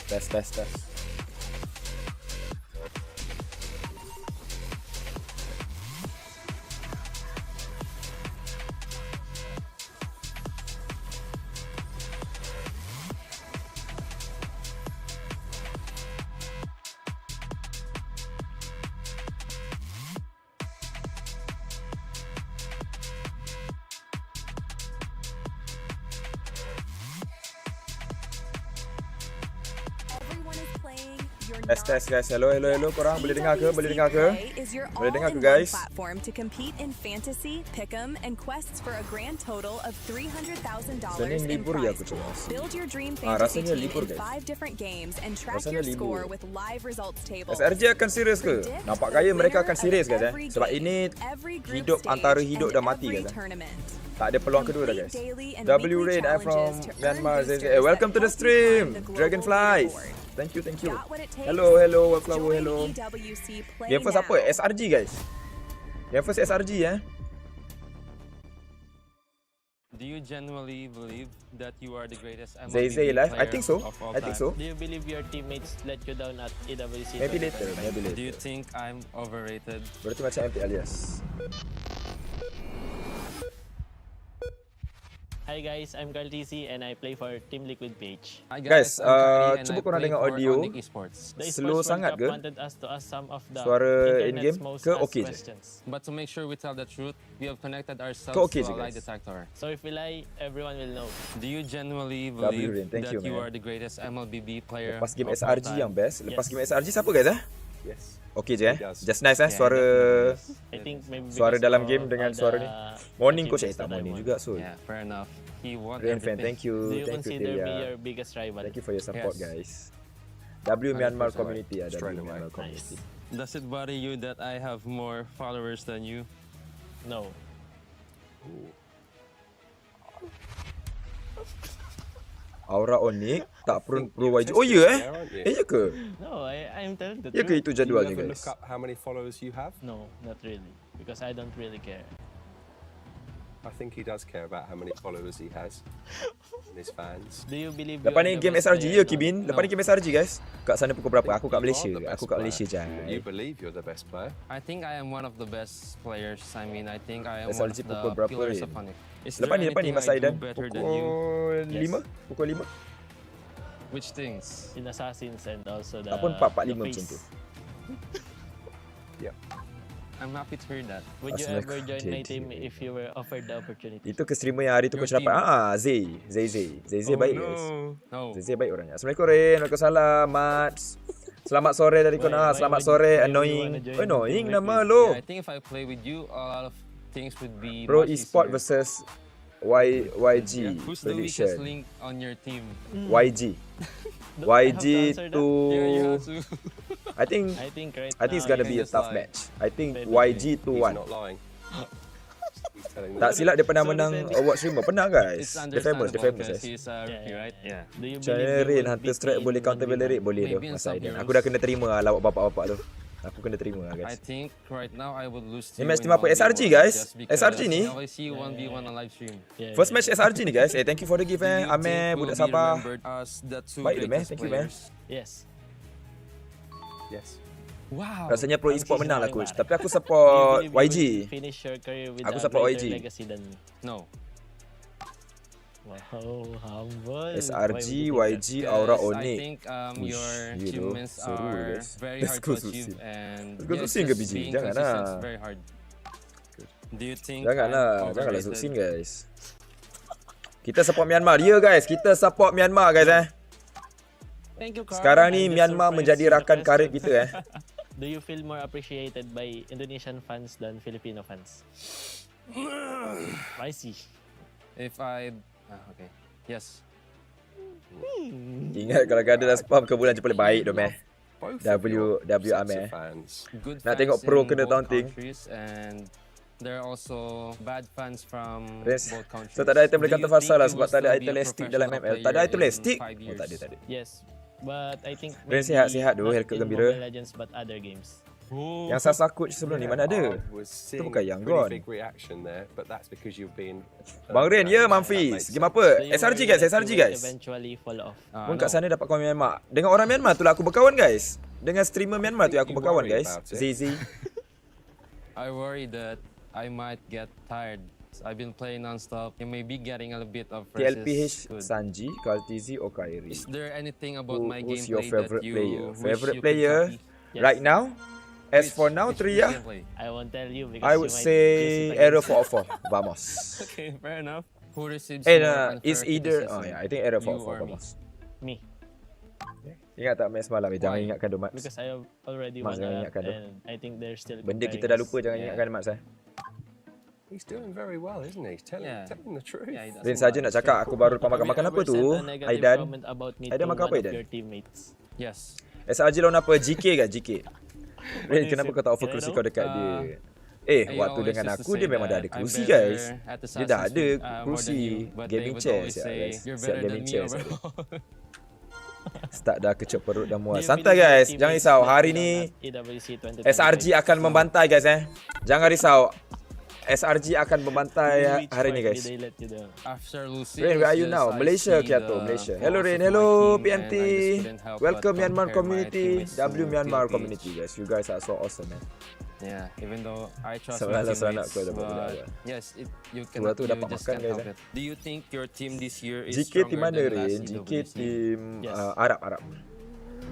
Test. Test guys. Hello. Korang boleh dengar ke? Boleh dengar ke guys? Platform to compete in fantasy, pick'em, and quests for a grand total of $300,000 in prize pools. Build your dream fantasy team in 5 different games and track your score with live results tables. SRG akan serius ke? Nampak gaya mereka akan serius guys Sebab ini hidup antara hidup dan mati guys Tak ada peluang kedua dah guys. W Rain, I'm from Myanmar. Welcome to the stream, Dragonflies. Thank you. Hello, Wildflower, hello. Game first apa? SRG guys. Game first SRG Do you genuinely believe that you are the greatest Zay live? I MLB think so. player of all time? Do you believe your teammates let you down at EWC? Maybe later. Do you think I'm overrated? Berarti macam MPL, yes. Hi guys, I'm Carl TC and I play for Team Liquid PH. Hi Guys, I'm Kari and cuba I korang play dengar for audio. Onyx Esports. The Slow Esports sangat World Cup ke? wanted us to ask some of the Suara internet's in-game most ke asked okay je? questions. But to make sure we tell the truth, we have connected ourselves okay to je, a lie guys? detector. So if we lie, everyone will know. Do you genuinely W believe Rain, thank that you, you man. are the greatest MLBB player Lepas game of all SRG yang time? best. Lepas Yes. game SRG siapa guys Yes. Okay je He does. Just nice Yeah, suara I think maybe Suara because dalam of game dengan all suara the ni. Morning coach achievements tak that I morning won. juga so. Yeah, fair enough. He won Rain fan, everything. thank you. Do you Thank you consider me Tia. your biggest rival? Thank you for your support Yes. guys. W Myanmar 100% community Straight W away. Myanmar community. Does it bother you that I have more followers than you? No. Aura Onyx tak pro YG. Oh ya ya ke? No, I'm telling the Ya ke truth. itu Do you jadualnya ever guys? look up how many followers you have? No, not really. Because I don't really care. I think he does care about how many followers he has and his fans. Do you believe Lepas you ni are the game best SRG player ya now? Kibin. Lepas ni game SRG guys. Kat sana pukul berapa? Aku kat You Malaysia. are the best Aku kat player. Malaysia You jai. believe you're the best player? I think I am one of the best players. I mean, I think I am one of SRG the pukul berapa, pillars Rin? of Onyx. Is Lepas there ni anything Mas I do Aidan better than you? pukul 5? Pukul 5? Which things? In Assassins and also the Ataupun 4:45 the macam face. tu. Yeah. I'm happy to hear that. Would you Arsenal ever join my KD. team if you were offered the opportunity? Itu ke streamer yang hari tu Your coach dapat. team. Zay baik guys. No. Zay baik orangnya. Assalamualaikum Rin. Waalaikumsalam Mats. Selamat sore dari kona. Selamat sore annoying. Annoying nama lo. Yeah, I think if I play with you, a lot of things would be Bro much Esport easier. versus YG Yeah. Who's the weakest prediction. link on your team? YG. YG answer that? to Yeah, you have to. I think right it's now, gonna you be a can just tough lie. match. I think Maybe. YG to He's 1. not lying. He's telling Tak the silap dia pernah So menang defending. award streamer. Pernah It's guys. Dia famous understandable guys. because he's a rookie, Yeah. right? Yeah. Do you Macam believe mana you Rin would Hunter beat Strike me boleh in counter 1v1? Valeric? Boleh tu Maybe in Mas some Aidan. heroes. Aku dah kena terima lah lawak bapak-bapak tu. Aku kena terima lah I guys. think right now I would lose to Ni you match in team apa? 1v1 SRG guys. just because SRG ni. I always see you 1v1 on live stream. Yeah, First yeah, match SRG ni guys. Thank you for the gift Do you Ameh, think budak we'll be Sabah. remembered as the two Baik tu, man. greatest Thank you, man. players? Yes. Yes. Wow. Rasanya Pro Ang Esport menang lah sinungaling, coach. Mar. Tapi aku Do you support believe you will YG. finish your career with Aku a support greater YG. legacy than me? No. Wow, humble. SRG, Why would YG, you think that? Aura Because I Onyx. think Wish, your you know, achievements seru are guys. very Let's hard go to achieve Susin. and Let's go yeah, Susin ke just biji? being Jangan consistent lah. is very hard. Do you think Janganlah I'm overrated? Suksin guys. Kita support Myanmar. Ya guys, kita support Myanmar guys Thank you, Carl. Sekarang ni I just Myanmar surprised menjadi you the rakan karib question. kita Do you feel more appreciated by Indonesian fans than Filipino fans? I see. If I okay. Yes. Ingat kalau ada dah spam ke bulan je paling baik tu meh. Both W- of your WM, sets eh. of fans. Good Nak fans tengok pro in kena both taunting. countries and there are also bad fans from Yes. both countries. So tak ada item boleh Do counter you fasa think lah you sebab will tak ada still be item a elastic dalam professional ML. Tak ada player item in elastic. 5 Oh years? tak ada. Yes, but I think Ren maybe sihat-sihat tu, not haircut in gembira. Mobile Legends but other games. Yang Sasa coach sebelum ni mana ada? Itu bukan yang gone. Big reaction there, but that's because you've been. Bang Ren, ya Mamfis. Game apa? SRG guys, SRG guys. Eventually fall off. Pun kat sana dapat kawan Myanmar. Dengan orang Myanmar tu lah aku berkawan guys. Dengan streamer Myanmar tu aku berkawan guys. ZZ. I worry that I might get tired. I've been playing non-stop. It may be getting a bit of rest. TLPH, Sanji, Kaltizi, or Kairi. Is there anything about my Who's gameplay your favorite that you player? wish Favorite you could player copy? right now? As for now, Which Tria, gameplay? I won't tell you because I would you might say use it Error against 404. Vamos. Okay, fair enough. Who receives And more unfair it's either criticism? I think Error You 404. or me? Vamos. me. Ingat tak match semalam? Jangan Why? ingatkan Domats. Because I have already Mas, won jangan a lot ingatkan tu. and I think they're still Benda kita comparing dah us. lupa, jangan Yeah. ingatkan Domats He's doing very well, isn't he? He's telling Ya. the truth. Yeah, he does. Rin saja nak cakap aku baru lepas makan apa tu? Sent a negative Aidan. comment about me Aidan to makan apa, one of Aidan? your teammates. Yes. SRG lawan apa? GK kan? GK. Rin, is kenapa it? kau tak offer Can I kerusi know? kau dekat dia? Ayuh Waktu always dengan used to aku say dia memang dah that ada I'm kerusi better guys. at the Dia dah Assassin's ada Creed, more than kerusi you, but they gaming would chair always siap say, guys. "You're Siap better than gaming me chair. overall." Start dah kecep perut dah mual. Do you Santai believe guys, your jangan teammates risau. that Hari belong ni at EWC 2025 SRG akan membantai guys Jangan risau. SRG akan membantai Which hari ni part guys. did they let you down? After losing, Rain, where are you yes, now? I Malaysia see ke atau the Malaysia? flaws Hello of Rain, my hello team, PNT. and I just couldn't help but Welcome Myanmar compare my community. teammates to W Myanmar TLPH. community guys. You guys are so awesome man. Yeah, even though I trust Sebelah my sana teammates, aku dah buat benda but apa. yes, you Dua cannot, tu you dapat just makan, can't guys, help it. Do you think your team this year is GK tim stronger mana than last Rain? GK EWC? tim Yes. Arab.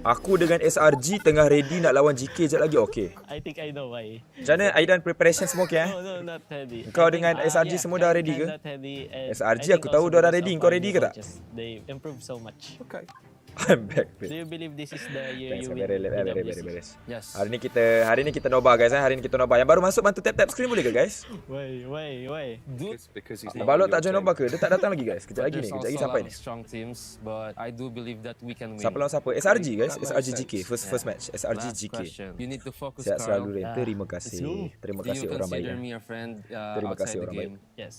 Aku dengan SRG tengah ready nak lawan GK sekejap lagi. Okay. I think I know why. Macam mana Aidan preparation semua okay No, not ready. Kau I think, dengan SRG semua dah ready ke? not ready, and SRG I think aku tahu also dia dah because ready. of Kau our ready new ke tak? coaches. They improved so much. Okay. I'm back. Do you believe this is the year Thanks you for win very EWC? beres. Yes. Hari ni kita nobar guys Hari ni kita nobar. Yang baru masuk bantu tap screen boleh ke guys? Why? Because he's not Balok on tak your join team. nobar ke? Dia tak datang lagi guys. Kejap lagi There's ni. Kejap also lagi a sampai lot ni. of strong teams, but I do believe that we can win. Siapa lawan siapa? SRG guys. That makes SRG sense. GK. First match. SRG Last GK. question. You need to focus, Sihat Carl. selalu Rain. Ah, Terima kasih. Terima Do kasih you orang baik. consider me a friend Terima kasih outside the orang baik. game? Yes.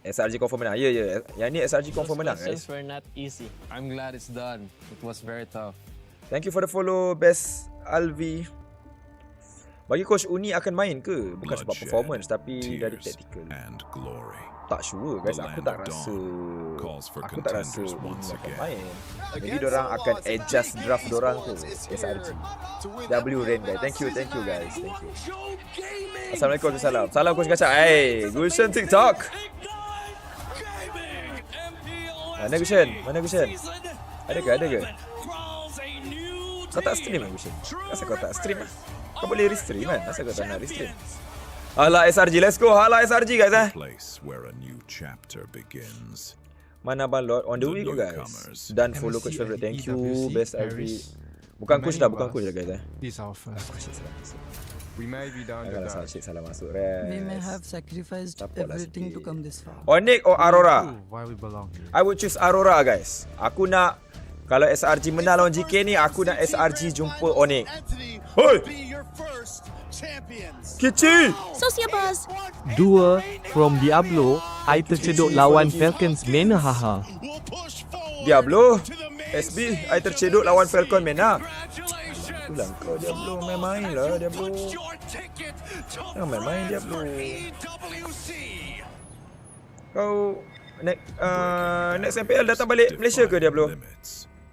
SRG confirm menang. Ya. Yang ni SRG confirm menang Questions guys. were not easy. I'm glad it's done. It was very tough. Thank you for the follow Best Alvi. Bagi coach Uni akan main ke? Bukan sebab Bloodshed, performance tapi dari tears, tactical. and glory. Tak sure guys. The Aku land tak of rasa dawn calls for Aku tak rasa contenders Uni once akan again. main. Maybe diorang akan adjust draft dorang tu. SRG. W Rain guys. Thank you guys. Thank you. Assalamualaikum. Salam. Salam coach Kacak. Hey, Gushen TikTok. Mana Gushen? Ada ke? Kau tak stream kan Gushen? Kenapa kau tak stream lah? Kau boleh restream kan? Kenapa kau tak nak restream? Alah SRG, let's go. Alah SRG guys Place where a new chapter begins. Mana Abang Lord on the way kau guys. Dan follow coach favorite. Thank you Best Alvi. Bukan coach dah guys This is our first. We may be down to Janganlah that. Syed salah masuk We may rest. have sacrificed Support lah everything to sikit. come this far. Onyx or Aurora? Why we belong here? I would choose Aurora guys. Aku nak kalau SRG menang lawan GK ni, aku nak SRG jumpa Onyx. Hoi! Kici! Sociabuzz. Dua from Diablo, I tercedok lawan Falcons Mana haha. Diablo, SB, I tercedok lawan Falcon Mena. Itulah kau Diablo, main-main lah Diablo. Jangan main-main Diablo. Kau next MPL datang balik Malaysia ke Diablo?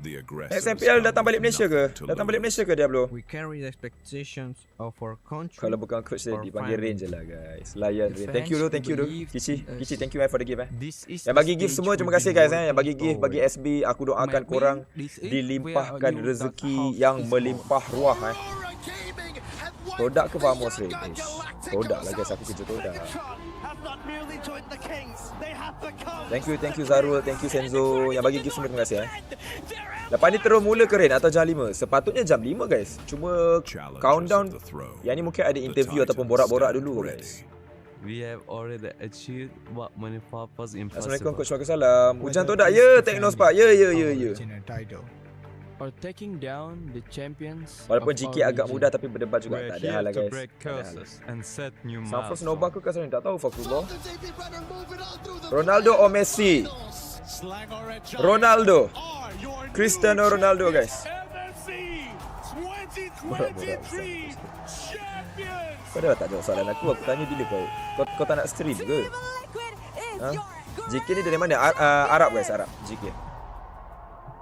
Next MPL datang balik Malaysia ke? Datang balik Malaysia ke Diablo? We carry the expectations of our country. Kalau bukan coach dia dipanggil range je lah guys. Layan range. Thank you do. Kici, thank you for the gift Yang bagi gift semua terima kasih guys Yang bagi gift bagi SB, aku doakan korang dilimpahkan rezeki yang melimpah ruah Produk ke Famos range? Produk lah guys, aku kerja produk. Thank you Zarul, thank you Senzo. Yang bagi gift semua terima kasih Lepas ni terus mula ke rain atau jam 5? Sepatutnya jam 5 guys. Cuma countdown. Yang ni mungkin ada interview ataupun borak-borak dulu guys. We have already achieved what many purposes impossible. Assalamualaikum coach, waalaikumsalam. Hujan tu dak? Ya, Teknos Pak. Ya. Or taking down the champions. Walaupun of GK our agak region. mudah tapi berdebat juga. Tak ada hal lah guys. And set new Sampo Snowball ke kasar ni? Tak tahu Fakullah. Ronaldo or Messi? Ronaldo. Cristiano Ronaldo guys. Borak-borak. Kau dah tak jawab soalan aku tanya bila kau tak nak stream ke? Ha? JK ni dari mana? Arab guys, Arab. JK.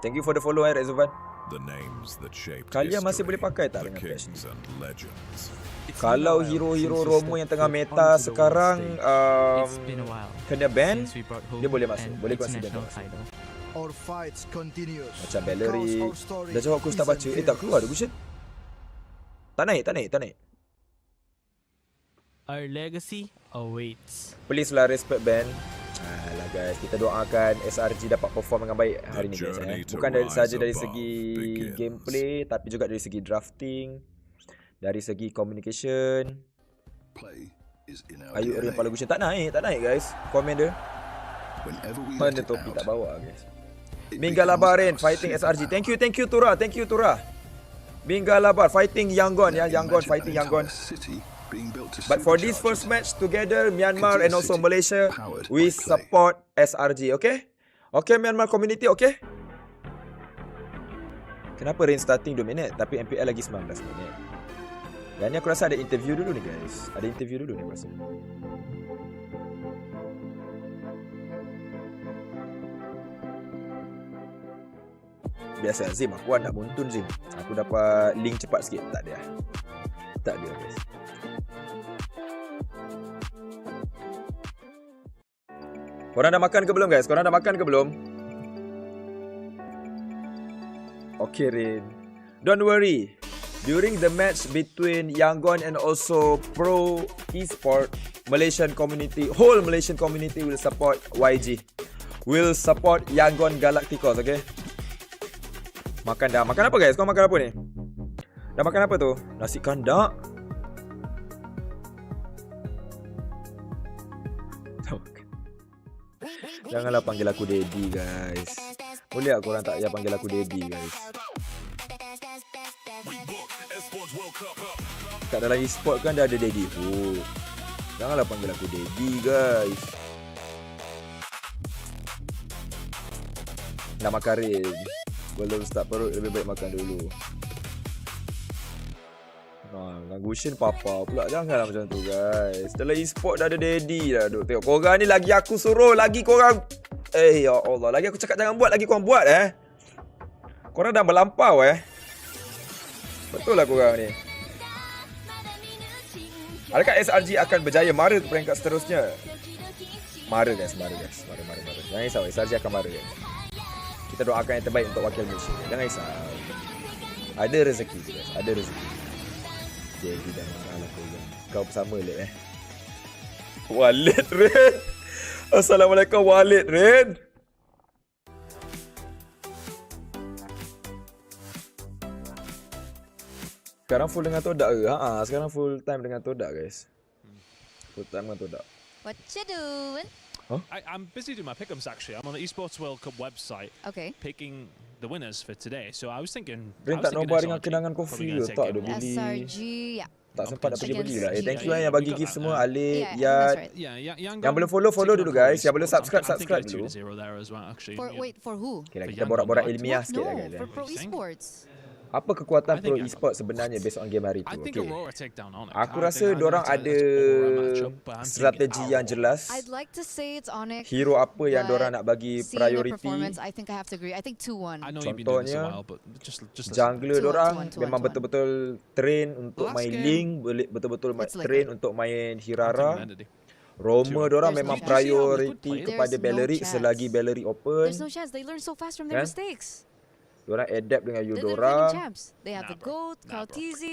Thank you for the follow Rezovan. The names that shaped Kalian masih boleh history, pakai tak the dengan patch ni? kings and legends. Kalau hero-hero Romo yang tengah meta sekarang kena ban, dia boleh masuk. Boleh consider masuk. Macam Bellery. Dah jawab aku tak baca. Tak keluar dah question. Tak naik. Our legacy awaits. Please lah respect ban. Alah guys, kita doakan SRG dapat perform dengan baik hari ni guys. Bukan saja dari segi gameplay, tapi juga dari segi drafting, dari segi communication. Ayuh Rin Pala Gushin tak naik guys. Komen dia. Mana topi tak bawa guys. Bingga Labar Rin fighting SRG. Thank you Tura. Bingga Labar fighting Yangon ya. Yangon fighting Yangon. But for this first match together, Myanmar and also Malaysia, we support SRG, okay? Okay, Myanmar community, okay? Kenapa Rain starting 2 minit tapi MPL lagi 19 minit? Dan ni aku rasa ada interview dulu ni guys. Ada interview dulu ni aku rasa. Biasa Zim, aku nak muntun Zim. Aku dapat link cepat sikit. Tak ada guys. Korang dah makan ke belum guys? Okay Rin. Don't worry. During the match between Yangon and also Pro Esport, whole Malaysian community will support YG. Will support Yangon Galacticos, okay? Makan dah. Makan apa guys? Kau makan apa ni? Dah makan apa tu? Nasi kandak. Janganlah panggil aku Daddy guys. Boleh tak korang tak payah panggil aku Daddy guys. Kat dalam e-sport kan dah ada Daddy Hook. Janganlah panggil aku Daddy guys. Nak makan Rin. Belum start perut, lebih baik makan dulu. Gushin papa pula. Janganlah macam tu guys. Dalam e-sport dah ada Daddy dah duk. Tengok korang ni lagi aku suruh. Lagi korang ya Allah. Lagi aku cakap jangan buat. Lagi korang buat Korang dah melampau Betul lah korang ni. Adakah SRG akan berjaya mara ke peringkat seterusnya? Mara guys. Mara. Jangan risau, SRG akan mara guys. Kita doakan yang terbaik untuk wakil Malaysia. Jangan risau. Ada rezeki guys. Ada rezeki. Jadi dah marah lah kau bersama Lek Walid Rin. Assalamualaikum Walid Rin. Sekarang full dengan Todak ke? Sekarang full time dengan Todak guys. Full time dengan Todak. What you doing? I'm busy doing my pick'ems actually. I'm on the Esports World Cup website. Okay. Picking the winners for today. So I was thinking. Rin tak nobar dengan kenangan kopi ke? Tak ada beli. SRG, ya. Tak sempat nak pergi lah. Thank you yang bagi gift semua. Alik, Yad. Yang belum follow dulu guys. Yang belum subscribe dulu. For who? Okay, kita borak-borak ilmiah sikit lah guys. For Pro Esports. Apa kekuatan Pro Esport sebenarnya based on game hari tu? Okay. Aku rasa diorang ada strategi yang jelas. Hero apa yang diorang nak bagi priority. Contohnya, jungler diorang memang betul-betul train untuk main Link, betul-betul train untuk main Hirara. Roamer diorang memang priority kepada Bellery selagi Bellery open. Kan? Diorang adapt dengan Eudora.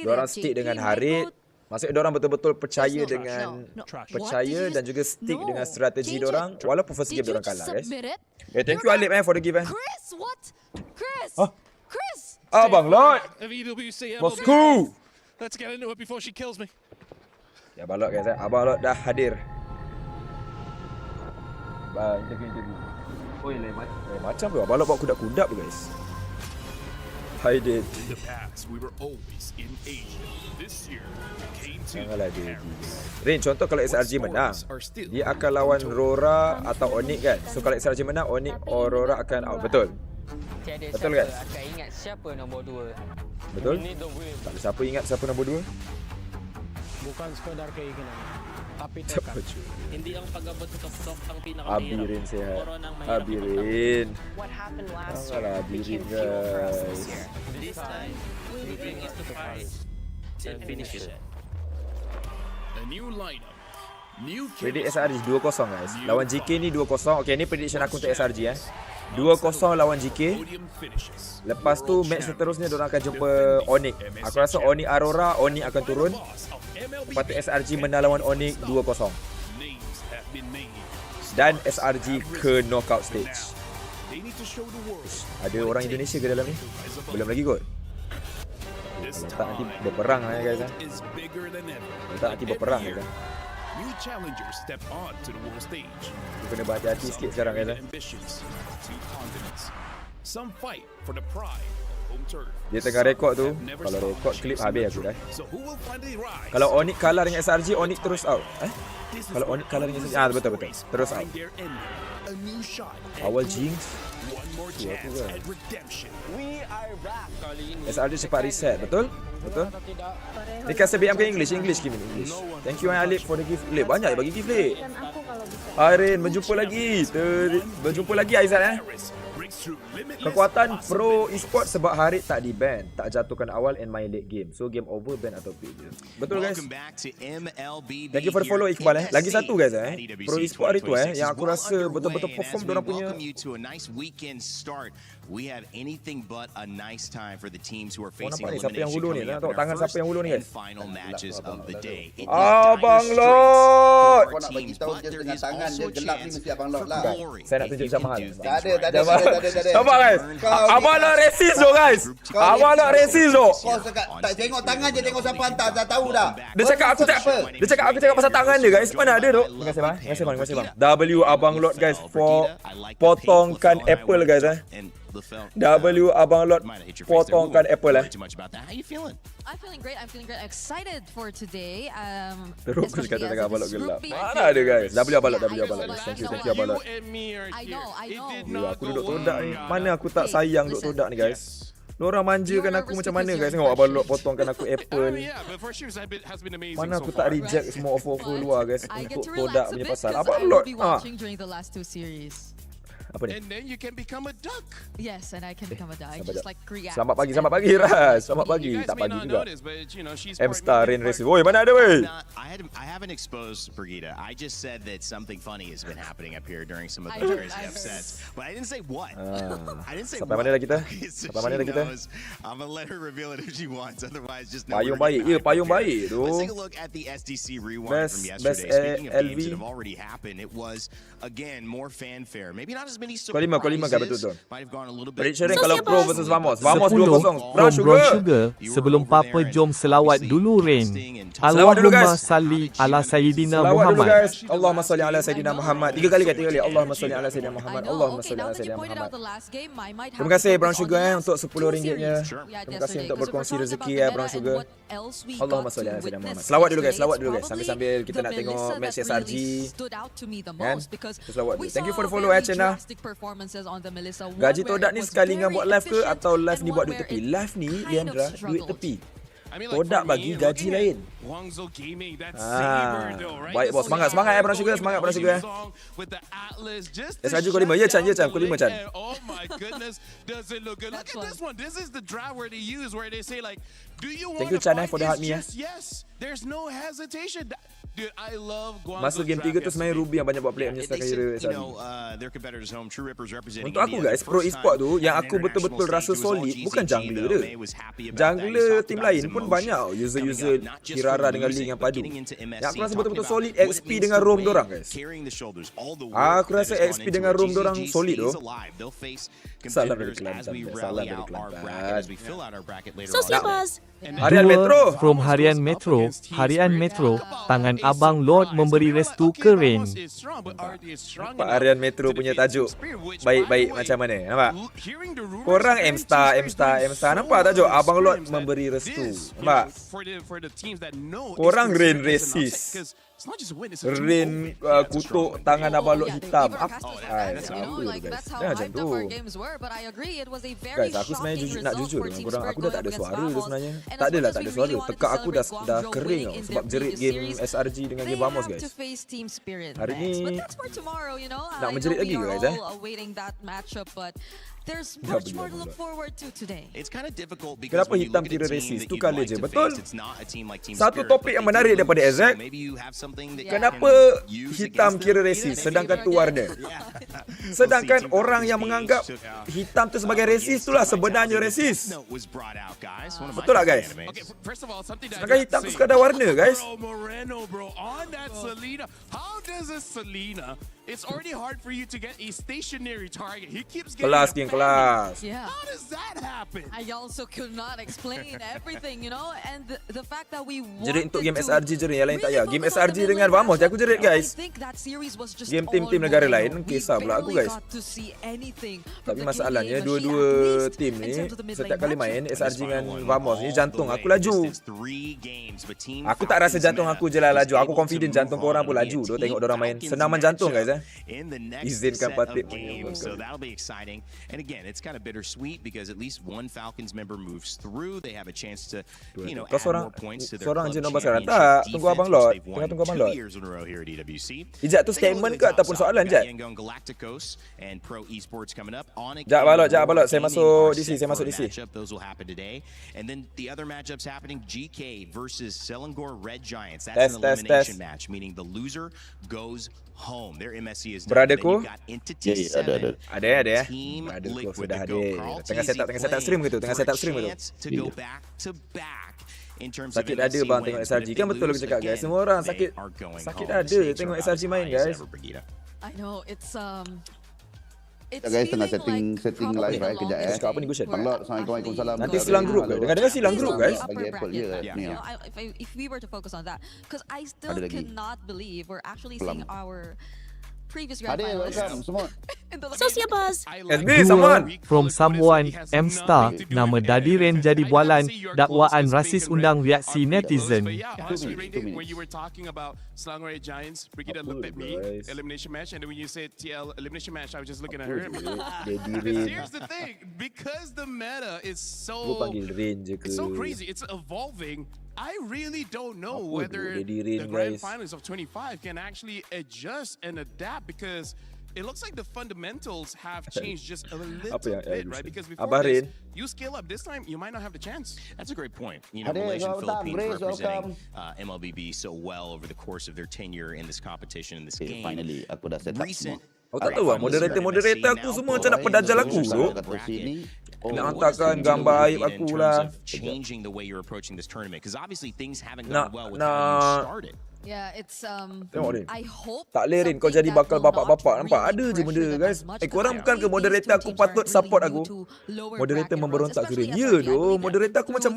Diorang stick dengan Harit. Maksudnya diorang betul-betul percaya dengan dan juga stick dengan strategi diorang walaupun first game diorang kalah guys. Thank you Alip for the give Chris, what? Chris. Chris. Abang Lot. Bosku. Let's get into it before she kills me. Ya Abang Lot guys. Abang Lot dah hadir. Interview. Oh macam tu Abang Lot bawa kudak-kudak tu guys. I did. In the past, we were always in Asia. This year, we came to Paris. Rain, contoh kalau SRG menang, dia akan lawan Rora atau Onyx kan. So kalau SRG menang, Onyx or Rora akan out. Betul. Betul guys? akan ingat siapa nombor 2. Betul? Tak ada siapa ingat siapa nombor 2. Bukan sekadar keinginan, tapi Siapa tekad. cuy? Hindi ang pagkabutok-tok ang Abirin sehat. Corona ang mahirap Abirin. What happened last Janganlah Abirin guys. This time, we bring it to Paris and finish it. A new lineup. New Predict SRG 2-0 guys. Lawan GK ni 2-0. Okay, ni prediction aku untuk SRG 2-0 lawan GK. podium finishes. Lepas tu match seterusnya diorang akan jumpa Onyx. Aku rasa Onyx Aurora, Onyx akan turun. Lepas tu SRG menang lawan Onyx 2-0. Names have been made. Dan SRG ke knockout stage. They need to show the world. Ada orang Indonesia ke dalam ni? Belum lagi kot. This Kalau tak nanti time, berperang ya guys. is bigger than ever. Kalau tak nanti berperang Every guys. year, new challengers step on to the world stage. Aku kena berhati-hati sikit sekarang guys. Ambitions, two continents. Some fight for the pride of home turf. Dia tengah rekod tu. Some never Kalau stop rekod klip chasing habis the aku truth. dah. So who will finally rise? Kalau Onyx kalah dengan SRG, Onyx terus out. This is Kalau where Onyx kalah dengan SRG, betul. Terus out. find their ending. A new shot. Awal Jinx. One more Tu aku chance kan. at redemption. Kali ini, SRG cepat reset, betul? Betul? atau tidak, Ni kasih BM ke English? English Kim English. Thank you Alip for the gift. Lip banyak bagi gift Lip. Arin berjumpa lagi. Berjumpa lagi Aizat Paris breaks through limitless Kekuatan pro e-sport sebab Harit tak di ban, tak jatuhkan awal and main late game. So game over ban atau failure. Betul guys. Thank you for the follow Iqbal Lagi satu guys pro e-sport hari tu yang aku rasa betul-betul perform diorang punya. We have anything but a nice time for the teams who are Oh, facing nampak ni siapa yang hulu ni? elimination coming Nak up tengok in our tangan siapa yang hulu ni first guys. and final matches of the day. It is Abang dire Lord. straits for our teams, but there is also a chance for glory. Saya nak if tunjuk they jam can mahal. do things Tak ada, right. tak ada, tak ada, tak ada. Nampak guys? Abang Lord racist tu guys. Abang Lord racist tu. Kau tak tengok tangan je, tengok siapa hantar, dah tahu dah. Dia cakap aku cakap pasal tangan dia guys. Mana ada tu? Terima kasih bang. Terima kasih bang. W Abang Lord guys for potongkan apple guys And LaFell, W Abang Lord might have hit your face there. We potongkan won't apple worry too much about that. How you feeling? I'm feeling great. I'm feeling great. Excited for today. Terus aku especially kata as Abang it Lord is gelap. Group B. Mana ada guys? W Abang Lord, Yeah, W Abang Lord. I Thank you know. Abang Lord. and me are I here. know, I It know. did Ya, not aku go duduk todak ni. well. Mana aku tak sayang duduk todak ni guys. Diorang manjakan You were aku nervous macam mana because guys. you're Tengok Abang Lord fresh. potongkan aku apple. Yeah, but for sure has been amazing Mana so aku far. tak reject semua offer-offer luar guys I get untuk to produk relax a punya bit pasal. because Abang I will Lord. be watching during the last 2 series. Apa ni? And then you can become a duck. Yes, and I can become a dog. I Sabar just jap. like react. Selamat pagi Ras. Selamat pagi. You guys Tak may pagi not juga. know this, but you know she's M-Star Rain part Racing. Oi, mana ada weh? I haven't exposed Brigitte. I just said that something funny has been happening up here during some of I those heard, crazy I heard. upsets. But I didn't say what. I didn't say Sampai what. mana dah kita? Okay, so Sampai mana she dah kita? knows. I'm gonna let her reveal it if she wants. Otherwise, just know Payung we're getting baik. Ya, hype payung up here. baik tu. Let's take a look at the SDC rewind Best- from best, yesterday. Speaking of LV. games that have already happened, it was again more fanfare. Maybe not as many Kau lima kan betul tu. surprises. Might have gone a little bit. Prediction kalau Pro versus Vamos. Vamos 10 2-0. Brown from Brown Sugar. Sugar. Sebelum Papa jom selawat dulu Rain. Selawat dulu, Allahumma guys. salli ala Sayyidina Selawat dulu Muhammad. guys. Allahumma salli ala Sayyidina Muhammad. 3 kali. Allahumma salli ala Sayyidina I Muhammad. know. Allahumma Okay, salli now ala that you Sayyidina pointed Muhammad. out the last game, I might have Terima to kasih focus Brown on Sugar the last untuk 10 2 ringgitnya. series. Terima Yeah, kasih yesterday, untuk 'cause berkongsi if we're rezeki talking ya about Brown the meta Sugar. and what else we Allahumma got salli to ala Sayyidina Muhammad. witness Selawat dulu guys, yesterday, selawat it's dulu guys. probably Sambil kita the nak tengok Melissa match that SRG. really stood out to me the Kan? most because Selawat dulu. we Thank you for the saw follow very Channel. drastic performances on the Melissa. One Gaji where Todak it ni was sekali very dengan buat live ke efficient atau live and ni one buat duit where tepi? it Live ni kind of Leandra duit struggled. tepi. I mean, like Todak for bagi me, gaji looking at lain. Guangzhou Gaming, that saber though, right? Baik bos, semangat Brown Sugar, semangat Brown Sugar. With the Atlas, just SRG kau 5. Ya Chan, kau 5 Chan. Oh my goodness, does it look good? Look at this one. This is the drive where they use where they say like, do you want Thank you to Chan fight? for the hot It's me. just yes. There's no hesitation. Dude, I love Guangzhou. Masuk game 3 tu sebenarnya Ruby yang banyak buat play menyelesaikan hero SRG. Their competitors home, True Rippers representing Untuk aku guys, pro e-sport tu yang aku betul-betul rasa solid bukan jungler dia. Jungler tim lain pun banyak user-user Kirara dengan Ling yang padu. Yang aku rasa betul-betul solid XP dengan roam dorang guys. Aku rasa XP dengan roam dorang solid tu. Salam dari Kelantan. Salam dari Kelantan. as we fill out our bracket later So on. Buzz. Harian Metro. From Harian Metro, Harian Metro, tangan abang Lord memberi restu ke Rain. Nampak Harian Metro punya tajuk baik-baik macam mana? Nampak? Korang M-Star. Nampak tajuk abang Lord memberi restu. Nampak? Korang Rain racist. Rain kutuk tangan abang Lord hitam. Apa? Guys, jangan macam tu. Guys, aku sebenarnya nak jujur dengan korang. Aku dah tak ada suara dah sebenarnya. Tak adalah tak ada suara. Tekak aku dah kering tau sebab jerit game SRG dengan game Vamos guys. Hari ni nak menjerit lagi ke guys There's much more to look forward to today. It's kind of difficult because kenapa hitam kira racist? Tu kali je. Betul. Satu topik yang menarik daripada Ezek. Kenapa hitam kira racist sedangkan tu warna? Sedangkan orang yang menganggap hitam tu sebagai racist itulah sebenarnya racist. Betul tak guys? Sedangkan hitam tu sekadar warna guys. It's already hard for you to get a stationary target. He keeps getting kelas geng kelas. Yeah. How does that happen? I also could not explain everything, you know, and the fact that we jerit untuk game SRG jerit, yang lain tak payah. Game SRG dengan Vamos je aku jerit guys. Game tim-tim negara lain kisah pula aku guys. Tapi masalahnya dua-dua tim ni setiap kali main SRG dengan Vamos ni jantung aku laju. Aku tak rasa jantung aku je lah laju. Aku confident jantung korang pun laju doh tengok dorang main. Senaman jantung guys Izinkan Patip menyambungkan. So that'll be exciting. And again, it's kind of bittersweet because at least one Falcons member moves through. They have a chance to, you know, add more points to their club championship tak, tunggu abang Lord. They've won Tunggu abang Lord. 2 years in a row here at EWC. Ijat tu statement ke ataupun soalan Jat? Galacticos and Pro Esports coming up. Jat balot. Saya masuk DC. Those will happen today. And then the other matchups happening, GK versus Selangor Red Giants. That's an elimination match, meaning the loser goes home. Their MSC is done. Beradaku? Ada. Team Liquid sudah ada. Tengah setup stream gitu. Sakit dada bang tengok SRG. Kan betul aku cakap guys. Semua orang sakit dada tengok SRG main guys. I know it's guys tengah setting live kejap Cakap apa ni Gushan? Assalamualaikum. Nanti silang grup ke? Dengar silang grup guys. Bagi Apple je ni. if we were to focus on that, because I still cannot believe we're actually seeing our previous grand finalists. Sociabuzz. From someone M-Star, nama Dadi Rain jadi bualan dakwaan rasis undang reaksi netizen. When you were talking about Selangor Red Giants, Brigida looked at me, elimination match, and then when you said TL elimination match, I was just looking at her. Here's the thing, because the meta is so crazy, it's evolving. I really don't know whether the grand finals of 25 can actually adjust and adapt because it looks like the fundamentals have changed just a little bit, right? Because before this, you scale up. This time, you might not have the chance. That's a great point. You know, Malaysia and Philippines representing MLBB so well over the course of their tenure in this competition, in this game. Finally, aku dah set up semua. Aku tak tahu lah, moderator aku semua macam nak pedajal aku tu. Nak hantarkan gambar aib aku lah. Changing the way you're approaching this tournament because obviously things haven't gone well with how you started. Yeah, it's Tengok I hope tak lerin kau jadi bakal bapak-bapak. Nampak ada je benda guys. Korang bukan ke moderator aku patut support aku. Moderator memberontak ke Rin. Ya doh, moderator aku macam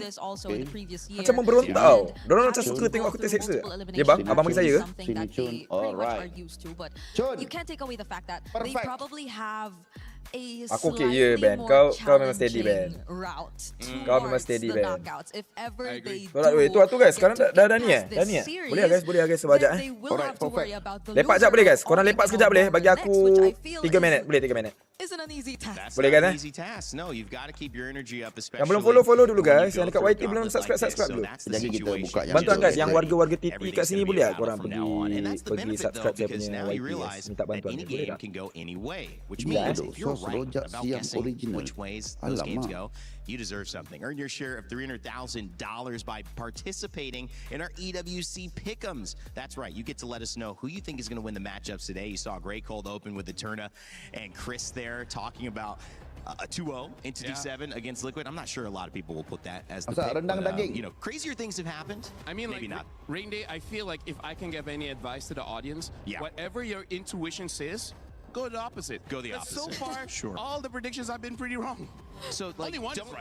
memberontak tau. Dorang macam suka tengok aku terseksa. Ya bang, abang bagi saya ke? Sini Chun. Alright. Chun. You can't take away the fact that they probably have a aku okay je Ben. Kau memang steady Ben. route. Kau memang steady Ben. If ever they tu guys, sekarang dah ni Dah ni Boleh lah guys sebajak Alright, perfect. Lepak sekejap boleh guys. Korang lepak sekejap boleh. Bagi aku 3 minit. Boleh 3 minit. isn't an easy task. Boleh kan Easy task. No, you've got to keep your energy up, Yang belum follow dulu guys. Yang dekat YT belum subscribe dulu. Jadi kita buka yang bantuan guys. Yang warga-warga TT kat sini boleh tak korang pergi subscribe saya punya YT guys. Minta bantuan boleh tak? Which means if you're right about guessing which ways those games go, you deserve something. Earn your share of $300,000 by participating in our EWC Pick'ems. That's right. You get to let us know who you think is going to win the matchups today. You saw a great cold open with the Turna and Chris there talking about a 2-0 into D7 against Liquid. I'm not sure a lot of people will put that as the pick, but, you know, crazier things have happened. I mean, maybe like, not. Rain Day, I feel like if I can give any advice to the audience, whatever your intuition says, go the opposite. Go the opposite. So far, all the predictions have been pretty wrong. So, like,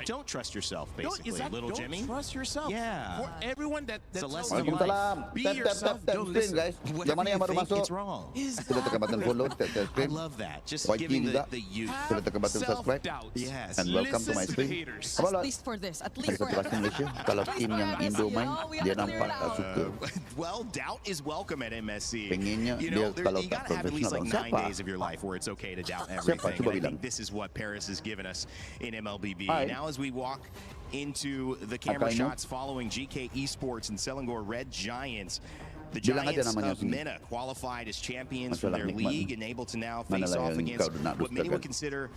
don't trust yourself, basically, little Jimmy. Don't trust yourself. Yeah. For everyone that It's a tells lesson you of life. be yourself, don't listen. guys. Yang mana yang baru masuk? Sudah tekan button follow, tap I subscribe. love that. Just YT giving juga. the youth. Sudah tekan button subscribe. Yes. And welcome to my Listen to the stream. haters. At least for this. At least Ada for satu bahasa Malaysia. Kalau tim yang Indo main, dia nampak tak suka. Well, doubt is welcome at MSC. Pengennya You dia know, kalau you tak gotta have at least like profesional. 9 days of your life where it's okay to doubt everything. Cuba And I bilang. think this is what Paris has given us in MLBB. Hai. Now as we walk into the camera Ayuh. shots following GK Esports and Selangor Red Giants. The Bilang aja Giants namanya of sini. MENA qualified as champions for Masalah their nikmat league ni. and able to now Mana face lah off yang against kau nak what many would dustakan? consider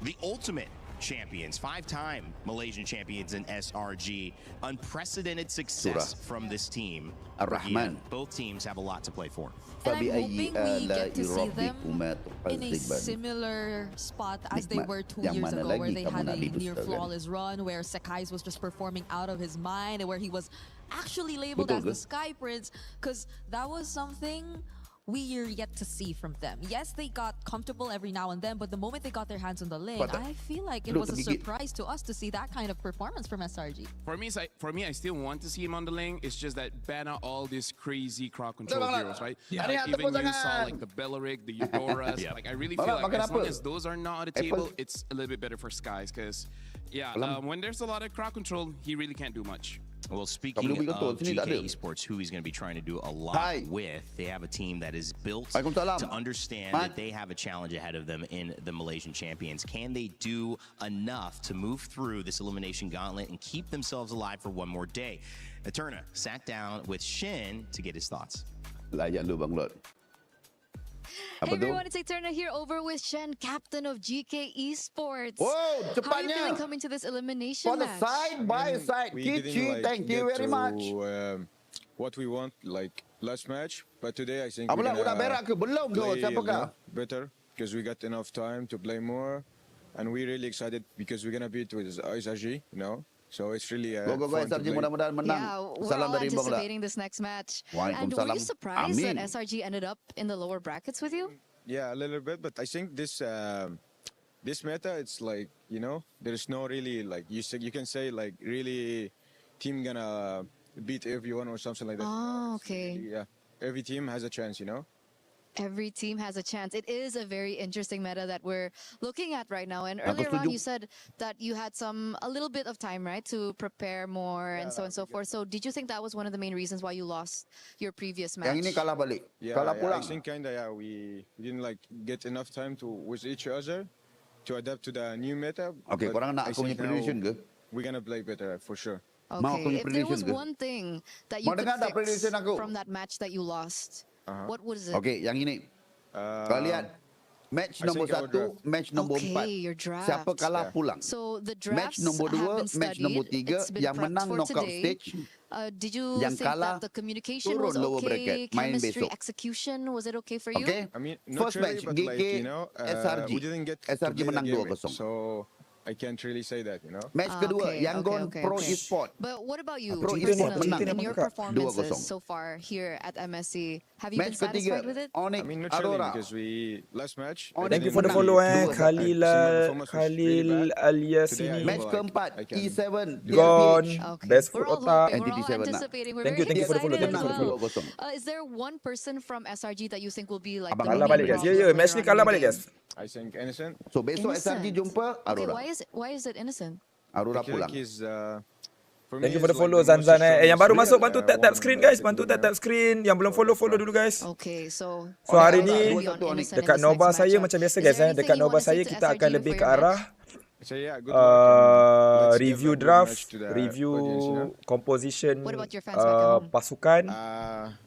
the ultimate champions, 5-time Malaysian champions in SRG. Unprecedented success from this team. Ar-Rahman. Both teams have a lot to play for. And I'm hoping we get to see Europe them Umat in a Al-Zibban. similar spot as they Nikmat. were 2 Yang years mana ago, lagi where they kamu had nak a near didustakan? flawless run, where Sekai's was just performing out of his mind, and where he was actually labeled Betul as the ke? Sky Prince, because that was something we are yet to see from them. Yes, they got comfortable every now and then, but the moment they got their hands on the lane, I feel like it was a surprise to us to see that kind of performance from SRG. For me, I still want to see him on the lane. It's just that ban out all these crazy crowd control heroes, right? Yeah. Like, Ada even tepuk you saw tangan. like the Belleric, the Eudoras. Yeah. Like I really feel like as long as those are not on the table, it's a little bit better for Skies. Because when there's a lot of crowd control, he really can't do much. Well, speaking of GK Esports, who he's going to be trying to do a lot with, they have a team that is built to understand that they have a challenge ahead of them in the Malaysian champions. Can they do enough to move through this elimination gauntlet and keep themselves alive for one more day? Eterna sat down with Shin to get his thoughts. Layan lu Bang Lot. Hey everyone, it's Eterna here over with Shen, captain of GK Esports. Whoa, How are you cepatnya. feeling coming to this elimination For the match? side by side, Kichi, thank you very much. What we want, like last match, but today I think Apalah, udah berak ke? Belum tu, play siapa kah? better because we got enough time to play more, and we're really excited because we're gonna beat with SRG, you know. So it's really Go fun to SRG, play. mudah-mudahan menang. Yeah, we're Salam all dari Bang Lot. anticipating this next match. And Waalaikumsalam. were you surprised Amin. that SRG ended up in the lower brackets with you? Yeah, a little bit, but I think this meta, it's like, you know, there's no really like you can say like really team gonna beat everyone or something like that. Oh, okay. Yeah, every team has a chance, you know. Every team has a chance. It is a very interesting meta that we're looking at right now. And earlier on, you said that you had a little bit of time, right, to prepare more and so on and so forth. So did you think that was one of the main reasons why you lost your previous match? Yang ini kalah balik. Yeah, Kalah I pulang. think kinda we didn't like get enough time to with each other to adapt to the new meta. Okay, but korang nak I aku punya think prediction now ke? we're gonna play better for sure. Okay, if there was one thing that you Mau dengar tak could fix prediction aku? from that match that you lost, what was it? Okay, yang ini. Kau lihat. Match I nombor think our 1, match nombor 4. Okay, your draft. Siapa kalah pulang. So the Match drafts nombor 2, have been match studied. nombor 3, It's been yang prepped menang for knockout today. stage. Did you yang think kalah that the communication turun was lower okay? bracket, main Chemistry, besok. execution, was it okay for you? Okay. I mean, not First really, match, but GK, like, you know, SRG. we didn't get to SRG play the menang game 2-0. so I can't really say that, you know. Match kedua, Yangon Pro okay. Esport. But what about you Pro personally, Esport menang. in your performances 2-0. so far here at MSC? Have you Match been satisfied ketiga, with it? Onyx I mean, not really Aurora. because we last match. Thank you for the follow Khalil Aliasini. Match keempat, E7 Gone. Okay. Best We're foot all otak. hoping, we're all anticipating. We're Thank you very for the follow. excited Thank you for the as follow. Is there one person from SRG that you think will be like Abang the kalah main balik guys. problem Ya, match ni later on kalah in the balik game? guys. I think innocent. So besok SRG jumpa Okay, Aurora. why is it innocent? Aurora I feel pulang. like he's, for Thank me, you for the it's like follow the most Zanzan Yang baru strongest masuk bantu player, tap one screen that guys. is Bantu good tap screen. Yang belum follow dulu guys. Okay, so So hari ni maybe on innocent in dekat this Nova next saya matchup. macam biasa Is guys there anything dekat you Nova wanna say saya to kita SRG akan lebih for ke your arah So yeah, good luck and let's give review a good draft, match to the review audience, you know. composition What about your fans back at home? pasukan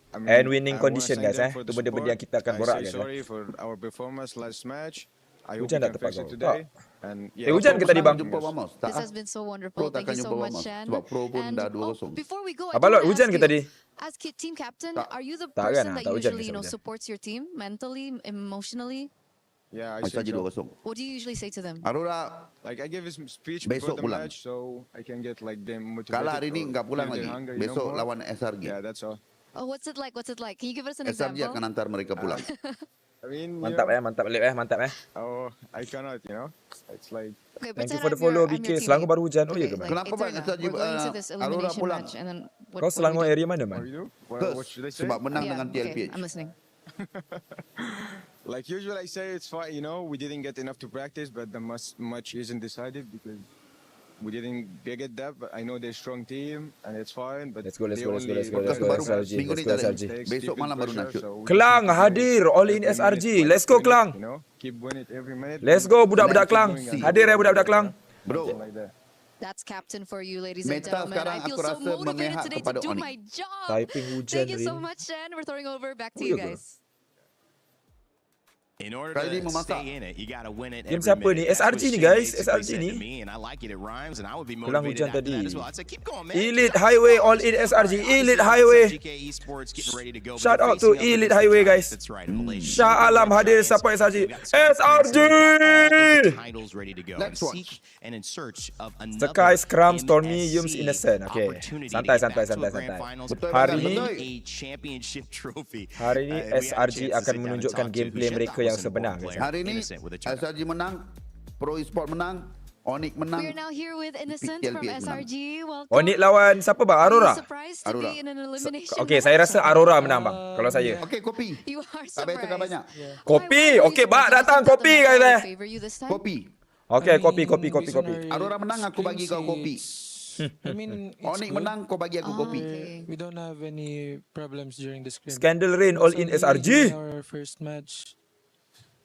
I mean, and winning I wanna condition thank guys them for the Itu benda-benda support. yang kita akan I borak say guys sorry for our performance last match. I hope Hujan we tak can tepat fix it kau? today. And yeah, hujan ke tadi bang? Jumpa Vamos. This has been so wonderful. Thank you so much, Shan. Sebab Pro pun And dah 2-0. before we go, I Abang do Lot wanna hujan ask ke you, tadi? as team captain, are you the Tak person kan? that Tak hujan usually, ke hujan? supports your team mentally, emotionally? yeah, I SRG think so. 2-0. What do you usually say to them? Aurora Like I gave his speech Besok before the pulang. match, so I can get like them motivated. kalah hari ni or enggak pulang feel lagi. their hunger, you know, Besok more. lawan SRG. Yeah, that's all. Oh, what's it like? What's it like? Can you give us an SRG example? akan hantar mereka pulang. I mean, Mantap mantap. Oh, I cannot, It's like. Okay, Thank you pretend for the I'm your- follow, I'm your BK. teammate. Selangor baru hujan. Oh ya Okay, ke, man? like, Eterna, we're going to this elimination match, and then what Kau do we Selangor do? area mana, man? What should I say? Sebab menang Yeah, dengan okay, TLPH. I'm listening. Like usual, I say it's fine. We didn't get enough to practice, but the match isn't decided because we didn't get that. But I know they're a strong team, and it's fine. But Let's go. SRG. Besok malam baru nak shoot. Kelang hadir all in SRG. Let's go Kelang. Keep winning every minute. Let's go budak-budak Kelang. Hadir budak-budak Kelang. Bro, That's captain for you, ladies and Meta gentlemen. sekarang I feel aku so rasa motivated memihak today to kepada do Onyx. my job. Typing hujan, Thank you so Rin. much, Shan. We're throwing over back to Oh, you ya ke? guys. In order Kali to memasak. stay in it, you gotta win it Game every siapa ni? minute. That's SRG what ni, Shane guys. basically SRG said ni. to me, and I like it. It rhymes, and I would be Kelang motivated hujan after that tadi. as well. I'd say, keep going, man. Elite Highway all in SRG. Elite Highway. GK Esports getting ready to go. Shout They're out to facing up Elite against the Highway, Giants. guys. That's right, Malaysia. Shah Alam hadir siapa SRG. SRG. Titles ready to go. Let's and watch. seek and in search of another Sky, Scrum, Stormy, MSC Yums, Innocent. Okay. opportunity Santai, to get back santai, to a santai, grand santai. finals Hari and ni, a championship trophy. hari ni We had a SRG chance to akan sit down and menunjukkan talk to gameplay who mereka Shep yang was an sebenar. important guys. player. Hari ni Innocent with a turnout. SRG menang, Pro Esport menang, Onyx menang. We are now here with Innocent from TLPH menang. SRG. Welcome. Onyx lawan siapa bang? Are you Aurora? surprised to Aurora. be in an elimination Okay, saya match? rasa Aurora menang bang. Kalau saya. Okey, kopi. You are Tak payah cakap surprised. banyak. Kopi. Why were you Okay, bang surprised? datang You thought kopi the guys. match would favor you this time? Kopi. Okay, kopi. Aurora menang, aku bagi kau kopi. I mean, it's Onyx good. menang, kau bagi aku kopi. We don't have any problems during the scrim. Scandal Rain all in Only SRG. in our first match,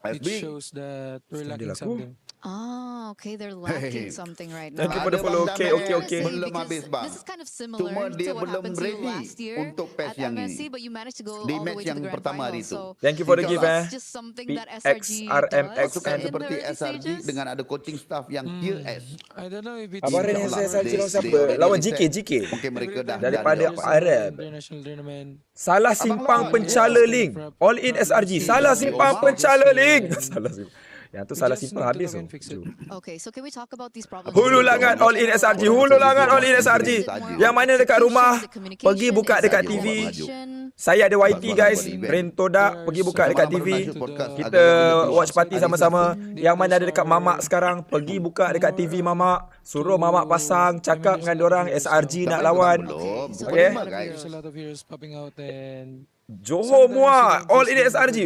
That's it big. shows that we're Scandal lacking aku. something. Ah, okay, they're lacking something right now. Thank you for the follow. Okay. Belum habis bang. This is kind of similar Cuma to dia what belum happened to you ready last year untuk at PES yang MSC, ini. but you managed to go Di all the match way to yang the grand pertama hari final. tu. So Thank you for the gift it's just something that SRG PXRMX does Pasukan in the seperti early SRG stages. dengan ada coaching staff yang tier S. I don't know if it's Abang Ren Inshallah, SRG lawan they siapa? already Lawan said, GK. Mungkin mereka dah Daripada dah Arab. international tournament. Salah simpang pencala link. All in SRG. Salah simpang pencala link. Salah simpang. Yang tu salah simpang habis tu. Okay, so can we talk about these problems? Hulu langat all in SRG. Hulu langat all in SRG. Yang mana dekat rumah, pergi buka dekat TV. Saya ada YT guys. Raintodak, pergi buka dekat TV. Kita watch party sama-sama. Yang mana ada dekat mamak sekarang, pergi buka dekat TV mamak. Suruh mamak pasang, cakap dengan diorang SRG nak lawan. Okay. There's a lot of heroes popping out and Johor Muar, all in SRG.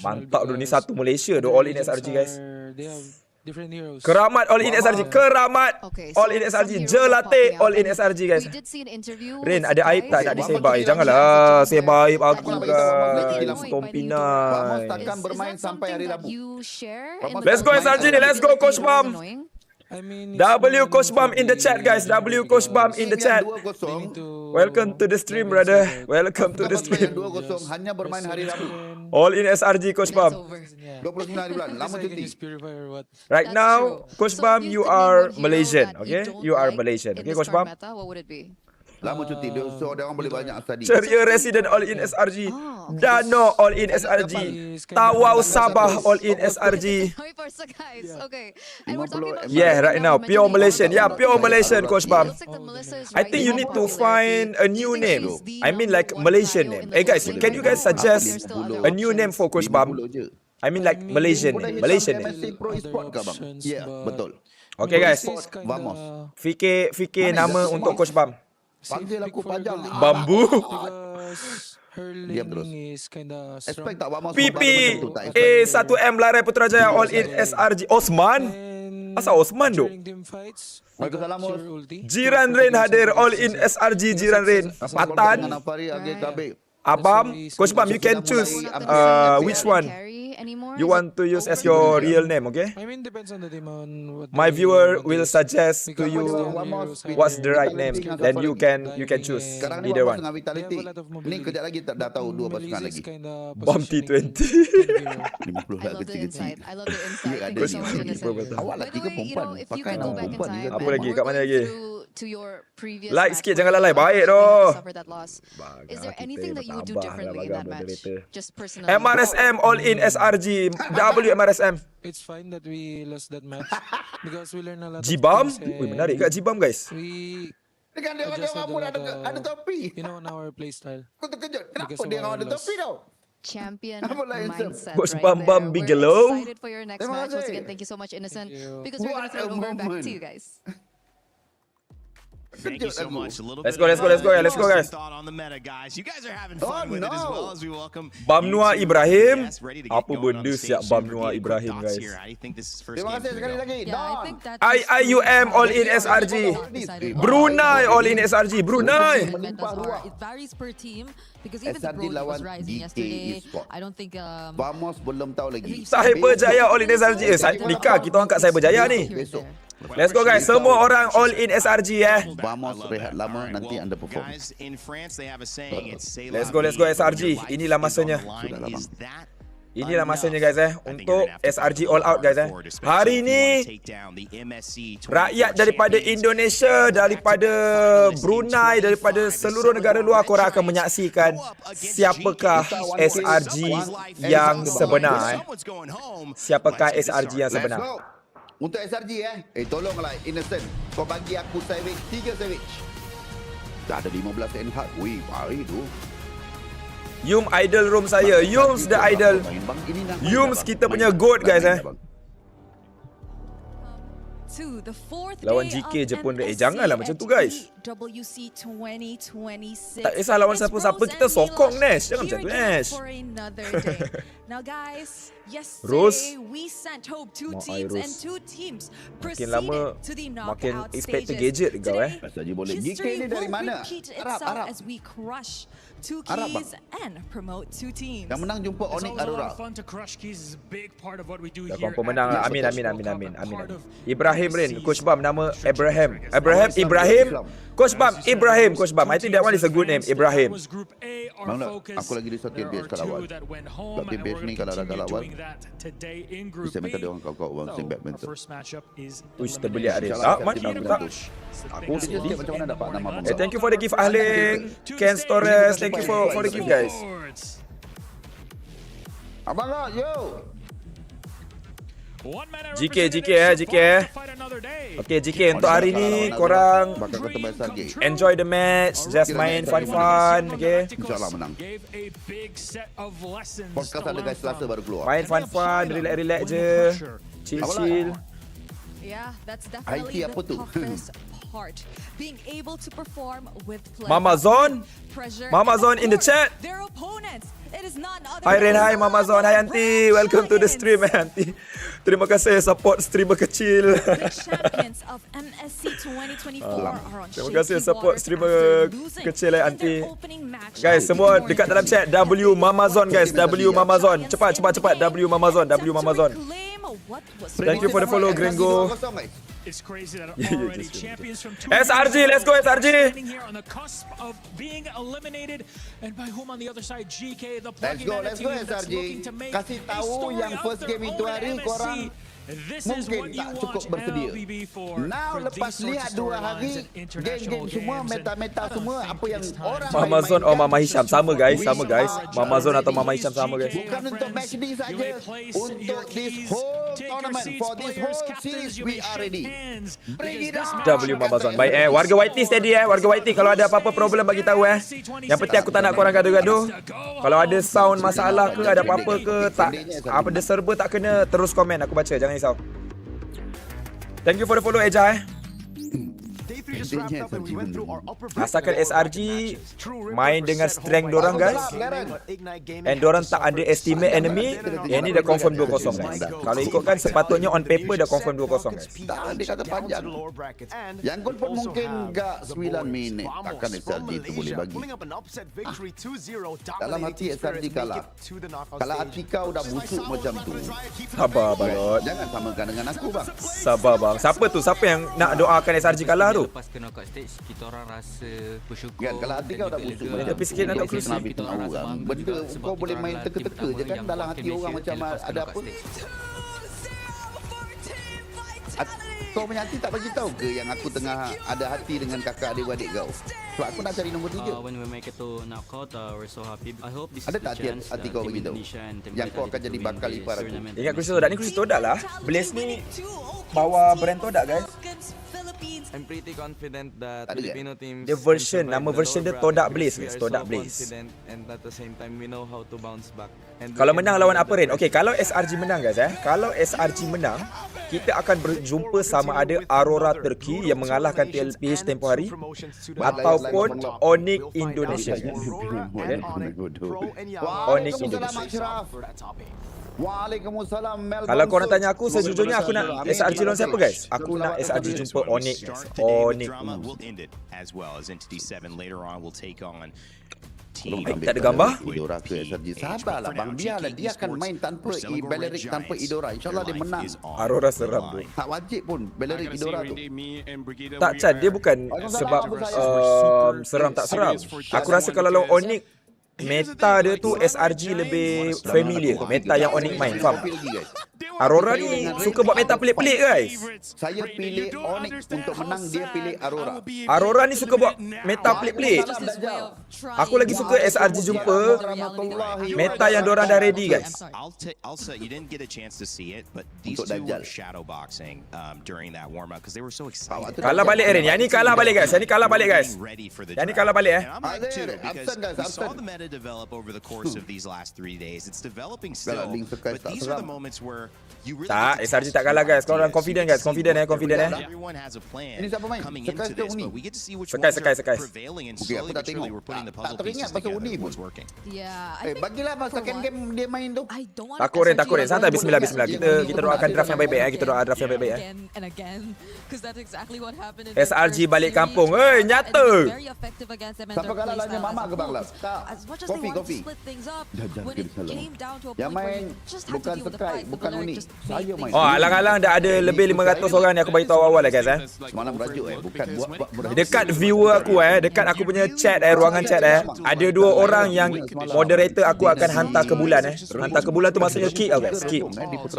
Mantap tu, ni satu Malaysia tu, all in SRG guys. they have different heroes. Keramat all in SRG. Keramat all in SRG. Jelate all in SRG guys. We did see an interview Rin, with ada aib tak nak disebar? Janganlah sebar aib aku guys. Tompinai. Ramos takkan bermain sampai hari Rabu. you share. Let's go SRG ni, let's go Coach Bam. I mean, W Coach Bam in the chat guys. W Coach Bam in the chat. Welcome to the stream brother. Welcome to the stream. 2-0 hanya bermain hari Rabu. All in SRG Coach Bam. 29 hari bulan, lama cuti. Right now, Coach Bam, you are Malaysian, okay? You are Malaysian, okay Coach Bam? What would it be? Lama cuti, so dia orang boleh banyak study. Ceria Resident all in SRG. Dano all in SRG. Tawau Sabah all in SRG. Okay. And we're talking about Yeah, right now pure Malaysian. Yeah, pure Malaysian Coach Bam. I think you need to find a new name. I mean like Malaysian name. Hey guys, can you guys suggest a new name for Coach Bam? I mean like Malaysian name. Malaysian name. Pro Esport ke bang? Ya, betul. Okay guys. Vamos. Fikir nama untuk Coach Bam. Panggil aku panjang. Bambu. Diam terus. Expect tak Vamos? Pipi. A1M Larai Putrajaya all in SRG. Osman. Asal Osman tu? Waalaikumsalam. Jiran Rain hadir all in SRG. Jiran Rain. Matan. Abam. Coach Bam, you can choose which one you want to use as your real name, okay? I mean, depends on the team on what My they viewer want will to- suggest to Because you what's what's the right name. Then you can choose Sekarang ni either Vamos one. dengan Vitality. Ni kejap lagi dah tahu dua pasukan lagi. Bomb T20. 50 lah kecil-kecil. I love the insight. Ya, Thank ada you so much, ni. Innocent. Awak lah 3 perempuan. If you Pakai can nama go back in perempuan time, juga. Apa lagi? Kat mana lagi? to your previous Like match sikit, where jangan lalai. you Baik lost, doh. suffered that loss. Is there kita anything that you would do bertabah differently in lah that bagai match? moderator. Just personally. MRSM all in SRG. WMRSM. It's fine that we lost that match because we learn a lot. Jibam. of things Wih, menarik kat Jibam guys. We Dengan dia adjusted orang a lot ada topi. you know, on our play style. Aku terkejut. Kenapa Because dia of orang our ada loss. topi tau? champion Apa mindset Coach right Bam Bam there. Bigelow. We're excited for your next match. Once again, thank you so much, Innocent, because we're going to throw it over back to you guys. Thank you so much. A little Let's bit go, let's go, let's go, of let's go, guys. thought on the meta, guys. You guys are having fun with it as well as we welcome Bamnua you two Ibrahim. guests ready to get Apa going on benda the siap stage. Bamnua Quick Ibrahim, thoughts guys. here. How do you think this is first Terima game kasih gonna sekali go? lagi. Yeah, I think that IUM all in SRG. Brunei all in SRG. Brunei. It varies per team because even the SRG Bro lawan was rising GK yesterday. Esport. I don't think Vamos belum tahu lagi. Cyberjaya all in SRG. Nika, kita angkat Cyberjaya ni. Besok. Let's go, guys. Semua orang all in SRG Vamos rehat lama nanti anda perform. Guys, in France they have a saying, it's c'est la Let's go vie. SRG. Inilah masanya. Is that Inilah masanya, guys, untuk SRG all out, guys. Hari ni rakyat daripada Indonesia, daripada Brunei, daripada seluruh negara luar, korang akan menyaksikan siapakah SRG yang sebenar. Siapakah SRG yang sebenar. Untuk SRG tolonglah Innocent. Kau bagi aku savage 3 savage. Dah ada 15 NH. Wih, baik tu. Yum idol room saya. Yums the idol. Yums kita punya goat, guys. Lawan GK je pun janganlah macam tu, guys. Tak kisah lawan siapa-siapa, kita sokong Nash. Jangan macam tu, Nash. Now guys, Rose. yesterday we sent hope two Mak teams Rose. and two teams Makin lama, proceeded to the makin knockout expect stages. gadget kau, Pasal je boleh. GK History ni dari will mana? repeat Arab, itself Arab. as we crush two Arab, keys and promote two teams. Yang menang jumpa It's Onyx always a lot Arura. of fun to crush keys. Is a big part of what we do Dah here. confirm menang lah. at Amin, the amin, World amin, Cup amin, and amin. part of Ibrahim Rin, MSC's Coach Bam, nama Abraham. Coach Bam, Ibrahim, Coach Bam. I think that one is a good name, Ibrahim. Bang, aku lagi risau team base kalau lawan. Sebab team base ni kalau dah lawan, bisa minta dia orang kau orang sing badminton. Uish, terbeli Arif. Tak, mati tak. Aku sedih. Macam mana dapat nama Bang? Thank you for the gift, Ahling. Ken Torres, thank you for the gift, guys. Abang kau, yo. GK. Okay, GK, untuk hari ni korang bakal ketemu SRG. enjoy the match, just main fun, okay? InsyaAllah menang. Podcast ada guys Selasa baru keluar. Main fun, relax je. Chill. Yeah, that's definitely IT apa the tu? toughest part. Being able to perform with pleasure. Mama Zon. Pressure Mama and Zon in the of chat. course, their opponents. It is none other Hi Ren, than hi Mama Zon, hi Aunty. Welcome to the stream, Aunty. Terima kasih support streamer kecil. The champions of MSC 2024 are on Terima kasih shaky support waters streamer after losing kecil in Aunty. their opening match Guys, against semua North dekat dalam chat W Mama Zon, guys. W Mama Zon. Cepat W Mama Zon. W Mama Zon. Thank you for the follow, Gringo. It's crazy that already champions from two SRG, let's go SRG. standing here on the cusp of being eliminated, and by whom on the other side, GK, the Let's plug-in go meta team that's SRG. looking to make Kasih a tahu story yang of first their game itu own hari MSC. korang This is mungkin what you tak cukup watch bersedia. LBB for. Now for lepas these sorts lihat of 2 hari, storylines and international game-game semua, games, and meta-meta I don't semua, think apa yang it's time orang Mama Zon or Mama Hisham sama guys, sama guys. Mama Zon atau Mama Hisham sama guys. Bukan untuk match ni saja, untuk this whole tournament, for this whole series, we are ready. Bring it on! W Mama Zon. Baik warga YT steady warga YT, kalau ada apa-apa problem bagi tahu Yang penting aku tak nak korang gaduh-gaduh. Kalau ada sound masalah ke, ada apa-apa ke, tak apa the server tak kena, terus komen aku baca, jangan risau. Thank you for the follow Eja Asalkan SRG main dengan strength dorang guys, and dorang tak underestimate enemy, yang ni dah confirm 2-0 guys. Kalau ikutkan sepatutnya on paper dah confirm 2-0 guys. Tak, dia kata panjang. Yang gol pun mungkin gak 9 minit. Takkan SRG tu boleh bagi. Dalam hati SRG kalah. Kalau hati kau dah busuk macam tu, sabar balot. Jangan samakan dengan aku bang. Sabar bang. Siapa tu? Siapa yang nak doakan SRG kalah tu? Lepas kena kat stage, kita orang rasa bersyukur. Kan, kalau hati kau dah busuk macam tapi sikit nak close. Benda kau boleh main teka-teka je kan dalam hati orang macam ada apa. Kau punya hati tak bagi tahu ke yang aku tengah ada hati dengan kakak adik-adik kau? Sebab aku nak cari nombor 3. When we make it to knockout, we're so happy. I hope this Ada is the tak chance hati kau bagi tahu yang kau akan jadi bakal ipar aku? Ingat Chris Todak ni, Chris Todak lah. Blaze ni bawa brand Todak guys. I'm pretty confident that Filipino teams. Dia version, nama version dia Todak Blaze guys, Todak Blaze. And at the same time we know how to bounce back. Kalau menang lawan apa Rain? Okay, kalau SRG menang guys kalau SRG menang, kita akan berjumpa sama ada Aurora Turki yang mengalahkan TLPH tempoh hari ataupun Onyx Indonesia guys. Onyx Indonesia. Waalaikumsalam Melbourne. Kalau korang tanya aku, sejujurnya aku nak SRG lawan siapa guys? Aku nak SRG jumpa Onyx guys. Onyx. Tak ada gambar? Idora ke SRG. Sabarlah bang, biarlah dia akan main tanpa Balerik, tanpa Idora. InsyaAllah dia menang. Aurora seram tu. Tak wajib pun Balerik Idora tu. Tak Chan, dia bukan sebab seram tak seram. Aku rasa kalau lawan Onyx, meta dia tu SRG lebih familiar. Meta yang Onyx main, faham? Aurora ni suka buat meta pelik-pelik guys. Saya pilih Onyx untuk menang, dia pilih Aurora. Aurora ni suka buat meta pelik-pelik. Aku lagi suka SRG jumpa meta yang diorang dah ready guys. I'll say you didn't get a chance to see it, but these two were shadowboxing during that warm up because they were so excited. Kalah balik Erin. Yang ni kalah balik guys. Yang ni kalah balik guys. Yang ni kalah balik We saw the meta develop over the course of these last 3 days. It's developing still, but these are the moments where you really tak, SRG tak kalah guys. Korang confident guys. Confident Everyone has a plan coming into this, but we get to see which ones are prevailing and slowly but surely we're putting the puzzle pieces together and what's working. Bagilah second game dia main tu. Takut Ren. Santai, bismillah. Kita doakan draft yang baik-baik Kita doa draft yang baik-baik SRG balik kampung. Nyata. Siapa kalah lawannya Mama ke Bang Lab? Tak. Kopi. Yang main bukan Sekai, bukan Uni. Saya main. Oh, alang-alang dah ada lebih 500 orang ni aku bagi tahu awal guys Semalam rajuk bukan buat dekat viewer aku dekat aku punya chat ruangan chat ada 2 orang yang moderator aku akan hantar ke bulan Hantar ke bulan tu maksudnya kick guys. Kick.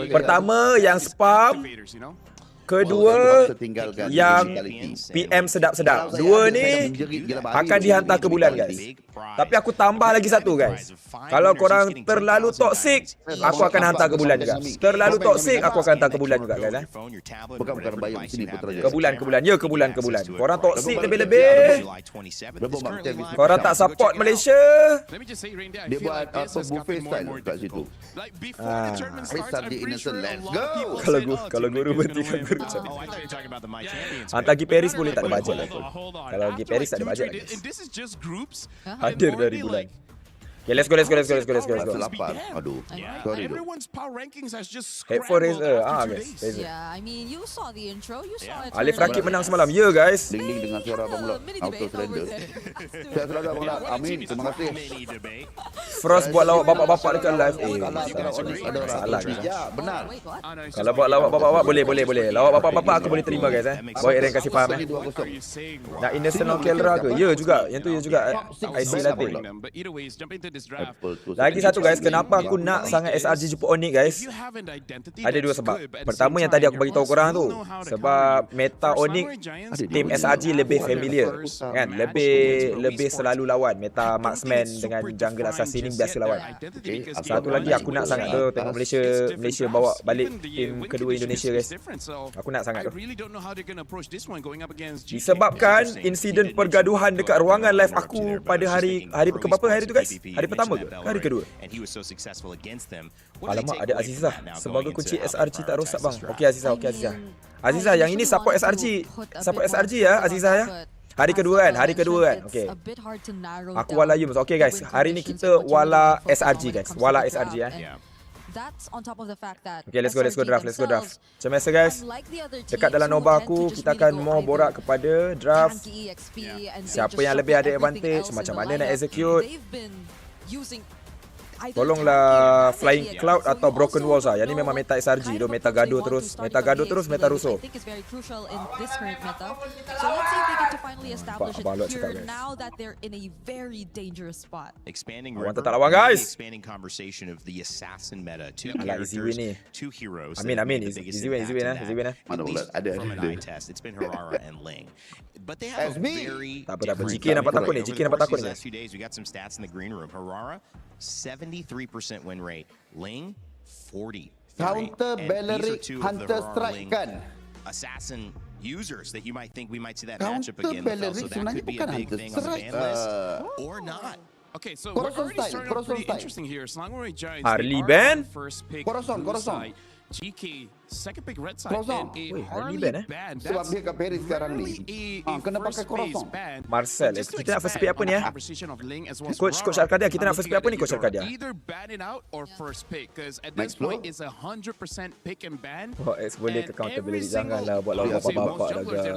Pertama yang spam, kedua yang PM sedap-sedap. 2 ni akan dihantar ke bulan guys. Tapi aku tambah lagi satu guys. Kalau korang terlalu toxic, aku akan hantar ke bulan juga. Terlalu toxic, aku akan hantar ke bulan juga guys Bukan bayar sini Putra. Ke bulan. Ya ke bulan. Korang toxic lebih-lebih. Korang tak support Malaysia. Dia buat apa buffet style kat situ. Let's go. Kalau guru bertiga guru macam ni. Hantar pergi Paris boleh tak ada bajet lah. Kalau pergi Paris tak ada bajet lah guys. Hadir dari bulan. Okay, let's go. Lapar. Aduh. Sorry tu. Headphone Razer. Guys. Razer. Yeah, I mean, you saw the intro. You saw it. Alif Rakib menang semalam. Ya guys. Ding dengan suara Abang Lok. Auto surrender. Saya selalu Abang Lok. Amin. Terima kasih. Frost buat lawak bapak-bapak dekat live. Salah guys. Ya, benar. Kalau buat lawak bapak-bapak boleh. Lawak bapak-bapak aku boleh terima guys Boy Eren kasih faham Nak innocent on Kelra ke? Ya juga. Yang tu ya juga. IC latih. Lagi satu guys, kenapa aku nak sangat SRG jumpa Onyx guys? Ada 2 sebab. Pertama yang tadi aku bagi tahu korang tu, sebab meta Onyx tim SRG lebih familiar kan, lebih selalu lawan. Meta marksman dengan jungle assassin ni biasa lawan. Satu lagi aku nak sangat tu tengok Malaysia bawa balik tim kedua Indonesia guys. Aku nak sangat tu. Disebabkan insiden pergaduhan dekat ruangan live aku pada hari keberapa hari tu guys? Hari pertama ke? Hari kedua? Alamak, ada Azizah. Semoga kunci SRG tak rosak bang. Okey Azizah. Azizah, yang ini support SRG. Support SRG ya Azizah ya. Hari kedua kan? Okey. Aku wala Ayuh. Okey guys, hari ni kita wala SRG guys. Wala SRG That's on top of the fact that okay, let's go draft. Macam biasa guys, dekat dalam Nova aku, kita akan more borak kepada draft. Siapa yang lebih ada advantage, macam mana nak execute. Tolonglah Flying Cloud atau Broken Walls Yang ni memang meta SRG tu, meta gaduh terus, meta rusuh. Awak tak lawan guys. Alah easy win ni. Amin easy win Mana pula ada. Tak apa. GK nampak takut ni. 73% win rate. Ling, 40. Counter Balerik Hunter Strike kan? Assassin, users that you might think we might see that matchup again. So that could be a big thing on the ban list or not. Okay, so we're already starting off pretty interesting here. Slangway Giants, Harley they ban? are first pick blue side. GK, second pick red side. And a Harley ban. Sebab dia kat Paris sekarang ni. Kena pakai korosong. Marcel, kita nak first pick apa ni Coach Arcadia, kita nak first pick apa ni Coach Arcadia? Either ban it out or first pick, because at this point it's 100% pick and ban. Oh, boleh ke accountability, janganlah buat lawan bapak-bapak dah guys.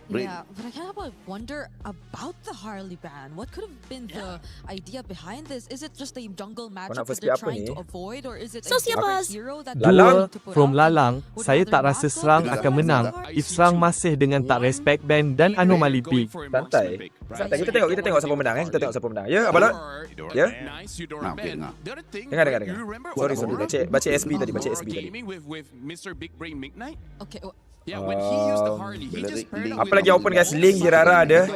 Yeah, but I kind of wonder about the Harley ban. What could have been the idea behind this? Is it just a jungle matchup that they're trying to avoid, or is it a different hero that Dua, from Lalang, saya tak rasa serang akan menang if serang masih dengan tak respect ban dan anomali pick. Santai. Kita tengok siapa menang Kita tengok siapa menang. Ya, Abalot? Ya? Dengar. Sorry, baca SB tadi, Okay. Yeah, when he used the Harley, he just paired up apa lagi open guys? Link Hirara ada,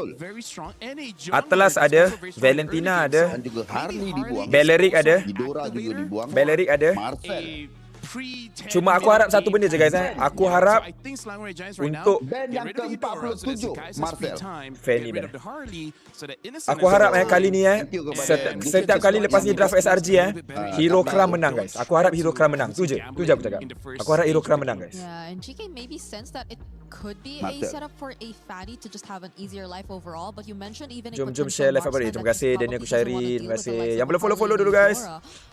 Atlas ada, Valentina ada, Harley dibuang, Beleric ada, Dora juga dibuang, Beleric ada. Marcel. Cuma aku harap satu benda je guys Aku harap untuk band yang ke-47 Marcel Fanny band. Aku harap kali ni setiap kali lepas ni draft SRG Hero Kram menang guys. Aku harap Hero Kram menang. Tu je aku cakap. Aku harap Hero Kram menang guys. Yeah, and GK maybe sense that it could be a setup for a Fanny to just have an easier life overall, but you mentioned even Jom share live apa ni. Terima kasih Daniel Kushairi. Terima kasih. Yang belum follow dulu guys.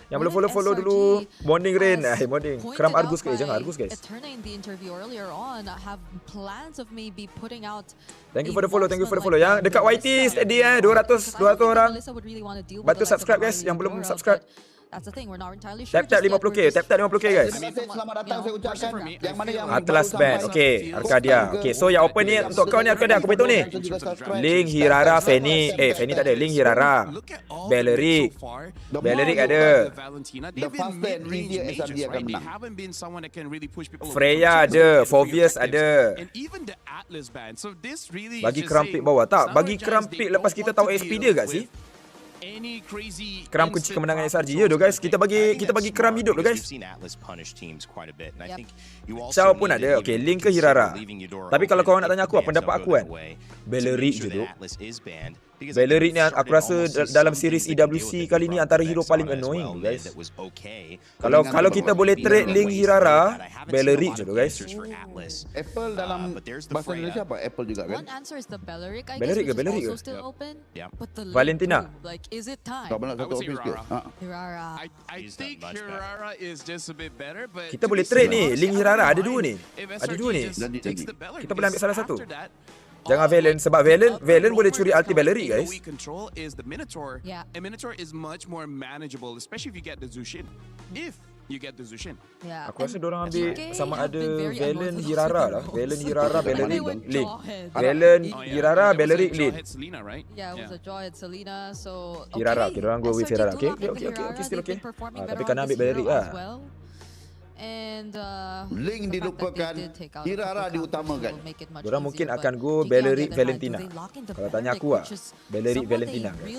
Yang belum follow dulu. Morning Rain. Morning. Kram Argus guys. Jangan Argus guys. Thank you for the follow. Yang dekat YT steady 200 orang. Bantu subscribe guys yang belum subscribe. That's the thing, we're not entirely sure. Tap 50k, tap 50k guys. Selamat datang saya ucapkan. Yang mana yang Atlas band. Okey, Arcadia. Okey, so yang open ni untuk kau ni Arcadia, aku beritahu ni. Link Hirara, Fanny. Fanny tak ada. Link Hirara. Beleric ada. The faster and easier SRG akan menang. Freya ada, Fovius ada. Bagi Krampik bawah tak? Bagi Krampik lepas kita tahu SP dia tak sih? Kram kunci kemenangan SRG ya doh guys. Kita bagi Kram hidup doh guys. Shaw pun ada. Okey, Link ke Hirara. Tapi kalau kau nak tanya aku apa pendapat aku kan, Beleric je doh. Beleric ni aku rasa dalam series EWC kali ni antara hero paling annoying guys. Kalau kita boleh trade Link Hirara, Beleric je doh guys. Apple dalam bahasa Indonesia apa? Apple juga kan? One answer is the Beleric, I Beleric guess, ke? which is also still open. But the Valentina. Like, is it time? Kau nak satu office ke? Hirara. I think Hirara is just a bit better, but Kita boleh trade ni. Link Hirara ada dua ni. Kita boleh ambil salah satu. Jangan Valen sebab Valen boleh curi ulti Beleric guys. we control is the Minotaur. And Minotaur is much more manageable, especially if you get the Zushin. If you get the Zushin. Yeah. Aku rasa diorang ambil sama ada Valen Hirara lah. Valen Hirara Beleric Link. Valen Hirara Beleric Link. Yeah, it was a draw at Selena. So Hirara, okay, diorang go with Hirara. Okay, still okay. Tapi kena ambil Beleric lah. And Link dilupakan, Hirara diutamakan. Diorang mungkin akan go Beleric Valentina. Kalau tanya aku lah, Beleric Valentina guys.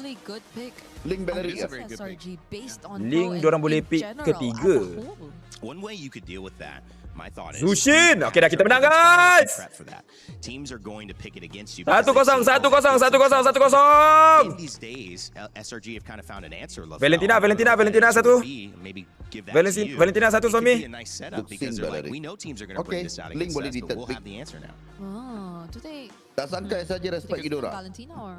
Link Beleric ya? Link diorang boleh pick ketiga. One way you could deal with that, my thought is Zushin. Okay dah, kita menang guys. Teams are going to pick it against you. 1-0. These days, SRG have kind of found an answer. Valentina satu. Valentina satu suami. Okay, Link boleh di-pick. Oh, do they? Tak sangka saja respect Idora. Valentina or?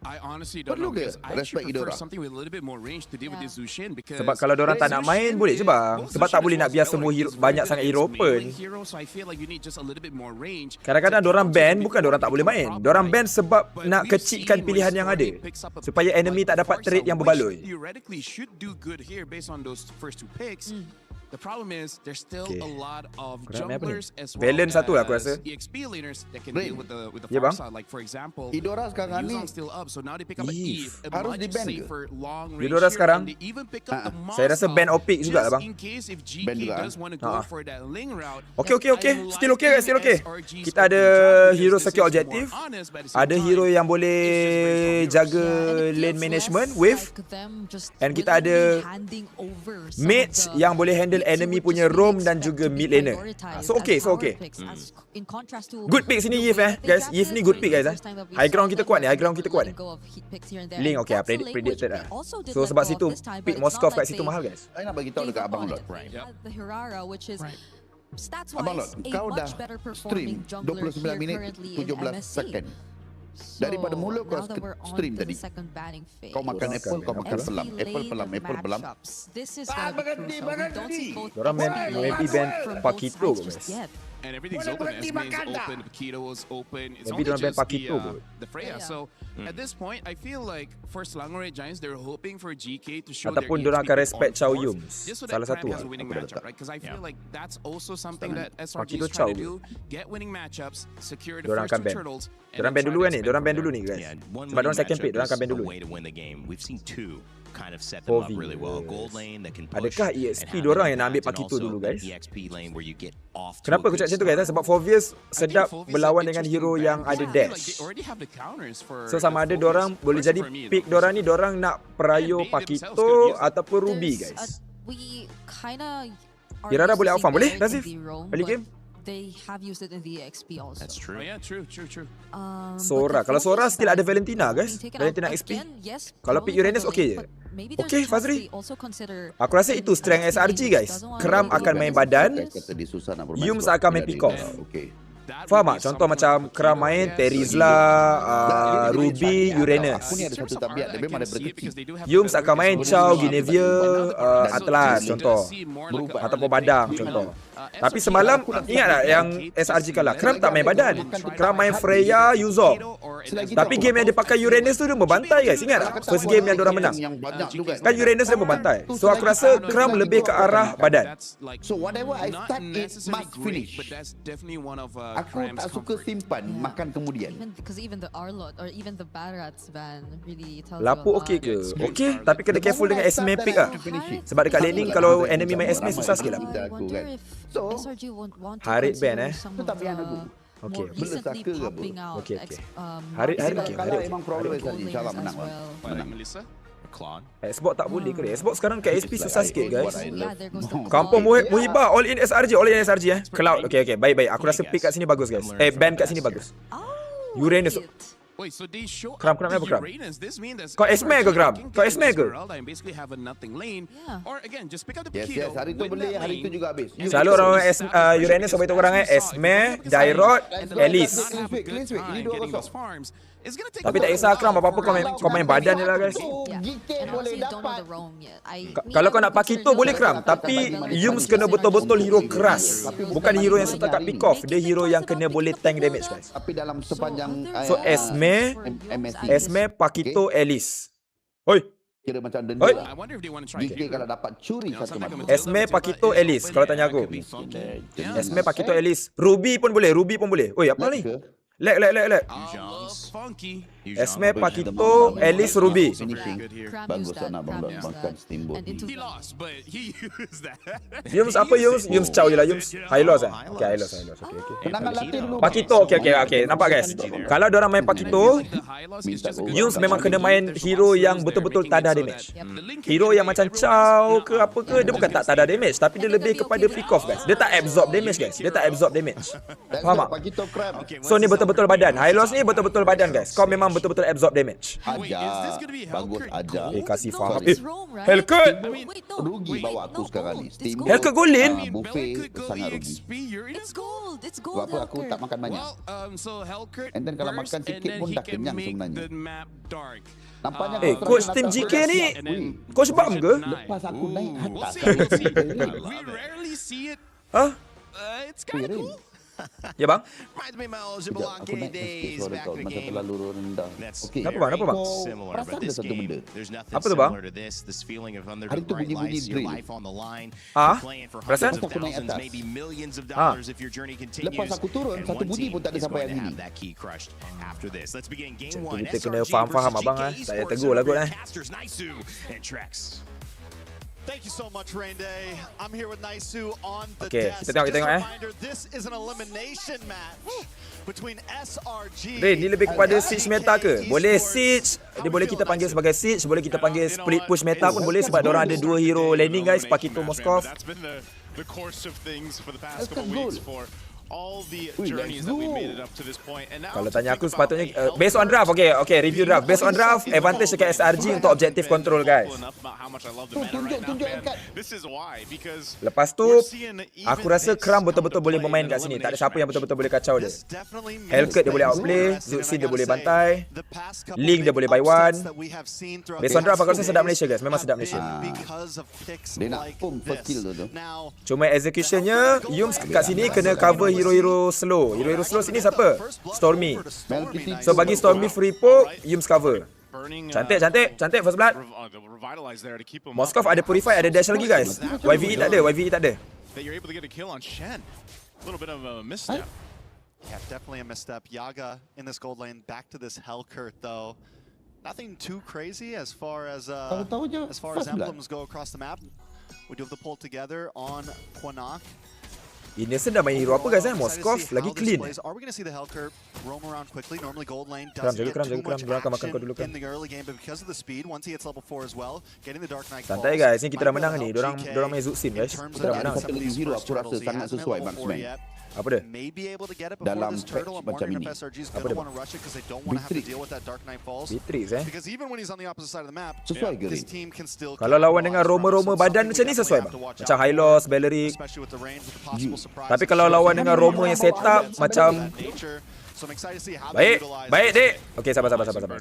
I honestly don't know, because I actually prefer something with a little bit more range to deal with this Zushin, because sebab kalau diorang tak nak main boleh je bang. Sebab tak boleh nak biar semua hero, banyak sangat hero open. Kadang-kadang diorang ban bukan diorang tak boleh main. Diorang ban sebab nak kecilkan pilihan yang ada, supaya enemy tak dapat trade yang berbaloi. Theoretically should do good here based on those first two picks. The problem is there's still a lot of junglers as well Valen satu aku rasa. EXP laners that can deal with the Ya, far bang. side. Like for example, Idora sekarang ni Yuzong still up, so now they pick up an Eve, a harus much di-ban ke? safer long range Idora here, sekarang and they even pick up the saya rasa ban Opik juga lah just bang. in case if Ban GK juga, does want to go for that Ling route. Okay. Still okay guys, still okay. Kita ada hero secure objective. Ada hero yang boleh jaga lane management, wave. And kita ada mage yang boleh handle enemy punya roam dan juga mid laner. So okay. Good pick sini Yif guys. Yif ni good pick guys High ground kita kuat ni. Link okay predicted lah. So sebab situ pick Moskov kat situ mahal guys. Saya nak bagi tahu dekat Abang Lot. Abang Lot, kau dah stream 29 minit 17 second. Daripada mula kau stream tadi, kau makan apple, kau makan pelam. Apple pelam. Diorang maybe ban Pakito guys. And everything's open. Esme's open, Paquito was open. It's Maybe only don't just Paquito, the Freya. So at this point, I feel like for Selangor Giants, they're hoping for GK to show Ataupun their diorang akan respect Chow Yums. just so Salah that satu Prime has a winning matchup, right? Because I feel like that's also something that SRG Paquito is trying to Chow. do: get winning matchups, secure the Diorang first akan two ban. turtles. Diorang ban dulu kan ni. Diorang ban dulu ni guys. Sebab diorang second pick, diorang akan ban dulu. We've seen two kind of set them up really well. Gold lane that can push. Adakah EXP diorang yang nak ambil Pakito dulu guys? EXP lane where you get off. Kenapa aku cakap macam tu guys? Sebab Fovius sedap berlawan dengan hero yang ada dash. So sama ada diorang boleh jadi pick diorang ni, diorang nak perayo Pakito ataupun Ruby guys. Irara boleh outfarm boleh Razif? Early game? They have used it in the EXP also. That's true. Oh yeah, true. Sora. Kalau Sora still ada Valentina guys. Valentina XP. Kalau pick Uranus okay je. Okay Fazri. Aku rasa itu strength SRG guys. Kram akan main badan. Yums akan main pick off. Faham tak? Contoh macam Kram main Terizla, Ruby, Uranus. Aku ni ada satu tabiat, dia memang ada berkecil. Yums akan main Chow, Guinevere, Atlas contoh. Ataupun Badang contoh. Tapi semalam ingat tak yang SRG kalah? Kram tak main badan. Kram main Freya, Yuzop. Tapi game yang dia pakai Uranus tu dia membantai guys. Ingat tak? First game yang diorang menang. Kan Uranus dia membantai. So aku rasa Kram lebih ke arah badan. So whatever I start it must finish. Aku tak suka simpan makan kemudian. Because even the Arlot or even the Barats ban really tells Lapu okey ke? Okey, tapi kena careful dengan Esme pick ah. Sebab dekat laning kalau enemy main Esme susah sikit lah. Harit ban Tetap biar aku. Okey. Recently popping out. Okey. Harit okey. Kalau memang progress saja insya-Allah menang. Melissa? Xbox tak boleh ke? Xbox sekarang kat SP susah sikit guys. Kampung Muhibah all in SRG Cloud. Okey. Baik. Aku rasa pick kat sini bagus guys. Ban kat sini bagus. Uranus. Kram apa Kram? Kau Esme ke Kram? Kau Esme ke? Yes, hari tu boleh, hari tu juga habis. Selalu orang Uranus sampai tu orang Esme, Dairot, Elise. Ini 2-0. Tapi tak kisah Kram, apa-apa kau main badan je lah guys. Kalau kau nak Pakito boleh Kram, tapi Yums kena betul-betul hero keras. Bukan hero yang setakat pick off, dia hero yang kena boleh tank damage guys. Tapi dalam sepanjang So Esme, Pakito, Elise. Hoi. Kira macam denda lah. GK kalau dapat curi satu macam. Esme, Pakito, Elise kalau tanya aku. Esme, Pakito, Elise. Ruby pun boleh. Oi, apa ni? Leg. Esme, Pakito, Elise, Ruby. Bagus nak makan steamboat. Yums apa Yums? Yums Chow je lah Yums. High loss Okay, high loss. Okay. Pakito, okay. Nampak guys? Kalau diorang main Pakito, Yums memang kena main hero yang betul-betul tak ada damage. Hero yang macam Chow ke apa ke, dia bukan tak ada damage, tapi dia lebih kepada pick off guys. Dia tak absorb damage guys. Faham tak? So ni betul-betul badan. High loss ni betul-betul badan guys. Kau memang betul-betul absorb damage. Bagus aja. Kasih faham. Hellcat. Rugi bawa aku sekarang ni. Steamboat. Hellcat golin. Buffet sangat rugi. It's gold. Sebab apa aku tak makan banyak. And then kalau makan sikit pun dah kenyang sebenarnya. Nampaknya coach team GK ni coach Bam ke? Lepas aku naik atas. Hah? It's kind of cool. Ya bang. Sekejap, aku naik sikit suara kau macam terlalu rendah. Okey. Kenapa bang? Perasan ada satu benda. Apa tu bang? Hari tu bunyi-bunyi drill. Perasan? Aku naik atas. Lepas aku turun, satu bunyi pun tak ada sampai yang ini. Kita kena faham-faham abang Saya tegur lah kot Thank you so much, Rain Day. I'm here with Naisu on the Okay, desk. kita tengok Just a reminder, this is an elimination match. between SRG. Rain, ni lebih kepada siege meta ke? Boleh siege, dia boleh kita panggil sebagai siege, boleh kita panggil split push meta pun boleh sebab diorang ada 2 hero landing guys, Pakito, Moskov. The course of things for the past couple weeks for all the journeys that we made it up to this point. And now Kalau tanya aku sepatutnya based on draft, okay, review draft. Based on draft, advantage dekat SRG untuk objective control guys. Lepas tu, aku rasa Kram betul-betul boleh bermain kat sini. Tak ada siapa yang betul-betul boleh kacau dia. Hellcat dia boleh outplay, Zuxi dia boleh bantai, Link dia boleh buy one. Based on draft aku rasa sedap Malaysia guys, memang sedap Malaysia. Dia nak pump first kill tu. Cuma executionnya, Yums kat sini kena cover hero-hero slow. Hero-hero slow sini siapa? Stormy. So bagi Stormy free poke, Yums cover. Cantik first blood. Moskov ada purify, ada dash lagi guys. YVE tak ada. You're able to get a kill on Shen. A little bit of a misstep. Yeah, definitely a misstep. Yaga in this gold lane, back to this Hellcurt though. Nothing too crazy as far as emblems go across the map. We do have the pull together on Quanak. Innocent dah main hero apa guys Moskov lagi clean. Are we going to see the Hellcurt roam around quickly? Normally gold lane Kram doesn't get too much jaga, makan kau dulu kan. in the early game, but because of the speed, once he hits level 4 as well, getting the Dark Knight santai guys, ni kita dah menang ni. Dorang main Zuxin guys. Kita dah menang. Satu hero aku rasa sangat sesuai marksman. Apa dia? Dalam patch macam ini. Apa dia? Beatrix sesuai ke ni? Kalau lawan dengan Roma badan macam ni sesuai bang. Macam Hylos, Belleric. Tapi kalau lawan dengan Roma yang setup macam Baik dek. Okey sabar.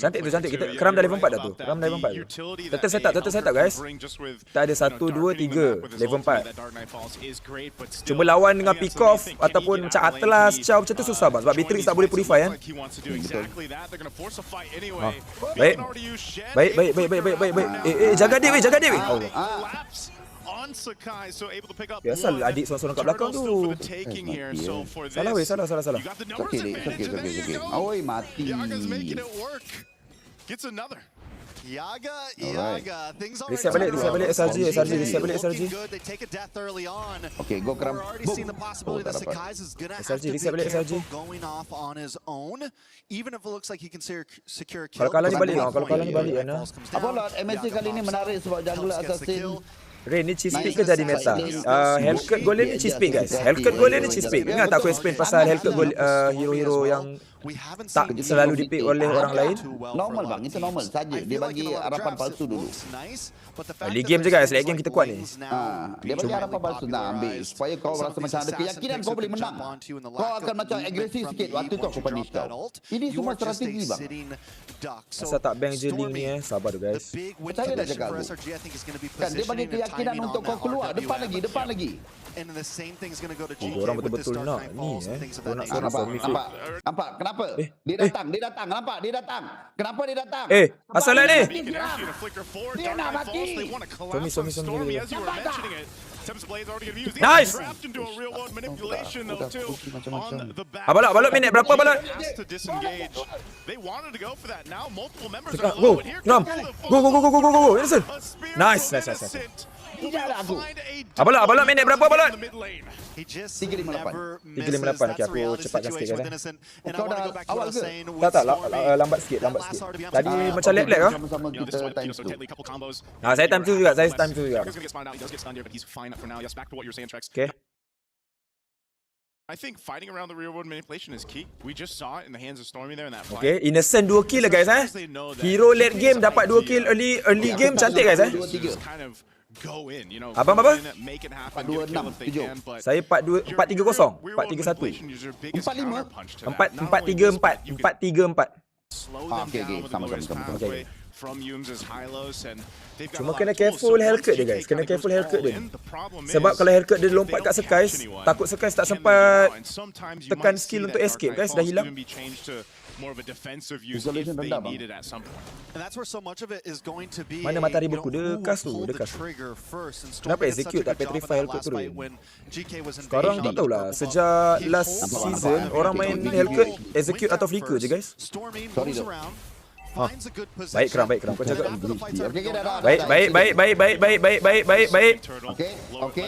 Cantik. Kita Kram dah level 4 dah tu. Tetap setup guys. Kita ada 1 2 3 level 4. Cuba lawan dengan pick off ataupun macam Atlas, Chow macam tu susah bang sebab Beatrix tak boleh purify kan. Baik. Jaga dia weh. Biasa adik seorang-seorang kat belakang tu. Salah. Okey. Oi mati. Yaga, things are reset balik SRG. Okay, go Kram. SRG reset balik SRG. Kalau kalah ni balik Ana. Apa lah MSC kali ni menarik sebab jungle assassin. Rain ni cheese pick ke jadi meta? Hellcat golden ni cheese pick guys. Hellcat golden ni cheese pick. Ingat tak aku explain pasal Hellcat hero-hero yang tak selalu dipick oleh orang lain? Normal bang, itu normal saja. Dia bagi harapan palsu dulu. League game je guys, league game kita kuat ni. Dia bagi harapan palsu nak ambil supaya kau rasa macam ada keyakinan kau boleh menang. Kau akan macam agresif sikit waktu tu aku punish kau. Ini semua strategi bang. Asal tak bang je Link ni sabar tu guys. Saya dah cakap tu. Kan dia bagi keyakinan untuk kau keluar depan lagi. Orang betul-betul nak ni Kau nak seorang nampak kenapa? Dia datang. Nampak dia datang. Kenapa dia datang? Asal ni? Dia nak mati. Somi. Nice. Balot minit berapa balot? Go. Go. Nice. Balot minit berapa balot? 358. Okey aku cepatkan sikit guys. Kau dah awal ke? Tak lambat sikit. Tadi macam lag ke? Sama-sama kita time tu. Saya time tu juga. Okay. I think fighting around the real world manipulation is key. We just saw it in the hands of Stormy there in that fight. Okay, Innocent 2 kill lah guys Hero late game dapat 2 kill early game cantik guys Go in, you know. Abang apa? Make it happen. 4-2-6-7. Saya 4-2 4-3-0. 4-3-1. 4-3-4. Okay, sama-sama. Cuma kena careful Hellcat dia guys. Sebab kalau Hellcat dia lompat kat Skies, takut Skies tak sempat tekan skill untuk escape guys, dah hilang. Mana matahari beku? Dekas tu. Kenapa execute tak petrify Hellcat tu? Sekarang tak tahulah. Sejak last season orang main Hellcat execute atau flicker je guys. Sorry tu. finds a good Baik position. Kram, kau jaga. Baik. Okey.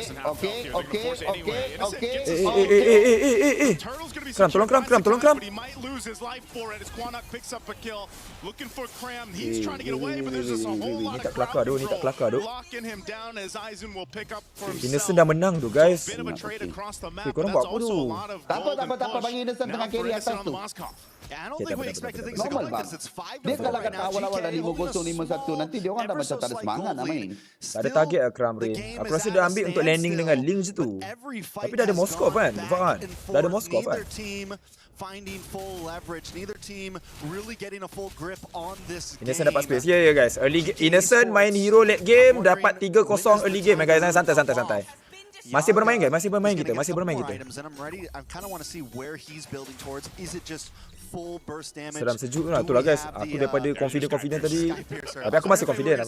Kram, tolong Kram. But he might lose his life for it as Quanok picks up a kill. Looking for Cram. He's trying to get away, but there's just a whole lot of crowd control. Locking him down as Ayuh will pick up for himself. Innocent dah menang tu guys. Bit of a trade across the map, korang but buat that's apa also a tu? lot of Tak gold and apa, bagi push. Innocent tengah Now for carry atas Innocent on tu. Moscow. Yeah, I don't think we expected things to go Normal like bang. this. It's 5-4 Dia kalau right kata now. awal-awal dah GK holding a 5-0, 5-1, nanti dia orang dah ever macam so tak ada slight semangat gold nak main. lead. Tak ada target lah Kram Ray. Aku rasa dia ambil untuk landing dengan link je tu. Tapi dah ada Moskov kan? Faham? Dah ada Moskov kan? Neither team finding full leverage. Neither team really getting a full grip on this game. Innocent dapat space. Ya guys. Innocent main hero late game dapat 3-0 early game guys. Santai. Masih bermain kita. Masih bermain kita. I kind of want to see where he's building towards. Is it just full burst damage? Sedang sejuk lah. Itulah guys. Aku daripada confident tadi. Tapi aku masih confident.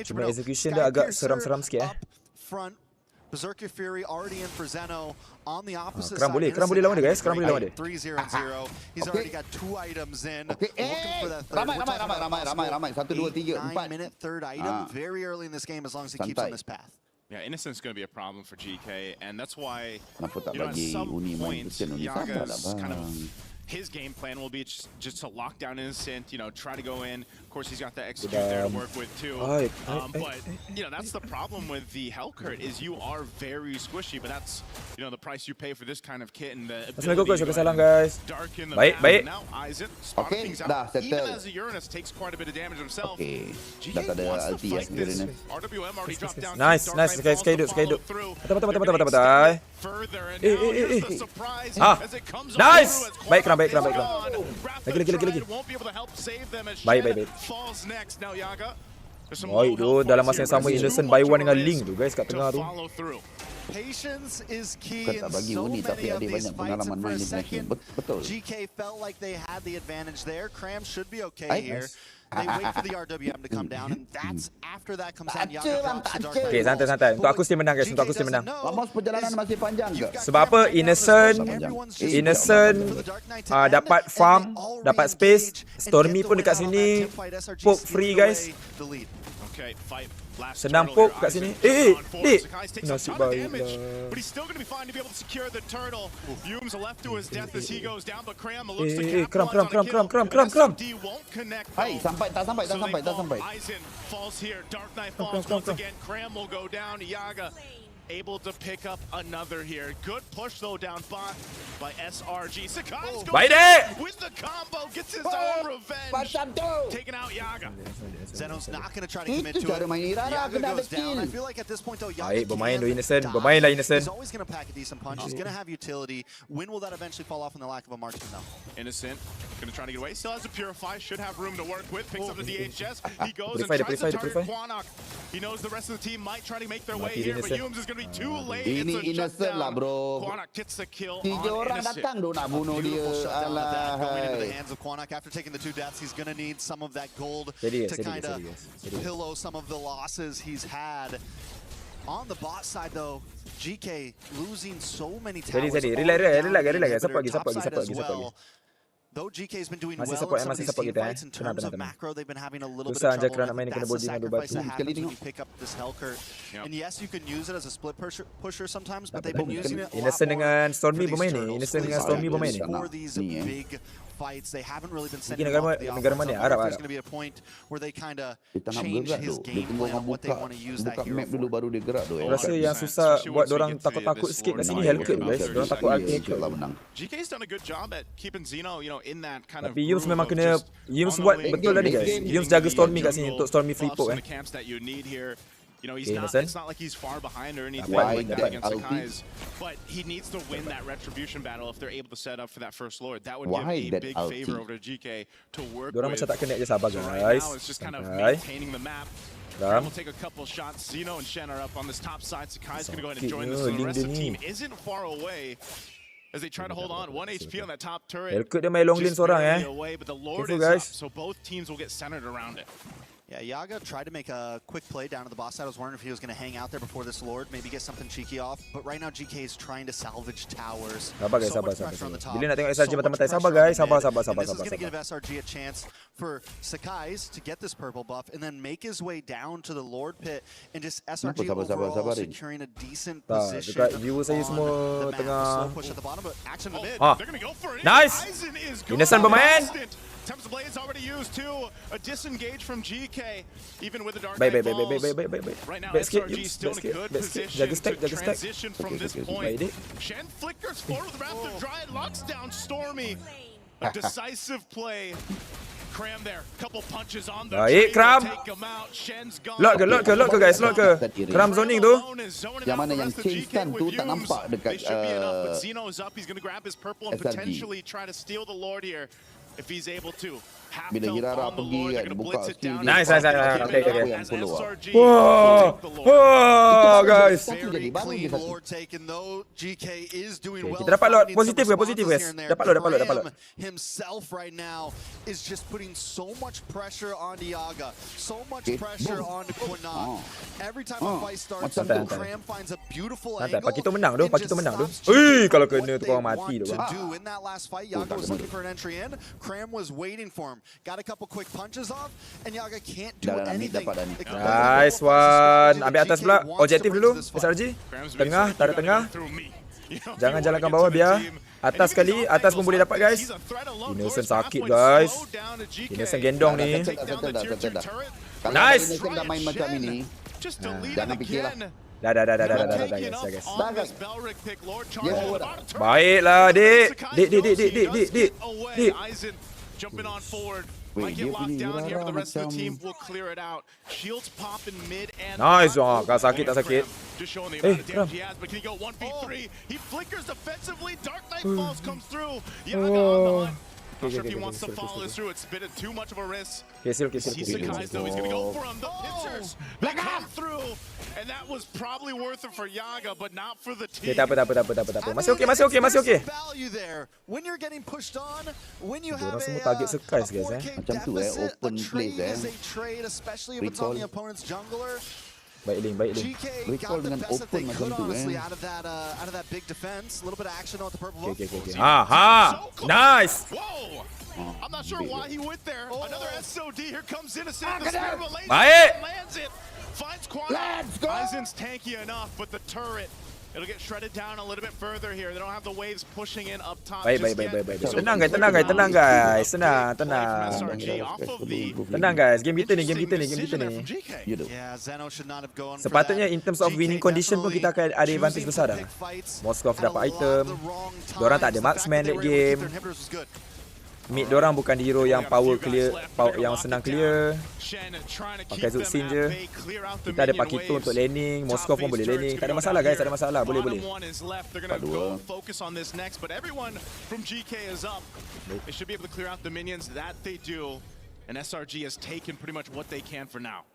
Cuma execution dia agak seram-seram sikit Front. Berserker Fury already in for Zeno on the opposite Kram side. boleh lawan dia guys. Kram boleh lawan dia. 3-0-0. He's already got 2 items in. Looking for that third. Ramai. 1, 2, 3, 4. 9-minute third item very early in this game as long as he keeps on this path. Yeah, Innocent's going to be a problem for GK, and that's why, Kenapa tak you know, at bagi some Uni main point, Uni Yaga's kind of his game plan will be just to lock down Innocent, you know, try to go in. Of course, he's got the execute there to work with too. But you know, that's the problem with the Hellcurt is you are very squishy, but that's, you know, the price you pay for this kind of kit and the ability to darken the map. Now Aizen spotting things out. Even as a Uranus takes quite a bit of damage himself. GK wants to fight this. RWM already dropped down. Nice. Sekali hidup. Betul. Further and now here's the surprise as it comes Nice. Baik Kram. Lagi. Baik. Dalam masa yang sama Innocent buy one dengan Link tu guys kat tengah tu. Patience is key Bukan tak bagi Uni tapi ada banyak pengalaman main international. Betul. GK felt like they had the advantage there. Cram should be okay here. They wait for the RWM to come down, and that's after that comes down. Okay, santai. Untuk aku still menang guys. Lamos perjalanan masih panjang ke? Sebab apa? Innocent dapat farm, dapat space. Stormy pun dekat sini. Poke free guys. Senang poke kat sini. Dik. Nasib baik lah. But he's still going to be fine to be able to secure the turtle. Yume's left to his death as he goes down, but Cram looks to capitalize on a kill. SMD won't connect. Hai, tak sampai. Aizen falls here. Dark Knight falls once again. Cram will go down. Yaga able to pick up another here. Good push though down bot by SRG. Sakai's going with the combo, gets his own revenge. Taking out Yaga. Zeno's not going to try to commit to it. Yaga goes down. I feel like at this point though, Yaga bermainlah Innocent. He's always going to pack a decent punch. He's going to have utility. When will that eventually fall off in the lack of a marksman though? Innocent going to try to get away. Still has a Purify. Should have room to work with. Picks up the DHS. He goes and tries to target Quanok. He knows the rest of the team might try to make their way here, but Yume's is going to be too late. Ini Innocent lah bro. Quanok gets the kill 3 orang datang tu nak bunuh dia. Alah. Going into the hands of Quanok after taking the 2 deaths, he's going to need some of that gold to kind of pillow some of the losses he's had. On the bot side though, GK losing so many towers. Relax. Siapa lagi. Though GK's been doing Masih well support, in some of masih these support team kita, fights in terms of macro, they've been having a little bit Susah of je trouble. kerana main kena That's the body dengan sacrifice that batu. happens when you pick up this Hellcurt. And yes, you can use it as a split pusher sometimes, but they've been using it a lot Innocent dengan more Stormy for these bermain ni. turtles. Innocent dengan Stormy bermain ni. For these big fights, they haven't really been sending Negara off the mana? offense. Arab. There's going to be a point where they kind of change his game plan on what they want to use that hero map dulu baru dia gerak tu. Aku rasa yang susah buat dorang takut sikit kat sini Hellcurt guys. Dorang takut Hellcurt lah menang. GK's done a good job at keeping Zeno, you know, in that kind of. Tapi Yumes memang kena buat betul tadi guys. Yumes jaga Stormy kat sini untuk Stormy free poke You know, it's not like he's far behind or anything like that against Sakai's, but he needs to win that retribution battle if they're able to set up for that first lord. That would give a big favor over to GK to work with. Dorang macam tak connect je, sabar So guys. right now it's just kind of maintaining the map. We'll take a couple shots. Zeno and Shen are up on this top side. Sakai's going to go ahead and join this. So the rest of the team isn't far away as they try to hold on. 1 HP on that top turret. Hellcurt dia main long lane seorang Away, but the lord is guys. up, so both teams will get centered around it. Yeah, Yaga tried to make a quick play down to the boss side. I was wondering if he was going to hang out there before this Lord, maybe get something cheeky off. But right now, GK is trying to salvage towers. Sabar guys, sabar. Bila nak tengok SRG mata-mata, sabar guys, sabar. This is going to give SRG a chance for Sakai's to get this purple buff and then make his way down to the Lord pit and just SRG overall securing a decent position dekat viewer saya semua tengah. Push at the bottom, but action in the mid. Ah, They're going to go for it. nice. Innocent bermain. Tempest Blade's already used too. A disengage from GK, even with the Dark Baik. Knight falls. Right now, SRG is still in a good position to transition from this point. Shen flickers forward with Raptor Dryad, locks down Stormy. A decisive play. Cram there, couple punches on the baik, Kram. Lock ke guys, lock ke. Kram zoning tu. Yang mana yang change kan tu tak nampak dekat Zeno is up, he's going to grab his purple and potentially try to steal the Lord here. If he's able to. Bila Hirara pergi kan, buka skill dia. Nice. Okay. Whoa, guys. Kita dapat lot. Positif guys. Dapat lot. Himself right now is just putting so much pressure on Yaga, so much pressure on Quinat. Every time a fight starts, Cram finds a beautiful angle. Pak kita menang tu. Kalau kena tu korang mati tu. In that last fight, Yaga was looking for an entry in. Cram was waiting for him. Got a couple quick punches off, and Yaga can't do anything. Nice one. Ambil atas pula. Objektif dulu. SRG. Tengah, tarik tengah. Jangan jalankan bawah biar. Atas sekali. Atas pun boleh dapat guys. Innocent sakit guys. Innocent gendong ni. Nice. Kalau dah main macam ini, jangan fikirlah. Dah guys. Baiklah dik. Jumping on forward. Might get locked down here, but the rest of the team will clear it out. Shields pop in mid and nice. Tak sakit. Just showing the amount of damage he has, but can he go 1v3? He flickers defensively. Dark Knight falls comes through. Yaga on the hunt. Not sure if he wants to follow this through. It's a bit too much of a risk. He's Sakai's though. He's going to go for him. The pincers they come through. And that was probably worth it for Yaga, but not for the team. Tak apa. Masih okey. When you're getting pushed on, when you have semua target Sakai's guys Macam tu open place trade, especially if it's on the opponent's jungler. Baik link. Recall dengan open macam tu out of that big defense, a little bit of action on the purple. Okay. Nice. Whoa. I'm not sure why he went there. Another SOD. Here comes Innocent. The spear lands it. Finds Quantum. Aizen's tanky enough, but the turret, it'll get shredded down a little bit further here. They don't have the waves pushing in up top. Baik. Tenang guys. Tenang. Tenang guys. Game kita ni. Sepatutnya in terms of winning condition pun kita akan ada advantage besar dah. Moskov dapat item. Diorang tak ada marksman late game. Mid dorang bukan hero yang power clear, yang senang clear. Pakai Zuxin je. Kita ada Pakito untuk laning, Moskov pun boleh laning. Tak ada masalah guys, boleh. Part 2. They should be able to clear out the minions. That they do. And SRG has taken pretty much what they can for now.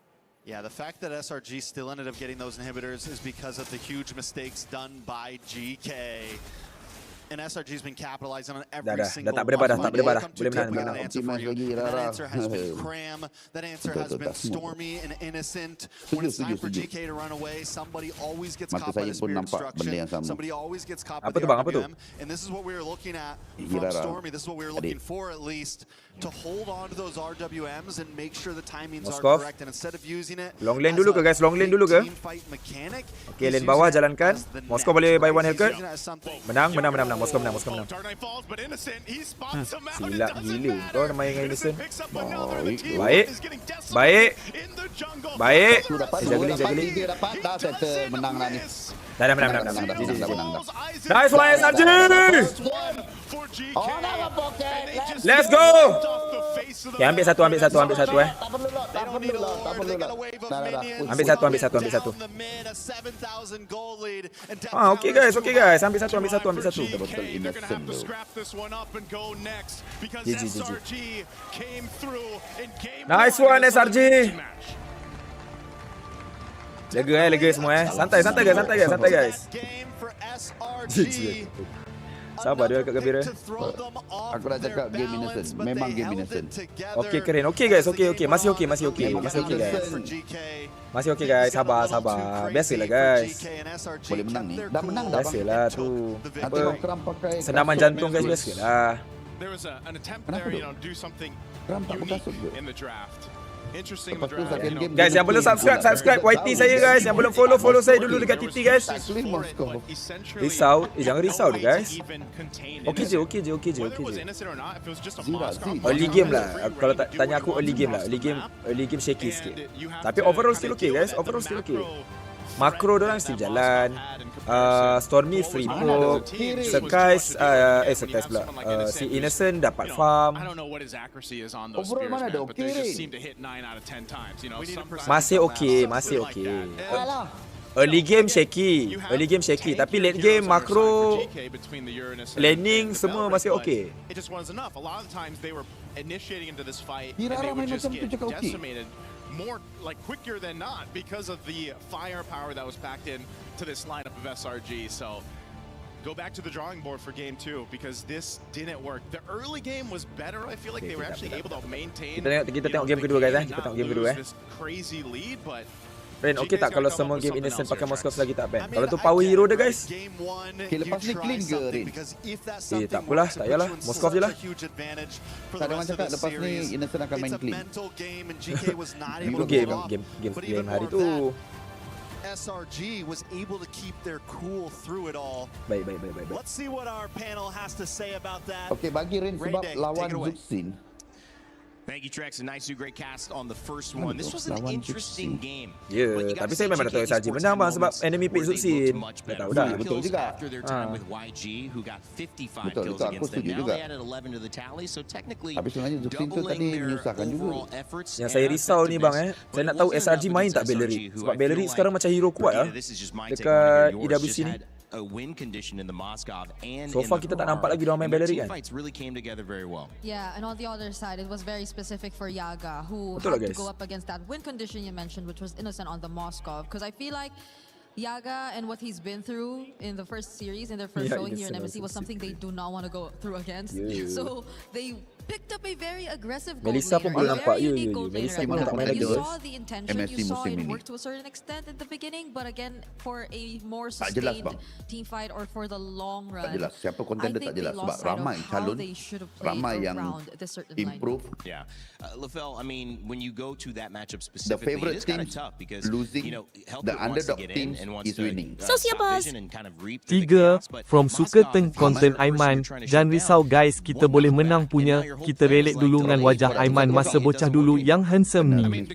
Yeah, the fact that SRG still ended up getting those inhibitors is because of the huge mistakes done by GK. And SRG's been capitalizing on every single tak berdebar. Boleh menang. That answer has been Cram. That answer has been Stormy and Innocent. When it's time for GK to run away, somebody always gets caught by the Spirit Destruction. Somebody always gets caught by the RWM. And this is what we were looking at from Stormy. This is what we were looking for, at least, to hold on to those RWMs and make sure the timings are correct. And instead of using it long lane dulu ke guys? Team fight mechanic. Okay, lane bawah jalankan. Moskov boleh buy one haircut. Menang. Moskov menang. Silap gila kau nak main dengan Innocent. Baik. Juggling. Dia dapat dah settle menang lah ni. Dah menang. Nice one SRG. Let's go. Okay, ambil satu. Tak perlu lah. Ambil satu. Okay guys. Ambil satu. GG. Nice one SRG. Lega semua. Santai guys. GG. Sabar dia kat Gembira. Aku dah cakap game innocent. Memang game innocent. Okey keren. Okey guys, okey. Masih okey guys. Masih okey guys. Sabar. Biasalah guys. Boleh menang ni. Dah menang dah bang. Biasalah tu. Nanti kau keram pakai Senaman jantung guys, biasalah. There was an attempt there, you know, do something unique in the draft. Interesting in the draft. Guys, yang belum subscribe YT saya guys. Yang belum follow saya dulu dekat TT guys. Risau, jangan risau deh guys. Okey je. Early game lah. Kalau tanya aku early game lah. Early game shaky sikit. Tapi overall still okay guys. Makro dorang still jalan. Stormy free poke. Skies pula. Si Innocent dapat farm. Overall mana ada okey ni. Masih okey. Early game shaky. Tapi late game makro laning semua masih okey. Hirara main macam tu cakap okey. More like quicker than not because of the firepower that was packed in to this lineup of SRG. So go back to the drawing board for game 2 because this didn't work. The early game was better. I feel like they were actually able to maintain. Kita tengok game kedua guys. Kita tengok game kedua this crazy lead, but Ren, okey tak kalau semua game Innocent pakai Moskov lagi tak ban? Kalau tu power hero dia guys. Okay, lepas ni clean ke Ren? Tak apalah, tak payahlah. Moskov je lah. Tak ada orang cakap lepas ni Innocent akan main clean. Itu game hari tu. SRG was able to keep their cool through it all. Baik. Let's see what our panel has to say about that. Okay, bagi Ren sebab lawan Zuxin. Thank you, Trex. A nice, great cast on the first one. This was an interesting game. Tapi saya memang dah tahu SRG menang bang sebab enemy pick Zuxin. Dah tahu dah. Betul juga. After their time with YG, who got 55 kills against them. Now they added 11 to the tally, so technically doubling their overall efforts. Yang saya risau ni bang saya nak tahu SRG main tak Bellery. Sebab Bellery sekarang macam hero kuat dekat EWC ni. A win condition in the Moskov and so far kita tak nampak lagi diorang main Bellery kan. Really came together very well. Yeah, and on the other side it was very specific for Yaga who had to go up against that win condition you mentioned, which was Innocent on the Moskov, because I feel like Yaga and what he's been through in the first series, in their first showing here in MSC, was something they do not want to go through against. So they picked up a very aggressive gold Melissa pun boleh nampak. Melissa pun tak main. You saw the intention, you saw it work to a certain extent at the beginning, but again for a more sustained team fight or for the long run, tak jelas siapa contender, tak jelas sebab ramai calon, ramai yang improve. Yeah, LaFell, I mean, when you go to that matchup specifically, it is kind of tough because losing, the underdog team is winning. So siapa? 3 from suka teng konten Aiman. Jangan risau guys, kita boleh menang punya. Kita relate dulu dengan wajah Aiman masa bocah dulu yang handsome ni.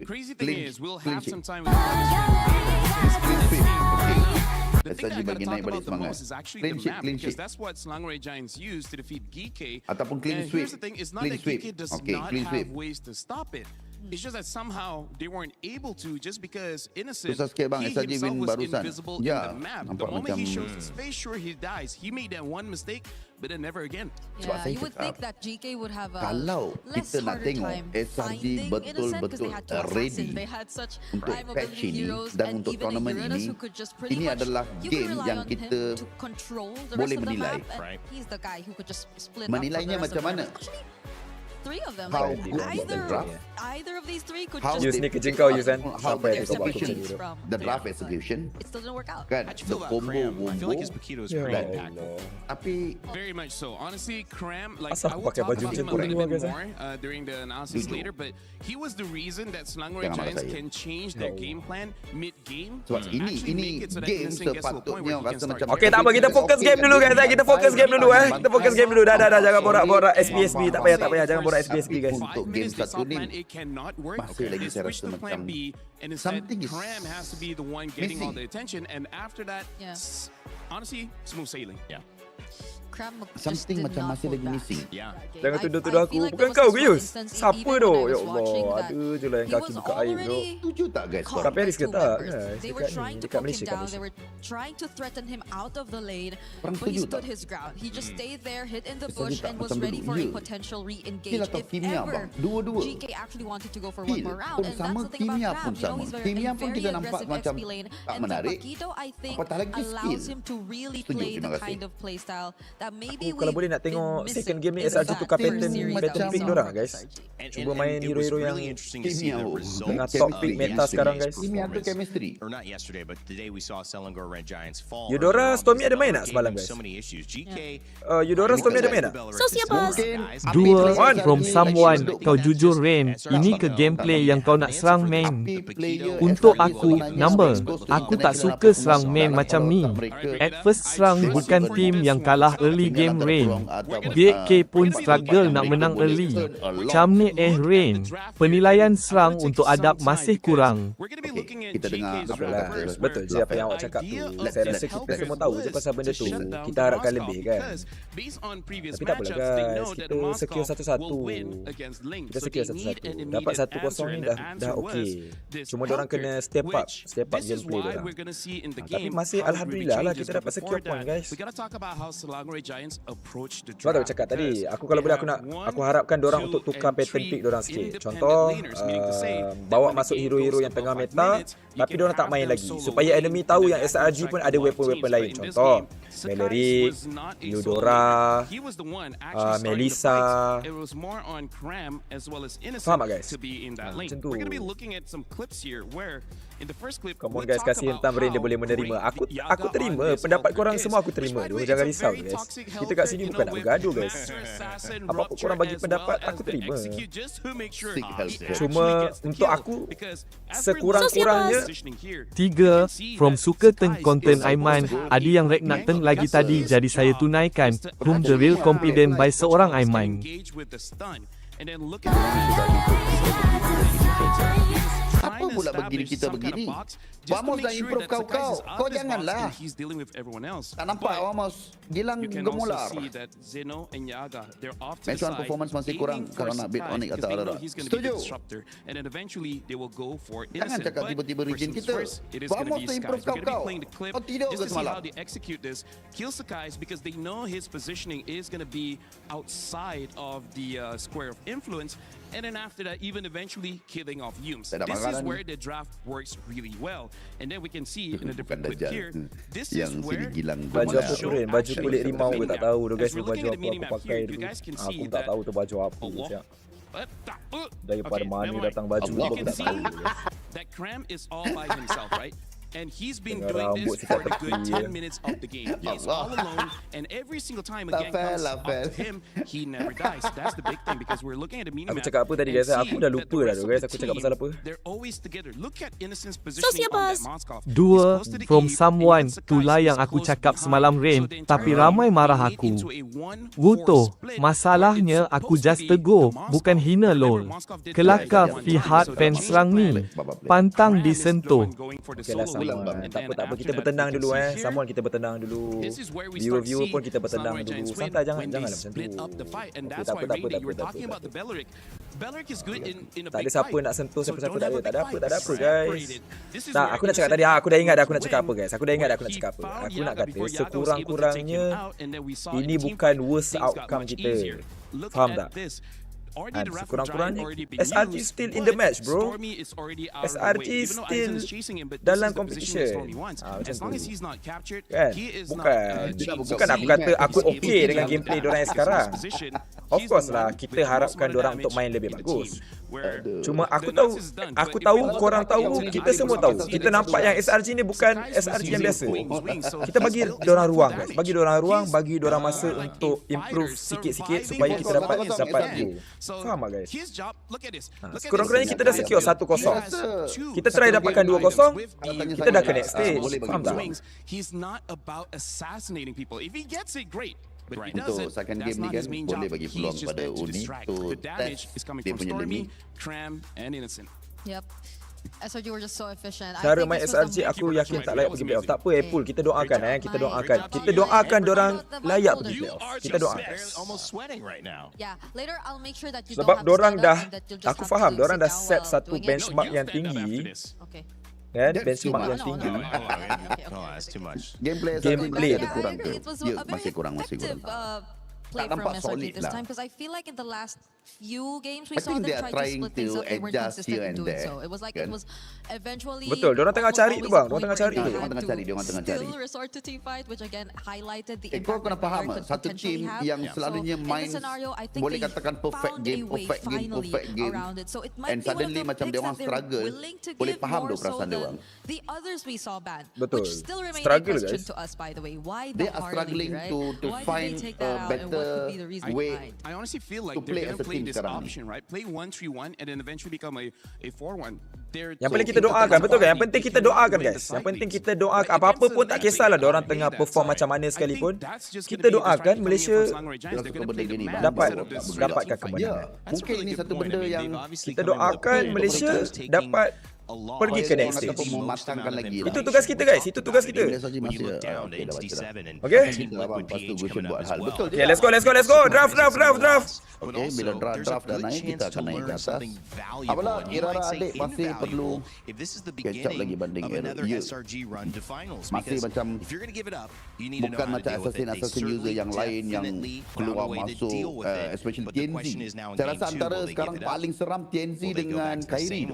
SRG bagi naik balik semangat. Clean sheet. That's what Slangray Giants used to defeat Geeke. Ataupun clean sweep. Here's the thing, it's not that Geeke does not have ways to stop it. It's just that somehow they weren't able to just because Innocent, he himself was invisible in the map. The moment he shows his face, sure he dies. He made that one mistake, but then never again. Yeah, you would think that GK would have a kalau kita nak tengok SRG betul-betul ready untuk patch ini dan untuk tournament ini adalah game yang kita boleh menilai. Menilainya macam mana? Three of them. How good was the draft? Either of these three could How just sneak kau Yusan. How the draft execution. It still didn't work out. Kan, the combo. I feel like his Paquito is pretty impactful. Tapi very much so. Honestly, Cram, like I will talk about him a little bit more during the analysis later, but he was the reason that Slangray Giants can change their game plan mid-game. Sebab ini game sepatutnya rasa macam. Okay, tak apa, kita fokus game dulu guys. Kita fokus game dulu Kita fokus game dulu. Dah jangan borak-borak SPSB. Tak payah jangan borak SPSB guys. Untuk game satu ni masih lagi saya rasa macam something is missing. And after that, honestly, smooth sailing. Yeah. Something macam masih lagi missing. Jangan tuduh-tuduh aku. Bukan kau ke Yus? Siapa tu? Ya Allah, ada je lah yang kaki buka air tu. Tuju tak guys? Tapi Haris ke tak? Dekat Malaysia kan. They were trying to threaten him out of the lane, but he stood his ground. He just stayed there, hid in the bush, and was ready for a potential re-engage if ever GK actually wanted to go for one more round. And that's the thing about Cram. You know, he's very aggressive XP lane, and the Paquito, I think, allows him to really play the kind of playstyle that maybe Kalau boleh nak tengok second game ni SRG tukar pattern pick diorang guys. Cuba main hero-hero yang tengah top pick meta sekarang guys. Ini ada chemistry. Or not yesterday, but today we saw Selangor Red Giants fall. Eudora Stormy ada main tak semalam guys? Eudora Stormy ada main tak? Dua from someone. Kau jujur Rain, ini ke gameplay yang kau nak serang main. Untuk aku, number. Aku tak suka serang main macam ni. At first serang bukan team yang kalah early game Rain. BK pun struggle nak menang early. Macam ni Rain. Penilaian serang untuk adab masih kurang. Kita dengar betul je apa yang awak cakap tu. Saya rasa kita semua tahu je pasal benda tu. Kita harapkan lebih kan. Tapi tak apalah guys, kita secure satu-satu. Kita secure satu-satu. Dapat 1-0 ni dah okey. Cuma diorang kena step up gameplay diorang. Tapi masih alhamdulillah lah kita dapat secure point guys. Sebab aku cakap tadi, kalau boleh aku harapkan diorang untuk tukar pattern pick diorang sikit. Contoh bawa masuk hero-hero yang tengah meta tapi diorang tak main lagi supaya enemy tahu yang SRG pun ada weapon-weapon lain. Contoh Mallory, Eudora, Melissa. Faham tak guys? Macam tu. Come on guys, kasih hentam Rain dia boleh menerima. Aku terima pendapat korang semua, aku terima. Jangan risau guys. Kita kat sini bukan nak bergaduh guys. Apa-apa korang bagi pendapat aku terima. Cuma untuk aku sekurang-kurangnya 3 from suka teng content Aiman. Ada yang Reknakten lagi tadi jadi saya tunaikan. Whom the real confident by seorang Aiman. Apa pula begini kita begini? Vamos dah improve kau. Kau janganlah. Tak nampak Vamos gilang gemular. Match one performance masih kurang kalau nak beat Onyx atau Aurora. Setuju? Jangan cakap tiba-tiba region kita. Vamos dah improve kau. Kau tidur ke semalam? Kill Sakai's because they know his positioning is going to be outside of the square of influence, and then after that even eventually killing off Yums. This is where the draft works really well, and then we can see in a different clip here. This is where baju apa tu Rain? Baju kulit rimau ke tak tahu tu guys. Baju apa aku pakai tu aku tak tahu tu baju apa siap. Daripada mana datang baju tu aku tak tahu. That Cram is all by himself, right? And he's been doing this for a good 10 minutes of the game. He's all alone, and every single time a gang comes up to him, he never dies. That's the big thing because we're looking at the minimap. Aku cakap apa tadi guys? Aku dah lupa dah tu guys. Aku cakap pasal apa? They're always together. Look at Innocent's positioning on that Moskov. 2 from someone. Itulah yang aku cakap semalam Rain. Tapi ramai marah aku. Wuto, masalahnya aku just tegur, bukan hina lol. Kelakar pihak fans serang ni. Pantang disentuh. Tak apa. Kita bertenang dulu Someone kita bertenang dulu. Viewer pun kita bertenang dulu. Santai, janganlah macam tu. Tak apa. Tak ada siapa nak sentuh siapa-siapa, tak ada apa guys. Tak, aku nak cakap tadi, aku dah ingat dah aku nak cakap apa guys. Aku nak kata sekurang-kurangnya ini bukan worst outcome kita. Faham tak? Sekurang-kurangnya SRG still in the match bro. SRG still dalam competition. Macam tu kan? Bukan aku kata aku okay dengan gameplay diorang yang sekarang. Of course lah, kita harapkan diorang untuk main lebih bagus. Cuma aku tahu korang tahu, kita semua tahu. Kita nampak yang SRG ni bukan SRG yang biasa. Kita bagi diorang ruang guys. Bagi diorang masa untuk improve sikit-sikit supaya kita dapat go. Faham tak guys? Sekurang-kurangnya kita dah secure 1-0. Kita try dapatkan 2-0, kita dah ke next stage. Faham tak? He's not about assassinating people. If he gets it, great. Untuk second game ni kan boleh bagi peluang pada Uni untuk test dia punya limit. Yep. SRG were just so efficient. Cara main SRG aku yakin tak layak pergi playoff. Tak apa Apple, kita doakan Kita doakan diorang layak pergi playoff. Kita doakan. Sebab diorang dah, aku faham diorang dah set satu benchmark yang tinggi. Kan? Benchmark yang tinggi. Gameplay ada kurang ke? Ya, masih kurang. Play from SRG this time because I feel like in the last few games we I saw think them they are try to trying split things to up, they weren't adjust consistent here in and doing there, so. It was like kan? it was eventually Betul, diorang tengah almost cari tu always bang, a diorang point tengah where cari they tu. Diorang had tengah to cari, diorang tengah cari. still resort to team fight, which again highlighted the Kau impact kena that faham Valor could satu potentially team have. yang So selalunya in main this scenario, I think boleh they katakan perfect found game, a way finally around it. So it might and be one of suddenly the macam picks dia orang that they're struggle, willing to boleh give faham more tu so perasaan dia than orang. the others we saw ban, Betul. which still remain a Struggle, question guys. to us, by the way. Why They the are Harley, struggling right? to Why find did they take a that out, and what could be better the reason way behind? I honestly feel like to they're play going as to a play team this sekarang ni. option, right? Play 1-3-1 and then eventually become a 4-1. Yang penting kita doakan, betul kan? Yang penting kita doakan guys. Yang penting kita doakan, apa-apa pun tak kisahlah diorang tengah perform macam mana sekalipun. Kita doakan Malaysia dapatkan kemenangan. Mungkin ini satu benda yang kita doakan Malaysia dapat pergi ke next stage. mematangkan lagi lah. Itu tugas kita guys, itu tugas kita. Okay? Okay, let's go. Draft. Okay, bila draft dah naik, kita akan naik ke atas. Apalah, Irara adik masih perlu catch up lagi banding masih macam bukan macam assassin user yang lain yang keluar masuk, especially TNZ. Saya rasa antara sekarang paling seram TNZ dengan Kairi.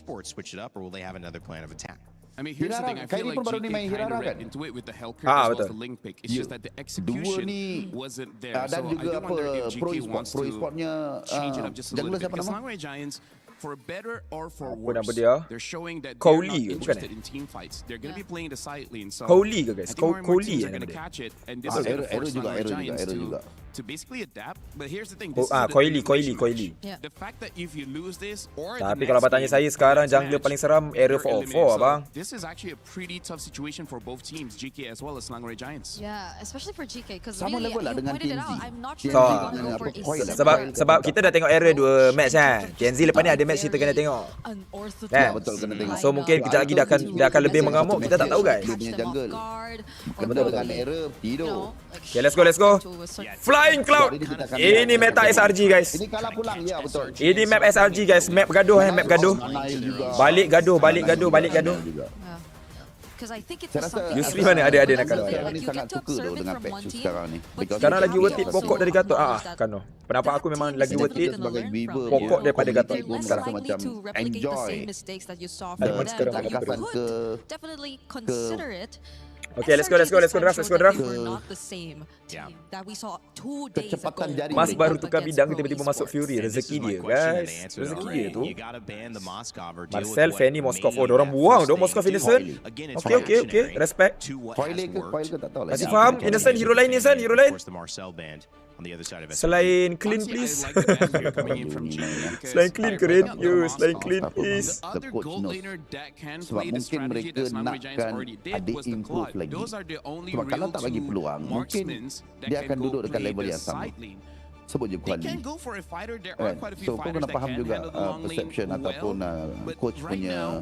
Switch it up, or will they have another plan of attack? I mean, here's the thing. I feel like GK kind of read into it with the Hellcurt as well as the Link pick. It's just that the execution wasn't there. So I do wonder if GK wants to change it up just a little bit. Because Sangrai Giants, for better or for worse, they're showing that they're not interested in team fights. They're going to be playing the side lane. So Kohli ke guys? I think more and more teams Kohli are going to catch it, and this is going to force Sangrai Giants to basically adapt. But here's the thing. This is Kohli. The fact that if you lose this or tapi kalau abang tanya saya sekarang jungler paling seram area 404 abang. This is actually a pretty tough situation for both teams, GK as well as Sangrai Giants. Yeah, especially for GK because Sama really, level lah you dengan pointed it TNZ. out. I'm not sure if they're going to go for a sebab kita dah tengok area 2 match kan. TNZ lepas ni ada match kita kena tengok. Kan? Betul kena tengok. So mungkin kejap lagi dia akan lebih mengamuk, kita tak tahu guys. Dia punya jungle. Betul dengan era tidur. Okay, let's go. Flying Cloud. Ini meta SRG guys. Ini kalah pulang ya, betul. Ini map SRG guys. Map gaduh map gaduh. Balik gaduh. Saya rasa Yusri mana ada nak gaduh. Ini sangat suka tu dengan patch sekarang ni. Sekarang lagi worth it pokok dari Gatot. Kano. Pendapat aku memang lagi worth it pokok daripada Gatot sekarang. Macam enjoy sekarang consider it. Okay, let's go draft. Kecepatan jari. Mas baru tukar bidang tiba-tiba masuk Fury. Rezeki dia guys. Rezeki dia tu. Marcel, Fanny, Moskov. Oh, diorang buang Moskov Innocent. Okay. Respect. Coil ke tak tahu lah. Masih faham? Innocent, hero lain. Selain clean please. Selain clean keren. Selain clean please. The coach knows. Sebab mungkin mereka nakkan ada improve lagi. Sebab kalau tak bagi peluang, mungkin dia akan duduk dekat level yang sama. Sebut je Kuali. So kau kena faham juga perception ataupun coach punya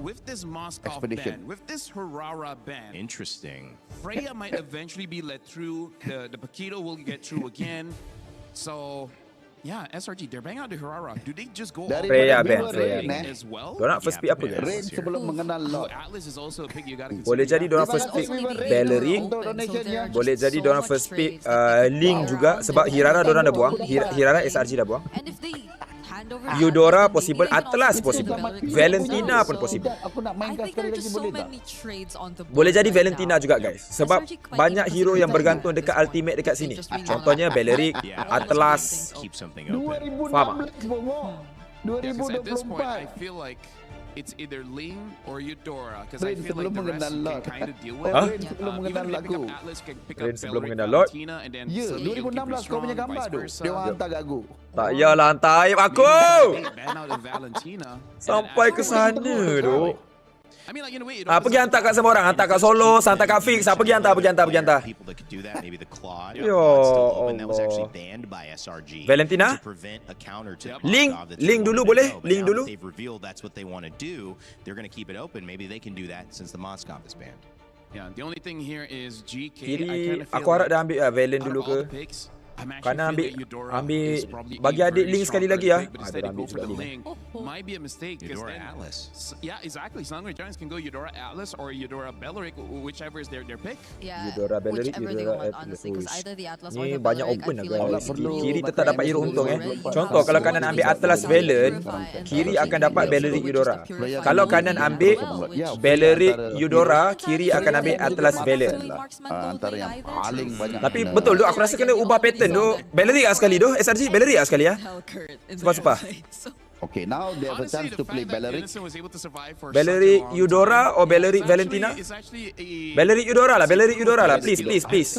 expedition. With this Harara ban, Interesting. Freya might eventually be let through. The Paquito will get through again. So yeah, SRG, they're banging out the Harara. Do they just go Freya ban as well? Diorang first pick apa guys? Rain sebelum mengenal Lord. Atlas is also a pick you gotta consider. Boleh jadi diorang first pick Bellerin. Boleh jadi diorang first pick Ling juga. Sebab Hirara diorang dah buang. Hirara SRG dah buang. Eudora possible, Atlas possible, Valentina pun possible. Aku nak mainkan sekali lagi boleh tak? Boleh jadi Valentina juga guys. Sebab banyak hero yang bergantung dekat ultimate dekat sini. Contohnya Belleric, Atlas. 2016 At this point, I 2024. feel like it's either Ling or Eudora because I Rain feel like sebelum the rest mengenal you can Lord. kind of deal with. Rain sebelum Even mengenal if they pick lagu. up Atlas, can pick Rain up sebelum Belleric, mengenal Lord. Valentina, and then Ya, suddenly you'll keep 2016 kau strong, punya gambar vice tu. versa. Dia orang hantar kat aku. Tak yalah hantar aib aku. Ban out of Valentina. Sampai ke sana tu. I mean, like in a way, it Pergi hantar kat semua orang. Hantar kat Solo, hantar kat Fix. Pergi hantar. People that could do that, maybe the Claude. Ya Still open. That was Allah. actually banned by SRG. Valentina? To prevent a counter to Link Moskov that's Link still dulu ready to boleh? go. But Link now dulu. that they've revealed that's what they want to do, they're going to keep it open. Maybe they can do that since the Moskov is banned. Yeah, the only thing here is GK. I Kiri kind of aku feel harap like dah ambil Valen out dulu of all ke. the picks, Kanan ambil bagi adik link sekali lagi ya. Dia ambil juga link. Might be a mistake because Atlas. Yeah, exactly. Slangoray Giants can go Eudora Atlas or Eudora Belleric, whichever is their pick. Yeah, Eudora Belleric, whichever they Eudora want, honestly, because either the Atlas or ni the banyak Belleric, open I lah feel like guys. really Kiri tetap dapat hero untung really Contoh kalau kanan ambil Atlas Valen, kiri akan dapat Belleric Eudora. Kalau kanan ambil Belleric Eudora, kiri akan ambil Atlas Valen. Antara yang paling banyak. Tapi betul tu, aku rasa kena ubah pattern tu. Belleric sekali tu, SRG Belleric sekali ya. Sepah-sepah. Okay, now they have a chance to play Belleric. Belleric Eudora or Belleric Valentina? Belleric Eudora lah. Please.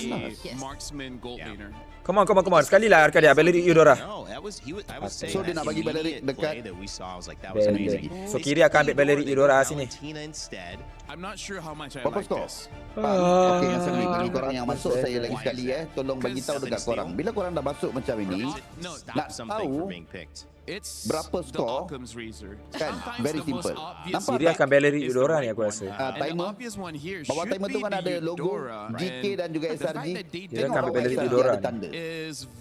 Marksman gold laner. Come on. Sekali lah Arcadia, Belleric Eudora. So dia nak bagi Belleric dekat Belleric. So kiri akan ambil Belleric Eudora sini. I'm not sure how much I berapa like skor? this. Okay, yang sekali bagi korang yang masuk saya lagi sekali tolong bagi tahu dekat korang. Bila korang dah masuk macam ini, nak tahu berapa skor kan? Very simple. Nampak kiri akan Belleric Eudora ni aku rasa. Timer. Bawah timer tu kan ada logo GK dan juga SRG. Dia akan ambil Belleric Eudora ni.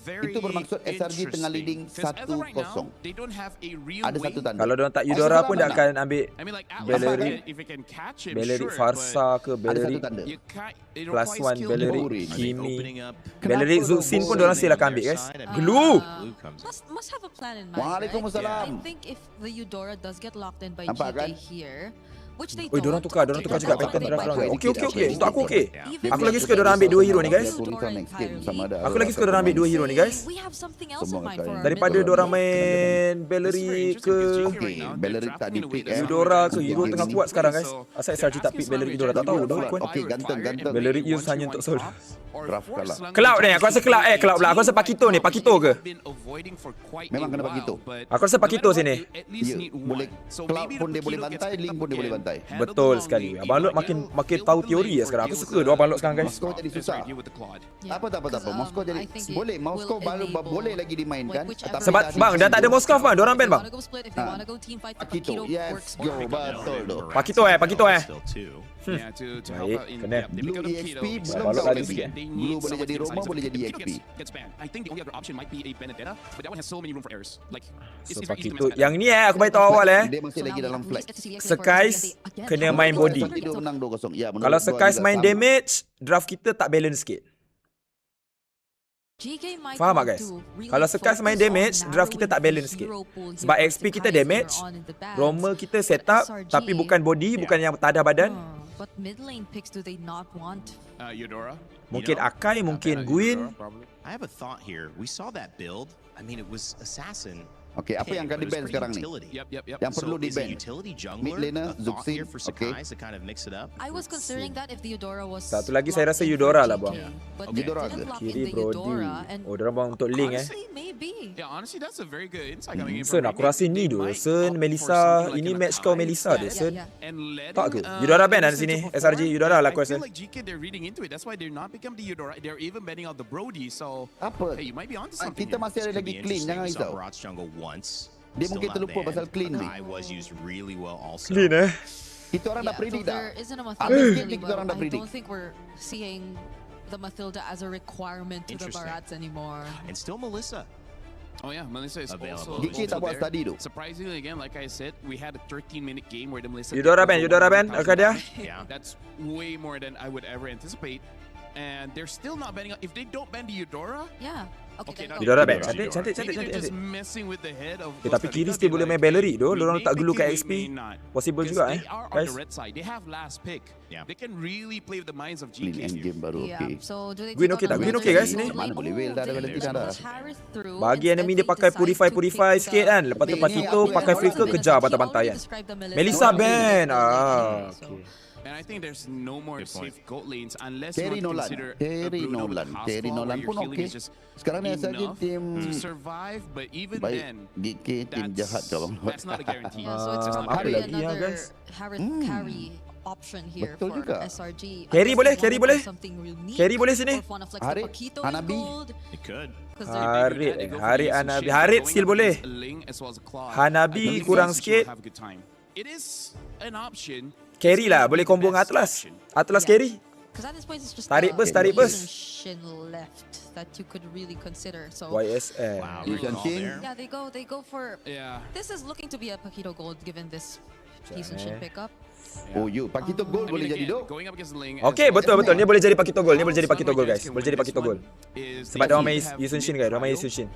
Itu bermaksud SRG tengah leading 1-0. Ada satu tanda. Kalau diorang tak Eudora pun dia akan ambil Belleric Farsa ke Belleric +1 Belleric Kimi. Belleric Zuxin pun diorang still akan ambil guys. Glue. Must have a plan in mind. Waalaikumsalam. I think if the Eudora does get locked in by GK here, which they diorang tukar juga pattern draft orang. Okay. Untuk aku okay. Even Aku lagi suka diorang ambil dua hero ni guys. Aku lagi suka diorang ambil dua hero ni guys. we have something else in mind for our Daripada diorang main Belleric ke Belleric tak di-pick Eudora ke. Euro tengah kuat sekarang guys. Asal SRG tak pick Belleric Eudora, tak tahu dah pun. Okay, ganteng. Belleric use hanya untuk solo. Draft kalah. Cloud ni, aku rasa Cloud pula. Aku rasa Pakito ni, Pakito ke? Memang kena Pakito. Aku rasa Pakito sini. Ya, boleh Cloud pun dia boleh bantai, Link pun dia boleh bantai. Betul sekali. Abang Lot makin tahu teori ya sekarang. Aku suka dua Abang Lot sekarang guys. Moskow jadi susah. Apa. Moskow jadi boleh. Moskow boleh lagi dimainkan. Sebab bang dah tak ada Moskow bang. Diorang ban bang. Pakito. Yes, go. Betul tu. Pakito. Baik, kena. Blue EXP belum tahu lagi. Blue boleh jadi Roma, boleh jadi EXP. I think the only other option might be a Benedetta, but that one has so many room for errors. Like So Pakito yang ni aku bagi tahu awal Dia masih lagi dalam flag. Skies kena main body. Dia menang 2-0. Ya, Kalau Skies main damage, draft kita tak balance sikit. Faham tak guys? Kalau Skies main damage, draft kita tak balance sikit. Sebab XP kita damage, Roma kita set up, tapi bukan body, bukan yang tadah badan. But mid lane picks do they not want? Eudora. Mungkin Akai, mungkin Gwyn. I have a thought here. We saw that build. I mean, it was assassin. Okay, apa yang akan di-ban sekarang ni? Yang perlu di-ban. Mid laner, Zuxin. Okay. I was considering that if the Eudora was Satu lagi saya rasa Eudora lah bang. Eudora ke? Kiri Brody. Oh, diorang bang untuk link maybe. Yeah, honestly that's a very good insight coming in Sen, from aku rasa ni tu. Sen, Melissa. Ini match kau Melissa dia, Sen. and Tak ke? Eudora ban ada sini. SRG Eudora lah aku I feel rasa. like GK they're reading into it. That's why they're not become the Eudora. They're even betting out the Brody. So Apa? hey, you might be onto something. Kita masih ada lagi clean, jangan risau. Dia mungkin terlupa pasal clean ni. Clean Kita orang dah predict dah. There isn't a Habis Mathilda game ni kita orang dah I predict. don't think we're seeing the Mathilda as a requirement to the Barats anymore. And still Melissa. Oh yeah, Melissa is also GK tak buat there. study tu. Surprisingly again, like I said, we had a 13-minute game where the Melissa Eudora ban, Arcadia. Yeah, that's way more than I would ever anticipate. And they're still not banning. If they don't ban the Eudora, yeah. Okay, Eudora ban. Cantik. they're just messing with the head of. Tapi kiri still boleh main Belleric tu. Diorang letak glue kat XP. Possible juga They are on guys. the red side. They have last pick. They can really play with the minds of Clean GK. end game baru okay. So do they Gwyn okay tak? Gwyn okay guys ni. Mana boleh whale dah ada Valentina dah. Bagi enemy dia pakai purify sikit kan. Lepas tu Pakito pakai flicker kejar bantai-bantai kan. Melissa ban. Okay. And I think there's no more safe gold lanes unless Terry you Nolan. consider Terry Nolan pun okey. Sekarang ni saja tim to survive, but even baik. then, GK tim jahat kau. that's not a guarantee. Yeah, so it's ada probably lagi ya, another guys. carry option here Betul for juga. SRG. Carry boleh, Unless they carry wanna boleh. do something unique Carry boleh sini. or wanna flex the Harit, Pakito in Hanabi. gold. It could. Harit Hanabi. Harit still boleh. Hanabi kurang sikit. It is an option. Carry lah, boleh combo dengan Atlas. Atlas carry. Because at this point it's just tarik burst. Shin left that you could really consider. So YSL. Wow, yeah, they go for. Yeah. This is looking to be a Paquito Gold given this Shin pickup. Oh, you Paquito Gold boleh jadi dok. Okay, betul. Ni boleh jadi Paquito Gold. Guys. Boleh jadi Paquito Gold. Sebab dia orang main Yusun Shin guys. Dia orang main Yusun Shin.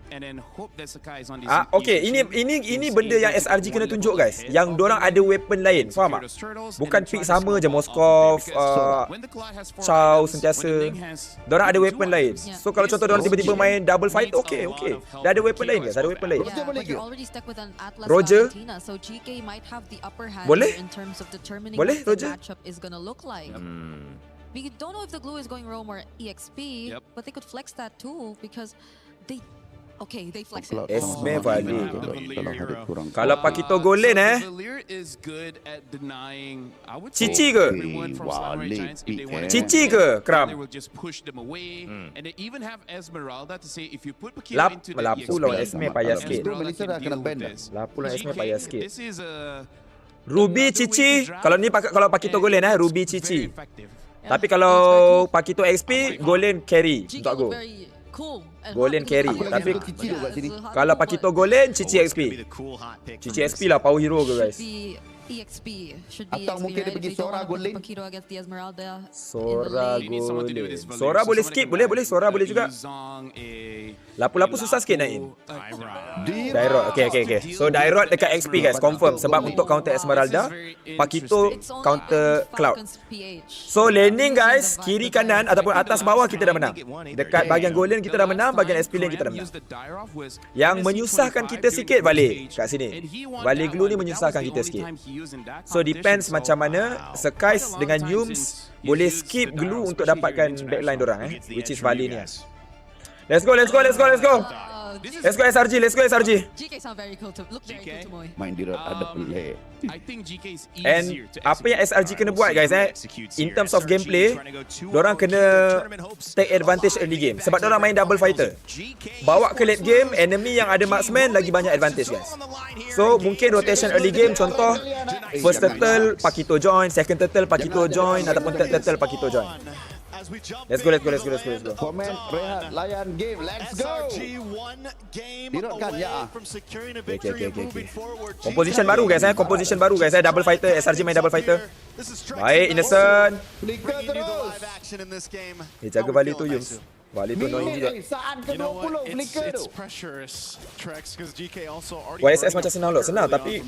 And then hope that Sakai is on this. Okay, ini benda yang SRG kena tunjuk guys. Yang dorang ada weapon lain, faham tak? Bukan pick sama je Moskov, Chow sentiasa. Dorang ada weapon lain. So kalau contoh dorang tiba-tiba main double fight, okay. Dah ada weapon lain guys, ada weapon lain. Roger. Boleh? Boleh Roger? We don't know if the glue is going Rome or EXP, but they could flex that too because they flex it. Esme value. Kalau Paquito Golen Cici ke? Cici ke? Kram. Lapu lawan Esme payah sikit. Lapu lawan Esme payah sikit. Ruby Cici. Kalau ni kalau Paquito Golen Ruby Cici. Tapi kalau Paquito XP, Golen carry untuk aku. Golen carry. Tapi kalau Paquito Golen, Cici XP. Cici XP lah power hero ke guys. EXP should be atau mungkin dia pergi Sora Golen. Sora Golen. Sora boleh skip, boleh. Sora boleh juga. Lapu-lapu susah sikit naik. Dairot. Okay. So Dairot dekat XP guys, confirm. Sebab untuk counter Esmeralda, Paquito counter Cloud. So laning guys, kiri kanan ataupun atas bawah kita dah menang. Dekat bahagian Golen kita dah menang, bahagian SP lane kita dah menang. Yang menyusahkan kita sikit balik kat sini. Balik glue ni menyusahkan kita sikit. So depends macam mana Sekais dengan Yums boleh skip glue untuk dapatkan backline dorang which is Vali ni. Let's go. Let's go SRG, GK sound very cool to look very cool to Moy. Main dia ada play. I think GK is easier. And apa yang SRG kena buat guys in terms of gameplay, dorang kena take advantage early game sebab dorang main double fighter. Bawa ke late game, enemy yang ada marksman lagi banyak advantage guys. So mungkin rotation early game, contoh first turtle Paquito join, second turtle Paquito join ataupun third turtle Paquito join. Let's go. Komen rehat layan game. Let's go. Dirotkan ya. Okay. Composition baru guys double fighter, SRG main double fighter. Baik Innocent. Flicker terus. Jaga Vali tu Yums. Vali tu annoying juga. It's pressurous tracks because GK also already YSS macam senang tapi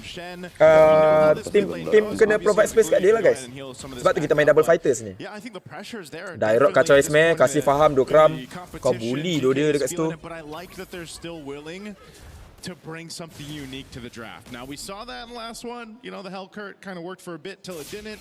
tim kena provide space kat dia lah guys. Sebab tu kita main double fighters ni. Dairot kacau Esme, kasih faham Dokram. Kau bully dia dekat situ. To bring something unique to the draft. Now we saw that in the last one. You know, the Hellcurt kind of worked for a bit till it didn't.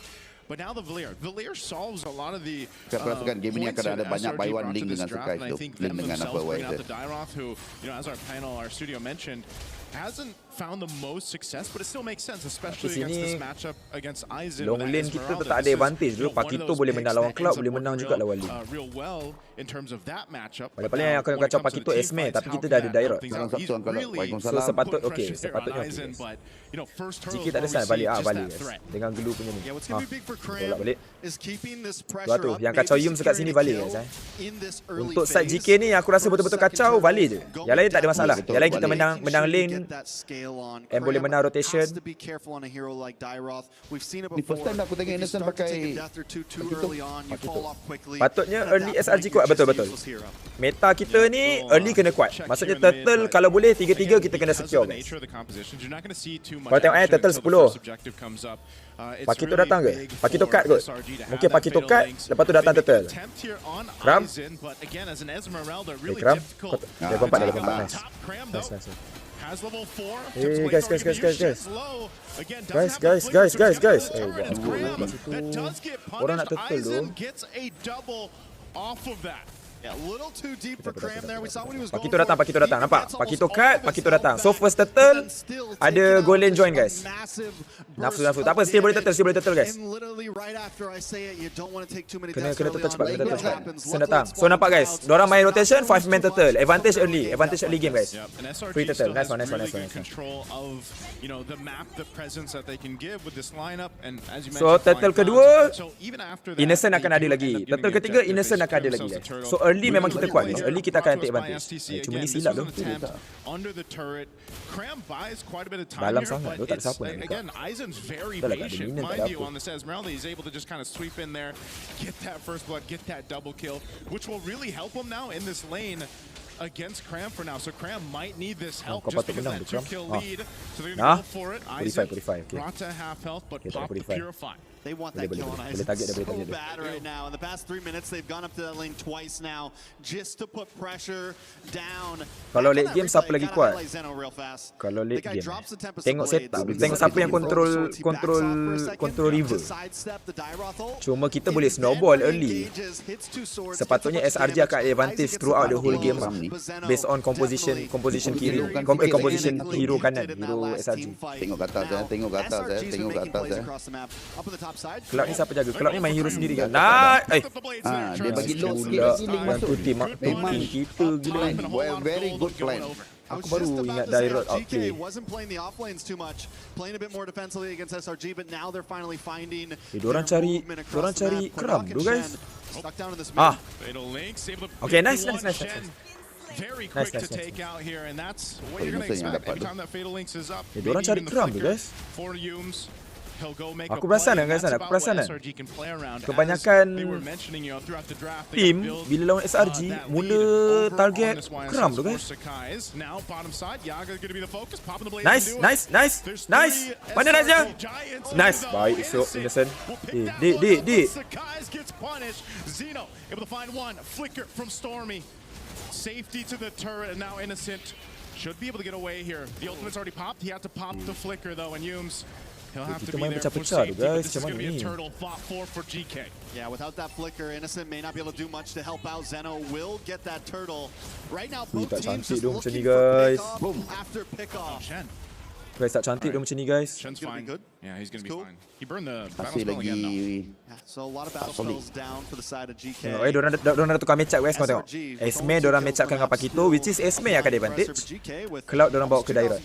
But now the Valier solves a lot of the saya perasakan game ini akan ada banyak buy one link dengan Sekais tu. Link dengan apa the Dairoth who, you know, as our studio mentioned, hasn't found the most success, but it still makes sense, especially against this matchup against Aizen. Long lane kita tak ada advantage dulu. Paquito boleh menang lawan Cloud, boleh menang juga lawan lane. Paling yang akan kacau Paquito Esme, tapi kita dah ada Dairot. So sepatutnya okay. Jika tak ada sana, balik guys. Dengan glue punya ni. Tolak balik. Sebab tu, yang kacau Yums dekat sini balik guys. Untuk side GK ni aku rasa betul-betul kacau, balik je. Yang lain tak ada masalah. Yang lain kita menang lane. And boleh menang rotation. Ni first time aku tengok Innocent pakai Paquito. Patutnya early SRG kuat. Betul. Meta kita ni early kena kuat. Maksudnya turtle kalau boleh 3-3 kita kena secure guys. Kalau tengok turtle 10. Paquito datang ke? Paquito cut kot. Mungkin Paquito cut, lepas tu datang turtle. Kram. Kram. Dia kompak. Nice. Hey guys. Orang nak turtle tu. Yeah, a little too deep for Cram there. We saw what he was going Pakito datang, for. Pakito datang. Nampak? Pakito cut, Pakito datang. So first turtle, ada goal lane join guys. Nafsu. Tak apa, still boleh turtle guys. And literally right after I say it, you don't want to take too many Kena deaths turtle early cepat, on. kena turtle cepat. Happens. Sen datang. So nampak guys, dorang main rotation 5-man turtle. Advantage early game guys. Yep, and SRG Free turtle. still Nice has one. really good control of, you know, the map, the presence that they can give with this lineup, and as you So mentioned, turtle flying kedua, clouds. So even after that, Innocent they akan do ada end lagi. up getting Turtle the ketiga, objective. Innocent They akan ada secure lagi themselves guys. a So turtle. early memang kita kuat guys. Early kita akan take Brontos by advantage. STC Cuma ni again. silap This tu. was an attempt under the turret. Cram buys quite a bit of time Dalam here, sangat, but tak ada it's, siapa nak buka. again, Aizen's very Dah lah, tak ada patient. minion, tak Mind ada you, apa. on this Esmeralda, he's able to just kind of sweep in there, get that first blood, get that double kill, which will really help him now in this lane against Cram for now. So Cram might need this help kau just patut because menang that tu, Cram. 2-kill Ah. lead. So they're Nah. going to go for it. Purify, okay. Brought to half health, but Okay, tak pop the purify. Purify. They want that Boleh, kill on boleh Aizen target dia, so boleh target dia. bad right now. In the past 3 minutes, they've gone up to that lane twice now just to put pressure down. Kalau Back on late that game siapa replay, lagi gotta kuat? highlight Zeno real fast. Kalau The late guy game. drops the Tempest Tengok of setup. Blades. Tengok siapa yang control He backs off for a second control river. to sidestep the Dairoth ult. Cuma kita boleh And snowball then early. engages, hits 2 swords, Sepatutnya gets a bunch of SRG akan damage. advantage Aizen throughout gets the whole a game couple kills, but Zeno based on composition kiri, composition hero kanan, hero SRG. Tengok kat atas tengok kat atas tengok kat atas Kelab ni siapa jaga? Kelab ni main hero sendiri kan? Nah, dia bagi load pula. sikit Yang tu tim kita gila. very good plan. Aku baru ingat Dairoth outplay. Wasn't playing the offlanes too much, playing a bit more defensively against SRG, but now they're finally finding Diorang their cari movement across the map. Kram Kodok tu and guys. Shen stuck down in this Ah. mid. Okay, nice. Very Nice, quick nice, to nice. take out here, and that's what you're going to expect every time that Fatal Links is up. Diorang Maybe cari even the Kram tu flicker guys. for Yumes. He'll go make Aku a perasan play, and guys, that's aku about perasan what SRG can play around. Kebanyakan As they were mentioning, you know, throughout the draft, they tim gotta build, bila lawan SRG that mula lead over on target this YSS Kram tu for guys. Sakai's. Now bottom side, Yaga going to be the focus, popping the blade. Nice. Mana Raja? Nice. Baik, so Innocent. Di. Sakai's gets punished. Zeno able to find one. Flicker from Stormy. Safety to the turret, and now Innocent should be able to get away here. The ultimate's already popped. He had to pop the flicker though, and Yumes, he'll have to Kita be main there for pecah-pecah tu, safety. But guys. this is going to be a Macam mana ni? turtle fought for GK. Yeah, without that flicker, Innocent may not be able to do much to help out. Zeno will get that turtle. Right now, both tak teams cantik just tu macam ni, looking for guys. pick-off after pick-off. Guys, tak cantik dia macam ni guys. Shen's fine. Good. Yeah, he's going to be fine. He burned the battle Masih spell again now. lagi So a lot of battle spells down for the side of GK. Tengok dorang dah tukar match up guys, kau tengok. Esme dorang match upkan dengan Pakito, which is Esme yang akan ada advantage. Cloud dorang bawa ke Dairoth.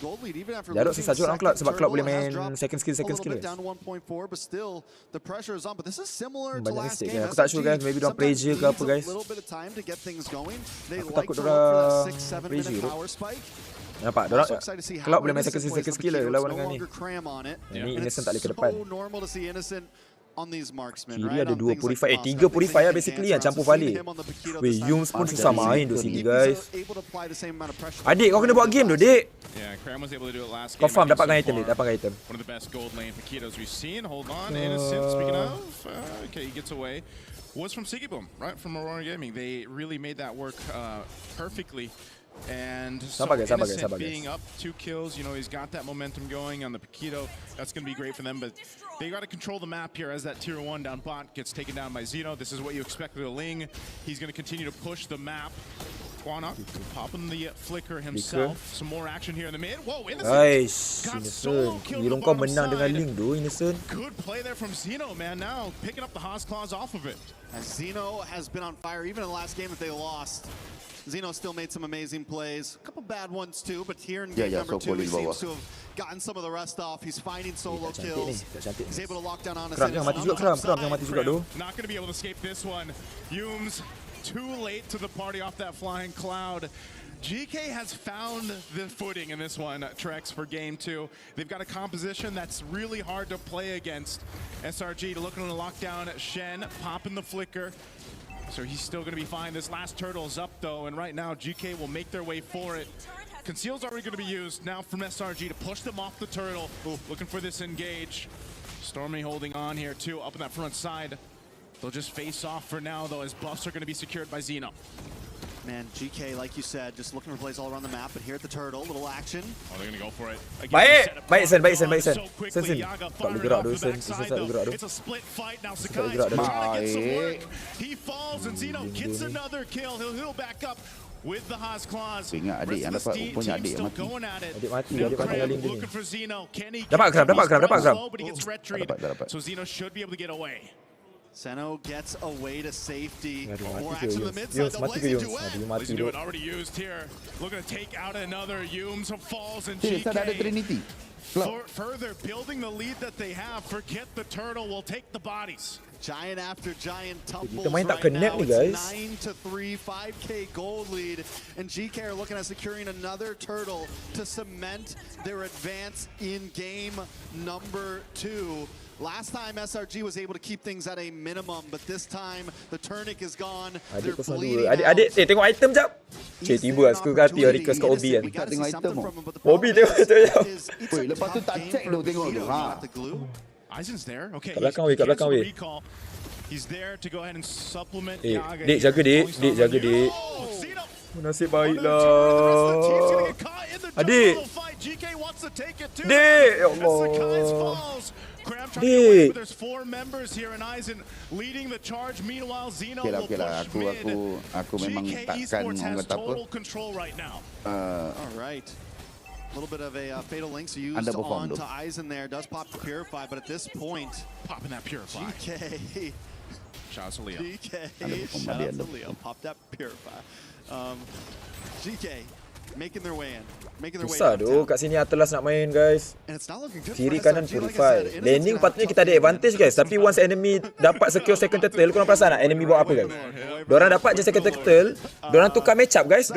Dairoth sisa juga orang Cloud sebab Cloud boleh main second skill guys. Down to 1.4, but still the pressure is on. But this is similar to Banyak last mistake game. kan. Aku tak sure guys, maybe dorang Sometimes pressure ke apa needs guys. a little bit of time to get things going. They Aku like takut to look for that dorang 6-7 pressure minute tu. power spike. Nampak dorang Also excited to see how Cloud boleh main Innocent second plays skill the lawan Pakitos, dengan no ni. longer Cram on it. Ni And Innocent it's tak boleh ke depan. so normal to see Innocent on these marksmen, Kiri right? ada On 2 things like purify, the tiga Moss, purify things basically like yang campur Dance balik. Around. Him on the Pakitos Weh, this time. Yumes pun susah main tu sini He's guys. able to apply the same amount of pressure. Adik, kau kena buat game tu, dik. Yeah, Cram was able to do it last game. Kau farm I think dapatkan so item far. ni, dapatkan item. One of the best gold lane Pakitos we've seen. Hold on, Innocent, speaking of. Okay, he gets away. Was from Siggy Boom, right? From Aurora Gaming. They really made that work perfectly. And so Innocent being up 2 kills, you know, he's got that momentum going on the Pakito. That's going to be great for them, but they got to control the map here as that tier 1 down bot gets taken down by Zeno. This is what you expect with a Ling. He's going to continue to push the map. Quanok popping the flicker himself. Some more action here in the mid. Whoa, Innocent got solo killed on the kau bottom menang dengan side. Link tu, Innocent. Good play there from Zeno, man. Now picking up the Haas claws off of it. As Zeno has been on fire, even in the last game that they lost. Zeno still made some amazing plays. A couple bad ones too, but here in game number 2, he seems to have gotten some of the rest off. He's finding solo kills. He's able to lock down on Kram jangan mati juga, Kram jangan mati juga tu. Not going to be able to escape this one. Yumes too late to the party off that flying cloud. GK has found the footing in this one, Trex, for game 2. They've got a composition that's really hard to play against. SRG looking to lock down Shen, popping the flicker. So he's still going to be fine. This last turtle's up, though, and right now GK will make their way for it. Conceal's already going to be used now from SRG to push them off the turtle. Ooh, looking for this engage. Stormy holding on here, too, up on that front side. They'll just face off for now, though, as buffs are going to be secured by Zeno. Man, GK, like you said, just looking for plays all around the map, but here at the turtle, little action. Oh, they're gonna go for it. Baik Sen. Sen. Tak boleh gerak dulu Sen. Tak boleh gerak dulu. It's a split fight now. Tak boleh Sakai's gerak dulu. trying to get some work. He falls and Zeno gets another kill. He'll heal back up with the Haas claws. Ingat adik yang dapat rupanya adik yang mati. Adik mati kali ni. Looking for Zeno. Can he Dapat gram. but he gets red treed. Dapat. So Zeno should be able to get away. Zeno gets away to safety. Aduh, More mati ke action in the Yums? mid Yums, side. The mati ke blazing Yums? duet. Aduh, mati Blazing duk. duet already used here. Looking to take out another Yums. Falls and Sana ada GK. Trinity. Further building the lead that they have. Forget the turtle. We'll take the bodies. Giant after giant tumbles Kita main tak right connect now. ni, guys. It's 9-3, 5K gold lead. And GK are looking at securing another turtle to cement their advance in game number 2. Last time SRG was able to keep things at a minimum, but this time the Turnip is gone. They're Adik 02. bleeding Adik tengok item jap. Tiba suka hati Rikus kat Obi kan. Tak tengok item oh. Obi tengok jap. Oi, lepas tu tak check dulu tengok dulu. Ha. Aizen's there. Okay. Kat belakang weh. He's there to go ahead and supplement Yaga. Dek jaga dek. Nasib baiklah. Adik. Dek, ya Allah. Dek. There's 4 members here and Aizen leading the charge. Meanwhile, Zeno will Okay lah. push mid. Aku memang GK takkan Esports orang has kata apa. total control right now. All right. A little bit of a fatal links used on to Aizen there. Does pop the Purify, but at this point, popping that Purify. GK. Shout out to Leo. GK. Shout out to Leo. Pop that Purify. GK making their way in. Susah doh kat sini Atlas nak main guys. Kiri kanan Purify. Laning patutnya kita ada advantage guys. Tapi once enemy dapat secure second turtle, korang perasan tak enemy buat apa guys? Diorang dapat je second turtle. Diorang tukar match up guys.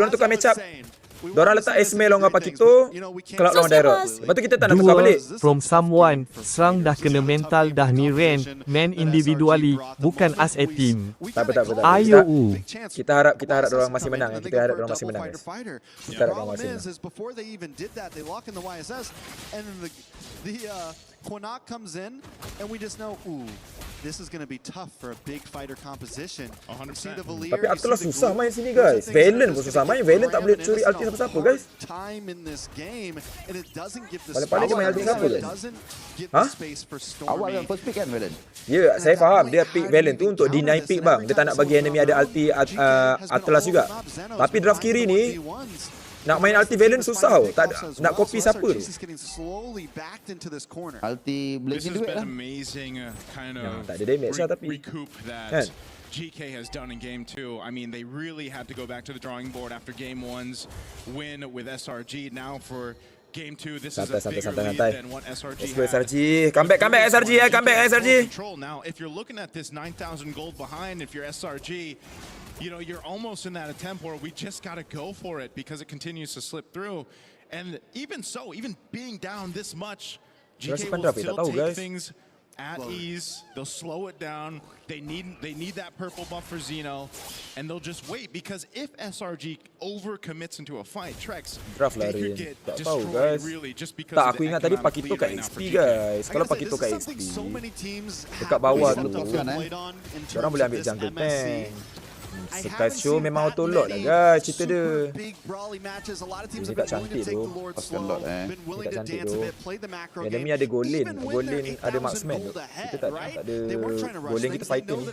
Diorang letak Esme lawan Pakito, Cloud lawan Daryl. Lepas tu kita tak nak tukar balik. From someone, serang dah kena mental dah ni Rain, main individually, bukan as a team. Tak apa. Ayuh. Kita harap diorang masih menang. Kita harap diorang masih menang guys. Kita harap diorang masih menang. Before they even did that, they lock in the YSS, and then the Quanak comes in, and we just know, ooh, this is going to be tough for a big fighter composition. 100%. Tapi Atlas susah main sini guys. Valen pun susah main. Valen tak boleh curi ulti siapa-siapa guys. Paling-paling dia main ulti siapa guys? Ha? Awal yang first pick kan Valen? Ya, saya faham. Dia pick Valen tu untuk deny pick bang. Dia tak nak bagi enemy ada ulti Atlas juga. Tapi draft kiri ni nak main ulti Valen susah tau. Tak nak copy siapa tu. Ulti blazing duit lah. Tak ada damage lah tapi. Kan? GK has done in game 2. I mean, they really had to go back to the drawing board after game 1's win with SRG. Now for game 2, this is a bigger lead than what SRG had. SRG. Comeback SRG. Comeback SRG. Now, if you're looking at this 9,000 gold behind, if you're SRG, you know, you're almost in that attempt where we just got to go for it because it continues to slip through. And even so, even being down this much, GK will still take things at ease. They'll slow it down. They need that purple buff for Zeno, and they'll just wait because if SRG overcommits into a fight, Trex, they could get destroyed really just because tak, of aku the ingat tadi economic Pakito lead kat right now for XP GK. guys. Kalau Pakito kat XP dekat bawah tu orang boleh ambil jungle tank. Sekai show memang auto lot lah guys cerita dia. Dia tak cantik tu. Pasal lot Dia tak cantik tu. Enemy ada Golin. Golin ada marksman tu. Kita tak ada Golin, kita fighter ni.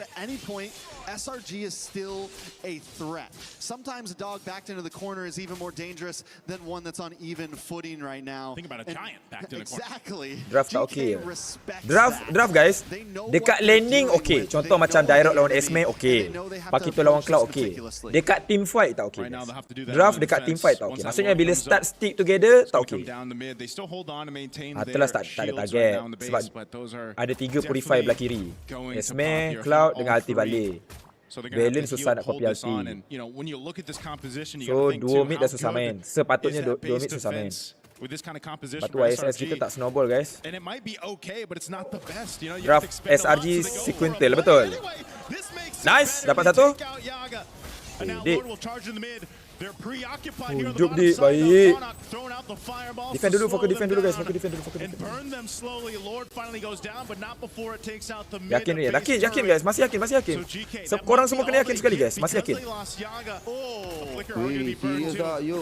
SRG is still a threat. Sometimes a dog backed into the corner is even more dangerous than one that's on even footing right now. Think about a giant backed in the corner. Exactly. Draft tak okay. Draft guys. Dekat landing okay. Contoh macam Direct lawan Esme okay. Pakito lawan Cloud okay. Dekat team fight tak okay. Draft dekat team fight tak okay. Maksudnya bila start stick together tak okay. Atlas tak ada target sebab ada 3 Purify belah kiri. Esme, Cloud dengan ulti balik. Valen susah nak copy ulti. So 2 mid dah susah main. Sepatutnya 2 mid susah main. Lepas tu ISS kita tak snowball guys. Draft SRG sequential betul. Nice, dapat satu. Dik. They're preoccupied here on the Jom bottom dik, side. baik. Now throwing out the fireballs Defend to dulu, slow fokus defend them dulu guys, down fokus defend dulu, fokus and defend. burn them slowly. Lord finally goes down, but not before it takes out the mid. Yakin ni, yakin guys, masih yakin. Korang semua kena yakin sekali guys, masih yakin.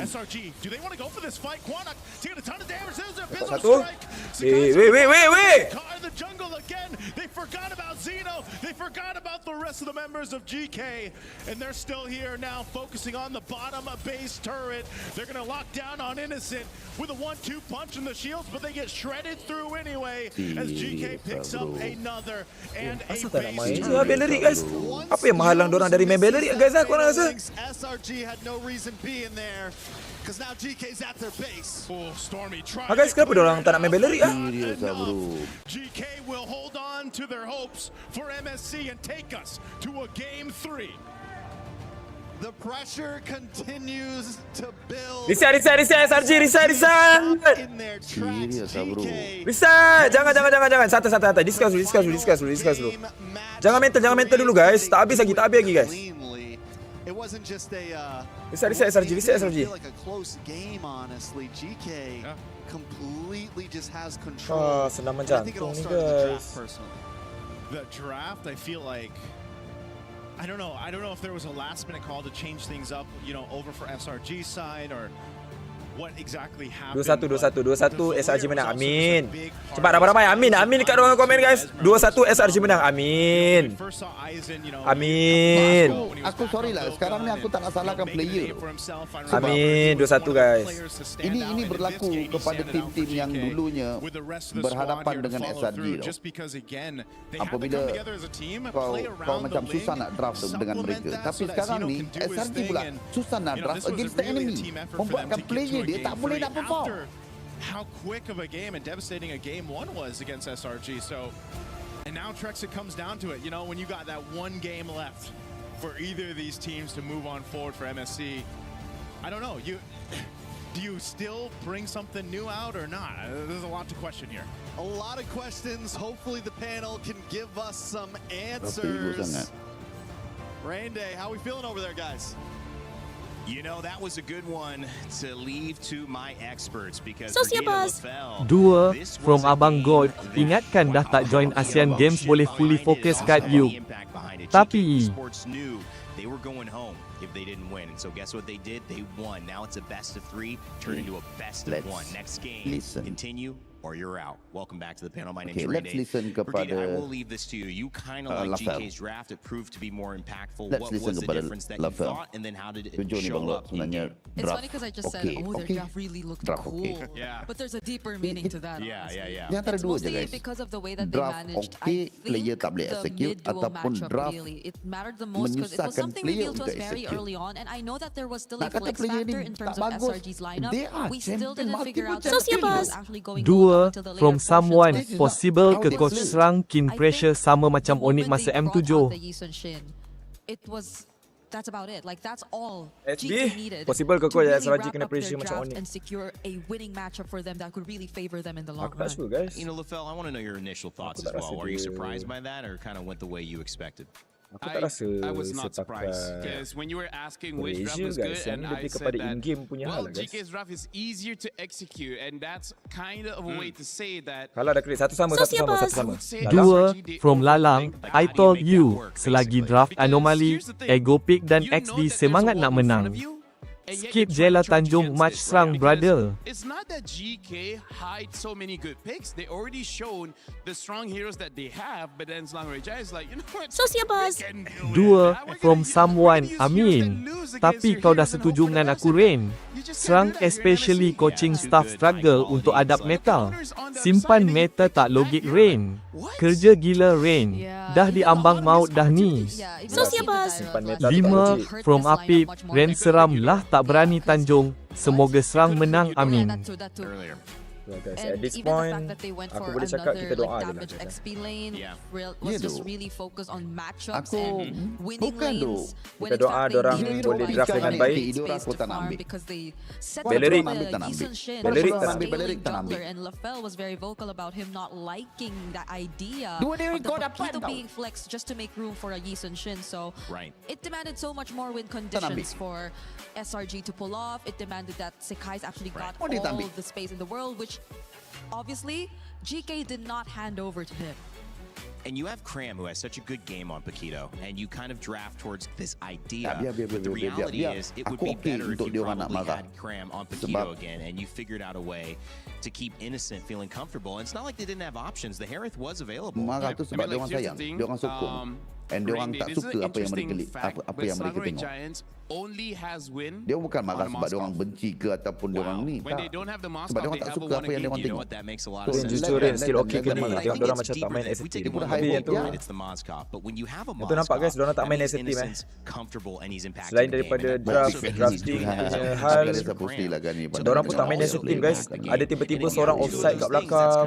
SRG, do they want to go for this fight? Quanok taking a ton of damage. There's a Satu. strike. Wait. Caught in the jungle again. They forgot about Zeno. They forgot about the rest of the members of GK, and they're still here now, focusing on the bottom base turret. They're gonna lock down on Innocent with a 1-2 punch in the shields, but they get shredded through anyway as GK picks up another and a Asal tak nak main base je turret. Bellery guys. Apa yang menghalang dorang dari main Bellery guys? Korang rasa? SRG had no reason being there because now GK's at their base. Oh, Stormy Ha guys, kenapa dorang tak nak main Bellery ah? GK will hold on to their hopes for MSC and take us to a game 3. The pressure continues to build. Reset SRG, reset. Reset. Jangan. Santai. Discuss dulu. Jangan mental dulu guys. Tak habis lagi guys. It wasn't just a Reset SRG. feel like a close game, honestly. GK completely just has control. Senang I think it all menjantung ni started with the draft, guys. personally. The draft, I feel like, I don't know if there was a last minute call to change things up, over for SRG's side, or what exactly happened. 2-1 SRG menang. Amin. Cepat ramai. Amin kat ruangan komen guys. 2-1 SRG menang. Amin. Aku sorry lah, sekarang ni aku tak nak salahkan player. Amin. 2-1 guys. Ini berlaku kepada tim-tim yang dulunya berhadapan dengan SRG tau. Apabila kau macam susah nak draft dengan mereka, tapi sekarang ni SRG pula susah nak draft against the enemy, membuatkan player dia tak boleh nak perform. How quick of a game and devastating a game 1 was against SRG. So, and now Trex, it comes down to it. When you got that one game left for either of these teams to move on forward for MSC, I don't know. Do you still bring something new out or not? There's a lot to question here. A lot of questions. Hopefully the panel can give us some answers. Rain Day, how we feeling over there, guys? That was a good one to leave to my experts because Dua from Abang God. Ingatkan dah tak join Asian Games boleh fully fokus kat Ayuh. Tapi they were going home if they didn't win, and so guess what they did? They won. Now it's a best of 3 turned into a best of 1. Next game, continue or you're out. Welcome back to the panel. My name's Rain Day. Brigida, I will leave this to you. You kind of like GK's draft. It proved to be more impactful. What was the difference that you thought, and then how did it show up in game? It's funny because I just said, their draft really looked cool. Yeah. But there's a deeper meaning to that. Yeah. It's mostly because of the way that they managed. I think the mid-duo matchup really, it mattered the most because it was something revealed to us very early on, and I know that there was still a flex factor in terms of SRG's lineup. We still didn't figure out that he was actually going from someone possible ke coach serang keen pressure sama macam Onyx masa M7. That's about it. Like that's all HB GK needed. possible ke coach SRG kena pressure macam and Onyx. secure a winning matchup for them that could really favor them in the long Aku tak run. sure guys. Lefel, I want to know your initial thoughts as well. Were you surprised by that or kind of went the way you expected? Aku tak rasa I was not surprised because when you were asking which draft was good, and I said that GK's draft is easier to execute, and that's kind of a way to say that. Kalau ada kredit satu sama. Dua from Lalang. I told you, selagi draft anomaly, ego pick dan XD semangat nak menang. Skip Jela Tanjung match serang brother. It's not that GK hide so many good picks. They already shown the strong heroes that they have, but then Slangray Jai is like, what? Dua from someone. Amin. Tapi kau dah setuju dengan aku Rain. Serang especially coaching staff struggle untuk adapt meta. Simpan meta tak logik Rain. Kerja gila Rain. Dah diambang maut dah ni. 5 from Apip. Rain seram lah tak berani Tanjung. Semoga serang menang. Amin. guys, And at this even the fact point, that they went aku for boleh cakap another kita doa like je lah, damage guys. XP lane was Yeah, just doh. really focused on matchups Aku and winning bukan lanes when Kita in doa fact they dorang needed boleh to draft find dengan more baik. space Idora to aku tak nak farm ambil. because they set Bellerin. up Tak nak Yi ambil. Sun-shin Bellerin as tak a nak ambil. Bellerin scaling tak nak jungler, ambil. and Lafell was very vocal about him not liking the idea Dua dia of the kau dapat Paquito tau. being flexed just to make room for a Yi Sun-shin. So Right. it demanded so much more win ambil. conditions for SRG to pull off. It demanded that Sekai's actually got Oh, dia tak all ambil. the space in the world, which obviously GK did not hand over to him. And you have Cram, who has such a good game on Paquito, and you kind of draft towards this idea. biar, But the reality biar. is, it would Aku be okey better if untuk you dia orang nak probably marah. had Cram on Paquito Sebab- again, and you figured out a way to keep Innocent feeling comfortable. And it's not like they didn't have options. The Harith was available. Marah tu sebab dia orang here's sayang. the thing, Dia orang sokong. And dia orang Randy, tak this is suka an apa yang mereka interesting fact, apa but yang mereka Sluggery tengok. Giants only has win Dia bukan marah on sebab dia orang Moskov. benci ke ataupun dia orang ni. When Tak. they don't have the Moskov, Sebab dia orang they tak have a suka apa yang dia orang You know tengok. what? That makes a lot Tu of yang sense. jujur kan, still okay ke ni? I Tengok think dorang it's macam tak deeper main than- if we SFT. take it one Tapi level yang tu, deeper, it's the Moskov. But when you have a Yang tu nampak, guys, dorang tak that main means SFT, man. Innocent's comfortable and he's impacting Selain the game, daripada and that draft, also means drafting he's punya doing hal, that. dorang pun tak main SFT, guys. Ada tiba-tiba seorang offside kat belakang,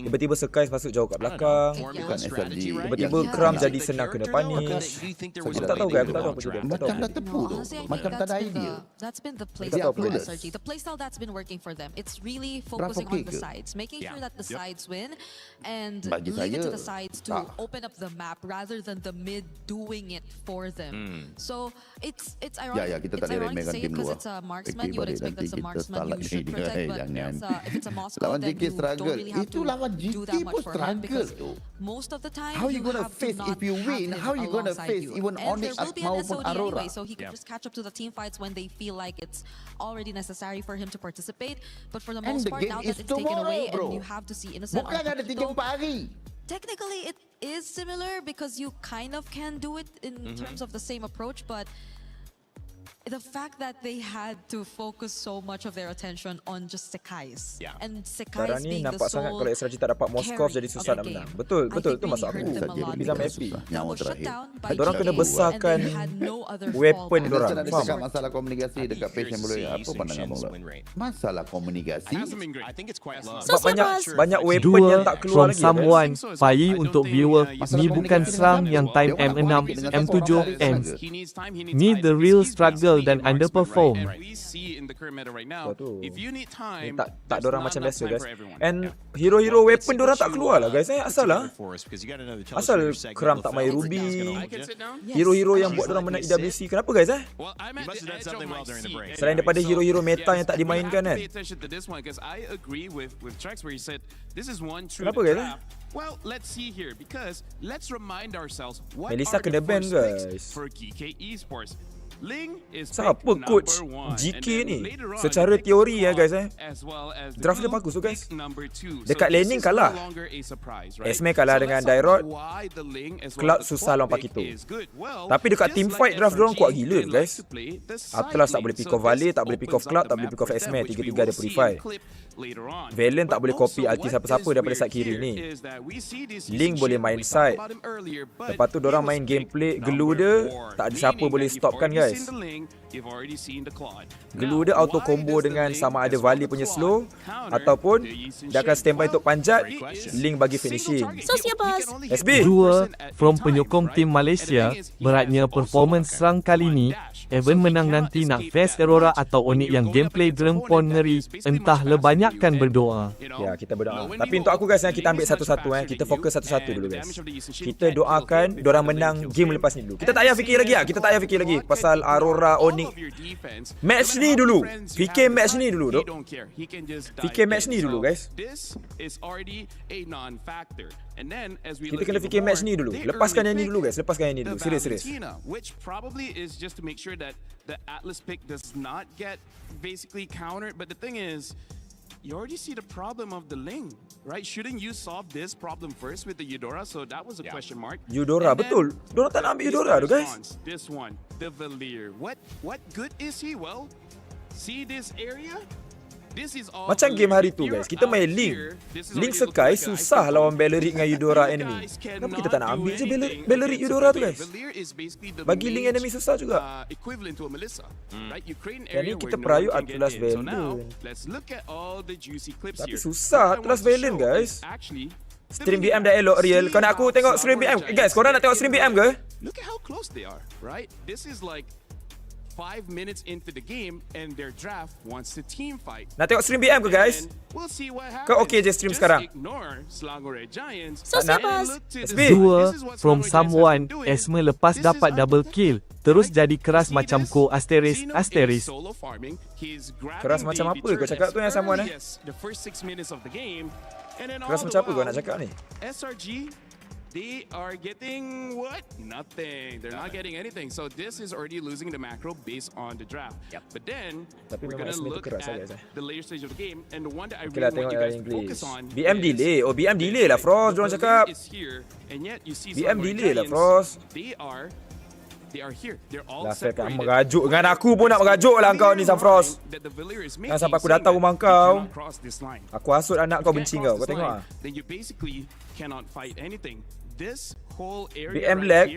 tiba-tiba Sekais masuk jauh kat belakang, Bukan SRG. tiba-tiba Cram jadi senang kena punish. Aku tak tahu, guys. Aku tak tahu apa dia. Aku tak tahu. Macam dah tepu tu. Honestly, I think Macam tak ada idea. that's been the Dia playstyle for clueless. SRG. The playstyle that's been working for them. It's really focusing okay on the ke? sides, making sure that the sides win, and Bagi leave it to saya, the sides to tak. open up the map rather than the mid doing it for them. So it's Ya, ironic. kita tak It's boleh ironic to remehkan say game it because luar. it's a marksman. Okay, You would balik expect nanti that's a kita marksman start you should lagi. protect, but Jangan. if it's a Moscow, Lawan then JK you don't struggle. really have Itu to lawan do GT that pun much for him because struggle tu. most of the time How you gonna have to face not if you have win? him How you gonna alongside face you. even And Onyx there will be an maupun SOD Aurora? anyway, so he can just catch up to the team fights when they feel like it's already necessary for him to participate. But for the And most the part, game now is that it's taken away tomorrow, bro. and you have to see Innocent Bukan on ada Paquito, 3-4 hari. technically it is similar because you kind of can do it in terms of the same approach, but the fact that they had to focus so much of their attention on just Sekais and Sekarang Sekais ni being the nampak sangat sole kalau SRG tak dapat Moskov jadi susah nak menang. Betul, betul. Itu maksud aku. Bisa main FP. Nyawa terakhir. Dorang kena besarkan weapon dorang. Macam Faham? cakap masalah komunikasi dekat page yang boleh apa pandangan Abang? Masalah komunikasi. I think it's quite low. Sebab banyak weapon yang tak keluar From lagi. someone, Pai untuk viewer, ni bukan serang yang time M6, M7, M. Ni the real struggle dan underperform. We see in the current meta right now, if you need time, Tak dorang there's macam not biasa, enough time guys. for everyone. And hero-hero weapon dorang tak keluar lah, guys. Asal lah. Asal Cram tak main Ruby. Hero-hero yang buat dorang menang EWC. Kenapa, guys? Well, I'm at the edge of my seat. Selain daripada hero-hero meta yang tak dimainkan kan. Pay attention to this one because I agree with Trex where he said this is one true Kenapa, guys? trap. Well, let's see here because let's remind ourselves what Melissa are kena the ban, first picks guys. for GK Esports. Ling is Siapa pick coach number 1, GK and then ni? later on, Secara the teori ya, guys. as well as the Draft dia blue bagus tu, guys. pick number 2. Dekat So this laning is kalah. no longer a surprise, right? Esme kalah So dengan let's talk Dairot. about why the Ling as well Cloud as the susah lawan Claw pick Paquito. is good. Well, Tapi dekat just team like fight draft dorang SRG, kuat gila, they like guys. to play the Atlas side tak boleh lane. pick So off Valley, this tak boleh pick off opens Cloud, up tak the boleh map pick off for them, Esme. which we Tiga-tiga ada will see in purify. clip later on. Valen tak boleh But copy also ulti what siapa-siapa is daripada weird side kiri here ni. is that we see this Ling Yi boleh Sun-shin, main we talked side. about him earlier, but Lepas tu he dorang was main picked gameplay number Geluda, 4, tak ada siapa meaning boleh that you've stopkan, already guys. seen the Ling, you've already seen the Claude. Geluda Now, auto why combo does the dengan Ling sama as ada well Valley the punya Claude slow counter ataupun the Yi Sun-shin? dia akan standby untuk panjat, Ling bagi finishing. SB. Dua, from penyokong tim Malaysia, beratnya performance serang kali ni, even menang nanti nak face Aurora atau Onyx yang gameplay drempon ngeri, entah lebanyakkan berdoa. Ya, kita berdoa. Tapi untuk aku, guys, kita ambil satu-satu. Kita fokus satu-satu dulu, guys. Kita doakan dorang menang game lepas ni dulu. Kita tak payah fikir lagi lah. Kita tak payah fikir lagi pasal Aurora, Onyx. Match ni dulu. Fikir match ni dulu, dok. Fikir match ni dulu, guys. Kita kena fikir match ni dulu. Lepaskan yang ni dulu, guys. Lepaskan yang ni dulu. Serius. Which probably is just to make sure that the Atlas pick does not get basically countered. But the thing is, you already see the problem of the Ling, right? Shouldn't you solve this problem first with the Eudora? So that was a question mark. Eudora, betul. Dorang tak nak ambil Eudora tu, guys. This one, the Valier. What good is he? Well, see this area? Macam game hari tu guys, kita main Link. Link Sky susah lawan Belleric dengan Eudora enemy. Kenapa kita tak nak ambil je Belleric Eudora tu guys? Bagi Link enemy susah juga. Jadi kita perayu Atlas Valiant. Tapi susah Atlas Valiant guys. Stream BM dah elok real. Kau nak aku tengok stream BM? Guys, korang nak tengok stream BM ke? Look at how close they are, right? This is like 5 minutes into the game and their draft wants to team fight. Nak tengok stream BM ke guys? We'll see what happens. Kau okay je stream sekarang? Dua from someone Esme lepas dapat double kill terus jadi keras macam ko asterisk. Keras macam apa kau cakap tu yang someone Keras macam apa kau nak cakap ni? SRG, they are getting what? Nothing. They're not getting anything. So this is already losing the macro based on the draft. But then we're gonna look at the later stage of the game, and the one that I really want you guys to focus on. BM delay. Oh BM delay lah Frost. Diorang cakap. BM delay lah Frost. They are here. They're all separated. Merajuk dengan aku pun nak merajuk lah kau ni Frost. Jangan sampai aku datang rumah kau. Aku hasut anak kau benci kau. Kau tengok ah. Then you basically cannot fight anything. This whole BM area lag.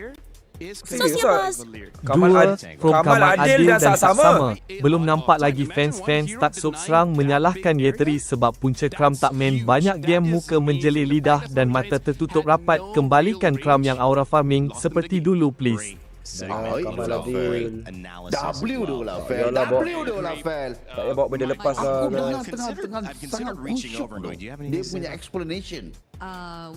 Dua from Kamal Adil dan Saksama. Belum nampak lagi fans-fans tak sub serang menyalahkan Yetri sebab punca Kram tak main banyak game, muka menjelir lidah dan mata tertutup rapat. Kembalikan Kram yang aura farming seperti dulu please. Kamal Adil. W dulu lah Fel. W dulu lah Fel. Tak payah bawa benda lepas lah. Aku tengah sangat kusuk. Dia punya explanation.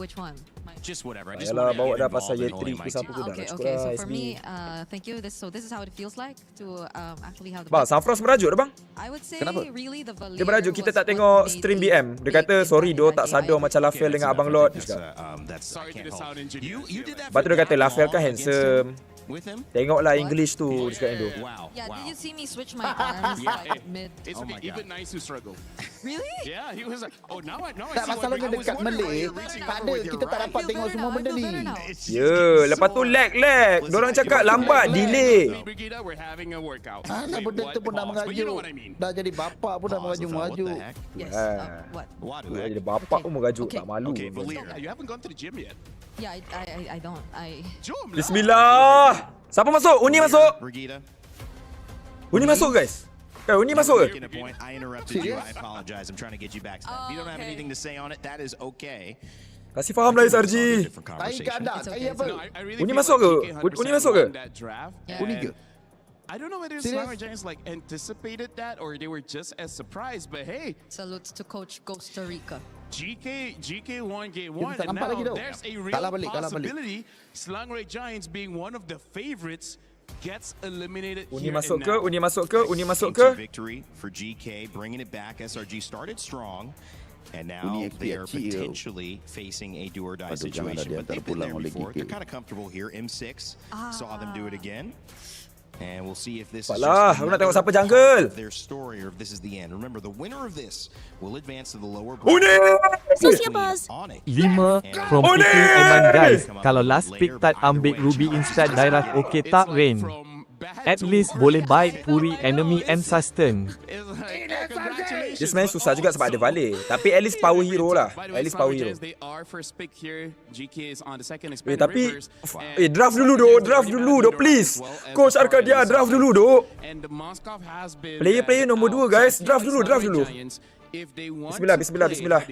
Which one? Just whatever. Yalah bawa dah pasal Yetri ku siapa ku dah. Okay. So for me, thank you. This is how it feels like to actually have the. Bang, Sunfrost merajuk dah bang. I would say really the dia merajuk, kita tak tengok stream BM. Dia kata sorry do tak sadar macam Lafel dengan Abang Lord. Lepas tu dia kata Lafel kan handsome. Tengoklah English tu dia cakap Indo. Yeah, did you see me switch my arms like mid? It's even nice to struggle. Really? Yeah, he was like, oh now I tak masalahnya dekat Malay, tak ada, kita tak dapat tengok semua benda ni. Ya, lepas tu lag. Diorang cakap lambat, delay. Alah benda tu pun dah mengajuk. Dah jadi bapak pun dah mengajuk. Yes. What? Jadi bapak pun mengajuk, tak malu. You haven't gone to the gym yet. Yeah, I don't. Bismillah. Siapa masuk? Uni masuk. Uni masuk guys. Uni masuk ke? I interrupted you. I apologize. I'm trying to get you back. If you don't have anything to say on it, that is okay. Kasih faham lah SRG. Uni masuk ke? Uni masuk ke? Uni ke? I don't know whether Slammer Giants like anticipated that or they were just as surprised, but hey. Salutes to Coach Costa Rica. GK won game 1 and now there's a real possibility Slammer Giants being one of the favorites gets eliminated Uni here masuk and ke? now. Uni masuk ke? Uni masuk ke? Victory for GK, bringing it back. SRG started strong. And now they are potentially facing a do or die situation. But they've been there before. They're kind of comfortable here. M6 saw them do it again. And we'll see if this is Balah, aku nak tengok siapa jungle. Their story or if this is the end. Remember, the winner of this will advance to the lower Uni! 5 from Picking Aiman guys. Kalau last pick tak ambil Ruby instead direct okay tak Rain. At least boleh baik Puri enemy and sustain. Dia sebenarnya susah juga sebab ada Vale. Tapi at least power hero lah. At least power hero. Tapi draft dulu dok please. Coach Arcadia draft dulu dok. Player nombor 2 guys, draft dulu. Bismillah.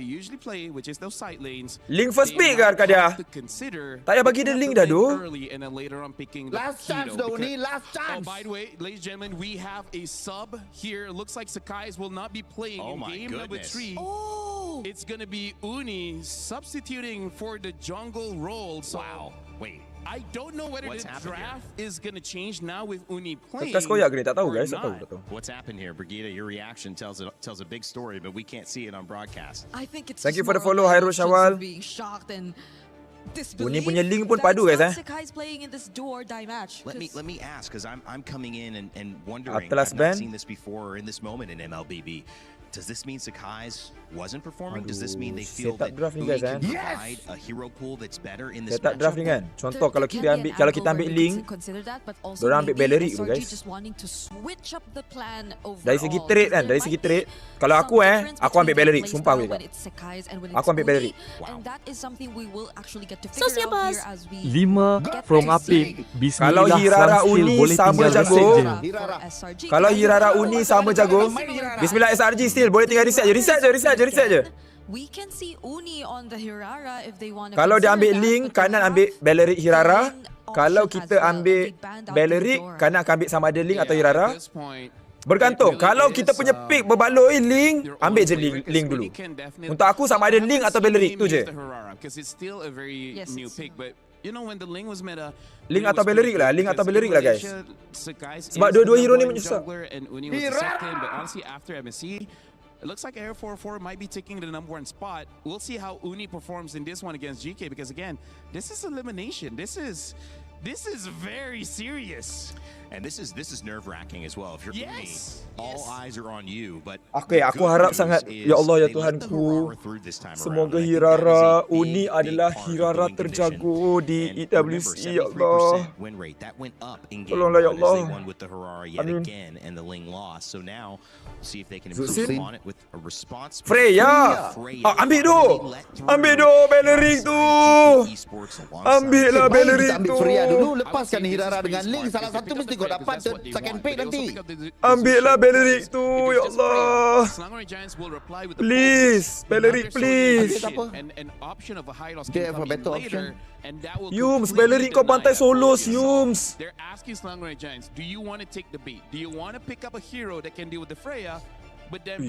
Link first pick ke Arcadia? Tak payah bagi dia link dah dok. Last chance dah ni, last chance. Oh, by the way, ladies and gentlemen, we have a sub here. Looks like Sakai's will not be playing in game number 3. Oh! It's gonna be Uni substituting for the jungle role. So, wait. I don't know whether the draft is gonna change now with Uni playing. Kertas koyak ke ni? Tak tahu guys, tak tahu. What's happened here, Brigida? Your reaction tells a big story, but we can't see it on broadcast. I think it's Thank you for the follow, Hairul Shawal. being shocked and Uni punya link pun padu guys Sakai's playing in this do or die match. Let me ask, because I'm coming in and wondering. Atlas I've not ban? seen this before or in this moment in MLBB. Does this mean Sakai's wasn't performing? Does this mean they feel setup that draft ni Uni guys, can provide a hero pool that's better in this Setup draft ni matchup? kan. Contoh kalau kita ambil, kalau kita ambil Link, dorang ambil Belleric tu guys. Dari segi trade kan, dari segi trade, kalau aku ambil Belleric, sumpah aku cakap. Aku ambil Belleric. So siapa? 5 from Apik. Kalau Bismillah, Hirara sang skill Uni boleh sama tinggal jago. reset je. Kalau Hirara Uni sama jago, Bismillah SRG still boleh tinggal reset je. Reset je. We can see Uni on the Hirara if they want to. Kalau dia ambil Link, kanan ambil Belleric Hirara. Kalau kita ambil Belleric, kanan akan ambil sama ada Link atau Hirara. Bergantung. Kalau kita punya pick berbaloi Link, ambil je Link dulu. Untuk aku sama ada Link atau Belleric tu je. Link atau Belleric lah guys. Sebab dua-dua hero ni menyusah. It looks like Air 404 might be taking the #1 spot. We'll see how Uni performs in this one against GK, because again, this is elimination. This is very serious. And this is nerve-wracking as well. If you're Uni, all eyes are on you. But aku harap sangat, ya Allah ya Tuhanku, semoga Hirara Uni adalah Hirara terjago di EWC, ya Allah. Tolonglah ya Allah. Amin. Freya, ambil do Belleric tu. Ambillah Belleric tu. Freya dulu, lepaskan Hirara dengan Link. Salah satu mesti kau dapat second pick nanti. Ambillah Belleric tu, ya Allah. Please, Belleric please. Dia have a better option. Yums, Belleric kau pantai solo, Yums. They're asking Slangrai Giants, do you want to take the bait? Do you want to pick up a hero that can deal with the Freya?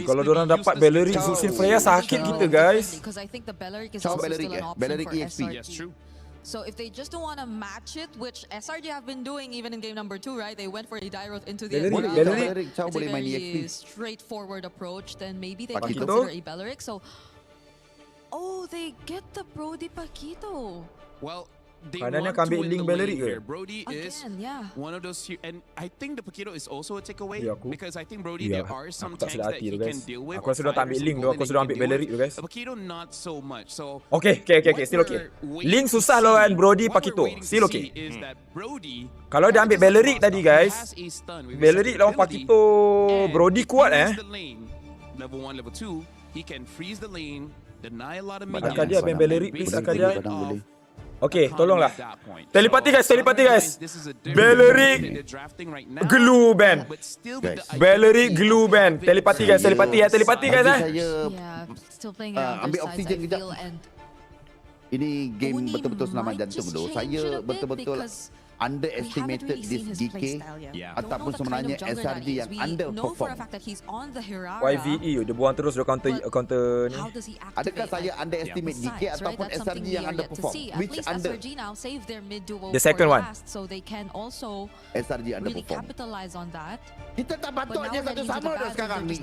Kalau diorang dapat Belleric susun Freya, sakit kita guys. Because I think the Belleric is Ciao also Belleric, still an option Belleric for EXP. SRG. Yes, true. So if they just don't want to match it, which SRG have been doing even in game number 2, right? They went for a Dairoth into the Belleric, Ciao it's a boleh main very EXP. straightforward approach. Then maybe they Paquito? can consider a Belleric. So, oh, they get the Brody Paquito. Well, they Kanannya want akan to ambil win Link the Belleric lane ke? here. Brody is one of those, and I think the Paquito is also a takeaway, because I think Brody, there are some tanks that he can deal with. Aku rasa dah tak ambil Link tu, aku rasa dah ambil Belleric tu guys. The Paquito not so much. So Okay, still okay. Link susah lawan Brody Paquito, still okay. Kalau dia ambil Belleric tadi guys, Belleric lawan Paquito, Brody kuat Level 1, level 2, he can freeze the lane, deny a lot of Akak dia ambil Belleric please, akak dia. Boleh. Okay, tolonglah. Telepati guys. Belleric glue band. Belleric glue band. Telepati guys. Saya Still playing ambil oksigen kejap. Ini game betul-betul selamat jantung tu. Saya betul-betul underestimated this GK ataupun sebenarnya SRG yang underperform. YVE dia buang terus dia counter ni. Adakah saya underestimate GK ataupun SRG yang underperform? Which under? The second one. SRG underperform. Kita tak patutnya satu sama dah sekarang ni.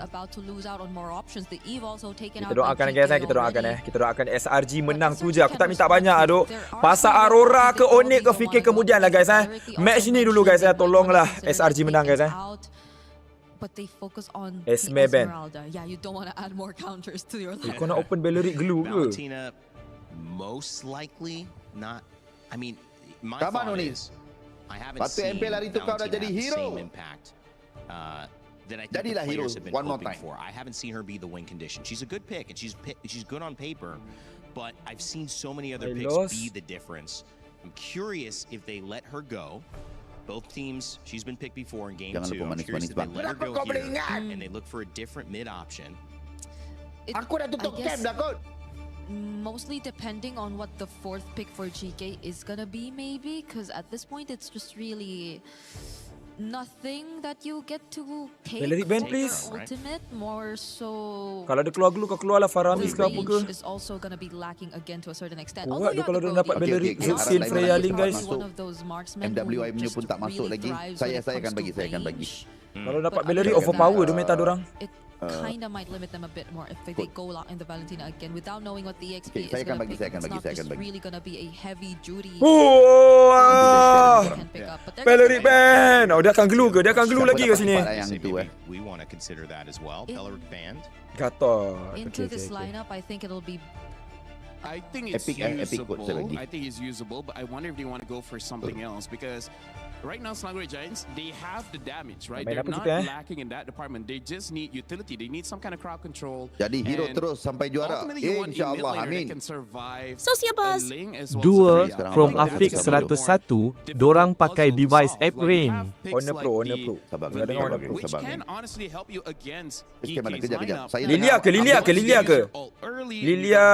Kita doakan guys, kita doakan SRG menang tu je. Aku tak minta banyak aduk. Pasal Aurora ke Onyx ke fikir kemudian lah guys. Match ni dulu guys, tolonglah SRG menang guys. But they focus on Esme ban. Yeah, you don't want to add more counters to your Kau nak open Belleric glue ke? Valentina most likely not. I mean, my thought is I haven't seen Valentina have the same impact than I think the players have been hoping for. I haven't seen her be the win condition. She's a good pick and she's good on paper, but I've seen so many other picks be the difference. I'm curious if they let her go. Both teams, she's been picked before in game 2. I'm curious if they let her go here and they look for a different mid option. Aku dah tutup camp dah kot. Mostly depending on what the 4th pick for GK is gonna be, maybe, because at this point it's just really nothing that you get to take Belleric ban please. Ultimate, more so. Kalau dia keluar glue, kau keluarlah Faramis ke apa ke. Is also gonna be lacking again to a certain extent. Kuat dia kalau dia dapat Belleric Zin Freya Link guys. MWI punya pun tak masuk lagi. Saya akan bagi. Kalau dapat Valerie overpower tu meta dorang. It kind of might limit them a bit more if they go out in the Valentina again without knowing what the EXP is going to pick. It's not just really going to be a heavy duty. Valerie ban. Oh, dia akan glue ke? Dia akan glue lagi ke sini? We want to consider that as well. Peleric banned. Gatot. Into this lineup, I think it'll be. I think it's usable. I think it's usable, but I wonder if they want to go for something else because right now, Slangray Giants, they have the damage, right? They're not lacking in that department. They just need utility. They need some kind of crowd control. Jadi hero terus sampai juara. InsyaAllah, amin. Sociabuzz. 2 from Afiq 101, dorang pakai device app Rain. Honor Pro. Sabar, Which can honestly help you against Kejap. Lilia ke? Lilia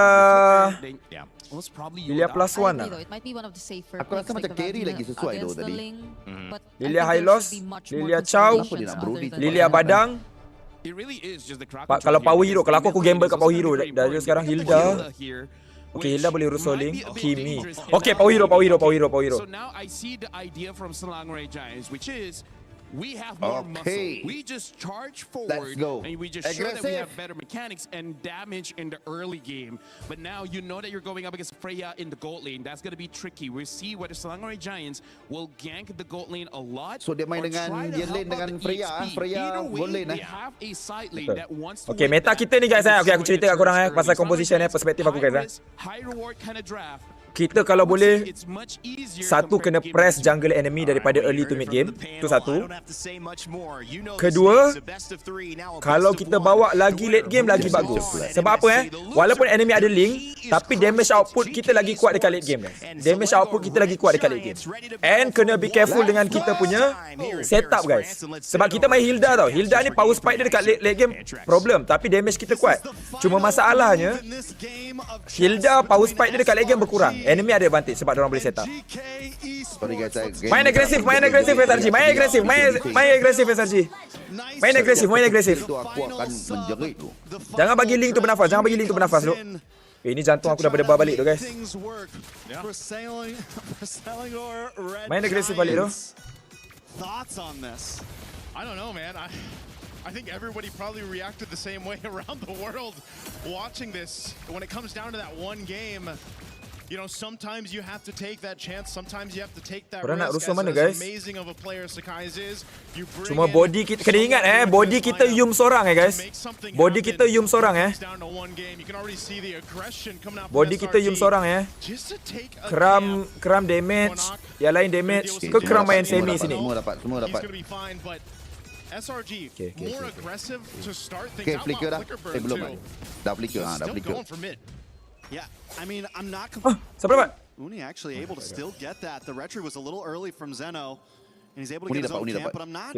plus 1 lah. It might be one of the safer. Aku rasa macam carry lagi sesuai tu tadi. Lilia High Loss, Lilia Chow, Lilia Badang. Kalau power hero, kalau aku gamble kat power hero dah sekarang Hilda. Okay, Hilda boleh urus soling. Kimi. Okay, power hero. So now I see the idea from Slangray Giants, which is we have more muscle. We just charge forward and we just show that we have better mechanics and damage in the early game. But now you know that you're going up against Freya in the gold lane. That's going to be tricky. We'll see whether Slangray Giants will gank the gold lane a lot. So dia main dengan dia lane dengan Freya gold lane They have a side lane that wants to Okay, meta kita ni guys. Okay, aku cerita kat korang pasal composition perspektif aku guys. High reward kind of draft. Kita kalau boleh satu kena press jungle enemy daripada early to mid game. Itu satu. Kedua, kalau kita bawa lagi late game lagi bagus. Sebab apa walaupun enemy ada link, tapi damage output kita lagi kuat dekat late game guys. Damage output kita lagi kuat dekat late game. And kena be careful dengan kita punya setup guys. Sebab kita main Hilda tau. Hilda ni power spike dia dekat late game problem, tapi damage kita kuat. Cuma masalahnya Hilda power spike dia dekat late game berkurang. Enemy ada advantage sebab diorang boleh set up. Main agresif SRG. Main agresif. Itu aku akan menjerit tu. Jangan bagi link tu bernafas. Ini jantung aku dah berdebar balik tu guys. Main agresif balik tu. Thoughts on this? I don't know, man. I think everybody probably reacted the same way around the world watching this. When it comes down to that one game, you know, sometimes you have to take that chance. Sometimes you have to take that risk. As amazing of a player Sakai's is, cuma body kita kena ingat body kita Yum seorang guys. Body kita Yum seorang Body kita Yum seorang Kram damage, yang lain damage. Ke Kram main semi sini. Semua dapat. SRG more aggressive to start things. Okay, flicker dah. Belum. Dah flicker. Yeah, I mean, I'm not. Uni actually able to still get that. The retry was a little early from Zeno, and he's able to get his own camp. But I'm not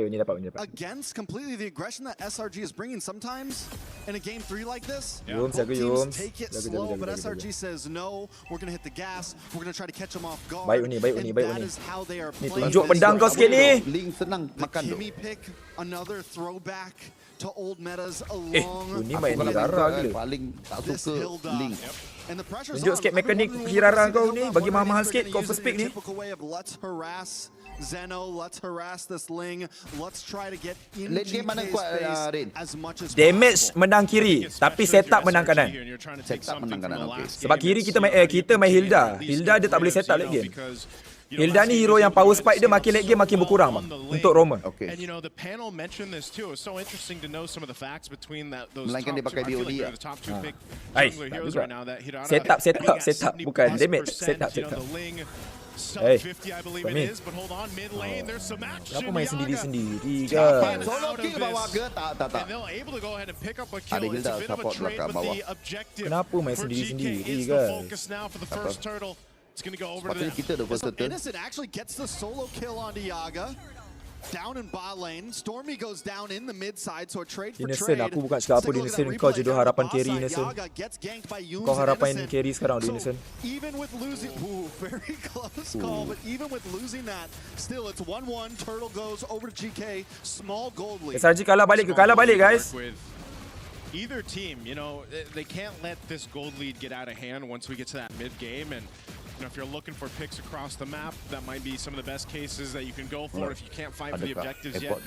against completely the aggression that SRG is bringing. Sometimes in a game 3 like this, both teams take it slow, but SRG says no. We're gonna hit the gas. We're gonna try to catch them off guard. Baik Uni. That is how they are playing. Tunjuk pedang kau sikit ni. Link senang makan tu. Kimi pick another throwback to old metas along. Uni main Hirara gila. Paling tak suka Link. Tunjuk sikit mekanik Hirara kau ni, bagi mahal-mahal sikit kau first pick ni. Zeno, let's harass this Ling. Let's try to get in GK's face as much as damage menang kiri, tapi setup menang kanan. Setup menang kanan, okey. Sebab kiri kita main Hilda. Hilda dia tak boleh setup late game. Hilda ni hero yang power spike dia makin late game makin berkurang bang, untuk Roma. Okay. And you know the panel mentioned this too. It's so interesting to know some of the facts between those Melainkan dia pakai BOD lah. Setup bukan damage. Setup. Sub 50 I believe it is, but hold on, mid lane there's some action. Kenapa main sendiri guys? Solo kill bawah ke? Tak. And they're able to go ahead and pick up a kill. Ada It's a Hilda bit of a support trade, belakang but bawah. the objective Kenapa main for GK sendiri is the guys? focus now for the first turtle. It's going to go over to them. Kita the first turtle. Innocent actually gets the solo kill onto Yaga. Down in bot lane, Stormy goes down in the mid side, so a trade for Innocent, trade. aku bukan cakap apa di Innocent, kau je harapan carry Innocent. Kau harapan carry sekarang di Innocent. Even with losing, very close call, but even with losing that, still it's 1-1. Turtle goes over to GK, small gold lead. SRG kalah balik guys. Either team, you know, they can't let this gold lead get out of hand once we get to that mid game, and You know, if you're looking for picks across the map, that might be some of the best cases that you can go for if you can't fight for the objectives yet.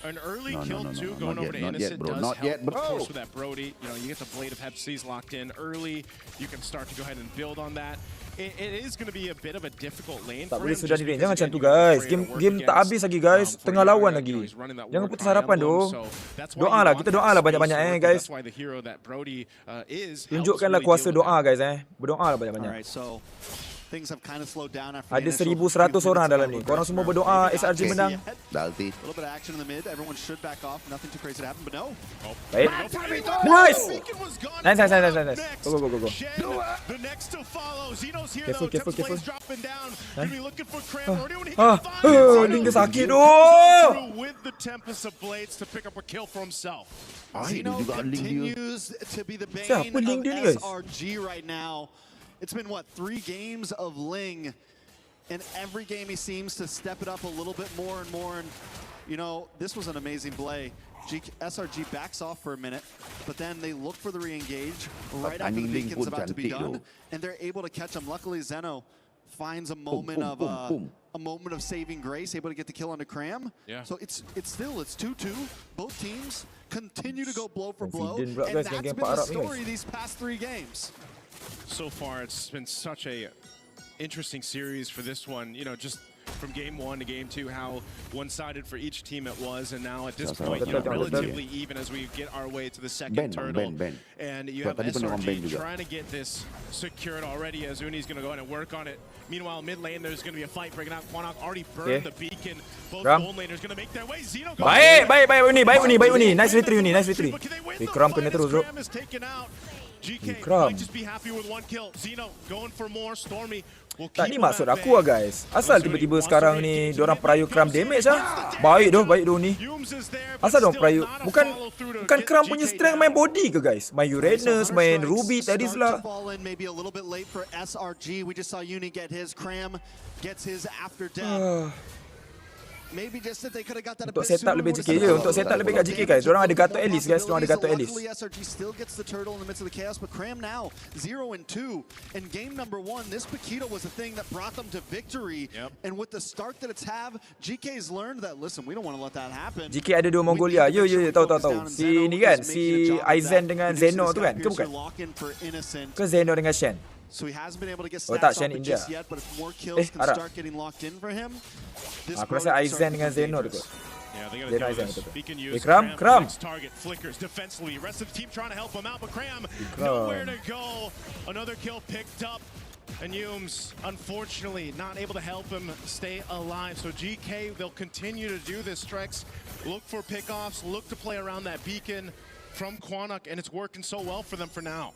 An early kill too, going over to Innocent does help. Of course, with that Brody, you know, you get the Blade of Hepsies locked in early. You can start to go ahead and build on that. It is going to be a bit of a difficult lane. Tak boleh sudah di range. Jangan macam tu guys. Game tak habis lagi guys. Tengah lawan lagi. Jangan putus harapan doh. Doa lah, kita doa lah banyak-banyak guys. Tunjukkanlah kuasa doa guys Berdoa lah banyak-banyak. Things have kind of slowed down after Ada 1,100 orang dalam ni. Korang semua berdoa SRG menang. Dalti. A little bit of action in the mid. Everyone should back off. Nothing too crazy to happen, but no. Baik. Nice. Nice. Go. The next to follow. Zeno's here though. Careful. Dropping down. Gonna be looking for Cram. Link dia sakit doh. With the Tempest of Blades to pick up a kill for himself. Zeno continues to be the bane of SRG right now. It's been, what, 3 games of Ling, and every game he seems to step it up a little bit more and more. And, you know, this was an amazing play. SRG backs off for a minute, but then they look for the re-engage right after the beacon's about to be done, and they're able to catch him. Luckily, Zeno finds a moment of saving grace, able to get the kill onto Cram. Yeah. So it's 2-2. Both teams continue to go blow for blow, and that's been the story these past 3 games. So far, it's been such a interesting series for this one. You know, just from game 1 to game 2, how one-sided for each team it was, and now at this point, you know, relatively even as we get our way to the second turtle. And you have SRG trying to get this secured already, as Uni's going to go ahead and work on it. Meanwhile, mid lane, there's going to be a fight breaking out. Quanok already burned the beacon. Both gold laners going to make their way. Zeno goes. Baik Uni. Nice victory Uni, nice victory. Kram kena terus bro. GK might just be happy with 1 kill. Zeno going for more. Stormy will keep. Tak ni maksud aku lah guys. Asal tiba-tiba sekarang ni diorang perayu Kram damage lah. Baik doh ni. Asal diorang perayu. Bukan Kram punya strength main body ke guys? Main Uranus, main Ruby tadi lah. Maybe a little bit late for SRG. We just saw Uni get his. Cram gets his after death. Maybe just that they could have got that a bit Untuk setup lebih GK je. Untuk setup lebih kat GK guys. Diorang ada Gatot Alice guys. Diorang ada Gatot Alice. SRG still gets the turtle in the midst of the chaos, but Cram now 0-2. In game number 1, this Paquito was the thing that brought them to victory. And with the start that it's have, GK's learned that, listen, we don't want to let that happen. GK ada 2 Mongolia. Yo, tahu. Si ni kan, si Aizen dengan Zeno tu kan? Ke bukan? Ke Zeno dengan Shen? So he hasn't been able to get stats off it just yet, but if more kills can start getting locked in for him, this aku rasa Aizen dengan Zeno tu. Yeah, they gotta do this. Beacon use. Kram. Target flickers defensively. Rest of the team trying to help him out, but Cram nowhere to go. Another kill picked up, and Yumes unfortunately not able to help him stay alive. So GK, they'll continue to do this. Strex look for pickoffs, look to play around that beacon from Quanok, and it's working so well for them for now.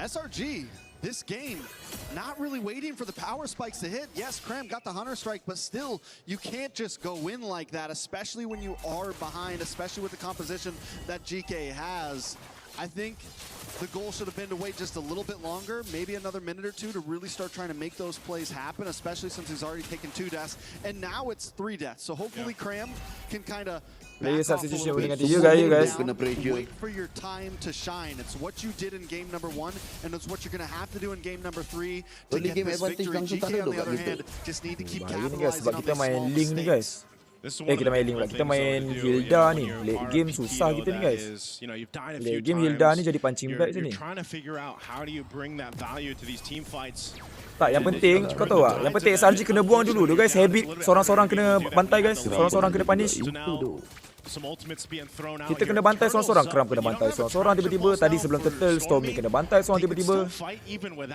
SRG. This game, not really waiting for the power spikes to hit. Yes, Cram got the Hunter Strike, but still, you can't just go in like that, especially when you are behind, especially with the composition that GK has. I think the goal should have been to wait just a little bit longer, maybe another minute or 2 to really start trying to make those plays happen, especially since he's already taken 2 deaths, and now it's 3 deaths. So hopefully Cram can kind of player substitution boleh ganti you guys. Wait for your time to shine. It's what you did in game number 1, and it's what you're going to have to do in game number 3 to get this victory. GK on the other hand just need to keep capitalizing on these small mistakes. Kita main link pula. Kita main Hilda ni. Late game susah kita ni guys. Late game Hilda ni jadi punching bag je ni. Tak, yang penting kau tahu tak? Yang penting SRG kena buang dulu tu guys. Habit seorang-seorang kena bantai guys. Seorang-seorang kena punish. Kita kena bantai seorang-seorang. Kram kena bantai seorang-seorang tiba-tiba. Tadi sebelum Turtle, Stormy kena bantai seorang tiba-tiba.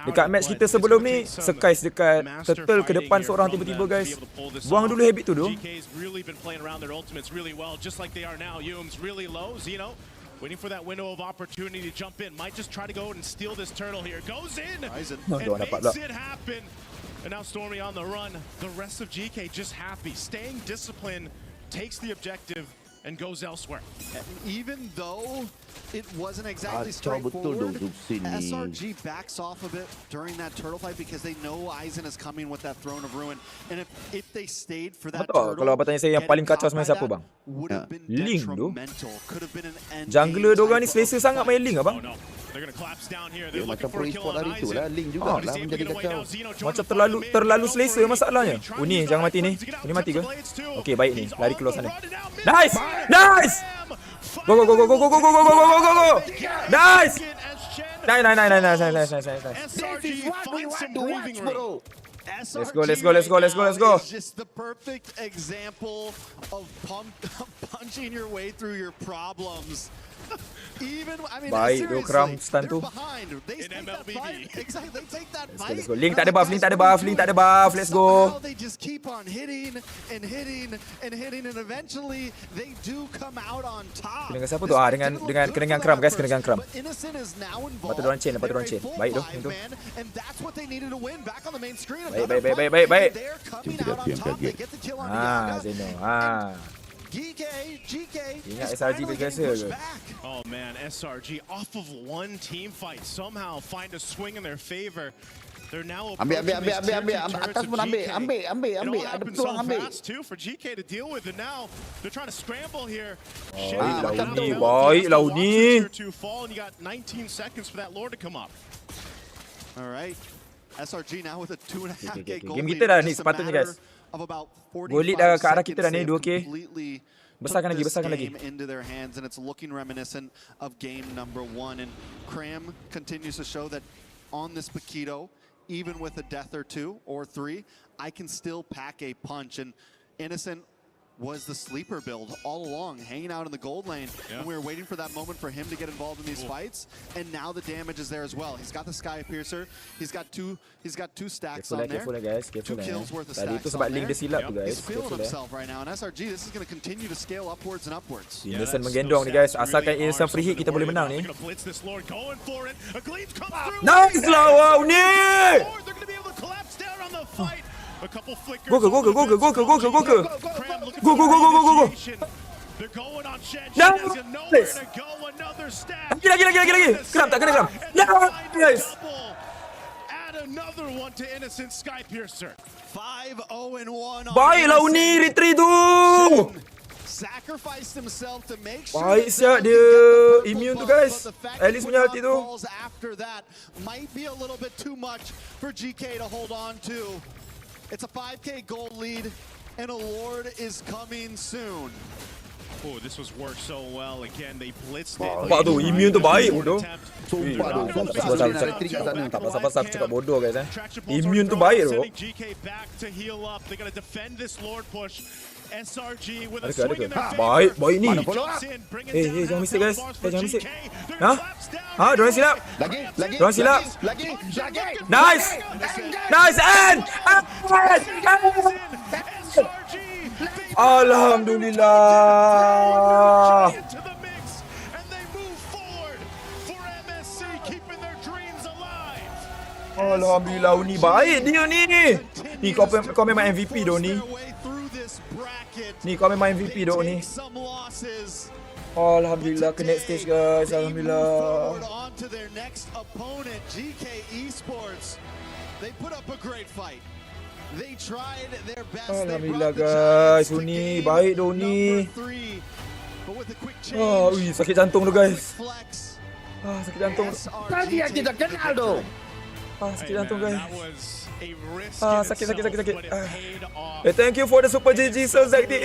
Dekat match kita sebelum ni, Skies dekat Turtle ke depan seorang tiba-tiba guys. Buang dulu habit tu tu. Waiting for that window of opportunity to jump in. Might just try to go and steal this turtle here. Goes in and makes it happen. And now Stormy on the run. The rest of GK just happy. Staying disciplined, takes the objective, and goes elsewhere. Even though it wasn't exactly straightforward, SRG backs off a bit during that turtle fight because they know Aizen is coming with that Throne of Ruin. And if they stayed for that turtle, kalau bertanya saya yang paling kacau sebenarnya siapa bang? Link tu. Jungler diorang ni selesa sangat main Link abang. Dia macam pro e-sport hari tu lah. Link juga lah menjadi kacau. Macam terlalu selesa masalahnya. Uni jangan mati ni. Uni mati ke? Okey, baik ni. Lari keluar sana. Nice! Nice! Go go go go go go go go go go go go go. Nice! Nice. This is what we want to watch, bro. Let's go. Just the perfect example of punching your way through your problems. Even, I mean, baik, do kram stun tu. Exactly, they take that fight. Let's go. Link tak ada buff. Let's go. They just keep on hitting, and eventually they do come out on top. Dengan siapa tu? Dengan kram guys, kena kram. Patut orang chain. Baik tu. And that's what they needed to win back on the main screen. Baik. They're coming out on top. They get the kill on Zeno. GK. Ingat SRG biasa ke? Oh man, SRG off of one team fight somehow find a swing in their favor. They're now ambil atas pun ambil. Ada peluang ambil. Too for GK to deal with, and now they're trying to scramble here. Baiklah Uni. To fall, and you got 19 seconds for that Lord to come up. All right. SRG now with a 2.5K goal. Game kita dah ni sepatutnya guys. Goal lead dah ke arah kita dah ni 2K. Besarkan lagi. Into their hands, and it's looking reminiscent of game number 1. And Cram continues to show that on this Paquito, even with a death or 2 or 3, I can still pack a punch. And Innocent was the sleeper build all along, hanging out in the gold lane. And we were waiting for that moment for him to get involved in these fights. And now the damage is there as well. He's got the Sky Piercer. He's got two stacks on there. Two kills worth of stacks on there. He's feeling himself right now. And SRG, this is going to continue to scale upwards and upwards. Innocent menggendong ni guys. Asalkan Innocent free hit, kita boleh menang ni. Nice lah, wow ni! A couple flickers. Go. They're going on Shen. She doesn't know where to go. Another stack. Lagi. Kram tak kena kram. Nice. Add another one to Innocent Sky Piercer. 5-0-1. Baiklah Uni retreat tu. Sacrificed himself to make sure. Baik siap dia immune tu guys. Alice punya ulti tu. After that might be a little bit too much for GK to hold on to. It's a 5K gold lead, and a Lord is coming soon. Oh, this was worked so well. Again, they blitzed it. Nampak tu, immune tu baik bodoh. Sumpah tu. Tak pasal-pasal aku cakap bodoh guys. Immune tu baik tu. GK back to heal up. They're going to defend this Lord push. SRG with a Ada swing in their ke? Baik ni. Jangan mistake guys. Jangan mistake. Diorang silap. Diorang silap. Nice. And Alhamdulillah. Alhamdulillah Uni baik dia ni. Ni kau memang MVP dah ni. Ni kau memang MVP dah ni. Alhamdulillah ke next stage guys. Alhamdulillah. Alhamdulillah guys. Uni baik dah Uni. Sakit jantung tu guys. Sakit jantung. Tadi yang kita kenal tu. Sakit jantung guys. Sakit. Thank you for the super GG so Zakti.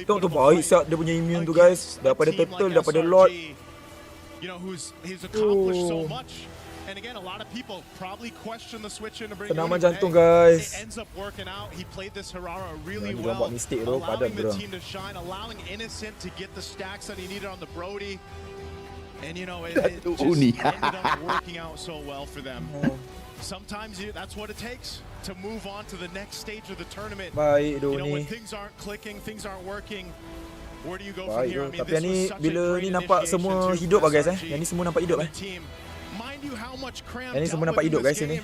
Tengok tu baik siap dia punya immune tu guys. Daripada turtle, daripada lord. And again, a lot of people probably question the switch in to bring Senaman jantung guys. It ends up working out. He played this Harara really well, allowing the team to shine, allowing Innocent to get the stacks that he needed on the Brody. And you know, it just ended up working out so well for them. Sometimes that's what it takes to move on to the next stage of the tournament. Baik you know, when things aren't clicking, things aren't working. Where do you go from here? I mean, tapi yang ni bila ni nampak semua hidup guys Yang ni semua nampak hidup Yang ni semua nampak hidup guys ni.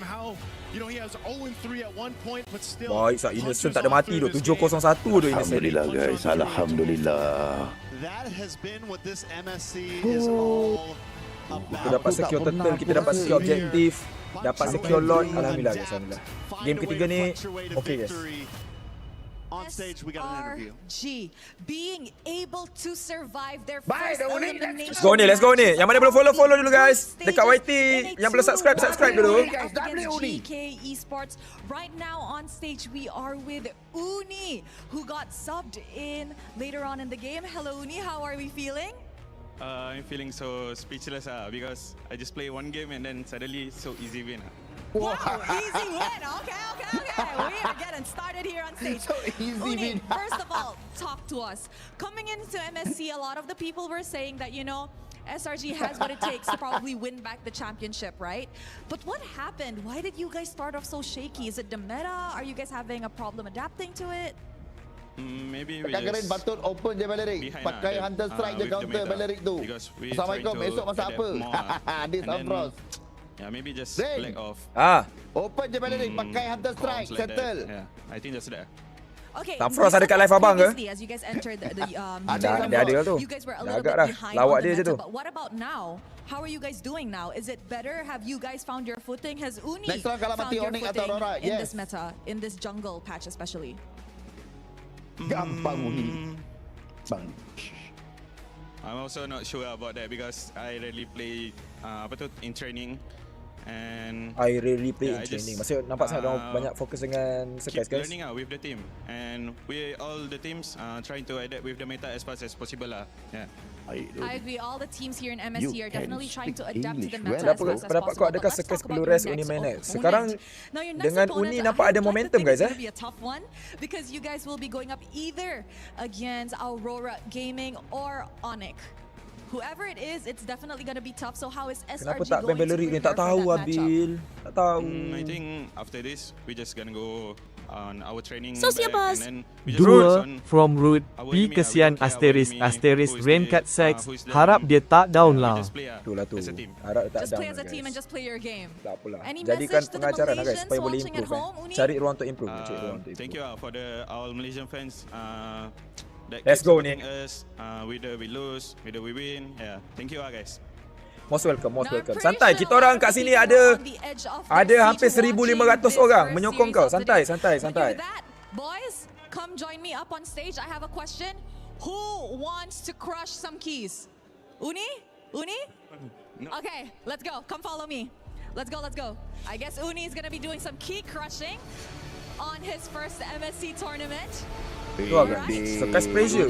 Baik sah Innocent tak ada mati tu. 701 tu Innocent. Alhamdulillah guys. Alhamdulillah. That has been what this MSC is all about. Kita dapat secure turtle, kita dapat secure objective, dapat secure lord. Alhamdulillah guys, alhamdulillah. Game ketiga ni okey guys. On stage, we got an interview. SRG being able to survive their first elimination. Let's go ni. Yang mana belum follow dulu guys. Dekat YT. Yang belum subscribe dulu. GK Esports. Right now on stage we are with Uni, who got subbed in later on in the game. Hello Uni, how are we feeling? I'm feeling so speechless because I just play one game and then suddenly so easy win. Wow, easy win. Okay. We are getting started here on stage. So easy Uni, win. first of all, talk to us. Coming into MSC, a lot of the people were saying that, SRG has what it takes to probably win back the championship, right? But what happened? Why did you guys start off so shaky? Is it the meta? Are you guys having a problem adapting to it? Maybe we just batut open je Valeric. Pakai Hunter Strike je counter Valeric tu. Assalamualaikum, esok masak apa? This Ambrose. Yeah, maybe just lack of. Open je Valeric, pakai Hunter Strike, settle. Yeah, I think that's that. Okay. Frost ada kat live abang ke? As you guys entered the ada tu. you guys were a little bit behind lawak on the dia je meta, tu. but what about now? How are you guys doing now? Is it better? Have you guys found your footing? Has Uni found your footing in this meta, in this jungle patch especially? Gampang Uni. I'm also not sure about that because I rarely play in training. And I really play in training. Maksudnya nampak sangat banyak fokus dengan Sekais guys. Learning with the team, and we all the teams trying to adapt with the meta as fast as possible lah. Yeah. I agree. All the teams here in MSC are definitely trying to adapt to the meta as fast as Pendapat kau possible. adakah Sekais perlu rest Uni main? Sekarang dengan Uni nampak ada momentum guys. Be a tough one because you guys will be going up either against Aurora Gaming or Onyx. Whoever it is, it's definitely going to be tough. So how is SRG Kenapa tak going to Valeric ni? prepare Tak tahu for that Abil. Tak tahu. I think after this we just gonna go on our training. So siapa? Dua from root P kesian asterisk raincut sex. Harap dia tak down lah. Itulah tu. Harap tak just down play as a guys. team and just play your game. Tak apalah. Any Jadikan message to the pengajaran lah guys Malaysians supaya boleh watching at improve. home, Uni? Cari ruang untuk improve. Thank you for our Malaysian fans. That Let's go ni. Us, whether we lose, whether we win. Yeah. Thank you guys. Most welcome. Santai, kita orang kat sini ada hampir 1,500 orang menyokong kau. Santai. Boys, come join me up on stage. I have a question. Who wants to crush some keys? Uni? No. Okay, let's go. Come follow me. Let's go. I guess Uni is going to be doing some key crushing on his first MSC tournament. Sekais pressure.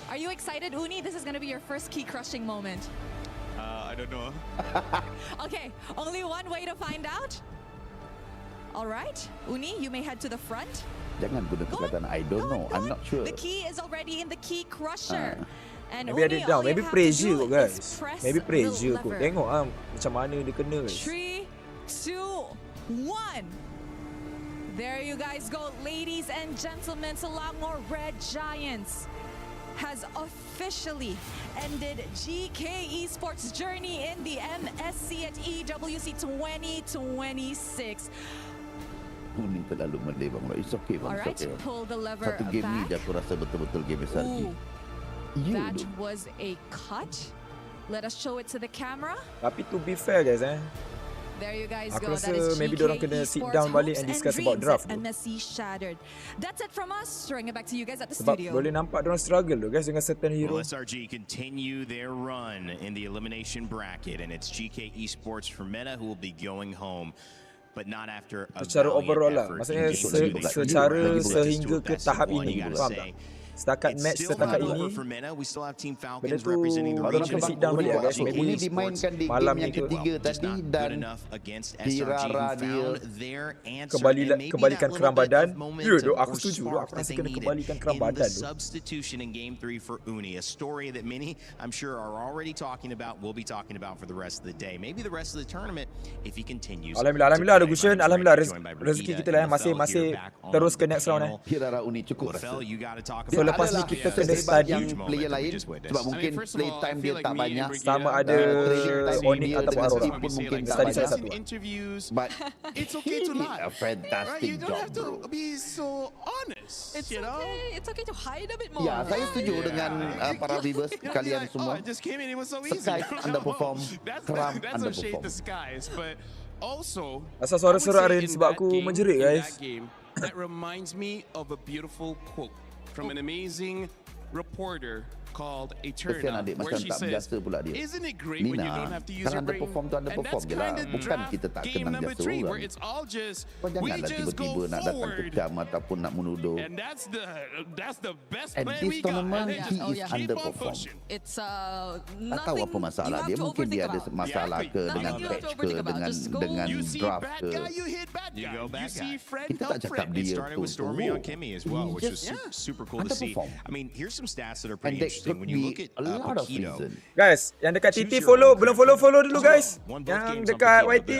Are you excited, Uni? This is going to be your first key crushing moment. I don't know. Okay, only one way to find out. All right, Uni, you may head to the front. Jangan guna perkataan I don't know. I'm not sure. The key is already in the key crusher. And maybe Uni, ada down, maybe pressure kot guys. Maybe the pressure kot. lever. Tengok macam mana dia kena guys. 3, 2, 1. There you guys go, ladies and gentlemen. Selangor Red Giants has officially ended GK Esports' journey in the MSC at EWC 2026. Uni terlalu meleh bang. It's okay bang. Alright, pull the lever Satu game ni back. aku rasa betul-betul game SRG. That was a cut. Let us show it to the camera. Tapi to be fair guys There you guys aku go. rasa That is maybe GK diorang kena sit Esports down balik hopes and discuss about dreams draft at tu. MSC shattered. That's it from us. Throwing it back to you guys at the Sebab studio. boleh nampak diorang struggle tu guys dengan certain hero. Well, SRG continue their run in the elimination bracket, and it's GK Esports for Meta who will be going home. But not after a Secara overall lah. effort Maksudnya in game secara two. sehingga ke tahap One, ini. you gotta Faham say. tak? Setakat match It's still setakat not ini. over for Meta. We still have Team Benda Falcons tu representing the baru region. nak sit down balik guys. Maybe Uni dimainkan di malam game yang ni tu. ketiga tadi dan Hirara dia kembalikan keram badan. Ya, aku setuju. Aku rasa kena kembalikan keram badan tu. Substitution in game 3 for Uni, a story that many I'm sure are already talking about, will be talking about for the rest of the day, maybe the rest of the tournament if he continues. Alhamdulillah ada Gushen. Alhamdulillah rezeki kita lah masih terus ke next round Hirara Uni cukup rasa. So lepas ni kita kena study player lain sebab mungkin play time dia tak banyak. Sama ada Onyx ataupun Aurora pun mungkin study salah satu. But it's okay to lie. A fantastic You don't job, have to bro. be so honest. It's you know? okay. It's okay to hide a bit more. Ya, saya setuju dengan para viewers kalian semua. Just came in, it was so easy. Sekais underperform, Keram that's no shade underperform. to Skies, but Also, Asal suara I would serak say Rin in sebab that aku game- menjerit, in guys. that game, that reminds me of a beautiful quote from an amazing reporter called Kesian Eterna, adik where macam she tak says, biasa pula dia. "Isn't it great when you Nina, don't have to use kalau your brain?" underperform tu And that's underperform je lah. kind of Bukan draft kita tak game kenal number biasa 3, orang. where it's all just Kau we janganlah just tiba-tiba go nak datang forward. kecam ataupun nak menuduh. And that's the best At play this we got. tournament, And then he just is keep on underperform. pushing. It's Tak tahu apa masalah dia. Mungkin dia ada masalah ke dengan patch ke dengan draft ke. You go bad guy. Kita tak cakap It dia started with Stormy on Kimmy as well, which was super cool to see. underperform. I mean, here's some stats that are And pretty that interesting. could When you be look at a lot of Paquito, reason. Guys, yang dekat TT follow, belum follow dulu guys. Yang dekat YT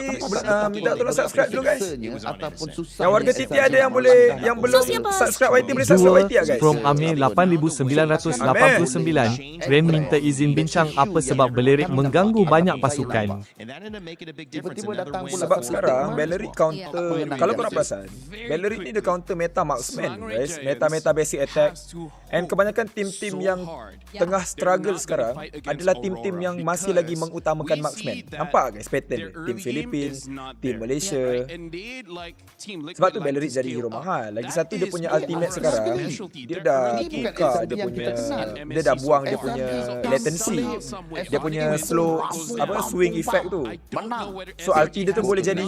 minta tolong subscribe dulu guys. Ataupun susah. Yang warga TT ada yang boleh yang belum subscribe YT boleh subscribe YT ya guys. From Amir 8989, Ren minta izin bincang apa sebab Balearic mengganggu banyak pasukan. Tiba-tiba datang pula Sebab sekarang Balearic counter, kalau kau nak perasan, Balearic ni dia counter meta marksman guys, meta basic attack. And kebanyakan tim-tim yang tengah struggle sekarang adalah tim-tim yang masih lagi mengutamakan marksman. Nampak guys pattern ni? Tim Filipin, tim Malaysia. Sebab tu Balearic jadi hero mahal. Lagi satu dia punya ultimate sekarang, dia dah tukar dia punya, dia dah buang dia punya latency, dia punya slow swing effect tu. So ulti dia tu boleh jadi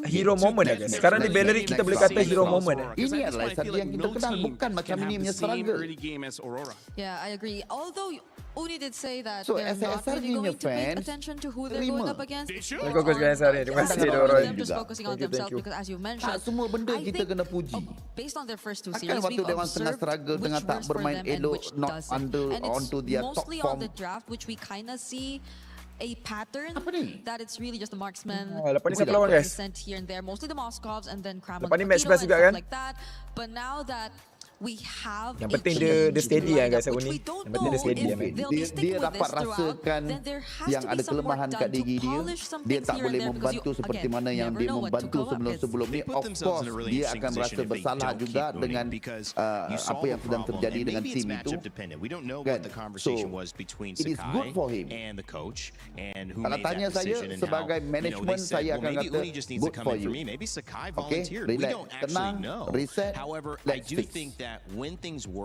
hero moment lah guys. Sekarang di Balearic kita boleh kata hero moment. Ini adalah satu yang kita kenal, bukan macam ni punya struggle. Yeah, I agree. Although Uni did say that So, they're as a not really SRG going to pay fans, attention to who they're going up against. Bagus guys hari ni. Terima kasih Them just focusing on themselves because as you Tak mentioned, semua benda I kita think kena puji. based on their first two Takkan series, waktu we've dia orang tengah observed struggle, tengah which tak works for bermain them and elok, which not doesn't. under And it's onto their top mostly form. on the draft, which we kind of see a pattern that it's really just the marksman. Lepas ni siapa lawan guys? Sent here and there, mostly the Moscovs and then Kramon Lepas ni match Paquito best and juga stuff kan? like that. But now that we have Yang a penting change dia steady lah guys lineup, Uni. which we don't Yang penting dia know steady if lah man. they'll be sticking Dia with dapat this throughout, rasakan then there has yang to be ada some kelemahan work kat done diri to dia. polish some Dia things tak here and boleh there because membantu you, seperti again, mana yang never dia know what to membantu come up with. sebelum-sebelum ni. Of course, dia akan rasa bersalah juga dengan apa yang sedang terjadi dengan tim itu. Kan? So, it is good for him. Kalau tanya saya sebagai management, saya akan kata good for you. Okay, relax, tenang, reset, let's fix.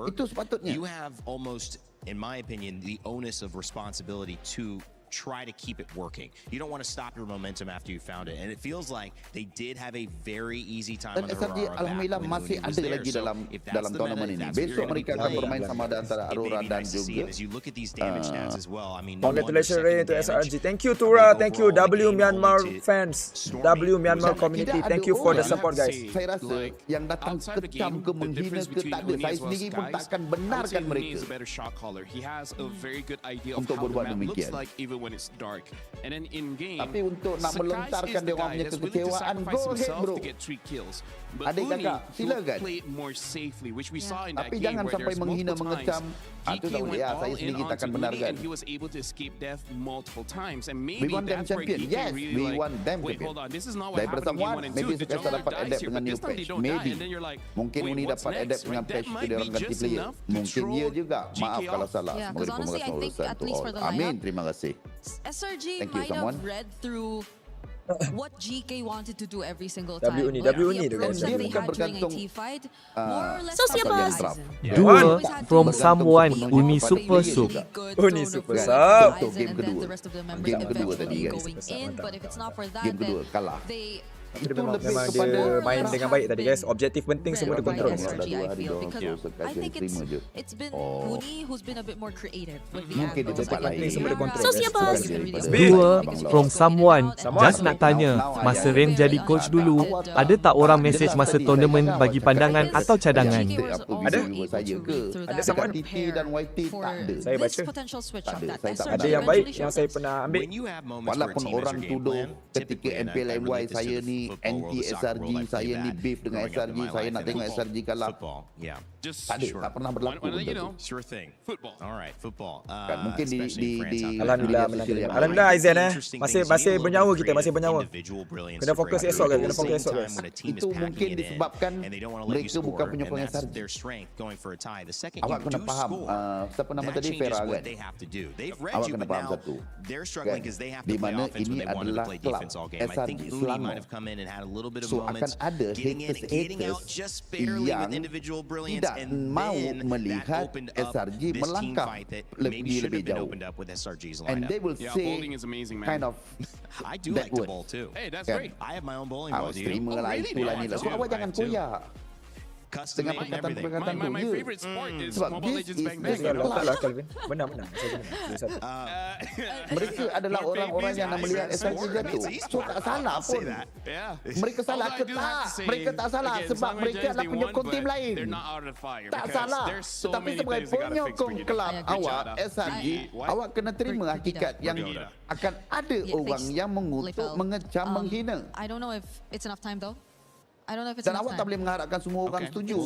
Itu sepatutnya. You have almost, in my opinion, the onus of responsibility to try to keep it working. You don't want to stop your momentum after you found it, and it feels like they did have a very easy time Dan under SRG Aurora alhamdulillah back when masih Uni was ada there. lagi So dalam if that's dalam the tournament meta, ini. that's what you're Besok gonna be mereka akan playing, bermain sama ada antara it may Aurora be dan nice to see. juga And as you look at these damage stats as well, I mean, Congratulations Ray to SRG. Thank you Tura, thank you W Myanmar fans, W Myanmar community. Thank you for the support guys. Saya rasa yang datang kecam ke menghina ke tak ada. Saya sendiri pun takkan benarkan mereka untuk berbuat demikian. Tapi untuk nak melontarkan dia orang punya kekecewaan, go ahead bro. Adik kakak, silakan. Tapi jangan sampai menghina, mengecam. Itu tak boleh. Ya, saya sendiri takkan benarkan. We want them champion. Yes, we want them champion. Daripada someone, maybe Sukasa dapat adapt dengan new patch. Maybe. Mungkin Uni dapat adapt dengan patch tu dia orang ganti player. Mungkin dia juga. Maaf kalau salah. Semoga dipermuliakan urusan to all. Amin. Terima kasih. SRG Thank you, might someone. have read through what GK wanted to do every single time. W ni The dia guys. approach that they had during a T fight, more or less Dua from someone Uni Super Soup. Uni Super Soup. Game kedua. Game kedua tadi guys. But if it's not for that, Game kedua then kalah. they Dia memang dia main dengan baik tadi guys. Objektif penting semua dia control. I think it's been Uni who's been a bit more creative with the Mungkin dia dapat lain. So siapa? Dua from someone. Just nak tanya, masa Ren jadi coach dulu, ada tak orang message masa tournament bagi pandangan atau cadangan? Ada? Saya ke? Ada someone TT dan YT tak ada. Saya baca. Tak ada. Saya tak Ada yang baik yang saya pernah ambil. Walaupun orang tuduh ketika MPLMY saya ni anti SRG, saya ni beef dengan SRG, saya nak tengok SRG kalah. Just Tak ada, tak pernah berlaku wanna let you benda tu. know. Sure thing. Football. All right, football. Kan, mungkin di Alhamdulillah menang. Alhamdulillah Aizen masih bernyawa kita, masih bernyawa. Kena fokus esok guys, kena fokus esok guys. Itu mungkin disebabkan mereka bukan penyokong yang sarji. Awak kena faham, siapa nama tadi Farah kan? Awak kena faham satu. Kan? Di mana ini adalah kelab SRG Selangor. So akan ada haters yang tidak mahu melihat SRG melangkah lebih jauh. And they will say kind of I do that like to word. bowl too. Hey, that's Kan? great. I have my own bowling ball. Do you? Terima lah itulah ni lah. So awak jangan koyak Custom dengan made everything. perkataan-perkataan tu. My Ya. favorite sport is Sebab Mobile this Legends is Bang this Bang. Letaklah Kelvin. Menang. Saya menang. 2-1. Mereka adalah orang-orang yang nak melihat SRG jatuh. So tak salah pun. Yeah. Mereka salah ke tak? Mereka tak salah sebab mereka adalah penyokong tim lain. They're not out of the fire. Tak because salah. there's so Tetapi many sebagai things they gotta fix penyokong for you. kelab Good awak job. SRG, What? awak kena terima hakikat yang akan ada orang yang mengutuk, mengecam, menghina. I don't know if it's enough time though. I don't know if it's Dan enough awak tak time. boleh mengharapkan semua orang setuju.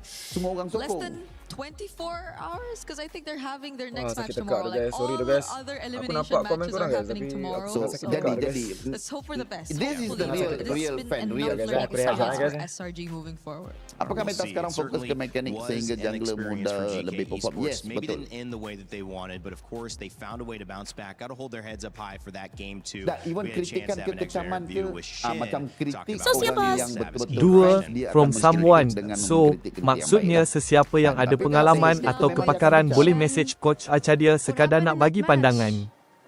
Semua orang Less sokong. than 24 hours because I think they're having their next match sakit tekak tomorrow. tu guys. Sorry tu all guys. the other Aku elimination nampak komen matches korang are guys, happening tapi tomorrow. aku sakit So tekak tu guys. let's hope for the best. This is the Hopefully, real it's fan, been real enough guys. learning Aku rehat experience guys. for SRG moving forward. Apakah meta sekarang fokus ke mekanik sehingga jungler muda lebih perform? Yes, Maybe betul. didn't end the way that they wanted, but of course they found a way to bounce back. Got to hold their heads up high for that game too. Tak, even We had a chance kritikan to ke have an extra kecaman ke interview with Shin, macam kritik talking about orang what yang he betul-betul Dua fresh, dia from akan someone. mengkritik dengan So, mengkritik yang maksudnya baik. sesiapa yang ada Tapi pengalaman kalau atau memang kepakaran yang boleh macam- message coach Acadia sekadar nak bagi pandangan.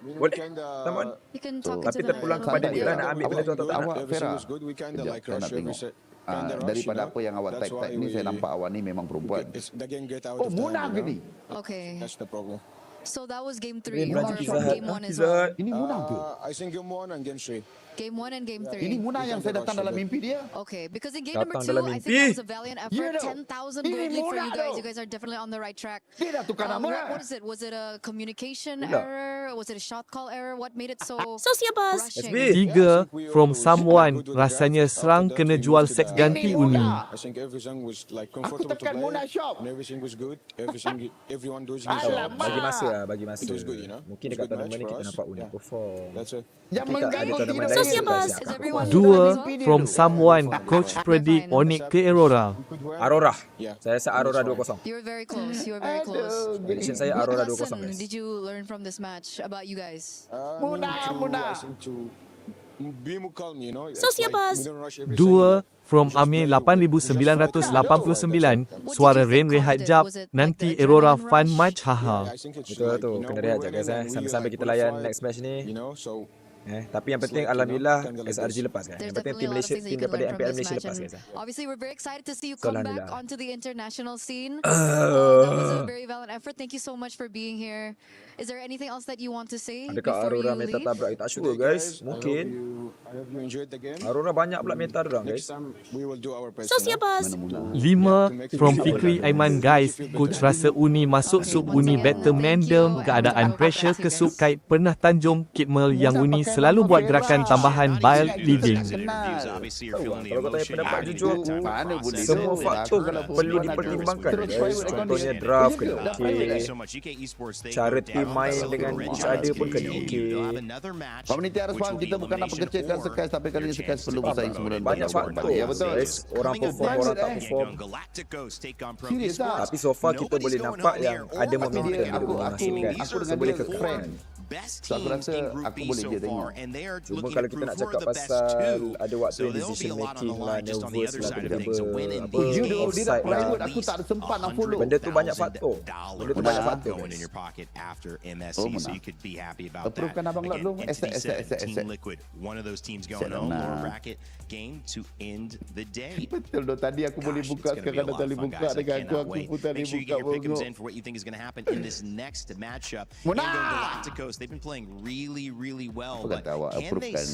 Boleh. Taman. You can So, talk Tapi into the terpulang microphone. kepada dia lah nak ambil benda tu atau tak nak. Awak Farah, good. We kind of Sekejap, like saya nak rush every tengok. set. Kinda rush, Daripada you know? apa yang awak That's type why ni, saya we- nampak awak ni memang perempuan. It's the game get out Oh, of time, Muna you ke know? ni? Okay. That's the problem. So that was game Rin 3 belanja or Pizza Hut. game 1 as Pizza well. Hut. Ini Muna ke? I think game 1 and game 3. Game 1 and game 3. Ini Muna yang saya datang dalam mimpi dia. Okay, because in game number Datang 2, dalam I think mimpi. that was a valiant effort. You know, 10,000 ini gold lead for Muna you guys. tu. You guys are definitely on the right track. Dia dah tukar nama. What is it? Was it a communication Tidak. error? Was it a shot call error? What made it so rushing? SB. 3 from someone. Rasanya serang kena jual seks ganti uni. I think everything was like comfortable to tekan play. Muna shop. And everything was good. Everyone doing his Alamak. job. Bagi masa lah, bagi masa. It was good, you know. Mungkin It was dekat good match tournament ni for kita us. nampak Uni Yeah. perform. That's it. Yang Tapi tak ada mengganggu tournament kita lain, banyak. kita Is siapkan everyone perform. Dua from someone. Coach predict Onyx ke Aurora. Aurora. Yeah. Saya rasa Aurora 2-0. You were very close. You were very close. Prediction saya What Aurora lesson 2-0 guys. did you learn from this match about you guys? Muna. I think to be more calm, you know. So It's like siapa? we don't rush every Dua second. from Amir 8989. Suara Rain rehat jap. Nanti Aurora fun match haha. I think it's Betul like, tu, you know, kena rehat we're je guys winning, we sambil-sambil like kita layan qualified, next match ni. You know, so Tapi yang penting It's like, alhamdulillah you know, kind of SRG like lepas kan. There's Yang penting definitely tim a lot of Malaysia, things that tim you can daripada learn MPL from this Malaysia match. lepas And guys. obviously, we're very excited to see you So, come back alhamdulillah. onto the international scene. That was a very valiant effort. Thank you so much for being here. Is there anything else that you want to say Adakah before Aurora you meta leave? tabrak? Tak sure guys. I Mungkin hope you enjoyed the game. Aurora banyak pula meta dorang Next guys. time we will do our best. So you know? siapa? 5 from Fikri Aiman guys. Coach rasa Uni masuk sub Uni better mandem. Keadaan pressure ke sub kait pernah Tanjung Kitmel yang Uni selalu buat gerakan tambahan build leading. Kalau kau tanya pendapat jujur, semua faktor perlu dipertimbangkan guys. Contohnya draft kena okey, cara tim main dengan each other pun kena okey. Komuniti harus faham kita bukan nak pengecilkan Sekais, tapi kali ini Sekais perlu bersaing semula. Banyak faktor Ya betul. guys. Orang perform, orang tak perform. Serius tak? Tapi so far kita boleh nampak yang ada momentum bila masukkan. Aku So dengan boleh dia kekal. friend. So aku rasa aku boleh je tengok. Cuma kalau kita nak cakap pasal ada waktu yang decision making lah, nervous lah, tiba-tiba apa, You know, dia dah offside lah. private, aku tak ada sempat nak follow. Benda tu banyak faktor. Benda tu banyak faktor going in guys. your pocket after MSC, Oh, so menang. you could be happy about that. Approve-kan abang lah belum? Again, Entity Esek. 7, Team Liquid, one of those teams going home, lower bracket game to end the day. Betul doh, tadi aku boleh buka, sekarang dah tak boleh buka dengan aku pun tak boleh Make sure you buka get your pick'ems bongok. in for what you think is going to happen in this next matchup. Menang! Ingo Galacticos Heroes. They've been playing really, really well. Apa But kata awak can they approvekan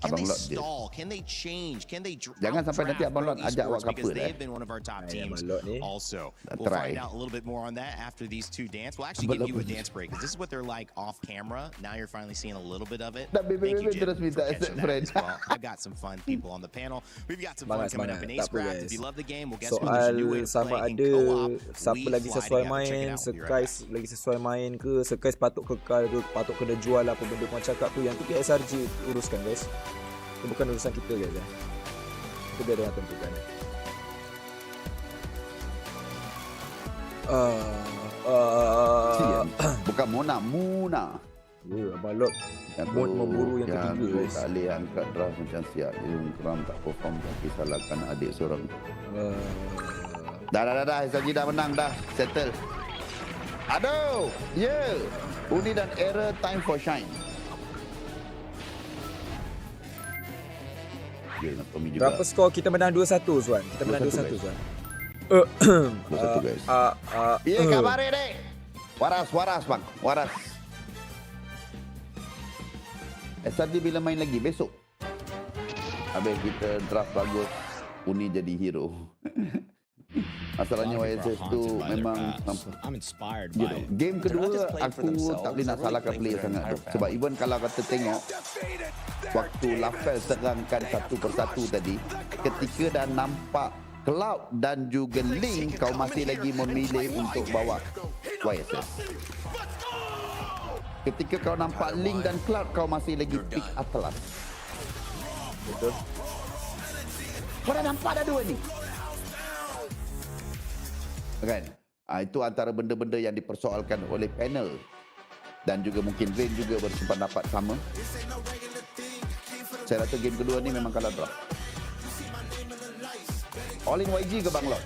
Abang Lot dia? stall? Can they change? Can they Jangan sampai nanti Abang Lot ajak awak because couple they've been one of our top teams also. We'll try. find out a little bit more on that after these two dance. We'll actually give you a dance break because this is what they're like off camera. Now you're finally seeing a little bit of it. Thank you, Jim, for catching that as well. I've got some fun people on the panel. We've got some fun coming up in Acecraft. If you love the game, we'll get some new way to sama play in ada co-op. siapa lagi sesuai main, Sekais lagi sesuai main ke, Sekais patut kekal ke, patut kena jual apa benda kau cakap tu, yang tu SRG uruskan guys. Itu bukan urusan kita guys. Itu biar dia tentukan. Bukan Muna. Ya, Abang Lot mood memburu yang ketiga guys. Tak boleh angkat draft macam siap. Korang tak perform tapi salahkan adik seorang. Dah. SRG dah menang dah. Settle. Aduh. Ya. Uni dan error time for shine. Berapa skor kita menang 2-1 Zuan? Kita menang 2-1 Zuan. 2-1 guys. Ya, khabar dek. Waras bang. Waras. SRG bila main lagi? Besok. Habis kita draft bagus, Uni jadi hero. Masalahnya YSS tu memang game kedua aku tak boleh nak salahkan player sangat tu. Sebab even kalau kata tengok waktu Lafel serangkan satu persatu tadi, ketika dah nampak Cloud dan juga Link, kau masih lagi memilih untuk bawa YSS. Ketika kau nampak Link dan Cloud, kau masih lagi pick Atlas. Betul. Kau dah nampak dah dua ni. Kan? Itu antara benda-benda yang dipersoalkan oleh panel. Dan juga mungkin Rain juga berpendapat sama. Saya rasa game kedua ni memang kalah draw. All in YG ke Bang Lot?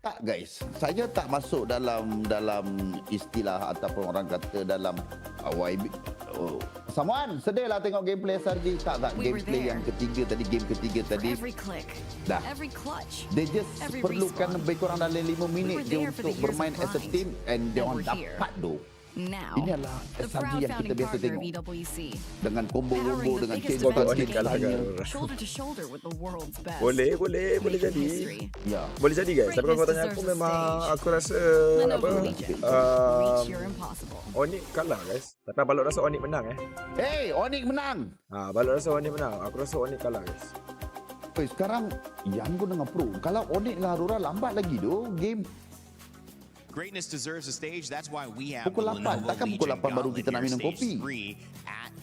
Tak guys, saya tak masuk dalam istilah ataupun orang kata dalam YB. Someone sedih lah tengok gameplay SRG. Tak gameplay yang ketiga tadi, game ketiga tadi. Dah. They just perlukan lebih kurang dalam 5 minit dia untuk bermain as a team and dia orang dapat tu. Now, ini adalah SRG yang kita biasa tengok. Dengan combo-combo, dengan Boleh jadi. Ya. Boleh jadi guys. Tapi kalau tanya aku memang aku rasa Onyx kalah guys. Tapi Balok rasa Onyx menang Hey, Onyx menang. Balok rasa Onyx menang. Aku rasa Onyx kalah guys. Sekarang yang gua dengan pro. Kalau Onyx dengan Aurora lambat lagi tu game. Greatness deserves a stage. That's why we have pukul 8. Takkan pukul 8 baru kita nak minum kopi.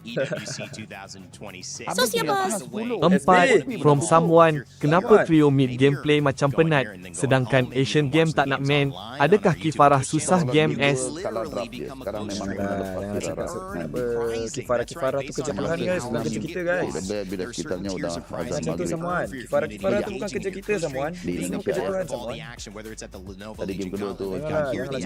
EWC 2026. So siapa? 4 from someone. Kenapa trio mid gameplay macam penat sedangkan Asian game tak nak main? Adakah Kifarah susah game as? Sekarang memang Kifarah tu kerja Tuhan guys, bukan kerja kita guys. Bila sekitarnya udah macam tu Samuan. Kifarah tu bukan kerja kita Samuan. Ini kerja Tuhan Samuan. Tadi game kedua tu kalau kita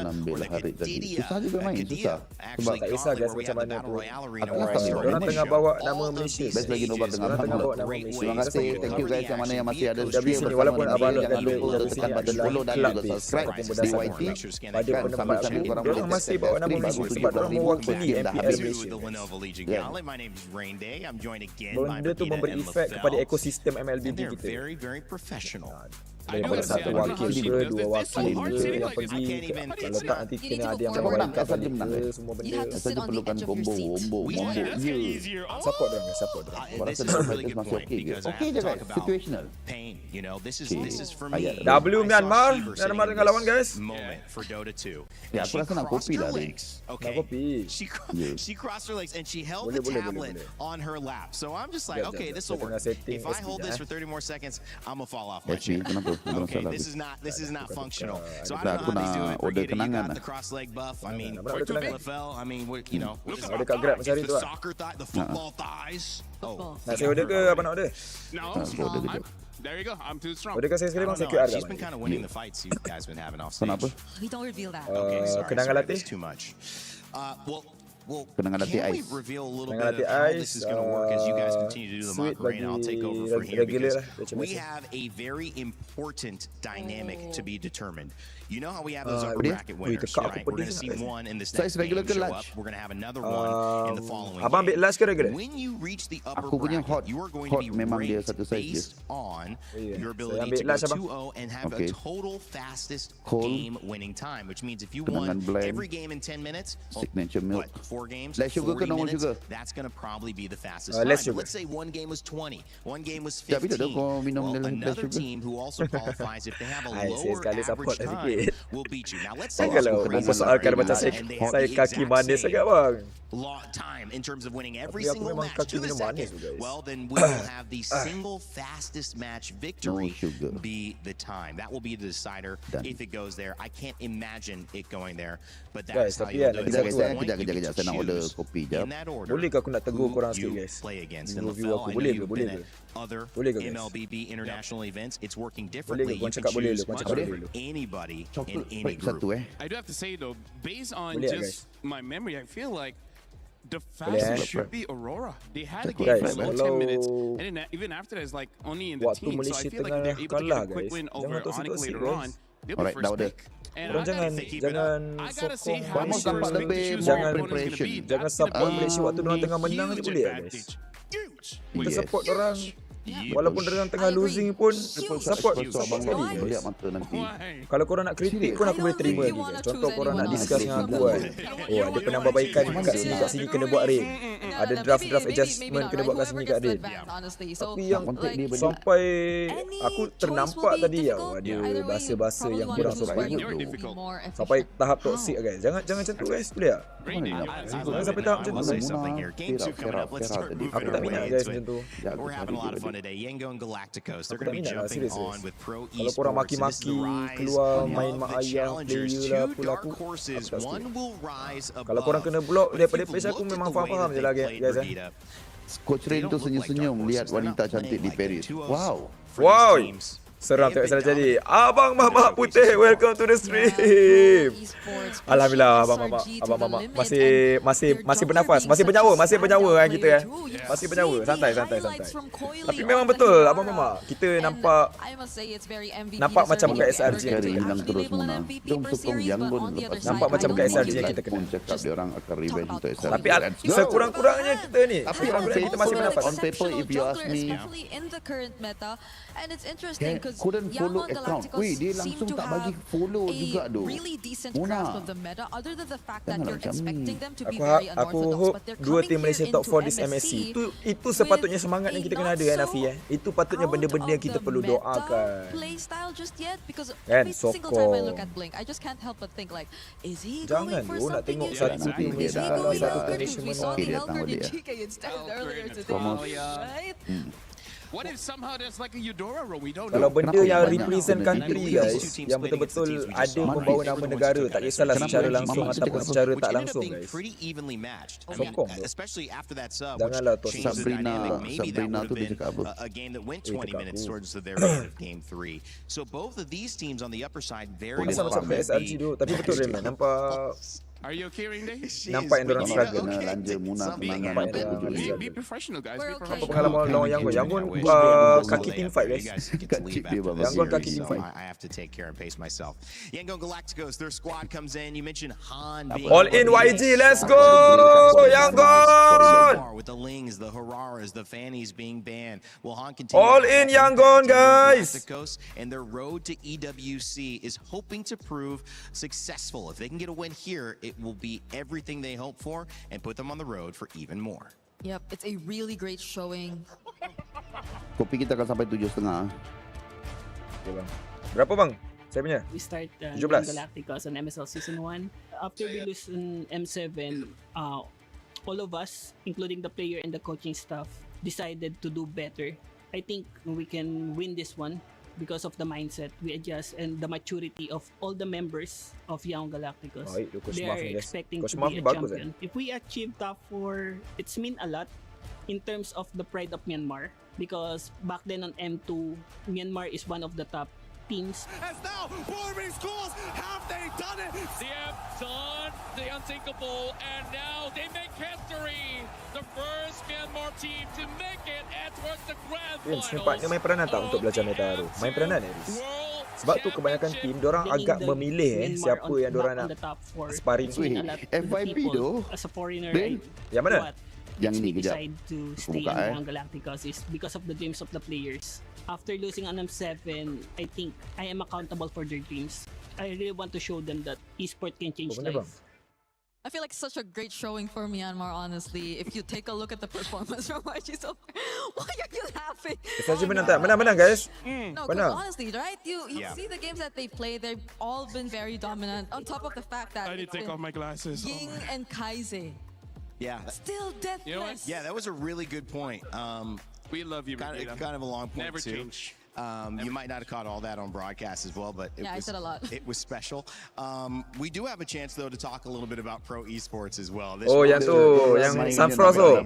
nak ambil hari tadi. Susah juga main, susah. Sebab tak kisah guys macam mana pun. Orang tengah bawa nama Malaysia. Best lagi nobar dengan Abang Lot. Terima kasih, thank you guys yang mana yang masih ada setia bersama walaupun Abang Lot jangan lupa tekan button follow dan juga subscribe di YT. Pada pendapat aku, orang masih bawa nama Malaysia sebab orang mewakili MPL Malaysia. Benda tu memberi efek kepada ekosistem MLBB kita. Daripada satu wakil ke, dua wakil ke yang pergi, kalau tak nanti kena ada yang mewakilkan balik ke semua benda. Saja perlukan combo. Support dia. Saya rasa dia masih okey ke? Okey je guys, situational. W Myanmar dengan lawan guys. Ya, aku rasa nak kopi lah ni. Nak kopi. She crossed her legs and she held the tablet on her lap. So I'm just like, okay, this will work. If I hold this for 30 more seconds, I'm gonna fall off my chair. Okay, this is not functional. So I don't know how he's doing. Forget it. You got the cross leg buff. I mean, LFL. I mean, you know, ada kat Grab macam hari tu the soccer thigh, the football thighs. Oh, nak saya order ke apa nak order? No, there you go. I'm too strong. Order saya sekali bang, saya QR. She's been kind of winning the fights you guys been having off stage. Kenapa? We don't reveal that. Okay, sorry. Kenangan latih. Too much. Well, Well, Kena latih can we ice. reveal a little Kena bit of latih how ice, this is going to work as you guys continue to do the sweet mock arena? I'll take over from bagi here regular because lah, macam we biasa. have a very important dynamic to be determined. You know how we have those Ah, upper dia? bracket Ui, winners, tekak aku right? We're going to pedih see sangat. one in this Size next game regular ke show large? up. We're going to have another one in the following Abang ambil game. large ke regular? When you reach the upper Aku punya bracket, hot, you are going to hot be memang dia ranked satu size je. based on Iya. your Saya ability ambil to go large, abang. 2-0 and have Okay. a total fastest Cold. game winning time, which means if you Kenangan won blend. every game in 10 minutes, well, Signature milk. what, 4 games, Less sugar ke 40 normal minutes, sugar? that's going to probably be the fastest time. Less But sugar. let's say one game was 20, one game was Sekejap, bila 15. dah kau minum Well, less another sugar? team who also qualifies if they have a Ay, saya lower sekali support average lah time sikit. will beat you. Now let's say Kalau it's kenangan crazy mempersoalkan and macam they have saya the kaki exact manis same agak bang. time in terms of winning every Tapi aku single memang match kaki to the minum manis second. tu, guys. Well, then we will have the single fastest match victory sugar. be the time. That will be the decider Done. if it goes there. I can't imagine it going there, but Guys, that's how tapi you'll kan, do it. kejap, At kejap, this point, you kejap. get to Saya nak order choose kopi jap. in that order Boleh ke aku nak tegur who korang sikit, you guys? play against. And Review LaFell, aku. I know Boleh ke? you've Boleh been ke? at other Boleh ke, guys? MLBB international events. It's working Boleh differently. ke? Korang You can cakap boleh choose dulu. Korang cakap boleh dulu. anybody in Chocolate any break group. satu I do have to say though, based on Boleh, just my memory, I feel like the Boleh, fastest eh? should be Aurora. They had a Guys, game for about 10 kalau minutes, and then even after that, it's like only in the waktu team. So I Malaysia feel like tengah if they're able to get kalah, a quick guys, win jangan over toxic Onyx toxic, later on, guys. they'll be Alright, first dah order. pick. And Korang I gotta jangan keep it up. jangan I gotta say, sokong having Vamos first dapat pick to lebih choose more where your opponent's preparation. gonna be, Jangan that's gonna support be Malaysia waktu diorang a tengah menang je huge boleh lah, guys. advantage. Huge. Kita Yes. support orang You walaupun diorang tengah I agree. losing pun Huge. support Abang sekali, Why? lihat guys. mata nanti. Why? Kalau korang nak kritik pun aku boleh terima lagi, guys. Contoh korang nak discuss dengan aku kan. Oh, ada penambahbaikan kat sini, kat sini kena buat rain. Ada draft adjustment kena buat kat sini kat rain. Tapi yang sampai aku ternampak tadi ada bahasa-bahasa yang kurang sopan tu. Sampai tahap toxic, guys. Jangan macam tu, guys. Boleh tak? Jangan sampai tahap macam I'll tu. say something here. Game 2 coming up. Let's start moving Aku tak our way minat, guys, into macam tu. it. We're having a lot of fun today. Yengo and Galacticos, they're Aku going to be tak minat lah, jumping serius. on with pro Kalau korang esports. And this is the maki-maki, rise keluar main of mak the ayah, challengers. player lah, Two pula dark aku. horses. Aku tak One setuju. will rise above. Kalau korang kena block But daripada if face you've aku looked at memang the way faham that je they lah, played guys. Brigida, Coach they Rain don't tu look like dark senyum-senyum lihat horses. They're wanita not cantik playing di like they're Paris. 2-0 Wow. for these Wow. teams. Seram They've tengok been sana jadi. dominant. Abang Mamak Putih, welcome to the stream. Alhamdulillah, Abang Mamak masih bernafas, masih bernyawa kan kita kan. Masih bernyawa, santai. Tapi memang betul Abang Mamak, kita nampak macam kat SRG yang Cari kita hilang terus Muna. Jom sokong Yangon lepas ni. Nampak macam kat SRG yang kita pun kena. cakap dia orang akan revenge untuk SRG. Tapi Let's go. sekurang-kurangnya kita ni, Tapi sekurang-kurangnya kita masih bernafas. on paper if you ask me, couldn't follow account. Weh, dia langsung tak bagi follow juga tu. Muna. Janganlah macam ni. Aku hope dua tim Malaysia top 4 this MSC. Itu sepatutnya semangat yang kita kena ada kan Afi eh. Itu patutnya benda-benda yang kita perlu doakan. Kan sokong. Jangan lu nak tengok satu tim Malaysia kalah, satu tim Malaysia menang. Okey, dia datang balik What if somehow there's like a Eudora role? We don't Kalau know. benda yang represent country guys, yang betul-betul ada membawa nama negara, tak kisahlah secara langsung ataupun secara tak langsung guys. Sokong bro. Especially after that sub, Janganlah which toxic. changes the dynamic. Maybe that Sabrina would tu dia have cakap been apa? a game that went 20 minutes towards the very end of game 3. So both of these teams on the upper side very Boleh well sama-sama could SRG be tu. Tapi betul Raymond, nampak Are you okay, Rinday? nampak yang diorang struggle. Kena lanja Muna kemenangan Nampak untuk yang tujuh diorang lagi. Be professional, guys. Be Apa professional. pengalaman lawan Yangon? Yangon kaki team fight guys. Kecil dia bawa Yangon series. kaki team So fight. I have to take care and pace myself. Yengo Galacticos, their squad comes in. You mentioned Han being All in YG, let's go Yangon! with the Lings, the Hararas, the Fannies being banned. Will Han continue? All in Yangon guys! Galacticos, and their road to EWC is hoping to prove successful. If they can get a win here, it will be everything they hope for and put them on the road for even more. Yep, it's a really great showing. Kopi kita akan sampai 7.5. Okay, bang. Berapa bang? Saya punya? We start 17. Galacticos on MSL Season 1. After we lose in M7, all of us, including the player and the coaching staff, decided to do better. I think we can win this one because of the mindset we adjust and the maturity of all the members of Young Galacticos. They are expecting to be a champion. If we achieve top 4, it's mean a lot in terms of the pride of Myanmar, because back then on M2, Myanmar is one of the top teams. As now, Borby scores. Have they done it? They have done the unthinkable, and now they make history. The first Myanmar team to make it towards the grand Sempatnya finals. main peranan tak untuk belajar meta baru? Main peranan Riz. Sebab tu kebanyakan tim diorang agak memilih siapa yang diorang nak sparring. FYP tu. As a foreigner, yang mana? Yang ni kejap. Decide to stay in Young Galacticos is because of the dreams of the players. After losing on M7, I think I am accountable for their dreams. I really want to show them that esport can change life. I feel like such a great showing for Myanmar, honestly. If you take a look at the performance from YG so far, why are you laughing? Saja menang tak? Menang guys. No, because honestly, right? You see the games that they play, they've all been very dominant. On top of the fact that I need to take off my glasses. Ying and Kaize. Yeah. Still deathless. You know what? Yeah, that was a really good point. We love you, kind of a long point Never too. change. You might not have caught all that on broadcast as well, but I said a lot. It was special. We do have a chance though to talk a little bit about pro esports as well. Yang tu, yang Sanfrost tu.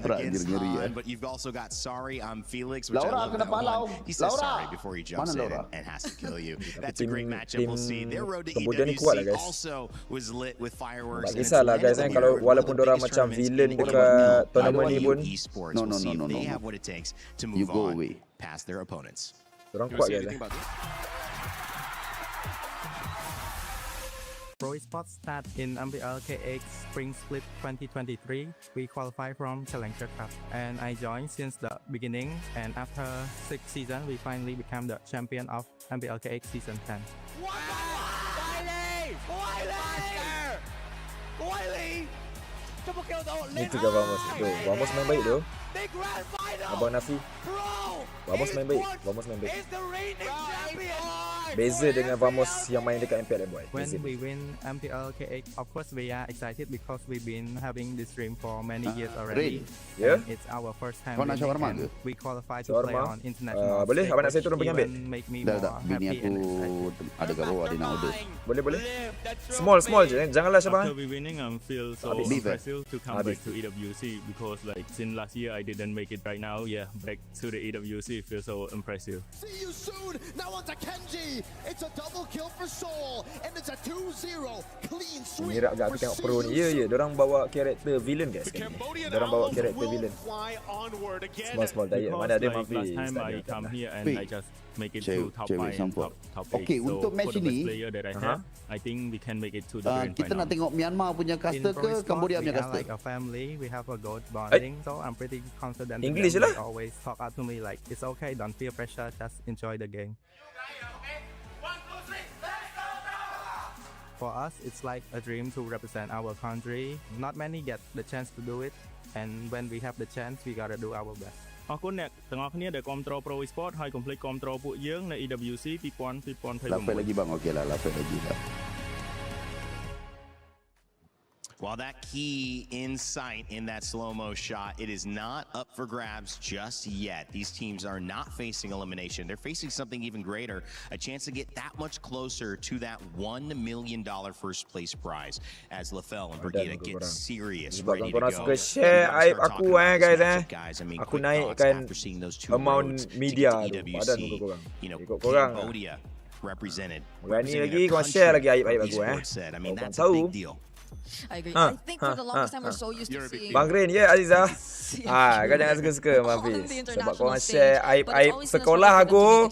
But you've also got Sorry, I'm Felix, which I love that one. He says sorry before he jumps in and has to kill you. That's a great matchup. We'll see. Their road to EWC also was lit with fireworks. Tak kisahlah guys, kalau walaupun diorang macam villain dekat tournament ni pun. No. They have what it takes to move on past their opponents. Diorang kuat guys. Pro Esports start in MPLKX Spring Split 2023. We qualify from Challenger Cup, and I joined since the beginning. And after 6 seasons, we finally became the champion of MPLKX Season 10. Wiley! Triple kill though. Ni tiga Vamos tu. Vamos main baik tu. Abang Nafi. Vamos main baik. Beza dengan Vamos yang main dekat MPL boy. When we win MPLKX, of course we are excited because we've been having this dream for many years already. Yeah. It's our first time winning, and we qualify to play on international boleh stage, abang nak saya turun pergi ambil. make me more happy and excited. Ada kat bawah dia nak order. Boleh. Small je. Janganlah Syabang. After we winning, I feel so impressive to come back to EWC because like since last year I didn't make it. Right now, back to the EWC feels so impressive. See you soon. Now on to Kenji. It's a double kill for Soul, and it's a 2-0 clean sweep. Ni agak aku tengok pro ni. Ya. Diorang bawa karakter villain guys. Diorang bawa karakter villain. Small diet. Mana ada Mafi. Last time I come here and I just make it to top 5 and top 8. Okay, untuk match ini, I think we can make it to the grand kita final. nak tengok Myanmar punya caster ke Cambodia punya caster? Like a family, we have a good bonding, so I'm pretty confident. English they lah. always talk out to me like it's okay, don't feel pressure, just enjoy the game. For us, it's like a dream to represent our country. Not many get the chance to do it, and when we have the chance, we gotta do our best. អរគុណអ្នកទាំងអស់គ្នាដែលគាំទ្រ Pro Esports ហើយកុំភ្លេចគាំទ្រពួកយើងនៅ EWC 2026 Lapet lagi bang, okey lah, lapet lagi lah. While that key in sight in that slow-mo shot, it is not up for grabs just yet. These teams are not facing elimination. They're facing something even greater, a chance to get that much closer to that $1 million first place prize as LaFell and Brigida get serious, ready to go. Suka share aib aku guys. Aku naikkan amount media tu. Padan muka korang. Ikut korang. Cambodia represented. Berani lagi kau share lagi aib-aib aku I mean, that's a tahu. big deal. I agree. I think for the longest time we're so used to seeing Bang Green, Aziza. Kau jangan suka-suka Mafi. Sebab korang share aib-aib sekolah aku.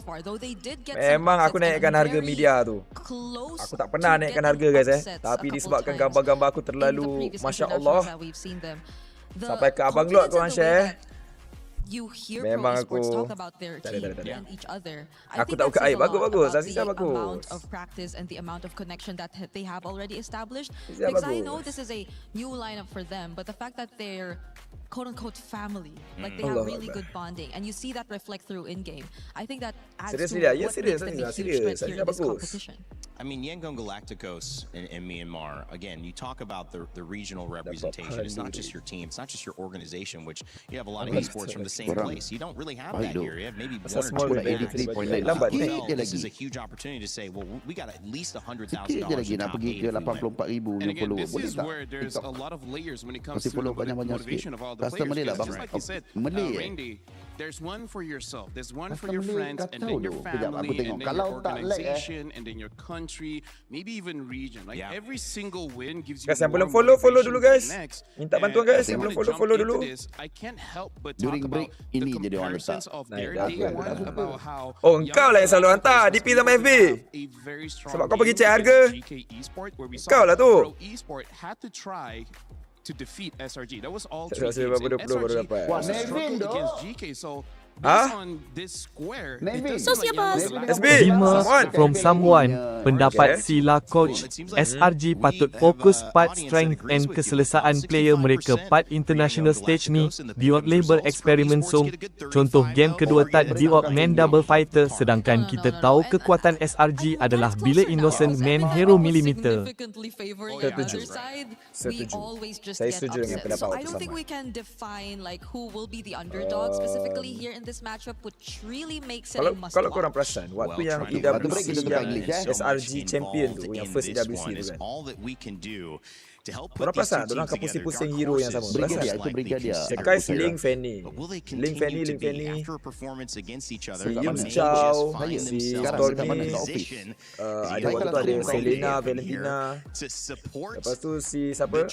Memang aku naikkan harga media tu. Aku tak pernah naikkan harga guys Tapi disebabkan gambar-gambar aku terlalu Masya Allah. Sampai ke Abang Lot korang share. You hear Memang pro esports aku talk about their team and each other. Aku think tak that buka aib. says a lot Bagus. about Aziza the bagus. amount of practice and the amount of connection that they have already established. Aziza Because I bagus. know this is a new lineup for them, but the fact that they're quote-unquote family, like they have really good bonding, and you see that reflect through in-game. I think that adds to what makes them a huge threat here in this competition. I mean, Yangon Galacticos in Myanmar, again, you talk about the regional representation. It's not just your team. It's not just your organization, which you have a lot of esports from the same place. You don't really have that here. You have maybe one or two. This is a huge opportunity to say, well, we got at least $100,000 in top 8. And again, this is where there's a lot of layers when it comes to the motivation of all the players. Just like you said, Randy, There's one for yourself, there's one for your friends, and then your family, and then your organization, and then your country, maybe even region. Like every single win gives you Guys, yang more belum follow dulu guys. next. Minta bantuan guys, yang belum follow dulu. I can't help but talk about the comparisons of their day one, about how oh, engkau lah yang selalu hantar DP sama FB. Sebab kau pergi cek harga. Engkau lah tu. Esport had to try to defeat SRG. That was all. SRG against GK. So based on this square, So siapa? SB from someone. Pendapat sila coach, SRG patut fokus part strength and keselesaan player mereka part international stage ni. Diorg label eksperimen so. Contoh game kedua tak Diorg main double fighter, sedangkan kita tahu kekuatan SRG adalah bila Innocent main hero millimeter. Saya setuju dengan pendapat I don't think we can define like who will be the underdog specifically here in this matchup, which really makes it a must watch. Kalau korang perasan, waktu yang EWC yang SRG champion tu, yang first EWC tu kan, korang perasan tak? Diorang akan pusing-pusing hero yang sama. Perasan? Sekais Ling Fanny. Si Yun Chow, si Stormy, ada waktu tu ada Selena, Valentina. Lepas tu si siapa?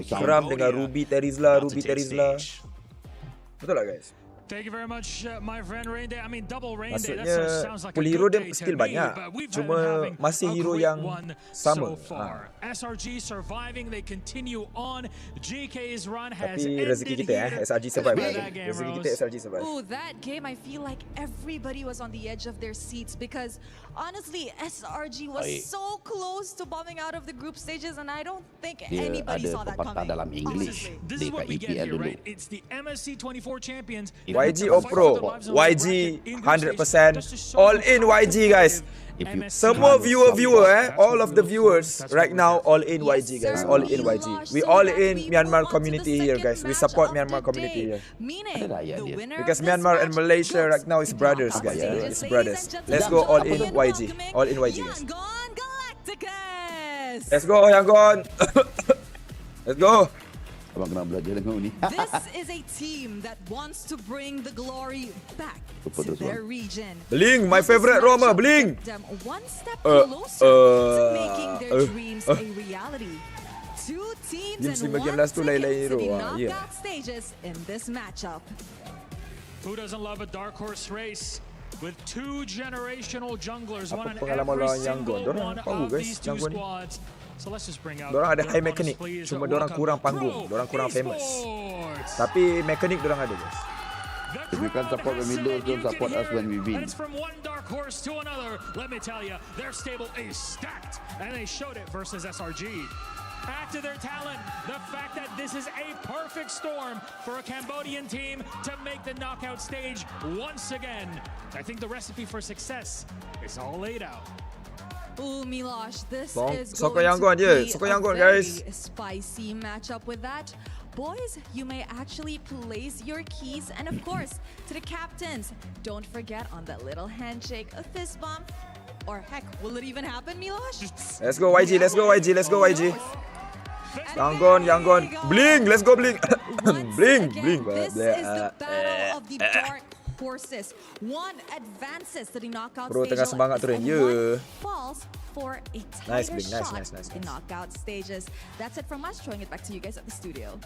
Kram dengan Ruby Terizla. Betul tak guys? Thank you very much, my friend Rain Day. I mean, double Rain Day. That Maksudnya sounds like a pool good hero dia day skill to me, banyak. but we've Cuma been having masih a hero great yang one sama. so far. SRG surviving, they continue on. GK's run has Tapi rezeki kita SRG survive. Rezeki kita SRG survive. Ooh, that game I feel like everybody was on the edge of their seats because honestly SRG was so close to bombing out of the group stages and I don't think anybody saw that coming. Dalam English. This is what we get here, right? It's the MSC 24 champions. YG or Pro, YG 100% all in YG guys. Semua viewer all of the viewers right now all in YG guys, all in YG. We all in Myanmar community here guys. We support Myanmar community here. Because Myanmar and Malaysia right now is brothers guys. It's brothers. Let's go all in YG. All in YG guys. Let's go Yangon. Let's go. Abang kena belajar dengan ni. This is a team that wants to bring the glory back to their region. Bling, my favorite Roma, Bling. Them one step closer to making their dreams a reality. Two teams and one ticket to the knockout stages in this matchup. Who doesn't love a dark horse race with two generational junglers, one in pengalaman every lawan single Yangon? one of these two squads. So let's just bring out. Dorang ada high mechanic, cuma dorang kurang panggung, dorang kurang famous. Tapi mechanic dorang ada guys. If we can support when we lose, don't support us when we win. It's from one dark horse to another. Let me tell you, their stable is stacked, and they showed it versus SRG. Add to their talent the fact that this is a perfect storm for a Cambodian team to make the knockout stage once again. I think the recipe for success is all laid out. Ooh, Milosh, this is Soko going Yangon to be Soko a Yangon very guys. spicy matchup with that. Boys, you may actually place your keys, and of course, to the captains, don't forget on that little handshake, a fist bump, or heck, will it even happen, Milosh? Let's go YG, let's go YG, let's go YG. Yangon, Bling, let's go Bling. Bling. This is the battle of the dark horses. One advances to the knockout Bro, stage, tengah semangat tu, Ren. one falls for a Nice, tighter Bling. shot Nice. in knockout stages. That's it from us. Throwing it back to you guys at the studio.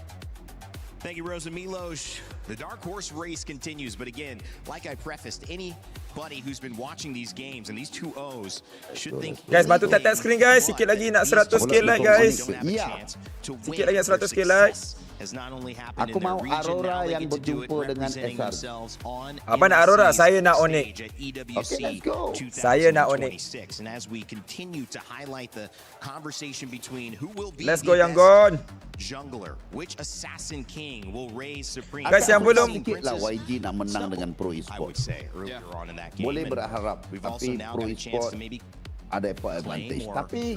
Thank you, Rosa Milosh. The dark horse race continues, but again, like I prefaced, anybody who's been watching these games and these 2-0s should think... Guys, bantu tap screen guys. Sikit lagi nak 100k like guys. Sikit lagi nak 100k like. Aku mau Aurora yang berjumpa dengan SR. Abang nak Aurora, saya nak Onyx. Okay, let's go. Saya nak Onyx. And as we continue to highlight the conversation between who will be Let's go Yangon. jungler, which assassin king will raise supreme. Guys, yang belum sikitlah YG nak menang dengan Pro Esports. Boleh berharap, tapi Pro Esports ada advantage. Tapi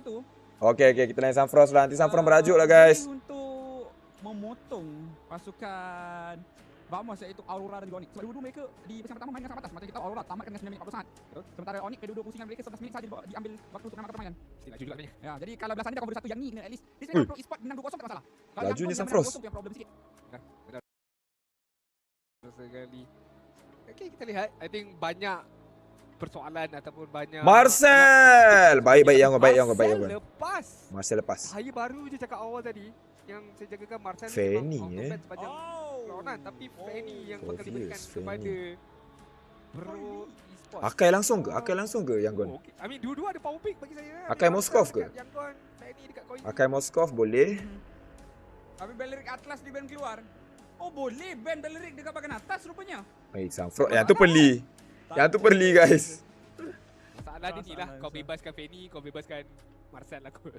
tu. Okey, kita lain Sunfrost lah. Nanti Sunfrost berajuk lah guys. Untuk memotong pasukan Vamos iaitu Aurora dan juga Onyx. Sebab dua-dua mereka di persiapan pertama main dengan sangat batas. Macam kita tahu Aurora tamatkan dengan 9 minit 40 saat. Sementara Onyx kedua-dua pusingan mereka 11 minit saja diambil waktu untuk mengamalkan permainan. Laju juga sebenarnya. Ya, jadi kalau belasan ni dah cover satu yang ni kena at least. Dia sebenarnya pro e-sport menang 2-0 tak masalah. Kalau laju ni yang Sanfros. yang problem sikit. Benar. Sekali. Okay, kita lihat. I think banyak persoalan ataupun banyak Marcel! Baik yang lepas. Marcel lepas. Saya baru je cakap awal tadi yang saya jagakan Marcel Fanny sepanjang perlawanan, tapi Fanny yang bakal diberikan kepada Pro Esports. Akai langsung ke yang Gon? I mean dua-dua ada power pick bagi saya. Akai Moskov ke? Yang Gon, Fanny dekat coin. Akai Moskov boleh. Tapi Beleric Atlas di band keluar. Oh boleh band Beleric dekat bahagian atas rupanya. Sanfros. Yang tu perli guys. Masalah dia ni lah. Kau bebaskan Fanny, kau bebaskan Marcel lah kot.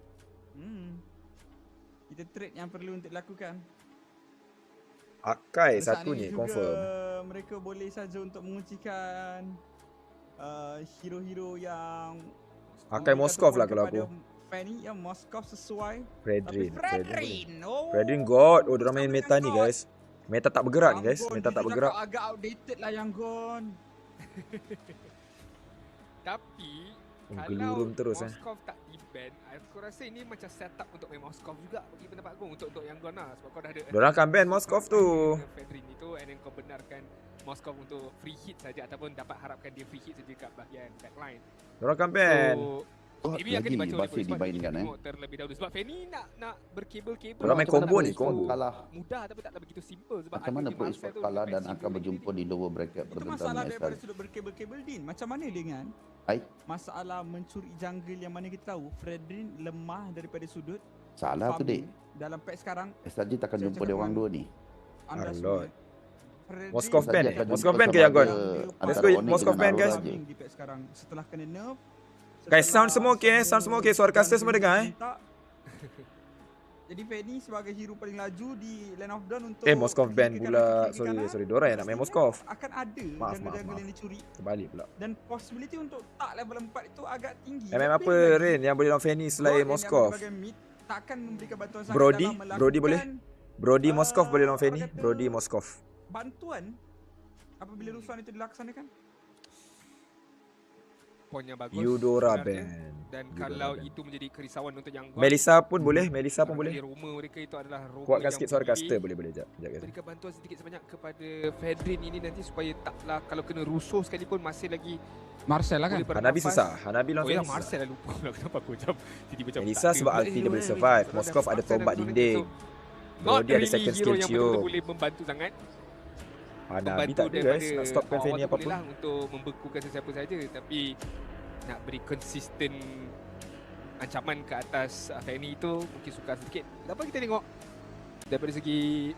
Kita trade yang perlu untuk dilakukan. Akai satu ni confirm. Mereka boleh saja untuk menguncikan hero-hero yang Akai Moskov lah kalau aku. Fanny yang Moskov sesuai. Fredrin God. Oh, diorang main meta ni guys. Meta tak bergerak ni guys. Meta tak bergerak. Agak outdated lah yang Gon. Tapi kalau terus, Moskov tak di-ban, aku rasa ini macam setup untuk main Moskov juga bagi pendapat aku untuk yang Gon lah. Sebab kau dah ada diorang akan ban Moskov tu Fedrin itu, and then kau benarkan Moskov untuk free hit saja ataupun dapat harapkan dia free hit saja kat bahagian backline. Diorang akan ban. Ini akan dibaca oleh Police dimainkan terlebih dahulu sebab Fanny nak berkabel-kabel. Diorang main combo ni, kalah. Mudah tapi taklah begitu simple sebab macam mana Police kalah dan akan berjumpa di lower bracket pertandingan. Itu masalah daripada sudut berkabel-kabel Din. Macam mana dengan masalah mencuri jungle yang mana kita tahu Fredrin lemah daripada sudut. Salah tu dik. Dalam pack sekarang SRG takkan jumpa dia orang dua ni. Lord. Moskov ban ke yang Gon? Moskov ban guys. Di pack sekarang setelah kena nerf. Guys, sound semua okey, suara caster semua dengar Jadi Fanny sebagai hero paling laju di Land of Dawn untuk Moskov ban pula. Sorry, Dora yang nak main Moskov. Akan ada jungle-jungle yang dicuri. Terbalik pula. Dan possibility untuk tak level 4 itu agak tinggi. Apa Rain yang boleh lawan Fanny selain Moskov? Takkan memberikan bantuan sangat Brody boleh. Brody Moskov boleh lawan Fanny. Brody Moskov. Bantuan apabila rusuhan itu dilaksanakan. Poin yang bagus. Eudora ban. Dan kalau itu menjadi kerisauan untuk yang Melissa pun boleh. Rumor mereka itu adalah rumor kuatkan sikit suara caster boleh jap. Berikan bantuan sedikit sebanyak kepada Fedrin ini nanti supaya taklah kalau kena rusuh sekalipun masih lagi Marcel lah kan. Hanabi susah. Hanabi lawan Fanny. Marcel dah lupa pula kenapa aku tiba-tiba Melissa sebab ulti dia boleh survive. Moskov ada tombak dinding. Brody ada second skill cium. Boleh membantu sangat. Hanabi tak ada guys nak stopkan Fanny apa-apa lah untuk membekukan sesiapa saja, tapi nak beri konsisten ancaman ke atas Fanny itu mungkin sukar sedikit. Dapat kita tengok daripada segi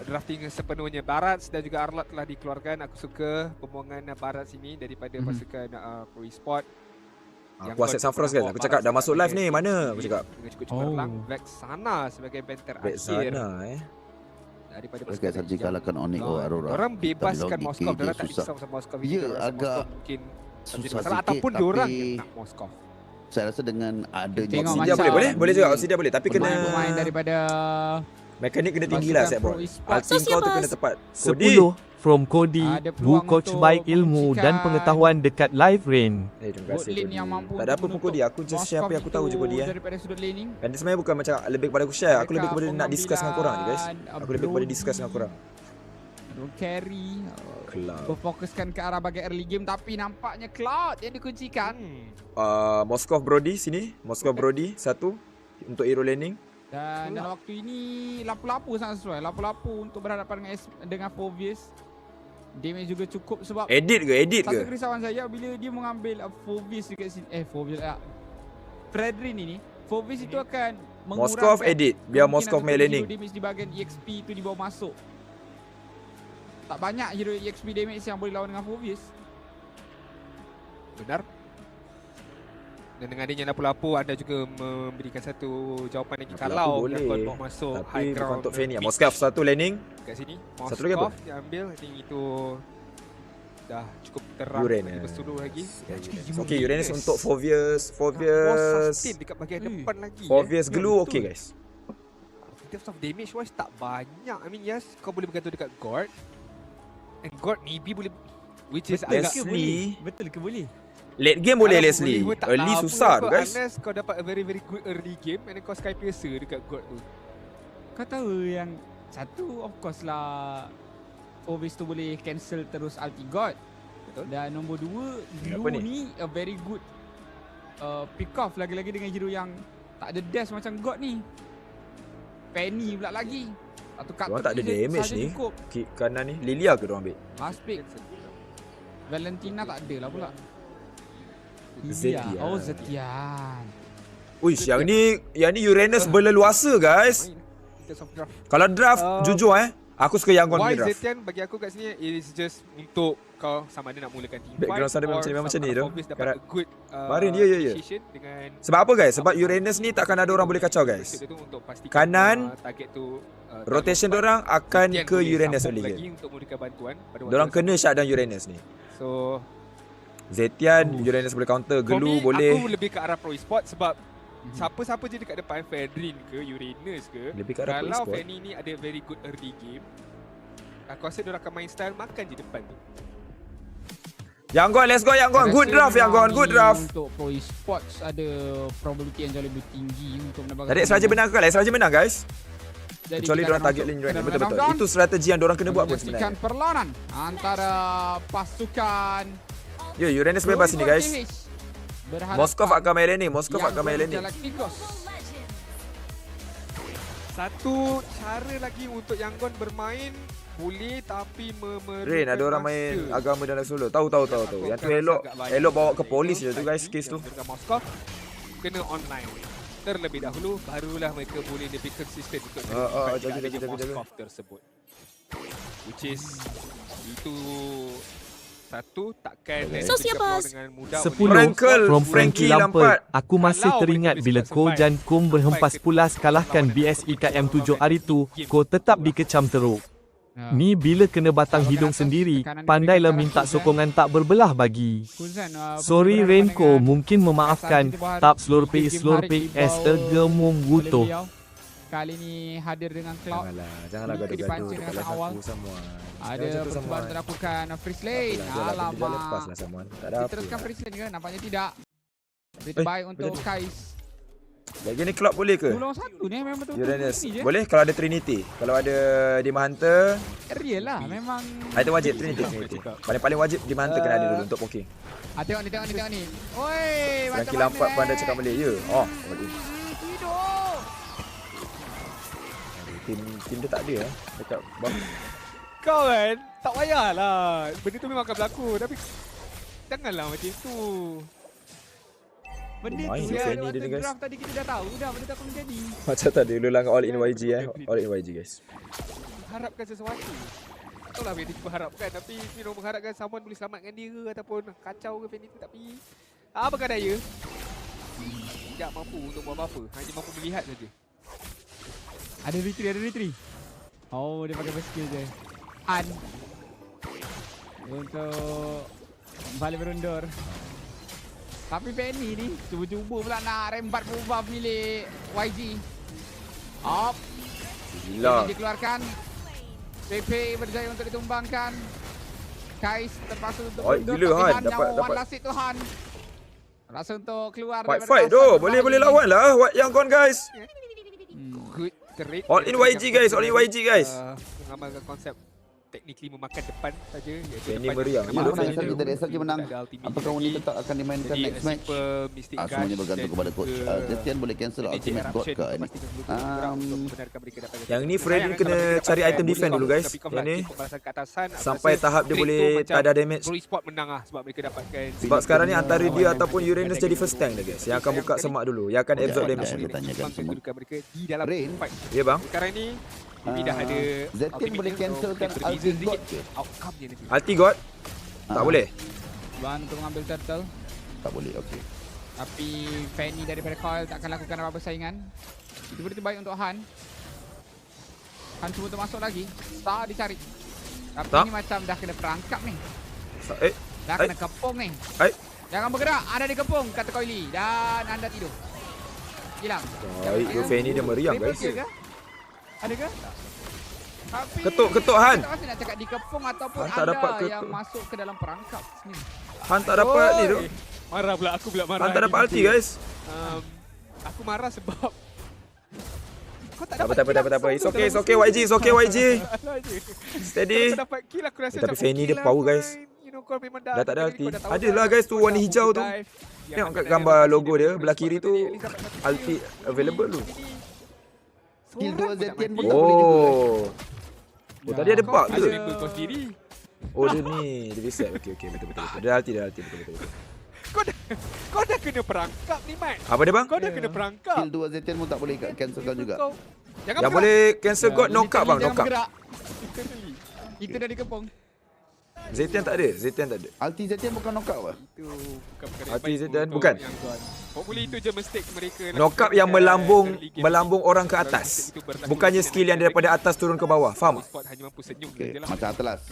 drafting sepenuhnya Barats dan juga Arlat telah dikeluarkan. Aku suka pembuangan Barats ini daripada pasukan Pro Esport. Aku aset Sanfros guys. Aku cakap dah masuk live ni. Mana aku cakap? Dengan cukup cemerlang Vexana sebagai band terakhir. Daripada pasukan SRG kalahkan Onyx Aurora. Orang bebaskan Moskov, orang tak risau sama Moskov. Ya, agak mungkin susah sikit, ataupun diorang nak Moskov. Saya rasa dengan ada Obsidia boleh juga Obsidia boleh tapi kena pemain daripada mekanik kena tinggi lah set bro. Ulting kau tu kena tepat. 10 from Cody, Bu Coach baik ilmu dan pengetahuan dekat live Rain. Terima kasih Cody. Tak ada apa pun Cody, aku just share apa yang aku tahu je Cody daripada sudut laning. Dan dia sebenarnya bukan macam lebih kepada aku share, aku lebih kepada nak discuss dengan korang je guys. Aku lebih kepada discuss dengan korang. Carry berfokuskan ke arah bagian early game tapi nampaknya Cloud yang dikuncikan. Moskov Brody sini, Moskov Brody satu untuk hero laning. Dan dalam waktu ini lapu-lapu sangat sesuai. Lapu-lapu untuk berhadapan dengan Fovius. Damage juga cukup sebab edit ke? Satu kerisauan saya bila dia mengambil Fovius dekat sini. Fovius Fredrin ini. Fovius itu akan mengurangkan Moskov edit biar Moskov main laning. Damage di bahagian EXP itu dibawa masuk. Tak banyak hero EXP damage yang boleh lawan dengan Fovius. Benar. Dan dengan adanya lapu-lapu anda juga memberikan satu jawapan lagi kalau boleh bawa masuk high ground untuk Fanny. Moskov satu laning kat sini. Satu lagi apa? Dia ambil, I think itu dah cukup terang bersuluh lagi. Okey, Uranus untuk Fovius dekat bahagian depan lagi. Fovius glue okey guys. in terms of damage wise tak banyak. I mean yes, kau boleh bergantung dekat God. And God maybe boleh, which is agak Leslie. betul ke boleh? Late game boleh Kalau Leslie. boleh, tak Early lama susah kot, guys. Unless kau dapat a very good early game and then kau sky piercer dekat God tu. Kau tahu yang satu of course lah Ovis tu boleh cancel terus ulti God. Betul. Dan nombor 2 Glue ni a very good pick off lagi-lagi dengan hero yang tak ada dash macam God ni. Penny pula lagi. Satu cut Diorang tak ada damage ni. Kick kanan ni. Lilia ke diorang ambil? Last pick. Valentina tak ada lah pula. Zetian. Oh Zetian. Uish, yang ni Uranus berleluasa guys. Kalau draft jujur aku suka yang Gon punya draft. Zetian bagi aku kat sini it is just untuk kau sama ada nak mulakan team fight. Background sound dia macam ni tu. Marin ya. Sebab apa guys? Sebab Uranus ni takkan ada orang boleh kacau guys. Kanan rotation diorang akan ke Uranus early game. Diorang kena shutdown Uranus ni. So Zetian, Uranus boleh counter, Glue boleh. Aku lebih ke arah pro e-sport sebab siapa-siapa je dekat depan, Fedrin ke Uranus ke, kalau Fanny ni ada very good early game, aku rasa diorang akan main style makan je depan tu. Yang Gon, let's go yang Gon. Good draft yang Gon, good draft. Untuk pro e-sports ada probability yang jauh lebih tinggi untuk mendapatkan. Tadi saja menang ke? Saja menang guys. Kecuali diorang target lane rank. Betul-betul. Itu strategi yang diorang kena buat pun sebenarnya. Perlawanan antara pasukan Uranus bebas ni guys. Moskov akan main lane ni. Satu cara lagi untuk Yang Gon bermain boleh tapi memerlukan Rain ada orang main agama dalam solo. Tahu. Yang tu elok bawa ke polis je tu guys case tu. Moskov kena online terlebih dahulu barulah mereka boleh lebih konsisten untuk jaga Moskov tersebut. Which is itu satu takkan dengan mudah 10 from Frankie Lampard. Aku masih teringat bila Ko dan Kum berhempas pulas kalahkan BSE kat M7 hari tu. Ko tetap dikecam teruk. Ni bila kena batang hidung sendiri, pandailah minta sokongan tak berbelah bagi. Sorry Rainko, mungkin memaafkan. Tap slurpee as tergemung butuh. Kali ni hadir dengan Cloud. Janganlah gaduh-gaduh dekat live aku semua. Ada percubaan untuk lakukan freeze lane. Alamak. Lepaslah Samuan. Tak ada apa. Diteruskan freeze lane ke? Nampaknya tidak. Beri terbaik untuk Kais. Lagi ni Cloud boleh ke? Tolong satu ni memang betul. Uranus. Boleh kalau ada Trinity. Kalau ada Demon Hunter. Real lah. Memang. Itu wajib Trinity. Paling wajib Demon Hunter kena ada dulu untuk poking. Tengok ni. Oi, Frankie Lampard pandai cakap Malay. Ya. Tidur. Tim dia tak ada dekat bawah. Kau kan tak payahlah. Benda tu memang akan berlaku tapi janganlah macam tu. Benda tu waktu draft tadi kita dah tahu dah benda tu akan menjadi. Macam tadi dulu langgar all in YG all in YG guys. Harapkan sesuatu. Tahu lah dia berharapkan tapi Fino mengharapkan someone boleh selamatkan dia ke ataupun kacau ke Fanny tu tapi apakah daya. Tidak mampu untuk buat apa-apa. Hanya mampu melihat saja. Ada retry. Oh, dia pakai skill je. Untuk balik berundur. Tapi Penny ni cuba-cuba pula nak rembat buff milik YG. Gila. Dikeluarkan. PP berjaya untuk ditumbangkan. Kais terpaksa untuk mundur. Gila Han, dapat lasit tu Han. Rasa untuk keluar fight tu. Boleh lawan lah yang Gon guys. Good trade. All in YG guys. Mengamalkan konsep technically memakan depan saja. Ini meriah. Kita SRG menang. Apakah ini tetap akan dimainkan next match? Semuanya bergantung kepada coach. Zetian boleh cancel ultimate god ke ini? Yang ni Freddy kena cari item defense dulu guys. Yang ni sampai tahap dia boleh tak ada damage. Sebab sekarang ni antara dia ataupun Uranus jadi first tank dah guys. Yang akan buka semak dulu. Yang akan absorb damage. Rain. Ya bang. Sekarang ni dah ada Zetian boleh cancelkan ulti god ke? Ulti god? Tak boleh. Tuan untuk mengambil turtle. Tak boleh, okey. Tapi Fanny daripada Coil tak akan lakukan apa-apa saingan. Itu berarti baik untuk Han. Han cuba untuk masuk lagi. Star dicari. Tapi ni macam dah kena perangkap ni. Dah kena kepung ni. Jangan bergerak, anda dikepung kata Coily. Dan anda tidur. Hilang. Itu Fanny dia meriang guys. Ada ke? Tak. Tapi Ketuk Han. Tak rasa nak cakap dikepung ataupun Han tak anda dapat yang masuk ke dalam perangkap sini. Han tak dapat ni tu. Marah pula, aku pula marah. Han tak dapat ulti guys. Aku marah sebab kau tak apa. It's okay YG, Steady. Tapi Fanny dia power guys. Dah tak ada ulti. Adalah guys tu warna hijau tu. Tengok kat gambar logo dia belah kiri tu. Ulti available tu. Skill 2 Zetian pun tak boleh juga. Oh tadi ada bug ke? Oh dia ni, dia reset. Okey betul. Dia ulti betul. Kau dah kena perangkap ni, Mat. Apa dia bang? Kau dah kena perangkap. Skill 2 Zetian pun tak boleh cancelkan juga. Yang boleh cancel god knock up bang, knock up. Kita dah dikepung. Zetian tak ada. Ulti Zetian bukan knock up ke? Itu bukan perkara Ulti baik Zetian untuk bukan. Hopefully itu je mistake mereka. Knock up yang melambung orang ke atas. Bukannya skill yang daripada atas turun ke bawah. Faham tak? Macam Atlas.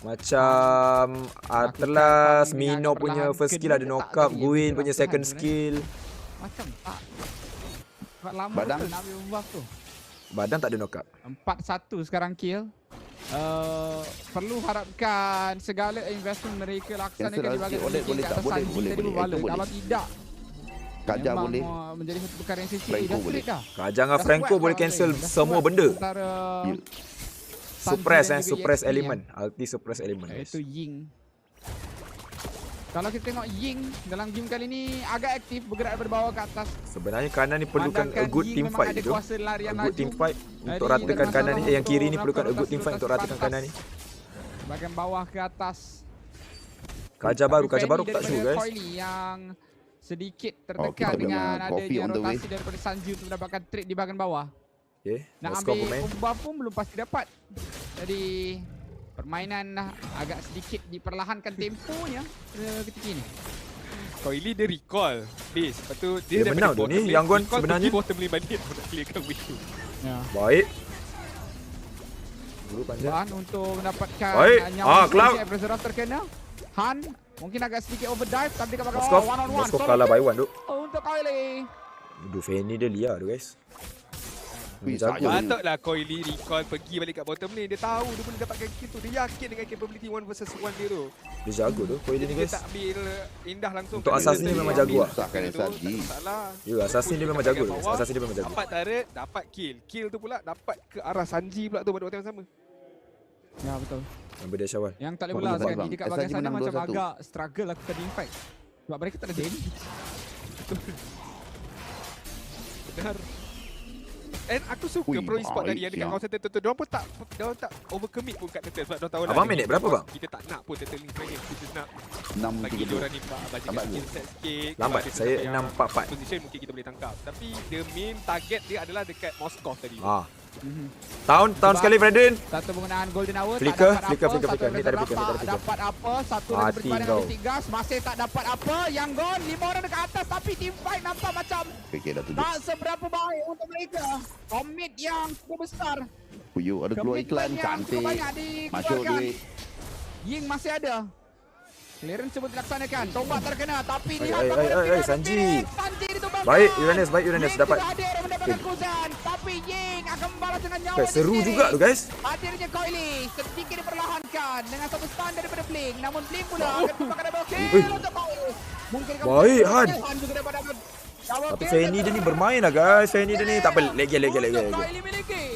Macam Atlas, Mino punya first skill ada knock up, Gwyn punya second skill. Macam tak. Lama Badang nak ambil buff tu. Badang tak ada knock up. 4-1 sekarang kill. Perlu harapkan segala investment mereka laksanakan di bahagian boleh tak? Boleh. Kalau tidak Kajar boleh. Menjadi satu perkara yang sensitif. Dah straight dah. Kajar dengan Franco boleh cancel semua benda. Suppress element. Ulti suppress element. Itu Ying. Kalau kita tengok Ying dalam game kali ni agak aktif bergerak daripada bawah ke atas. Sebenarnya kanan ni perlukan a good team fight tu. A good team fight untuk ratakan kanan ni. Yang kiri ni perlukan a good team fight untuk ratakan kanan ni. Bahagian bawah ke atas. Kajar baru tak sure guys. Yang sedikit tertekan dengan adanya rotasi daripada Sanji untuk mendapatkan trade di bahagian bawah. Nak ambil buff pun belum pasti dapat. Jadi permainan agak sedikit diperlahankan temponya ketika ini. Coily dia recall base. Lepas tu dia menang tu ni yang Gon sebenarnya. Bottom lane balik nak clearkan wave tu. Baik. Han untuk mendapatkan Cloud. Berserah terkena. Han mungkin agak sedikit overdrive tapi dekat belakang one on one. Moskov kalah by one tu. Untuk Coily. Fanny dia liar tu guys. Patutlah Coily recall pergi balik kat bottom lane. Dia tahu dia boleh dapatkan kill tu. Dia yakin dengan capability 1 versus 1 dia tu. Dia jago tu Coily ni guys. Dia tak ambil indah langsung. Untuk assassin dia memang jago lah. Salah. Ya assassin dia memang jago. Dapat turret, dapat kill. Kill tu pula dapat ke arah Sanji pula tu pada waktu yang sama. Ya betul. Ambil dia Syawal. Yang tak boleh belah sekali dekat bahagian sana macam agak struggle lah kita fight. Sebab mereka tak ada damage. Benar. And aku suka pro e-sport tadi yang dekat kawasan turtle tu. Diorang pun tak overcommit pun kat turtle sebab diorang tahu lah. Abang minit berapa bang? Kita tak nak pun turtle link training. Kita nak 6-3-2. bagi diorang ni baca skill set sikit. Lambat, saya 6-4-4. Position mungkin kita boleh tangkap. Tapi the main target dia adalah dekat Moskov tadi. Tahun sekali Fredin. Satu penggunaan golden hour flicker. Ni tak ada flicker. Dapat apa? Satu lagi berdepan dengan Tigas masih tak dapat apa. Yang gone 5 orang dekat atas tapi team fight nampak macam tak seberapa baik untuk mereka. Commit yang cukup besar. Ada keluar iklan cantik. Masuk duit. Ying masih ada. Clearance cuba dilaksanakan. Tombak terkena tapi lihat Sanji. Sanji ditumbangkan. Baik Uranus dapat. Tapi Ying akan membalas dengan nyawa seru sendiri. Juga tu guys. Hadirnya Coily sedikit diperlahankan dengan satu stun daripada Blink. Namun Blink pula akan tumbangkan double kill untuk Coily. Mungkin baik Han. juga dapat tapi Fanny dia ni bermain lah guys. Fanny dia ni tak apa. Lagi. Coily miliki.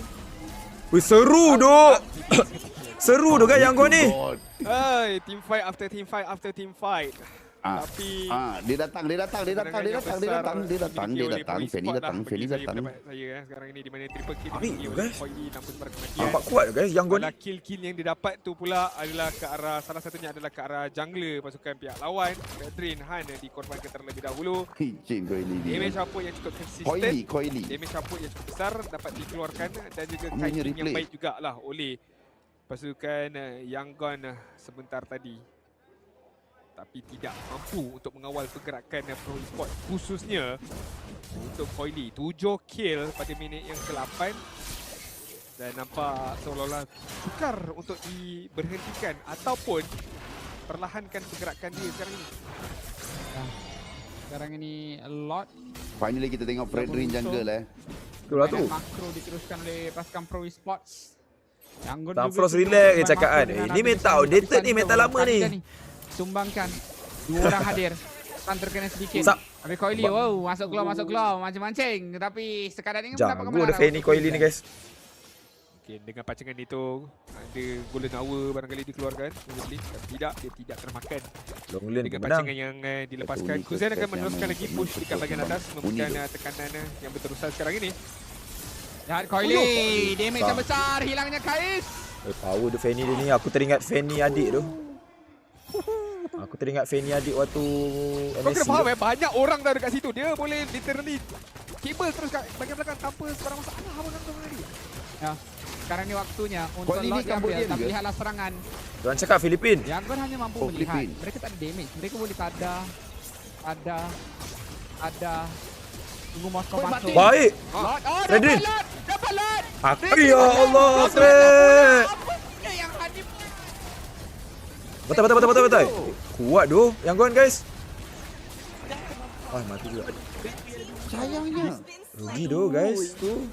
Wih seru duk. Seru tu kan yang kau ni. Team fight after team fight. Tapi dia datang. Fanny datang. Saya sekarang ini di mana triple kill guys. Nampak kuat guys yang kau ni. Kill yang dia dapat tu pula adalah ke arah salah satunya adalah ke arah jungler pasukan pihak lawan. Drain Han dikorbankan terlebih dahulu. Damage apa yang cukup konsisten. Damage apa yang cukup besar dapat dikeluarkan dan juga kiting yang baik jugalah oleh pasukan Yangon sebentar tadi. Tapi tidak mampu untuk mengawal pergerakan pro e-sport khususnya untuk Coily. 7 kill pada minit yang ke-8 dan nampak seolah-olah sukar untuk diberhentikan ataupun perlahankan pergerakan dia sekarang ini. Sekarang ini a lot. Finally kita tengok Fredrin jungle Itulah tu. Makro diteruskan oleh pasukan Pro Esports. Frost relax je cakap kan. Ni meta outdated ni, meta lama ni. Sumbangkan. 2 orang hadir. Tan terkena sedikit. Habis Coily, wow, masuk keluar, mancing-mancing. Tapi sekadar ingin mendapatkan Janggu ada Fanny Coily ni guys. Mungkin dengan pacangan itu ada golden hour barangkali dikeluarkan. Tapi tidak, dia tidak termakan. Long lane dengan menang. pacangan yang dilepaskan. Kuzen akan meneruskan lagi push dekat bahagian atas. Memberikan tekanan yang berterusan sekarang ini. Jahat Coily, damage yang besar, hilangnya Kais. Power tu Fanny dia ni, aku teringat Fanny adik tu. Aku teringat Fanny adik waktu Kau MSC. kena faham banyak orang dah dekat situ. Dia boleh literally kabel terus kat bahagian belakang tanpa sebarang masalah. Abang kata tadi. Ya, sekarang ni waktunya untuk Lot diambil. Tapi lihatlah serangan. Tuan cakap Filipin. Yang Gon hanya mampu melihat. Mereka tak ada damage. Mereka boleh ada. Tunggu Moskow masuk. Baik. Dapat Lot. Ya Allah, Fred. Yang Hanif. Betul. Kuat doh yang Gon guys. Mati juga. Sayangnya. Rugi doh guys tu.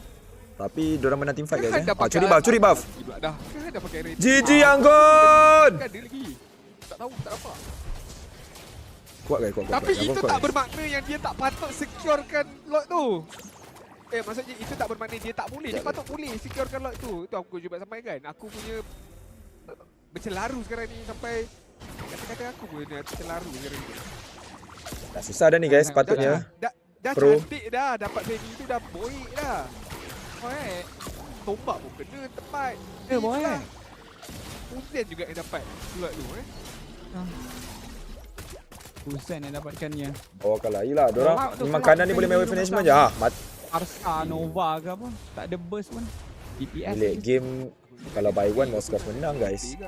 Tapi diorang menang team fight guys. Curi buff. Dah pakai raid. GG yang Gon. Ada lagi. Tak tahu, tak dapat. Kuat. Tapi itu tak bermakna yang dia tak patut securekan lot tu. Maksudnya itu tak bermakna dia tak boleh. Dia patut boleh securekan lot tu. Itu aku cuba sampaikan. Aku punya bercelaru sekarang ni sampai kata-kata aku pun bercelaru sekarang ni. Dah susah dah ni guys patutnya. Dah Pro. cantik dah. Dapat Fanny tu dah boik dah. Tombak pun kena tepat. Boy. Kuzen juga yang dapat slot tu Kuzen yang dapatkannya. Bawakan lagi lah. Diorang memang kanan ni boleh main wave management je. Arsa Nova ke apa. Tak ada burst pun. DPS. Late game kalau by one Moskov menang guys.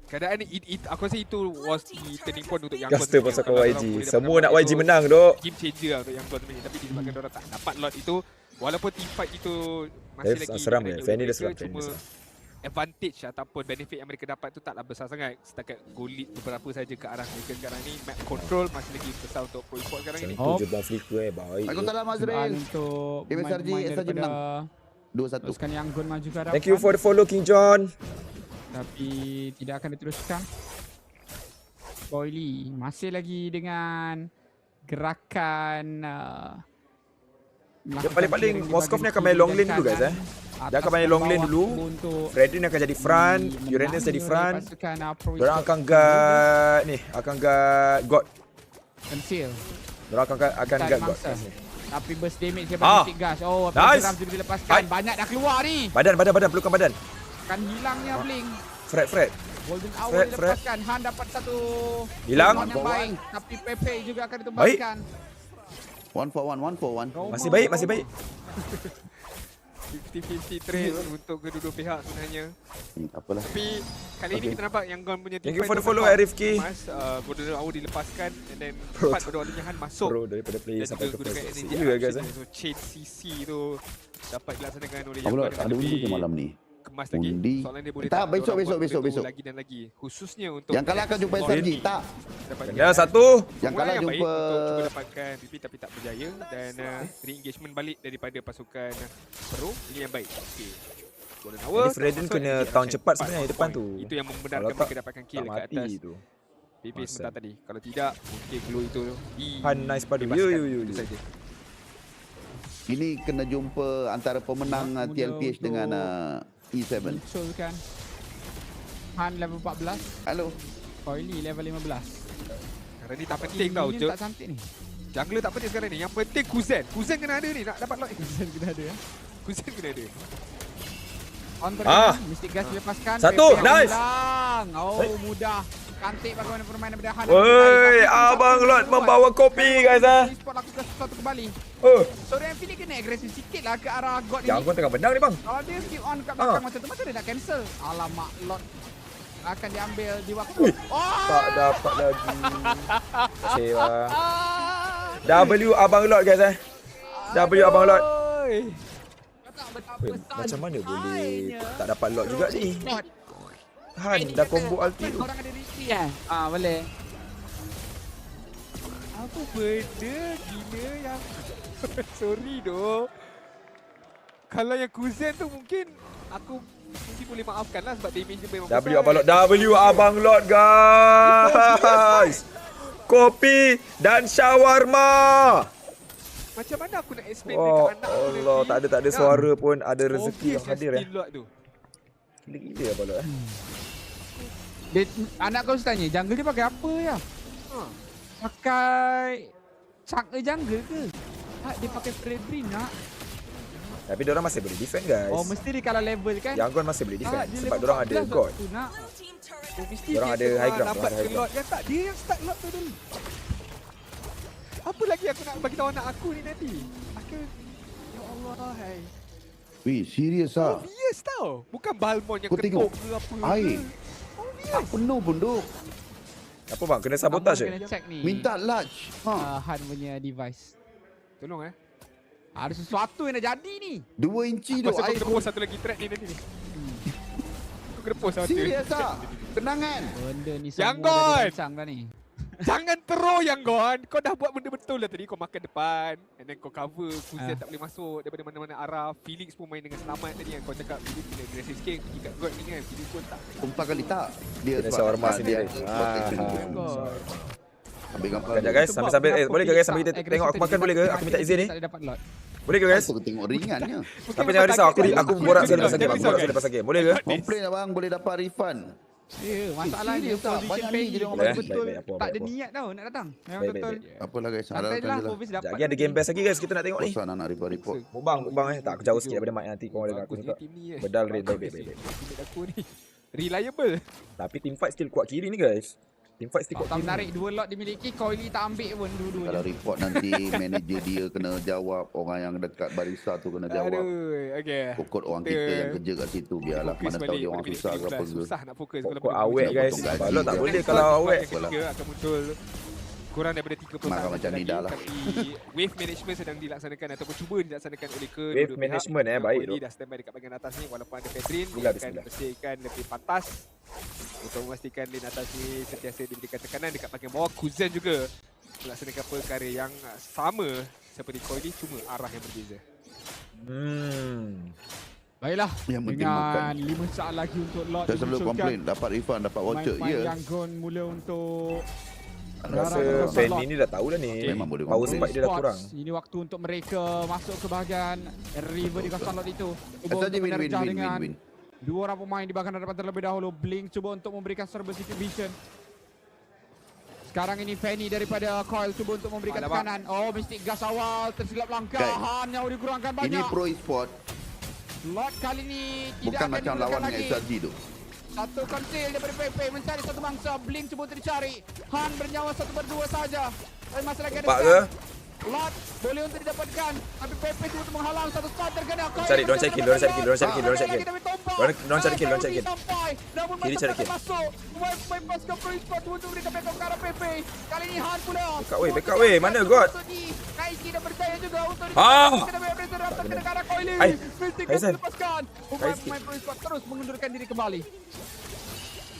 Keadaan ni aku rasa itu was the turning point untuk Yang Gaster pasal YG. Semua nak YG menang dok. Game changer lah untuk Yang Gon ni. Tapi disebabkan diorang tak dapat lot itu, walaupun team fight itu masih lagi seram ya. Fanny dia seram. Cuma advantage ataupun benefit yang mereka dapat tu taklah besar sangat. Setakat goal lead beberapa saja ke arah mereka sekarang ni. Map control masih lagi besar untuk Pro Esports sekarang ni. 7 ball flicker baik. Waalaikumsalam Azrael. Untuk MSRG SRG menang 2-1. Teruskan Yang Gon maju ke arah. Thank you for the follow King John. Tapi tidak akan diteruskan. Coily masih lagi dengan gerakan Dia paling-paling Moskov ni akan main long lane dulu guys. Dia akan main long lane dulu. Freddy ni akan jadi front, Uranus jadi front. Diorang akan guard ni, akan guard God. Conceal. Diorang akan guard God. Tapi burst damage daripada Mystic Gush. Oh, nice. Sudah dilepaskan. Banyak dah keluar ni. Badan, pelukan badan. Kan hilangnya Blink. Fred. Golden Hour dilepaskan. Han dapat satu hilang. Yang baik. Tapi Pepe juga akan ditumbangkan. 1 for 1. Masih baik. 50-50 trade untuk kedua-dua pihak sebenarnya. Apalah. Tapi kali ini kita nampak Yang Gon punya team fight. Thank you for the follow Rifki. Golden Hour dilepaskan and then cepat pada waktunya Han masuk. Pro daripada player sampai ke first. Ya guys. So chain CC tu dapat dilaksanakan oleh Yang Gon. Ada undi ke malam ni? Kemas lagi. Soalan dia boleh tak besok. Lagi dan lagi. Khususnya untuk yang kalah akan jumpa SRG. Tak. Ya satu. Yang kalah jumpa untuk cuba dapatkan PP tapi tak berjaya dan re-engagement balik daripada pasukan Pro. Ini yang baik. Okey. Golden Hour. Ini Fredden kena tahun cepat sebenarnya di depan tu. Itu yang membenarkan mereka dapatkan kill dekat atas. PP sebentar tadi. Kalau tidak, mungkin clue itu Han nice padu. Yo. saja. Ini kena jumpa antara pemenang TLPH dengan E7. Munculkan Han level 14. Halo. Coily level 15. Sekarang ni tak penting tau je. Tak cantik ni. Jungler tak penting sekarang ni. Yang penting Kuzen. Kuzen kena ada ni nak dapat lot. Kuzen kena ada. Kuzen kena ada. On terkena. Mystic Gush dilepaskan. Satu. Nice. Oh mudah. Cantik bagaimana permainan daripada Han. Woi, Abang Lot membawa kopi guys Spot lakukan sesuatu kembali. So Renfi ni kena agresif sikit lah ke arah God ni. Yang Gon tengah benang ni bang. Kalau dia keep on kat belakang macam tu, macam dia nak cancel. Alamak, Lot akan diambil di waktu. Tak dapat lagi. Okey bang. W Abang Lot guys W Abang Lot. Macam mana boleh tak dapat Lot juga ni? Han dah combo ulti tu. Orang ada Ricky boleh. Apa benda gila yang sorry doh. Kalau yang Kuzen tu mungkin aku boleh maafkan lah sebab damage dia memang W Abang Lot. W Abang Lot guys. Kopi dan shawarma. Macam mana aku nak explain dekat anak aku nanti? Allah, tak ada suara pun, ada rezeki yang hadir Gila-gila Abang Lot. Anak kau tanya, jungle dia pakai apa ya? Pakai Chuck jungle ke? Tak, dia pakai Fredrin nak. Tapi diorang masih boleh defend guys. Oh, mesti dia kalau level kan? Yang Gon masih boleh defend sebab diorang ada God. Diorang ada high ground. Lambat ke lot yang tak, dia yang start lot tu dulu. Apa lagi aku nak bagi tahu anak aku ni nanti? Aku, ya Allah, hai. Wih, serius ah. Obvious tau. Bukan Balmon yang ketuk ke apa ke. Air. Tak penuh pun duk. Apa bang? Kena sabotage kena check ni. Minta large. Han punya device. Tolong ada sesuatu yang nak jadi ni. 2 inci tu air. air. Aku kena post satu lagi track ni nanti ni. Aku kena post satu. Serius ah. Tenang kan? Benda ni Yang semua dah Gon. dirancang dah ni. Jangan terus yang Gon. Kau dah buat benda betul lah tadi. Kau makan depan. And then kau cover. Kuzen tak boleh masuk daripada mana-mana arah. Felix pun main dengan selamat tadi yang kau cakap. Felix kena agresif sikit. Pergi kat God ni kan. Felix pun tak. Umpan kali tak. Dia shawarma sini. Ambil gambar. Sekejap guys, sambil boleh ke guys sambil kita tengok aku makan boleh ke? Aku minta izin ni. Boleh ke guys? Aku tengok ringannya. Tapi jangan risau, aku borak sekali pasal game. Aku borak sekali pasal game. Boleh ke? Komplain abang boleh dapat refund. Ya, masalah dia position pain jadi orang betul tak ada niat tau nak datang. Memang betul. Apalah guys, santai lah. Lagi ada game best lagi guys kita nak tengok ni. Bosan nak report. Mubang tak jauh sikit daripada mic nanti kau dengar aku cakap. Bedal raid baik. Aku ni reliable. Tapi team fight still kuat kiri ni guys. Team fight still kuat tak kiri. menarik 2 lot dimiliki, Coily tak ambil pun dua-dua. Kalau report nanti manager dia kena jawab, orang yang dekat barista tu kena jawab. Okey. Pokok orang kita yang kerja kat situ biarlah, mana tahu dia orang susah ke apa ke. Susah nak fokus kalau awet guys. Kalau tak boleh kalau awet akan muncul kurang daripada 30 saat macam ni dah lah. Tapi wave management sedang dilaksanakan ataupun cuba dilaksanakan oleh kedua wave management baik tu. Dah standby dekat bahagian atas ni walaupun ada Pedrin dia akan bersihkan lebih pantas untuk memastikan lane atas ni sentiasa diberikan tekanan dekat bahagian bawah. Kuzen juga melaksanakan perkara yang sama seperti Coily cuma arah yang berbeza. Baiklah, yang dengan 5 saat lagi untuk lot saya selalu komplain dapat refund, dapat voucher. Ya. Yang Gon mula untuk rasa fan ni dah tahu dah ni. Memang boleh power spike dia dah kurang. Ini waktu untuk mereka masuk ke bahagian river di kawasan lot itu. Cuba untuk menerjah dengan 2 orang pemain di bahagian hadapan terlebih dahulu. Blink cuba untuk memberikan serba sedikit vision. Sekarang ini Fanny daripada Coil cuba untuk memberikan tekanan. Oh, Mystic Gas awal tersilap langkah. Han yang dikurangkan banyak. Ini pro e-sport. Lot kali ini tidak bukan macam lawan dengan SRG tu. Satu conceal daripada PP mencari satu bangsa. Blink cuba untuk dicari. Han bernyawa 1 berdua saja. Dan masih lagi ada Lot boleh untuk didapatkan. Tapi PP cuba untuk menghalang satu spot terkena. Cari, don't cari kill. Kiri cari kill. Masuk. Wipe pasca pro e-sport untuk berikan backup ke arah PP. Kali ini Han pula. Backup weh. Mana God? Naiki dah berjaya juga untuk didapatkan ke arah Coily. Mystic dilepaskan. Pemain pro e-sport terus mengundurkan diri kembali.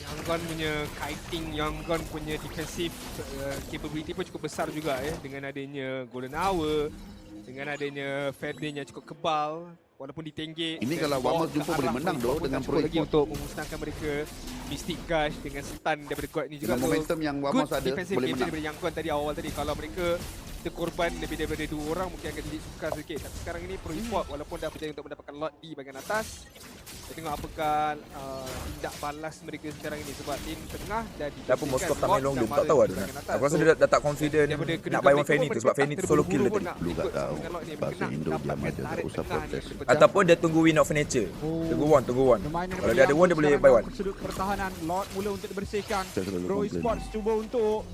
Yang Gon punya kiting, Yang Gon punya defensive capability pun cukup besar juga dengan adanya Golden Hour, dengan adanya Ferdin yang cukup kebal walaupun ditenggek. Ini kalau Wamos jumpa boleh menang doh dengan pro lagi untuk memusnahkan mereka. Mystic Gush dengan stun daripada God ni juga. Dengan momentum yang Wamos ada boleh menang. Daripada Yang Gon tadi awal tadi, kalau mereka terkorban lebih daripada 2 orang mungkin akan jadi sukar sedikit. Tapi sekarang ini pro e-sport walaupun dah berjaya untuk mendapatkan lot di bahagian atas. Kita tengok apakah tindak balas mereka sekarang ini sebab lane tengah dah dah pun Moskov tak main long game, tak tahu ada. Aku rasa dia dah tak confident nak buy one Fanny tu sebab Fanny tu solo kill dia tadi. Lu tak tahu. Bahasa Indo dia macam tak usah protes. Ataupun dia tunggu win of nature. Tunggu one. Kalau dia ada one dia boleh buy one. Sudut pertahanan Lot mula untuk dibersihkan. Pro Esports cuba untuk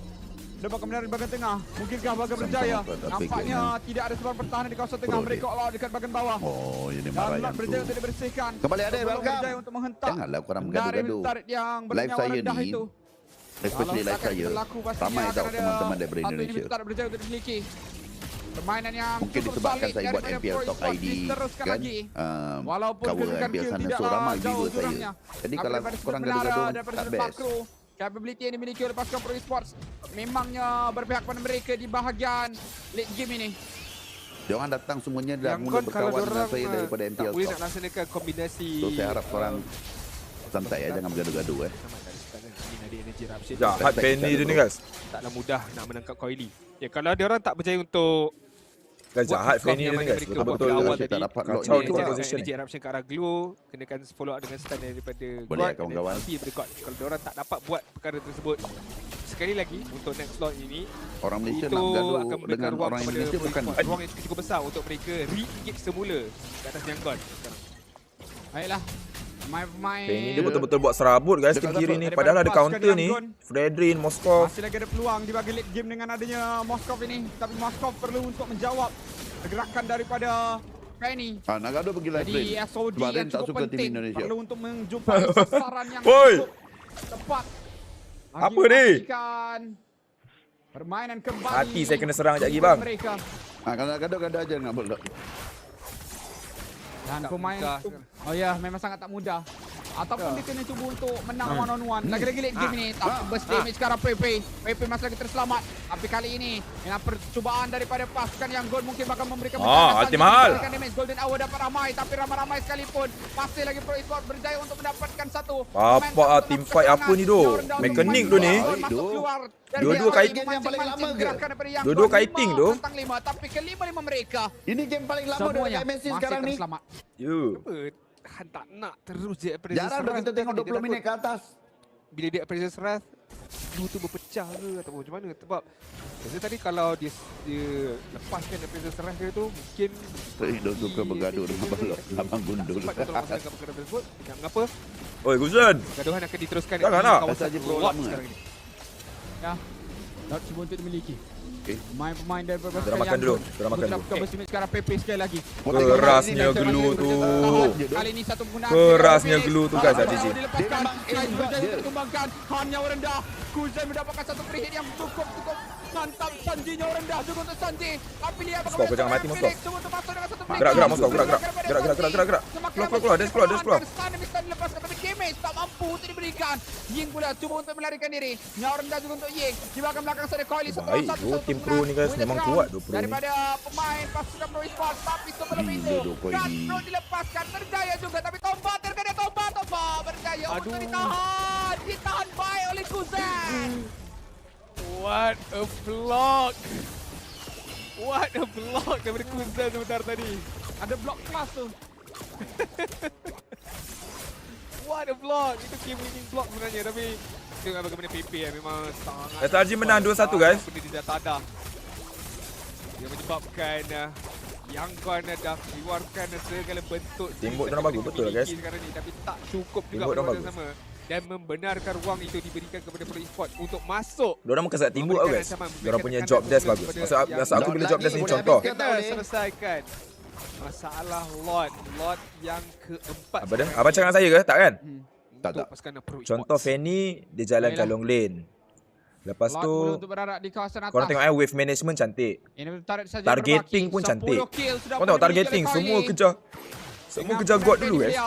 dapat kebenaran di bahagian tengah. Mungkinkah bahagian berjaya? Nampaknya tidak ada sebarang pertahanan di kawasan tengah. Mereka all out dekat bahagian bawah. Oh, ini dan marah Lot yang berjaya untuk dibersihkan. Kembali ada welcome. Berjaya untuk menghentak. Janganlah korang bergaduh-gaduh. Live saya ni, especially live saya, ramai tau teman-teman daripada Indonesia. Satu ini berjaya untuk dimiliki. Permainan yang mungkin disebabkan saya buat MPL Talk ID kan, walaupun cover MPL sana, so ramai viewer saya. Jadi kalau korang gaduh-gaduh, tak best. capability yang dimiliki oleh pasukan Pro Esports memangnya berpihak pada mereka di bahagian late game ini. Diorang datang semuanya dah mula berkawan dengan saya daripada MPL tak boleh Top. nak laksanakan kombinasi. So saya harap korang santai ya, jangan bergaduh-gaduh Jahat Penny dia ni guys. Taklah mudah nak menangkap Coily. Ya, kalau dia orang tak berjaya untuk Guys, jahat Penny dia ni guys. Betul-betul awal tadi. kacau tu position. Energy eruption ke arah Glow, kenakan follow up dengan stun daripada Boleh, God, kawan-kawan. dan ulti daripada God. Kalau dia orang tak dapat buat perkara tersebut, sekali lagi untuk next slot ini, Orang Malaysia itu nak bergaduh akan memberikan dengan ruang orang kepada Indonesia Pro bukan Esports, ruang yang cukup besar untuk mereka re-engage semula ke atas Yangon sekarang. Baiklah. Pemain-pemain Penny dia betul-betul buat serabut guys tim kiri ni. Padahal ada counter ni. Fredrin, Moskov. masih lagi ada peluang di bahagian late game dengan adanya Moskov ini. Tapi Moskov perlu untuk menjawab pergerakan daripada Penny. nak gaduh pergi live Jadi stream. SOD Sebab yang Ren tak cukup suka tim penting Indonesia. perlu untuk menjumpai sasaran yang Oi! cukup tepat. Apa ni? Memastikan permainan kembali. Hati saya kena serang sekejap lagi bang. Mereka. Kalau nak gaduh-gaduh aja nak boleh. Dan Tak pemain mudah tu, oh ya, memang sangat tak mudah. Ataupun dia kena cuba untuk menang one on one. Lagi-lagi late game ini. Tapi burst damage sekarang PP. PP masih lagi terselamat. Tapi kali ini dengan percubaan daripada pasukan yang gold mungkin bakal memberikan ulti mahal. damage. Golden Hour dapat ramai. Tapi ramai-ramai sekalipun masih lagi Pro Esports berjaya untuk mendapatkan satu. Bapak team fight apa ni tu? Mekanik tu ni. Dua-dua kiting yang paling lama ke? Dua-dua kiting tu. Tapi kelima-lima mereka. Ini game paling lama dari MSC sekarang ni. You. Han tak nak terus je Appraisal Jarang dah kita tengok 20 minit ke atas. Bila dia Appraisal Wrath, Blue tu berpecah ke ataupun macam mana. Sebab biasa tadi kalau dia lepaskan Appraisal Wrath dia tu, mungkin Dia suka bergaduh dengan balok abang gundul. sempat untuk melaksanakan perkara tersebut. Jangan mengapa, Oi Guzan. gaduhan akan diteruskan Jangan di nak. kawasan Saja pro Watch lama, sekarang ini. Ya. Daud cuba untuk dimiliki. Okay. Pemain-pemain daripada Kita makan dulu. Kita makan dulu. Bersimit sekarang PP sekali lagi. Kerasnya glue tu. Kali ini satu penggunaan. Kerasnya glue tu guys, Azizi. Dilepaskan. Guys berjaya dikembangkan. Han nyawa rendah. Kuzan mendapatkan satu free hit yang cukup mantap. Sanji nyawa rendah juga untuk Sanji. Tapi dia Moskov, kau jangan mati, Moskov. Cuba untuk masuk dengan satu free hit. Gerak, Moskov, gerak. Gerak. Keluar, dia keluar. Stan dilepaskan tapi damage tak mampu untuk diberikan. Ying pula cuba untuk melarikan diri. Nyawa rendah juga untuk Ying. Di belakang sana Coily Baik, tim pro ni guys memang kuat tu pro ni. daripada pemain pasukan Pro Esports. Tapi sebelum itu kan Pro dilepaskan, berjaya juga. Tapi Tomba terkena Tomba berjaya untuk ditahan baik oleh Kuzan. What a block! What a block daripada Kuzan sebentar tadi. Ada block kelas tu. What a block! Itu game winning block sebenarnya, tapi tengok bagaimana PP memang sangat SRG menang 2-1 guys. benda dia dah tadah. Dia menyebabkan Yangon dah keluarkan segala bentuk Tembok dia bagus betul guys. sekarang ni, tapi tak cukup juga Tembok dia pada bagus. sama dan membenarkan ruang itu diberikan kepada Pro Esports untuk masuk. Diorang bukan saat timbuk tau guys. Diorang punya job desk bagus. Masa aku bila job desk ni contoh. Kena selesaikan masalah lot yang keempat. Apa dah? Abang cakap dengan saya ke? Tak kan? Tak. Contoh Fanny dia jalan ke long lane. Lepas tu untuk berharap di kawasan atas. korang tengok wave management cantik. Ini tarik saja Targeting pun cantik. Kau tengok targeting semua kejar. Semua kejar God dulu guys.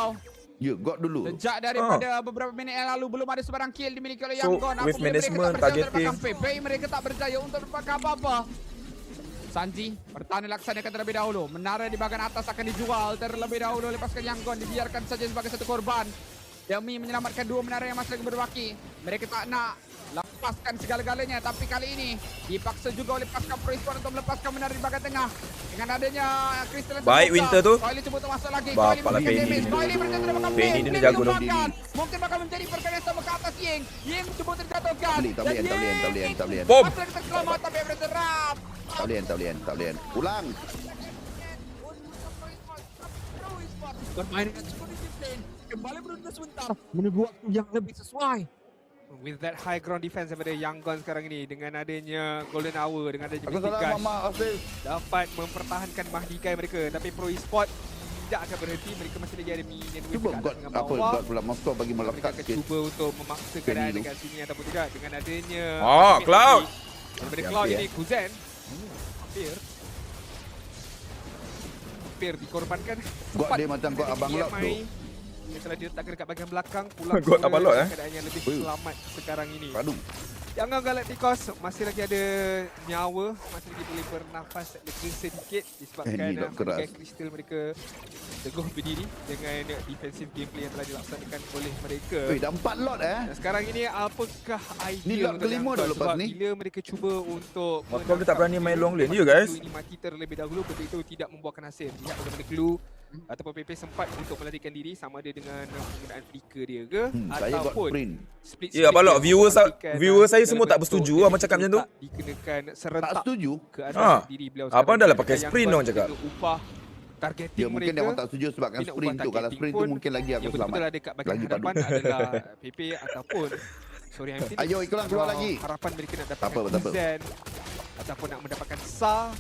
Ya, God dulu. Sejak daripada beberapa minit yang lalu belum ada sebarang kill dimiliki oleh So, Yangon. with management, targeting. Mereka tak berjaya untuk mendapatkan apa-apa. Sanji bertahan dilaksanakan terlebih dahulu. Menara di bahagian atas akan dijual terlebih dahulu oleh pasukan Yangon. Dibiarkan saja sebagai satu korban demi menyelamatkan dua menara yang masih lagi berbaki. Mereka tak nak lepaskan segala-galanya, tapi kali ini dipaksa juga oleh pasukan Pro Esports untuk melepaskan menara di bahagian tengah. Dengan adanya Crystal baik Winter tu. Coily cuba untuk masuk lagi. Bapak lah Penny. Penny dia ni jago dong. Mungkin bakal menjadi perkara yang sama ke atas Ying. Ying cuba terjatuhkan. Tak boleh. Bom. Masih lagi terselamat tapi berserap. Tak boleh. Ulang. Bermain dengan cukup disiplin. Kembali beruntung sebentar menunggu waktu yang lebih sesuai. With that high ground defense daripada Yangon sekarang ini, dengan adanya Golden Hour, dengan adanya Aku Mythic salah Gush, Mama Afif. dapat mempertahankan mahdigai mereka. Tapi Pro Esports tidak akan berhenti. Mereka masih lagi ada minion wave Cuba kat atas God dengan apa bawah. God pula Moskov bagi Mereka melekat akan sikit. cuba untuk memaksa keadaan dekat sini ataupun tidak. Dengan adanya Cloud. daripada Cloud ini, Kuzan hampir dikorbankan. God dia macam God abang Lot tu. yang telah diletakkan dekat bahagian belakang pulang God tak balok keadaan yang lebih selamat sekarang ini. Jangan Galacticos masih lagi ada nyawa, masih lagi boleh bernafas lega sedikit disebabkan kristal mereka teguh berdiri dengan defensive gameplay yang telah dilaksanakan oleh mereka. Dah 4 lot Dan sekarang ini apakah idea Ni lot kelima dah lepas ni. Bila mereka cuba untuk Kau tak berani main long lane ni guys. Ini mati terlebih dahulu, benda itu tidak membuahkan hasil. Lihat bagaimana Glue ataupun PP sempat untuk melarikan diri sama ada dengan penggunaan flicker dia ke ataupun split. Ya balok viewer saya semua tak bersetuju lah macam macam tu. Dikenakan serentak tak setuju ke atas diri beliau. Abang dah lah pakai sprint dong cakap. Upah targeting dia mungkin dia orang tak setuju sebabkan sprint tu. Kalau sprint tu mungkin lagi aku selamat. Betul dekat bahagian hadapan adalah PP ataupun sorry I'm thinking. Ayuh iklan keluar lagi. Harapan mereka nak dapatkan Zen ataupun nak mendapatkan Sa.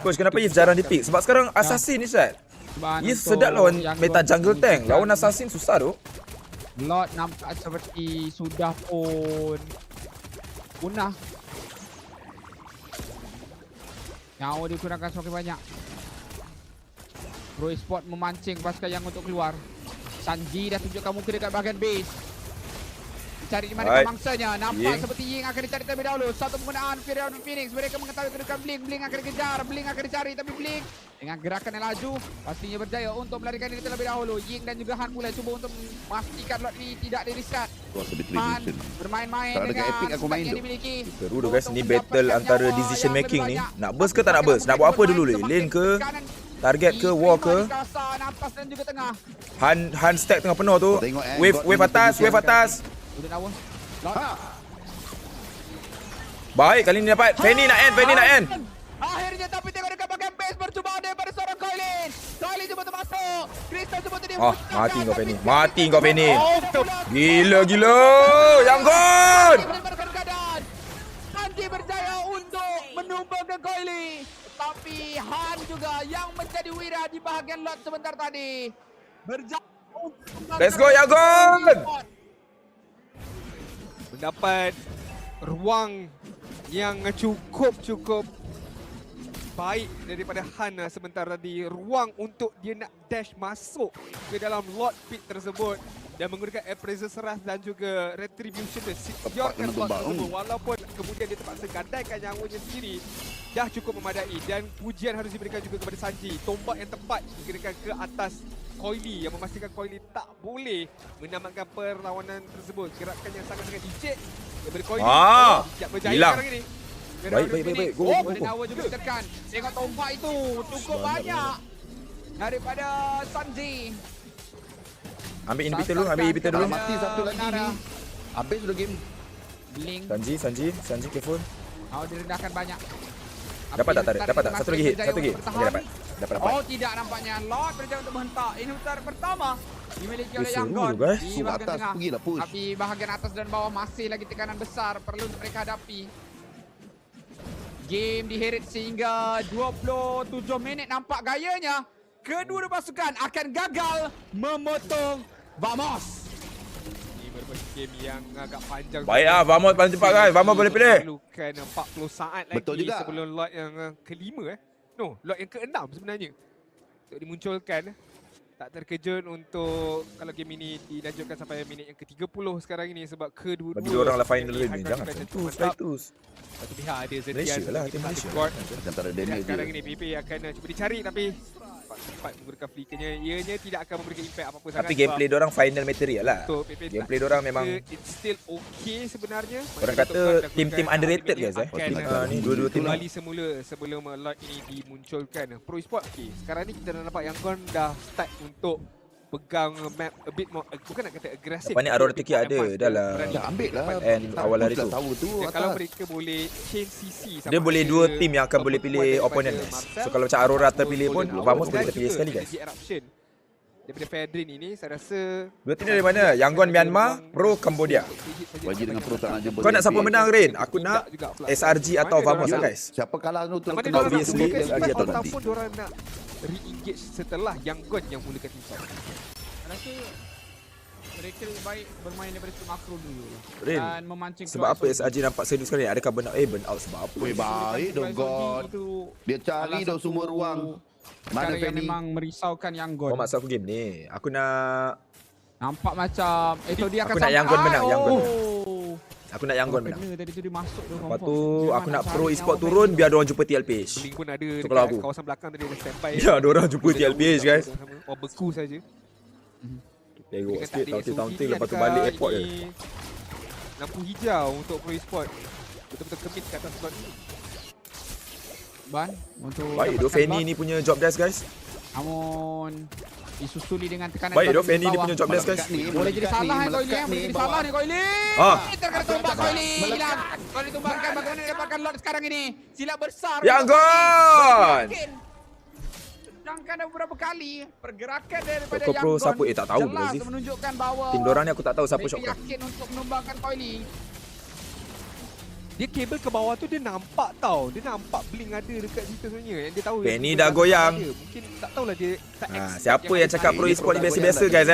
Coach kenapa Yves jarang di-pick? Sebab sekarang Assassin ni Syed. Yves sedap lawan meta jungle tank. Lawan Assassin susah tu. Lord nampak seperti sudah pun punah. Nyawa digunakan semakin banyak. Pro Esport memancing pasukan yang untuk keluar. Sanji dah tunjukkan muka dekat bahagian base. Cari di mana mangsanya. Nampak seperti Ying akan dicari terlebih dahulu. Satu penggunaan Furion Phoenix. Mereka mengetahui kedudukan Blink. Blink akan dikejar. Blink akan dicari. Tapi Blink dengan gerakan yang laju pastinya berjaya untuk melarikan diri terlebih dahulu. Ying dan juga Han mulai cuba untuk memastikan lot ini tidak di-reset. Han bermain-main dengan spek yang dimiliki. Seru tu guys. Ni battle antara decision making ni. Nak burst ke tak nak burst? Nak buat apa dulu ni? Lane ke? Target ke? Wall ke? Han stack tengah penuh tu. Wave atas. Wave atas. Udah lawan. Baik kali ni dapat. Fanny nak end. Akhirnya tapi tengok dekat bahagian base percubaan daripada seorang Koilin. Koilin cuba termasuk. Crystal cuba tu dia. Mati kau Fanny. Gila. Yang gol. Sanji berjaya untuk menumbangkan Koilin. Tapi Han juga yang menjadi wira di bahagian lot sebentar tadi. Berjaya. Let's go Yagon. Mendapat ruang yang cukup baik daripada Han sebentar tadi. Ruang untuk dia nak dash masuk ke dalam lot pit tersebut dan menggunakan appraisal seras dan juga retribution dan securekan lot tersebut. Walaupun kemudian dia terpaksa gadaikan nyawanya sendiri, dah cukup memadai. Dan pujian harus diberikan juga kepada Sanji. Tombak yang tepat digunakan ke atas Koili yang memastikan Koili tak boleh menamatkan perlawanan tersebut. Gerakan yang sangat-sangat licik daripada Koili. Tidak berjaya sekarang ini. Baik. Go. Nyawa juga ditekan. Tengok tombak itu cukup banyak daripada Sanji. Ambil inhibitor dulu. Mati satu lagi ni. Habis sudah game. Blink. Sanji careful. Direndahkan banyak. Dapat tak? Satu lagi hit. Okey dapat. Oh tidak nampaknya. Lord berjaya untuk menghentak. Inhibitor pertama dimiliki oleh Yangon di bahagian tengah. Tapi bahagian atas dan bawah masih lagi tekanan besar perlu untuk mereka hadapi. Game diheret sehingga 27 minit. Nampak gayanya kedua pasukan akan gagal memotong Vamos. Ini merupakan game yang agak panjang. Baik Vamos paling cepat guys. Vamos boleh pilih. Perlukan 40 saat lagi sebelum lot yang kelima lot yang ke-6 sebenarnya untuk dimunculkan. Tak terkejut untuk kalau game ini dilanjutkan sampai minit yang ke-30 sekarang ini sebab kedua-dua bagi orang lah final ni. Jangan tu. Satu pihak ada Zetian, Malaysia lah, tim Malaysia. Antara Daniel sekarang ini PP akan cuba dicari tapi sempat menggunakan flickernya. Ianya tidak akan memberikan impact apa-apa sangat. Tapi gameplay diorang final material lah. Gameplay diorang memang it's still okay sebenarnya. Orang kata tim-tim underrated guys ni dua-dua tim kembali semula sebelum lot ini dimunculkan. Pro Esport sekarang ni kita dah nampak yang Gon dah start untuk pegang map a bit more, bukan nak kata agresif. Lepas ni Aurora Tiki ada dah lah. Ambil lah. And awal hari tu. Kalau mereka boleh change CC. Dia boleh dua tim yang akan boleh pilih opponent guys. So kalau macam Aurora terpilih pun Vamos boleh terpilih sekali guys. Daripada Fedrin ini saya rasa dua tim dari mana? Yangon Myanmar, Pro Cambodia. Wajib dengan Pro tak nak jumpa. Kau nak siapa menang Rain? Aku nak SRG atau Vamos lah guys. Siapa kalah tu terus obviously SRG atau nanti. Ataupun diorang nak re-engage setelah Yangon yang mulakan tim fight. Saya rasa mereka lebih baik bermain daripada tim makro dulu Rain, dan memancing. sebab apa SRG nampak serius sekali? Adakah burn out sebab apa? Baik dong God. Dia cari dah semua ruang. Mana yang memang merisaukan Yangon. Kau maksud aku game ni. Aku nak Nampak macam itu dia akan Aku nak Yangon menang, Yangon menang. Oh. Aku nak Yangon menang. Tadi tu dia masuk tu. Lepas tu aku nak pro e-sport turun biar diorang jumpa TLPH. Link pun ada So, kalau dekat aku. kawasan belakang tadi ada standby. Biar diorang jumpa TLPH guys. Oh beku saja. Tengok sikit taunting lepas tu balik airport je. Lampu hijau untuk pro e-sport. Betul-betul commit kat atas slot ni. Ban untuk baik tu Fanny ni punya job desk guys. Namun disusuli dengan tekanan. Baik tu Fanny dia punya job desk guys. Boleh jadi salah ni Koili, boleh jadi salah ni Koili. Terkena tombak Koili. Hilang. Koili tumbangkan bagaimana dapatkan lot sekarang ini. Silap besar. Yangon. Sedangkan beberapa kali pergerakan daripada Koko Pro Yangon siapa tak tahu jelas Lazif. menunjukkan bahawa Tim dorang ni aku tak tahu siapa mereka shotgun. yakin untuk menumbangkan Koili. Dia kabel ke bawah tu dia nampak tau. Dia nampak blink ada dekat situ sebenarnya. Yang dia tahu. Penny dah goyang. Mungkin tak tahulah dia tak Siapa yang cakap pro e-sport ni biasa-biasa guys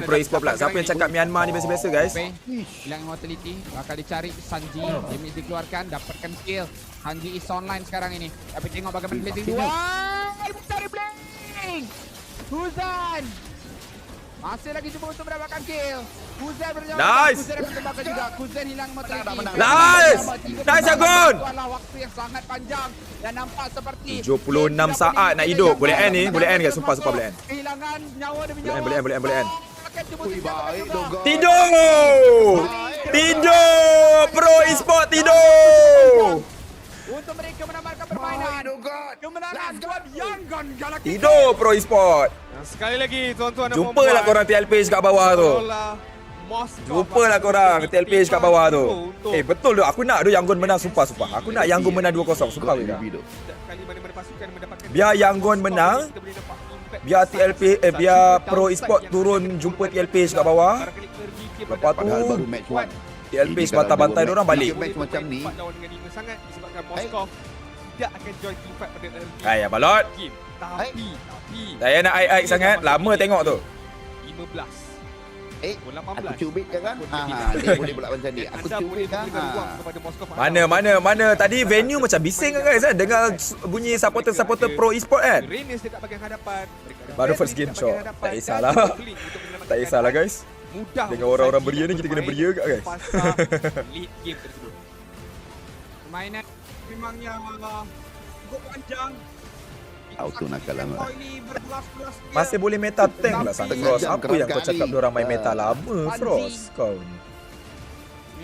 pro e-sport pula. Siapa yang cakap Myanmar ni biasa-biasa guys? Hilang immortality, bakal dicari Sanji. Damage dikeluarkan, dapatkan kill. Sanji is online sekarang ini. Tapi tengok bagaimana blazing dua. Mencari blink. Huzan. Masih lagi cuba untuk mendapatkan kill. Kuzan berjauh. Nice. Kuzan akan tembakkan juga. Kuzan hilang immortality. Nice. Nice Yangon. Waktu yang sangat panjang dan nampak seperti 76 saat nak hidup. Boleh end ni, boleh end guys. Sumpah boleh end. Kehilangan nyawa demi nyawa. Boleh end. Tidur. Tidur. Pro e-sport tidur. Untuk mereka menambahkan permainan. Kemenangan buat Yangon Galactic. Tidur pro e-sport. Sekali lagi tuan-tuan dan Jumpalah korang TLPH kat bawah tu. Jumpalah korang TLPH kat bawah tu. Betul tu. Aku nak tu Yangon menang sumpah. Aku nak Yangon menang 2-0 sumpah kita. Biar Yangon menang. Biar biar pro e-sport turun jumpa TLPH kat bawah. Lepas tu TLPH bantai-bantai diorang balik. Match macam ni. Sangat disebabkan Moskov tidak akan join team fight pada early Ayah balot. game. Tapi Saya nak aik-aik sangat. Lama tengok tu. 15 aku cubit kan? Dia boleh pula macam ni. Aku cubit kan? Mana tadi venue macam bising kan guys kan? Dengar bunyi supporter pro e-sport kan? Reynes dekat bahagian hadapan. Baru first game shot. Tak kisahlah. Tak kisahlah guys. Dengan orang-orang beria ni kita kena beria kat guys. Lead game tersebut. Permainan memangnya cukup panjang. Auto nakal lama. Masih boleh meta tank lah sang Frost. Apa yang kau cakap diorang main meta lama Frost kau ni?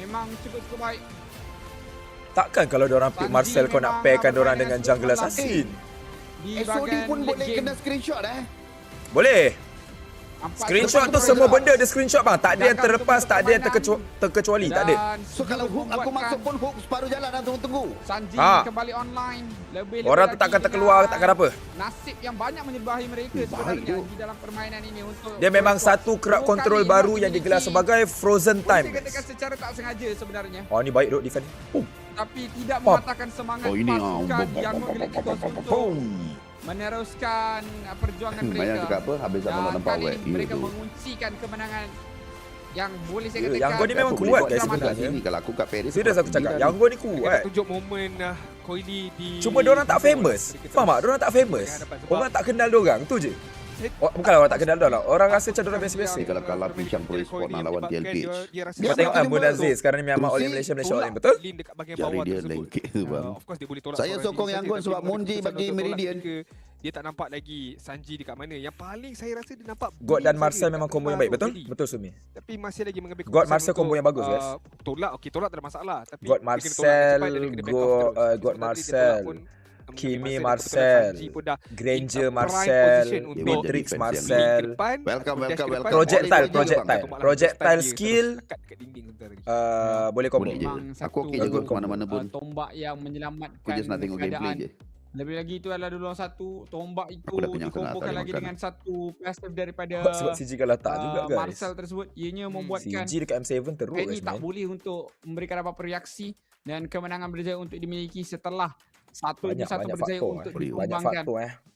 Memang cukup baik. Takkan kalau diorang pick Marcel kau nak pairkan diorang dengan jungle assassin? SOD pun boleh kena screenshot Boleh. Screenshot tu semua benda ada screenshot bang. Tak ada yang terlepas, tak ada yang terkecuali, tak ada. So kalau hook aku masuk pun hook separuh jalan dan tunggu. Sanji kembali online. Orang tu takkan terkeluar, takkan apa. Nasib yang banyak menyebahi mereka sebenarnya di dalam permainan ini untuk dia memang satu crowd control baru yang digelar sebagai Frozen Time. Dikatakan secara tak sengaja sebenarnya. Oh ni baik duk defend. Tapi tidak mematahkan semangat pasukan yang memiliki untuk meneruskan perjuangan mereka. Bayang cakap apa? Habis zaman nampak kali ini mereka menguncikan kemenangan yang boleh saya katakan. Yangon ni memang kuat guys sebenarnya. Kalau aku kat Paris. Serius aku cakap. Yangon ni kuat. Tunjuk momen Koili di. Cuma diorang tak famous. Faham tak? Diorang tak famous. Orang tak kenal diorang. Tu je. Bukanlah orang tak kenal diorang. Orang rasa macam diorang biasa-biasa. Kalau kalah Pichang Pro Esport nak lawan TLPH. Kau tengok kan Munazir sekarang ni Myanmar All Malaysia All In, betul? Jari dia lengkit tu bang. Saya sokong Yangon sebab Munji bagi Meridian. Dia tak nampak lagi Sanji dekat mana. Yang paling saya rasa dia nampak God dan Marcel memang combo yang baik, betul? Betul Sumi. Tapi masih lagi mengambil God Marcel combo yang bagus guys. Tolak tak ada masalah. Tapi God Marcel, God Marcel, Kimi Marcel, Granger Marcel, Matrix Marcel. Welcome. Projectile skill. Boleh combo. Aku okey je ke mana-mana pun. Tombak yang menyelamatkan. Aku just nak tengok gameplay je. Lebih lagi itu adalah dulu satu tombak itu dikombokan lagi dengan satu passive daripada sebab CG kalah tak juga guys. Marcel tersebut ianya membuatkan CG dekat M7 teruk guys. Ini tak boleh untuk memberikan apa-apa reaksi dan kemenangan berjaya untuk dimiliki setelah satu demi satu berjaya untuk dikembangkan.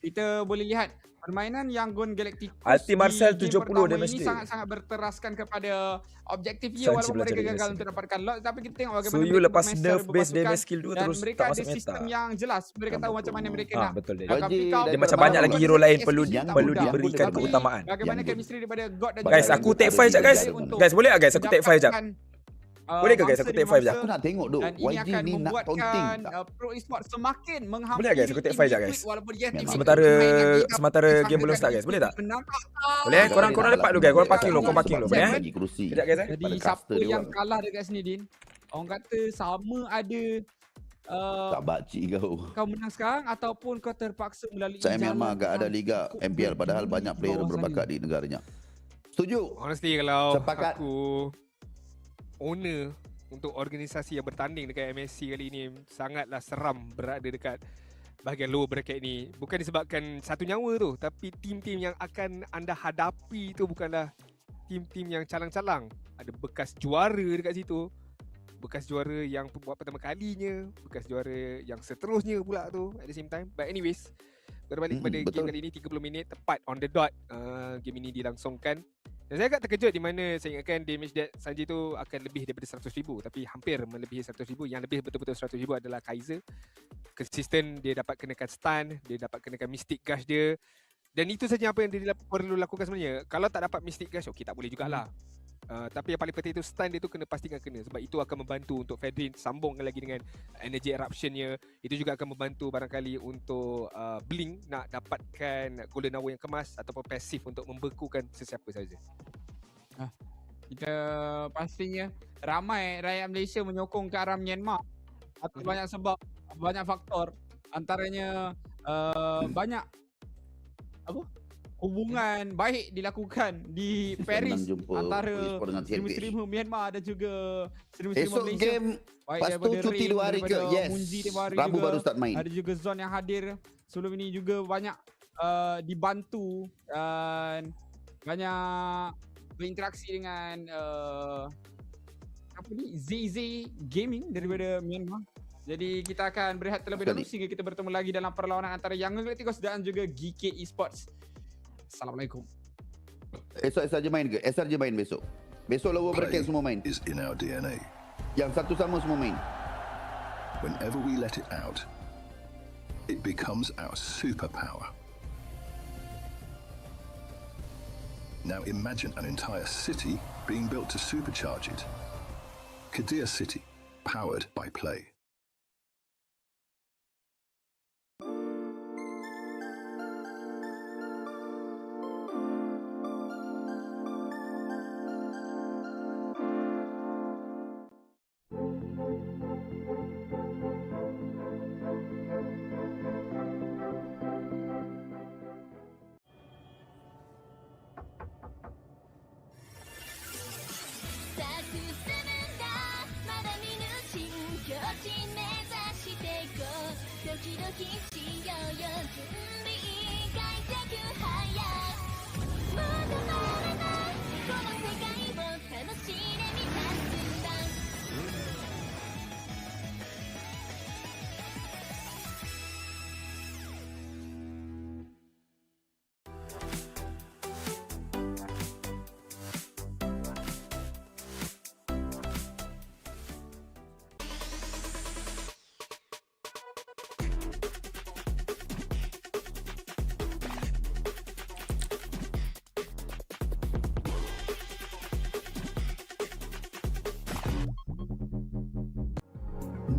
Kita boleh lihat permainan Yangon Galacticos Ulti Marcel di game 70 pertama damage ini dia. sangat-sangat berteraskan kepada objektif dia walaupun mereka gagal untuk dapatkan lot, tapi kita tengok bagaimana Suyu mereka lepas bermain nerf secara base berpasukan damage skill 2 dan terus mereka tak ada masuk meta. sistem yang jelas. Mereka tahu macam mana mereka nak betul dia. akan pick out. Dia macam banyak lagi hero lain perlu diberikan Tapi keutamaan. bagaimana chemistry daripada God dan Guys, aku take 5 sekejap guys. Guys, boleh tak guys aku take 5 sekejap? Boleh ke guys aku take 5 sekejap? Aku nak tengok duk. Dan ini akan ni nak taunting membuatkan tak? Pro Esports semakin menghampiri. Boleh tak guys aku take 5 sekejap guys? Walaupun dia tim Sementara game belum start guys. Boleh tak? Boleh korang lepak dulu guys. Korang parking dulu. Boleh Sekejap guys Jadi siapa yang kalah dekat sini Din? Orang kata sama ada tak bakcik kau menang sekarang ataupun kau terpaksa melalui Saya Myanmar agak ada liga MPL padahal banyak player berbakat di negaranya. Setuju? Honestly kalau Sepakat. aku owner untuk organisasi yang bertanding dekat MSC kali ini, sangatlah seram berada dekat bahagian lower bracket ni. Bukan disebabkan satu nyawa tu, tapi tim-tim yang akan anda hadapi tu bukanlah tim-tim yang calang-calang. Ada bekas juara dekat situ, bekas juara yang buat pertama kalinya, bekas juara yang seterusnya pula tu at the same time. But anyways, berbalik kepada game kali ini, 30 minit tepat on the dot game ini dilangsungkan. Dan saya agak terkejut di mana saya ingatkan damage that Sanji tu akan lebih daripada 100,000, tapi hampir melebihi 100,000. Yang lebih betul-betul 100,000 adalah Kaiser. Konsisten, dia dapat kenakan stun, dia dapat kenakan Mystic Gush dia. Dan itu saja apa yang dia perlu lakukan sebenarnya. Kalau tak dapat Mystic Gush, okey tak boleh jugalah. Tapi yang paling penting itu stun dia tu kena pastikan kena, sebab itu akan membantu untuk Fedrin sambung lagi dengan energy eruptionnya. Itu juga akan membantu barangkali untuk Blink nak dapatkan golden hour yang kemas ataupun pasif untuk membekukan sesiapa saja. Kita pastinya ramai rakyat Malaysia menyokong ke arah Myanmar atas banyak sebab, banyak faktor, antaranya banyak hubungan baik dilakukan di Paris antara streamer Myanmar dan juga streamer Malaysia. Esok game lepas tu cuti 2 hari ke? Yes, Rabu baru start main. Ada juga Zon yang hadir sebelum ini juga banyak dibantu dan banyak berinteraksi dengan ZZ Gaming daripada Myanmar. Jadi kita akan berehat terlebih dahulu sehingga kita bertemu lagi dalam perlawanan antara Yangon Galacticos dan juga GK Esports. Assalamualaikum. Esok SRJ main ke? SRJ main besok. Besok lower bracket semua main. Is in our DNA. Yang satu sama semua main. Whenever we let it out, it becomes our superpower. Now imagine an entire city being built to supercharge it. Kadir City, powered by play.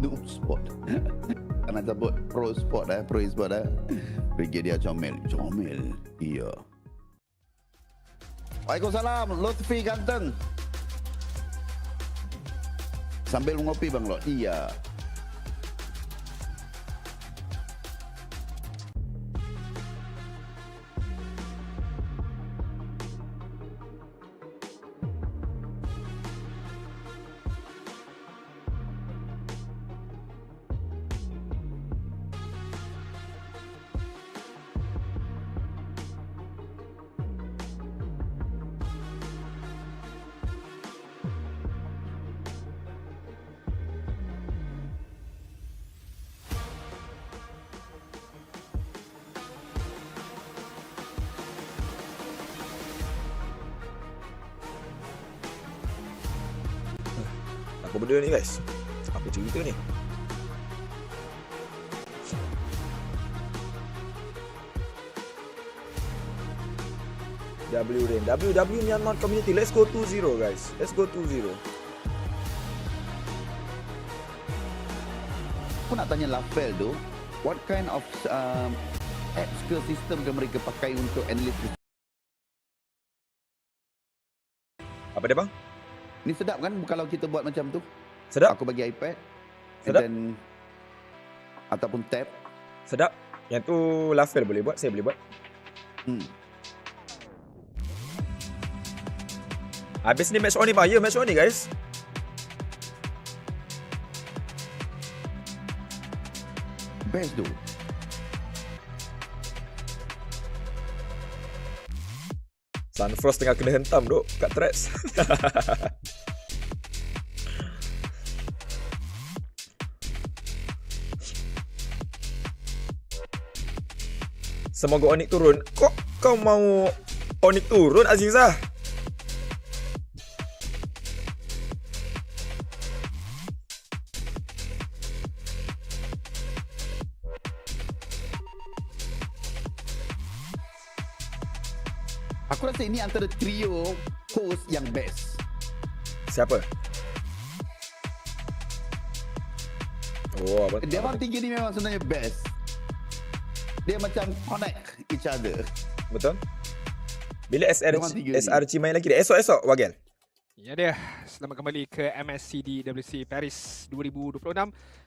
Noob spot. Karena sebut pro sport pro sport Brigadier Comel. Iya. Waalaikumsalam, Lutfi ganteng. Sambil ngopi Bang Lot. Iya. Apa benda ni guys? Apa cerita ni? W Rain. WW Myanmar community. Let's go 2-0 guys. Let's go 2-0. Aku nak tanya Lafel tu, what kind of apps ke sistem ke mereka pakai untuk analysis? Apa dia bang? Ni sedap kan kalau kita buat macam tu? Sedap. Aku bagi iPad. Sedap. And then, ataupun tab. Sedap. Yang tu Lafel boleh buat, saya boleh buat. Habis ni match on ni bang. Ya, match on ni guys. Best tu. Sunfrost tengah kena hentam duk kat threads. Semoga Onyx turun. Kok kau mau Onyx turun Azizah? Aku rasa ini antara trio host yang best. Siapa? Oh, apa? Dia orang tiga ni memang sebenarnya best. Dia macam connect each other. Betul. Bila SRG main lagi dia? Esok-esok Wagel. Ya dia. Selamat kembali ke MSCD WC Paris 2026.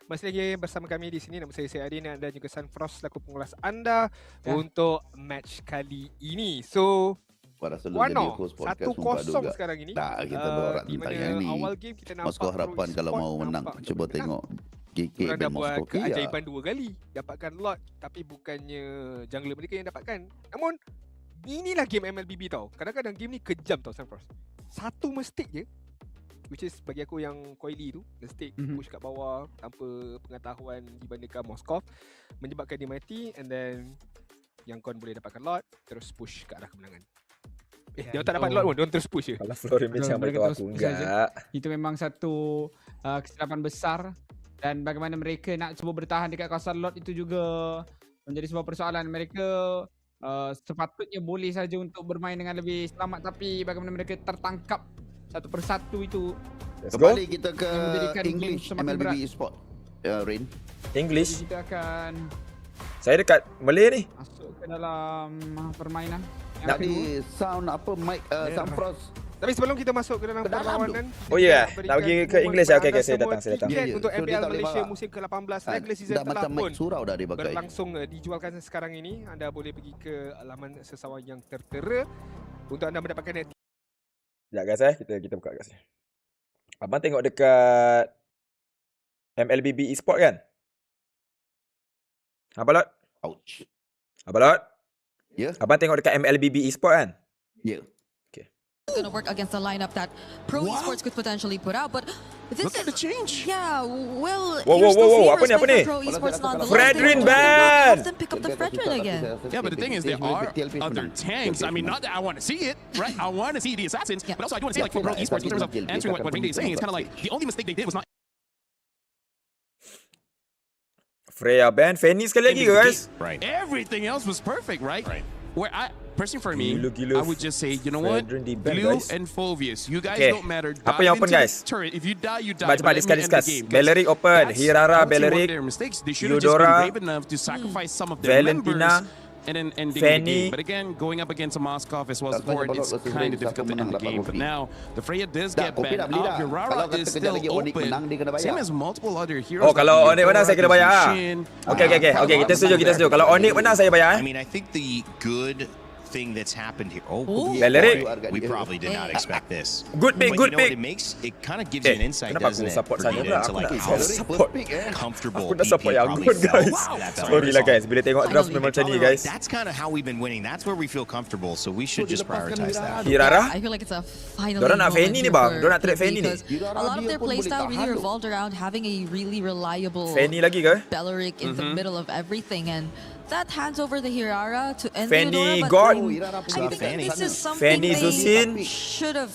Masih lagi bersama kami di sini. Nama saya Adin dan juga Sunfrost selaku pengulas anda untuk match kali ini. So Warna 1-0 sekarang ini. Nah, kita berat tentang yang ni. Awal game kita nampak Moskow harapan kalau mau menang. Cuba tengok GK dan Moskow. Buat keajaiban 2 kali. Dapatkan lot tapi bukannya jungler mereka yang dapatkan. Namun inilah game MLBB tau. Kadang-kadang game ni kejam tau Sunfrost. Satu mistake je, which is bagi aku yang Coily tu, mistake push kat bawah tanpa pengetahuan dibandingkan Moskow, menyebabkan dia mati, and then yang Kon boleh dapatkan lot, terus push ke arah kemenangan. Dia tak dapat lot pun, dia terus push je. Kalau Florin macam itu aku enggak. Itu memang satu kesilapan besar, dan bagaimana mereka nak cuba bertahan dekat kawasan lot itu juga menjadi sebuah persoalan. Mereka sepatutnya boleh saja untuk bermain dengan lebih selamat, tapi bagaimana mereka tertangkap satu persatu itu. Kembali kita ke English MLBB Esport. Rain. English. Kita akan Saya dekat Malay ni. masuk ke dalam permainan. Nak di sound apa mic Sunfrost. Tapi sebelum kita masuk ke dalam perlawanan, Oh ya, nak pergi ke English ya. Okey, saya datang. Tiket untuk MPL Malaysia musim ke-18 regular season telah pun surau dah dipakai. berlangsung dijualkan sekarang ini. Anda boleh pergi ke laman sesawan yang tertera untuk anda mendapatkan Sekejap guys kita buka guys. Abang tengok dekat MLBB Esport kan? Apa lot? Ouch. Apa lot? Ya. Abang tengok dekat MLBB Esport kan? Ya. Going to work against the lineup that Pro Esports could potentially put out, but this Look at the change. Yeah, well, Whoa, apa ni? Pro Esports nonetheless. Fredrin They ban! have them pick up the Fredrin again. Yeah, but the thing is, there are other tanks. I mean, not that I want to see it, right? I want to see the assassins, but also I do want to say, like, for Pro Esports, in terms of answering what Ringday is saying, it's kind of like the only mistake they did was not. Freya ban Fanny sekali lagi guys. Right. Everything else was perfect, right? Where personally for me, I would just say, you know what? Blue and Fovius, you guys don't matter. Apa yang open guys? Turret. If you die, you die. Cepat discuss. Belleric open, Hirara, Belleric, Eudora, Valentina, and ending Fanny. the game. But again, going up against a Moskov as well as Ford, it's kind of difficult to end the game. But now, the Freya does get banned out. Urara is still open. Same as multiple other heroes. Oh, kalau Onyx menang saya kena bayar. Okay, kita setuju. Kalau Onyx menang saya bayar. I mean, I think the good thing that's happened here. Oh, Belleric. we probably did not expect this. Good pick. It makes it kind of gives you an insight, doesn't it? Support saya Into like how comfortable aku dah support yang good guys. Sorry lah guys, bila tengok draft memang macam ni guys. That's kind of how we've been winning. That's where we feel comfortable. So we should just prioritize that. Hirara? I feel like it's a final. Diorang nak Fanny ni bang. Diorang nak trade Fanny ni. A lot of their playstyle really revolved around having a really reliable Fanny lagi ke? Belleric in the middle of everything, and that hands over the Hirara to end Fanny Eudora, God. I think this is something Fanny they Zusin. should have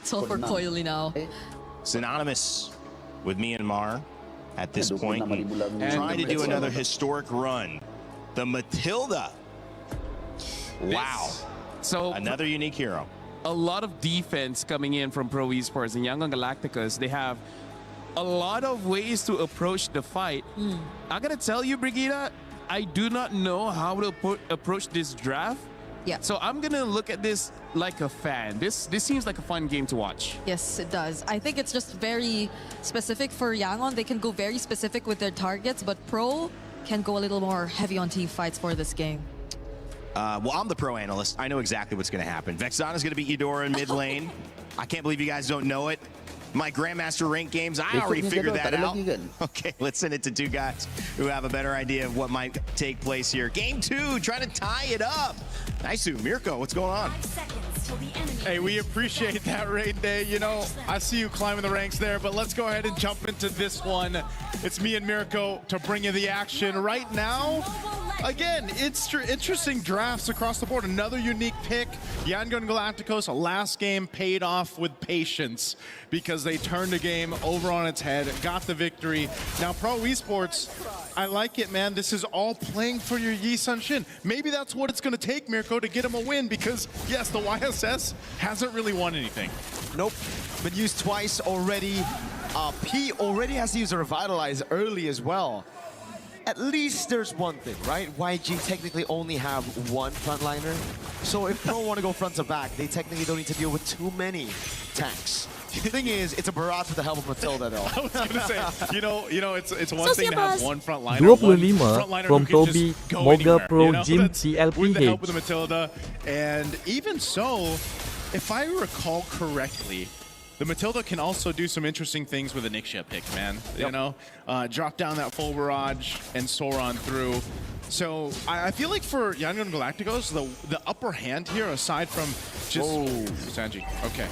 So for Coily now. Synonymous with Myanmar at this point, and trying to do another historic run. The Matilda. Wow. So another unique hero. A lot of defense coming in from Pro Esports and Yangon Galacticos. They have a lot of ways to approach the fight. I gotta tell you, Brigida, I do not know how to approach this draft. Yeah. So I'm gonna look at this like a fan. This seems like a fun game to watch. Yes, it does. I think it's just very specific for Yangon. They can go very specific with their targets, but Pro can go a little more heavy on team fights for this game. Well, I'm the pro analyst. I know exactly what's going to happen. Vexana's going to beat Eudora in mid lane. I can't believe you guys don't know it. My Grandmaster rank games, I already figured that out. Okay, let's send it to two guys who have a better idea of what might take place here. Game 2, trying to tie it up. Ayuh, Mirko, what's going on? Hey, we appreciate that, Rain Day. You know, I see you climbing the ranks there, but let's go ahead and jump into this one. It's me and Mirko to bring you the action right now. Again, it's interesting drafts across the board. Another unique pick. Yangon Galacticos, last game paid off with patience because they turned the game over on its head, got the victory. Now, Pro Esports, I like it, man. This is all playing for your Yi Sun-Shin. Maybe that's what it's going to take, Mirko, to get him a win because, yes, the YSS hasn't really won anything. Nope. Been used twice already. P already has to use a Revitalize early as well. At least there's one thing, right? YG technically only have one frontliner. So if Pro want to go front to back, they technically don't need to deal with too many tanks. The thing is, it's a barrage with the help of Matilda, though. I was gonna say, you know, it's one thing to have one frontliner. 25 from Toby, Moga Pro Gym with the help TLPH. of the Matilda, and even so, if I recall correctly, the Matilda can also do some interesting things with a Nixia pick, man. You know, drop down that full barrage and soar on through. So I feel like for Yangon Galacticos, the upper hand here, aside from just Sanji. Okay,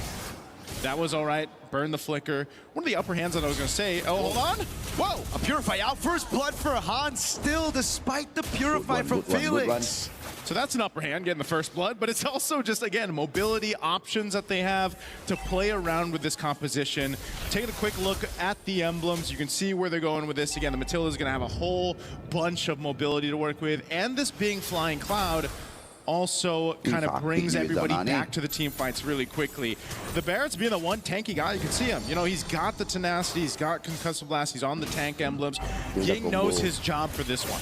that was all right. Burn the flicker. One of the upper hands that I was gonna say. Oh, hold on. Whoa! A Purify out. First blood for Han still, despite the Purify from Felix. So that's an upper hand, getting the first blood, but it's also just, again, mobility options that they have to play around with this composition. Take a quick look at the emblems. You can see where they're going with this. Again, the Matilda is going to have a whole bunch of mobility to work with, and this being Flying Cloud also kind of brings everybody back to the team fights really quickly. The Barrett's being the one tanky guy, you can see him. You know, he's got the tenacity, he's got concussive blast, he's on the tank emblems. Ying knows his job for this one.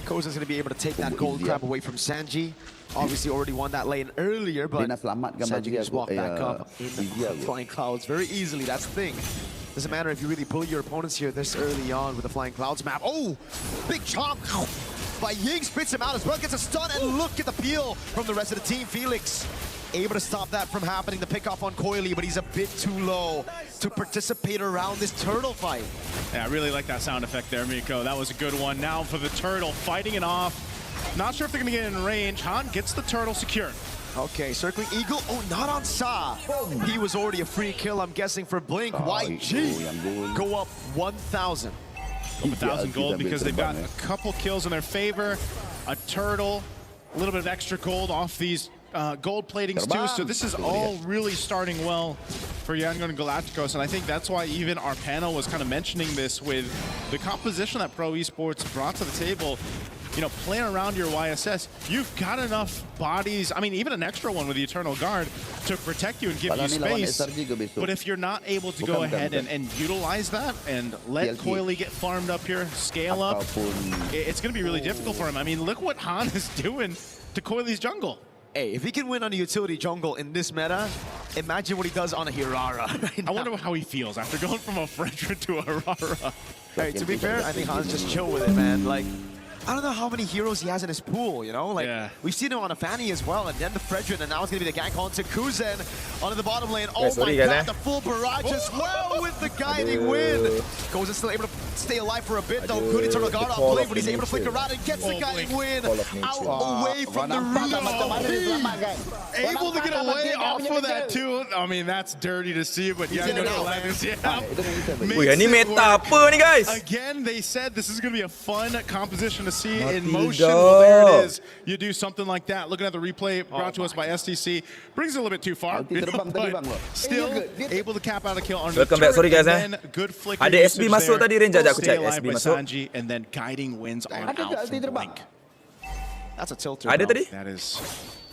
Koza's going to be able to take that gold crab away from Sanji. Obviously already won that lane earlier, but Sanji can just walk back up in the Flying Clouds very easily. That's the thing. Doesn't matter if you really pull your opponents here this early on with the Flying Clouds map. Oh, big chomp by Ying, spits him out as well, gets a stun, and look at the peel from the rest of the team. Felix able to stop that from happening, the pick off on Coily, but he's a bit too low to participate around this turtle fight. Yeah, I really like that sound effect there, Miko. That was a good one. Now for the turtle, fighting it off. Not sure if they're gonna get in range. Han gets the turtle secured. Okay, circling Eagle. Oh, not on Sa. He was already a free kill, I'm guessing, for Blink. YG go up 1,000. 1,000 gold because they've got a couple kills in their favor. A turtle, a little bit of extra gold off these gold platings too, so this is all really starting well for Yangon Galacticos, and I think that's why even our panel was kind of mentioning this with the composition that Pro Esports brought to the table. You know, playing around your YSS, you've got enough bodies, I mean, even an extra one with the Eternal Guard to protect you and give you space, but if you're not able to go ahead and utilize that and let Coily get farmed up here, scale up, it's going to be really difficult for him. I mean, look what Han is doing to Coily's jungle. Hey, if he can win on a utility jungle in this meta, imagine what he does on a Hirara. I wonder how he feels after going from a Fredra to a Hirara. Hey, to be fair, I think Han's just chill with it, man. Like, I don't know how many heroes he has in his pool, you know? Like, we've seen him on a Fanny as well, and then the Fredrin, and now it's going to be the gank onto Kuzen onto the bottom lane. Oh my god, the full barrage as well with the guiding win. Koza's still able to stay alive for a bit, though. Good Eternal Guard on Blink, but he's able to flick around and gets the guiding win out away from the room. Able to get away off of that too. I mean, that's dirty to see, but yeah, ini meta apa nih guys? Again, they said this is going to be a fun composition to see in motion. Well, there it is. You do something like that. Looking at the replay brought to us by STC. Brings it a little bit too far. But still able to cap out a kill on the turret. Sorry guys, good flick. Ada SB masuk tadi range aja aku cek SB masuk. Sanji, and then guiding wins on out from Blink. That's a tilter. Ada tadi? That is.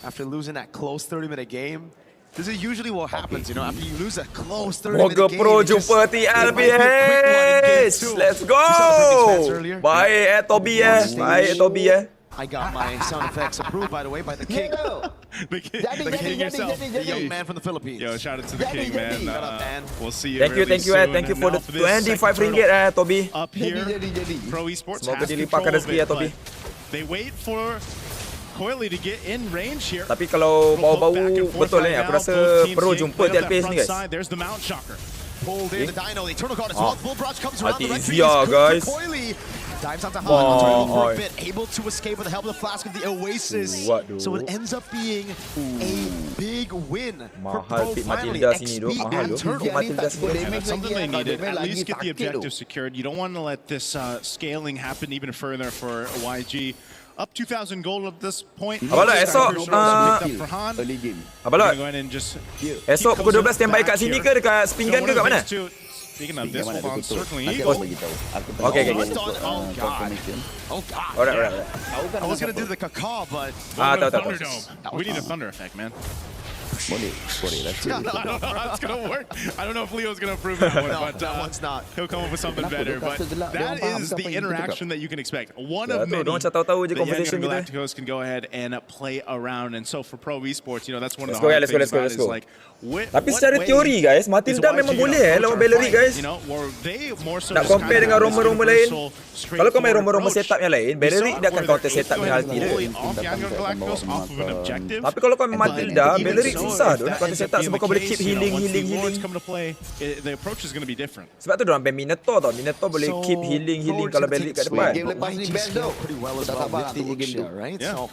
After losing that close 30-minute game, This is usually what happens, you know, after you lose a close 30-minute Moga game. Pro jumpa TLPH. Let's go. Baik Toby Baik Toby I got my sound effects approved, by the way, by the king. the king himself. The young man from the Philippines. Yo, shout out to the king, man. We'll see you Thank you soon. Thank you for the And now this $25 second Toby. up here, Pro Esports Semoga has dilipatkan control of rezeki it, Toby. but they wait for Coily to get in range here. Tapi kalau bau-bau betul ni, aku rasa Pro jumpa TLPH ni guys. There's the Mount Shocker. Pulled in the Dino, the Eternal God as well. Bull Barrage comes around the Hati Zia guys. Dives onto Han, for a bit, able to escape with the help of the Flask of the Oasis. So it ends up being a big win for Pro finally. XP and Turtle. That's something they needed. At least get the objective secured. You don't want to let this scaling happen even further for YG. Up 2,000 gold at this point. Abang esok Abang esok pukul 12 standby kat sini ke dekat Spingan ke kat mana? Speaking of this, hold on, circling Eagle. Okay. Oh God. Alright. I was gonna do the caca, but Thunderdome. We need a thunder effect, man. Boleh, let's see. I don't know how that's gonna work. I don't know if Leo's gonna approve that one, but that one's not. He'll come up with something better. But that is the interaction that you can expect. One of many Diorang macam tahu-tahu je that conversation Young kita. Galacticos can go ahead and play around. And so for Pro Esports, you know, that's one of the Let's hard go, things about let's it is go. like, Tapi secara teori guys, Matilda memang boleh lawan Bellery guys. Tak compare dengan Roma-Roma lain. Kalau kau main Roma-Roma setup yang lain, Bellery dia akan counter setup yang ulti dia. Tapi kalau kau main Matilda, Bellery susah tu nak counter setup sebab kau boleh keep healing. Sebab tu diorang ban Minotaur tau. Minotaur boleh keep healing kalau Bellery kat depan. Game lepas ni Bell pretty well as well with the Ixia, right? So,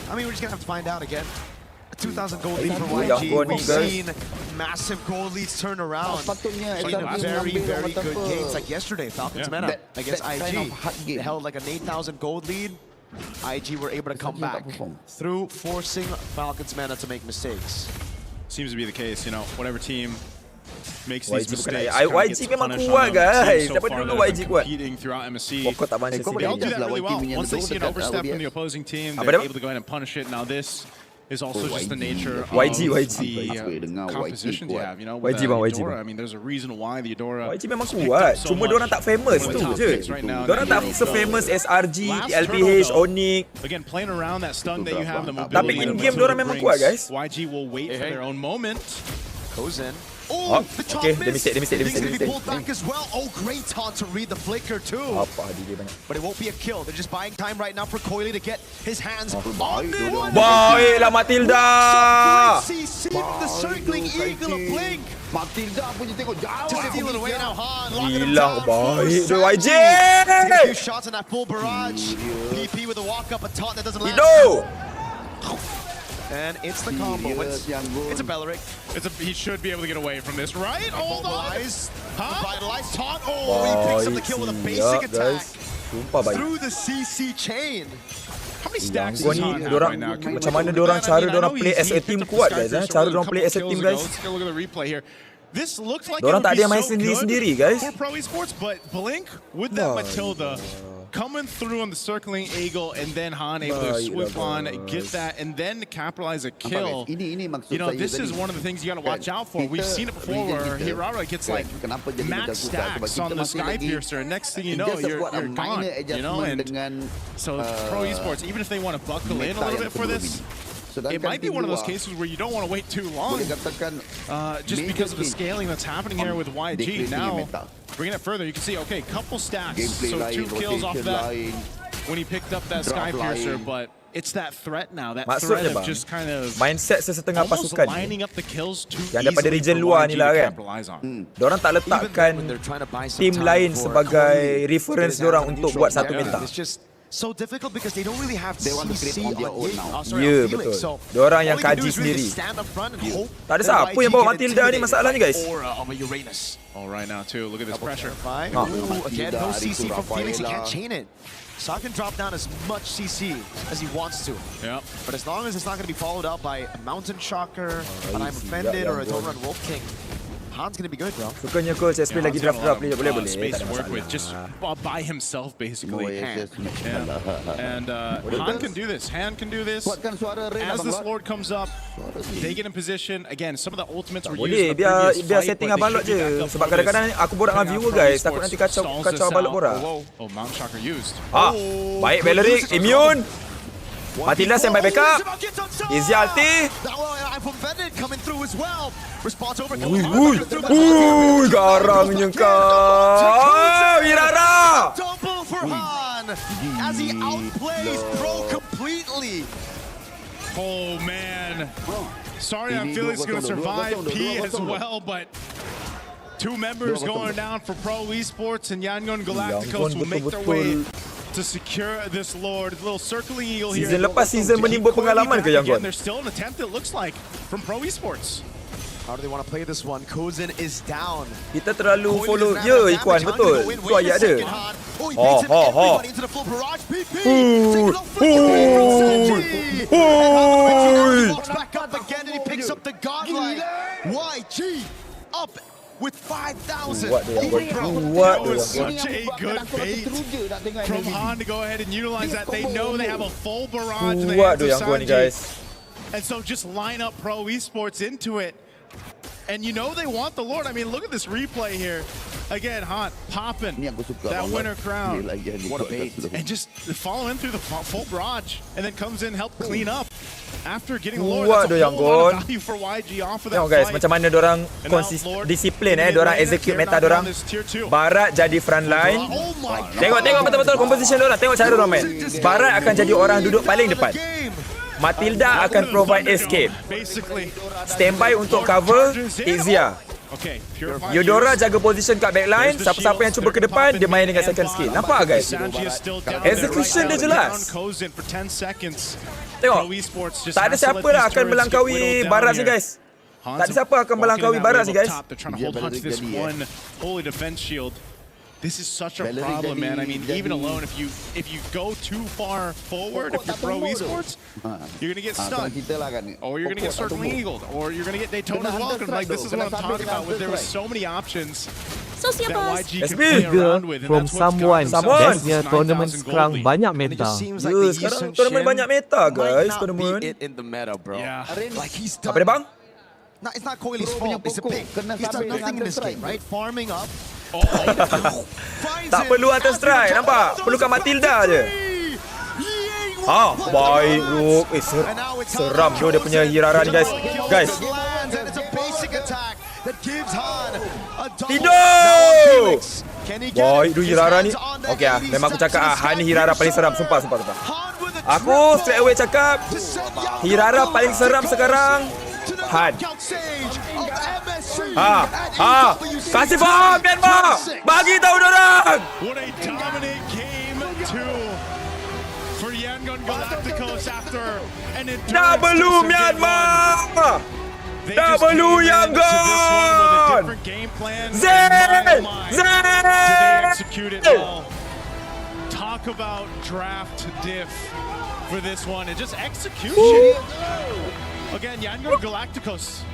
I mean, we're just gonna have to find out again. 2,000 gold lead for YG. We've seen massive gold leads turn around. Very good games like yesterday, Falcons Meta against IG. They held like an 8,000 gold lead. IG were able to come back through forcing Falcons Meta to make mistakes. Seems to be the case, you know, whatever team makes these mistakes. YG memang kuat guys. Dapat dulu YG kuat. Throughout MSC. Pokok tak banyak They all do that really well. Once they see an overstep from the opposing team, they're able to go ahead and punish it. Now this is also just the nature of the compositions you have, you know, with the Eudora. I mean, there's a reason why the Eudora YG memang kuat. Cuma diorang tak famous tu je. Diorang tak se-famous SRG, LPH, Onyx. Again, playing around that stun that you have, the mobility. Tapi in-game diorang memang kuat guys. YG will wait for their own moment. Goes in. Oh, okay, dia mistake. Pulled back as well. Oh, great taunt to read the flicker too. But it won't be a kill. They're just buying time right now for Coily to get his hands on the one. Baiklah Matilda. CC from the circling eagle of Blink. Matilda punya tengok jauh. Just steal it away now, Han. Hilang baik dia YG. A few shots on that full barrage. PP with a walk up, a taunt that doesn't land. And it's the combo. It's a Belleric. He should be able to get away from this, right? Hold on. Revitalize taunt. Oh, he picks up the kill with a basic attack through the CC chain. How many stacks does Han have right now? Macam mana diorang cara diorang play as a team kuat guys. Cara diorang play as a team guys. Let's look at the replay here. This looks like diorang tak ada yang main so sendiri guys. For Pro Esports, but Blink with that Matilda coming through on the circling eagle, and then Han able to swoop on, get that, and then capitalize a kill. You know, this is one of the things you got to watch out for. We've seen it before where Hirara gets like max stacks on the Sky Piercer, and next thing you know, you're gone. You know, and so Pro Esports, even if they want to buckle in a little bit for this, it might be one of those cases where you don't want to wait too long, just because of the scaling that's happening here with YG. Now, bringing it further, you can see, okay, couple stacks, so 2 kills off that when he picked up that Sky Piercer, but it's that threat now, that threat of just kind of mindset sesetengah pasukan lining up the kills too yang daripada region luar ni lah kan. Diorang tak letakkan team lain sebagai reference diorang untuk buat satu meta. So difficult because they don't really have CC on their own now. Ya, betul. Diorang yang kaji sendiri. Tak ada siapa yang bawa Matilda ni masalahnya guys. All right now too. Look at this pressure. Again, no CC from Felix. He can't chain it. So I can drop down as much CC as he wants to. Yeah. But as long as it's not going to be followed up by a Mountain Shocker, an I'm Offended, or a Don't Run Wolf King, Han's gonna be good, bro. Sukanya coach SP lagi draft boleh. Space to work with just by himself basically. And Han can do this. Han can do this. As this Lord comes up, they get in position. Again, some of the ultimates were used in the previous biar fight, setting but they balok should be je. back up Sebab for kadang-kadang this. aku borak dengan viewer guys, takut nanti kacau balok borak. Oh, Mount Shocker used. Baik Valeric, immune. Matilda standby backup. Easy ulti. Garangnya kau. Irara. Double for Han as he outplays Pro completely. Oh man. Sorry, I'm feeling he's going to survive P as well, but two members going down for Pro Esports, and Yangon Galacticos will make their way to secure this Lord. A little circling eagle here. Season lepas season menimbul pengalaman ke Yangon? There's still an attempt, it looks like, from Pro Esports. How do they want to play this one? Kozin is down. Kita terlalu follow. Ya, Ikuan, betul. Itu ayat dia. Back up again and he picks up the godlike. YG up with 5,000. That was such a good bait from Han to go ahead and utilize that. They know they have a full barrage in the hands of Sanji. And so just line up Pro Esports into it. And you know they want the Lord. I mean, look at this replay here. Again, Han popping that winner crown. What a bait. And just following through the full barrage. And then comes in, help clean up. After getting the Lord, that's a whole lot of value for YG off of that guys, fight. macam mana dorang disiplin dorang execute meta dorang. Barat jadi front line. Tengok betul-betul composition dorang. Tengok cara dorang main. Barat akan jadi orang duduk paling depan. Matilda akan provide escape. Standby untuk cover Izia. Eudora jaga position kat backline. Siapa-siapa yang cuba ke depan, dia main dengan second skill. Nampak guys? Execution dia jelas. Tengok. Tak ada siapa lah akan melangkaui Barat ni guys. Tak ada siapa akan melangkaui Barat ni guys. This is such a problem, man. I mean, even alone, if you go too far forward, if you're Pro Esports, you're gonna get stunned, or you're gonna get circling eagled, or you're gonna get Daytona's welcome. Like, this is what I'm talking about. There were so many options that YG could play around with, and from that's what's someone. Bestnya 9,000 tournament sekarang gold. banyak meta. Sekarang tournament banyak meta guys. Tournament. In the meta, bro. Yeah. Like he's Apa dia bang? No, it's not Coily's fault. It's a pick. He's done nothing in this game, right? Farming up. Tak perlu atas strike, nampak? Perlukan Matilda je. Baik Rook. Seram tu dia punya Hirara ni guys. Guys. Tidur. Baik tu Hirara ni. Okey memang aku cakap Han ni Hirara paling seram. Sumpah. Aku straight away cakap Hirara paling seram sekarang Han. Kasih faham Myanmar. Bagi tahu dorang. What a dominant game for Yangon Galacticos after an W Myanmar. W Yangon. Zen. Talk about draft diff for this one and just execution. Again, Yangon Galacticos.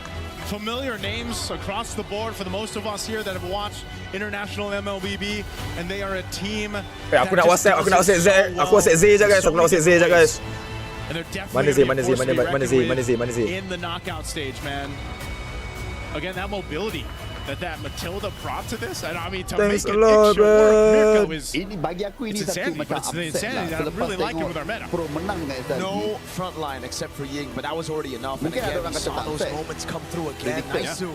Familiar names across the board for the most of us here that have watched international MLBB, and they are a team. Aku nak WhatsApp Z. Aku WhatsApp Z je guys. Mana Z? In the knockout stage, man. Again, that mobility that Matilda brought to this, and I mean to Thanks make a lot, Mirko man. is insanity, but it's the insanity that I really like it with our meta. No front line except for Ying, but that was already enough. And again, we saw those moments come through again. Nice to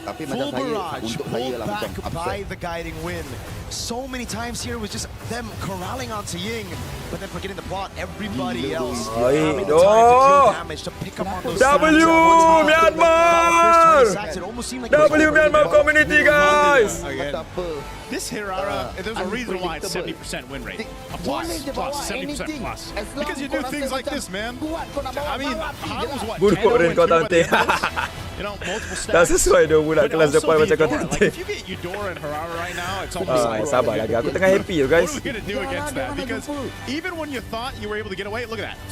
full barrage, pulled back by the guiding wind. So many times here was just them corralling onto Ying, but then forgetting the plot. Everybody else having the time to deal damage to pick up on those. W Myanmar. W Myanmar community guys. This Hirara, there's a reason why it's 70% win rate. A plus, 70% plus. Because you do things like this, man. I mean, Han was what, 10-0 kau tante. Dah sesuai dia budak kelas depan macam kau tante. If you get Eudora and Hirara right now, it's almost like sabar lagi. Aku tengah happy tu guys. What are we gonna do against that? Because even when you thought you were able to get away, look at that.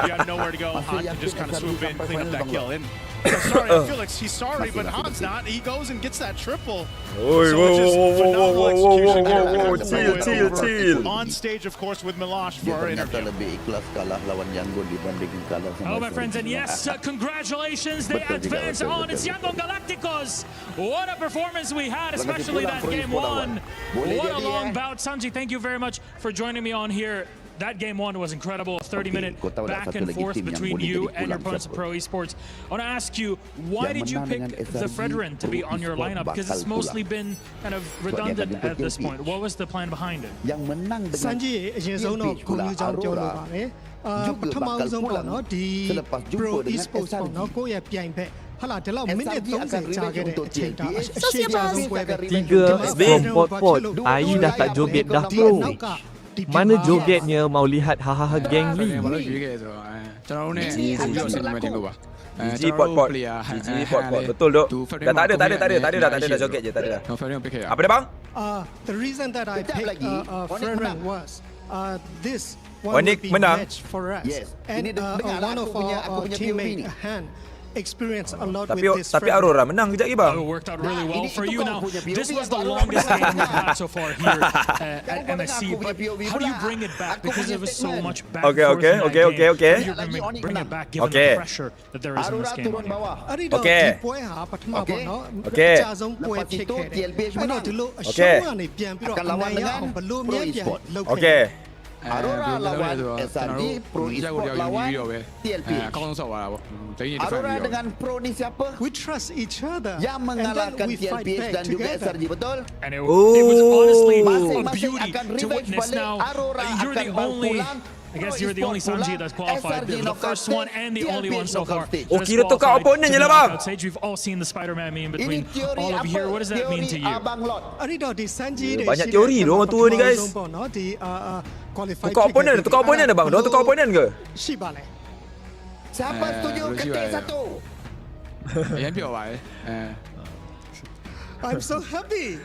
You had nowhere to go. Han can just kind of swoop in, clean up that kill. And Sorry, I feel like he's sorry, but Han's not. He goes and gets that triple. Whoa, So whoa, it's just whoa, phenomenal whoa, whoa, execution. whoa, Gonna whoa, have to pull it chill. over. On stage, of course, with Milosh Dia for our ternyata interview. lebih ikhlas kalah lawan Yangon dibandingkan kalah sama Hello, my friends, and yes, congratulations. They advance on. It's Yangon Galacticos. What a performance we had, especially that game one. What a long bout. Sanji, thank you very much for joining me on here. That game one was incredible. 30-minute back and forth between you and your opponents of Pro Esports. I want to ask you, why did you pick the Fredrin to be on your lineup? Because it's mostly been kind of redundant at this point. What was the plan behind it? Sanji အရင်ဆုံးတော့ကိုကြီးကြောင့်ပြောလိုပါတယ်ပထမဆုံးပေါ့နော်ဒီ Pro Esports ပေါ့နော်ကိုယ့်ရဲ့ပြိုင်ဘက်ဟာလာဒီလောက်မိနစ်30ကြာခဲ့တဲ့အချိန်ဒါအရှိအကြာဆုံးပွဲပဲ Tiga from pot-pot, Ayuh dah tak joget dah pro. Mana jogetnya mau lihat hahaha geng Lee. ကျွန်တော်တို့ နဲ့ဒီရောဆင်မယ်တင်လို့ပါ GG pot betul dok. Dah tak ada joget je tak ada. Apa dia bang? The reason that I picked Fredrin was this one Onik would be menang. match for us and one of our teammate Han experienced a lot with this Tapi Aurora menang kejap lagi bang. It worked out really well for you. Now, this was the longest game we've had so far here at MSC. But how do you bring it back? Because there was so much back and forth in that game. How do you bring it back given the pressure that there is in this game? အဲ့ဒီတော့ဒီပွဲဟာပထမပေါ့နော်အကြာဆုံးပွဲဖြစ်ခဲ့တယ်အဲ့တော့ဒီလိုအရှုံးကနေပြန်ပြီးတော့အနိုင်ရအောင်ဘလို့မြဲပြန်လုပ်ခဲ့ Aurora lawan SRG Pro Esports lawan TLP. Aurora dengan Pro ni siapa? We trust each other. Yang mengalahkan TLP dan juga SRG betul? And it was honestly a beauty to witness now. You're the only I guess you're the only Sanji that's qualified. The first one and the only one so far. Oh, kira tukar opponent je lah bang. We've all seen the Spider-Man meme between all of you here. What does that mean to you? Banyak teori dia orang tua ni guys. Tukar opponent dah bang. Dia tukar opponent ke? Siapa setuju ketik satu? Yang biar awal. I'm so happy.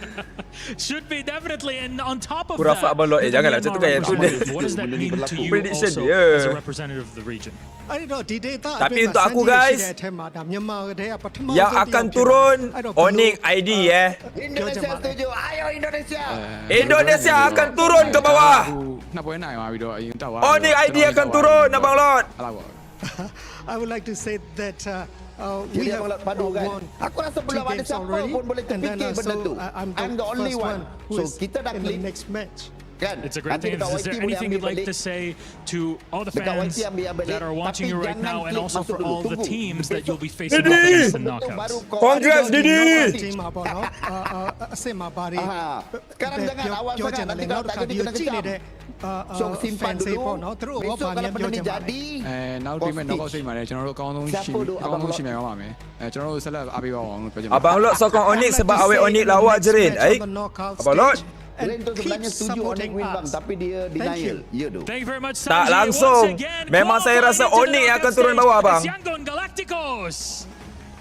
Should be definitely, and on top of Kurang that, abang Lord, janganlah macam tu kan. What does that mean to you Prediction also dia. as a representative of the region? Tapi untuk aku guys, yang akan turun Onyx ID Indonesia setuju. Ayo Indonesia. Indonesia akan turun ke bawah. Nak boleh naik mah video yang tahu. Onyx ID akan turun abang Lord. I would like to say that we have won Aku rasa belum ada siapa pun boleh terfikir benda tu. I'm the only one. So kita dah in the klik. next match. It's a great thing. Is there anything you'd like to say to all the fans that are watching you right now, and also for all the teams that you'll be facing up against in knockouts? Congrats, Didi! Sekarang jangan awal sangat. Nanti kalau tak jadi kena kecam. So simpan dulu. Besok kalau benda ni jadi, နောက်ပြီးမဲ့နောက်ကောက်စိတ်မှာလည်းကျွန်တော်တို့အကောင်းဆုံးရှင်မြတ်ပါမယ်ကျွန်တော်တို့ဆက်လက်အားပေးပါအောင်ပြောချင်ပါတယ် Abang Lord sokong Onyx sebab awet Onyx lawak je Rin. Abang Lord. Ren tu sebenarnya setuju Onyx win bang, tapi dia denial. Ya tu. Thank you very much, Tak langsung. Memang saya rasa Onyx yang akan turun bawah bang.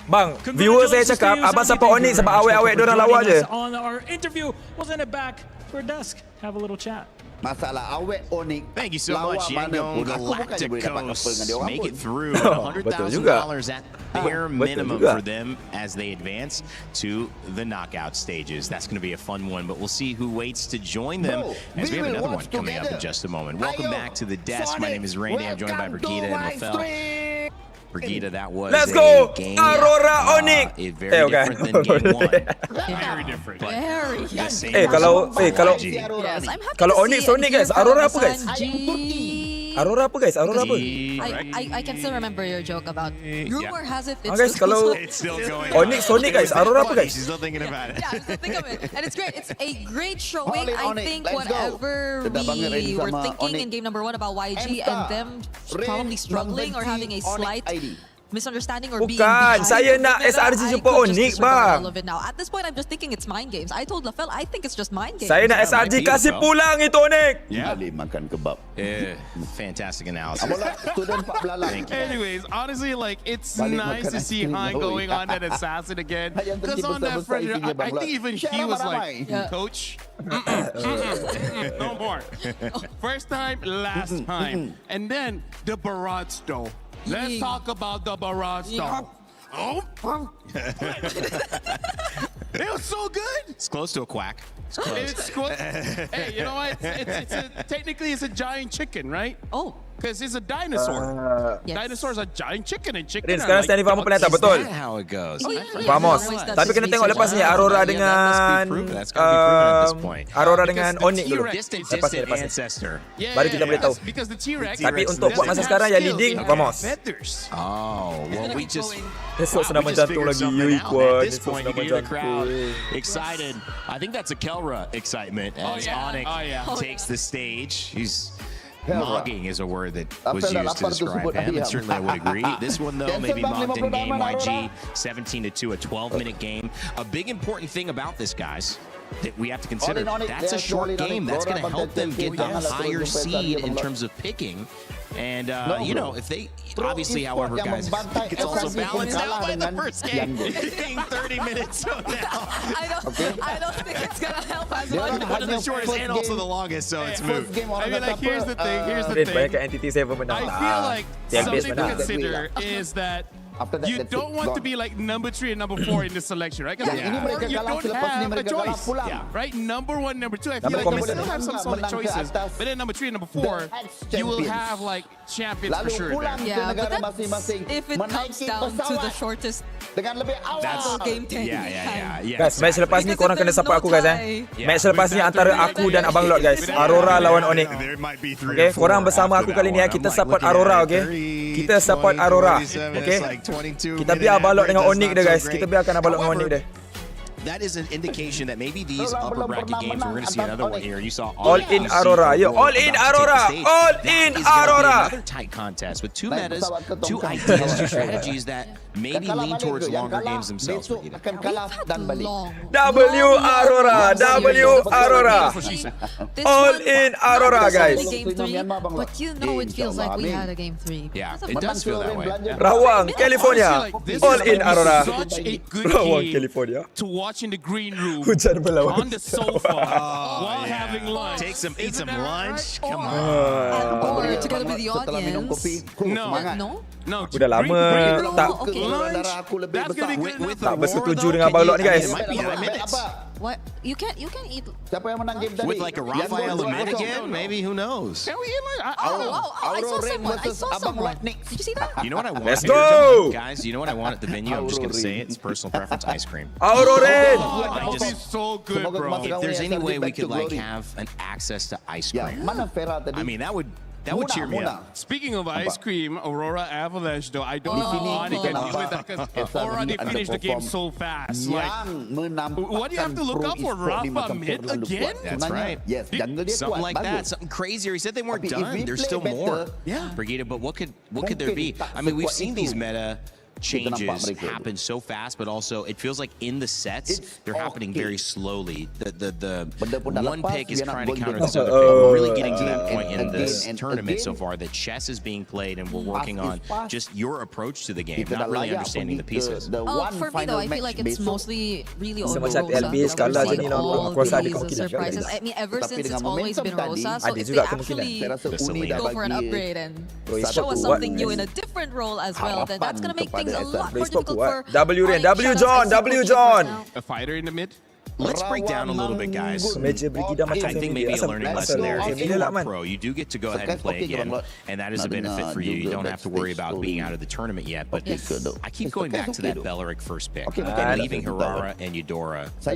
Bang, viewer saya cakap abang support Onyx sebab awet-awet diorang lawak je. On our interview, we'll send it back for desk. Have a little chat. Masalah awet Onyx. Thank you so much, Yangon Galacticos. Make it through Betul juga. $100,000 at bare minimum for them as they advance to the knockout stages. That's going to be a fun one, but we'll see who waits to join them as we have another one coming up in just a moment. Welcome back to the desk. My name is Randy. I'm joined by Brigida and Lafel. Brigida, that was Let's go! game Aurora Onyx! Very different than game one. Very different. Kalau Onyx guys, Aurora apa guys? Aurora apa guys? Aurora apa? I can still remember your joke about rumor has it guys, kalau Onyx Sonic guys, Aurora apa guys? She's still thinking about it. Yeah, I'm still thinking of it. And it's great. It's a great showing. I think whatever we were thinking in game number 1 about YG and them probably struggling or having a slight misunderstanding or being Bukan, saya nak SRG jumpa Onyx bang. Now at this point I'm just thinking it's mind games. I told Lafel I think it's just mind games. Saya nak SRG kasih pulang itu Onyx. Kembali makan kebab. Yeah, fantastic analysis. Anyways, honestly, like it's nice to see Han going on that assassin again. Because on that front, I think even he was like, Coach, no more. First time, last time, and then the barrage though. Let's talk about the barrage though. Oh, it was so good. It's close to a quack. It's close. It's close. Hey, you know what? Technically, it's a giant chicken, right? Oh. Because it's a dinosaur. Yes. Dinosaurs are giant chicken and chicken Rin, are sekarang like Stanley Vamos pernah tak dogs. betul? Is that how it goes? Vamos. Tapi kena tengok lepas ni Aurora dengan That's gotta be proven at this point. Aurora dengan Onyx dulu. Distant Lepas ni. ancestor. Baru kita boleh tahu. Because the T-Rex. Tapi untuk buat masa sekarang yang leading Vamos. Oh, well, we just Esok senaman just jantung figured lagi. something Yui out. kuat. At this Esok point, you senaman can hear the crowd jantung. excited. I think that's a Kelra excitement as Onyx takes the stage. He's mogging is a word that was used to describe him, and certainly I would agree. This one, though, maybe mocked in game YG, 17-2, a 12-minute game. A big important thing about this, guys, that we have to consider, that's a short game. That's going to help them get the higher seed in terms of picking. And, you know, if they, obviously, however, guys, it's also balanced out by the first game. Being 30 minutes from now. I don't think it's going to help as much. One of the shortest and also the longest, so it's moved. I mean, like, here's the thing. Banyak ke entity 7 menang. I feel like something to menang. consider is that you don't want to be like number 3 and number 4 in this selection, right? Because you don't have a choice, right? Number 1, number 2, I feel like you still have some solid choices. But then number 3 and number 4, you will have like champions for sure there. Yeah, but that's if it comes down to the shortest game 10. Yeah. Guys, match lepas ni korang kena support aku guys Match lepas ni antara aku dan Abang Lot guys. Aurora lawan Onyx. Okay, korang bersama aku kali ni kita support Aurora, okay? Kita support Aurora, okay? Kita biar Abang Lot dengan Onyx dia guys. Kita biarkan Abang Lot dengan Onyx dia. That is an indication that maybe these upper bracket games, we're going to see another one here. You saw All in Aurora. Yo, all in Aurora. All in Aurora. Another tight contest with two metas, two ideas, two strategies that maybe lean towards longer games themselves. W Aurora. W Aurora. All in Aurora, guys. But you know it feels like we had a game 3. Yeah, it does feel that way. Rawang, California. All in Aurora. Such a good Rawang, game California. to watch in the green room Hujan berlawan. on the sofa while having lunch. Eat some lunch. Come on. Or together with the audience. No. Udah lama tak tak bersetuju dengan Abang Lot ni guys. What? You can eat. Siapa yang menang game tadi? With like a Raphael Lemon again, maybe, who knows? I saw someone. Did you see that? You know what I want? Let's go! Guys, you know what I want at the venue? I'm just going to say it. It's personal preference, ice cream. Aurora! That would be so good, bro. If there's any way we could like have an access to ice cream, I mean, that would cheer me up. Speaking of ice cream, Aurora Avalanche, though, I don't think Oni can deal with that because Aurora, they finished the game so fast. Like, what do you have to look out for? Rafa mid again? That's right. Yes, something like that, something crazier. He said they weren't done. There's still more. Yeah, Brigida, but what could there be? I mean, we've seen these meta changes happen so fast, but also it feels like in the sets they're happening very slowly. The one pick is trying to counter this other pick. We're really getting to that point in this tournament so far that chess is being played and we're working on just your approach to the game, not really understanding the pieces. For me though, I feel like it's mostly really on Rosa. Surprises. I mean, ever since it's always been Rosa, so if they actually go for an upgrade and show us something new in a different role as well, then that's gonna make things a lot more difficult for W John. A fighter in the mid? Let's break down a little bit, guys. I think maybe a learning lesson there. If you are pro, you do get to go ahead and play again, and that is a benefit for you. You don't have to worry about being out of the tournament yet. But I keep going back to that Belleric first pick and leaving Harara and Eudora. I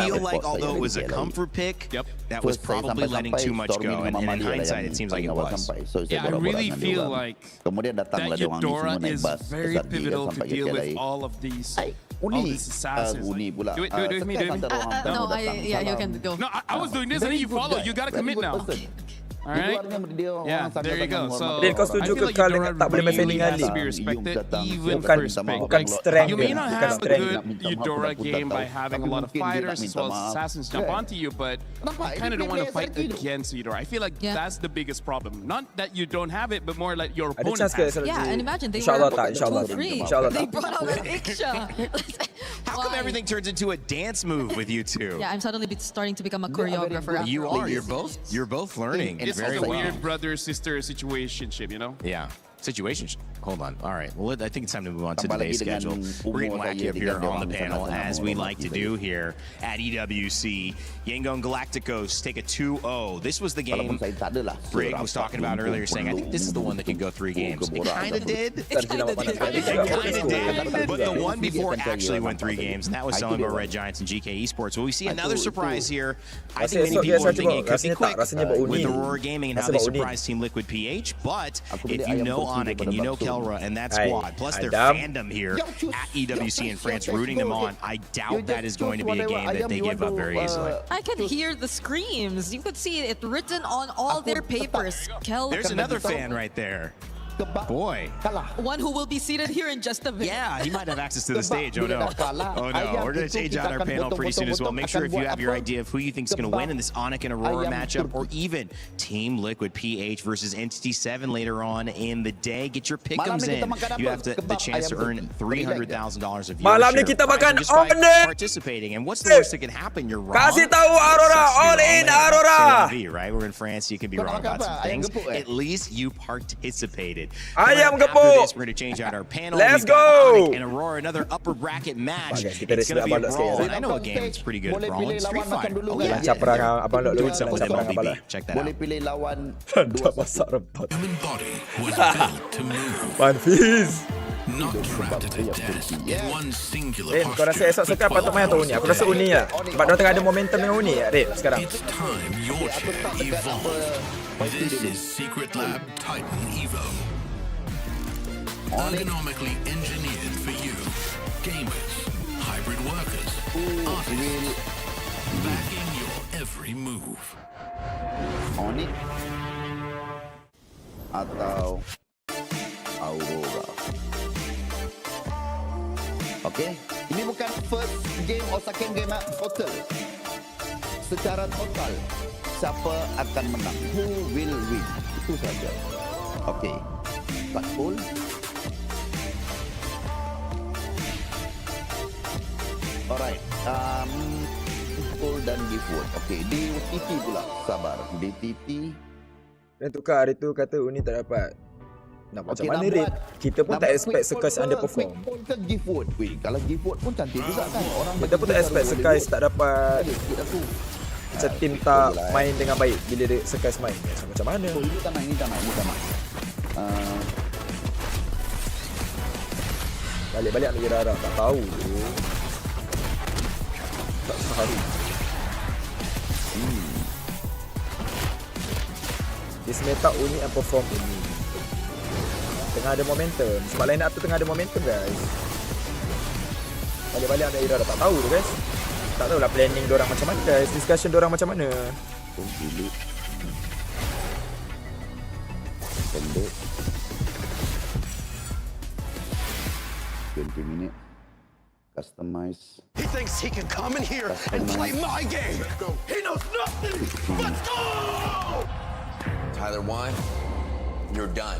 feel like although it was a comfort pick, that was probably letting too much go. And in hindsight, it seems like it was. Yeah, I really feel like that Eudora is very pivotal to deal with all of these assassins. Do it with me. you can go. No, I was doing this and then you follow. You gotta commit now. Alright? Yeah, there you go. So, Din, kau setuju ke kau tak boleh main dengan Lee? Bukan strength you may dia. not Bukan have a strength. good Eudora game by having a lot of fighters as well as assassins jump onto you, but I kind of don't want to fight against Eudora. I feel like that's the biggest problem. Not that you don't have it, but more like your opponent has it. Yeah, and imagine they Inshallah were tak, inshallah. 2-3. Inshallah They tak. brought out an Iksha. How come everything turns into a dance move with you two? Yeah, I'm suddenly starting to become a choreographer. You are. You're both learning. It's very like a well. weird brother-sister situationship, you know? Yeah. Situationship. Hold on. All right. Well, I think it's time to move on to today's schedule. We're getting wacky up here on the panel, as we like to do here at EWC. Yangon Galacticos take a 2-0. This was the game Brig was talking about earlier, saying, I think this is the one that can go 3 games. It kind of did. It kind of did. But the one before actually went 3 games, and that was Selangor Red Giants and GK Esports. Well, we see another surprise here. I think many people are thinking it could be quick with Aurora Gaming and how they surprised Team Liquid PH. But if you know Onyx and you know Kelra and that squad, plus their fandom here at EWC in France rooting them on, I doubt that is going to be a game that they give up very easily. I could hear the screams. You could see it written on all their papers. There's another fan right there. Boy. One who will be seated here in just a bit. Yeah, he might have access to the stage. Oh no. Oh no. We're going to change out our panel pretty soon as well. Make sure if you have your idea of who you think is going to win in this Onyx and Aurora matchup, or even Team Liquid PH versus Entity 7 later on in the day, get your pick'ems in. You have the chance to earn $300,000 of your share just by participating. And what's the worst that can happen? You're wrong. Kasih tahu Aurora, all in Aurora. Right? We're in France. You can be wrong about some things. At least you participated. Ayam After this, we're going to change out our panel. Let's go! Onyx and Aurora, another upper bracket match. It's going to be a brawl. And I know a game that's pretty good at brawling. Street Fighter. Oh, yeah. Doing something with MLBB. Check that out. Human body was built to move. Manfiz. Not trapped at a desk in one singular Kau rasa esok suka patut main atau Uni? Aku rasa Uni lah. Sebab dia tengah ada momentum dengan Uni sekarang. It's time your chair evolved. This is Secret Lab Titan Evo. Ergonomically engineered for you. Gamers, hybrid workers, artists. Backing your every move. Onyx atau Aurora. Okay, ini bukan first game or second game total. Secara total, siapa akan menang? Who will win? Itu saja. Okay, start full. Alright, full dan give word. Okay, di TT pula. Sabar, di TT. Dan tukar hari tu kata Uni tak dapat. Nak macam mana Red? Kita pun tak expect Sekais underperform. Ke give word. Weh, kalau give word pun cantik juga kan. Orang kita pun tak expect Sekais tak dapat. Macam tim tak main dengan baik bila Sekais main. Macam mana? Oh, ini tak main. Balik-balik ambil Rara. Tak tahu tu. Tak seharu. This meta Uni and perform Uni. Tengah ada momentum. Sebab line up tu tengah ada momentum guys. Balik-balik ambil Rara. Tak tahu tu guys. Tak tahulah planning diorang macam mana guys. Discussion diorang macam mana. Pendek 20 minutes. Customize. He thinks he can come in here and play my game. He knows nothing. Let's go! Tyler won. You're done.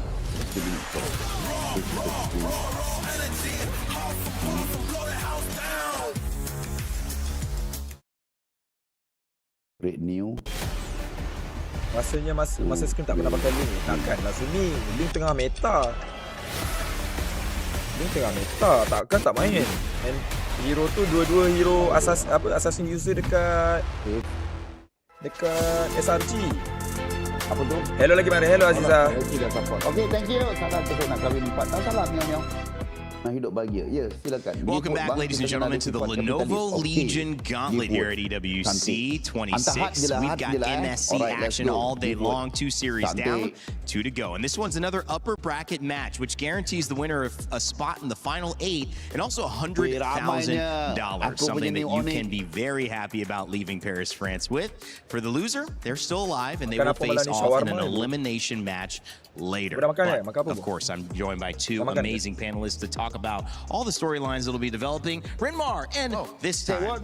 Red new. Rasanya masa screen tak pernah pakai Link. Takkanlah sini. Link tengah meta. Takkan tak main. And hero tu dua-dua hero assassin user dekat SRG. Apa tu? Hello lagi mari. Hello Aziza. Okay, thank you. Salam tu nak kahwin 4 tahun. Salam miau. Nak hidup bahagia. Ya, silakan. Welcome back, ladies and gentlemen, to the Lenovo Legion Gauntlet here at EWC 26. We've got MSC action all day long. 2 series down, 2 to go. And this one's another upper bracket match, which guarantees the winner of a spot in the final 8 and also $100,000. Something that you can be very happy about leaving Paris, France with. For the loser, they're still alive and they will face off in an elimination match later. But, of course, I'm joined by 2 amazing panelists to talk talk about all the storylines that'll be developing. Renmar, and this time,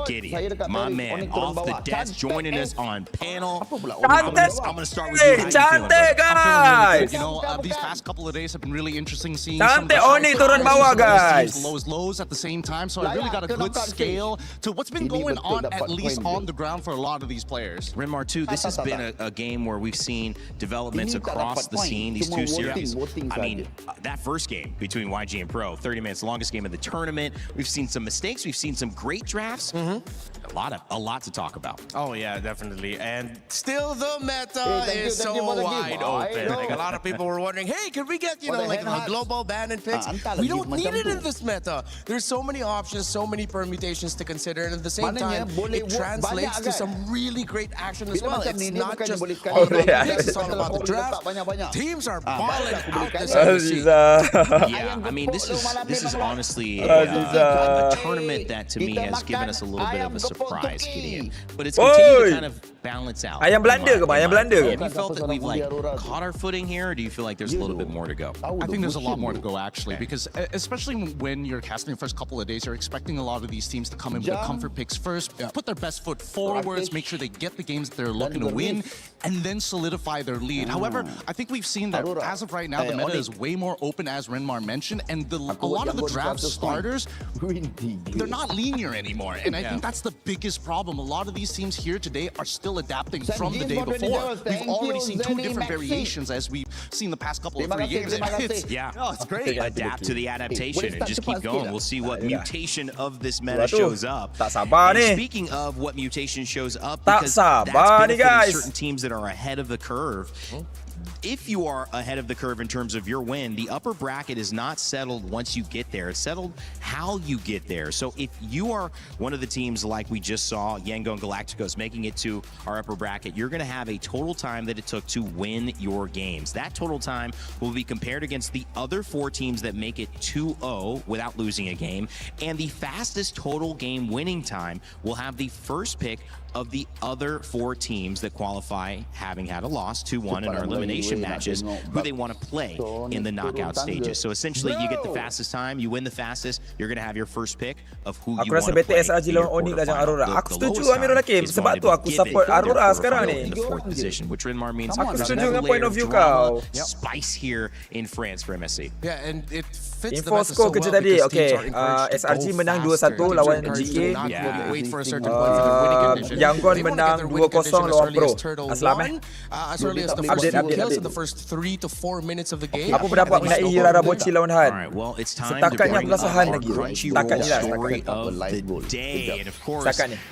Gideon, my man, off the desk, joining us on panel. I'm gonna start with you. Cantik, guys. You know, these past couple of days have been really interesting seeing Cantik Oni turun bawah, guys. Lows at the same time, so I really got a good scale to what's been going on, at least on the ground, for a lot of these players. Renmar 2, this has been a game where we've seen developments across the scene, these two series. I mean, that first game between YG and Pro, 30 minutes, longest game of the tournament. We've seen some mistakes, we've seen some great drafts. A lot to talk about. Oh yeah, definitely. And still the meta is so wide open. Like, a lot of people were wondering, hey, could we get, you know, like a global ban and picks? We don't need it in this meta. There's so many options, so many permutations to consider, and at the same time, it translates to some really great action as well. It's not just all about the picks, it's all about the draft. Teams are balling out this season. Yeah, I mean, this is honestly a tournament that to me has given us a little bit of a surprise, Gideon. But it's continued to kind of balance out. Ayam Belanda ke, Ayam Belanda ke? Have you felt that we've like caught our footing here, or do you feel like there's a little bit more to go? I think there's a lot more to go, actually, because especially when you're casting the first couple of days, you're expecting a lot of these teams to come in with the comfort picks first, put their best foot forwards, make sure they get the games that they're looking to win, and then solidify their lead. However, I think we've seen that as of right now, the meta is way more open, as Renmar mentioned, and a lot of the draft starters, they're not linear anymore, and I think that's the biggest problem. A lot of these teams here today are still adapting from the day before. We've already seen two different variations as we've seen the past couple of 3 games. It's great. Adapt to the adaptation and just keep going. We'll see what mutation of this meta shows up. And speaking of what mutation shows up, because that's benefiting certain teams that are ahead of the curve. If you are ahead of the curve in terms of your win, the upper bracket is not settled once you get there. It's settled how you get there. So if you are one of the teams like we just saw, Yango and Galacticos making it to our upper bracket, you're going to have a total time that it took to win your games. That total time will be compared against the other 4 teams that make it 2-0 without losing a game. And the fastest total game winning time will have the first pick of the other 4 teams that qualify, having had a loss 2-1 in our elimination matches, who they want to play in the knockout stages. So essentially, you get the fastest time, you win the fastest, you're going to have your first pick of who you want to play. Aku rasa BTS lawan Onyx dan Aurora. Aku setuju Amirul Hakim, sebab tu aku support Aurora sekarang ni. In the 4th position, which Renmar means aku setuju dengan point of view kau. Spice here in France for MSC. Yeah, and it fits the info score kerja tadi. Okay, SRG menang 2-1 lawan GK. Wait for a certain point for the winning condition. Yangon menang 2-0 lawan Pro. Selamat. As early as the first kills in the first 3 to 4 minutes of the game. Apa pendapat mengenai Hirara Bochi lawan Han? Alright, well, it's time Setakatnya to bring aku rasa Han lagi. Crunchyroll story of the day. And of course,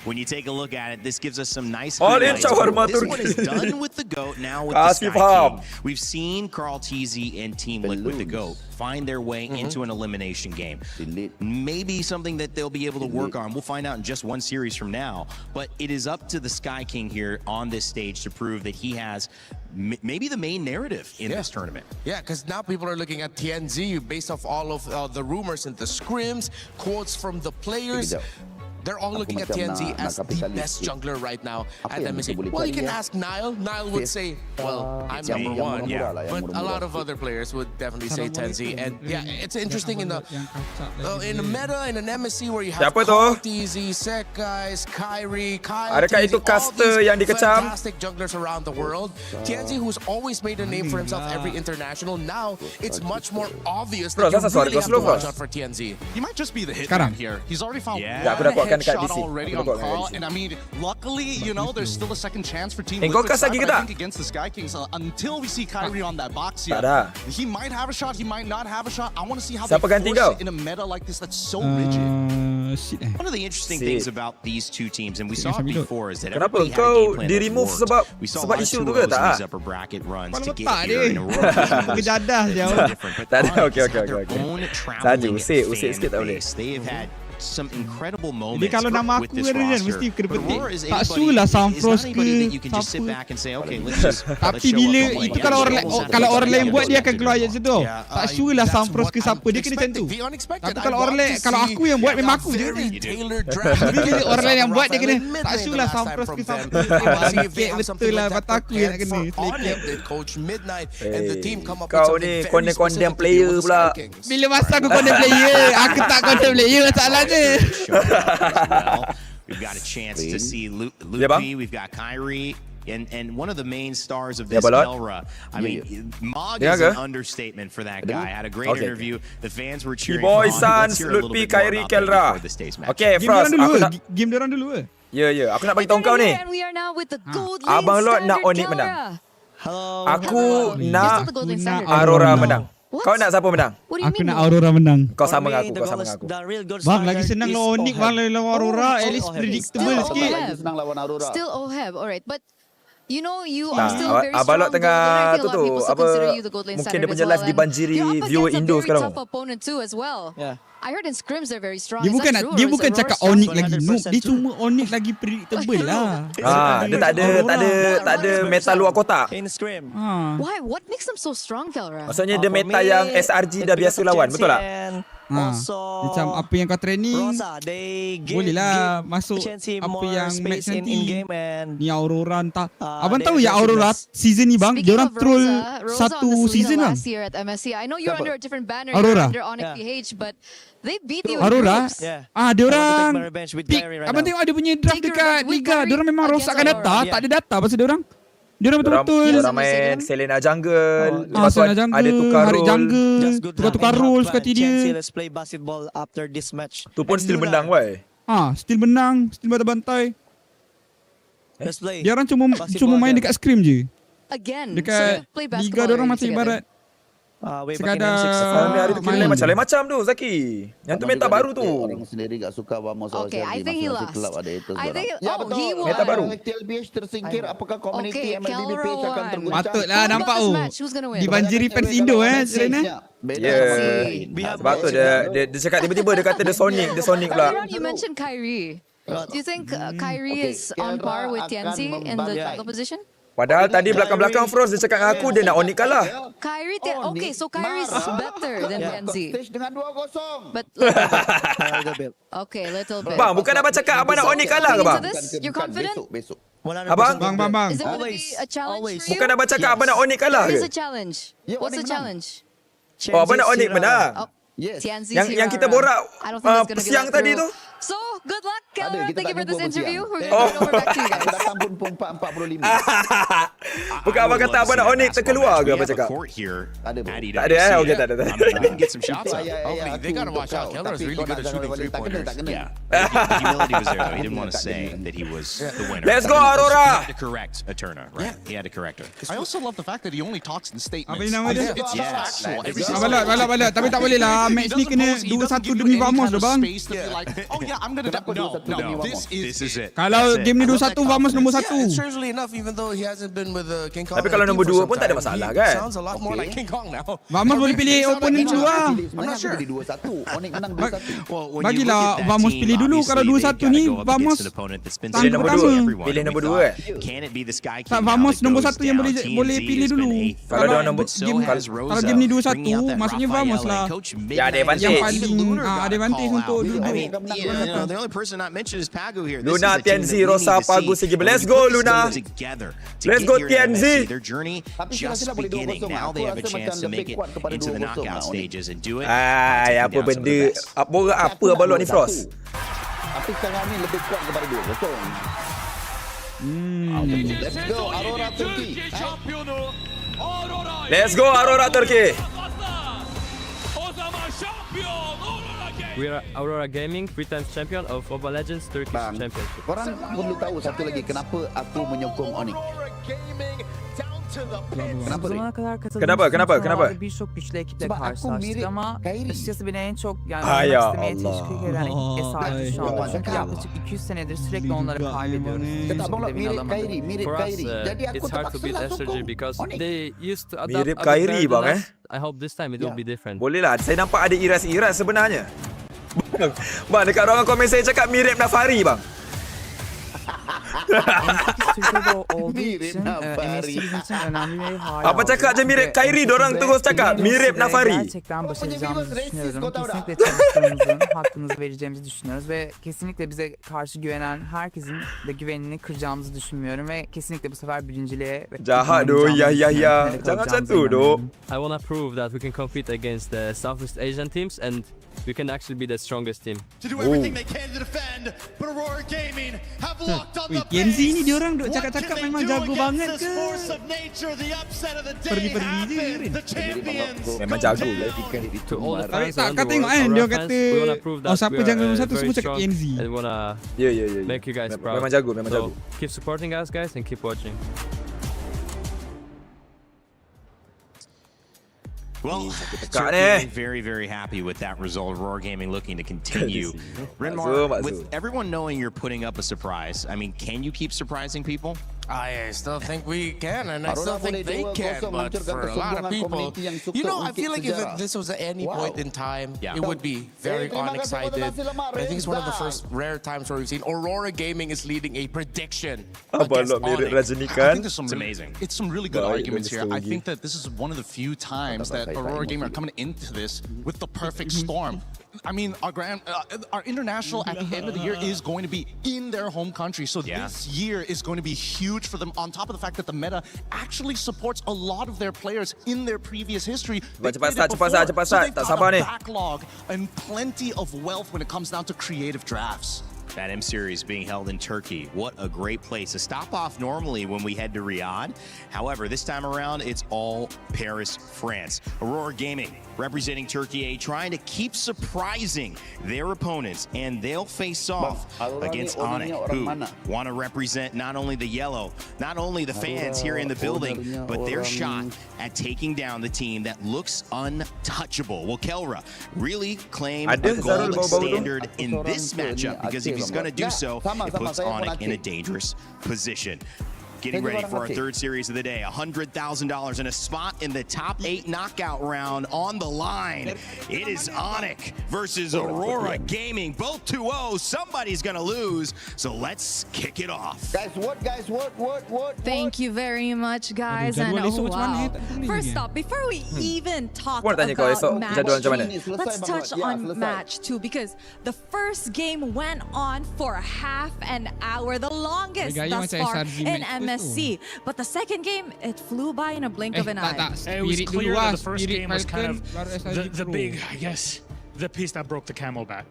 when you take a look at it, this gives us some nice highlights. This one is done with the GOAT, now with the Sky King. We've seen Carl TZ and Team Liquid the GOAT find their way into an elimination game. Maybe something that they'll be able to work on. We'll find out in just one series from now. But it is up to the Sky King here on this stage to prove that he has maybe the main narrative in this tournament. Yeah, because now people are looking at TNZ based off all of the rumors and the scrims, quotes from the players. They're all looking at TNZ as the best jungler right now at MSC. Well, you can ask Nile. Nile would say, well, I'm number 1. Yeah. But a lot of other players would definitely say TNZ. And yeah, it's interesting in the meta, in an MSC where you have TZ, Sekai, Kyrie, Kyle, adakah itu caster yang dikecam? Fantastic junglers around the world. TNZ, who's always made a name for himself every international, now it's much more obvious that you really have to watch out for TNZ. He might just be the hitman here. He's already found one shot already on Carl, and I mean, luckily, you know, there's still a second chance for Team Liquid side, but I think against the Sky Kings, until we see Kyrie on that box here, he might have a shot, he might not have a shot. I want to see how they force it in a meta like this that's so rigid. One of the interesting things about these two teams, and we saw it before, is that kenapa everybody had a game plan that di-remove worked. We saw a lot of 2-0s in these upper bracket runs to get here in a row. Different, but okay. They have had some incredible Jadi moments kalau nama with aku this kan roster. mesti kena But petik. Aurora is Tak anybody, sulah is Samfros not anybody ke that you can just sit siapa. back and say, okay, let's just Tapi show bila up. itu kalau orang lain buat dia akan keluar ayat situ. Tak sure lah Samfros ke siapa dia kena macam tu. Tapi kalau aku yang buat memang aku je. Bila orang lain yang buat dia kena tak sure lah Samfros ke siapa. Betul lah mata aku yang nak kena. Kau ni condemn player pula. Bila masa aku condemn player, aku tak condemn player masalahnya. We've got a chance to see Lupi, we've got Kyrie, and one of the main stars of this Elra. I mean, Mog is an understatement for that guy. Had a great interview. The fans were cheering for Boy Sans, Lupi, Kyrie, Kelra. Okay, Frost, game diorang dulu ke? Ya, aku nak bagi tahu kau ni. Abang Lord nak Onyx menang. Aku nak Aurora menang. Kau nak siapa menang? Aku nak Aurora menang. Kau sama dengan aku. Bang, lagi senang lawan Onyx, bang lawan Aurora. At least predictable sikit. Senang lawan Aurora. Still OHEB, alright. But you know, you Nah, are still very Abang strong. Lord tengah I feel a lot of tu people still apa, consider you the gold lane mungkin dia standard punya as live well, dibanjiri and you're up viewer against Indo a very sekarang. tough opponent too as well. I heard in scrims they're very strong. Dia Is that true, or is bukan Aurora cakap strong? Onyx lagi noob. Dia cuma Onyx lagi predictable lah. Dia tak ada meta luar kotak. Why? What makes them so strong, Kelra? Maksudnya dia meta yang SRG dah biasa lawan, betul tak? Macam apa yang kau training, boleh lah masuk apa yang match nanti. Ni Aurora entah. Abang tahu ya Aurora season ni bang, dia orang troll satu season bang. Last year at MSC. I know you're under a different banner. Aurora. You're under Onyx PH, but they beat you in Aurora, groups. dia orang pick. Abang tengok ada punya draft dekat Liga. Dia orang memang rosakkan data, tak ada data pasal dia orang. Dia orang betul-betul. Dia orang main Selena Jungle. Lepas tu Selena Jungle, ada tukar Harik role. Jungle, tukar role suka hati dia. Let's play basketball after this match. Tu pun still menang weh. Still menang, still bantai-bantai. Let's play. Dia orang cuma main dekat scrim je. Again, Dekat Liga dia orang masih ibarat sekadar hari tu kira macam tu Zaki. Yang tu meta baru tu. Orang sendiri tak suka Vamos Okay, I think he lost. I think he won. Meta baru. TLBH tersingkir, apakah community MLBB page akan terguncang? Patutlah nampak dibanjiri fans Indo Selena. Sebab tu dia cakap tiba-tiba dia kata dia Sonic pula. You mentioned Kyrie. Do you think Kyrie is on par with Tianzi in the title position? Padahal tadi belakang-belakang Frost dia cakap dengan aku dia nak Onyx kalah. Kyrie, okay, so Kyrie's better than Tianzi. Stage dengan 2-0. But okay, little bit. Bang, bukan abang cakap abang nak Onyx kalah ke bang? You're confident? Besok. Abang? Bang. Is it going to be a challenge for you? Bukan abang cakap abang nak Onyx kalah What ke? is the challenge? What's the challenge? Oh, abang nak Onyx menang. Yang kita borak siang tadi tu. So, good luck, Kelra. Thank you for this interview. We're going to go back to you guys. Datang pun 45. Bukan abang kata abang nak Onyx terkeluar ke abang cakap? Tak ada okay, tak ada. Didn't get some shots up. They gotta watch out. Keller is really good at shooting 3-pointers. Yeah. The humility was there, though. He didn't want to say that he was the winner. Let's go, Aurora! He had to correct Eterna, right? He had to correct her. I also love the fact that he only talks in statements. Apa nama dia? It's just factual. Every Balak. Tapi tak boleh lah. Match ni kena 2-1 demi Vamos dah bang. Oh yeah, I'm gonna no. This is it. Kalau game ni 2-1 Vamos nombor 1. Strangely enough, even though he hasn't been with King Kong. Tapi kalau nombor 2 pun tak ada masalah kan? Sounds a lot more like King Kong now. Vamos boleh pilih opponent dulu lah. I'm not sure. 2-1. Onyx menang 2-1. Bagilah Vamos pilih dulu. Kalau 2-1 ni Vamos pilih nombor 2. Pilih nombor 2 kan? Tak, Vamos nombor 1 yang boleh pilih dulu. Kalau dia nombor kalau game ni 2-1 maksudnya Vamos lah. Ya, ada advantage. Yang paling ada advantage untuk duduk. The only person not mentioned is Pagu here. Luna, Tianzi, Rosa, Pagu, Sigi. Let's go, Luna. Let's go, Tianzi. Their journey just beginning. Now they have a chance to make it into the knockout stages and do it. Apa benda? Borak apa abang Lord ni Frost? Tapi sekarang ni lebih kuat kepada 2-0. Let's go, Aurora Turki. Let's go, Aurora Turki. We are Aurora Gaming, 3 times champion of Mobile Legends Turkish Championship. Korang perlu tahu satu lagi kenapa aku menyokong Onyx. Kenapa? Birçok güçlü ekiple Sebab aku karşılaştık mirip ama Kyrie. açıkçası beni en çok yani Ay oynamak istemeye Allah. teşvik eden SRG şu anda. Çünkü yaklaşık 200 senedir sürekli onları kaybediyoruz. Hiçbir şekilde win alamadık. For us, it's hard to beat SRG because they used to adapt Mirip a bit better Kyrie than bang us. I hope this time it will be different. Boleh lah, saya nampak ada iras-iras sebenarnya. Bang, dekat ruangan komen saya cakap mirip Nafari bang. Apa cakap je mirip Kyrie, dorang terus cakap mirip Nafari. Gerçekten başaracağımızı düşünüyorum. Kesinlikle çalıştığımızın hakkınızı vereceğimizi düşünüyoruz ve kesinlikle bize karşı güvenen herkesin de güvenini kıracağımızı düşünmüyorum ve kesinlikle bu sefer birinciliğe Jahat doh, ya. Jangan macam tu doh. I want to prove that we can compete against the Southeast Asian teams and we can actually be the strongest team. To do everything they can to defend, but Aurora Gaming have locked on the Gen Z ni base. dia orang duk cakap-cakap memang jago banget ke? Force of nature, the upset of the day happened. The champions. Memang jago. To all the fans Tak, around kau the tengok world, kan, dia Aurora fans, kata, we want to prove that siapa we are jangan nombor satu, very semua cakap strong Gen Z. and we want to Ya. make you guys proud. Memang jago, memang So, jago. keep supporting us guys and keep watching. Well, certainly very, very happy with that result. Aurora Gaming looking to continue. Renmar, with everyone knowing you're putting up a surprise, I mean, can you keep surprising people? I still think we can, and I still think they can, but for a lot of people, you know, I feel like if this was at any point in time, it would be very unexcited. But I think it's one of the first rare times where we've seen Aurora Gaming is leading a prediction against Onyx. I think there's It's amazing. It's some really good arguments here. I think that this is one of the few times that Aurora Gaming are coming into this with the perfect storm. I mean, our international at the end of the year is going to be in their home country, so this year is going to be huge for them. On top of the fact that the meta actually supports a lot of their players in their previous history. Cepat start. Tak sabar ni. Backlog and plenty of wealth when it comes down to creative drafts. That M Series being held in Turkey. What a great place. A stop off normally when we head to Riyadh. However, this time around, it's all Paris, France. Aurora Gaming representing Turkey A, trying to keep surprising their opponents, and they'll face off against Onyx, who want to represent not only the yellow, not only the fans here in the building, but their shot at taking down the team that looks untouchable. Will Kelra really claim a gold standard in this matchup? Because if he's going to do so, it puts Onyx in a dangerous position. Getting ready for our third series of the day. $100,000 and a spot in the top 8 knockout round on the line. It is Onyx versus Aurora Gaming. Both 2-0. Somebody's going to lose. So let's kick it off. Guys, what? Thank you very much, guys. And wow. First up, before we even talk about match 2, let's touch on match 2 because the first game went on for half an hour, the longest thus far in MSC. But the second game, it flew by in a blink of an eye. It was clear that the first game was kind of the big, I guess, the piece that broke the camel's back.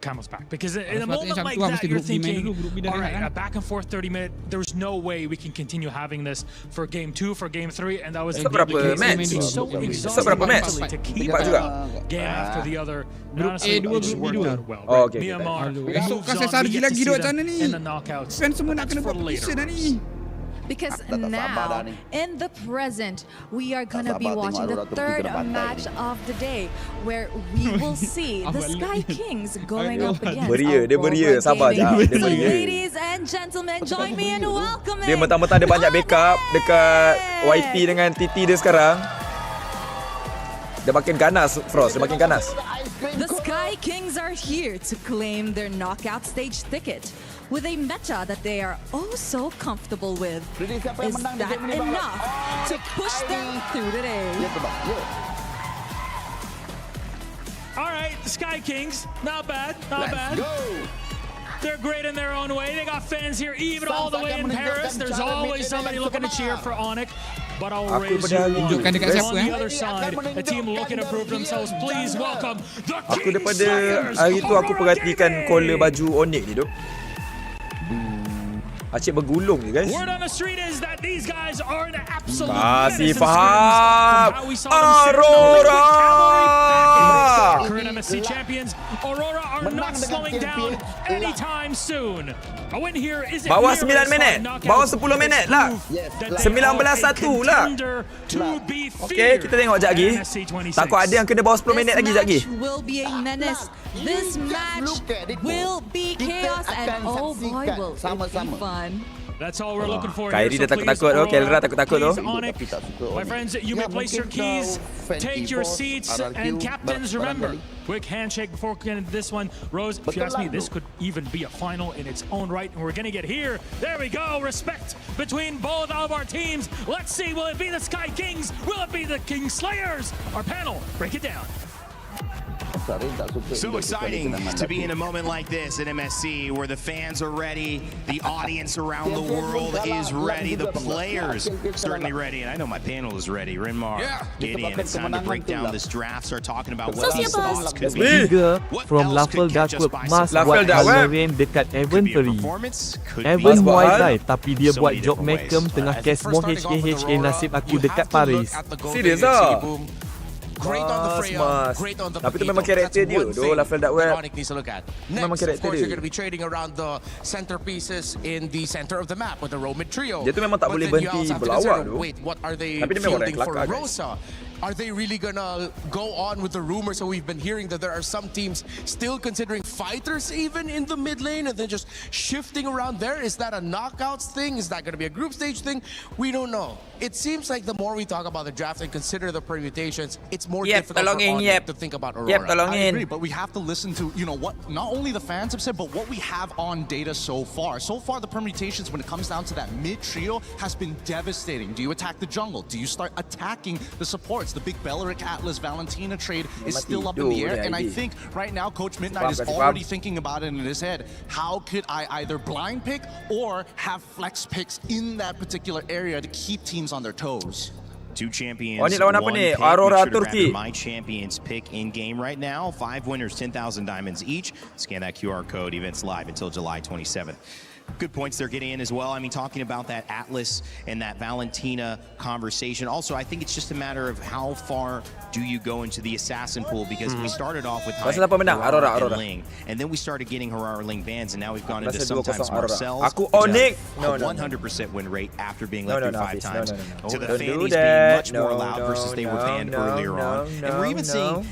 Because in a moment like that, you're thinking, all right, a back and forth 30-minute, there's no way we can continue having this for game 2, for game 3, and that was indeed the case. It's so exhausting mentally to keep one game after the other. And honestly, it just worked out well. Right? Myanmar moves on, we get to see them in the knockouts. That's for later. Because now, in the present, we are going to be watching the third match of the day, where we will see the Sky Kings going up against Aurora Gaming. So ladies and gentlemen, join me in welcoming. Dia mentang-mentang ada banyak backup dekat YT dengan TT dia sekarang. Dia makin ganas, Frost. Dia makin ganas. The Sky Kings are here to claim their knockout stage ticket with a meta that they are oh so comfortable with. Is that enough to push them through the day? All right, the Sky Kings, not bad. They're great in their own way. They got fans here, even all the way in Paris. There's always somebody looking to cheer for Onyx. But I'll raise you on the other side, a team looking to prove themselves. Please welcome the Aku daripada hari tu aku perhatikan collar baju Onyx ni duk. Asyik bergulung je guys. Word on the street is that these guys are an absolute Masih faham. Aurora! Current MSC champions, Aurora are not slowing down anytime soon. A win here isn't bawah 9 minit. Bawah 10 minit lah. 19-1 lah. Okay, kita tengok sekejap lagi. Takut ada yang kena bawah 10 minit lagi sekejap lagi. Will be a menace. This match will be chaos and oh boy will it be fun. That's all we're looking for. Kyrie dah takut-takut tu, Kelra takut-takut tu. My friends, you may place your keys, take your seats, and captains, remember, quick handshake before this one. Rose, if you ask me, this could even be a final in its own right, and we're gonna get here. There we go, respect between both of our teams. Let's see, will it be the Sky Kings? Will it be the King Slayers? Our panel, break it down. So exciting to be in a moment like this at MSC where the fans are ready, the audience around the world is ready, the players certainly ready, and I know my panel is ready. Rinmar, Gideon, it's time to break down this draft, start talking about what these thoughts could be. Tiga from Lafel Dark Web Mas buat Valorant dekat Inventory. Evan Muay Thai tapi dia buat job Macam tengah case more HKHA nasib aku dekat Paris. Serius ah? Great on the Freya, great on the Tapi tu memang karakter dia. Doh, Lafel Dark Web. Memang Next, of karakter course, dia. you're going to be trading around the centerpieces in the center of the map with the Roamid trio. Dia tu memang tak But boleh then you berhenti also have to berlawak consider, tu. wait, what are they Tapi dia memang fielding orang for kelakar, guys. Rosa? Are they really gonna go on with the rumors? So we've been hearing that there are some teams still considering fighters even in the mid lane and then just shifting around there. Is that a knockouts thing? Is that gonna be a group stage thing? We don't know. It seems like the more we talk about the draft and consider the permutations, it's more difficult for Onyx to think about Aurora. I agree, but we have to listen to, you know, what not only the fans have said, but what we have on data so far. So far, the permutations when it comes down to that mid trio has been devastating. Do you attack the jungle? Do you start attacking the supports? The big Belleric Atlas Valentina trade is still up in the air, and I think right now Coach Midnight is already thinking about it in his head. How could I either blind pick or have flex picks in that particular area to keep teams on their toes? Two champions, Oh, ni lawan apa one ni? pick. Aurora Be sure to grab Turki. your My Champions pick in game right now. 5 winners, 10,000 diamonds each. Scan that QR code. Events live until July 27th. Good points they're getting in as well. I mean, talking about that Atlas and that Valentina conversation. Also, I think it's just a matter of how far do you go into the assassin pool, because we started off with Pasal apa menang? Aurora, and Aurora. Ling, and then we started getting Aurora Ling bans, and now we've gone into Pasal 2-0 sometimes Aurora. Marcel's. Aku which Onyx. have No, a no, no. 100% win rate after being No, left no, through no, 5 please. times. No, no, no. To the Don't do Fannies that. being much more No, loud versus they were no, banned no, earlier no, on. And we're even no. seeing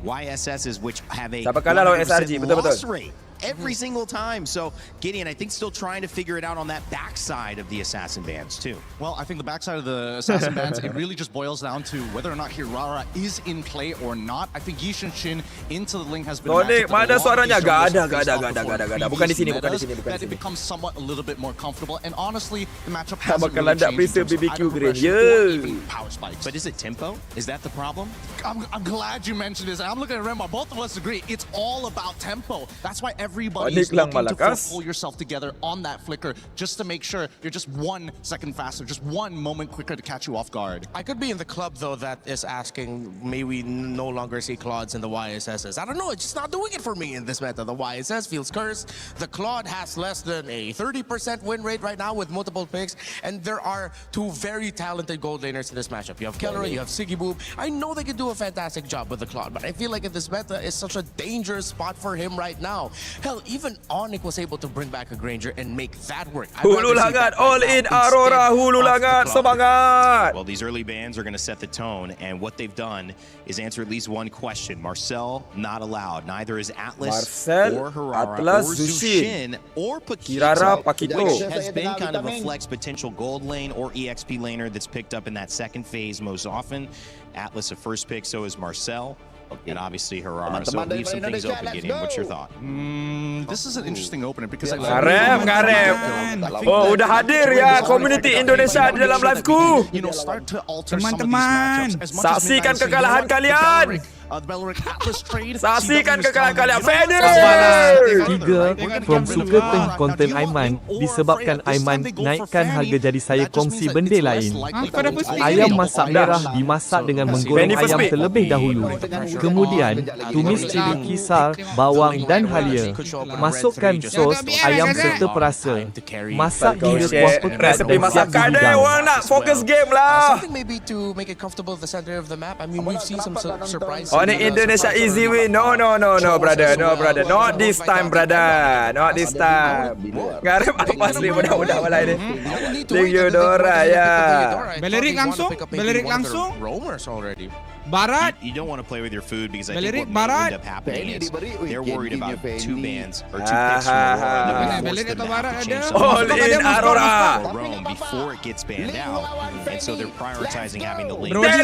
YSSs which have a Siapa kalah lawan 100% SRG, betul, loss betul. rate every single time. So Gideon, I think, still trying to figure it out on that backside of the assassin bans too. Well, I think the backside of the assassin bans, it really just boils down to whether or not Hirara is in play or not. I think Yishin Shin into the link has been Onyx, mana suaranya? Gak ada. Bukan di sini, that it sini. becomes somewhat a little bit more comfortable. And honestly, the matchup Tak hasn't bakal really landak changed in Priscil terms of BBQ either Green. progression or Yeah. even power spikes. But is it tempo? Is that the problem? I'm glad you mentioned this. I'm looking at Remar. Both of us agree. It's all about tempo. That's why everybody Onyx is looking to Malakas. pull yourself together on that flicker just to make sure you're just 1 second faster, just 1 moment quicker to catch you off guard. I could be in the club, though, that is asking, may we no longer see Claudes in the YSSs. I don't know, it's just not doing it for me in this meta. The YSS feels cursed. The Claude has less than a 30% win rate right now with multiple picks, and there are 2 very talented gold laners in this matchup. You have Kellery, you have Siggy Boob. I know they can do a fantastic job with the Claude, but I feel like in this meta, it's such a dangerous spot for him right now. Hell, even Onyx was able to bring back a Granger and make that work. Hulu langat, all in Aurora, hulu langat, semangat. Well, these early bans are going to set the tone, and what they've done is answer at least one question. Marcel not allowed. Neither is Atlas Marcel, or Harara Atlas, or Zushin. Zushin or Kirara, Paquito, Paquito. which has been kind of a flex potential gold lane or EXP laner that's picked up in that second phase most often. Atlas a first pick, so is Marcel. And obviously Harara, so it leaves some things open. Gideon, what's your thought? This is an interesting opener because I Karem. Oh, udah hadir ya community Indonesia di dalam liveku. You know, start to alter some of these matchups. As much as Saksikan Midnight is saying, kekalahan you know what, kalian. the Belleric Atlas trade. Saksikan CW is kekalahan telling kalian. them, Feder. 3 from suka teng konten Aiman disebabkan Aiman naikkan harga jadi saya kongsi benda lain. Ayam masak merah dimasak dengan menggoreng ayam terlebih dahulu. Kemudian tumis cili kisar, bawang dan halia. Masukkan sos ayam serta perasa. Masak hingga kuah pekat Resepi dan siap masakan deh. dihidang. Orang nak fokus game lah. Something maybe to make it comfortable at the center of the map. I mean, we've seen some surprises. Oh, ni Indonesia easy win. No, brother. Not this time, brother. Not this time. Ngarep apa asli budak-budak malai ni. Ling Eudora, ya. Belleric langsung. Roamers already. Barat. You don't want to play with your food because I Balerik, think what may Barat. end up happening is they're worried about 2 bans or 2 picks from Aurora. They're going to force them to have to change something All in Aurora. for Rome before it gets banned out, and so they're prioritizing having the lane. Let's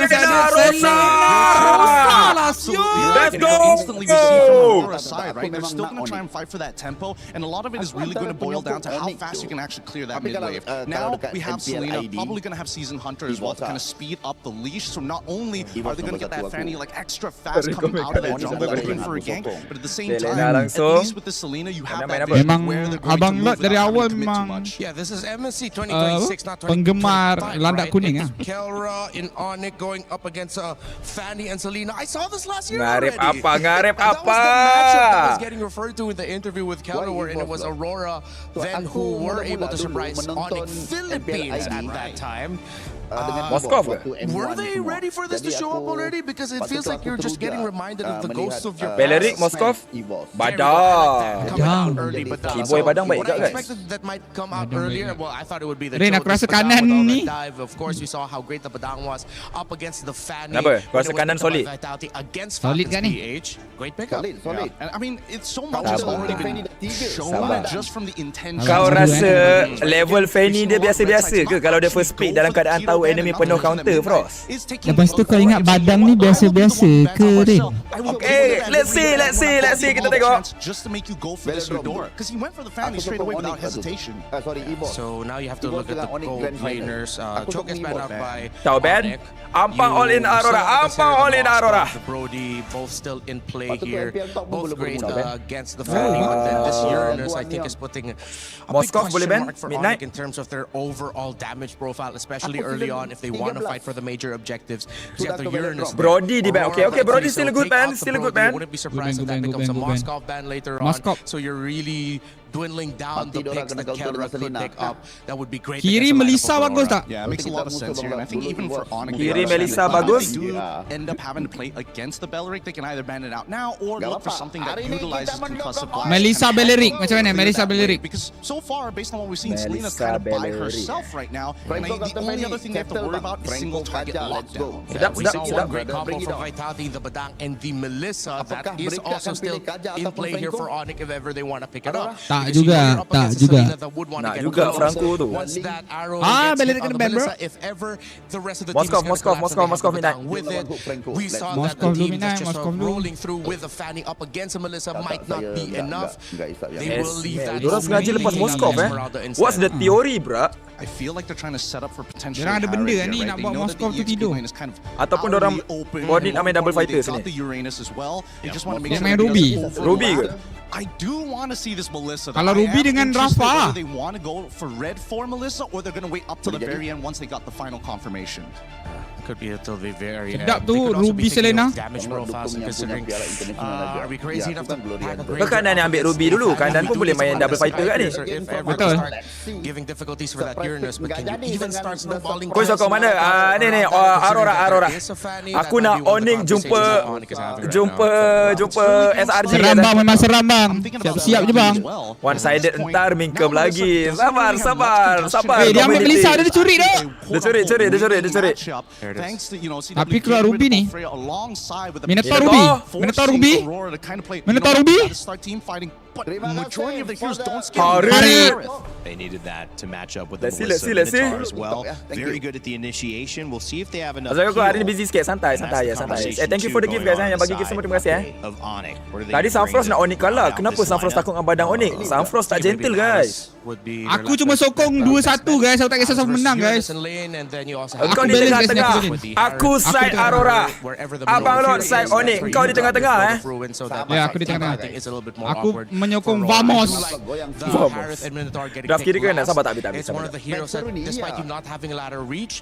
go. Instantly we see from Aurora's side, right? They're still going to try and fight for that tempo, and a lot of it is really going to boil down to how fast you can actually clear that mid wave. Now we have Selena probably going to have Season Hunter as well to kind of speed up the leash. So not only are they going to get that Fanny like extra fast coming out of that jungle looking for a gank, but at the same time, at least with the Selena, you have that vision where they're going to move without having to commit too much. Yeah, this is MSC 2026, not 2025, penggemar landak kuning right? Kelra in Onyx going up against Fanny and Selena. I saw this last year Ngarep already. apa? Ngarep That was the matchup that was apa? getting referred to in the interview with Kelra, wherein it was Aurora then who were able to surprise Onyx Philippines at that time. Moskov ke? Were they ready for this to show up already? Because it feels like you're just getting reminded of the ghosts of your Balerik, Moskov, Badang. Keyboy Badang baik What I juga guys. expected that might come out earlier. Well, I thought it would be the Ren, aku rasa kanan ni. dive. Of course, we saw how great the Badang was up against the Fanny. Kenapa? Kau rasa kanan solid? Against Solid kan ni? PH. Great pickup. Yeah. And I mean, it's so much has already been shown just from the intention. Kau rasa level Fanny dia biasa-biasa ke kalau dia first pick dalam keadaan tahu enemy penuh counter, Frost? Lepas tu kau ingat Badang ni biasa-biasa ke, Rin? Okay, let's see, kita tengok. Just to make you go for this door, because he went for the Fanny straight away without hesitation. So now you have to look at the gold laners. Choke is banned out by Tahu ban? Ampang all in Aurora, ampang all in Aurora. The Brody both still in play here. Both great against the Fanny, but then this Uranus I think is putting a big Moskov boleh ban? question mark for Midnight? Onyx in terms of their overall damage profile, especially early on if they want to fight for the major objectives. You have the Uranus. Brody di ban. Okay, Brody still a good ban, still a good ban. Wouldn't be surprised if that becomes a Moskov ban later on. So you're really dwindling down the picks that Kelra could pick up. That would be great. Kiri Melissa bagus tak? Yeah, it makes a lot of sense here. And I think even for Onyx, Kiri Melissa bagus. they do end up having to play against the Balerik, they can either ban it out now or look for something that utilizes concussive blast. Melissa Balerik, macam mana Melissa Balerik? Because so far, based on what we've seen, Selena's kind of by herself right now. And the only other thing they have to worry about is single target lockdown. We saw one great combo from Vitality, the Badang, and the Melissa. That is also still in play here for Onyx if ever they want to pick it up. Tak juga. Nak juga Franco tu. Balerik kena ban bro. If ever the rest of the Moskov midnight. With it, we saw that Moskov the team that's just Moskov dulu. rolling through with a Fanny up against a Melissa might not be enough. They will leave that. Diorang sengaja lepas Moskov What's the theory, bro? I feel like they're trying to set up for potential. Diorang ada benda ni nak buat Moskov tu tidur. Ataupun diorang audit main double fighter sini. Dia main Ruby. Ruby ke? I do want to see this Melissa. Kalau Ruby dengan Rafa. Whether they want to go for red for Melissa or they're going to wait up to the very end once they got the final confirmation. Could be until the very end. Sedap tu Ruby Selena. Damage profiles and considering are we crazy enough to pack a Kau kanan yang ambil Ruby dulu. Kanan pun boleh main double fighter kat ni. Betul. Giving difficulties for that Uranus, but can you even start snowballing? Kau sokong mana? Ni Aurora. Aku nak Onyx jumpa SRG. Seram bang, memang seram bang. Siap-siap je bang. One sided entar mingkem lagi. Sabar. Dia ambil Melissa, dia curi dah. Dia curi. Tapi keluar Ruby ni. Minotaur Ruby. But majority of the heroes don't They needed that to match up with the Melissa Minotaur as well. Very good at the initiation. We'll see if they have enough. Azrael, kau hari ni busy sikit. Santai. Thank you for the gift guys. Yang bagi gift semua terima kasih. Tadi Sunfrost nak Onyx kalah. Kenapa Sunfrost takut dengan badang Onyx? Sunfrost tak gentle guys. Aku cuma sokong 2-1 guys. Aku tak kisah siapa menang guys. Kau di tengah-tengah. Aku side Aurora. Abang Lord side Onyx. Kau di tengah-tengah Ya, aku di tengah-tengah. Aku menyokong Vamos. Draft kiri ke nak sabar tak habis. It's one of the heroes that despite you not having a ladder reach,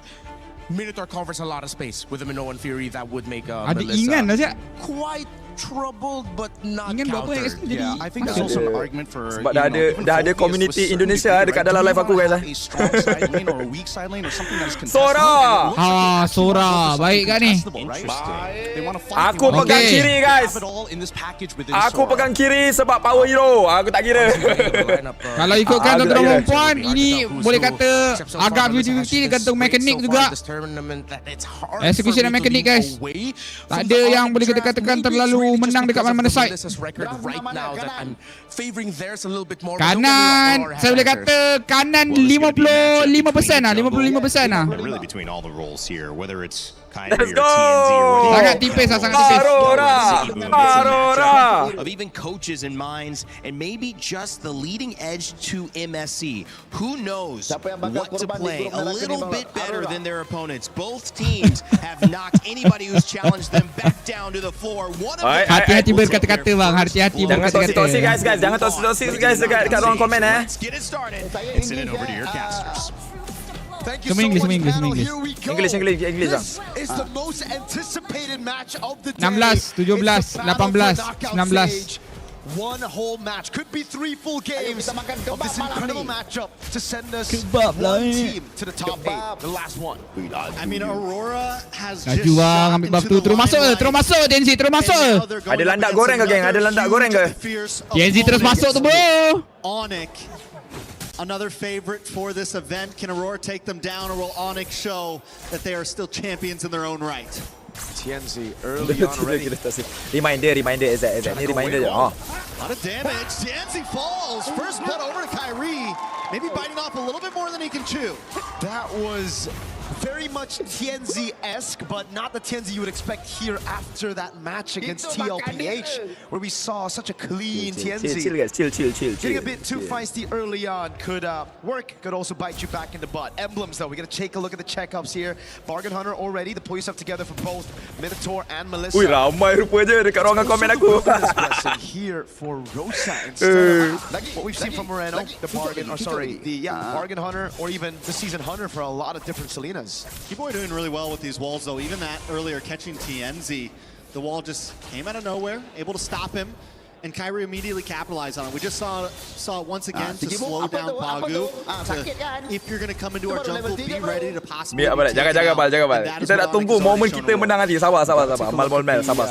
Minotaur covers a lot of space with a Minoan Fury that would make Melissa quite troubled but not Ingin buat apa countered. jadi I think there's also an argument for Sebab dah ada community Indonesia dekat dalam live aku guys. a strong side lane or a weak side lane or something that is contestable. Sora! Sora, baik kan ni? Aku pegang kiri guys. Aku pegang kiri sebab power hero. Aku tak kira. Kalau ikutkan tuan-tuan dan puan, ini boleh kata agak 50-50 gantung mekanik juga. Execution dan mekanik guys. Tak ada yang boleh kita katakan terlalu menang dekat mana-mana side. Kanan, saya boleh kata kanan 55% lah, 55% lah. Let's go! Sangat tipis lah, sangat tipis. Of even coaches and minds, and maybe just the leading edge to MSC. Who knows what to play a little bit better than their opponents. Both teams have knocked anybody who's challenged them back down to the floor. Hati-hati berkata-kata bang, hati-hati berkata-kata. Jangan toksi guys, jangan toksi guys dekat ruang komen Let's get it started and send it over to your casters. Thank you so much, panel. Here we go. English. This is the most anticipated match of the day. 16, 17, 18, 19. One whole match. Could be 3 full games of this incredible matchup to send us Kebab lah one ni. team to the top 8, the last one. I mean, Aurora has Laju just bang, shot ambil into bab tu. the Terus masuk, TNZ terus masuk. Ada landak goreng ke geng? Ada landak goreng ke? TNZ terus masuk tu bro. Onyx, another favorite for this event. Can Aurora take them down, or will Onyx show that they are still champions in their own right? TNZ early on already. Reminder Ezek. Ni reminder je. A lot of damage. TNZ falls. First blood over to Kyrie. Maybe biting off a little bit more than he can chew. That was very much TNZ-esque, but not the TNZ you would expect here after that match against TLPH, where we saw such a clean TNZ. Chill guys, chill. Getting a bit too feisty early on could work, could also bite you back in the butt. Emblems though, we gotta take a look at the checkups here. Bargain Hunter already, the pull yourself together for both Minotaur and Melissa. Ui, ramai rupanya dekat ruangan komen aku. Here for Rosa instead of what we've seen from Moreno, the Bargain, or sorry, the Bargain Hunter, or even the Season Hunter for a lot of different Selenas. Keyboy doing really well with these walls though. Even that earlier catching TNZ, the wall just came out of nowhere, able to stop him, and Kyrie immediately capitalized on it. We just saw it once again to slow down Pagu. If you're going to come into our jungle, be ready to possibly Jaga bal. Kita nak tunggu momen kita menang nanti. Sabar. Mal, sabar.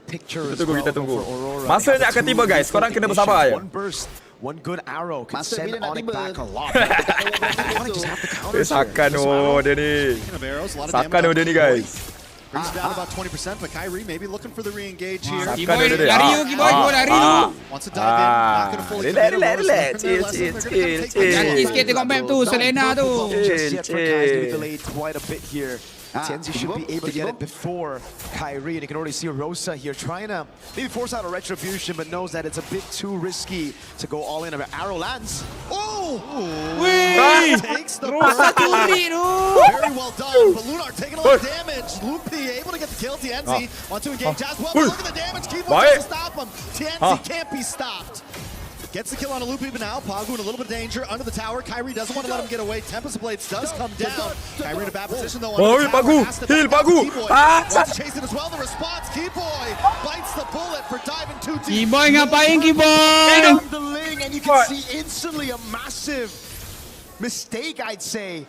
Kita tunggu. Masanya akan tiba guys. Korang kena bersabar je. One good arrow can send Onyx back a lot. Sakan dia ni. Sakan dia ni guys. Brings down about 20%, but Kyrie maybe looking for the re-engage here. Keyboy lari. Wants to dive in, not going to fully relax. Chill. Jangan sikit tengok map tu, Selena tu. Delayed quite a bit here. TNZ should be able to get it before Kyrie, and you can already see Rosa here trying to maybe force out a retribution, but knows that it's a bit too risky to go all in. Arrow lands. Oh! Takes the very well done, but Lunar taking a lot of damage. Lupi able to get the kill. TNZ wants to engage as well, but look at the damage. Keyboard tries to stop him. TNZ can't be stopped. Gets the kill on a Lupi, but now Pagu in a little bit of danger under the tower. Kyrie doesn't want to let him get away. Tempest Blades does come down. Kyrie in a bad position though. Pagu! Heal, Pagu! Wants to chase it as well. The response, Keyboy bites the bullet for diving too deep. Keyboy ngapain Keyboy? On the ling, and you can see instantly a massive mistake, I'd say.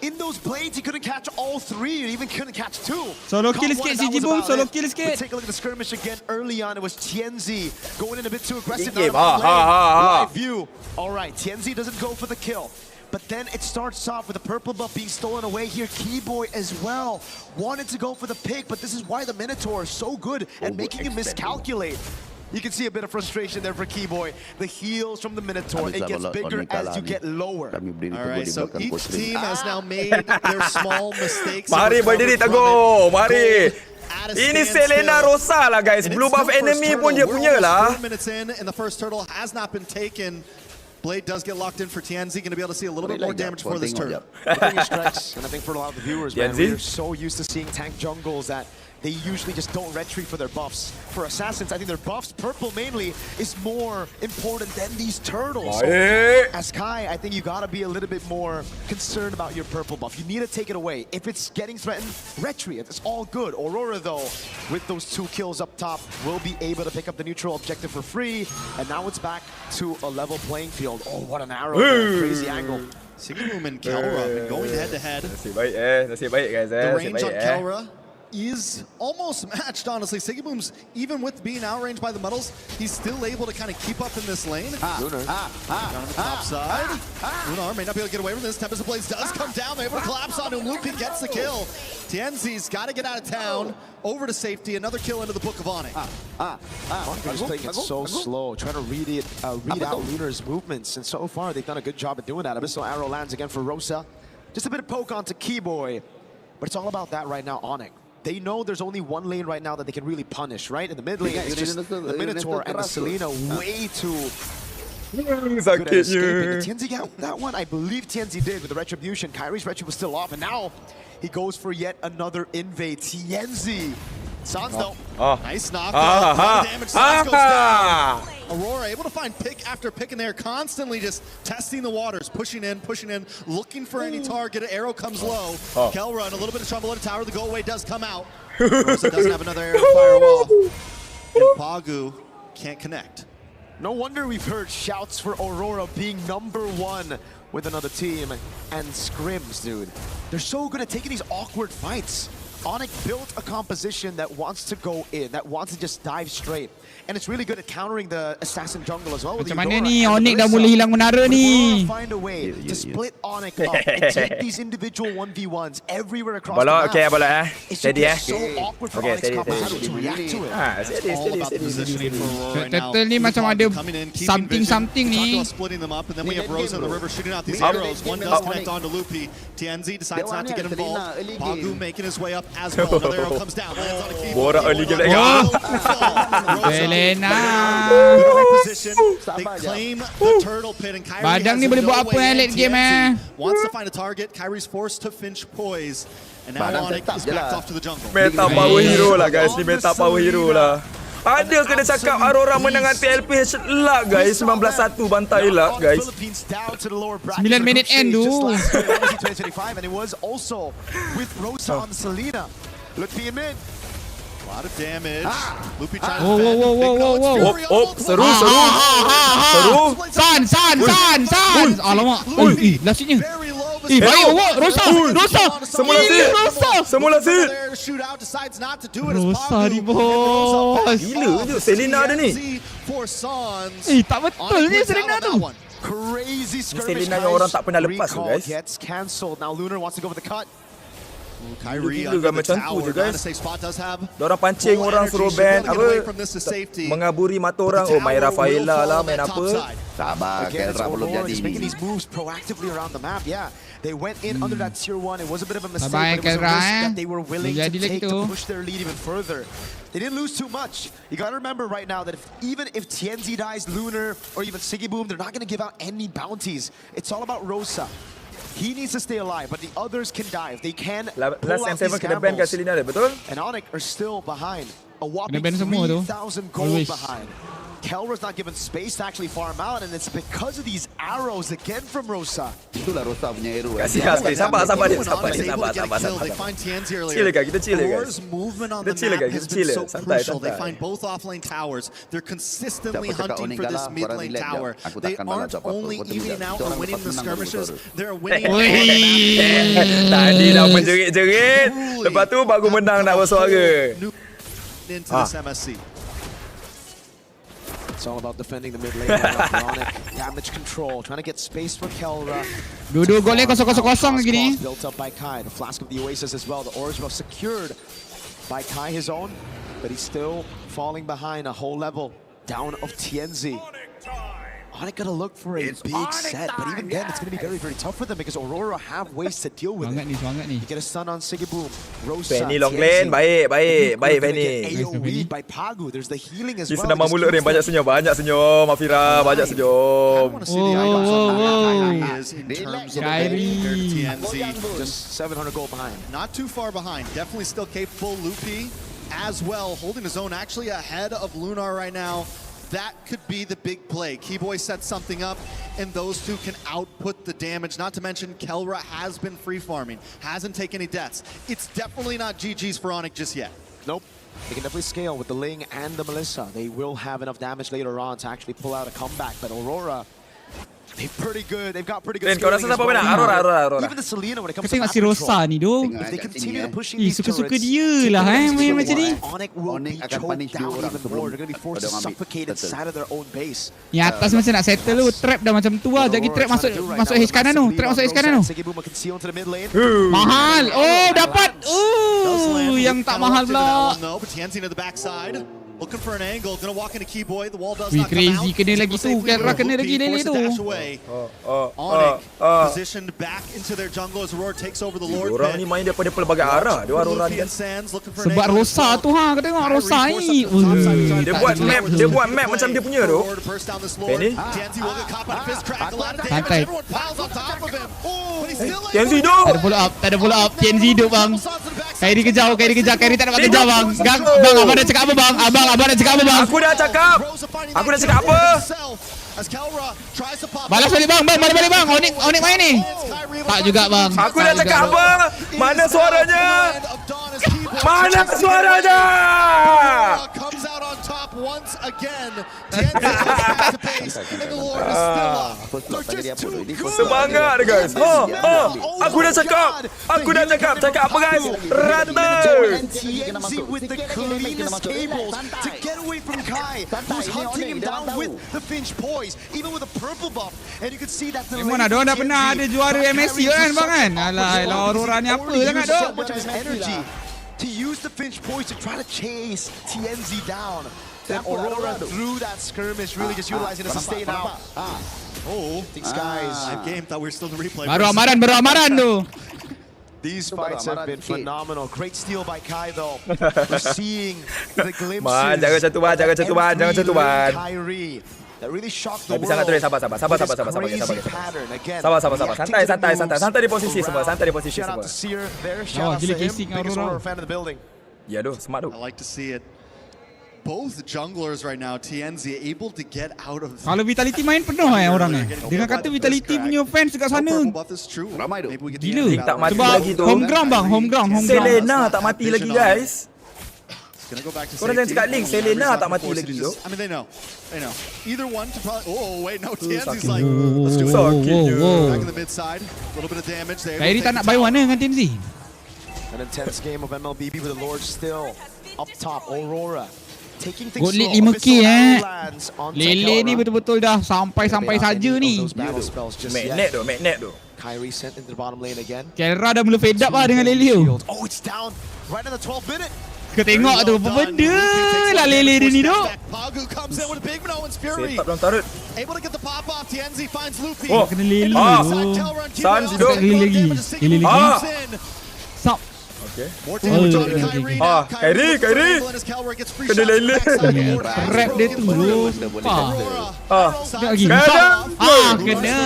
In those blades, he couldn't catch all 3, or even couldn't catch 2. Solo kill sikit si Jibum, solo kill sikit. Take a look at the skirmish again early on. It was TNZ going in a bit too aggressive. Live view. All right, TNZ doesn't go for the kill. But then it starts off with the purple buff being stolen away here. Keyboy as well wanted to go for the pick, but this is why the Minotaur is so good at making him miscalculate. You can see a bit of frustration there for Keyboy. The heals from the Minotaur, it gets bigger as you get lower. Alright, so each team has now made their small mistakes. Mari berdiri teguh, mari. Ini Selena Rosa lah guys. Blue buff enemy pun dia punya lah. 4 minutes in, and the first turtle has not been taken. Blade does get locked in for TNZ, going to be able to see a little bit more damage for this turn. I think it strikes, and I think for a lot of the viewers, man, we're so used to seeing tank jungles that they usually just don't retreat for their buffs. For Assassins, I think their buffs, purple mainly, is more important than these turtles. So As Kai, I think you gotta be a little bit more concerned about your purple buff. You need to take it away. If it's getting threatened, retreat. It's all good. Aurora, though, with those 2 kills up top, will be able to pick up the neutral objective for free. And now it's back to a level playing field. Oh, what an arrow. Crazy angle. Sigmund and Kelra going head-to-head. Nasib baik guys. The range on Kelra is almost matched, honestly. Sigibooms, even with being outranged by the metals, he's still able to kind of keep up in this lane. Lunar. Down on the top side. Lunar may not be able to get away from this. Tempest of Blaze does come down. They're able to collapse onto him. Lupi gets the kill. Tienzi's got to get out of town. Over to safety. Another kill into the Book of Onyx. Just playing it so slow, trying to read out Lunar's movements. And so far, they've done a good job at doing that. Abyssal Arrow lands again for Rosa. Just a bit of poke onto Keyboy. But it's all about that right now, Onyx. They know there's only one lane right now that they can really punish, right? In the mid lane, it's just the Minotaur and the Selena way too good at escaping. Did Tienzi get that one? I believe Tienzi did with the Retribution. Kyrie's Retri was still off, and now he goes for yet another invade. Tienzi. Sans though. Nice knock. Damage. Sans goes down. Aurora able to find pick after pick in there, constantly just testing the waters, pushing in, looking for any target. Arrow comes low. Kelra in a little bit of trouble at a tower. The go away does come out. Rosa doesn't have another arrow firewall. And Pagu can't connect. No wonder we've heard shouts for Aurora being #1 with another team. And scrims, dude. They're so good at taking these awkward fights. Onyx built a composition that wants to go in, that wants to just dive straight. And it's really good at countering the assassin jungle as well. Macam mana ni? Onyx dah mula hilang menara ni. Find a way to split Onyx up and take these individual 1v1s everywhere across the map. Boleh, It's just so awkward for Onyx composition to react to it. Turtle ni macam ada something ni. Splitting them up, and then we have Rosa in the river shooting out these arrows. One does connect onto Lupi. Tienzi decides not to get involved. Pagu making his way up as well. Another arrow comes down, lands on a keyboard. They claim the turtle pit, and Kyrie Badang ni boleh buat apa late game wants to find a target. Kyrie's forced to Finch poise, and now Onyx is backed off to the jungle. Meta power hero lah guys, ni meta power hero lah. Ada kena cakap Aurora menang TLP luck guys, 19-1 bantai luck guys. 9 minit end tu. And it was also with Rosa on Selena. Lupi in mid. A lot of damage. Lupi trying to defend. Seru. San. Alamak. Lasitnya. Baik, Rosa. Simulasi. Rosa di bos. Gila je Selena ada ni. Tak betul ni Selena tu. Crazy skirmish. Selena yang orang tak pernah lepas tu guys. Gets cancelled. Now Lunar wants to go with the cut. Kyrie juga macam tu je guys. Diorang pancing orang suruh ban mengaburi mata orang. Oh main Rafaela lah, main apa. Sabar, Kelra belum jadi. Making these moves proactively around the map. Yeah, they went in under that tier 1. It was a bit of a mistake, but it was a risk that they were willing to take to push their lead even further. They didn't lose too much. You gotta remember right now that even if Tienzi dies, Lunar, or even Sigiboom, they're not gonna give out any bounties. It's all about Rosa. He needs to stay alive, but the others can dive. They can pull out these gambles. And Onyx are still behind. A whopping 3,000 gold behind. Kelra's not given space to actually farm out, and it's because of these arrows again from Rosa. Itulah Rosa punya arrow. Sabar dia. They find Tienzi earlier. Chill guys, kita chill guys. Auror's movement on the map has been so crucial. They find both offlane towers. They're consistently hunting for this mid lane tower. They aren't only evening out and winning the skirmishes, they're winning. Tadi dah menjerit-jerit. Lepas tu baru menang nak bersuara. Into this MSC. It's all about defending the mid lane. Damage control, trying to get space for Kelra. Dua-dua golnya kosong-kosong lagi ni. Built up by Kai, the flask of the Oasis as well. The orange buff secured by Kai, his own, but he's still falling behind a whole level down of Tienzi. Onyx gotta look for a big set, but even then it's gonna be very, very tough for them because Aurora have ways to deal with it. You get a stun on Sigiboom, Rosa, Fanny long lane, baik Fanny. AoE by Pagu, there's the healing as Di well. senama mulut ni, banyak senyum Afira, banyak senyum. Kyrie. Just 700 gold behind. Not too far behind, definitely still capable. Lupi as well, holding his own, actually ahead of Lunar right now. that could be the big play. Keyboy sets something up, and those two can output the damage. Not to mention, Kelra has been free farming, hasn't taken any deaths. It's definitely not GG's for Onyx just yet. Nope. They can definitely scale with the Ling and the Melissa. They will have enough damage later on to actually pull out a comeback. But Aurora, they're pretty good. They've got pretty good scaling as well. Aurora. Even the Selena when it comes Kau to tengok si Rosa ni doh. if they continue to pushing Ih, these suka-suka turrets, dia lah main macam ni. Onyx will be choked down even more. They're going to be forced to suffocate inside of their own base. Ni atas macam nak settle tu. Trap dah macam tu lah. Jadi trap masuk H kanan tu. Trap masuk H kanan tu. Mahal. Oh, dapat. Yang tak mahal pula. Looking for an angle, gonna walk into Keyboy. The wall does Wih, not come out. crazy kena lagi tu. Kelra kena lagi lele tu. Onyx positioned back into their jungle as Aurora takes over the Lord. Orang ni main daripada pelbagai arah. Dia Aurora ni kan. Sebab Rosa tu kau tengok Rosa ni. Dia buat map macam dia punya tu. Ini. Santai. TNZ hidup. Tak ada follow up. TNZ hidup bang. Kairi kejar. Kairi tak dapat kejar bang. Bang, abang nak cakap apa bang? Abang nak cakap apa bang? Aku dah cakap apa? Balas balik bang. Balik bang. Onyx main ni. Tak juga bang. Aku dah cakap apa? Mana suaranya? Comes out on top once again. Semangat guys. Aku dah cakap. Cakap apa guys? Rata. TNZ with the cleanest cables to get away from Kai, who's hunting him down with the Finch Poise, even with a purple buff. And you can see that the Memang dah pernah ada juara MSC kan bang kan? Alah Aurora ni apa sangat so much of his energy to use the Finch Poise to try to chase TNZ down. Then Aurora through that skirmish, really just utilizing it to stay out. These guys. Game thought we were still in the replay. Baru amaran tu. These fights have been phenomenal. Great steal by Kai though. We're seeing the glimpses. Jangan satu ban. Kyrie. That really shocked the world. Sabar. Santai di posisi semua. Gila casing Aurora. Ya doh, smart doh. I like to see it. Both junglers right now, TNZ able to get out of. Kalau Vitality main penuh orang ni. Dengan kata Vitality punya fans dekat sana. Ramai doh. Gila. Tak mati Sebab lagi tu. home ground bang, home ground. Selena tak mati lagi guys. Korang jangan cakap Link, Selena tak mati lagi tu. I mean they know. Either one to probably. Oh wait, no. TNZ's like, let's do it. Back in the mid side, a little bit of damage there. Kairi tak nak buy mana dengan TNZ. An intense game of MLBB with the Lord still up top. Aurora taking things Gold slow. lead 5k Lele ni betul-betul dah sampai saja ni. Magnet tu. Kyrie sent into the bottom lane again. Kelra dah mula fed up lah dengan Lele tu. Oh, it's down right in the 12th minute. Kau tengok tu apa benda lah Lele dia ni tu. Setup dalam turret. Kena Lele. Sans hidup. Lele lagi. Stop. Okay. Kairi. Kena Lele. Rap dia tu. Lagi. Kena.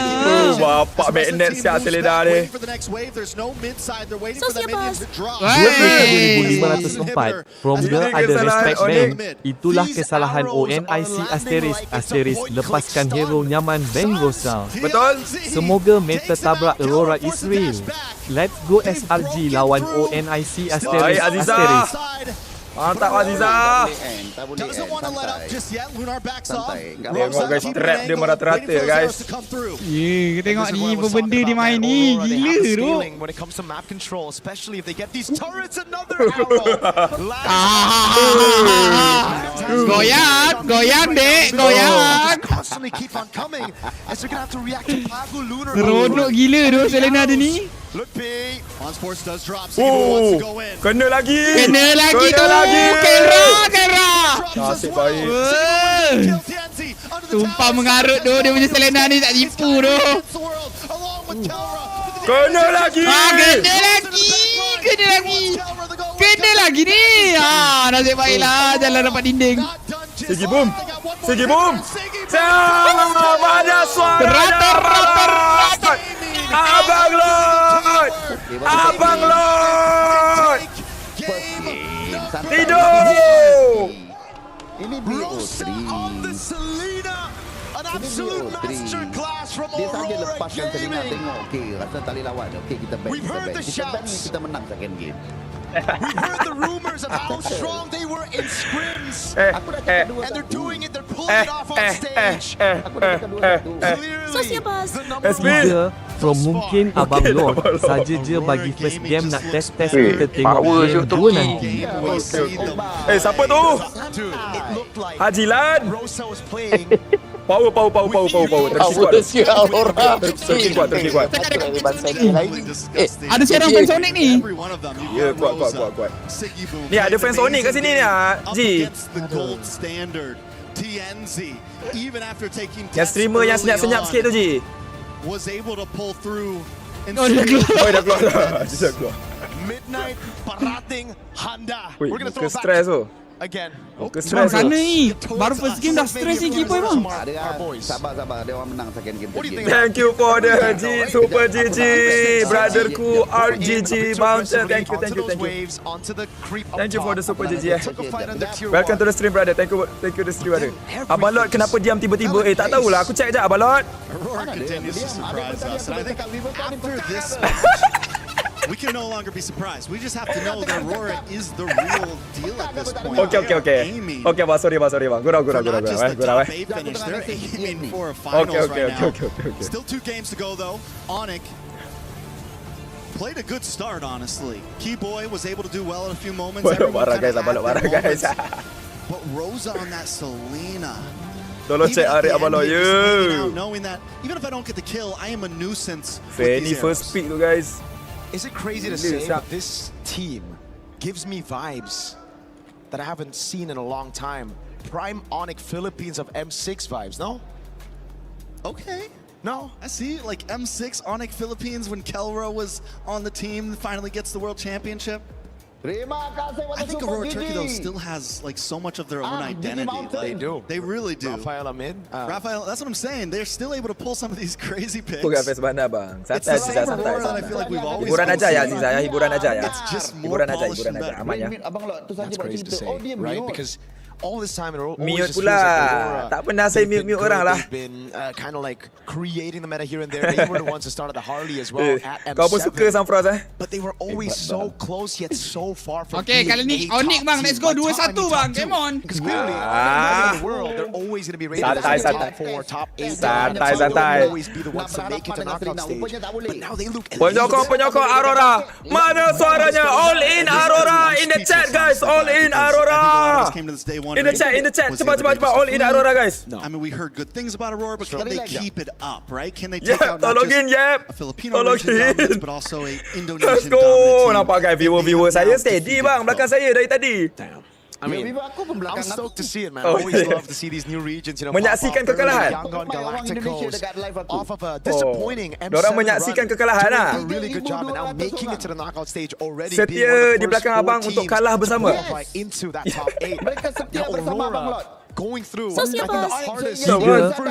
Bapak magnet siap Selena ni. 2504 from the ada respect bank. Itulah kesalahan ONIC asterisk lepaskan hero nyaman Bang Rosa. Betul. Semoga meta tabrak Aurora is real. Let's go SRG lawan ONIC asterisk. Mantap Aziza. Tengok guys, trap dia merata-rata guys. Kita tengok ni apa benda dia main ni. Gila tu. When it comes to map control, especially if they get these turrets, another arrow. Goyang dek, goyang. Constantly keep on coming as they're gonna have to react to Pagu Lunar. Rodok gila tu Selena dia ni. Look P. Kena lagi tu. Kelra. Nasib baik. Tumpah mengarut tu. Dia punya Selena ni tak tipu tu. Kena lagi. Kena lagi ni. Nasib baiklah. Jalan dapat dinding. Segi boom. Mana suara? Rata. Abang Lord. Tidur. Ini BO3. lepaskan Selena tengok, okey, rasa tak boleh lawan. Okey, kita ban. Kita menang second game. We've heard the rumors of how strong they were in scrims. And they're doing it, they're pulling it off on stage. Tiga from mungkin Abang Lord saja je bagi first game nak test kita tengok game 2 nanti. Siapa tu? Hajilan. Power. Terus kuat. Ada siaran fans Sonic ni. Ya, kuat. Ni ada fans Sonic kat sini ni, Ji. Yang streamer yang senyap-senyap sikit tu, Ji. Dah keluar. Midnight Parating Handa. We're gonna throw stress tu. Again. Bang sana ni baru first game dah stress ni keeper bang. Sabar. Dia orang menang second game. Thank you for the G Super GG brotherku RGG Mountain. Thank you. Thank you for the Super GG. Welcome to the stream brother. Thank you the stream brother. Abang Lord kenapa diam tiba-tiba? Tak tahulah, aku check je Abang Lord. Aurora continues to surprise us. And I think after this we can no longer be surprised. We just have to know that Aurora is the real deal at this point. Okay. Okay, bang, sorry bang. Gurau. Not just the top 8 finish, they're aiming for a finals right now. Okay. Still 2 games to go though. Onyx played a good start, honestly. Keyboy was able to do well in a few moments. Marah guys. But Rosa on that Selena. Tolong check Arif Abang Lord, knowing that even if I don't get the kill, I am a nuisance. Fanny first pick tu guys. Is it crazy to say that this team gives me vibes that I haven't seen in a long time? Prime Onyx Philippines of M6 vibes, no? Okay. No? I see, like M6 Onyx Philippines when Kelra was on the team, finally gets the World Championship. I think Aurora Turkey though still has like so much of their own identity. They do. They really do. Rafael Amid. Rafael, that's what I'm saying. They're still able to pull some of these crazy picks. Bukan face bandar bang. Santai. I feel like we've always hiburan aja ya Aziza ya, hiburan aja ya. It's just more polished and better. Aman ya. That's crazy to say, right? Because all this time it always mute just feels pula. like Tak pernah saya mute orang lah. They've been kind of like creating the meta here and there. They were the ones who started the Harley as well at M7. Kau pun suka Samfraz But they were always so close yet so far from Okay, kali ni Onyx bang, let's go 2-1 bang. Come on. Because clearly in the world they're always going to be rated as top 4, top 8. Santai. They'll always be the ones to make it to knockout stage. But now they look Penyokong Aurora. Mana suaranya? All in Aurora in the chat guys. All in Aurora. In the chat. Cepat. All in Aurora guys. I mean, we heard good things about Aurora, but can they keep it up, right? Can they take out not just a Filipino region dominance, but also a Indonesian dominance? Let's go. Nampak guys viewer saya That's steady bang belakang saya dari tadi. I mean, I'm stoked to see it, man. I always love to see these new regions, you know, menyaksikan kekalahan. Yangon Galacticos off of a disappointing M7 Diorang menyaksikan kekalahan lah. Doing a really good job and now making it to the knockout stage already. Setia di belakang abang untuk kalah bersama. Into that top 8. Now Aurora going through Tiga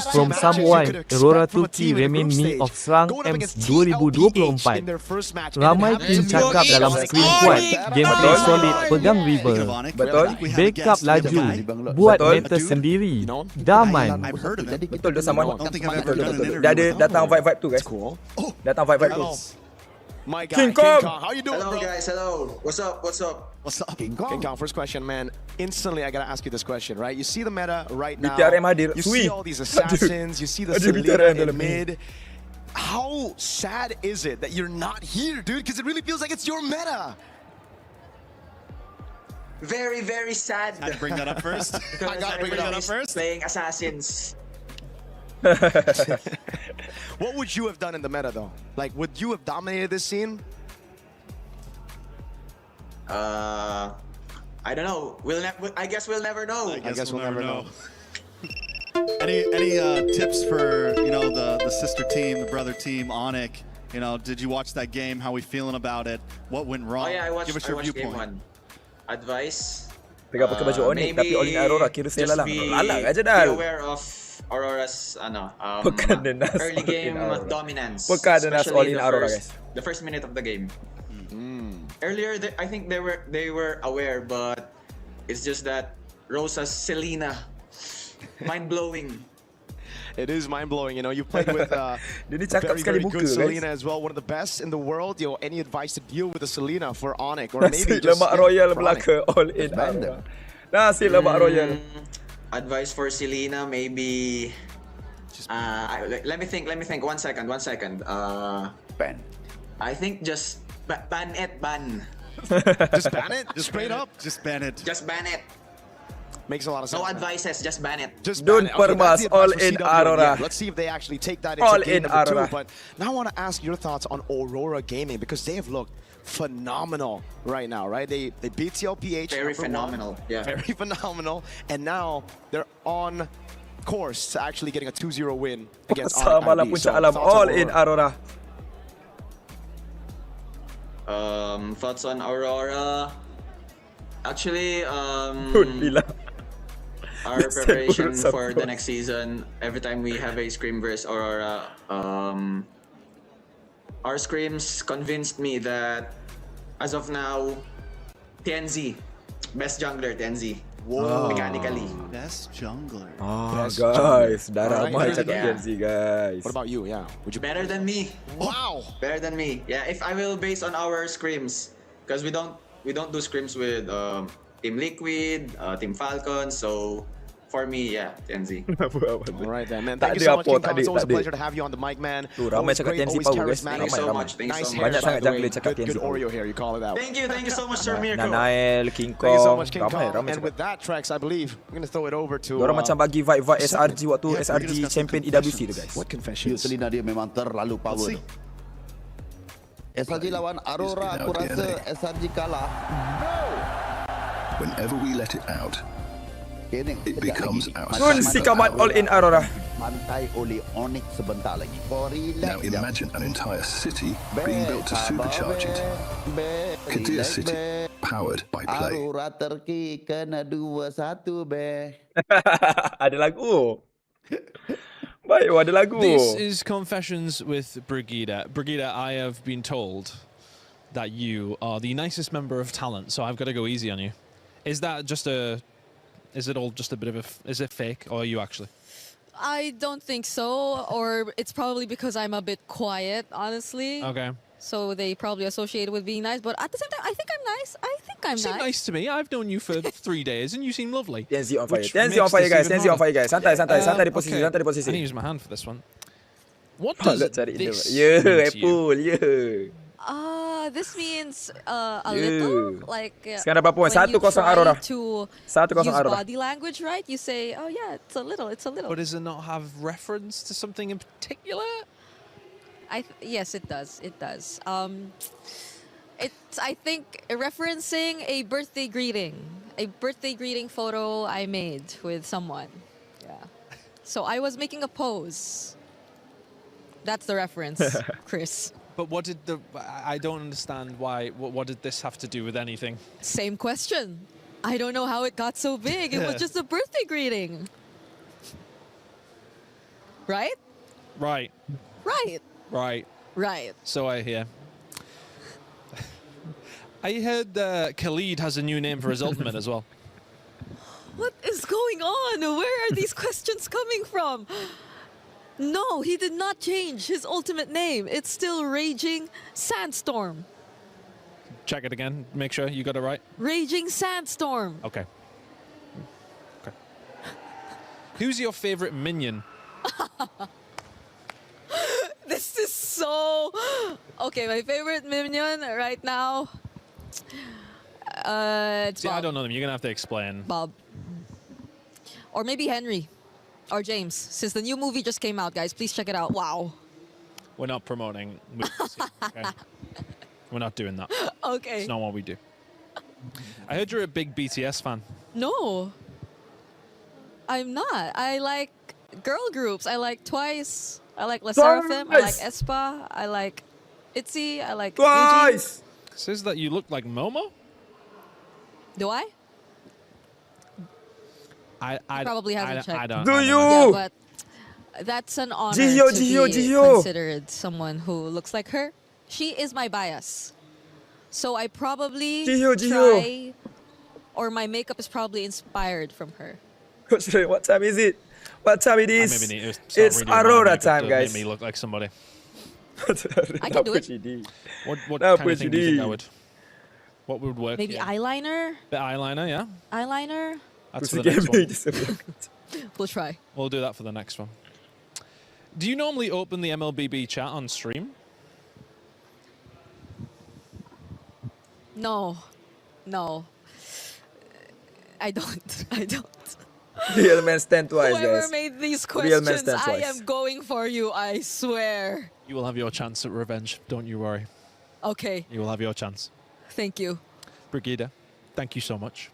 from someone Aurora Turkey remain me of Serang Ems 2024. Ramai tim cakap dalam screen kuat, gameplay solid, pegang river. Betul. Backup laju, buat meta sendiri, damai. Betul dia sama. Betul. Dia ada datang vibe tu guys. Datang vibe tu. My guy, King Kong, how you doing, hello, bro? Guys, hello. What's up? King Kong, first question, man. Instantly, I gotta ask you this question, right? You see the meta right now. You see all these assassins. You see the Selena in mid. How sad is it that you're not here, dude? Because it really feels like it's your meta. Very, very sad. I bring that up first. I gotta bring it up first. Playing assassins. What would you have done in the meta, though? Like, would you have dominated this scene? I don't know. I guess we'll never know. I guess we'll never know. Any tips for the sister team, the brother team, Onyx? You know, did you watch that game? How we feeling about it? What went wrong? Oh yeah, I watched. Give us your Game viewpoint. 1. Advice. Pegang pakai baju Onyx tapi all in Aurora kira saya lalang. Lalang aja dah. Be aware of Aurora's early game dominance. Pekadanas all in Aurora guys. The first minute of the game. Earlier, I think they were aware, but it's just that Rosa's Selena, mind blowing. It is mind-blowing, you know. You played with very good Selena as well, one of the best in the world. You know, any advice to deal with the Selena for Onyx, or maybe just lemak royal belaka all in Aurora. Nasi lemak royal. Advice for Selena, maybe. Let me think. 1 second. Ban. I think just ban it. Just ban it? Just straight up? Just ban it. Just ban it. Makes a lot of sense. No advices, just ban it. Just Don't ban it. Okay, permas, that's the all advice for in CWA. Aurora. Yeah, let's see if they actually take that into All game in number 2. Aurora. But now I want to ask your thoughts on Aurora Gaming, because they have looked phenomenal right now, right? They beat TLPH. Very phenomenal. Yeah. Very phenomenal. And now they're on course to actually getting a 2-0 win against Sama lah puncak alam, all in Aurora. Thoughts on Aurora? Actually, our preparation for the next season, every time we have a scrim versus Aurora, our scrims convinced me that as of now, TNZ, best jungler TNZ. Whoa. Mechanically. Best jungler. Guys, dah ramai cakap TNZ guys. What about you? Yeah, would you better than me? Wow, better than me. Yeah, if I will base on our scrims, because we don't do scrims with Team Liquid, Team Falcon, so for me, yeah, TNZ. All right then, man. Thank you so much, King Kong. It's always a pleasure to have you on the mic, man. Ramai cakap TNZ power guys. Thank you so much. Nice hair, Banyak by sangat the way. jungler cakap TNZ Good power. Oreo hair, you call it out. Thank you so much, Sir Mirko. Nanael, King Kong. Thank you so much, King Ramai Kong. And cakap. with that, Trax, I believe we're gonna throw it over to. Diorang macam bagi vibe SRG waktu SRG champion EWC tu guys. What confessions? Selena dia memang terlalu power tu. SRG lawan Aurora, aku rasa SRG kalah. Whenever we let it out, it becomes our Kun si kamat all in Aurora. Mantai oleh Onyx sebentar lagi. Now imagine an entire city being built to supercharge it. Kadir City, powered by play. Aurora terki kena 2-1 be. Ada lagu. Baik, ada lagu. This is Confessions with Brigida. Brigida, I have been told that you are the nicest member of talent, so I've got to go easy on you. Is that just a... Is it all just a bit of a... Is it fake, or are you actually? I don't think so, or it's probably because I'm a bit quiet, honestly. Okay. So they probably associate it with being nice, but at the same time, I think I'm nice. You seem nice to me. I've known you for 3 days, and you seem lovely. TNZ on fire. Which TNZ makes on fire this guys. even TNZ on harder. fire guys. Santai di posisi, Okay. santai di posisi. I need to use my hand for this one. What Oh, does let's cari dia. this Yeah, mean to you? Apple, yeah. This means a Yeah. little, like Sekarang berapa poin? when you 1-0 try Aurora. to 1-0 use Aurora. body language, right? You say, oh yeah, it's a little. But does it not have reference to something in particular? Yes, it does. It does. It's, I think, referencing a birthday greeting photo I made with someone. Yeah. So I was making a pose. That's the reference, Chris. But what did the... I don't understand why... What did this have to do with anything? Same question. I don't know how it got so big. It was just a birthday greeting. Right? Right. Right. Right. Right. So I hear. I heard Khalid has a new name for his ultimate as well. What is going on? Where are these questions coming from? No, he did not change his ultimate name. It's still Raging Sandstorm. Check it again. Make sure you got it right. Raging Sandstorm. Okay. Okay. Who's your favorite minion? This is so... Okay, my favorite minion right now... it's See, Bob. I don't know them. You're going to have to explain. Bob. Or maybe Henry. Or James. Since the new movie just came out, guys, please check it out. Wow. We're not promoting movies here, okay? We're not doing that. Okay. It's not what we do. I heard you're a big BTS fan. No. I'm not. I like girl groups. I like Twice. I like La Seraphim. I like aespa. I like ITZY. I like Twice. It says that you look like Momo? Do I? I probably haven't checked. I don't. Do I don't you? know. Yeah, but that's an honor Jihyo, to Jihyo, be Jihyo. considered someone who looks like her. She is my bias. So I probably Jihyo, Jihyo. try, or my makeup is probably inspired from her. Coach Ray, what time is it? What time it is? It's Aurora time, guys. Make me look like somebody. I can do it. What kind of thing do you think I would? What would work? Maybe eyeliner? Bit eyeliner, yeah. Eyeliner? That's for the next one. We'll try. We'll do that for the next one. Do you normally open the MLBB chat on stream? No. I don't. Real men stand twice, Whoever guys. made these Real men questions, stand I twice. am going for you, I swear. You will have your chance at revenge, don't you worry. Okay, You will have your chance. thank you. Brigida, thank you so much.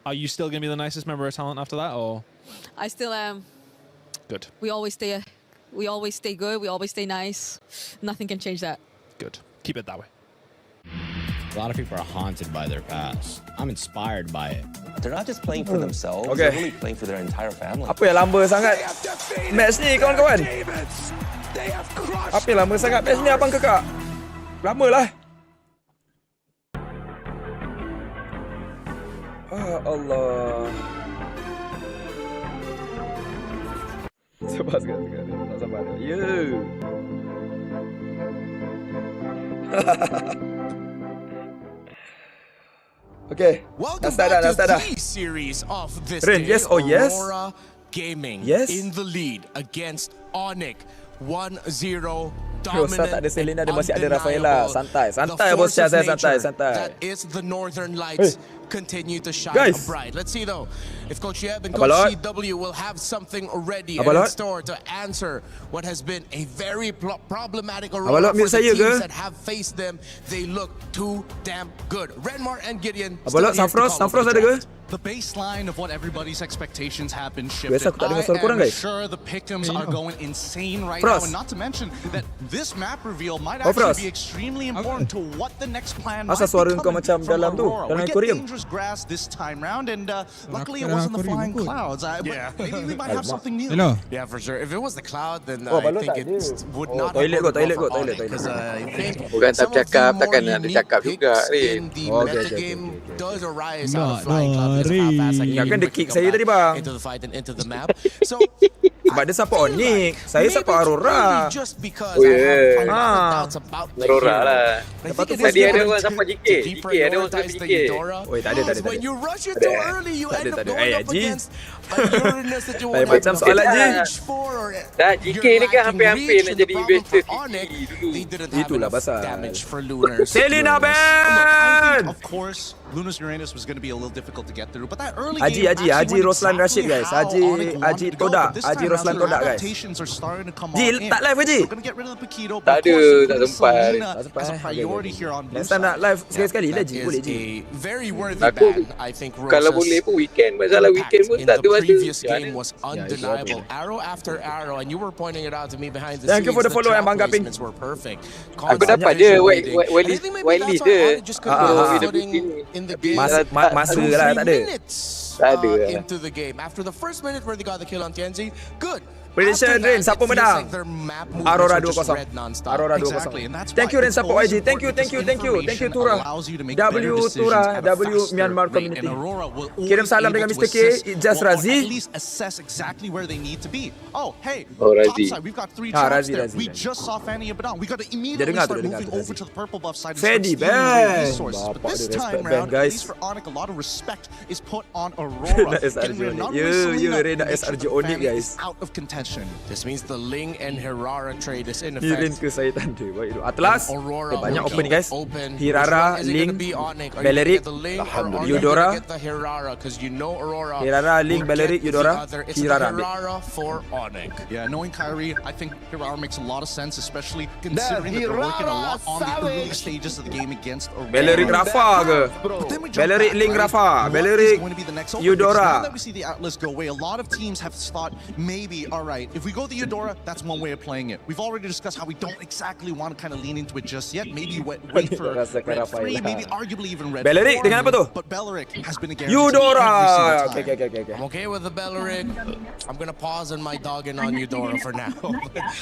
Are you still going to be the nicest member of talent after that, or? I still am. Good, We always stay good, we always stay nice. Nothing can change that. good. Keep it that way. A lot of people are haunted by their past. I'm inspired by it. They're not just playing for themselves, Okay. they're really playing for their entire family. Apa yang lama sangat match ni, kawan-kawan? Apa yang lama sangat match ni, abang kakak? Lama lah. Allah. Sabar sekali. Tak sabar. Ya. Okay. Welcome Dah back start dah. to the series of this Rin, day. yes or yes? Aurora Gaming Yes. in the lead against Onyx 1-0 Rosa tak ada Selena, dia masih ada Rafaela. undeniable. Santai. The Santai, force bos saya, of santai. nature That is the Northern Lights continue to shine Guys. bright. Let's see though if Coach Yeb and Abalot. Coach CW will have something ready and Abalot. in store to answer what has been a very problematic Abalot, Aurora for mute the saya teams ke? that have faced them. They look too damn good. Redmar and Gideon. Abalot, Sanfros ada ke? The baseline of what everybody's expectations have been Biasa shifted. aku tak dengar I suara korang, am guys. sure the pick'ems are going insane right Frost. now, and not to mention that this map reveal might Oh, actually Frost. be extremely important to what the next plan Asal might suara be kau coming macam from dalam tu, Aurora. dalam We get aquarium. dangerous grass this time round, and luckily it wasn't the flying clouds. But maybe we might have something new. Hello. Yeah, for sure. If it was the cloud, then Oh, I balot think tak it ada. would Oh, not toilet have kot, toilet worked kot, for toilet. because I think Bukan tak some of the cakap, more takkan nak unique cakap juga, picks Rin. in the Oh, meta okay. game does arise Nak out of flying cloud because of how lari. fast I can Ingatkan dia quickly kick come saya back tadi, bang. into the fight and into the map. So Sebab dia support Onyx. Saya support Aurora. just because Oh, I yeah. have a lot of doubts about the Aurora hero. lah. I Lepas think tu it is tadi ada better orang to support JK. JK ada orang deprioritize support the JK. Eudora. Oi, tak ada. Because when you rush it Tak too ada. early, you Tak end ada, up tak ada. going up Haji. against a Uranus that you Lain won't macam have soalan enough je. damage for, or Dah, JK you're ni kan lacking hampir-hampir reach, nak and the jadi problem investor for Onyx, dulu. they didn't have Itulah enough pasal. damage for Lunars. Selena Look, I Ben! think, of course, Luna's Uranus was going to be a little difficult to get through, but that early Haji, game Haji, actually went Roslan exactly Rashid, guys. how Haji Onyx wanted to go, Todak. but this Haji time Roslan around, Todak, the guys. adaptations are starting to come Ji, on in. tak live, Haji? We're going to get rid of the Paquito, Tak but of ada, course, tak putting sempat. Selena Tak sempat, as a eh? priority Okay. here on blue Next time nak side. live sekali-sekali lah, That Ji. is Boleh, Ji. a very worthy Aku, ban. I think kalau boleh Rosa's pun weekend. Masalah weekend pun in tak the ada masa. previous Macam game mana? was undeniable. Arrow after arrow, and you were pointing it out to me behind the Thank you scenes. for the follow, trap Bang Gaping. placements were perfect. Aku dapat Concentration je waiting. And I whitelist think maybe that's why dia. Onyx just couldn't get Ah, a footing in the game. Masa Through lah, 3 tak ada. minutes Tak ada lah. into the game. After the first minute where they got the kill on Tianzi, good. Prediction, After Rin, that, siapa it feels menang? like their map movements Aurora were just 2-0. red non-stop. Aurora Exactly, 2-0. and that's Thank you, why Rin, it's support always YG. Thank you, important thank you, because thank you. Thank you, information Tura. allows you to make better W decisions Tura, at a W faster Myanmar rate, community. and Aurora will always Kirim salam be dengan able to Mr. K, assist, Just or Razi. at least assess exactly where they need to be. Oh, hey, Oh, top Razi. side, we've got 3 Ah, traps Razi, there. Razi, We Razi. just saw Fanny Abaddon. We got to Dia immediately dengar tu, start dia dengar moving tu, over Razi. to the purple buff side and Fedi start stealing away Ben. resources. But Bapak this dia time respect Ben, round, at guys. least for Onyx, a lot of respect is put on Aurora. Rena Getting SRG rid of not Onyx. only You, Selena, Rena but make SRG sure Onyx, Fanny guys. is out of contention. This means the Ling and Hirara trade is in Kirim effect. ke saya tanda. Baik dulu. Atlas. Aurora Banyak will open ni, keep guys. it open. Hirara, Which one is it Ling, gonna be Onyx? Are you gonna Beleric, get the Ling, or are you Eudora. gonna get the Hirara? Because you know Aurora. Hirara, Ling, will Beleric, get the Eudora. other. It's Hirara the ambil. Hirara for Onyx. Yeah, knowing Kyrie, I think Hirara makes a lot of sense, especially considering that they're working a lot on the early stages of the game against Aurora. Beleric Rafa ke? But then we jump Beleric back, Ling right? Rafa. What Beleric is going to be the next opening? Because Eudora. Now that we see the Atlas go away, a lot of teams have thought maybe, all right, if we go the Eudora, that's one way of playing it. We've already discussed how we don't exactly want to kind of lean into it just yet. Maybe wait for Rasakan Red 3, Rafael. maybe arguably even Red Beleric 4. dengan apa tu? But Beleric has been a guarantee Eudora. every single time. Okay. I'm okay with the Beleric. I'm gonna pause on my dogging on Eudora for now.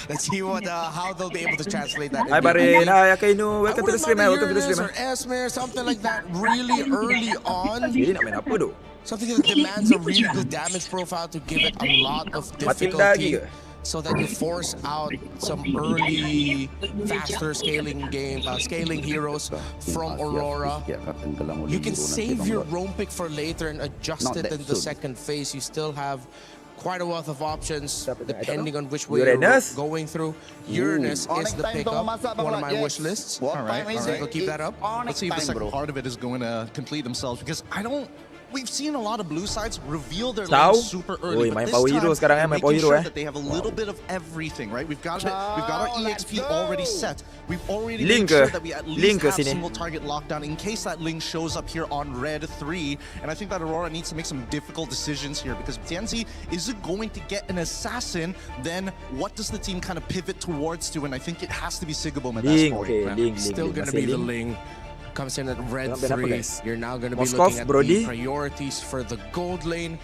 Let's see what how they'll be able to translate that. Hi Barin. Hi Akainu. Welcome to the stream. Welcome to the Uranus stream. or Esmer, something like that, really early on. Jadi nak main apa tu? Something that demands a really good damage profile to give it a lot of difficulty, so that you force out some early, faster scaling heroes from Aurora. You can save your roam pick for later and adjust it in the second phase. You still have quite a wealth of options depending on which way you're going through. Uranus is the pickup, one of my wish lists. All right, I'll keep that up. Let's see if the second part of it is going to complete themselves, because we've seen a lot of blue sides reveal their lanes super early, but this time they're making sure that they have a little bit of everything, right? We've got our EXP already set. We've already made sure that we at least have single target lockdown in case that Ling shows up here on red 3. And I think that Aurora needs to make some difficult decisions here, because Tianzi isn't going to get an assassin. Then what does the team kind of pivot towards to? And I think it has to be Sigabum at that point. Still going to be the Ling. Comes in at red 3. You're now going to be looking at the priorities for the gold lane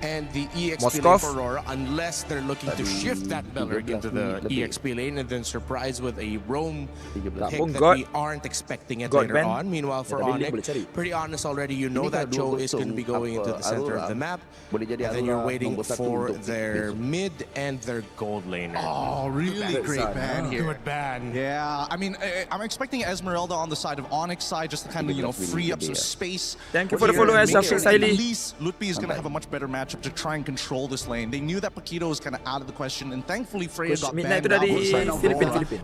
and the EXP lane for Aurora, unless they're looking to shift that Beleric into the EXP lane and then surprise with a roam pick that we aren't expecting it later on. Meanwhile, for Onyx, pretty honest already, you know that Joe is going to be going into the center of the map, and then you're waiting for their mid and their gold laner. Oh, really great ban here. Good ban. Yeah, I mean, I'm expecting Esmeralda on the side of Onyx side, just to kind of, free up some space. Thank you for the follow, At least Lutpi is going to have a much better matchup to try and control this lane. They knew that Paquito was kind of out of the question, and thankfully Freya got banned out.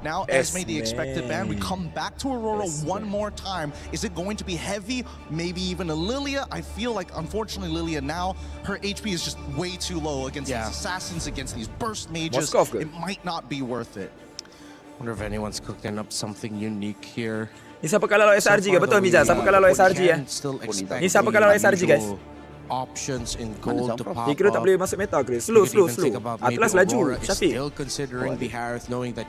Now Esme, the expected ban. We come back to Aurora one more time. Is it going to be heavy? Maybe even a Lilia? I feel like, unfortunately, Lilia now, her HP is just way too low against these assassins, against these burst mages. It might not be worth it. Wonder if anyone's cooking up something unique here. Ni siapa kalah lawan SRG ke? Betul Mija, siapa kalah lawan SRG ya? Ni siapa kalah lawan SRG guys? Options in gold to pop Kira tak boleh masuk meta ke? Slow. Atlas laju, Syafiq.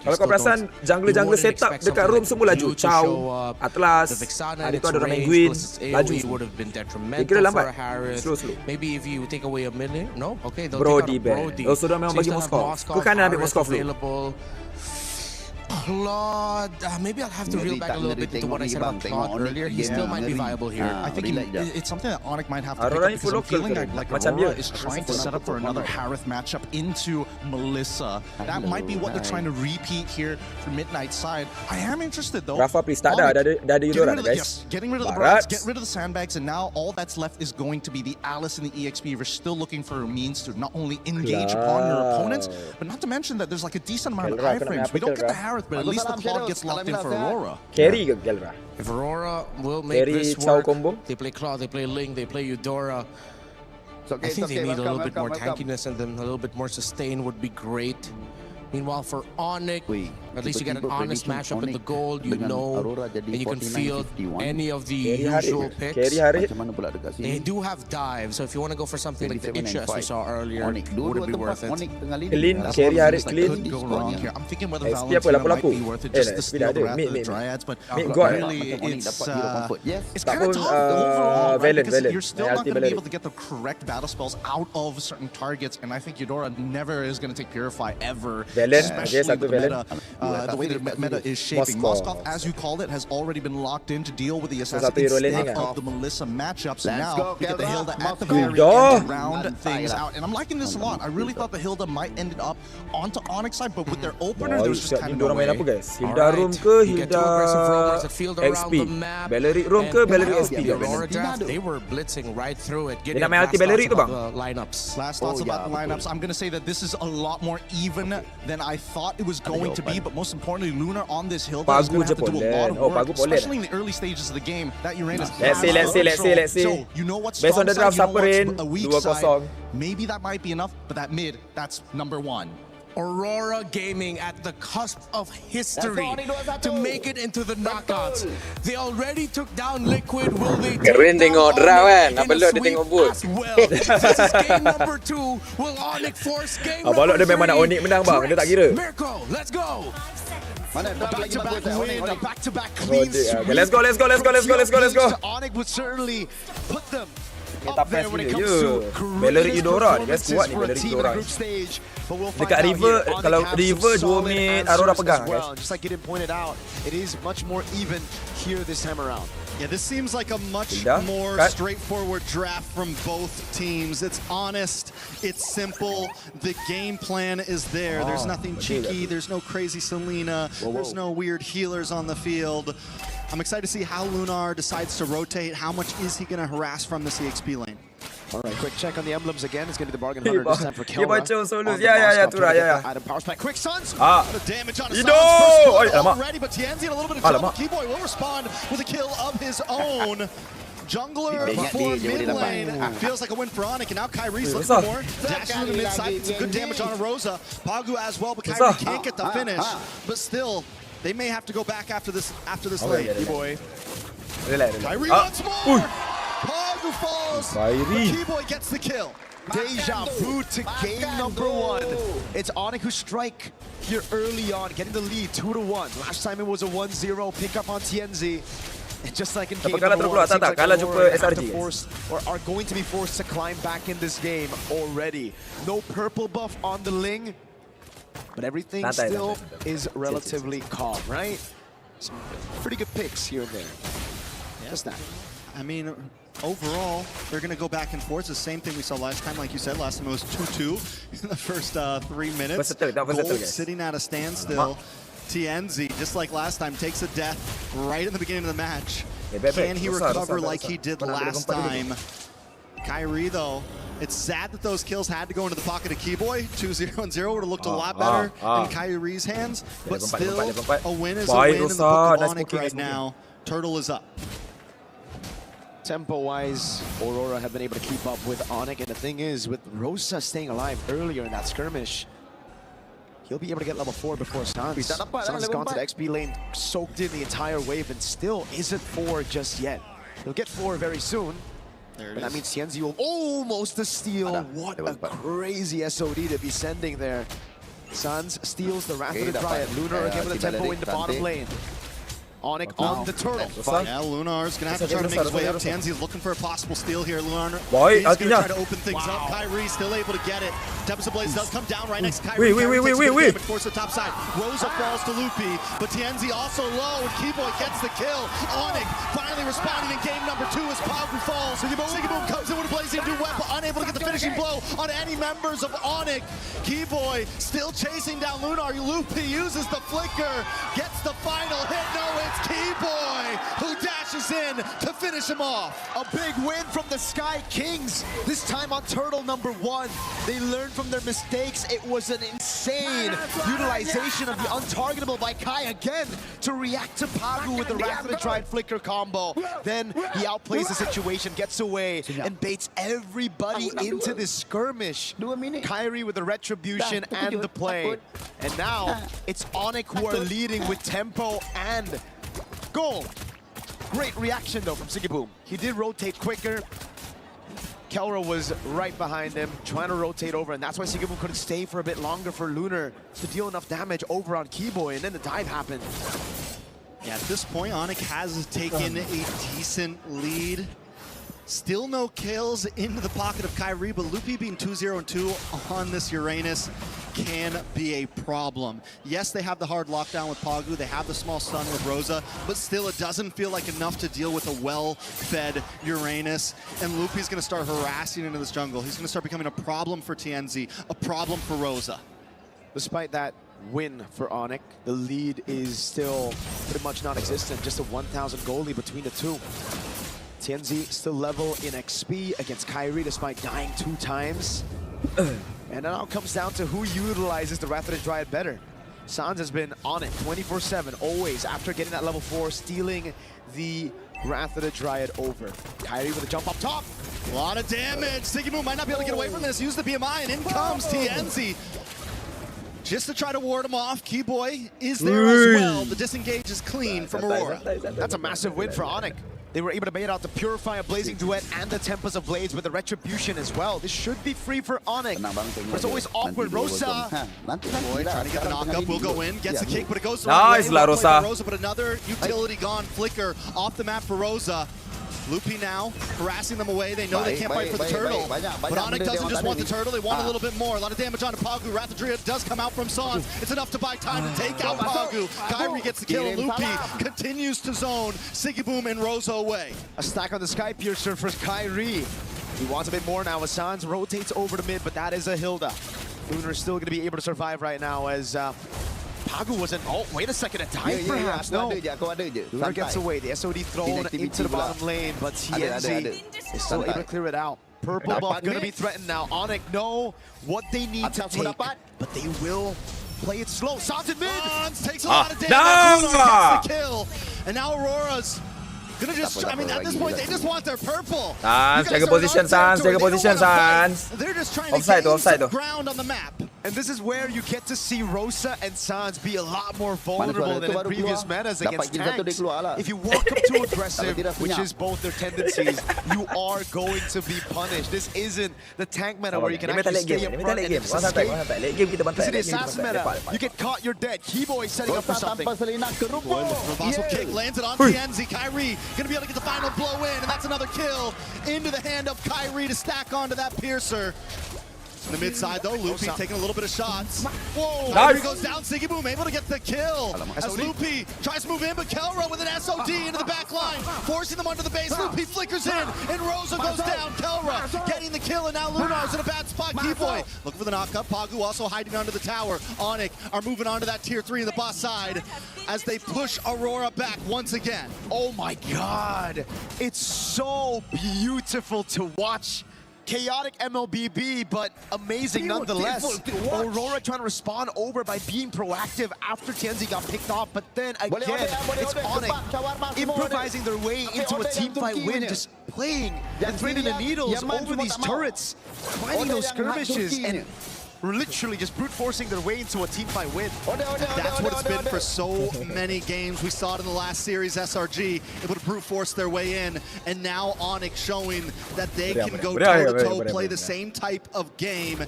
Kalau kau perasan jungle setup dekat room semua laju. Chow, Atlas, ada tu ada orang main Gwyn, laju. Kira lambat. Slow. Maybe if you take away a minute, no? Okay, they'll Brody take out Brody. Oh, sudah memang bagi Moskov. Ke kanan ambil Moskov dulu. Claude, maybe I'll have to reel back a little bit to what I said about Claude earlier. He still might be viable here. I think it's something that Onyx might have to pick up, because I'm feeling like Aurora is trying to set up for another Harith matchup into Melissa. That might be what they're trying to repeat here for Midnight side. I am interested though. Rafa please tak ada Eudora guys. Getting rid of the Barats, get rid of the sandbags, and now all that's left is going to be the Alice and the EXP. We're still looking for a means to not only engage upon your opponents, but not to mention that there's like a decent amount of iframes. We don't get the Harith, but at least the Claude gets locked in for Aurora. Carry ke Galra? If Aurora will make this work, they play Claude, they play Ling, they play Eudora. I think they need a little bit more tankiness in them, a little bit more sustain would be great. Meanwhile, for Onyx, at least you get an honest matchup in the gold, you know, and you can field any of the usual picks. They do have dive, so if you want to go for something like the Itcha as we saw earlier, would it be worth it? Clean, carry Haris clean. I'm thinking whether Valentina might be worth it, just to steal the wrath of the Dryads, but really it's kind of tough overall, right? Because you're still not going to be able to get the correct battle spells out of certain targets, and I think Eudora never is going to take Purify ever. Especially the way the meta is shaping. Moskov, as you called it, has already been locked in to deal with the assassin instead of the Melissa matchups. And now we get the Hilda at the very end to round things out. And I'm liking this a lot. I really thought the Hilda might end up onto Onyx side, but with their opener, there was just kind of no way. Hilda room ke Hilda XP? Beleric room ke Beleric XP? They were blitzing right through it. Dia nak main ulti Beleric tu bang? Last thoughts about the lineups. I'm going to say that this is a lot more even than I thought it was going to be, but most importantly, Lunar on this Hilda is going to have to do a lot of work, especially in the early stages of the game. That Uranus let's see. So you know what's based on the draft, a weak side. Maybe that might be enough, but that mid, that's number one. Aurora Gaming at the cusp of history to make it into the knockouts. They already took down Liquid. Will they take Keren tengok draft kan. Abang dia tengok boot. This is game number 2. Will Onyx force game number 3? Abang dia memang nak Onyx menang bang. Dia tak kira. Mirko, let's go. Back-to-back win, a back-to-back clean sweep. Let's go. Onyx would certainly put them up there when it comes to Beleric Eudora. Dia kuat ni Beleric Eudora. Dekat River, kalau River 2 mid, Aurora pegang guys. Just like Gideon pointed out, it is much more even here this time around. Yeah, this seems like a much more straightforward draft from both teams. It's honest, it's simple, the game plan is there. There's nothing cheeky, there's no crazy Selena, there's no weird healers on the field. I'm excited to see how Lunar decides to rotate. How much is he going to harass from the CXP lane? All right, quick check on the emblems again. It's going to be the bargain hunter this time for Kelra. Quick Suns. The damage on his already, but Tienzi in a little bit of trouble. Keyboy will respond with a kill of his own. Jungler for mid lane. Feels like a win for Onyx, and now Kyrie's looking for more. Dashing to the mid side, some good damage on a Rosa. Pagu as well, but Kyrie can't get the finish. But still, they may have to go back after this lane. Keyboy. Kyrie once more. Pagu falls. Keyboy gets the kill. Deja vu to game number 1. It's Onyx who strike here early on, getting the lead 2-1. Last time it was a 1-0 pickup on TNZ. And just like in game number 1, it seems like are going to be forced to climb back in this game already. No purple buff on the Ling, but everything still is relatively calm, right? Some pretty good picks here and there. Yeah. Just that. I mean, overall, they're going to go back and forth. It's the same thing we saw last time. Like you said, last time it was 2-2 in the first 3 minutes. Gold sitting at a standstill. TNZ, just like last time, takes a death right in the beginning of the match. Can he recover like he did last time? Kyrie, though, it's sad that those kills had to go into the pocket of Keyboy. 2-0 and 0 would have looked a lot better in Kyrie's hands, but still, a win is a win in the book of Onyx right now. Turtle is up. Tempo-wise, Aurora have been able to keep up with Onyx, and the thing is, with Rosa staying alive earlier in that skirmish, he'll be able to get level 4 before Sans. Sans has gone to the XP lane, soaked in the entire wave, and still isn't 4 just yet. He'll get 4 very soon. But that means Tienzi will almost steal. What a crazy SOD to be sending there. Sans steals the Wrath of the Dryad. Lunar again with the tempo in the bottom lane. Onyx on the turtle. Yeah, Lunar's going to have to try to make his way up. Tienzi's looking for a possible steal here. Lunar, he's going to try to open things up. Kyrie still able to get it. Tempest of Blaze does come down right next to Kyrie. Wait. Towards the top side. Rosa falls to Loopy, but Tienzi also low, and Keyboy gets the kill. Onyx finally responding in game number 2 as Pagu falls. Sigiboom comes in with a blazing duet, but unable to get the finishing blow on any members of Onyx. Keyboy still chasing down Lunar. Loopy uses the flicker, gets the final hit. No, it's Keyboy who dashes in to finish him off. A big win from the Sky Kings, this time on turtle number 1. They learned from their mistakes. It was an insane utilization of the untargetable by Kai again to react to Pagu with the Wrath of the Dryad flicker combo. Then he outplays the situation, gets away, and baits everybody into this skirmish. Kyrie with the retribution and the play. And now it's Onyx who are leading with tempo and gold. Great reaction though from Sigiboom. He did rotate quicker. Kelra was right behind him, trying to rotate over, and that's why Sigiboom couldn't stay for a bit longer for Lunar to deal enough damage over on Keyboy, and then the dive happened. Yeah, at this point, Onyx has taken a decent lead. Still no kills into the pocket of Kyrie, but Loopy being 2-0 and 2 on this Uranus can be a problem. Yes, they have the hard lockdown with Pagu, they have the small stun with Rosa, but still it doesn't feel like enough to deal with a well-fed Uranus. And Loopy's gonna start harassing into this jungle. He's gonna start becoming a problem for TNZ, a problem for Rosa. Despite that win for Onyx, the lead is still pretty much non-existent, just a 1,000 goal lead between the two. TNZ still level in XP against Kyrie despite dying 2 times. And it now comes down to who utilizes the Wrath of the Dryad better. Sans has been on it 24/7, always, after getting that level 4, stealing the Wrath of the Dryad over. Kyrie with a jump up top. A lot of damage. Sigiboom might not be able to get away from this. Use the BMI, and in comes TNZ. Just to try to ward him off. Keyboy is there as well. The disengage is clean from Aurora. That's a massive win for Onyx. They were able to bait out the Purify, a Blazing Duet, and the Tempest of Blades with the Retribution as well. This should be free for Onyx, but it's always awkward. Rosa, Boy, trying to get the knockup, will go in, gets the kick, but it goes the nice, wrong way. Rosa. But another utility gone, flicker off the map for Rosa. Loopy now harassing them away. They know they can't fight for the turtle. But Onyx doesn't just want the turtle, they want a little bit more. A lot of damage on Pagu. Wrath of Druid does come out from Sans. It's enough to buy time to take out Pagu. Kairi gets the kill, and Loopy continues to zone Sigiboom and Rosa away. A stack on the Sky Piercer for Kairi. He wants a bit more now as Sans rotates over to mid, but that is a Hilda. Lunar is still going to be able to survive right now as Pagu wasn't. Oh, wait a second, a dive perhaps. No. Lunar gets away. The SOD thrown into the bottom lane, but TNZ is still able to clear it out. Purple buff going to be threatened now. Onyx know what they need to take, but they will play it slow. Sans in mid. Sans takes a lot of damage. Lunar gets the kill. And now Aurora's gonna just, I mean, at this point, they just want their purple. Sans, jaga position, Sans, jaga position, Sans. They're just trying to get some ground on the map. And this is where you get to see Rosa and Sans be a lot more vulnerable than in previous metas against tanks. If you walk up too aggressive, which is both their tendencies, you are going to be punished. This isn't the tank meta where you can actually stay up front and escape. This is the assassin meta. You get caught, you're dead. Keyboy setting up for something. Reversal kick lands it on TNZ. Kairi gonna be able to get the final blow in, and that's another kill into the hand of Kairi to stack onto that Piercer. In the mid side though, Loopy taking a little bit of shots. Whoa! Kairi goes down, Sigiboom able to get the kill. As Loopy tries to move in, but Kelra with an SOD into the back line, forcing them onto the base. Loopy flickers in, and Rosa goes down. Kelra getting the kill, and now Lunar's in a bad spot. Keyboy looking for the knock-up. Pagu also hiding under the tower. Onyx are moving on to that tier 3 in the boss side as they push Aurora back once again. Oh my god! It's so beautiful to watch. Chaotic MLBB, but amazing nonetheless. Aurora trying to respond over by being proactive after TNZ got picked off, but then again, it's Onyx improvising their way into a teamfight win, just playing and threading the needles over these turrets, finding those skirmishes, and literally just brute forcing their way into a teamfight win. That's what it's been for so many games. We saw it in the last series, SRG able to brute force their way in, and now Onyx showing that they can go toe-to-toe, play the same type of game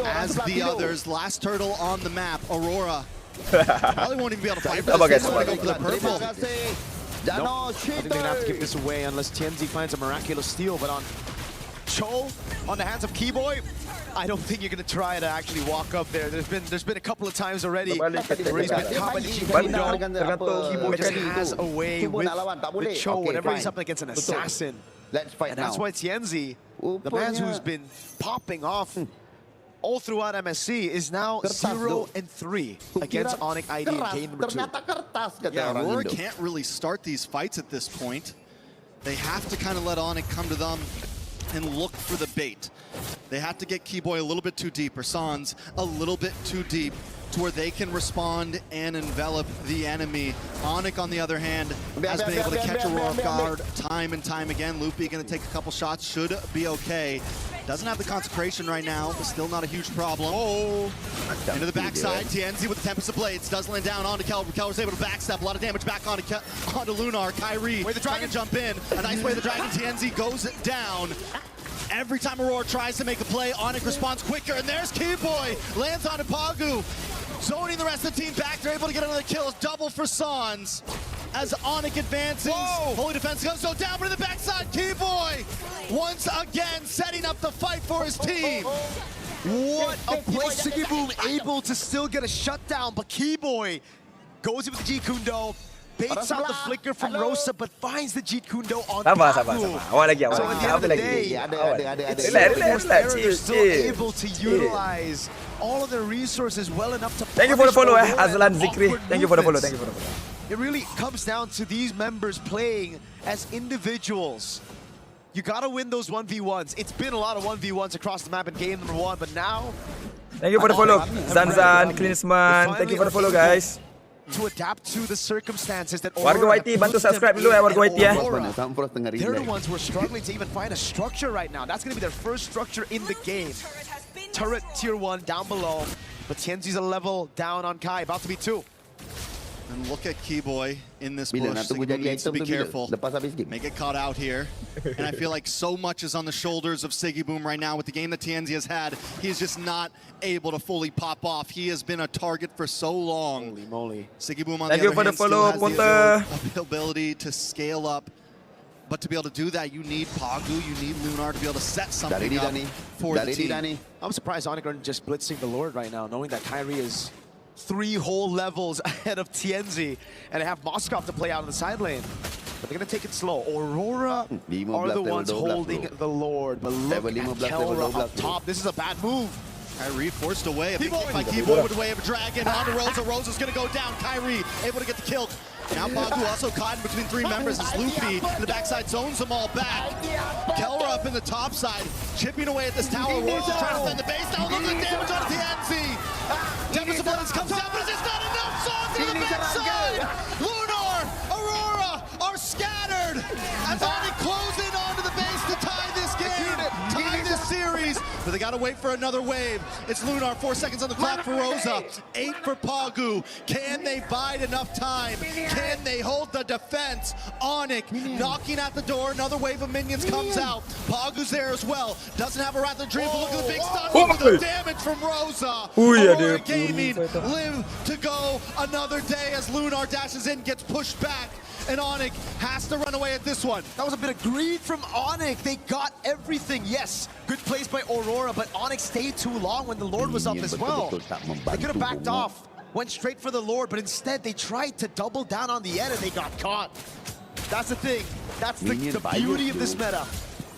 as the others. Last turtle on the map, Aurora. Probably won't even be able to fight for this. They want to go for the purple. Nope. I think they're gonna have to give this away unless TNZ finds a miraculous steal, but on Cho, on the hands of Keyboy, I don't think you're gonna try to actually walk up there. There's been a couple of times already where he's been caught by the Keyboy just has a way with Cho whenever he's up against an assassin. Let's fight and that's why TNZ, the man who's been popping off all throughout MSC, is now 0-3 against Onyx ID in game number 2. Yeah, Aurora can't really start these fights at this point. They have to kind of let Onyx come to them and look for the bait. They have to get Keyboy a little bit too deep, or Sans a little bit too deep, to where they can respond and envelop the enemy. Onyx, on the other hand, has been able to catch Aurora off guard time and time again. Loopy gonna take a couple shots, should be okay. Doesn't have the consecration right now, but still not a huge problem. Oh! Into the backside, TNZ with the Tempest of Blades, does land down onto Kelra. Kelra's able to backstep, a lot of damage back onto Lunar. Kairi, way the dragon jump in, a nice way the dragon. TNZ goes down. Every time Aurora tries to make a play, Onyx responds quicker, and there's Keyboy, lands onto Pagu. Zoning the rest of the team back, they're able to get another kill. It's double for Sans. As Onyx advances, Holy Defense goes so down, but in the backside, Keyboy once again setting up the fight for his team. What a play, Sigiboom able to still get a shutdown, but Keyboy goes in with the Jeet Kundo, baits out the flicker from Rosa, but finds the Jeet Kundo on Pagu. Awal lagi. So at the end of the day, it's still able to utilize all of their resources well enough to. Thank you for the follow, Azlan Zikri. Thank you for the follow. Thank you for the follow. It really comes down to these members playing as individuals. You gotta win those 1v1s. It's been a lot of 1v1s across the map in game number 1, but now. Thank you for the follow, Zanzan, Klinsman. Thank you for the follow, guys. To adapt to the circumstances that Warga YT, bantu subscribe dulu ya, Warga YT ya. They're the ones who are struggling to even find a structure right now. That's gonna be their first structure in the game. Turret tier 1 down below, but TNZ's a level down on Kai, about to be 2. And look at Keyboy in this bush. Sigiboom needs to be careful. May get caught out here. And I feel like so much is on the shoulders of Sigiboom right now with the game that TNZ has had. He's just not able to fully pop off. He has been a target for so long. Holy moly. Sigiboom on the other hand still has the ability to scale up But to be able to do that, you need Pagu, you need Lunar to be able to set something up for the team. I'm surprised Onyx aren't just blitzing the Lord right now, knowing that Kyrie is 3 whole levels ahead of TNZ, and they have Moskov to play out in the side lane. But they're going to take it slow. Aurora are the ones holding the Lord, but look at Kelra up top. This is a bad move. Kyrie forced away. A big kick by Keyboard with the wave of a dragon. Onto Rosa. Rosa's going to go down. Kyrie able to get the kill. Now Pagu also caught in between 3 members as Luffy in the backside zones them all back. Kelra up in the top side, chipping away at this tower. Rosa trying to defend the base. Now look at the damage on TNC. Tempest Blades comes down, but it's just not enough. Songs to the backside. Lunar, Aurora are scattered as Onyx close in onto the base to tie this game, tie this series. But they got to wait for another wave. It's Lunar, 4 seconds on the clock for Rosa, 8 for Pagu. Can they bide enough time? Can they hold the defense? Onyx knocking at the door. Another wave of minions comes out. Pagu's there as well. Doesn't have a Wrath of Dream, but look at the big stun. Look at the damage from Rosa. Aurora Gaming live to go another day as Lunar dashes in, gets pushed back. And Onyx has to run away at this one. That was a bit of greed from Onyx. They got everything. Yes, good plays by Aurora, but Onyx stayed too long when the Lord was up as well. They could have backed off, went straight for the Lord, but instead they tried to double down on the end and they got caught. That's the thing. That's the beauty of this meta.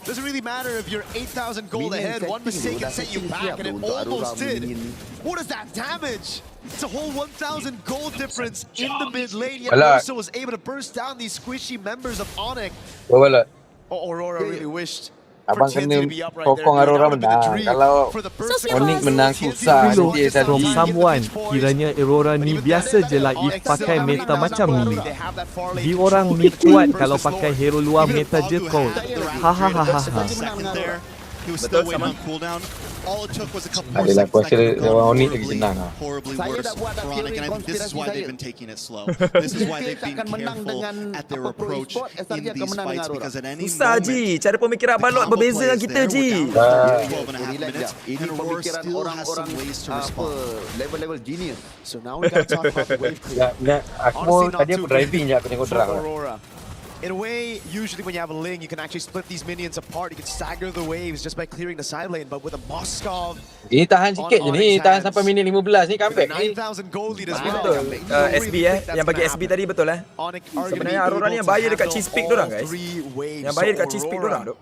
Doesn't really matter if you're 8,000 gold ahead. One mistake can set you back, and it almost did. What is that damage? It's a whole 1,000 gold difference in the mid lane. Yet Rosa was able to burst down these squishy members of Onyx. Aurora really wished Abang kena sokong Aurora menang. Kalau Onyx menang susah nanti From someone, kiranya Aurora ni biasa je lah if pakai meta macam ni. Di orang ni kuat kalau pakai hero luar meta je kau. Hahaha. He was still waiting on cooldown. All it took was a couple more Adalah seconds. kuasa Horribly worse for Onyx, and I think this is why they've been taking it slow. This is why they've been careful at their approach in these fights, because at any Susah Ji, cara pemikiran balot berbeza dengan kita Ji. 12.5 minutes, and Aurora still has some ways to respond. Level genius. So now we gotta talk about the wave clear. Aku tadi aku driving je aku tengok drag. In a way, usually when you have a Ling, you can actually split these minions apart. You can stagger the waves just by clearing the side lane. But with a Moskov, ini tahan sikit je ni, tahan sampai minit 15 ni comeback ni. 9,000 gold lead as well. Betul. SB yang bagi SB tadi betul Sebenarnya Aurora ni yang bahaya dekat cheese pick dorang guys. Yang bahaya dekat cheese pick dorang tu.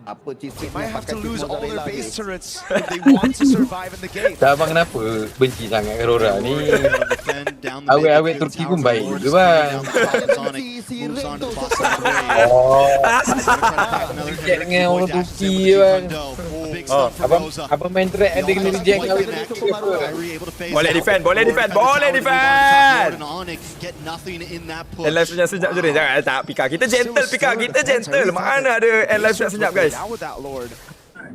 They might have to lose all their base turrets if they want to survive in the game. Tak abang kenapa benci sangat Aurora ni? Awet-awet Turki pun baik ke bang? Reject dengan orang Turki bang. Abang main track ada kena reject dengan awet Turki apa? Boleh defend. Live senyap je ni. Jangan tak Pika. Kita gentle. Mana ada live senyap guys. Down with that Lord.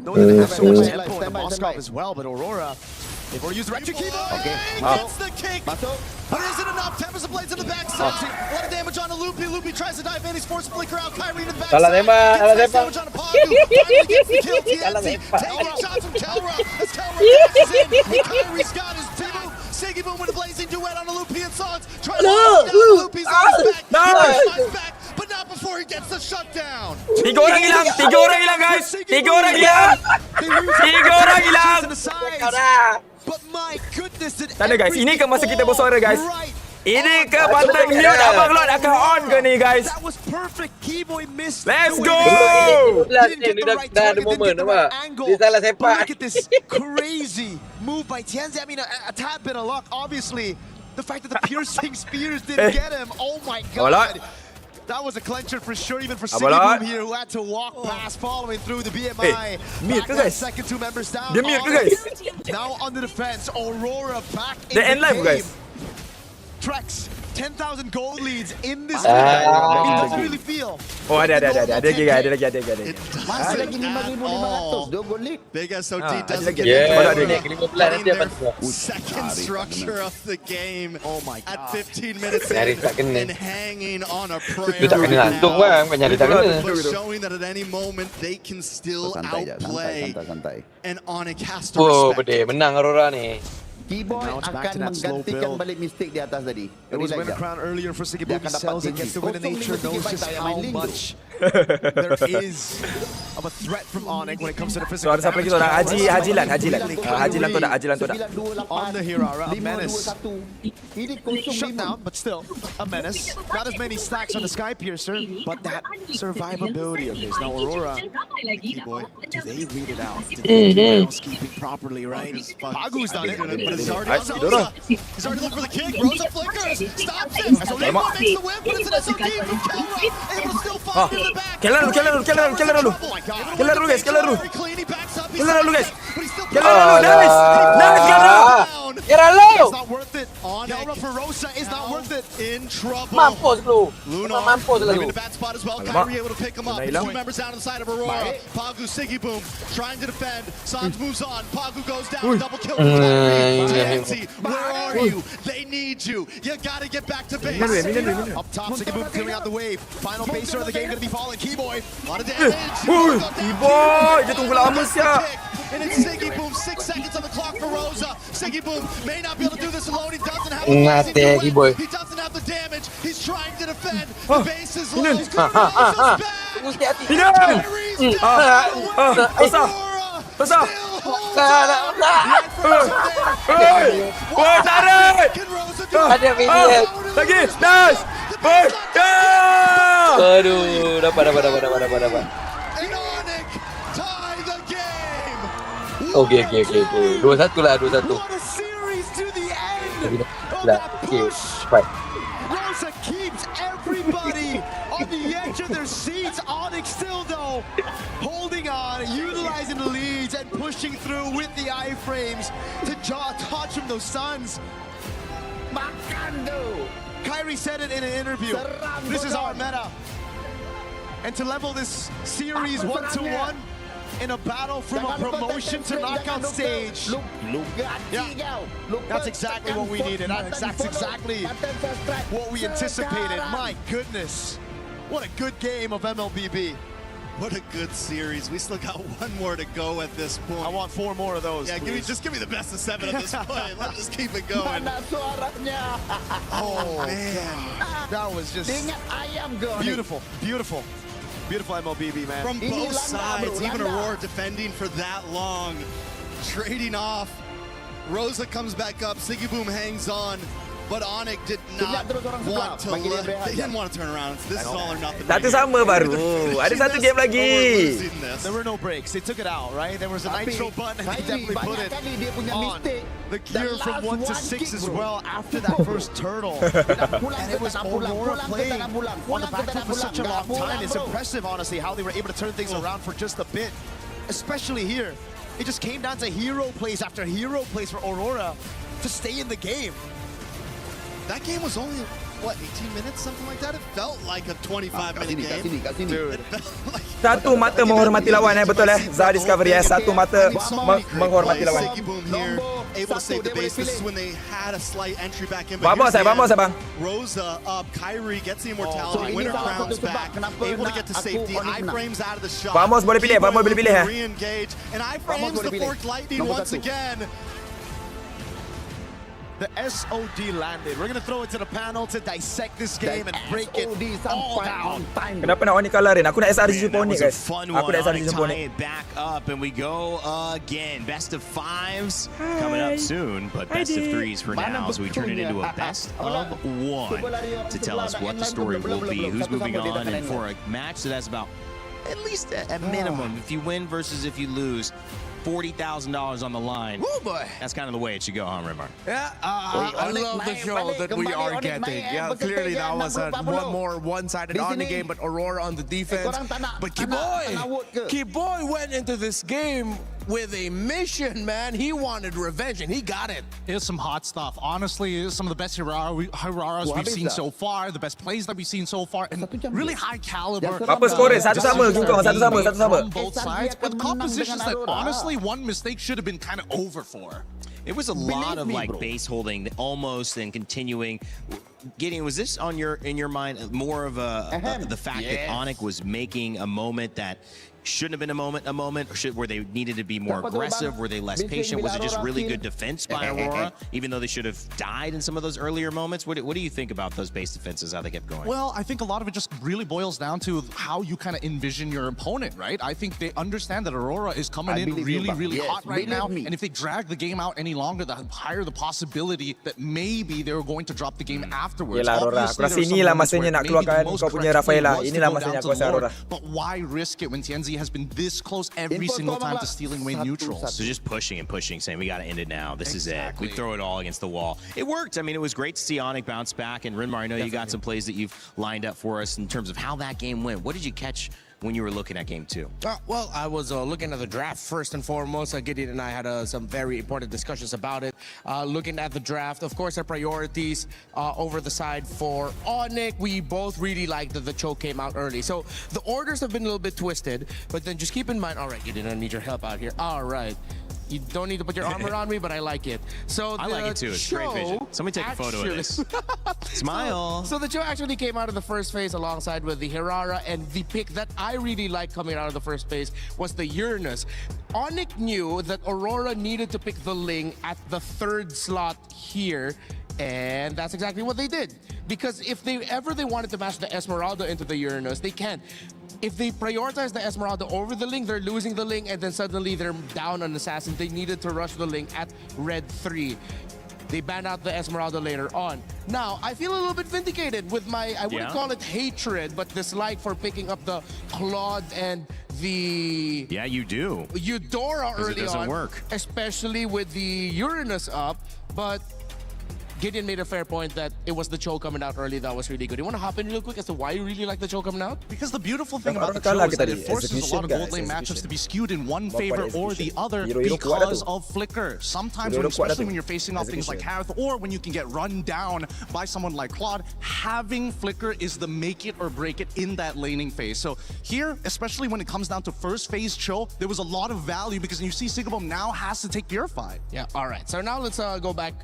Knowing that they have so much tempo in the Moskov as well, but Aurora, they've already used the electric keyboard. Gets the kick, but isn't enough. Tempest Blades in the backside. A lot of damage on Luffy. Luffy tries to dive in. He's forced to flicker out. Kyrie in the backside. Gets damage on Pagu. Finally gets the kill. TNC taking shots from Kelra as Kelra dashes in. Kyrie's got his two. Siggy Boom with a blazing duet on Luffy and Songs. Trying to hold down Luffy's on his back. But not before he gets the shutdown. 3 orang hilang guys. 3 orang hilang. But my goodness, tak ada guys. Ini ke masa kita bersuara guys. Ini ke pantai mute Abang Lord akan on ke ni guys. That was perfect. Keyboy missed. Let's go. Didn't get the right target, didn't get the right angle. But look at this crazy move by Tianzi. I mean, a tad bit of luck. Obviously, the fact that the piercing spears didn't get him. Oh my god. That was a clencher for sure, even for Siggy Boom here, who had to walk past, following through the BMI. Second 2 members down. Now on the defense, Aurora back in the game. Trex, 10,000 gold leads in this game. It doesn't really feel. Oh, ada lagi. Big SOT doesn't get second structure of the game. Oh my god. At 15 minutes and hanging on a prayer. Showing that at any moment they can still outplay. And Onyx has to respect. Menang Aurora ni. Keyboard akan menggantikan balik mistake di atas tadi. It was win a crown earlier for Siggy Boom. He sells it, gets the win in nature, knows just how much there is of a threat from Onyx when it comes to the So physical ada siapa lagi tu? Hajilan Todak. on the Hirara, a menace. Shut down, but still a menace. Not as many stacks on the Sky Piercer, but that survivability of his. Now Aurora, boy, do they read it out? Do they do housekeeping properly, right? Pagu's done it, but it's already on Rosa. He's already looking for the kick. Rosa flickers, stops it. So Limo makes the win, but it's an SOD from Kelra. Able to still find in the back. Kill dulu guys. Kill dulu guys. It's not worth it. Kelra for Rosa is not worth it. In trouble. Mampus lu. Lunar Mampus maybe lu. in a bad spot as well. Kyrie able to pick him up. Two members down on the side of Aurora. Pagu, Siggy Boom trying to defend. Sans moves on. Pagu goes down. Double kill. Tansy, where are you? They need you. You gotta get back to base. Up top, Siggy Boom clearing out the wave. Final baser of the game gonna be falling. Keyboy. A lot of damage. Keyboy, dia tunggu lama siap. And it's Siggy Boom, 6 seconds on the clock for Rosa. Siggy Boom may not be able to do this alone. He doesn't have the Keyboy. He doesn't have the damage. He's trying to defend. The base is low. Rosa's back. Ada minion. Lagi, nice. Aduh, dapat. Okay. 2-1 lah, 2-1. Okay, fight. Rosa keeps everybody on the edge of their seats. Onyx still though, holding on, utilizing the leads and pushing through with the iframes to touch from those stuns. Kyrie said it in an interview. This is our meta. And to level this series 1-1 in a battle from a promotion to knockout stage. Yeah, that's exactly what we needed. That's exactly what we anticipated. My goodness. What a good game of MLBB. What a good series. We still got one more to go at this point. I want 4 more of those. Yeah, just give me the best of 7 at this point. Let's just keep it going. Oh, man. That was just beautiful. Beautiful MLBB, man. From both sides, even Aurora defending for that long, trading off. Rosa comes back up, Siggy Boom hangs on, but Onyx did not want to they didn't want to turn around. This is all or nothing. Satu sama baru. Ada satu game lagi. There were no breaks. They took it out, right? There was a nitro button and they definitely put it on. The gear from 1 to 6 as well after that first turtle. And it was Aurora playing on the back foot for such a long time. It's impressive, honestly, how they were able to turn things around for just a bit. Especially here. It just came down to hero plays after hero plays for Aurora to stay in the game. That game was only, what, 18 minutes, something like that? It felt like a 25-minute game. Dude. Satu mata menghormati lawan betul Zah Discovery satu mata menghormati lawan. Siggy Boom here, able to save the base. This is when they had a slight entry back in. Vamos bang. Rosa up, Kyrie gets the immortality, winner crowns back, able to get to safety, iframes out of the shot. Vamos boleh pilih Re-engage, and iframes the forked lightning once again. The SOD landed. We're going to throw it to the panel to dissect this game and break it all down. Kenapa nak Onyx kalah Rin? Aku nak SRG jumpa Onyx guys. Aku nak SRG jumpa Onyx. Back up and we go again. Best of 5s coming up soon, but best of 3s for now as we turn it into a best of 1 to tell us what the story will be, who's moving on, and for a match that has about at least a minimum, if you win versus if you lose, $40,000 on the line. Oh boy. That's kind of the way it should go, huh, Rimar? Yeah, I love the show that we are getting. Yeah, clearly that was a more one-sided on the game, but Aurora on the defense. But Keyboy went into this game with a mission, man. He wanted revenge, and he got it. It's some hot stuff. Honestly, it's some of the best Hiraras we've seen so far, the best plays that we've seen so far, and really high caliber. Apa skor dia? Satu sama. From both sides, with compositions that honestly, one mistake should have been kind of over for. It was a lot of like base holding almost and continuing. Gideon, was this on in your mind more of the fact that Onyx was making a moment that shouldn't have been a moment, or were they needed to be more aggressive? Were they less patient? Was it just really good defense by Aurora, even though they should have died in some of those earlier moments? What do you think about those base defenses, how they kept going? Well, I think a lot of it just really boils down to how you kind of envision your opponent, right? I think they understand that Aurora is coming in really hot right now, and if they drag the game out any longer, the higher the possibility that maybe they were going to drop the game afterwards. Yelah Aurora, aku rasa inilah masanya nak keluarkan kau punya Rafaela. Inilah masanya aku rasa Aurora. But why risk it when TNZ has been this close every single time to stealing away neutrals? So just pushing and pushing, saying we got to end it now. This is it. We throw it all against the wall. It worked. I mean, it was great to see Onyx bounce back. And Rinmar, I know you got some plays that you've lined up for us in terms of how that game went. What did you catch when you were looking at game 2? Well, I was looking at the draft first and foremost. Gideon and I had some very important discussions about it. Looking at the draft, of course, our priorities over the side for Onyx. We both really liked that the choke came out early. So the orders have been a little bit twisted, but then just keep in mind, all right, Gideon, I need your help out here. All right. You don't need to put your armor on me, but I like it. So I like it too. It's great vision. Somebody take a photo of this. Smile. So the Joe actually came out of the first phase alongside with the Hirara, and the pick that I really liked coming out of the first phase was the Uranus. Onyx knew that Aurora needed to pick the Ling at the 3rd slot here, and that's exactly what they did. Because if they wanted to match the Esmeralda into the Uranus, they can't. If they prioritize the Esmeralda over the Ling, they're losing the Ling, and then suddenly they're down on Assassin. They needed to rush the Ling at red 3. They banned out the Esmeralda later on. Now, I feel a little bit vindicated with my, I wouldn't call it hatred, but dislike for picking up the Claude and the... Yeah, you do. Eudora early it doesn't on. Work. Especially with the Uranus up, but... Gideon made a fair point that it was the Cho coming out early that was really good. You want to hop in real quick as to why you really like the Cho coming out? Because the beautiful thing about the Cho is that it forces a lot of gold lane matchups to be skewed in one favor or the other because of Flicker. Sometimes, especially when you're facing off things like Harith, or when you can get run down by someone like Claude, having Flicker is the make it or break it in that laning phase. So here, especially when it comes down to first phase Cho, there was a lot of value because you see Sigabum now has to take Purify. Yeah, all right. So now let's go back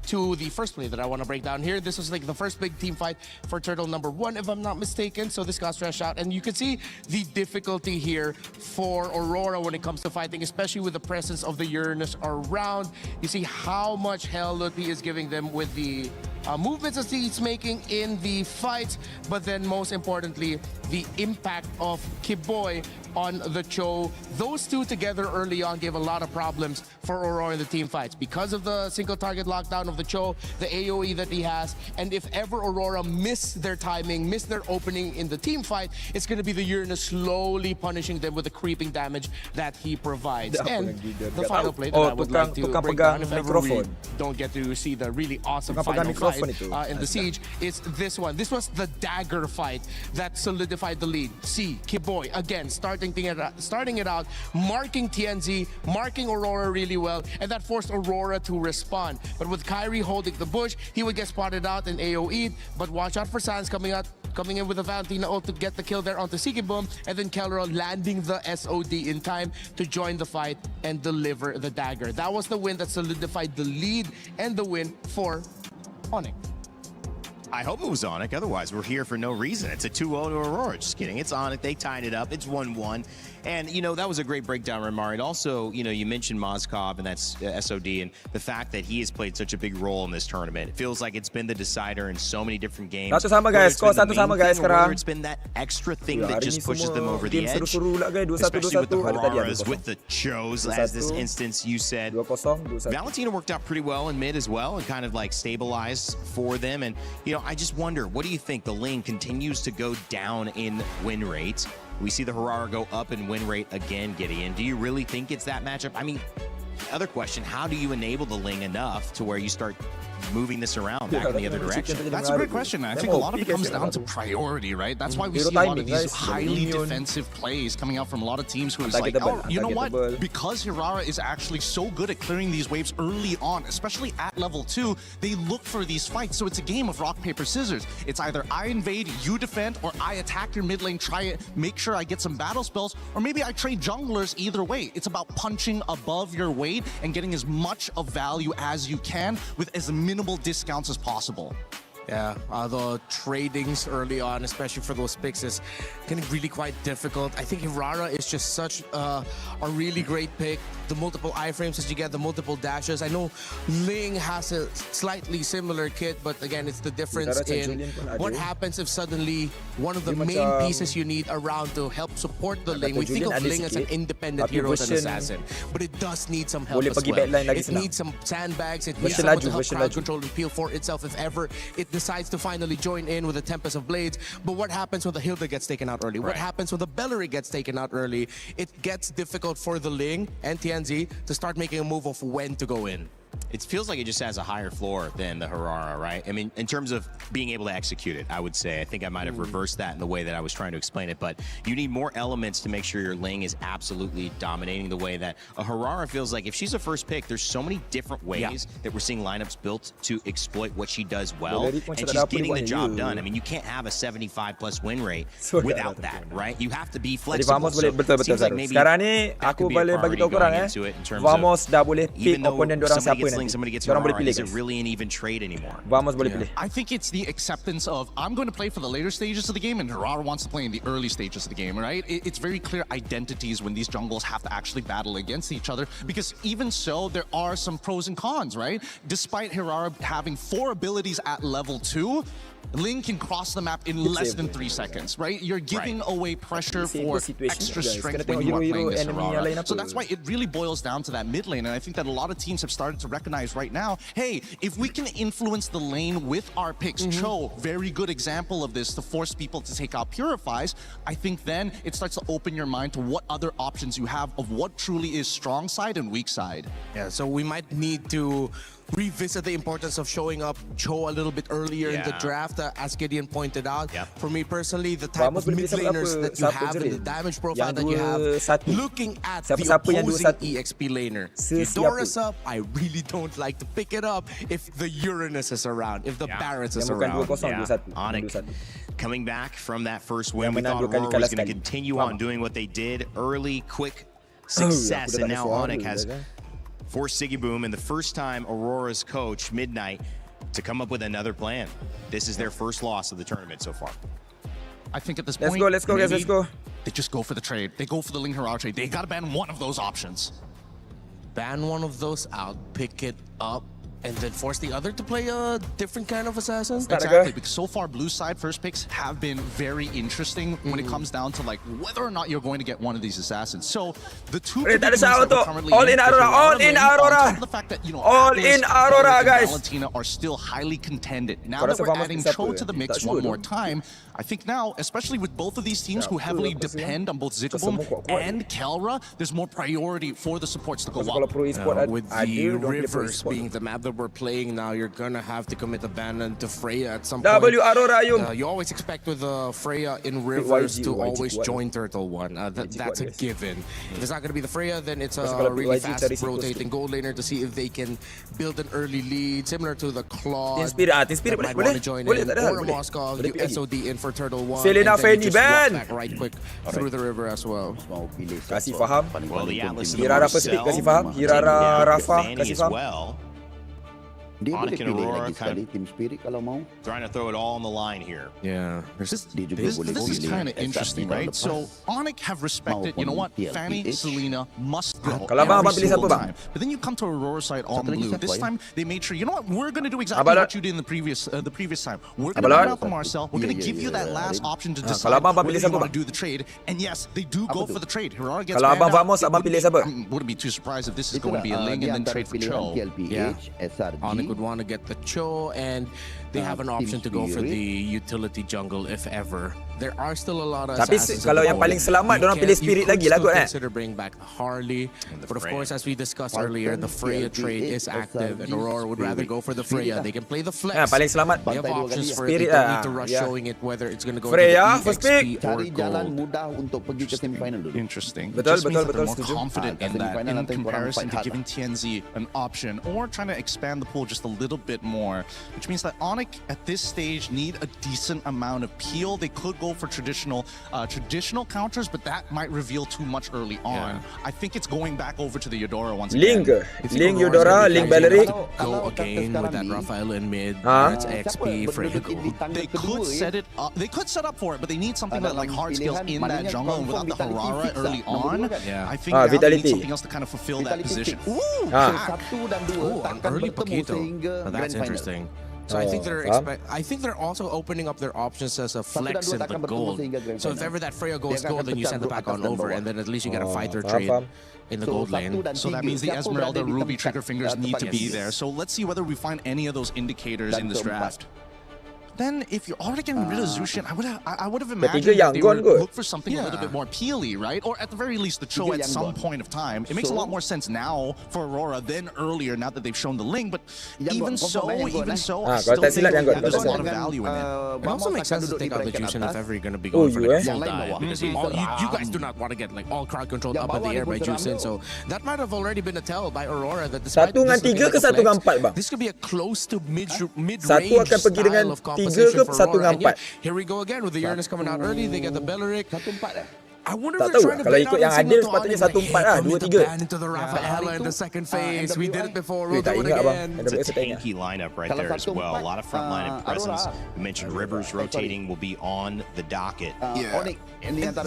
to the first play that I want to break down here. This was like the first big team fight for Turtle number 1, if I'm not mistaken. So this got stretched out, and you can see the difficulty here for Aurora when it comes to fighting, especially with the presence of the Uranus around. You see how much hell that he is giving them with the movements that he's making in the fight, but then most importantly, the impact of Kiboy on the Cho. Those two together early on gave a lot of problems for Aurora in the team fights because of the single target lockdown of the Cho, the AoE that he has, and if ever Aurora miss their timing, miss their opening in the team fight, it's going to be the Uranus slowly punishing them with the creeping damage that he provides. And the final play that I would like to break down, if ever we don't get to see the really awesome final fight in the Siege, is this one. This was the dagger fight that solidified the lead. See, Kiboy, again, starting it out, marking TNZ, marking Aurora really well, and that forced Aurora to respond. But with Kyrie holding the bush, he would get spotted out and AoE'd, but watch out for Sans coming in with a Valentina ult to get the kill there onto Sigibum, and then Kelro landing the SOD in time to join the fight and deliver the dagger. That was the win that solidified the lead and the win for Onyx. I hope it was Onyx, otherwise we're here for no reason. It's a 2-0 to Aurora. Just kidding. It's Onyx. They tied it up. It's 1-1. And, you know, that was a great breakdown, Ramari. Also, you know, you mentioned Mozkov, and that's SOD, and the fact that he has played such a big role in this tournament. It feels like it's been the decider in so many different games. Satu sama guys, skor satu sama guys sekarang. Whether it's been that extra thing that just pushes them over the edge, especially with the Hararas, with the Chos, as this instance you said. Valentina worked out pretty well in mid as well, and kind of like stabilized for them. And, you know, I just wonder, what do you think? The lane continues to go down in win rate. We see the Harara go up in win rate again, Gideon. Do you really think it's that matchup? I mean, other question, how do you enable the Ling enough to where you start moving this around back in the other direction? That's a great question. I think a lot of it comes down to priority, right? That's why we see a lot of these highly defensive plays coming out from a lot of teams who is like, oh, you know what? Because Hirara is actually so good at clearing these waves early on, especially at level 2, they look for these fights. So it's a game of rock, paper, scissors. It's either I invade, you defend, or I attack your mid lane, try it, make sure I get some battle spells, or maybe I trade junglers. Either way, it's about punching above your weight and getting as much of value as you can with as minimal discounts as possible. Yeah, the tradings early on, especially for those picks, is getting really quite difficult. I think Hirara is just such a really great pick. The multiple iframes as you get, the multiple dashes. I know Ling has a slightly similar kit, but again, it's the difference in what happens if suddenly one of the main pieces you need around to help support the Ling. We think of Ling as an independent hero as an assassin, but it does need some help as well. It needs some sandbags, it needs someone to help crowd control and peel for itself if ever it decides to finally join in with the Tempest of Blades. But what happens when the Hilda gets taken out early? What happens when the Bellary gets taken out early? It gets difficult for the Ling and TNZ to start making a move of when to go in. It feels like it just has a higher floor than the Hirara, right? I mean, in terms of being able to execute it, I would say. I think I might have reversed that in the way that I was trying to explain it, but you need more elements to make sure your Ling is absolutely dominating the way that a Hirara feels like. If she's a first pick, there's so many different ways that we're seeing lineups built to exploit what she does well, and she's getting the job done. I mean, you can't have a 75+ win rate without that, right? You have to be flexible. So betul. Sekarang ni aku boleh bagi tahu korang Vamos dah boleh pick opponent dorang siapa nanti. Somebody gets Hirara, is it really an even trade anymore? Vamos boleh pilih. I think it's the acceptance of I'm going to play for the later stages of the game and Hirara wants to play in the early stages of the game, right? It's very clear identities when these jungles have to actually battle against each other, because even so, there are some pros and cons, right? Despite Hirara having 4 abilities at level 2, Ling can cross the map in less than 3 seconds, right? You're giving away pressure for extra strength when you are playing this Hirara. So that's why it really boils down to that mid lane, and I think that a lot of teams have started to recognize right now, hey, if we can influence the lane with our picks, Cho, very good example of this, to force people to take out Purifies, I think then it starts to open your mind to what other options you have of what truly is strong side and weak side. Yeah, so we might need to revisit the importance of showing up Cho a little bit earlier in the draft, as Gideon pointed out. For me personally, the type of mid laners that you have and the damage profile that you have, looking at the opposing EXP laner. Eudora's up, I really don't like to pick it up if the Uranus is around, if the Barrett is around. Onyx coming back from that first win, we thought Aurora was going to continue on doing what they did, early, quick success, and now Onyx has forced Siggy Boom, and the first time Aurora's coach, Midnight, to come up with another plan. This is their first loss of the tournament so far. I think at this point, let's go, guys, let's go. They just go for the trade. They go for the Ling Hirara trade. They gotta ban one of those options. Ban one of those out, pick it up, and then force the other to play a different kind of assassin? Exactly, because so far blue side first picks have been very interesting when it comes down to like whether or not you're going to get one of these assassins. So the two all in Aurora, the fact that, you know, all in Aurora, guys, Valentina are still highly contended. Now that we're adding Cho to the mix one more time, I think now, especially with both of these teams who heavily depend on both Ziggaboom and Kelra, there's more priority for the supports to go up. With the rivers being the map that we're playing now, you're gonna have to commit abandon to Freya at some point. You always expect with Freya in rivers to always join Turtle 1. That's a given. If it's not gonna be the Freya, then it's a really fast rotating gold laner to see if they can build an early lead, similar to the Claude. That might want to join in, or a Moskov, you SOD in for Turtle 1, and then just walk back right quick through the river as well. Kasih faham. Well, the Atlas Hirara Pacific kasih faham. Hirara Rafa kasih faham. Well. Onyx and Aurora kind of trying to throw it all on the line here. Yeah. This is kind of interesting, right? So Onyx have respected, you know what, Fanny, Selena must go every single time. But then you come to Aurora side on blue. This time they made sure, you know what, we're going to do exactly what you did in the previous time. We're going to put out the Marcel. We're going to give you that last option to decide whether you want to do the trade. And yes, they do go for the trade. Hirara gets banned out. Wouldn't be too surprised if this is going to be a Ling and then trade for Cho. Yeah. Onyx would want to get the Cho, and they have an option to go for the utility jungle if ever. There are still a lot of assassins. Kalau yang paling selamat, dorang pilih Spirit lagi lah kot. Consider bringing back Harley, but of course, as we discussed earlier, the Freya trade is active, and Aurora would rather go for the Freya. They can play the flex. Paling selamat. They have options for it. They don't need to rush showing it whether it's going to go Freya, to the EXP or gold. Interesting. Betul. More confident in that in comparison to giving TNZ an option or trying to expand the pool just just a little bit more, which means that Onyx at this stage need a decent amount of peel. They could go for traditional counters, but that might reveal too much early on. I think it's going back over to the Eudora once again. Link Eudora, Link Belleric. Go again with that Raphael in mid. That's XP, Frego. They could set it up. They could set up for it, but they need something that like hard skills in that jungle, and without the Harara early on, I think now they need something else to kind of fulfill that position. Ooh, an early Paquito. That's interesting. So I think they're also opening up their options as a flex in the gold. So if ever that Freya goes gold, then you send it back on over, and then at least you get a fighter trade in the gold lane. So that means the Esmeralda, Ruby, Trigger Fingers need to be there. So let's see whether we find any of those indicators in this draft. Then, if you're already getting rid of Zushin, I would have imagined that they would look for something a little bit more peely, right? Or at the very least, the Cho at some point of time. It makes a lot more sense now for Aurora than earlier, now that they've shown the link. But even so, I still think there's a lot of value in it. It also makes sense to take out the Jushin if ever you're going to be going for like full dive. Because you guys do not want to get like all crowd controlled up in the air by Jushin. So that might have already been a tell by Aurora that this could be a close to mid-range style of composition for Aurora. Yeah, here we go again with the Uranus coming out early. They get the Belleric. I wonder if they're trying to kalau ikut yang adil sepatutnya 1-4 lah, 2-3. Into the Raphael in the second phase. We did it before, we'll do it again. It's a tanky lineup right there as well. A lot of frontline presence. You mentioned Rivers rotating will be on the docket. The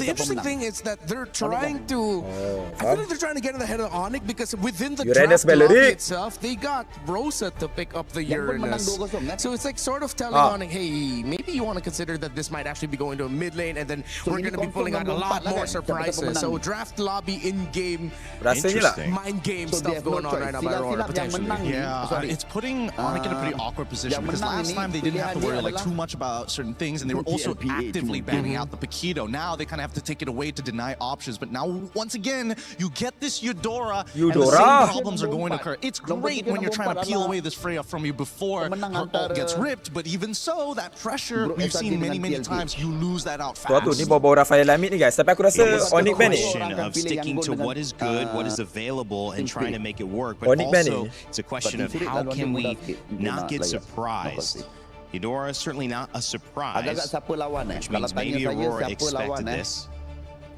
interesting thing is that they're trying to... I feel like they're trying to get in the head of Onyx because within the draft lobby itself, they got Rosa to pick up the Uranus. So it's like sort of telling Onyx, hey, maybe you want to consider that this might actually be going to a mid lane, and then we're going to be pulling out a lot more surprises. So draft lobby in-game, mind game stuff going on right now by Aurora, potentially. Yeah, it's putting Onyx in a pretty awkward position because last time they didn't have to worry like too much about certain things, and they were also actively banning out the Paquito. Now they kind of have to take it away to deny options, but now once again you get this Eudora. And the same problems are going to occur. It's great when you're trying to peel away this Freya from you before her ult gets ripped, but even so, that pressure we've seen many times, you lose that out fast. Ni bawa Raphael Lamit ni guys, tapi aku rasa Onyx ban ni. Of sticking to what is good, what is available, and trying to make it work, but also it's a question of how can we not get surprised. Eudora is certainly not a surprise, which means maybe Aurora expected this.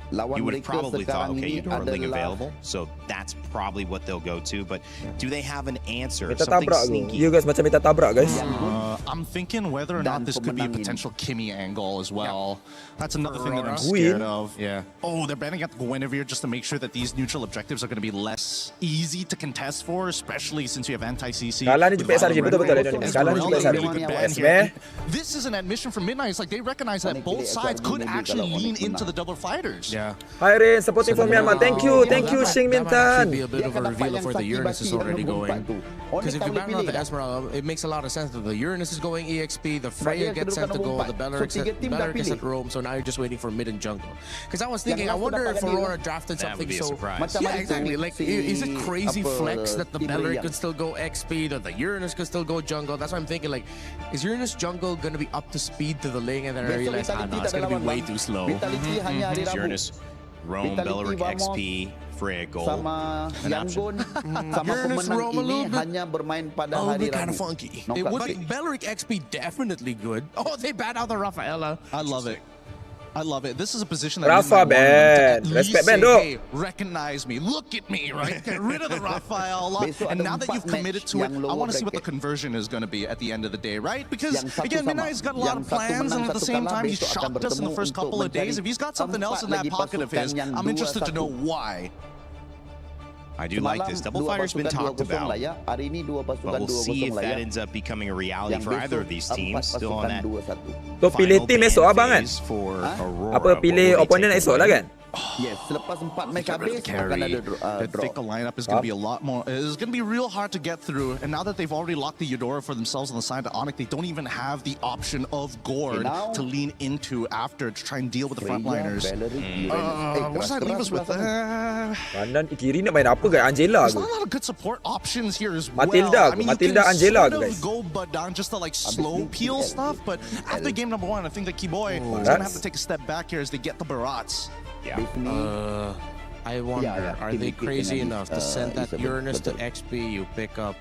You would have probably thought, okay, Eudora Ling available, so that's probably what they'll go to. But do they have an answer? Something sneaky. You guys macam minta tabrak guys. I'm thinking whether or not this could be a potential Kimmy angle as well. That's another thing that I'm scared of. Yeah. Oh, they're banning out the Guinevere just to make sure that these neutral objectives are going to be less easy to contest for, especially since you have anti-CC. Kalah ni jepit SRG, betul-betul. Kalah ni jepit SRG. This is an admission from Midnight. It's like they recognize that both sides could actually lean into the double fighters. Yeah. Hi Rain, supporting from Myanmar. Thank you, Xing Mintan. Be a bit of a reveal of where the Uranus is already going. Because if you ban out the Esmeralda, it makes a lot of sense that the Uranus is going EXP, the Freya gets sent to gold, the Belleric is at Rome, so now you're just waiting for mid and jungle. Because I was thinking, I wonder if Aurora drafted something so... Yeah, exactly. Like, is it crazy flex that the Belleric could still go XP, that the Uranus could still go jungle? That's what I'm thinking, like, is Uranus jungle going to be up to speed to the lane? And then I realized, no, it's going to be way too slow. Is Uranus Rome, Belleric XP, Freya Gold, an option? Uranus Rome a little bit kind of funky. It would be Belleric XP definitely good. Oh, they banned out the Rafaela. I love it. I love it. This is a position that Rafa ban. Respect ban, dog. Hey, recognize me. Look at me, right? Get rid of the Raphael. And now that you've committed to it, I want to see what the conversion is going to be at the end of the day, right? Because, again, Midnight's got a lot of plans, and at the same time, he's shocked us in the first couple of days. If he's got something else in that pocket of his, I'm interested to know why. I do like this. Double Fighter's been talked about. But we'll see if that ends up becoming a reality for either of these teams. Still on that pilih tim esok abang kan? Apa pilih opponent esok lah kan? Yes, selepas 4 match habis akan ada draw. I think the lineup is going to be a lot more. It's going to be real hard to get through. And now that they've already locked the Eudora for themselves on the side of Onyx, they don't even have the option of Gord to lean into after to try and deal with the frontliners. What does that leave us with? Kanan kiri nak main apa guys? Angela. There's not a lot of good support options here as well. Matilda, I mean, Matilda, Angela guys. Go but down just to like slow peel stuff. But after game number 1, I think that Keyboy is going to have to take a step back here as they get the Barats. Yeah. I wonder, are they crazy enough to send that Uranus to XP? You pick up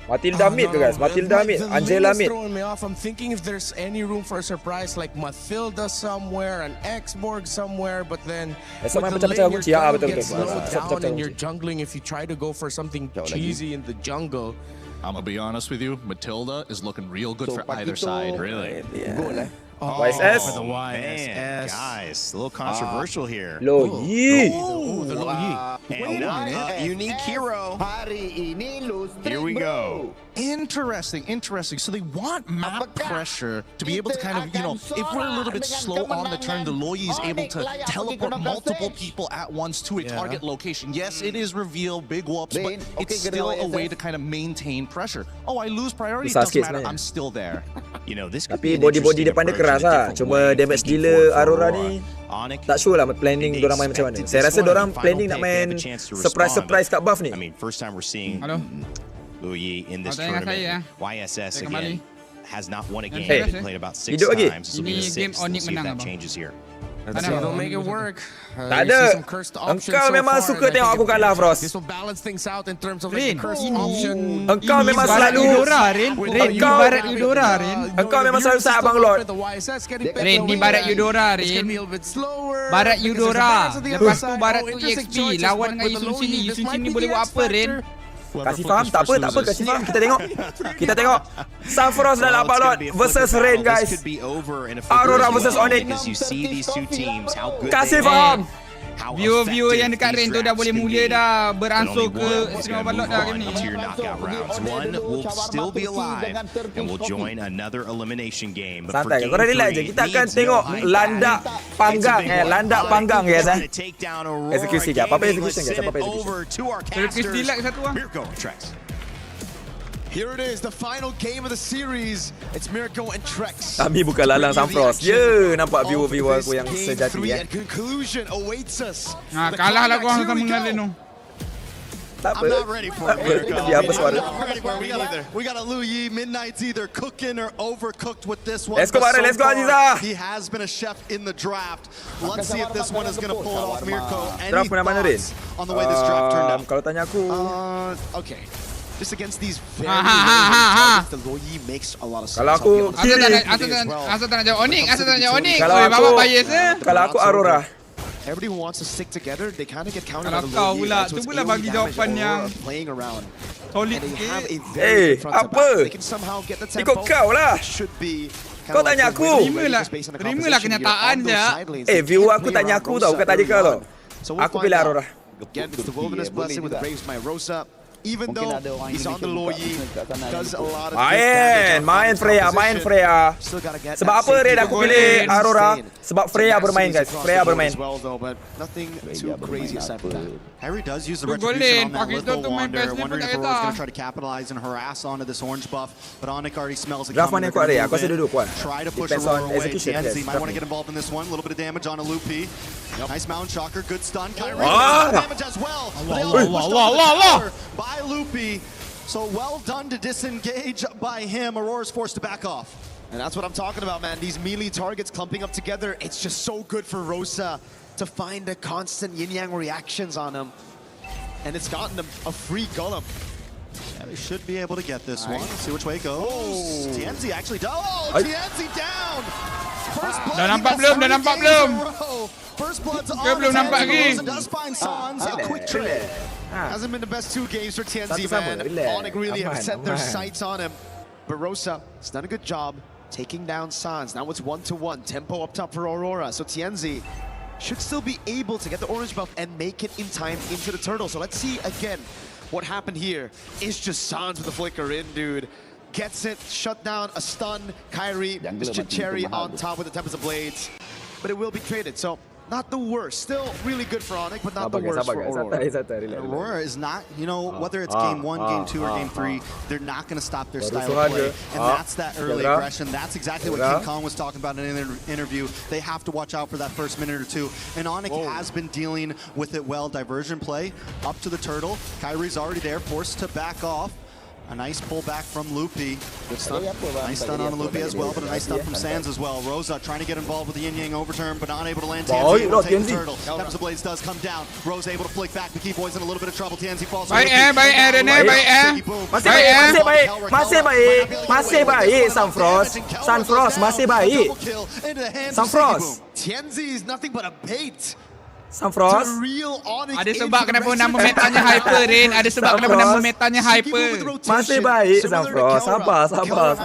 Matilda mid ke guys? Matilda mid, Angela mid. Throwing me off. I'm thinking if there's any room for a surprise like Matilda somewhere, an X-Borg somewhere, but then with the lane, your jungle gets slowed down and you're jungling if you try to go for something cheesy in the jungle. I'm gonna be honest with you, Matilda is looking real good for either side. Really? Yeah. YSS. For the YSS. Guys, a little controversial here. Loyi. The Loyi. And unique hero. Here we go. Interesting. So they want map pressure to be able to kind of, if we're a little bit slow on the turn, the Loyi is able to teleport multiple people at once to a target location. Yes, it is reveal, big whoops, but it's still a way to kind of maintain pressure. Oh, I lose priority, doesn't matter, I'm still there. This could be Tapi body depan dia keras lah. Cuma damage dealer Aurora ni tak sure lah planning dorang main macam mana. Saya rasa dorang planning nak main surprise kat buff ni. I mean, first time we're seeing Luyi in this tournament. YSS again has not won a game. They played about 6 times. This will be the 6th. We'll see if that changes here. Don't make it work. Tak ada. Engkau memang suka tengok aku kalah, Frost. This will balance things out in terms of the cursed option. Engkau memang selalu Engkau memang selalu saya Abang Lord. Rin, ni Barat Eudora, Rin. Barat Eudora. Lepas tu Barat tu EXP. Lawan dengan Yusun sini. Yusun sini boleh buat apa, Rin? Kasih faham, tak apa, kasih faham. Kita tengok Sunfrost dan Abang Lord versus Rain, guys. Aurora versus Onyx. Kasih faham. Viewer yang dekat Rain tu dah boleh mula dah beransur ke stream Abang Lord dah game ni. One will still be alive and will join another elimination game. Santai, korang relax je. Kita akan tengok landak panggang guys. Eksekusi ke? Apa execution guys? Apa execution? Kristi like satu lah. Here it is, the final game of the series. It's Mirko and Trex. Kami bukan lalang Sunfrost. Nampak viewer aku yang sejati And conclusion awaits us. Kalah lah korang sama dengan Leno. Tak apa. I'm not ready for it, Mirko. Dia apa suara? We got a Luyi. Midnight's either cooking or overcooked with this one. Let's go, Barat. Let's go, Aziza. He has been a chef in the draft. Let's see if this one is going to pull it off, Mirko. Draft pun nama Rin? On the way this draft turned out. Kalau tanya aku. Okay. Just against these very targets, the Loyi makes a lot of sense. Kalau aku asal tak nak jawab Onyx. Bapak bias Kalau aku Aurora. Everybody who wants to stick together, they kind of get counted Kalau on the kau Loyi. pula, tu pula bagi jawapan yang playing around. solid Eh, sikit. apa? Ikut kau lah. Kau tanya aku. Terimalah kenyataan je. Viewer aku tanya aku tau, bukan tanya kau tau. Aku pilih Aurora. Again, it's the Wilderness Blessing with the Braves by Rosa. Even though he's on the Loyi, does a lot of main Freya. Sebab apa Red aku pilih Aurora? Sebab Freya bermain guys. Freya bermain. Nothing too crazy aside from that. Harry does use the retribution on that Little Wander, wondering if Aurora's going to try to capitalize and harass onto this orange buff, but Onyx already smells it coming. Try to push Aurora away. TNZ might want to get involved in this one. A little bit of damage on a Loopy. Nice Mountain Shocker, good stun. Kyrie damage as well. By Loopy. So well done to disengage by him. Aurora's forced to back off. And that's what I'm talking about, man. These melee targets clumping up together, it's just so good for Rosa to find the constant yin-yang reactions on him. And it's gotten them a free golem. Yeah, they should be able to get this one. See which way it goes. TNZ actually does. Oh, TNZ down! First blood. Dah nampak belum? First blood's on. Belum nampak lagi. Does find Sans. A quick trade. Hasn't been the best 2 games for TNZ, man. Onyx really have set their sights on him. But Rosa has done a good job taking down Sans. Now it's 1-1. Tempo up top for Aurora. So TNZ should still be able to get the orange buff and make it in time into the turtle. So let's see again what happened here. It's just Sans with the flicker in, dude. Gets it, shut down, a stun. Kyrie, this Cherry on top with the Tempest of Blades. But it will be traded, so not the worst. Still really good for Onyx, but not the worst for Aurora. Aurora is not, whether it's game 1, game 2, or game 3, they're not going to stop their style of play. And that's that early aggression. That's exactly what King Kong was talking about in an interview. They have to watch out for that first minute or 2. And Onyx has been dealing with it well. Diversion play up to the turtle. Kyrie's already there, forced to back off. A nice pullback from Loopy. Good stun. Nice stun on Loopy as well, but a nice stun from Sands as well. Rosa trying to get involved with the yin-yang overturn, but not able to land Tianzi. Able to take the turtle. Depths of Blades does come down. Rosa able to flick back. The Keyboy's in a little bit of trouble. Tianzi falls. Baik Rene, baik Masih baik Sunfrost. Sunfrost masih baik. Sunfrost. Tianzi is nothing but a bait. Sunfrost. Ada sebab kenapa nama metanya hyper, Rin. Ada sebab kenapa nama metanya hyper. Masih baik Sunfrost. Sabar.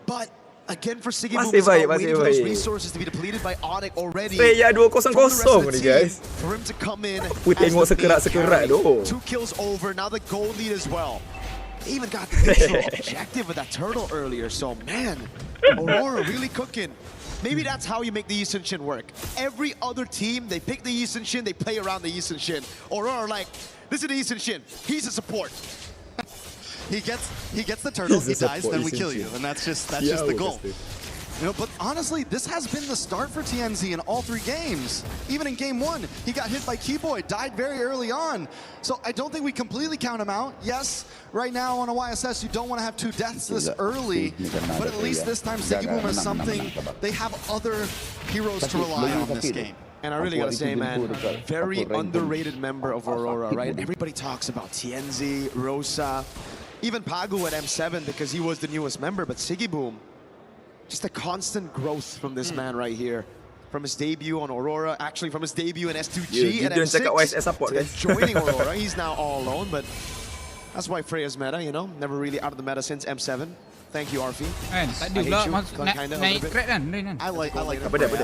But again for Siggy Masih baik, masih baik. resources to be depleted by Onyx already. Freya 2-0 ni guys. For him to come in. Aku tengok sekerat-sekerat tu. 2 kills over. Now the gold lead as well. They even got the neutral objective with that turtle earlier. So man, Aurora really cooking. Maybe that's how you make the Yi Sun-shin work. Every other team, they pick the Yi Sun-shin, they play around the Yi Sun-shin. Aurora like, this is the Yi Sun-shin. He's a support. He gets the turtle, he dies, then we kill you, and that's just the goal. You know, but honestly, this has been the start for TNZ in all 3 games. Even in game 1, he got hit by Keyboy, died very early on. So I don't think we completely count him out. Yes, right now on a YSS, you don't want to have 2 deaths this early, but at least this time Siggy Boom is something, they have other heroes to rely on this game. And I really gotta say, man, very underrated member of Aurora, right? Everybody talks about TNZ, Rosa, even Pagu at M7 because he was the newest member, but Siggy Boom, just a constant growth from this man right here. From his debut on Aurora, actually from his debut in S2G and M6, joining Aurora. He's now all alone, but that's why Freya's meta, you know, never really out of the meta since M7. Thank you, Arfi. Kan, tak ada pula naik crack kan. I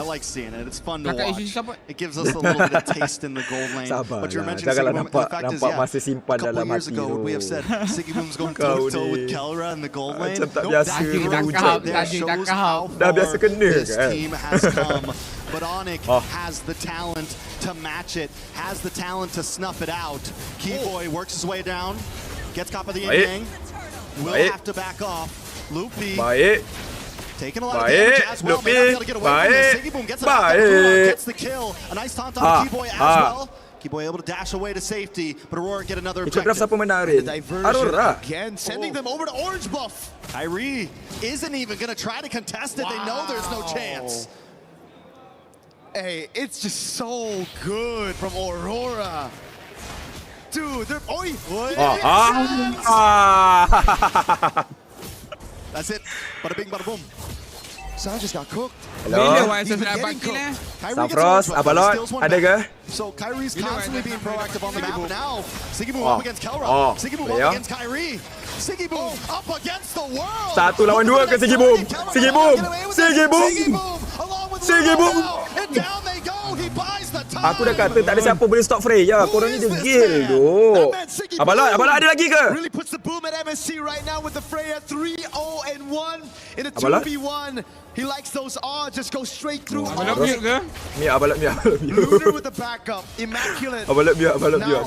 like seeing it. It's fun to watch. It gives us a little bit of taste in the gold lane. But you're mentioning Siggy Boom, the fact is, yeah, a couple years ago, would we have said Siggy Boom's going toe-to-toe with Kelra in the gold lane? That shows how far this team has come. But Onyx has the talent to match it, has the talent to snuff it out. Keyboy works his way down, gets caught by the yin-yang, will have to back off. Loopy taking a lot of damage as well. May not be able to get away from this. Siggy Boom gets it out. Gets the kill. A nice taunt on Keyboy as well. Keyboy able to dash away to safety, but Aurora get another objective. The diversion again, sending them over to Orange Buff. Kyrie isn't even going to try to contest it. They know there's no chance. Hey, it's just so good from Aurora. Dude, they're... That's it. Bada bing, bada boom. Sam just got cooked. Hello. Sunfrost, Abalot, ada ke? So Kyrie's constantly being proactive on the map now. Siggy Boom up against Kelra. Siggy Boom up against Kyrie. Siggy Boom up against the world. 1 lawan 2 ke Siggy Boom. Siggy Boom. Siggy Boom. Siggy Boom. And down they go. He buys the time. Aku dah kata tak ada siapa boleh stop Freya. Korang ni degil tu. Abalot ada lagi ke? Really puts the boom at MSC right now with the Freya 3-0-1 in a 2v1. He likes those odds, just go straight through. Abalot mute. Lunar with the backup, immaculate. Now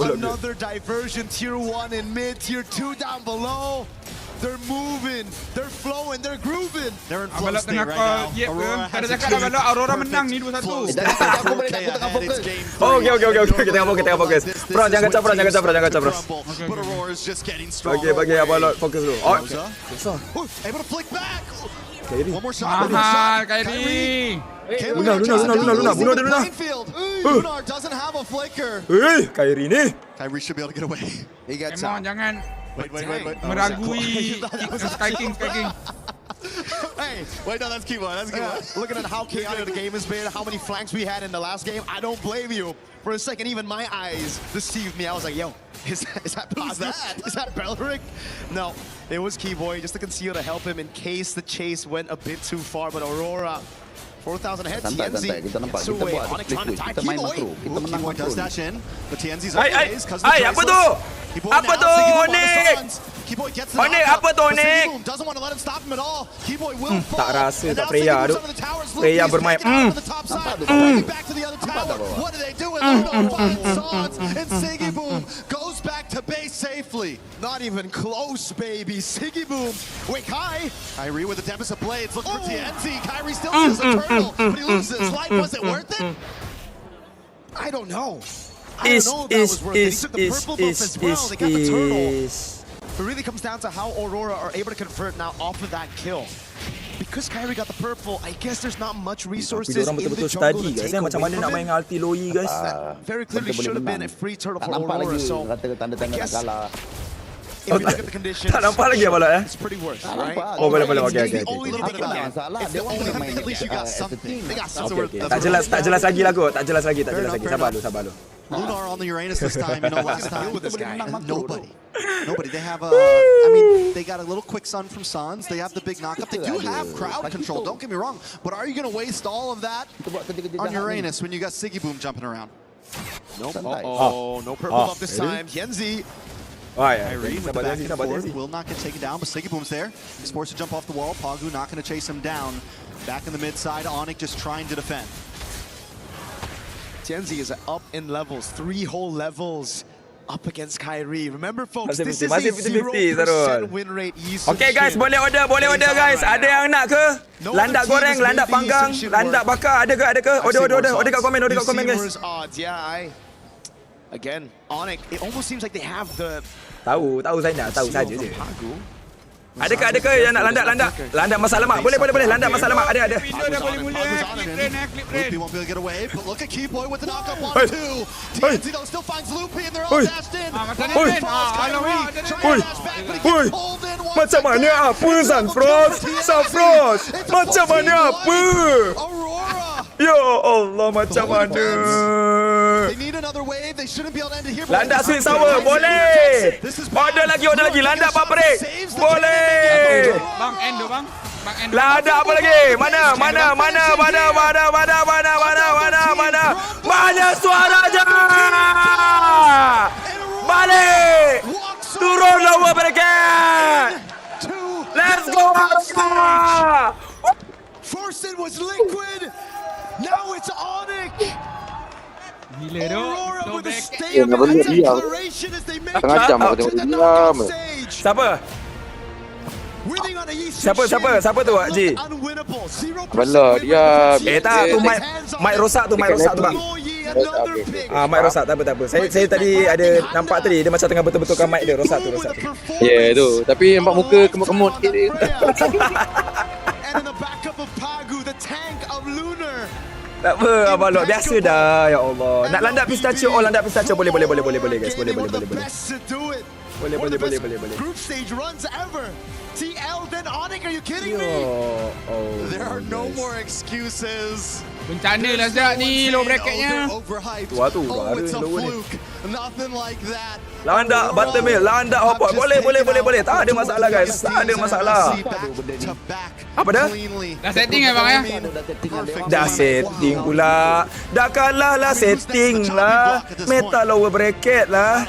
another diversion, tier 1 in mid, tier 2 down below. They're moving, they're flowing, they're grooving. They're in flow state right now. Aurora menang ni 2-1. Okay, kita tengah fokus. Bro, jangan capras. But Aurora's just getting stronger. Okay, bagi Abalot fokus dulu. Able to flick back. One more shot. Kyrie. Luna. Bunuh dia Luna. Lunar doesn't have a flicker. Kyrie ni. Kyrie should be able to get away. He gets out. Jangan meragui Sky King. Hey, wait, no, that's Keyboy. Looking at how chaotic the game has been, how many flanks we had in the last game, I don't blame you. For a second, even my eyes deceived me. I was like, yo, is that Belric? No, it was Keyboy, just to conceal to help him in case the chase went a bit too far. But Aurora, 4,000 ahead, TNZ gets away. Onyx trying to tie Keyboy does dash in, but TNZ's okay. Apa tu? Apa tu, Onyx? Keyboy gets it Onyx, apa tu, Onyx? Doesn't want to let him stop him at all. Keyboy will fall. Tak rasa tak Freya tu. Freya bermain. Back to the other tower. What do they do with Lunar finds Swords, and Siggy Boom goes back to base safely. Not even close, baby. Siggy Boom. Wait, Kyrie with the Tempest of Blades looking for TNZ. Kyrie still uses a turtle, but he loses his life. Was it worth it? I don't know. I don't know if that was worth it. He took the purple buff as well. They got the turtle. It really comes down to how Aurora are able to convert now off of that kill. Because Kyrie got the purple, I guess there's not much resources in the jungle to take away from him. Very clearly should have been a free turtle for Aurora, so I guess if you look at the conditions, it's pretty worse, right? Oh, boleh. Okay. It's the only thing, at least you got something. They got something. Tak jelas lagi lah kot. Tak jelas lagi. Sabar lu. Lunar on the Uranus this time, last time. With this guy. Nobody. They have I mean, they got a little quick sun from Suns. They have the big knockup. They do have crowd control, don't get me wrong. But are you going to waste all of that on Uranus when you got Siggy Boom jumping around? Nope. No purple buff this time. Yenzi. Kyrie with the back and forth will not get taken down, but Siggy Boom's there. He's forced to jump off the wall. Pagu not going to chase him down. Back in the mid side, Onyx just trying to defend. Yenzi is up in levels, 3 whole levels up against Kyrie. Remember, folks, this is a 0% win rate. Okay, guys, boleh order, guys. Ada yang nak ke? Landak goreng, landak panggang, landak bakar, ada ke? Order kat komen, guys. Again, Onyx, it almost seems like they have the... Tahu saya nak tahu saja je. Ada ke yang nak landak masak lemak? Boleh. Landak masak lemak ada. Loopy won't be able to get away, but look at Keyboy with the knockup on 2. TNT though still finds Loopy and they're all dashed in. Macam mana apa Sunfrost? Macam mana apa? Ya Allah, macam mana? They need another wave. They shouldn't be able to end it here. Landak sweet sour, boleh. Order lagi. Landak paprik, boleh. Bang, end bang. Landak apa lagi? Mana? Mana suaranya? Balik. Turun lower bracket. Let's go. First it was Liquid. Now it's Onyx. Aurora with a statement declaration as they make it up to the knockout stage. Winning on a Siapa tu Haji? Belah dia. Tak, tu mic rosak tu bang. Mic rosak, tak apa. Saya tadi ada nampak tadi dia macam tengah betul-betulkan mic dia, rosak tu. Ya tu, tapi nampak muka kemut-kemut sikit dia. And in the backup of Pagu, the tank of Lunar. Tak apa, Abang Lok, biasa dah, ya Allah. Nak landak pistachio, landak pistachio, boleh guys, boleh. Boleh. Group stage runs ever. TL then Onyx, are you kidding me? There are no more excuses. Bencana lah sekejap ni low bracketnya. Tu it's a fluke. Nothing like that. Landak buttermilk, landak hotpot, boleh. Tak ada masalah guys, tak ada masalah. Apa dah? Dah setting bang ya? Dah setting pula. Dah kalah lah setting lah. Meta lower bracket lah.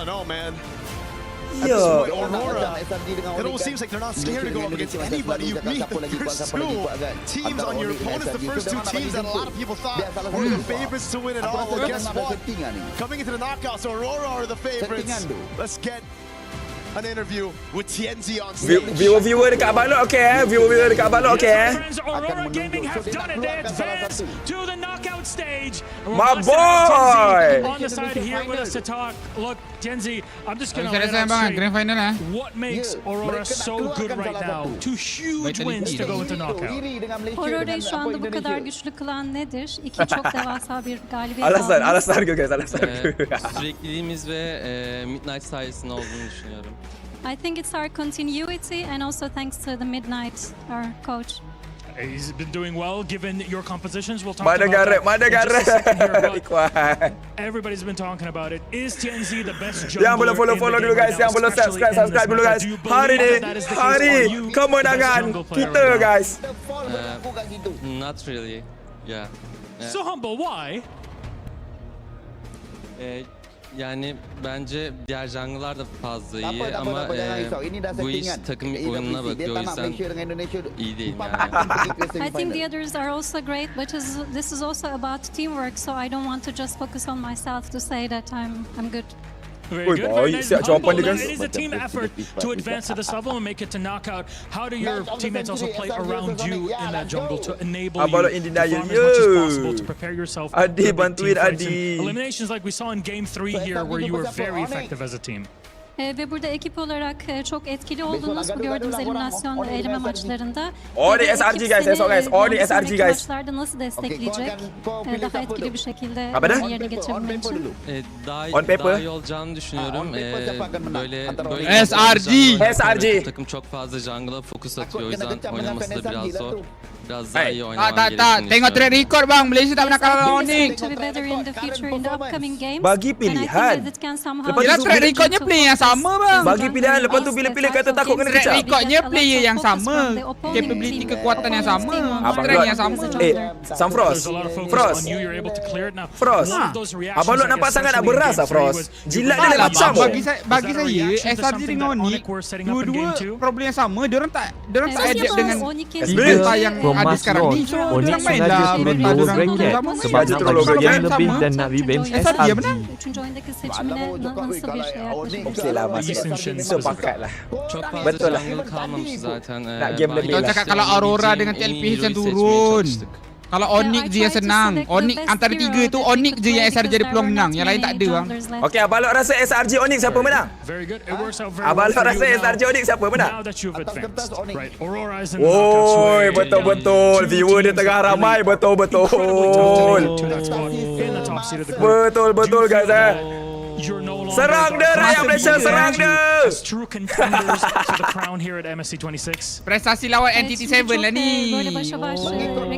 At this point, Aurora, it almost seems like they're not scared to go up against anybody. You meet the first 2 teams on your opponents, the first 2 teams that a lot of people thought were the favorites to win it all. Well, guess what? Coming into the knockouts, Aurora are the favorites. Let's get an interview with TNZ on stage. Viewer dekat Balok, okay? Viewer dekat Balok, okay? Aurora Gaming have done it. They advance to the knockout stage. My boy! On the side here with us to talk. Look, TNZ, I'm just going to let it out straight. What makes Aurora so good right now? 2 huge wins to go into knockout. Aurora'yı şu anda bu kadar güçlü kılan nedir? 2 çok devasa bir galibiyet aldınız. Alaslar guys, alaslar. Sürekliliğimiz ve Midnight sayesinde olduğunu düşünüyorum. I think it's our continuity and also thanks to the Midnight, our coach. He's been doing well given your compositions. We'll talk about that in just a second here, everybody's been talking about it. Is TNZ the best jungler? Yang belum follow dulu guys, yang belum subscribe dulu guys. Hari kemenangan kita guys. Not really. Yeah. So humble, why? Yani bence diğer jungle'lar da fazla iyi ama bu iş takım oyununa bakıyor, o yüzden iyi değil yani. I think the others are also great, but this is also about teamwork, so I don't want to just focus on myself to say that I'm good. Very good, very nice. Humble. It is a team effort to advance to this level and make it to knockout. How do your teammates also play around you in that jungle to enable you to perform as much as possible to prepare yourself for big team fights and eliminations like we saw in Game 3 here where you were very effective as a team? Ve burada ekip olarak çok etkili oldunuz bu gördüğümüz eliminasyon eleme maçlarında. Only SRG guys, that's all guys. Only SRG guys. Maçlarda nasıl destekleyecek? Daha etkili bir şekilde yerine geçebilmek için. Daha iyi olacağını düşünüyorum. Böyle SRG. takım çok fazla jungle'a fokus atıyor. O yüzden oynaması da biraz zor. Biraz daha iyi oynaman gerektiğini Tak. Tengok track record bang. Malaysia tak pernah kalah lawan Onyx. Bagi pilihan. Yelah track recordnya player yang sama bang. Bagi pilihan. Lepas tu bila pilih kata takut kena Track kecap. recordnya player yang sama. Capability kekuatan yang sama. Strength yang sama. Sam Frost. Frost. Abang Lot nampak sangat nak beras lah Frost. Jilat dia lain macam. Bagi saya SRG dengan Onyx dua-dua problem yang sama. Diorang tak adapt dengan meta yang ada sekarang ni. So Onyx diorang main sengaja lah turun meta low diorang bracket sama. sebab nak bagi game lebih dan nak revenge SRG SRG. benar? Üçüncü oyundaki seçimine nasıl bir şey yaklaşık? Okey lah masih sepakat lah. Çok fazla Betul lah. jungle kalmamış zaten. Nak game lebih Kau lah. cakap kalau Aurora dengan TLPH yang turun. Kalau Onyx je yang senang. Onyx antara tiga tu Onyx je yang SRG ada peluang menang. Yang lain tak ada bang. Okey, Abang Lot rasa SRG Onyx siapa menang? Abang Lot rasa SRG Onyx siapa menang? Oi, betul-betul. Viewer dia tengah ramai. Betul-betul. Betul-betul guys Serang dia rakyat Malaysia, serang dia. Prestasi lawan NTT7 lah ni. Böyle başa baş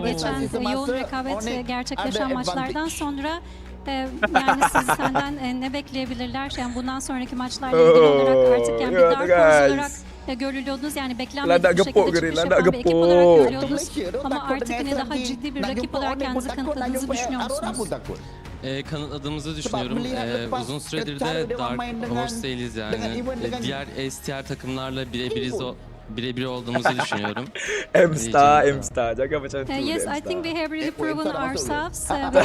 geçen yoğun rekabet gerçekleşen maçlardan sonra yani senden ne bekleyebilirler? Yani bundan sonraki maçlarla ilgili olarak artık yani bir dark horse olarak görülüyordunuz. Yani beklenmedik bir şekilde çıkış yapan bir ekip olarak görülüyordunuz. Ama artık yine daha ciddi bir rakip olarak kendinizi kanıtladığınızı düşünüyor musunuz? Kanıtladığımızı düşünüyorum. Uzun süredir de Dark Horse değiliz yani. Diğer STR takımlarla birebir olduğumuzu düşünüyorum. M-Star. Jaga macam tu. Yes, I think we have really proven ourselves with the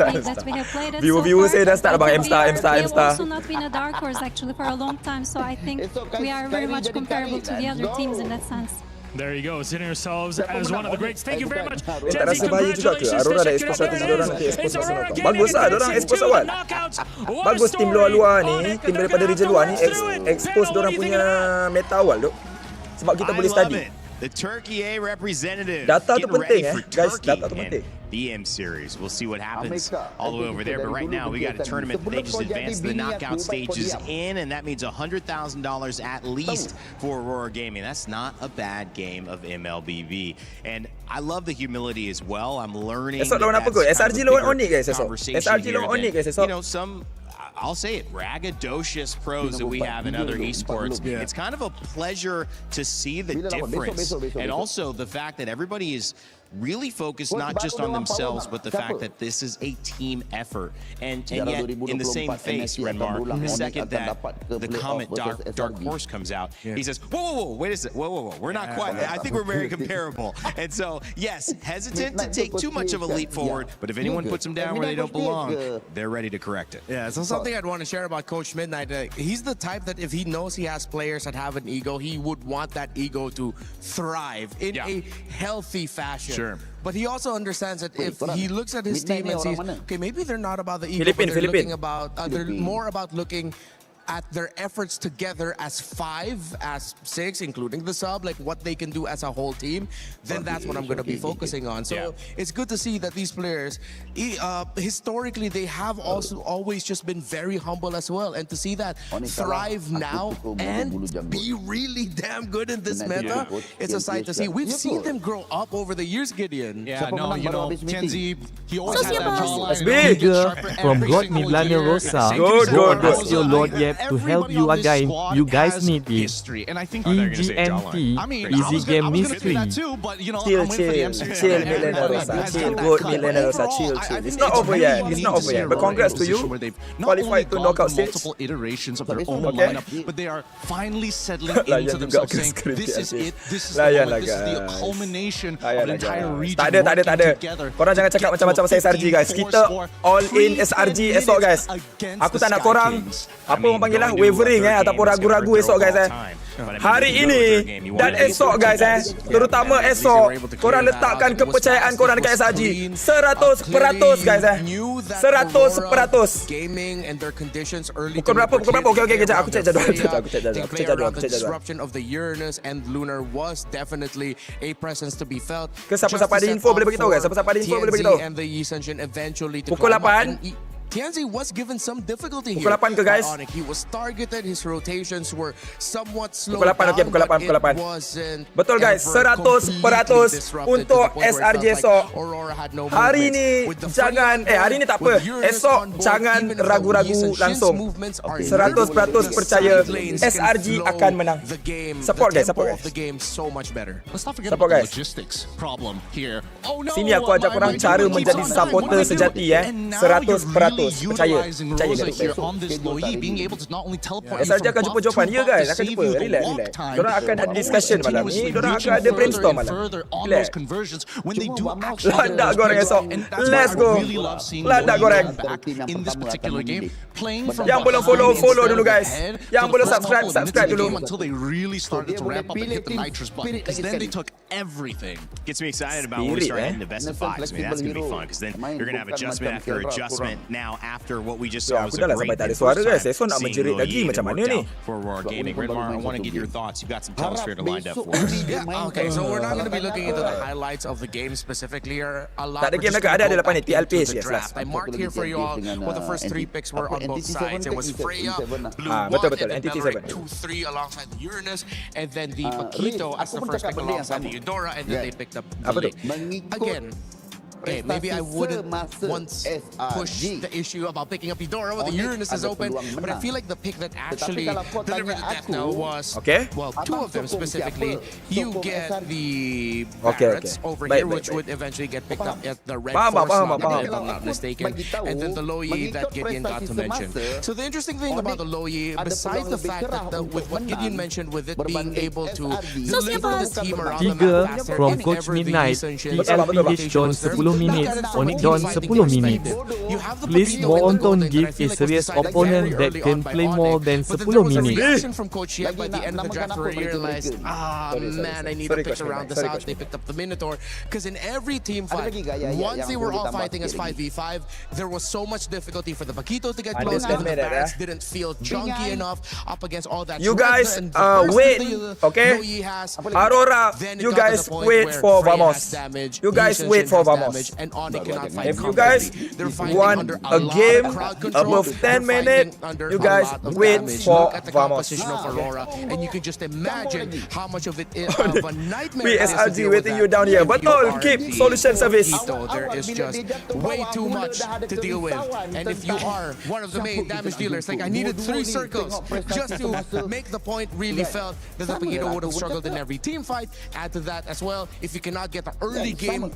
game that we have played it so Viewer far. say dah start bang M-Star. We have also not been a dark horse actually for a long time, so I think we are very much comparable to the other teams in that sense. There you go, seeing yourselves as one of the greats. Thank you very much. Tak rasa bahaya juga ke? Aurora dah expose strategi diorang nanti expose masa knockout. Bagus lah diorang expose awal. Bagus tim luar-luar ni, tim daripada region luar ni expose diorang punya meta awal duk. Sebab kita boleh study. The Turkey A representative. Data tu getting penting ready for guys, Turkey data tu and penting. the M series. We'll see what happens all the way over there. But right now, we got a tournament that they just advanced the knockout stages in, and that means $100,000 at least for Aurora Gaming. That's not a bad game of MLBB. And I love the humility as well. I'm learning. Esok lawan apa kot? SRG lawan Onyx guys esok. SRG lawan Onyx guys esok. You know, I'll say it, braggadocious pros that we have in other esports. It's kind of a pleasure to see the difference. And also the fact that everybody is really focused not just on themselves, but the fact that this is a team effort. And yet, in the same face, Renmar, the second that the comment Dark Horse comes out, he says, whoa, wait a second, whoa, we're not quite, I think we're very comparable. And so, yes, hesitant to take too much of a leap forward, but if anyone puts them down where they don't belong, they're ready to correct it. Yeah, so something I'd want to share about Coach Midnight, he's the type that if he knows he has players that have an ego, he would want that ego to thrive in a healthy fashion. Sure. But he also understands that if he looks at his team and sees, okay, maybe they're not about the ego, but they're looking about, they're more about looking at their efforts together as 5, as 6, including the sub, like what they can do as a whole team, then that's what I'm going to be focusing on. So it's good to see that these players, historically, they have also always just been very humble as well. And to see that thrive now and be really damn good in this meta, it's a sight to see. We've seen them grow up over the years, Gideon. Yeah, no, you know, Kenzie, he always had that jawline. Bigger from God Milano Rosa. Go and ask your Lord Yep to help you again. You guys need it. EGNT, Easy Game Mystery. Chill, Milano Rosa. Chill, good Milano Rosa. Chill. It's not over yet. But congrats to you. Qualified to knockout stage. Multiple iterations of their own lineup, but they are finally settling into themselves, saying, "This is it. This is the moment. This is the culmination of an entire region." Tak ada. Korang jangan cakap macam-macam pasal SRG guys. Kita all in SRG esok guys. Aku tak nak korang apa orang panggil lah wavering ataupun ragu-ragu esok guys Hari ini dan esok guys terutama esok korang letakkan kepercayaan korang dekat SRG 100% guys 100%. Gaming and their conditions early. Pukul berapa? Okey, kejap aku cek jadual. Disruption of the Uranus and Lunar was definitely a presence to be felt. Siapa-siapa ada info boleh beritahu guys? Siapa-siapa ada info boleh beritahu? And the Ascension eventually to Pukul 8. Tianzi was given some difficulty here. Pukul 8 ke guys? He was targeted, his rotations were somewhat slow. Pukul 8 okey, pukul 8. Betul guys, 100% untuk SRJ esok. Hari ni jangan hari ni tak apa. Esok jangan ragu-ragu langsung. 100% percaya SRG akan menang. Support guys, support guys. The game so much better. Let's not forget Support, about guys. the logistics problem here. Oh no. Sini aku ajak korang cara menjadi supporter sejati 100%. Percaya here on this low E, being able to not only teleport SRG akan jumpa jawapan. Ya guys, akan jumpa. Relax. Diorang akan ada discussion malam ni. Diorang akan ada brainstorm malam. Relax. Landak goreng esok. Let's go. Landak goreng. In this particular game, Yang belum follow dulu guys. Yang belum subscribe dulu. Until they really started to ramp up and hit the nitrous button, because then they took everything. Gets me excited about when we start hitting the best of 5s. I mean, that's going to be fun, because then you're going to have adjustment after adjustment. Now, after what we just saw was a great first time seeing Loyi for Aurora Gaming. Redmar, I want to get your thoughts. You've got some Telesphere lined up for us. Okay, so we're not going to be looking into the highlights of the game specifically here. A lot. Tak ada game lagi, ada depan ni TLP yes last. I marked here for you all what the first 3 picks were on both sides. It was Freya, Blue 1, betul, and then NTT7. Beleric 2-3 alongside the Uranus, and then the Paquito as the first pick alongside the Eudora, and then they picked up the again. Okay, maybe I wouldn't once push the issue about picking up Eudora when the Uranus is open, but I feel like the pick that actually delivered the death now was, well, 2 of them specifically. You get the Barretts over here, which would eventually get picked up at the red force, if I'm not mistaken, and then the Loyi that Gideon got to mention. So the interesting thing about the Loyi, besides the fact that with what Gideon mentioned, with it being able to deliver the team around the map faster, from Coach Midnight, TLPH John 10 minit, Onyx Dawn 10 minit. Please Monton give a serious opponent that can play more than 10 minit. From Coach Yep by the end of the draft where he realized, man, I need to pick around this out. They picked up the Minotaur, because in every team fight, once they were all fighting as 5v5, there was so much difficulty for the Paquito to get close, and the Barretts didn't feel chunky enough up against all that. You guys wait, okay? Aurora, you guys wait for Vamos. You guys wait for Vamos. If you guys want a game above 10 minutes, you guys wait for Vamos. And you can just imagine how much of it is of a nightmare. SRG waiting you down here. Betul, keep solution service. There is just way too much to deal with. And if you are one of the main damage dealers, like I needed 3 circles just to make the point really felt that the Paquito would have struggled in every team fight. Add to that as well, if you cannot get the early game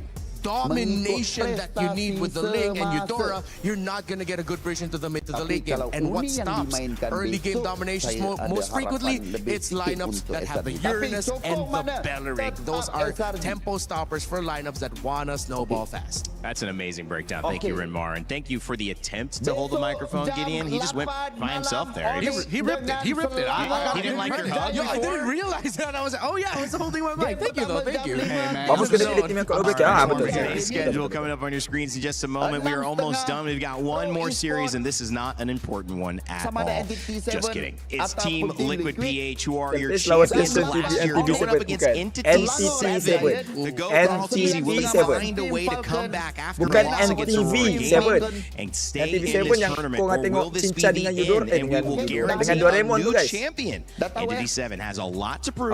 domination that you need with the Ling and Eudora, you're not going to get a good bridge into the mid to the late game. And what stops early game domination most frequently, it's lineups that have the Uranus and the Beleric. Those are tempo stoppers for lineups that want to snowball fast. That's an amazing breakdown. Thank you, Renmar. And thank you for the attempt to hold the microphone, Gideon. He just went by himself there. He ripped it. He ripped it. He didn't like your hug. I didn't realize that. I was like, oh yeah, I was holding my mic. Thank you though. Thank you. Hey, man. Today's schedule coming up on your screens in just a moment. We are almost done. We've got one more series, and this is not an important one at all. Just kidding. It's Team Liquid PH, who are your champions of last year, going up against Entity 7. The Go Girl team will find a way to come back after a loss against Aurora Gaming and stay in this tournament, or will this be the end and we will guarantee a new champion? Entity 7 has a lot to prove,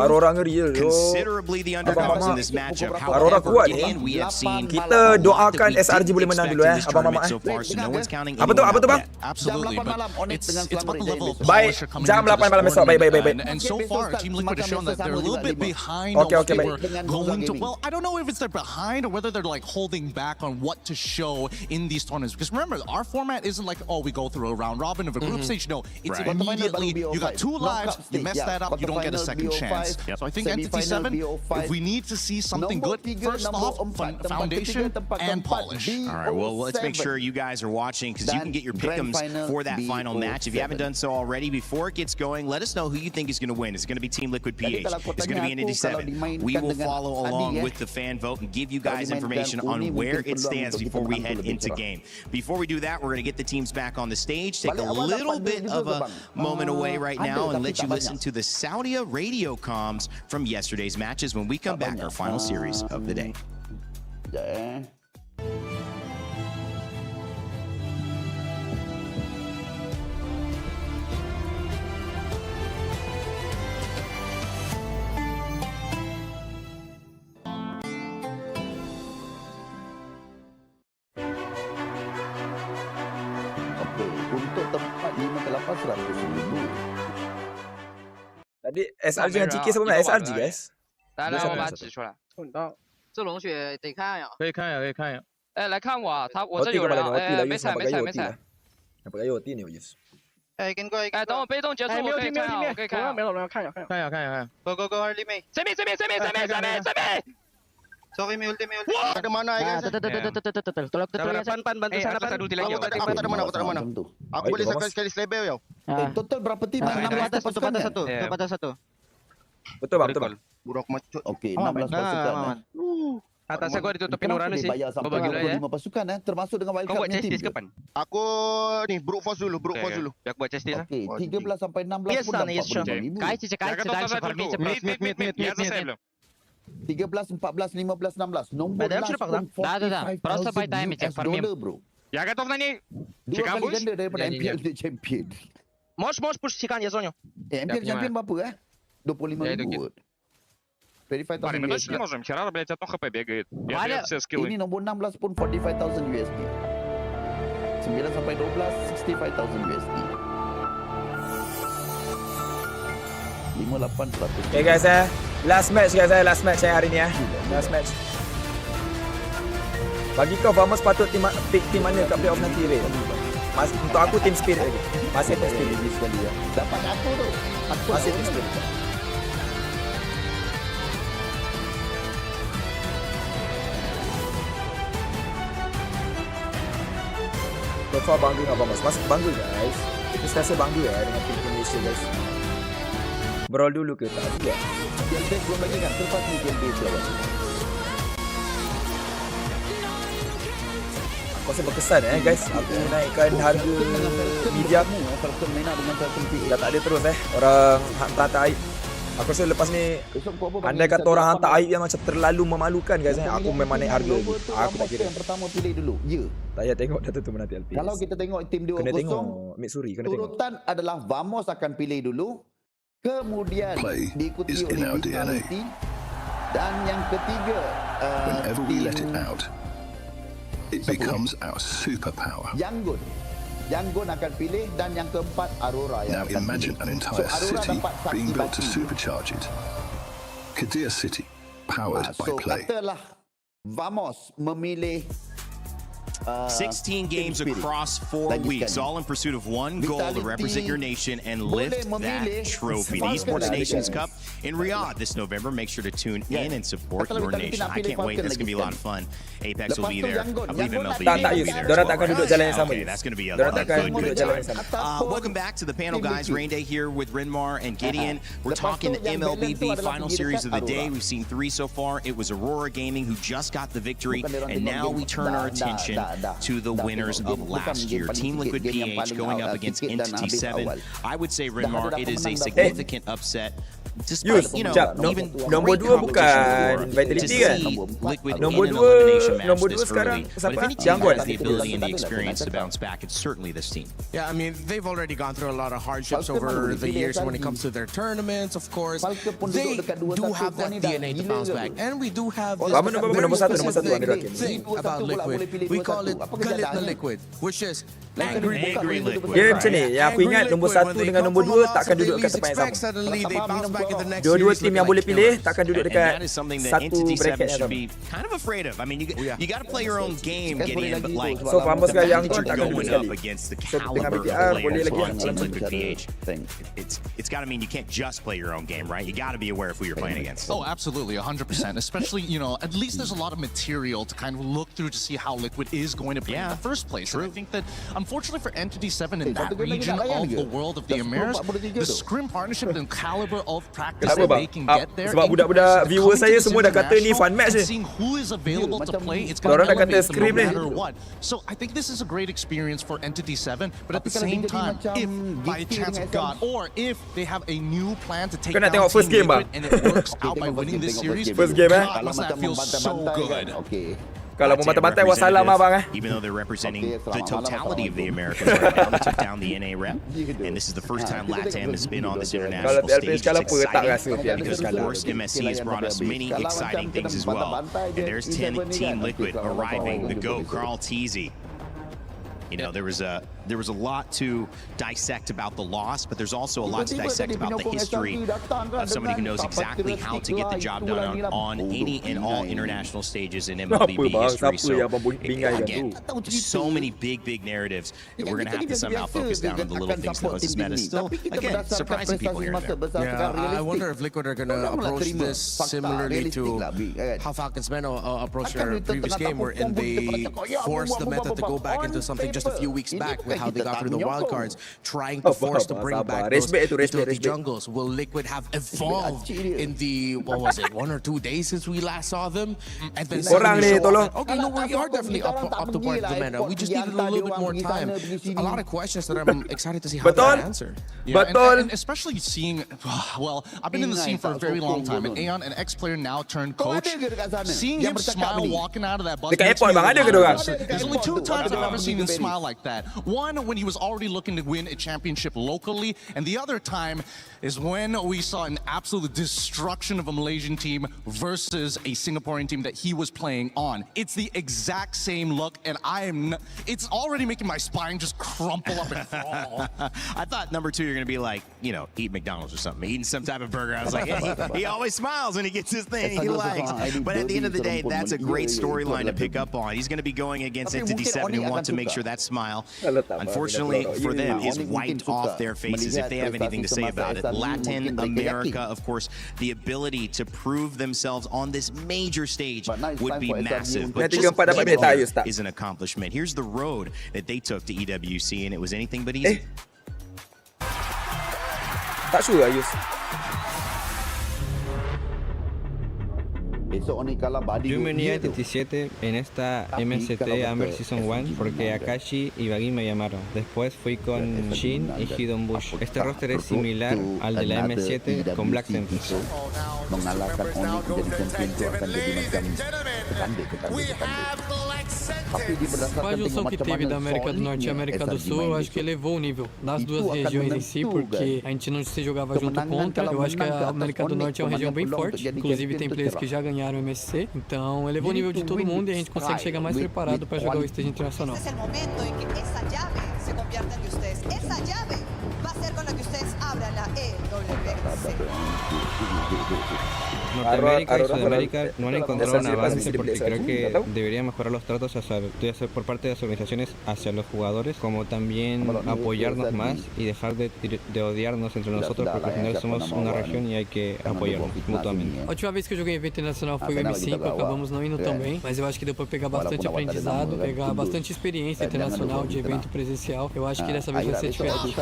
considerably the underdogs in this matchup. However, again, we have seen kita doakan SRG boleh menang dulu abang mama Apa tu bang? Absolutely, but it's about the level of baik, jam 8 malam esok. Baik. And so far, Team Liquid has shown that they're a little bit behind on what they were going to. Well, I don't know if it's they're behind or whether they're like holding back on what to show in these tournaments. Because remember, our format isn't like, oh, we go through a round robin of a group stage. No, it's immediately, you got 2 lives, you mess that up, you don't get a second chance. So I think Entity 7, if we need to see something good, first off, foundation and polish. All right, well, let's make sure you guys are watching because you can get your pick'ems for that final match. If you haven't done so already, before it gets going, let us know who you think is going to win. Is it going to be Team Liquid PH? Is it going to be Entity 7? We will follow along with the fan vote and give you guys information on where it stands before we head into game. Before we do that, we're going to get the teams back on the stage, take a little bit of a moment away right now, and let you listen to the Saudi radio comms from yesterday's matches when we come back, our final series of the day. Untuk tempat 5 ke 8 100,000. Tadi SRG 跟 TK 是不是 SRG guys？ 来，我把它指出来。这龙血得看呀。可以看呀，可以看呀。哎，来看我啊，我这有人啊。哎，没踩，没踩，没踩。Nampak gaya OT ni Yus. 哎，跟过来。哎，等我被动结束，我可以看啊，我可以看啊。没有人看呀，看呀，看呀，看呀。Go，里面。这边。Sorry, may ulti. Ada mana ya guys? Tolong bantu sana pan. Aku tak ada mana. Aku boleh sekali selebel ya. Total berapa tim? 16 patah satu. Betul bang. Buruk macet. Okey, 16 pasukan. Atasnya gua ditutupin Uranus sih. Gua bagi dulu ya. 5 pasukan termasuk dengan wildcard. Kau buat chestis kapan? Aku ni brute force dulu. Biar buat chestis lah. Okey, 13 sampai 16 pun dapat 45,000. Mid. 13, 14, 15, 16. Nombor last pun $45,000 bro. Я готов на ней. 2 kali ganda daripada MPL untuk champion. Можешь пушить я звоню. MPL champion berapa 25,000. 45,000 не можем. Херара, блядь, одно хп бегает. Я все скиллы. Ini nombor 16 pun $45,000 USD. 9 sampai 12, $65,000 USD. 58,100. Okay guys last match guys last match hari ni last match. Bagi kau Vamos patut pick team mana kat playoff nanti Ray? Untuk aku team spirit lagi. Masih team spirit sekali ya. Dapat aku tu. Masih team spirit. So far bangga dengan Vamos. Masih bangga guys. Kita rasa bangga dengan team Indonesia guys. Brawl dulu ke tak juga? Game base belum lagi kan? Terlepas ni game base lawan. Aku rasa berkesan guys. Aku naikkan harga media. Dah tak ada terus orang hantar aib. Aku rasa lepas ni andai kata orang hantar aib yang macam terlalu memalukan guys aku memang naik harga lagi. Aku tak kira. Yang pertama pilih dulu. Ya. Tak payah tengok dah tentu menanti LPS. Kalau kita tengok tim 2-0. Kena tengok Mitsuri kena tengok. Urutan adalah Vamos akan pilih dulu. Kemudian diikuti oleh Vitality dan yang ketiga whenever we let it out it becomes our superpower. Yangon akan pilih dan yang keempat Aurora yang now imagine an entire city being built to supercharge it. Kadir City powered by play. Katalah Vamos memilih 16 games across 4 weeks, all in pursuit of one goal to represent your nation and lift that trophy. The Esports Nations Cup in Riyadh this November. Make sure to tune in and support your nation. I can't wait. This is going to be a lot of fun. Apex will be there. I believe MLB will be there. Okay, that's going to be a lot of good time. Welcome back to the panel, guys. Rain Day here with Rinmar and Gideon. We're talking the MLBB final series of the day. We've seen 3 so far. It was Aurora Gaming who just got the victory, and now we turn our attention to the winners of last year. Team Liquid PH going up against Entity 7. I would say, Rinmar, it is a significant upset. Despite, you know, even nombor 2 bukan Vitality kan? Nombor 2 sekarang siapa? Yangon has the ability and the experience to bounce back. It's certainly this team. Yeah, I mean, they've already gone through a lot of hardships over the years when it comes to their tournaments, of course. They do have that DNA to bounce back. And we do have this very specific thing about Liquid. We call it Galit na Liquid, which is angry Liquid. Dia macam ni, yang aku ingat nombor 1 dengan nombor 2 takkan duduk kat tempat yang sama. Suddenly they bounce back Dua-dua tim yang boleh pilih takkan duduk And dekat that is something that satu Entity 7 bracket should yang be kind of afraid of. I mean, you got to play your own game, Gideon, but like So Famos the kaya fact yang that takkan you're duduk going sekali. up against the So dengan caliber of BTR boleh players lagi on Team dalam Liquid PH, it's got to mean you can't just play your own game, right? You got to be aware of who you're playing against. Oh, absolutely, 100%. Especially, you know, at least there's a lot of material to kind of look through to see how Liquid is going to play in the first place. And I think that, unfortunately for Entity 7 in that region of the world of the Americas, the Scrim partnership and caliber of practice that they can get there. Sebab budak-budak viewer saya semua dah kata ni fun match ni. Seeing who is available to play, it's going to elevate them no matter what. So I think this is a great experience for Entity 7, but at the same time, if by chance of God, or if they have a new plan to take down Team Liquid and it works out by winning this series, First game, God, must that feel so good. Kalau mau mata-mata wassalam abang Even though they're representing the totality of the Americas right now, they took down the NA rep, and this is the first time LATAM has been on this international stage. It's exciting because, of course, MSC has brought us many exciting things as well. And there's Team Liquid arriving, the GOAT, Carl Teasy. You know, there was a lot to dissect about the loss, but there's also a lot to dissect about the history of somebody who knows exactly how to get the job done on any and all international stages in MLBB history. So, again, so many big narratives that we're going to have to somehow focus down on the little things that was meta. Still, again, surprising people here and there. Yeah, I wonder if Liquid are going to approach this similarly to how Falcons Men approached their previous game, wherein they forced the meta to go back into something just a few weeks back with how they got through the wild cards, trying to force to bring back those utility jungles. Will Liquid have evolved in the, what was it, 1 or 2 days since we last saw them? And then suddenly show up, okay, no, we are definitely up to par with the meta. We just needed a little bit more time. A lot of questions that I'm excited to see how they're answered. Yeah, and especially seeing, well, I've been in the scene for a very long time, and Aeon, an ex-player now turned coach, seeing him smile walking out of that bus. There's only 2 times I've ever seen him smile like that. One, when he was already looking to win a championship locally, and the other time is when we saw an absolute destruction of a Malaysian team versus a Singaporean team that he was playing on. It's the exact same look, and it's already making my spine just crumple up and fall. I thought number 2 you're going to be like, you know, eat McDonald's or something, eating some type of burger. I was like, hey, he always smiles when he gets his thing he likes. But at the end of the day, that's a great storyline to pick up on. He's going to be going against Entity 7 and want to make sure that smile, unfortunately for them, is wiped off their faces if they have anything to say about it. Latin America, of course, the ability to prove themselves on this major stage would be massive. But just is an accomplishment. Here's the road that they took to EWC, and it was anything but easy. Tak sure, Ayuh. Yo me uní a 17 en esta MST Amber Season 1 porque Akashi y Baggy me llamaron. Después fui con Shin y Hidden Bush. Este roster es similar al de la M7 con Black Tempest. Mengalahkan Onyx menjadi champion itu akan jadi macam ketandek. Com a junção que teve da América do Norte e América do Sul, eu acho que elevou o nível das duas regiões em si, porque a gente não se jogava junto contra. Eu acho que a América do Norte é uma região bem forte, inclusive tem players que já ganharam o MSC, então elevou o nível de todo mundo e a gente consegue chegar mais preparado para jogar o stage internacional. Este es el momento en que esa llave se convierta en de ustedes. Esa llave va a ser con la que ustedes abran la EWC. Norteamérica y Sudamérica no han encontrado un avance porque creo que deberían mejorar los tratos por parte de las organizaciones hacia los jugadores, como también apoyarnos más y dejar de odiarnos entre nosotros, porque al final somos una región y hay que apoyarnos mutuamente. A última vez que eu joguei evento internacional foi o M5, acabamos não indo tão bem, mas eu acho que deu para pegar bastante aprendizado, pegar bastante experiência internacional de evento presencial. Eu acho que dessa vez vai ser diferente.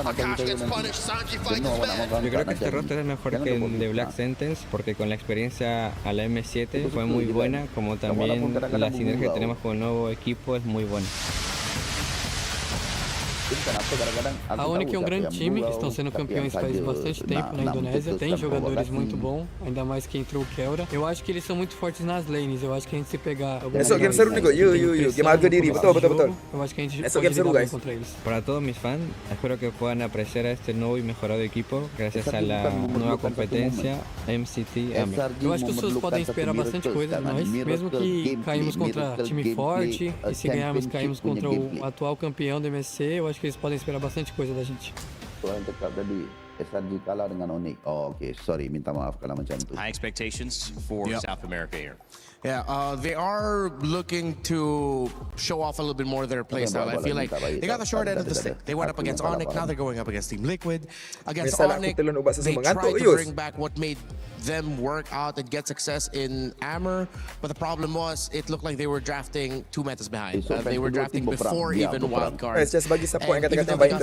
Yo creo que este roster es mejor que el de Black Sentence porque con la experiencia a la M7 fue muy buena, como también la sinergia que tenemos con el nuevo equipo es muy buena. A Onyx é grande time, estão sendo campeões faz bastante tempo na Indonésia, tem jogadores muito bons, ainda mais que entrou o Kelra. Eu acho que eles são muito fortes nas lanes, eu acho que a gente se pegar alguns game seru ni kot. Game harga diri, betul. Eu acho que a gente game seru, guys. contra eles. Para todos mis fans, espero que puedan apreciar a este nuevo y mejorado equipo gracias a la nueva competencia MCT Amber. Eu acho que os seus podem esperar bastante coisa de nós, mesmo que caímos contra time forte, e se ganharmos caímos contra o atual campeão do MSC, eu acho que eles podem esperar bastante coisa da gente. SRG kalah dengan Onyx. Oh, okay. Sorry, minta maaf kalau macam tu. High expectations for South America here. Yeah, they are looking to show off a little bit more of their playstyle. I feel like they got the short end of the stick. They went up against Onyx, now they're going up against Team Liquid. Against Onyx, they tried to bring back what made them work out and get success in Amber, but the problem was it looked like they were drafting 2 metas behind. They were drafting before even wildcard. Just bagi support yang kata-kata baik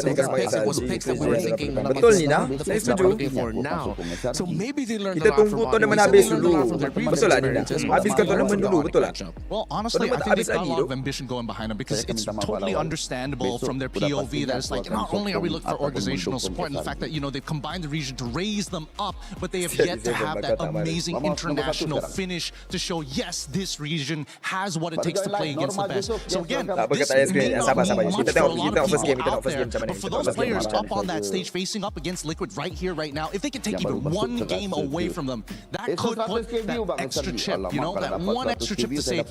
it was picks that we were thinking betul ni dah. Saya setuju. Now. So maybe they learned kita tunggu tournament habis dulu. Betul lah Nina. Habiskan tournament dulu, betul lah. Well, honestly, I think they've got a lot of ambition going behind them because it's totally understandable from their POV that it's like not only are we looking for organizational support and the fact that they've combined the region to raise them up, but they have yet to have that amazing international finish to show yes, this region has what it takes to play against the best. So again, this may not mean much for a lot of people out there, but for those players up on that stage facing up against Liquid right here, right now, if they can take even one game away from them, that could put that extra chip, that one extra chip to say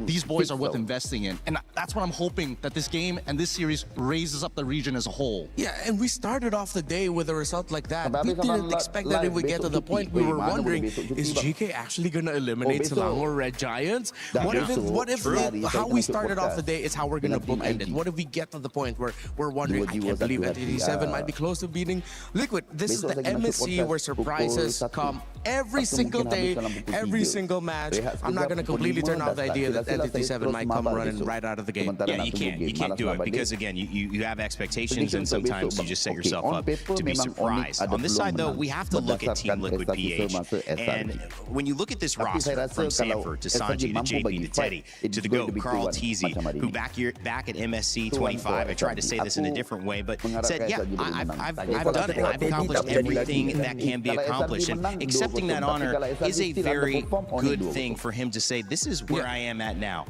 these boys are worth investing in. And that's what I'm hoping, that this game and this series raises up the region as a whole. Yeah, and we started off the day with a result like that. We didn't expect that if we get to the point we were wondering, is GK actually going to eliminate Selangor Red Giants? What if how we started off the day is how we're going to bookend it? What if we get to the point where we're wondering, I can't believe NTD7 might be close to beating Liquid? This is the MSC where surprises come every single day, every single match. I'm not going to completely turn off the idea that NTD7 might come running right out of the game. Yeah, you can't do it because again, you have expectations and sometimes you just set yourself up to be surprised. On this side though, we have to look at Team Liquid PH, and when you look at this roster from Sanford to Sanji to JP to Teddy to the GOAT Carl Teasy, who back at MSC 25, I tried to say this in a different way, but said, yeah, I've done it. I've accomplished everything that can be accomplished, and accepting that honor is a very good thing for him to say, this is where I am at now.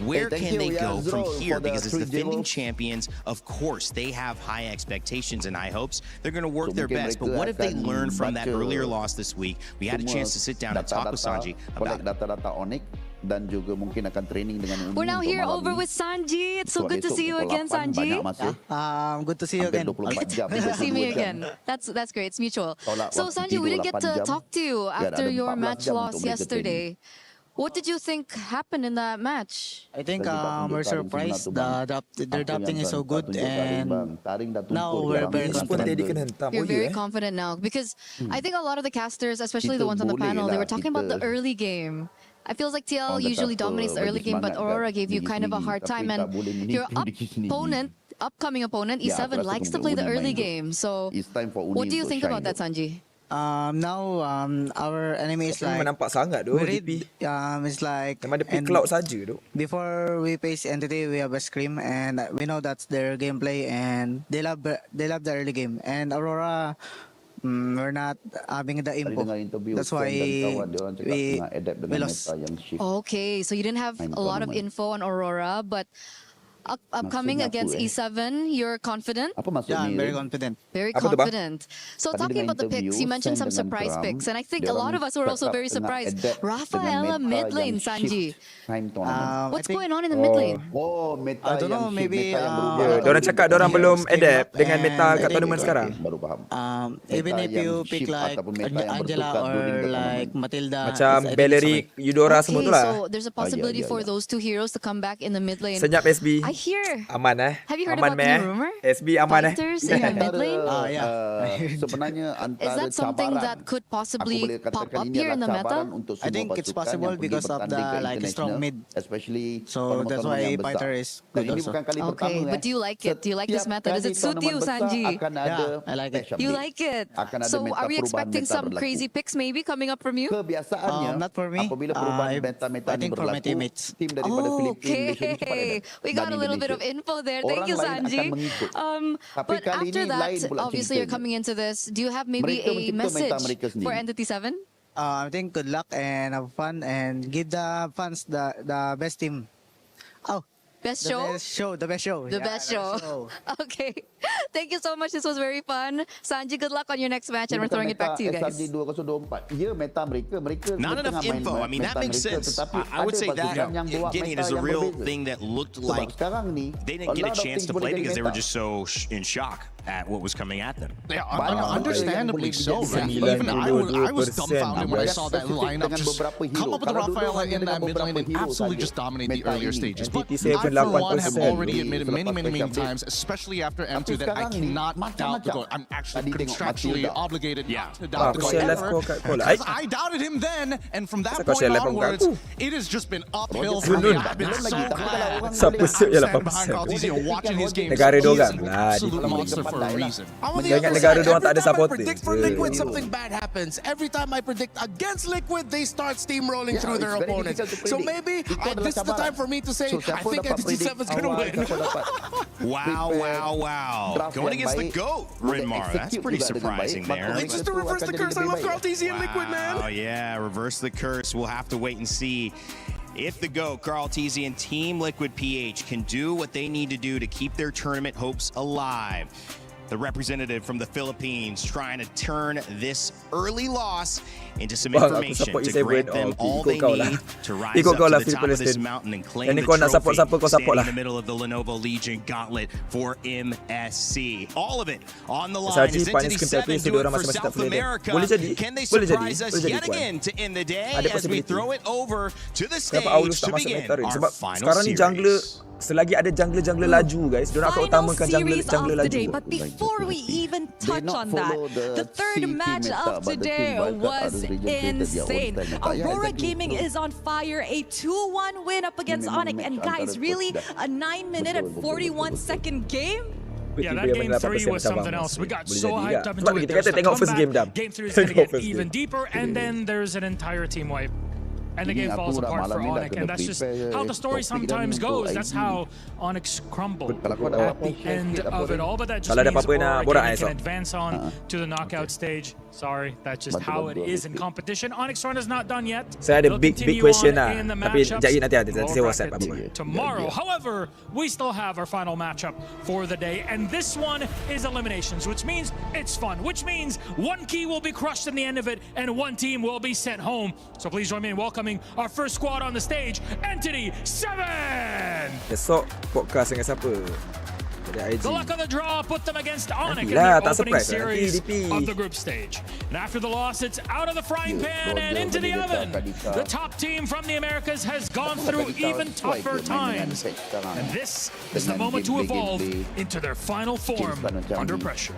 Where can they go from here? Because as defending champions, of course, they have high expectations and high hopes. They're going to work their best. But what if they learn from that earlier loss this week? We had a chance to sit down and talk with Sanji about it. Dan juga mungkin akan training dengan We're now here over with Sanji. It's so good to see you again, Sanji. Good to see you again. Good to see me again. That's great. It's mutual. So Sanji, we didn't get to talk to you after your match loss yesterday. What did you think happened in that match? I think we're surprised. Their adapting is so good, and now we're very confident. You're very confident now because I think a lot of the casters, especially the ones on the panel, they were talking about the early game. I feels like TL usually dominates the early game, but Aurora gave you kind of a hard time, and your upcoming opponent, E7, likes to play the early game. So what do you think about that, Sanji? Now our enemy is like nampak sangat tu it's like memang dia cloud saja tu. Before we face entity, we have a scream, and we know that's their gameplay, and they love the early game. And Aurora, we're not having the info. That's why we lost. Okay, so you didn't have a lot of info on Aurora, but upcoming against E7, you're confident? Yeah, I'm very confident. Very confident. So talking about the picks, you mentioned some surprise picks, and I think a lot of us were also very surprised. Rafaela mid lane, Sanji. What's going on in the mid lane? I don't know, maybe diorang cakap diorang belum adapt dengan meta kat tournament sekarang. Even if you pick like Angela or like Matilda, macam Bellery, Eudora semua tu lah. So there's a possibility for those two heroes to come back in the mid lane. Senyap SB. I hear. Aman Have you heard about the rumor? SB aman Fighters in the mid lane? Sebenarnya is that something that could possibly pop up here in the meta? I think it's possible because of the like strong mid, especially. So that's why fighter is good also. Okay, but do you like it? Do you like this meta? Does it suit you, Sanji? Yeah, I like it. You like it? So are we expecting some crazy picks maybe coming up from you? Not for me. I think for my teammates. Okay, we got a little bit of info there. Thank you, Sanji. But after that, obviously you're coming into this. Do you have maybe a message for Entity 7? I think good luck and have fun and give the fans the best team. Oh, Best show? The best show. The best show. Okay. Thank you so much. This was very fun. Sanji, good luck on your next match, and we're throwing it back to you guys. Not enough info. I mean, that makes sense. I would say that Gideon is a real thing that looked like they didn't get a chance to play because they were just so in shock at what was coming at them. Yeah, understandably so. Right? Even I was dumbfounded when I saw that lineup just come up with the Rafaela in that mid lane and absolutely just dominate the earlier stages. But I, for one, have already admitted many times, especially after M2, that I cannot doubt the goal. I'm actually contractually obligated to doubt the goal ever, because I doubted him then, and from that point onwards, it has just been uphill for me. I've been so glad to stand behind Cartesian and watching his game. He's an absolute monster for a reason. On the other side, every time I predict for Liquid, something bad happens. Every time I predict against Liquid, they start steamrolling through their opponents. So maybe this is the time for me to say, I think NTG7 is going to win. Wow. Going against the GOAT, Rinmar. That's pretty surprising there. It's just to reverse the curse. I love Cartesian Liquid, man. Oh, yeah. Reverse the curse. We'll have to wait and see if the GOAT, Cartesian Team Liquid PH, can do what they need to do to keep their tournament hopes alive. The representative from the Philippines trying to turn this early loss into some information to grant them all they need to rise up to the top of this mountain and claim the trophy, standing in the middle of the Lenovo Legion gauntlet for MSC. All of it on the line. Is Entity7 do it for South America? Can they surprise us yet again to end the day as we throw it over to the stage to begin our final series? Selagi ada jungler laju, guys, dia nak utamakan jungler laju. But before we even touch on that, the third match of today was insane. Aurora Gaming is on fire, a 2-1 win up against Onyx, and guys, really a 9-minute and 41-second game. Yeah, that game 3 was something else. We got so hyped up into it. There's the comeback. Game 3 is going to get even deeper, and then there's an entire team wipe. And the game falls apart for Onyx, and that's just how the story sometimes goes. That's how Onyx crumbled at the end of it all. But that just means Aurora Gaming can advance on to the knockout stage. Sorry, that's just how it is in competition. Onyx run is not done yet. Saya ada big question lah. Tapi jap nanti saya WhatsApp apa. Tomorrow, however, we still have our final matchup for the day, and this one is eliminations, which means it's fun, which means one key will be crushed in the end of it, and one team will be sent home. So please join me in welcoming our first squad on the stage, Entity7! Besok podcast dengan siapa? The luck of the draw put them against Onyx in their opening series of the group stage. And after the loss, it's out of the frying pan and into the oven. The top team from the Americas has gone through even tougher times. And this is the moment to evolve into their final form under pressure.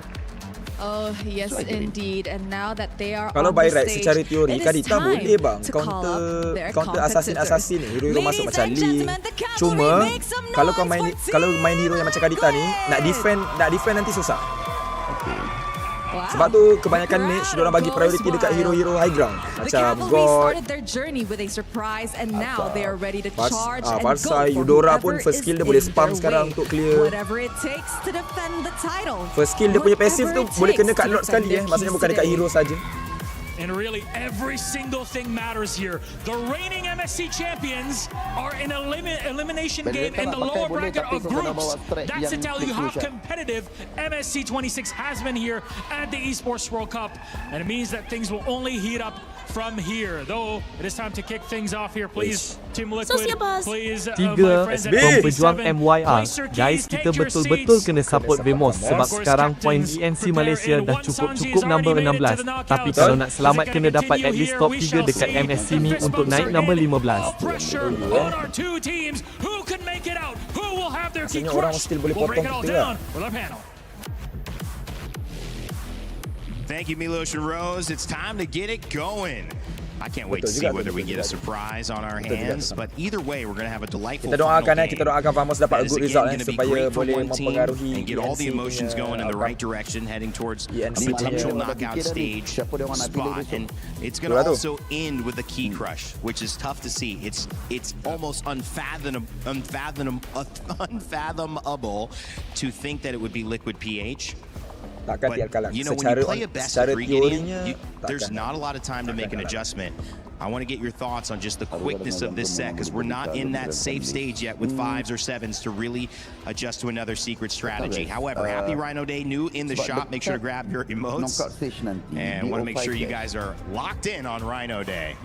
Oh, yes, indeed. And now that they are kalau on by the right stage, secara teori it is Kadita time boleh bang to call up their counter competitors. assassin ni hero masuk Ladies macam and Lee. gentlemen, the cavalry Cuma make some kalau noise kalau for main hero yang macam Kadita ni nak defend nanti susah. Wow. Sebab tu kebanyakan match diorang bagi priority dekat hero-hero high ground. The Macam cavalry God, started their journey with a surprise, and now they are ready to charge and go Varsa, for Eudora pun whoever first skill is dia boleh in spam their sekarang way. untuk clear. Whatever it takes to defend the title. First skill dia punya passive tu Whatever it boleh kena takes kat to lot defend sekali their maksudnya keys bukan dekat today. hero saja. And really, every single thing matters here. The reigning MSC champions are in an elimination game in the lower bracket of groups. That's to tell you how competitive MSC 26 has been here at the Esports World Cup. And it means that things will only heat up from here. Though, it is time to kick things off here. Please, Team Liquid, please, my friends at Pejuang Entity7, MYR. place your Guys, keys, kita take your betul-betul seats. kena support Vemos sebab sekarang poin ENC Malaysia dah cukup number 16. Tapi kalau nak selamat kena dapat at least top 3 dekat MSC ni untuk naik number 15. Pressure on our two teams. Who can make it out? Who will have their key crushed? We'll break it all down with our panel. Thank you, Milos and Rose. It's time to get it going. I can't wait to see whether we get a surprise on our hands, but either way, we're going to have a delightful Kita final game. kita doakan Vamos dapat a good result supaya boleh mempengaruhi and get all the emotions going in the right direction, heading towards a potential knockout stage spot. And it's going to also end with a key crush, which is tough to see. It's almost unfathomable to think that it would be Liquid PH. But, you know, when you play a best of 3 game, there's not a lot of time to make an adjustment. I want to get your thoughts on just the quickness of this set, because we're not in that safe stage yet with 5s or 7s to really adjust to another secret strategy. However, happy Rhino Day, new in the shop. Make sure to grab your emotes. And want to make sure you guys are locked in on Rhino Day.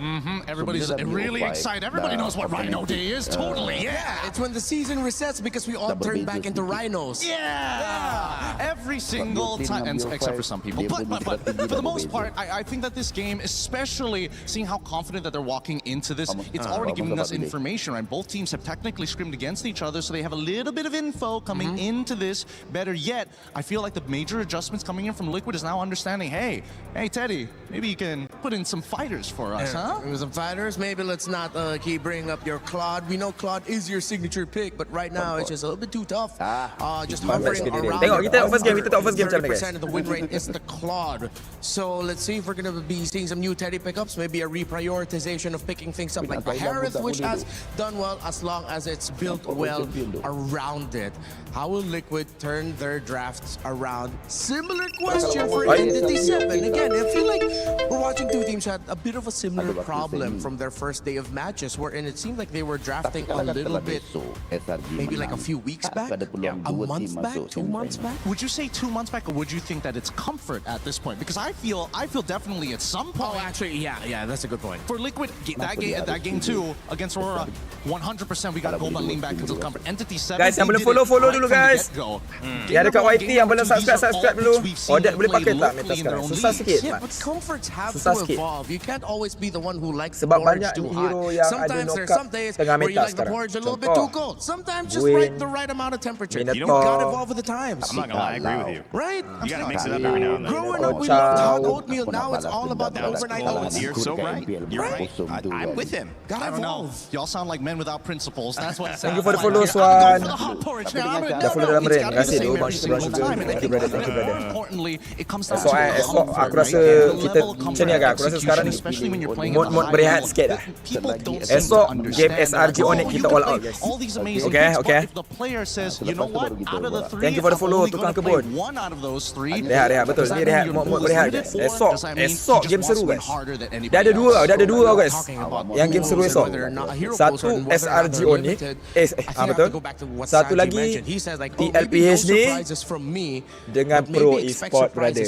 Everybody's really excited. Everybody knows what Rhino Day is. Totally, yeah. It's when the season resets because we all turn back into rhinos. Yeah. Every single time, and except for some people. But for the most part, I think that this game, especially seeing how confident that they're walking into this, it's already giving us information, right? Both teams have technically scrimmed against each other, so they have a little bit of info coming into this. Better yet, I feel like the major adjustments coming in from Liquid is now understanding, hey Teddy, maybe you can put in some fighters for us, huh? Some fighters, maybe let's not keep bringing up your Claude. We know Claude is your signature pick, but right now it's just a little bit too tough. Just hovering around. Tengok kita first game, 30% of the win rate is the Claude. So let's see if we're gonna be seeing some new Teddy pickups, maybe a reprioritization of picking things up like Harith, which has done well as long as it's built well around it. How will Liquid turn their drafts around? Similar question for Entity 7. Again, I feel like we're watching two teams had a bit of a similar problem from their first day of matches, wherein it seemed like they were drafting a little bit, maybe like a few weeks back, a month back, 2 months back. Would you say 2 months back, or would you think that it's comfort at this point? Because I feel definitely at some point. Oh, actually, yeah, that's a good point. For Liquid, that game 2 against Aurora, 100% we got to go but lean back into the comfort. Entity 7. Guys, yang belum follow dulu guys. Yang dekat YT yang belum subscribe dulu. Odet boleh pakai tak meta sekarang? Susah sikit. Yeah, but comforts have to evolve. You can't always be the one who likes the Sebab porridge banyak too hero hot. yang ada Sometimes there's knockup some days tengah where you meta like the sekarang. porridge a little bit too cold. Sometimes just the right amount of temperature. You gotta evolve with the times. I'm not gonna lie, I agree with you. Right? You gotta mix it up every now and then. Growing up, we loved hot oatmeal. Now it's all about the overnight oats. You're so right. You're right. I'm with him. I don't know. Y'all sound like men without principles. That's what it sounds Thank you for the like. follow, Swan. Dah follow dalam ring. Terima kasih dulu. Thank you brother. Importantly, it comes down So aku rasa kita macam ni agak. Aku rasa sekarang ni mod berehat sikit dah. Esok game SRG Onyx kita all out guys. Okay. The player says, you know what? Out of the 3, Thank you for the follow tukang kebun. One out of those 3. Rehat betul. Ni rehat mod berehat guys. Esok game seru guys. Dia ada dua guys. Yang game seru esok. Satu SRG Onyx. Betul. Satu lagi TLPH ni dengan Pro Esport brother.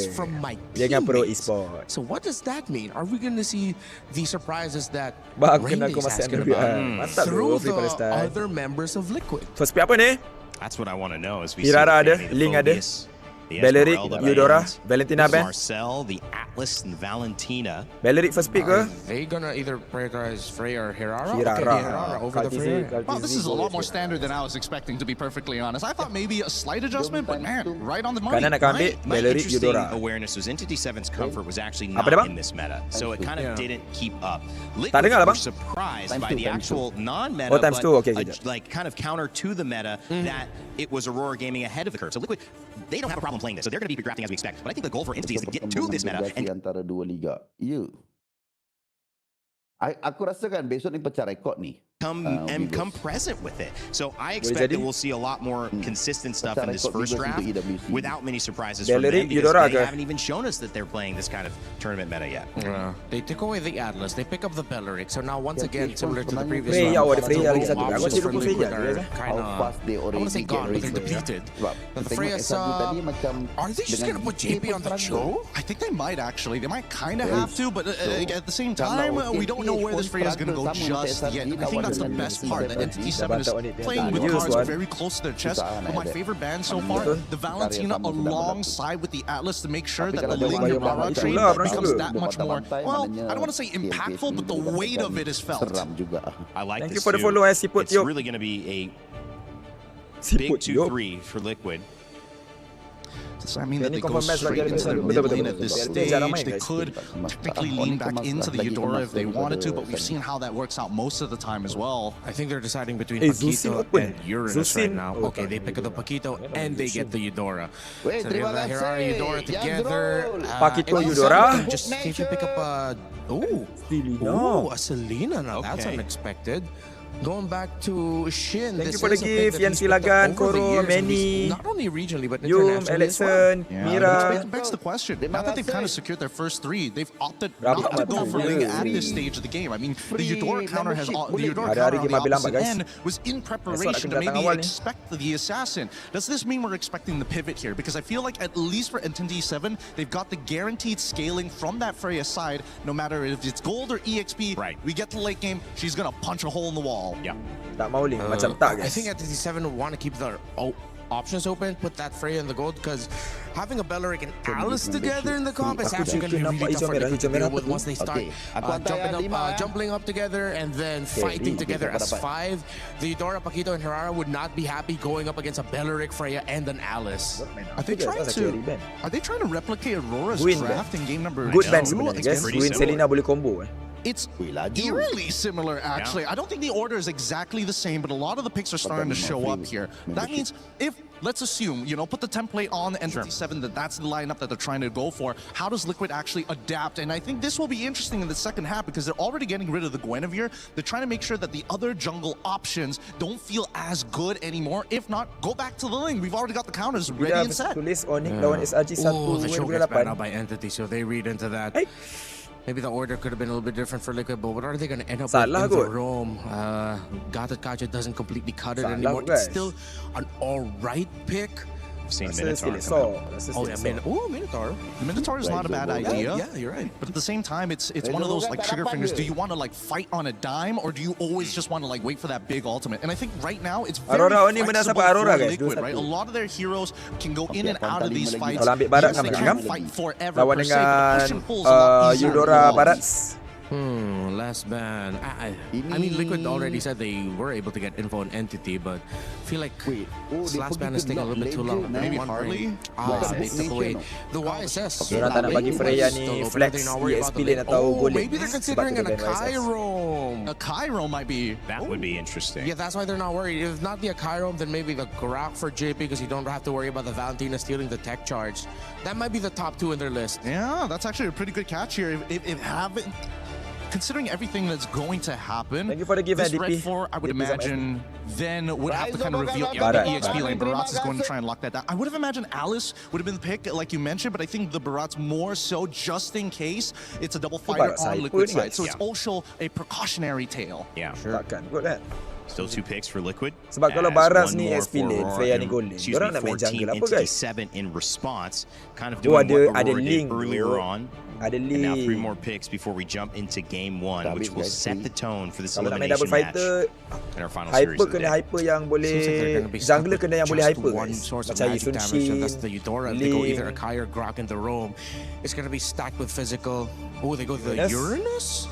Dengan Pro Esport. So what does that mean? Are we going to see the surprises that Raindays asking about through the other members of Liquid? First pick apa ni? That's what I want to know. Is we Hirara ada, Link ada. Belleric, Eudora, Valentina Ben. Marcel, the Atlas, and Valentina. Belleric first pick ke? They gonna either prioritize Freya or Hirara? Hirara over the Freya. Well, this is a lot more standard than I was expecting, to be perfectly honest. I thought maybe a slight adjustment, but man, right on the money. Kanan nak ambil Belleric, Eudora. Awareness was Entity 7's comfort was actually not in this meta, so it kind of didn't keep up. Tak dengar lah bang. Surprised by the actual non-meta, but like kind of counter to the meta that it was Aurora Gaming ahead of the curve. So Liquid, they don't have a problem playing this, so they're going to be drafting as we expect. But I think the goal for Entity is to get to this meta. Antara dua liga. Aku rasakan besok ni pecah rekod ni. Come present with it. So I expect that we'll see a lot more consistent stuff in this first draft without many surprises from them, because they haven't even shown us that they're playing this kind of tournament meta yet. They took away the Atlas, they pick up the Belleric, so now once again, similar to the previous round, I want to say gone, but they're depleted. But the Freya's, are they just going to put JP on the show? I think they might actually. They might kind of have to, but at the same time, we don't know where this Freya is going to go just yet. I think that's the best part, that Entity 7 is playing with cards very close to their chest. But my favorite band so far, the Valentina alongside with the Atlas, to make sure that the Ling Hirara trade becomes that much more, well, I don't want to say impactful, but the weight of it is felt. I like Thank this you for the follow, It's really going to be a big 2-3 for Liquid. Does that mean that they go straight into their mid lane at this stage? They could technically lean back into the Eudora if they wanted to, but we've seen how that works out most of the time as well. I think they're deciding between Paquito and Uranus right now. Okay, they pick up the Paquito and they get the Eudora. So they have the Hirara Eudora together. Paquito Eudora? Just see if you pick up a... Ooh, a Selena. Now that's unexpected. Going back to Shin, thank you for the gift, Yan Silagan, Koro, Manny, not only regionally but Yum, Alexson, Mira. It begs the question. Now that they've kind of secured their first 3, they've opted not to go for Ling at this stage of the game. I mean, the Eudora counter has the Eudora counter on the opposite end was in preparation to maybe expect the assassin. Does this mean we're expecting the pivot here? Because I feel like at least for NTD7, they've got the guaranteed scaling from that Freya side. No matter if it's gold or EXP, we get to late game, she's gonna punch a hole in the wall. Yeah. Tak mau Ling, macam tak guys. I think NTD7 want to keep their options open, put that Freya in the gold, because having a Belleric and Alice together in the comp is actually going to be really tough for them to deal with once they start jumping up together and then fighting together as 5. The Eudora, Paquito, and Herrera would not be happy going up against a Belleric, Freya, and an Alice. Are they trying to replicate Aurora's draft in game number 2? Good ban sebenarnya guys. Gwyn Selena boleh combo It's eerily similar, actually. I don't think the order is exactly the same, but a lot of the picks are starting to show up here. That means if, let's assume, you know, put the template on NTD7, that's the lineup that they're trying to go for. How does Liquid actually adapt? And I think this will be interesting in the second half because they're already getting rid of the Guinevere. They're trying to make sure that the other jungle options don't feel as good anymore. If not, go back to the Ling. We've already got the counters ready and set. Oh, the choke gets banned out by Entity, so they read into that. Maybe the order could have been a little bit different for Liquid, but what are they going to end up with in Rome? Gata Kacha doesn't completely cut it anymore. It's still an alright pick. Seen Minotaur. Oh yeah, Minotaur. Minotaur is not a bad idea. Yeah, you're right. But at the same time, it's one of those like trigger fingers. Do you want to like fight on a dime, or do you always just want to like wait for that big ultimate? And I think right now it's very flexible for Liquid, right? A lot of their heroes can go in and out of these fights. Yes, they can't fight forever per se, but push and pull is a lot easier. Eudora Barat. Last ban. I mean, Liquid already said they were able to get info on Entity, but I feel like this last ban is taking a little bit too long. Maybe Harley? They took away the YSS. Diorang tak nak bagi Freya ni flex EXP lane atau gold lane. Maybe they're considering an Akairo. Akairo might be... That would be interesting. Yeah, that's why they're not worried. If not the Akairo, then maybe the Grok for JP, because you don't have to worry about the Valentina stealing the tech charge. That might be the top 2 in their list. Yeah, that's actually a pretty good catch here. If haven't... Considering everything that's going to happen, thank you for the give, this Red 4, I would imagine, then would have to kind of reveal the EXP lane. Baratz is going to try and lock that down. I would have imagined Alice would have been the pick, like you mentioned, but I think the Baratz more so just in case it's a double fighter on Liquid side. So it's also a precautionary tale. Yeah, sure. Still 2 picks for Liquid. Sebab kalau Baratz ni XP lane, Freya ni gold lane. Diorang nak main jungle apa guys? 7 in response, kind of doing what Aurora did earlier on. And now 3 more picks before we jump into game 1, which will set the tone for this elimination match in our final series of the day. Hyper yang boleh jungler kena yang boleh hyper guys. Macam Sun Shin, that's the Eudora. They go either Akai or Grok in the Rome. It's gonna be stacked with physical. Oh, they go to the Uranus?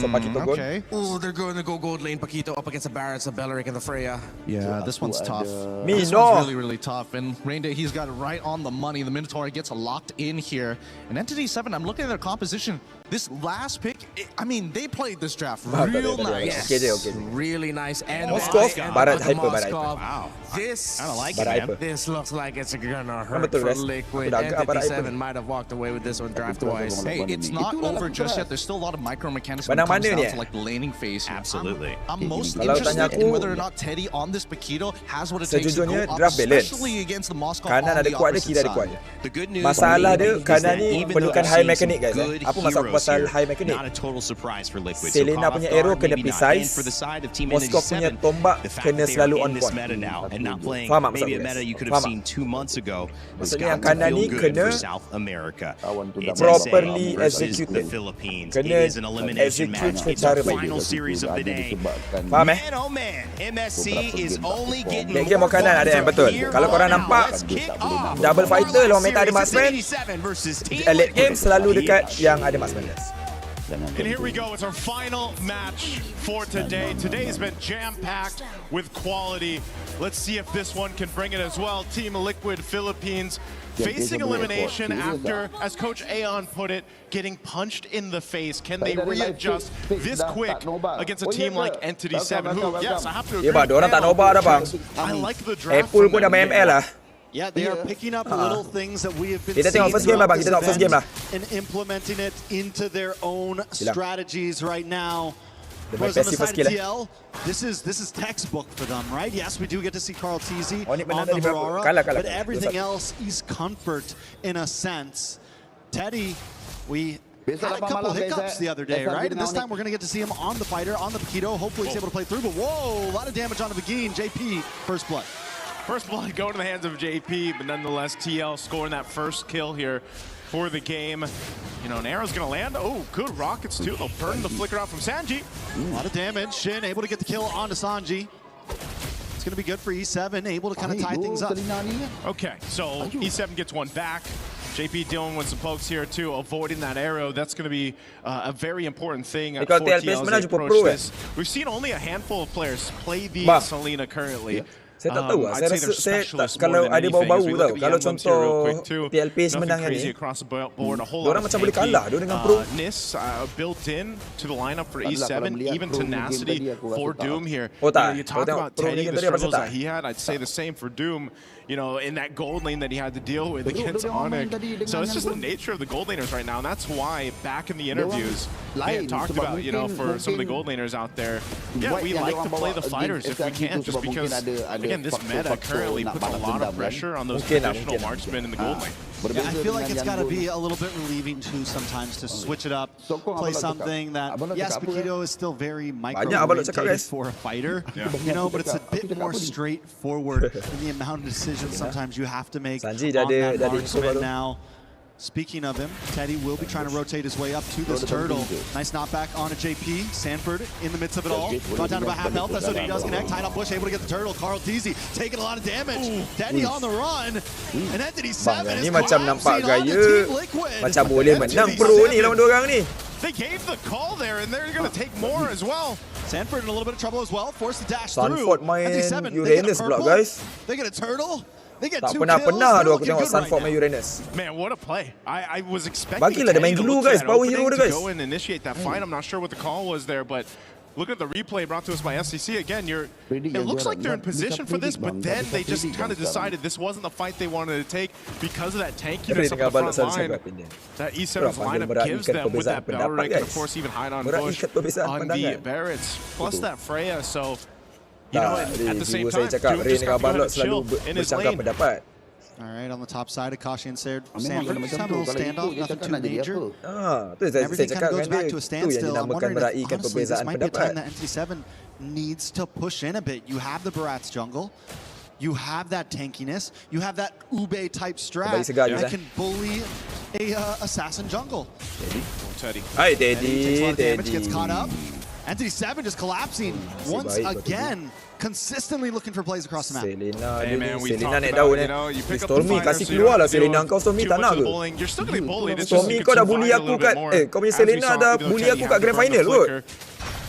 So Paquito gold. Okay. Oh, they're going to go gold lane. Paquito up against the Barretts, the Belleric, and the Freya. Yeah, this one's tough. This one's really, really tough. And Rainday, he's got it right on the money. The Minotaur gets locked in here. And Entity 7, I'm looking at their composition. This last pick, I mean, they played this draft real nice. Okay. Really nice. And Moskov, Barat hyper, Wow. This, I like it, man. This looks like it's gonna hurt for Liquid. Entity 7 might have walked away with this one draft-wise. Hey, it's not over just yet. There's still a lot of micro mechanics when it comes down to like the laning phase here. Absolutely. I'm most interested in whether or not Teddy on this Paquito has what it takes to go up, especially against the Moscow on the opposite side. The good news masalah dia kanan ni perlukan high mechanic guys. Apa masalah pasal high mechanic? Not a total surprise for Liquid. Selena punya arrow kena precise. Moskov punya tombak kena selalu on point. And not playing maybe a meta you could have seen 2 months ago. Maksudnya yang kanan ni kena South America. properly executed. The Philippines. It Kena is an elimination match. It's secara our baik. final series of the day. Faham Man, oh man, MSC is only getting back game kanan ada yang betul. Kalau korang nampak double fighter lawan meta ada marksman, late game selalu dekat yang ada marksman guys. And here we go, it's our final match for today. Today's been jam-packed with quality. Let's see if this one can bring it as well. Team Liquid Philippines facing elimination after, as Coach Aeon put it, getting punched in the face. Can they readjust this quick against a team like Entity 7, who, yes, I have to agree. Diorang tak nobar dah bang. I like the draft Apple pun dah main ML lah. Yeah, they are picking up little things that we have been Kita tengok first game lah bang, kita tengok first game lah. and implementing it into their own strategies right now. Whereas on the side of TL, this is textbook for them, right? Yes, we do get to see Carl Teasy on the Aurora, but everything else is comfort in a sense. Teddy, we had a couple hiccups the other day, right? And this time we're going to get to see him on the fighter, on the Paquito. Hopefully he's able to play through, but whoa, a lot of damage on the Begin. JP, first blood. First blood going to the hands of JP, but nonetheless, TL scoring that first kill here for the game. You know, an arrow's going to land. Oh, good rockets too. They'll burn the flicker out from Sanji. A lot of damage. Shin able to get the kill onto Sanji. It's going to be good for E7, able to kind of tie things up. Okay, so E7 gets one back. JP dealing with some pokes here too, avoiding that arrow. That's going to be a very important thing for TL as they approach this. We've seen only a handful of players play the Selena currently. Saya tak tahu lah. Saya rasa kalau ada bau-bau tau. Kalau contoh TLPS menang ni, orang macam boleh kalah dia dengan pro. Nis built in to the lineup for E7, even tenacity for Doom here. You talk about Teddy, the struggles that he had, I'd say the same for Doom. You know, in that gold lane that he had to deal with against Onyx. So it's just the nature of the gold laners right now, and that's why back in the interviews, they had talked about, you know, for some of the gold laners out there, yeah, we like to play the fighters if we can, just because, again, this meta currently puts a lot of pressure on those traditional marksmen in the gold lane. Yeah, I feel like it's got to be a little bit relieving too sometimes to switch it up, play something that, yes, Paquito is still very micro-oriented for a fighter, you know, but it's a bit more straightforward in the amount of decisions sometimes you have to make on that marksman now. Speaking of him, Teddy will be trying to rotate his way up to this turtle. Nice knockback on a JP. Sanford in the midst of it all. Brought down to about half health. SOD does connect. Tied on Bush, able to get the turtle. Carl Teasy taking a lot of damage. Teddy on the run. And Entity 7 is collapsing on the Team Liquid. Macam boleh menang pro ni lawan dua orang ni. They gave the call there, and they're going to take more as well. Sanford in a little bit of trouble as well. Forced to dash through. Sanford main Uranus pula, guys. They get a turtle. They get tak two pernah kills. aku tengok Sanford main Uranus. Man, what a play. I was expecting Bagilah dia main dulu, guys. Power hero dia, guys. To go and initiate that fight. I'm not sure what the call was there, but look at the replay brought to us by SCC. Again, it looks like they're in position for this, but then they just kind of decided this wasn't the fight they wanted to take because of that tankiness up the front line that E7's lineup gives them with that Belric and, of course, even hide on Bush on the Barretts, plus that Freya. So, you know, at the same time, Doom just got to go ahead and chill in his lane. All right, on the top side, Akashi and Sanford just have a little standoff, nothing too major. Everything kind of goes back to a standstill. I'm wondering if, honestly, this might be a time that NT7 needs to push in a bit. You have the Barats jungle. You have that tankiness. You have that Ube-type strat that can bully a assassin jungle. Teddy. Hi, Teddy. Gets caught up. Entity 7 just collapsing once again. Consistently looking for plays across the map. Selena naik daun Stormy kasih keluar lah Selena. Kau Stormy tak nak ke? Stormy kau dah bully aku kat kau punya Selena dah bully aku kat grand final kot.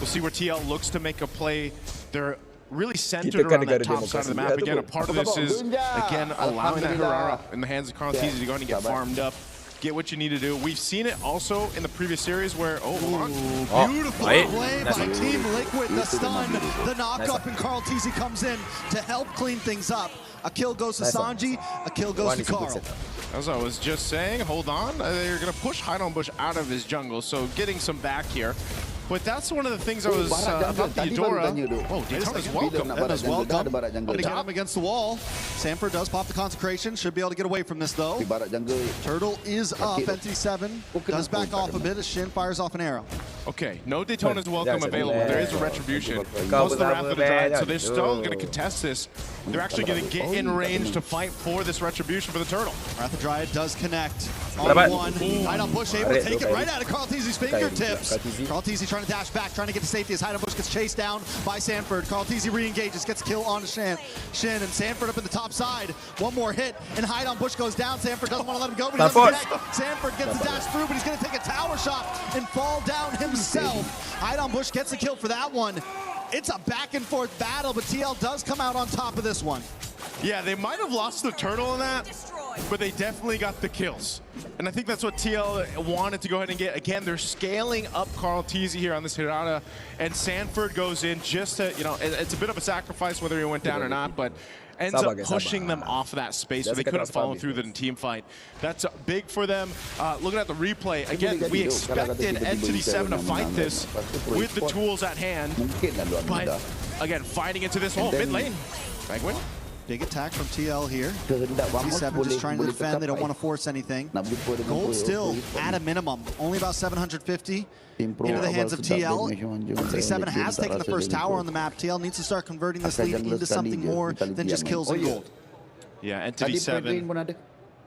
We'll see where TL looks to make a play. They're really centered around that top side of the map. Again, a part of this is, again, allowing that Hirara in the hands of Carl Teasy to go ahead and get farmed up. Get what you need to do. We've seen it also in the previous series where, beautiful play by Team Liquid, the stun, the knock-up, and Carl Teasy comes in to help clean things up. A kill goes to Sanji, a kill goes to Carl. As I was just saying, hold on. They're going to push Hide on Bush out of his jungle, so getting some back here. But that's one of the things I was about the Eudora. Oh, Daytona's welcome. That is welcome. Going to get him against the wall. Sanford does pop the consecration. Should be able to get away from this, though. Turtle is up. NT7 does back off a bit as Shin fires off an arrow. Okay, no Daytona's welcome available. There is a retribution. Most of the Wrath of the Giant, so they're still going to contest this. They're actually going to get in range to fight for this retribution for the Turtle. Wrath of Dryad does connect on one. Hide on Bush able to take it right out of Carl Teasy's fingertips. Carl Teasy trying to dash back, trying to get to safety as Hide on Bush gets chased down by Sanford. Carl Teasy re-engages, gets a kill on Shin, and Sanford up in the top side. One more hit, and Hide on Bush goes down. Sanford doesn't want to let him go, but he doesn't connect. Sanford gets the dash through, but he's going to take a tower shot and fall down himself. Hide on Bush gets the kill for that one. It's a back and forth battle, but TL does come out on top of this one. Yeah, they might have lost the turtle in that, but they definitely got the kills. And I think that's what TL wanted to go ahead and get. Again, they're scaling up Carl Teasy here on this Hirata, and Sanford goes in just to, you know, it's a bit of a sacrifice whether he went down or not, but ends up pushing them off of that space so they couldn't follow through the team fight. That's big for them. Looking at the replay, again, we expected Entity 7 to fight this with the tools at hand, but again, fighting into this whole mid lane. Penguin. Big attack from TL here. T7 just trying to defend. They don't want to force anything. Gold still at a minimum. Only about 750 into the hands of TL. T7 has taken the first tower on the map. TL needs to start converting this lead into something more than just kills and gold. Yeah, Entity 7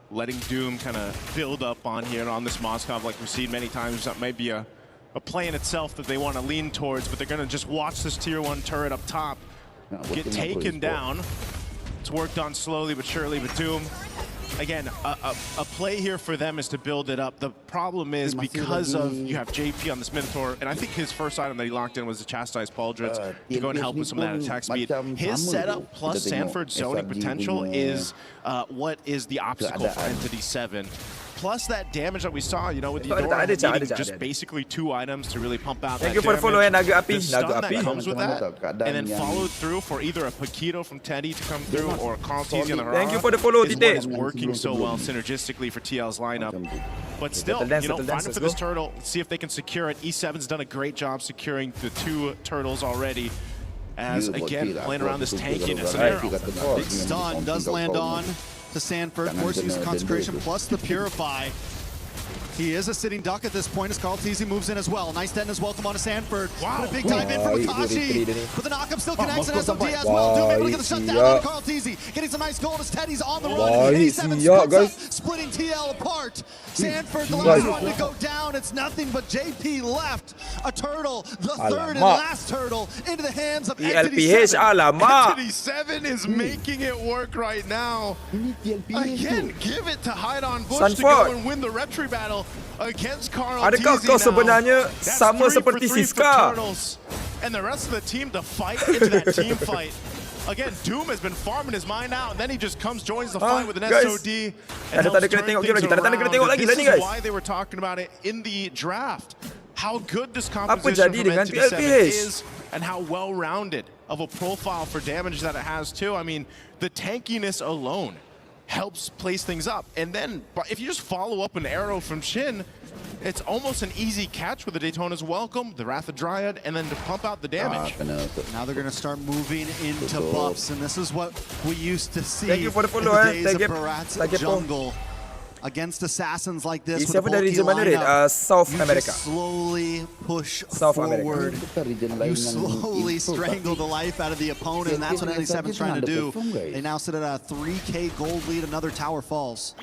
letting Doom kind of build up on here on this Moskov like we've seen many times. That might be a play in itself that they want to lean towards, but they're going to just watch this tier 1 turret up top get taken down. It's worked on slowly but surely, but Doom, again, a play here for them is to build it up. The problem is because of you have JP on this Minotaur, and I think his first item that he locked in was the Chastise Pauldrons to go and help with some of that attack speed. His setup plus Sanford's zoning potential is what is the obstacle for Entity 7. Plus that damage that we saw, you know, with the Eudora needing just basically 2 items to really pump out that damage. The stun that comes with that, and then followed through for either a Paquito from Teddy to come through or Carl Teasy on the Harara. Thank you for the follow, is what is working so well synergistically for TL's lineup. But still, you know, fighting for this turtle, see if they can secure it. E7's done a great job securing the 2 turtles already. As, again, playing around this tankiness and Arrow. Big stun does land on to Sanford, force use Consecration plus the Purify. He is a sitting duck at this point as Carl Teasy moves in as well. Nice detonus welcome on to Sanford. Wow. Put a big dive in from Itachi. But the knockup still connects and SOD as well. Doom able to get the shutdown on Carl Teasy. Getting some nice gold as Teddy's on the run. 87 splits up, splitting TL apart. Sanford, the last one to go down. It's nothing but JP left. A turtle, the third and last turtle, into the hands of Entity 7. Entity 7 is making it work right now. Again, give it to Hide on Bush to go and win the retry battle against Carl Teasy. Adakah kau sebenarnya sama seperti Siska? And the rest of the team to fight into that team fight. Again, Doom has been farming his mind out, and then he just comes, joins the fight with an SOD, and helps turn things around. This is why they were talking about it in the draft. How good this composition from Entity 7 is, and how well-rounded of a profile for damage that it has too. I mean, the tankiness alone helps place things up. And then, if you just follow up an arrow from Shin, it's almost an easy catch with the Daytona's Welcome, the Wrath of Dryad, and then to pump out the damage. Now they're going to start moving into buffs, and this is what we used to see in the days of Barat's jungle. Against assassins like this, with a bulky lineup, South America. Slowly push forward. You slowly strangle the life out of the opponent, and that's what ND7's trying to do. They now sit at a 3K gold lead. Another tower falls.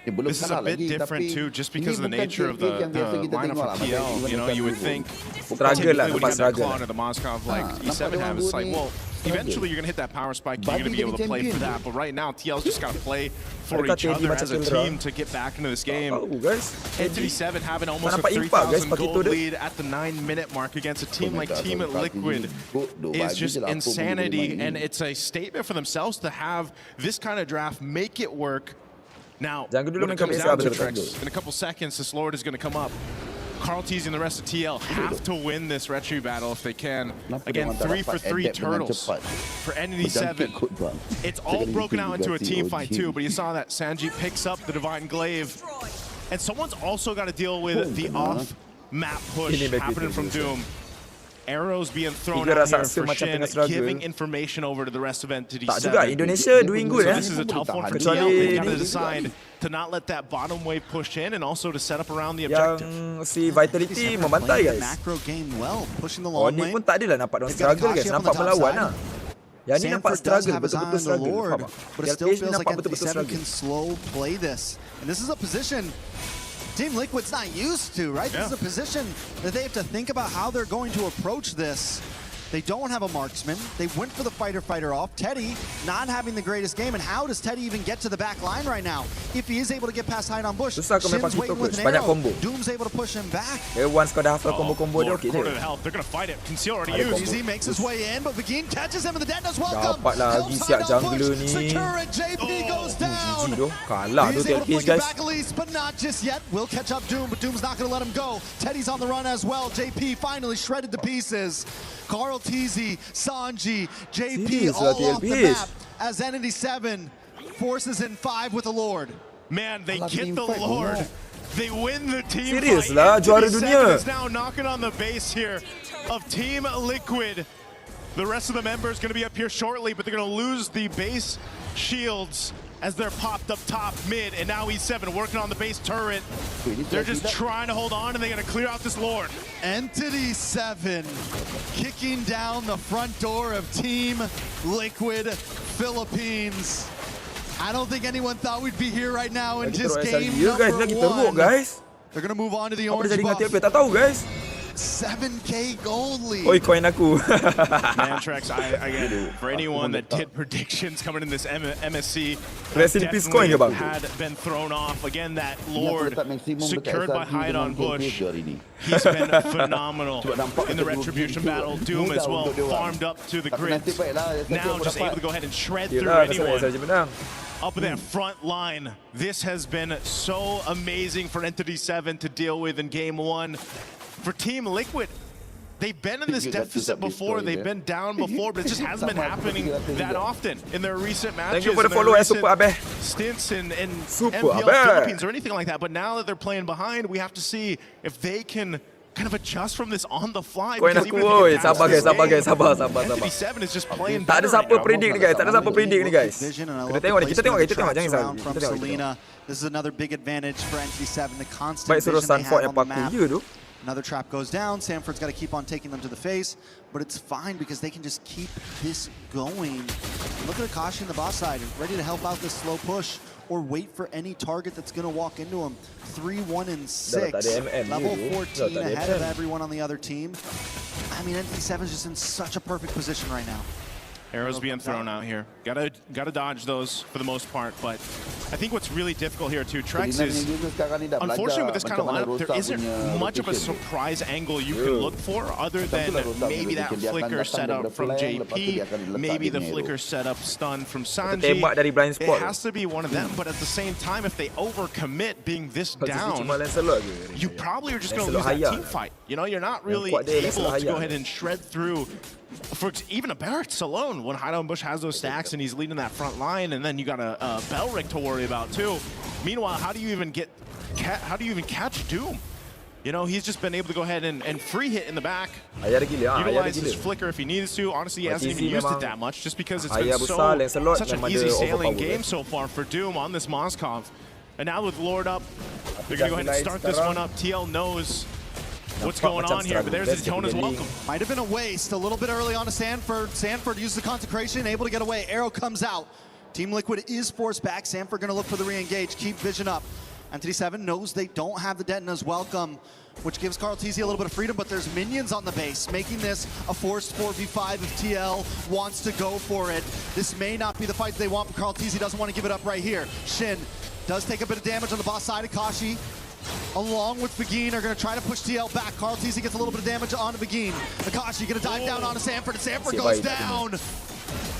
This is a bit different too, just because of the nature of the lineup from TL. You know, you would think typically when you get that claw into the Moskov like E7 have, it's like, well, eventually you're going to hit that power spike, you're going to be able to play for that. But right now, TL's just got to play for each other as a team to get back into this game. Entity 7 having almost a 3,000 gold lead at the 9-minute mark against a team like Team Liquid is just insanity. And it's a statement for themselves to have this kind of draft, make it work. Now, when it comes down to tricks, in a couple seconds, this Lord is going to come up. Carl Teasy and the rest of TL have to win this retry battle if they can. Again, 3 for 3 turtles for Entity 7. It's all broken out into a team fight too, but you saw that Sanji picks up the Divine Glaive. And someone's also got to deal with the off-map push happening from Doom. Arrows being thrown out here for Shin, giving information over to the rest of Entity 7. Indonesia doing good, so this is a tough one for TL. They've got to decide to not let that bottom wave push in and also to set up around the objective. Si Vitality membantai guys. Macro game well, pushing the long lane. Ni pun tak adalah nampak struggle guys, nampak melawan lah. Yang ni nampak struggle, betul-betul struggle. But it still feels like NT7 can slow play this. And this is a position Team Liquid's not used to, right? This is a position that they have to think about how they're going to approach this. They don't have a marksman. They went for the fighter off. Teddy not having the greatest game. And how does Teddy even get to the back line right now? If he is able to get past Hide on Bush, Shin's waiting with an arrow. Doom's able to push him back. Once kau dah hafal combo dia, okay dia. They're going to fight it. Conceal already used. He makes his way in, but Begin catches him in the detonus. Welcome. Dapat lagi siap jungler ni. Secure it. JP goes down. GG doh. Kalah tu TLPH guys. Back at least, but not just yet. We'll catch up Doom, but Doom's not going to let him go. Teddy's on the run as well. JP finally shredded to pieces. Carl Teasy, Sanji, JP all off the map. as Entity 7 forces in 5 with the Lord. Man, they get the Lord. They win the team Serius fight. lah, juara Entity dunia. 7 is now knocking on the base here of Team Liquid. The rest of the members going to be up here shortly, but they're going to lose the base shields as they're popped up top mid, and now E7 working on the base turret. They're just trying to hold on, and they're going to clear out this Lord. Entity 7 kicking down the front door of Team Liquid Philippines. I don't think anyone thought we'd be here right now in just game number 1. They're going to move on to the orange buff. Tak tahu guys. 7K gold lead. Oi, coin aku. Mantrex, again, for anyone that did predictions coming in this MSC, Rest in peace coin ke bang? had been thrown off. Again, that Lord secured by Hide on Bush. He's been phenomenal in the Retribution battle. Doom as well, farmed up to the grid. Now just able to go ahead and shred through anyone. Up in that front line. This has been so amazing for Entity 7 to deal with in game 1. For Team Liquid, they've been in this deficit before, they've been down before, but it just hasn't been happening that often in their recent matches. Thank you for the follow, Super Abe. Stints in MPL Philippines or anything like that. But now that they're playing behind, we have to see if they can kind of adjust from this on the fly. Coin aku, oi, sabar guys. Entity 7 is just playing Tak ada siapa predict ni guys, tak ada siapa predict ni guys. Kita tengok ni, kita tengok, jangan salah. This is another big advantage for Entity 7, the constant vision they have on the map. Another trap goes down. Sanford's got to keep on taking them to the face, but it's fine because they can just keep this going. Look at Akashi in the boss side, ready to help out this slow push or wait for any target that's going to walk into him. 3-1 and 6, level 14 ahead of everyone on the other team. I mean, Entity 7 is just in such a perfect position right now. Arrows being thrown out here. Gotta dodge those for the most part, but I think what's really difficult here too, Trex, is unfortunately with this kind of lineup, there isn't much of a surprise angle you can look for other than maybe that flicker setup from JP, maybe the flicker setup stun from Sanji. It has to be one of them, but at the same time, if they overcommit being this down, you probably are just going to lose that team fight. You know, you're not really able to go ahead and shred through. For even a Barracks alone, when Hide on Bush has those stacks and he's leading that front line, and then you got a Belric to worry about too. Meanwhile, how do you even catch Doom? You know, he's just been able to go ahead and free hit in the back, utilize his flicker if he needs to. Honestly, he hasn't even used it that much, just because it's been such an easy sailing game so far for Doom on this Moskov. And now with Lord up, they're gonna go ahead and start this one up. TL knows what's going on here, but there's his Tona's welcome. Might have been a waste a little bit early on to Sanford. Sanford uses the consecration, able to get away. Arrow comes out. Team Liquid is forced back. Sanford gonna look for the re-engage, keep vision up. Entity 7 knows they don't have the Detona's welcome, which gives KarlTzy a little bit of freedom, but there's minions on the base, making this a forced 4v5 if TL wants to go for it. This may not be the fight they want, but KarlTzy doesn't want to give it up right here. Shin does take a bit of damage on the boss side. Akashi, along with Begin, are going to try to push TL back. KarlTzy gets a little bit of damage onto Begin. Akashi going to dive down onto Sanford, and Sanford goes down.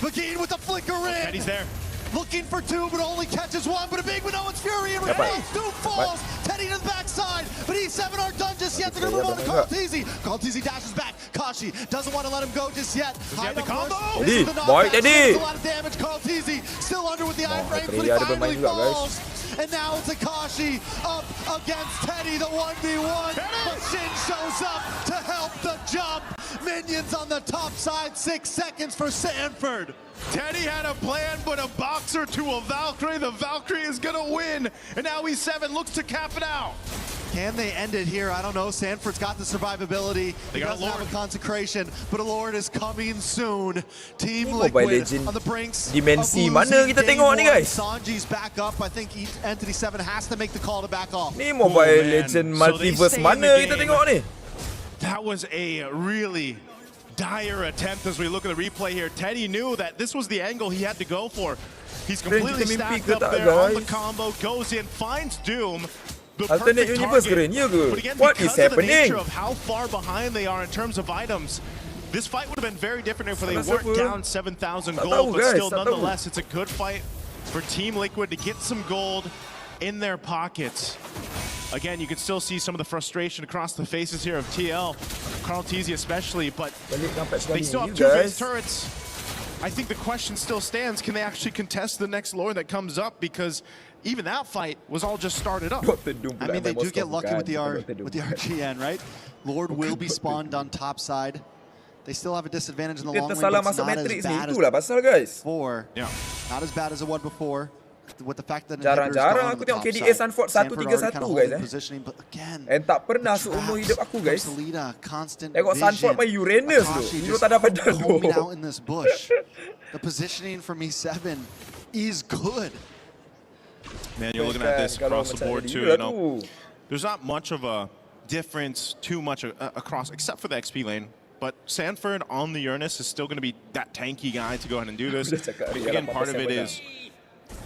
Begin with the flicker in. Teddy's there. Looking for two, but only catches one. But a big Minoan's Fury and response. Doom falls. Teddy to the backside, but E7 aren't done just yet. They're going to move on to KarlTzy. KarlTzy dashes back. Kashi doesn't want to let him go just yet. Hide the combo. This is the knockback. There's a lot of damage. KarlTzy still under with the iframe, but he finally falls. And now it's Akashi up against Teddy, the 1v1. But Shin shows up to help the jump. Minions on the top side, 6 seconds for Sanford. Teddy had a plan, but a boxer to a Valkyrie. The Valkyrie is gonna win, and now E7 looks to cap it out. Can they end it here? I don't know. Sanford's got the survivability. He doesn't have a consecration, but a Lord is coming soon. Team Liquid on the brinks. Dimensi mana kita tengok ni guys? Sanji's back up. I think Entity 7 has to make the call to back off. Ni Mobile Legend Multiverse mana kita tengok ni? That was a really dire attempt as we look at the replay here. Teddy knew that this was the angle he had to go for. He's completely stacked up there on the combo, goes in, finds Doom. The Alternate universe ke ni ke? What is happening? The nature of how far behind they are in terms of items, this fight would have been very different if they weren't down 7,000 gold, but still nonetheless it's a good fight for Team Liquid to get some gold in their pockets. Again, you can still see some of the frustration across the faces here of TL, KarlTzy especially, but they still have two base turrets. I think the question still stands, can they actually contest the next Lord that comes up? Because even that fight was all just started up. I mean, they do get lucky with the RGN, right? Lord will be spawned on top side. They still have a disadvantage in the long lane, but it's not as bad as before. Yeah. Not as bad as it was before. With the fact that jarang-jarang aku tengok KDA Sanford 1-3-1 guys but again, tak pernah seumur hidup aku guys constant tengok Sanford main Uranus tu hero tak dapat dah tu. Out in this bush. The positioning from E7 is good. Man, you're looking at this across the board too, you know. There's not much of a difference too much across except for the XP lane. But Sanford on the Uranus is still going to be that tanky guy to go ahead and do this. Again, part of it is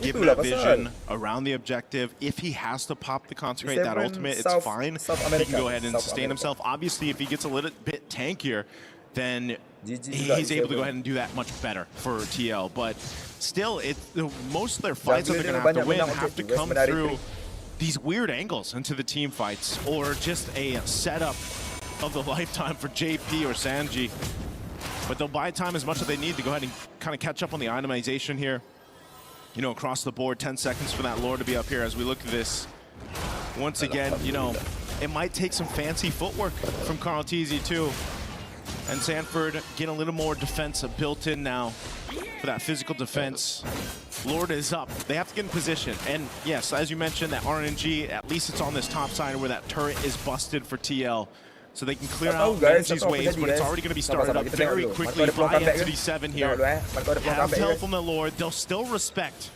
given that vision around the objective. If he has to pop the Consecrate, that ultimate, it's fine. He can go ahead and sustain himself. Obviously, if he gets a little bit tankier, then he's able to go ahead and do that much better for TL. But still, most of their fights that they're going to have to win have to come through these weird angles into the team fights, or just a setup of the lifetime for JP or Sanji. But they'll buy time as much as they need to go ahead and kind of catch up on the itemization here. You know, across the board, 10 seconds for that Lord to be up here as we look at this. Once again, you know, it might take some fancy footwork from Carl Teasy too. And Sanford getting a little more defense built in now for that physical defense. Lord is up. They have to get in position. And yes, as you mentioned, that RNG, at least it's on this top side where that turret is busted for TL. So they can clear out Benji's waves, but it's already going to be started up very quickly by Entity7 here. Have to help from the Lord. They'll still respect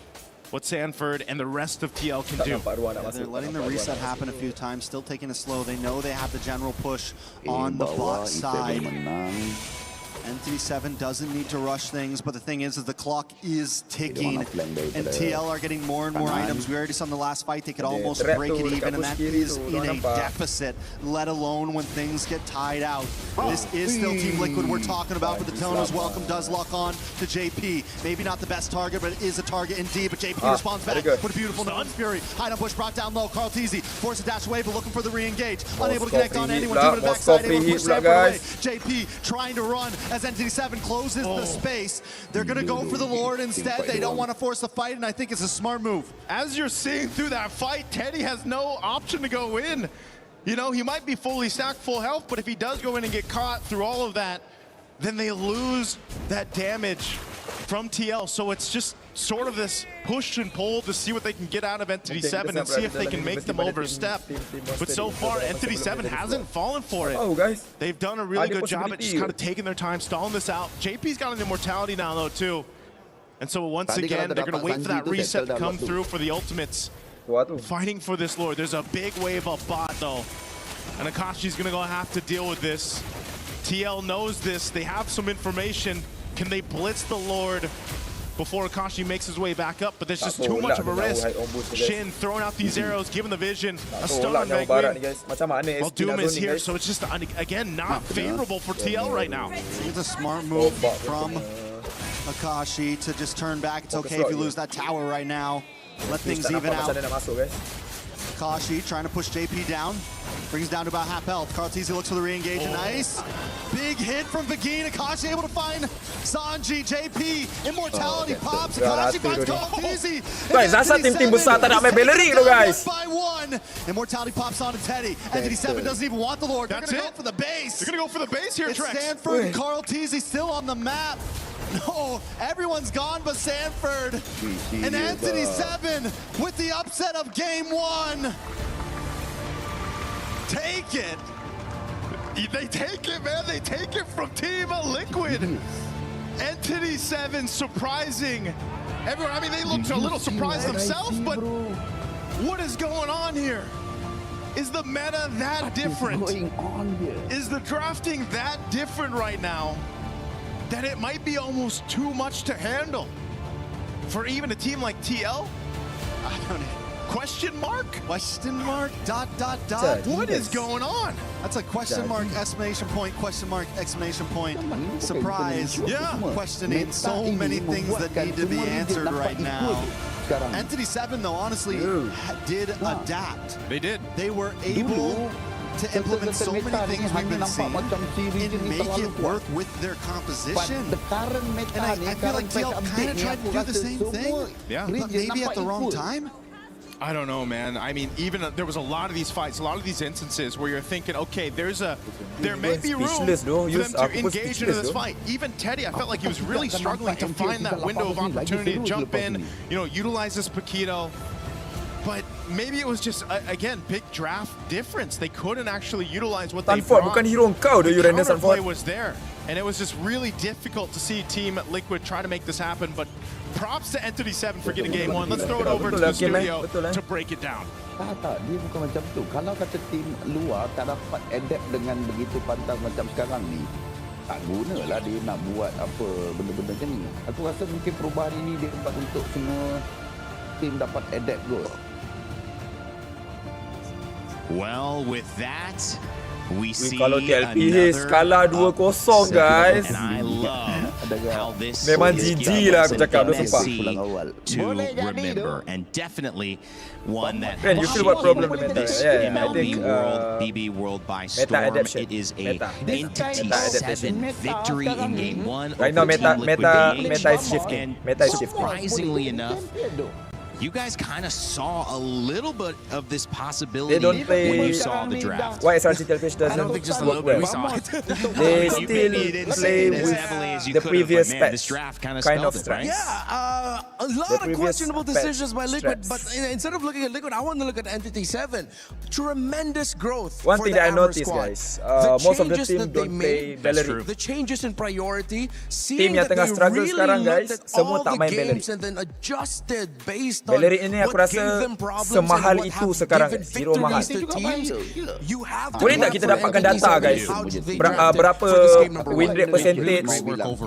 what Sanford and the rest of TL can do. Yeah, they're letting the reset happen a few times, still taking it slow. They know they have the general push on the bot side. Entity7 doesn't need to rush things, but the thing is the clock is ticking, and TL are getting more and more items. We already saw in the last fight they could almost break it even, and that is in a deficit, let alone when things get tied out. This is still Team Liquid we're talking about, but the Tono's welcome does lock on to JP. Maybe not the best target, but it is a target indeed, but JP responds back with a beautiful Nuns Fury. Hide on push brought down low, Carl Teasy forced to dash away, but looking for the re-engage. Unable to connect on anyone, doing it backside, able to push Sanford away. JP trying to run as Entity7 closes the space. They're going to go for the Lord instead. They don't want to force the fight, and I think it's a smart move. As you're seeing through that fight, Teddy has no option to go in. You know, he might be fully stacked, full health, but if he does go in and get caught through all of that, then they lose that damage from TL. So it's just sort of this push and pull to see what they can get out of Entity7 and see if they can make them overstep. But so far, Entity7 hasn't fallen for it. Oh, guys. They've done a really good job at just kind of taking their time, stalling this out. JP's got an immortality now, though, too. And so once again, they're going to wait for that reset to come through for the ultimates. Fighting for this Lord. There's a big wave of bot, though. And Akashi's going to have to deal with this. TL knows this. They have some information. Can they blitz the Lord before Akashi makes his way back up? But there's just too much of a risk. Shin throwing out these arrows, giving the vision. A stun on Megwin. Well, Doom is here, so it's just, again, not favorable for TL right now. It's a smart move from Akashi to just turn back. It's okay if you lose that tower right now. Let things even out. Akashi trying to push JP down. Brings down to about half health. Carl Teasy looks for the re-engage. Nice. Big hit from Vagine. Akashi able to find Sanji. JP. Immortality pops. Akashi finds Carl Teasy. Guys, asal tim-tim besar tak nak main Bellery tu, guys. By one. Immortality pops onto Teddy. Entity7 doesn't even want the Lord. They're going to go for the base. They're going to go for the base here, Trex. Sanford and Carl Teasy still on the map. No, everyone's gone but Sanford. And Entity7 with the upset of game one. Take it. They take it, man. They take it from Team Liquid. Entity7 surprising everyone. I mean, they looked a little surprised themselves, but what is going on here? Is the meta that different? Is the drafting that different right now that it might be almost too much to handle for even a team like TL? I don't know. Question mark? Question mark, ... What is going on? That's a question mark, exclamation point, question mark, exclamation point, surprise. Yeah. Questioning so many things that need to be answered right now. Entity7, though, honestly, did adapt. They did. They were able to implement so many things we've been seeing and make it work with their composition. And I feel like TL kind of tried to do the same thing, but maybe at the wrong time. I don't know, man. I mean, even there was a lot of these fights, a lot of these instances where you're thinking, okay, there may be room for them to engage into this fight. Even Teddy, I felt like he was really struggling to find that window of opportunity to jump in, utilize this Paquito. But maybe it was just, again, big draft difference. They couldn't actually utilize what they brought. Bukan hero engkau, the counterplay was there. And it was just really difficult to see Team Liquid try to make this happen. But props to Entity 7 for getting game 1. Let's throw it over to the studio to break it down. Tak, dia bukan macam tu. Kalau kata tim luar tak dapat adapt dengan begitu pantang macam sekarang ni, tak gunalah dia nak buat apa benda-benda macam ni. Aku rasa mungkin perubahan ini dia buat untuk semua tim dapat adapt kot. Well, with that, we see kalau TLP skala 2-0 guys. And I love how this memang GG lah aku cakap dah sumpah. To remember and definitely one that you feel what problem this MLB World, BB World by storm. It is a Entity 7 victory in game 1. Right now meta is shifting. Meta is shifting. Surprisingly enough, you guys kind of saw a little bit of this possibility when you saw the draft. Why SRC Telfish doesn't I don't think just a little bit we saw it. They still play with the previous patch. This draft kind of spelled it, right? Yeah, a lot of questionable decisions by Liquid, but instead of looking at Liquid, I want to look at Entity 7. Tremendous growth. One thing that I noticed, guys, most of the team don't play Bellery. The changes in priority, team yang tengah struggle sekarang, guys, semua tak main Bellery. And then adjusted based Bellery ini aku rasa semahal itu sekarang, hero mahal. Boleh tak kita dapatkan data, guys? Berapa win rate percentage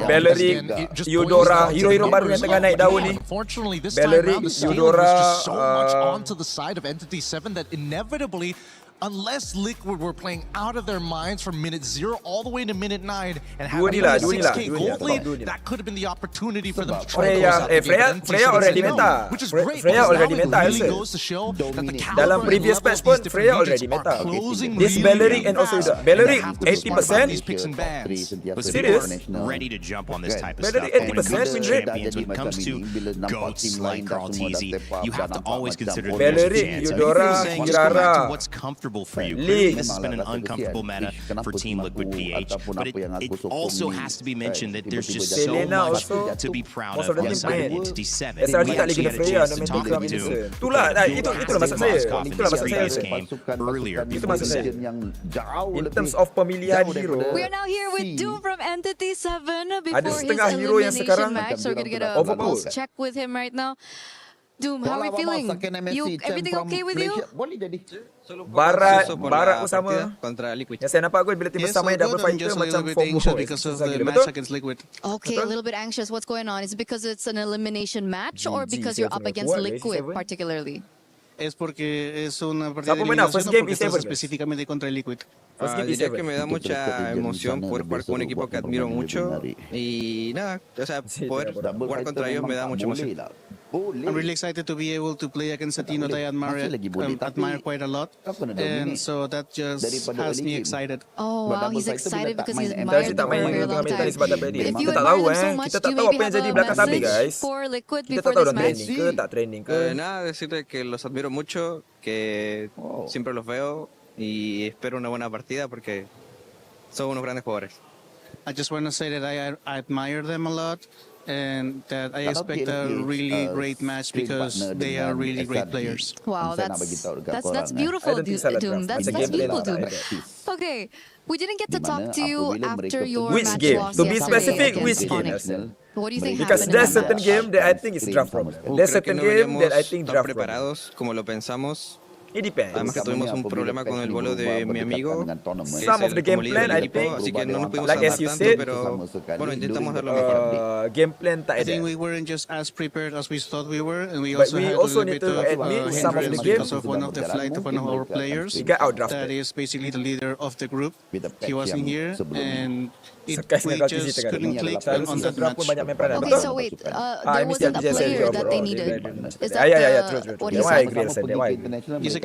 Bellery, Eudora, hero-hero baru yang tengah naik daun ni. Bellery, Eudora, onto the side of Entity 7 that inevitably, unless Liquid were playing out of their minds from minute 0 all the way to minute 9 and having a 6K gold lead, that could have been the opportunity for them to try Freya already meta. Which is great. Freya already meta. Really goes to show that the dalam previous patch pun Freya already meta. This Bellery and also Bellery 80%. Serious? Ready to jump on this type of stuff. Bellery 80% win rate. When it comes to goats like Carl Teasy, you have to always consider the Bellery, Eudora, Kirara. What's comfortable for you. This has been an uncomfortable meta for Team Liquid PH, but it also has to be mentioned that there's just so much to be proud of inside Entity 7. SRG tak lagi kena Freya dan main Doom. Itulah maksud saya. Itulah maksud saya. Itu maksud saya. In terms of pemilihan hero, we are now here with Doom from Entity 7 before ada setengah his hero yang sekarang match. So we're gonna get a pulse check with him right now. Doom, how are you feeling? Everything okay with you? Barat pun sama. Yang saya nampak bila tim bersama yang double fighter macam FOMO because of the match against Liquid. Okay, a little bit anxious. What's going on? Is it because it's an elimination match or because you're up against Liquid particularly? Es porque es una partida de eliminación porque estás específicamente contra el Liquid. Diría que me da mucha emoción poder jugar con un equipo que admiro mucho y nada, o sea, poder jugar contra ellos me da mucha emoción. I'm really excited to be able to play against a team that I admire quite a lot, and so that just has me excited. Oh wow, he's excited because he's admired them for a very long time. If you admire them so much, do you maybe have a message for Liquid before this match? Nada, decirle que los admiro mucho, que siempre los veo y espero una buena partida porque son unos grandes jugadores. I just want to say that I admire them a lot and that I expect a really great match because they are really great players. Wow, that's beautiful, Doom. That's beautiful, Doom. Okay, we didn't get to talk to you after your match loss. To be specific, which game? What do you think because there's certain game that I think is draft problem. There's certain game that I think draft problem. Preparados como lo pensamos. It depends. Además que tuvimos un problema con el vuelo de mi amigo. Some of the game plan, I think, así que no nos pudimos like as you said, pero bueno, intentamos dar lo mejor. Game plan tak I think we weren't just as prepared as we thought we were, and we also had a little bit of hindrance because of one of the flight of one of our players that is basically the leader of the group. He wasn't here, and we just couldn't click on that match. Okay, so wait, there wasn't a player that they needed. Is that true. what he said? He's a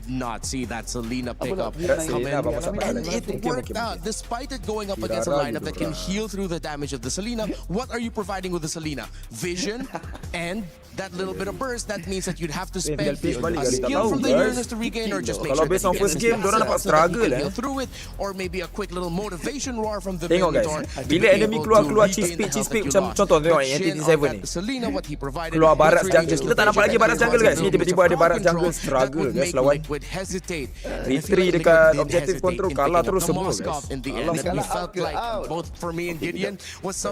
did not see that Selena pickup come in. And it worked out. Despite it going up against a lineup that can heal through the damage of the Selena, what are you providing with the Selena? Vision and that little bit of burst. That means that you'd have to spend a skill from the nearness to regain, or just make Kalau sure based on first game, diorang dapat struggle through it, or maybe a quick little motivation roar from the Tengok guys, bila enemy keluar cheese pick macam contoh tengok yang TT7 ni. Keluar barat jungle, kita tak nampak lagi barat jungle guys. Ni tiba-tiba ada barat jungle struggle guys lawan. Retry dekat objective control kalah terus semua guys.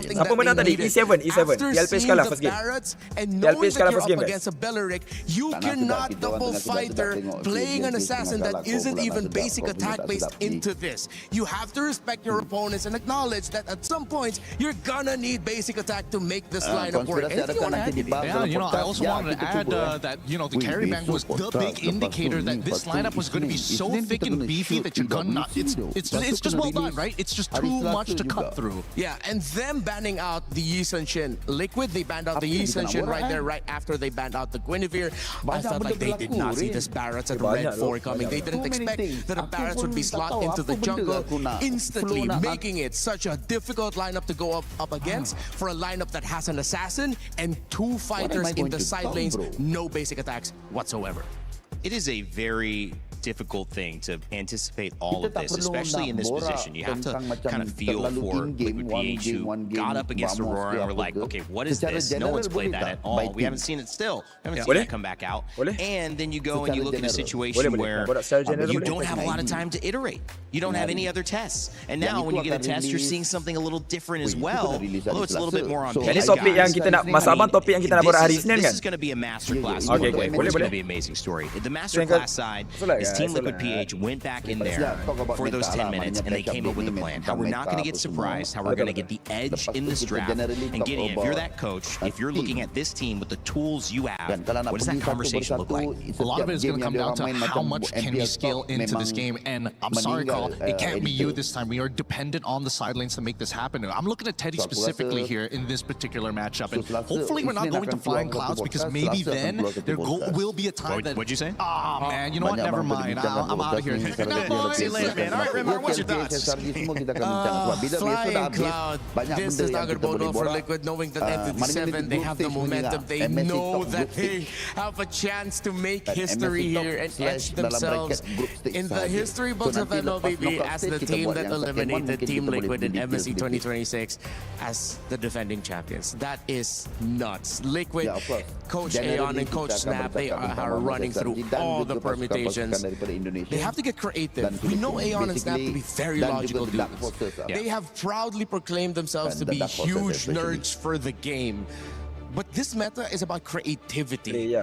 Siapa menang tadi? E7. TLPH kalah first game. TLPH kalah first game guys. You cannot double fighter playing an assassin that isn't even basic attack based into this. You have to respect your opponents and acknowledge that at some points you're gonna need basic attack to make this lineup work. Yeah, you know, I also wanted to add that, you know, the carry bank was the big indicator that this lineup was going to be so thick and beefy that you're gonna it's just well done, right? It's just too much to cut through. Yeah, and them banning out the Yi Sun Shin Liquid, they banned out the Yi Sun Shin right there, right after they banned out the Guinevere. I felt like they did not see this Barrett at Red 4 coming. They didn't expect that the Barretts would be slot into the jungle instantly, making it such a difficult lineup to go up against for a lineup that has an assassin and two fighters in the side lanes, no basic attacks whatsoever. It is a very difficult thing to anticipate all of this, especially in this position. You have to kind of feel for Liquid PH, who got up against Aurora and we're like, okay, what is this? No one's played that at all. We haven't seen it still. We haven't seen that come back out. And then you go and you look at a situation where you don't have a lot of time to iterate. You don't have any other tests. And now when you get a test, you're seeing something a little different as well, although it's a little bit more on pace. Ini topik yang kita nak, Mas Abang, topik yang kita nak buat hari Isnin kan? This is going to be a masterclass. Okay, it's going to be an amazing story. The masterclass side is Team Liquid PH went back in there for those 10 minutes and they came up with a plan. How we're not going to get surprised, how we're going to get the edge in this draft. And Gideon, if you're that coach, if you're looking at this team with the tools you have, what does that conversation look like? A lot of it is going to come down to how much can you scale into this game. And I'm sorry, Carl, it can't be you this time. We are dependent on the side lanes to make this happen. I'm looking at Teddy specifically here in this particular matchup. And hopefully we're not going to Flying Clouds, because maybe then there will be a time that... What'd you say? Oh, man, you know what? Never mind. I'm out of here. See you later, man. All right, Rimmer, what's your thoughts? Flying Cloud. This is not going to bode well for Liquid, knowing that Entity 7, they have the momentum. They know that they have a chance to make history here and etch themselves in the history books of MLBB as the team that eliminated Team Liquid in MSC 2026 as the defending champions. That is nuts. Liquid, Coach Aeon and Coach Snap, they are running through all the permutations. They have to get creative. We know Aeon and Snap to be very logical dudes. They have proudly proclaimed themselves to be huge nerds for the game. But this meta is about creativity.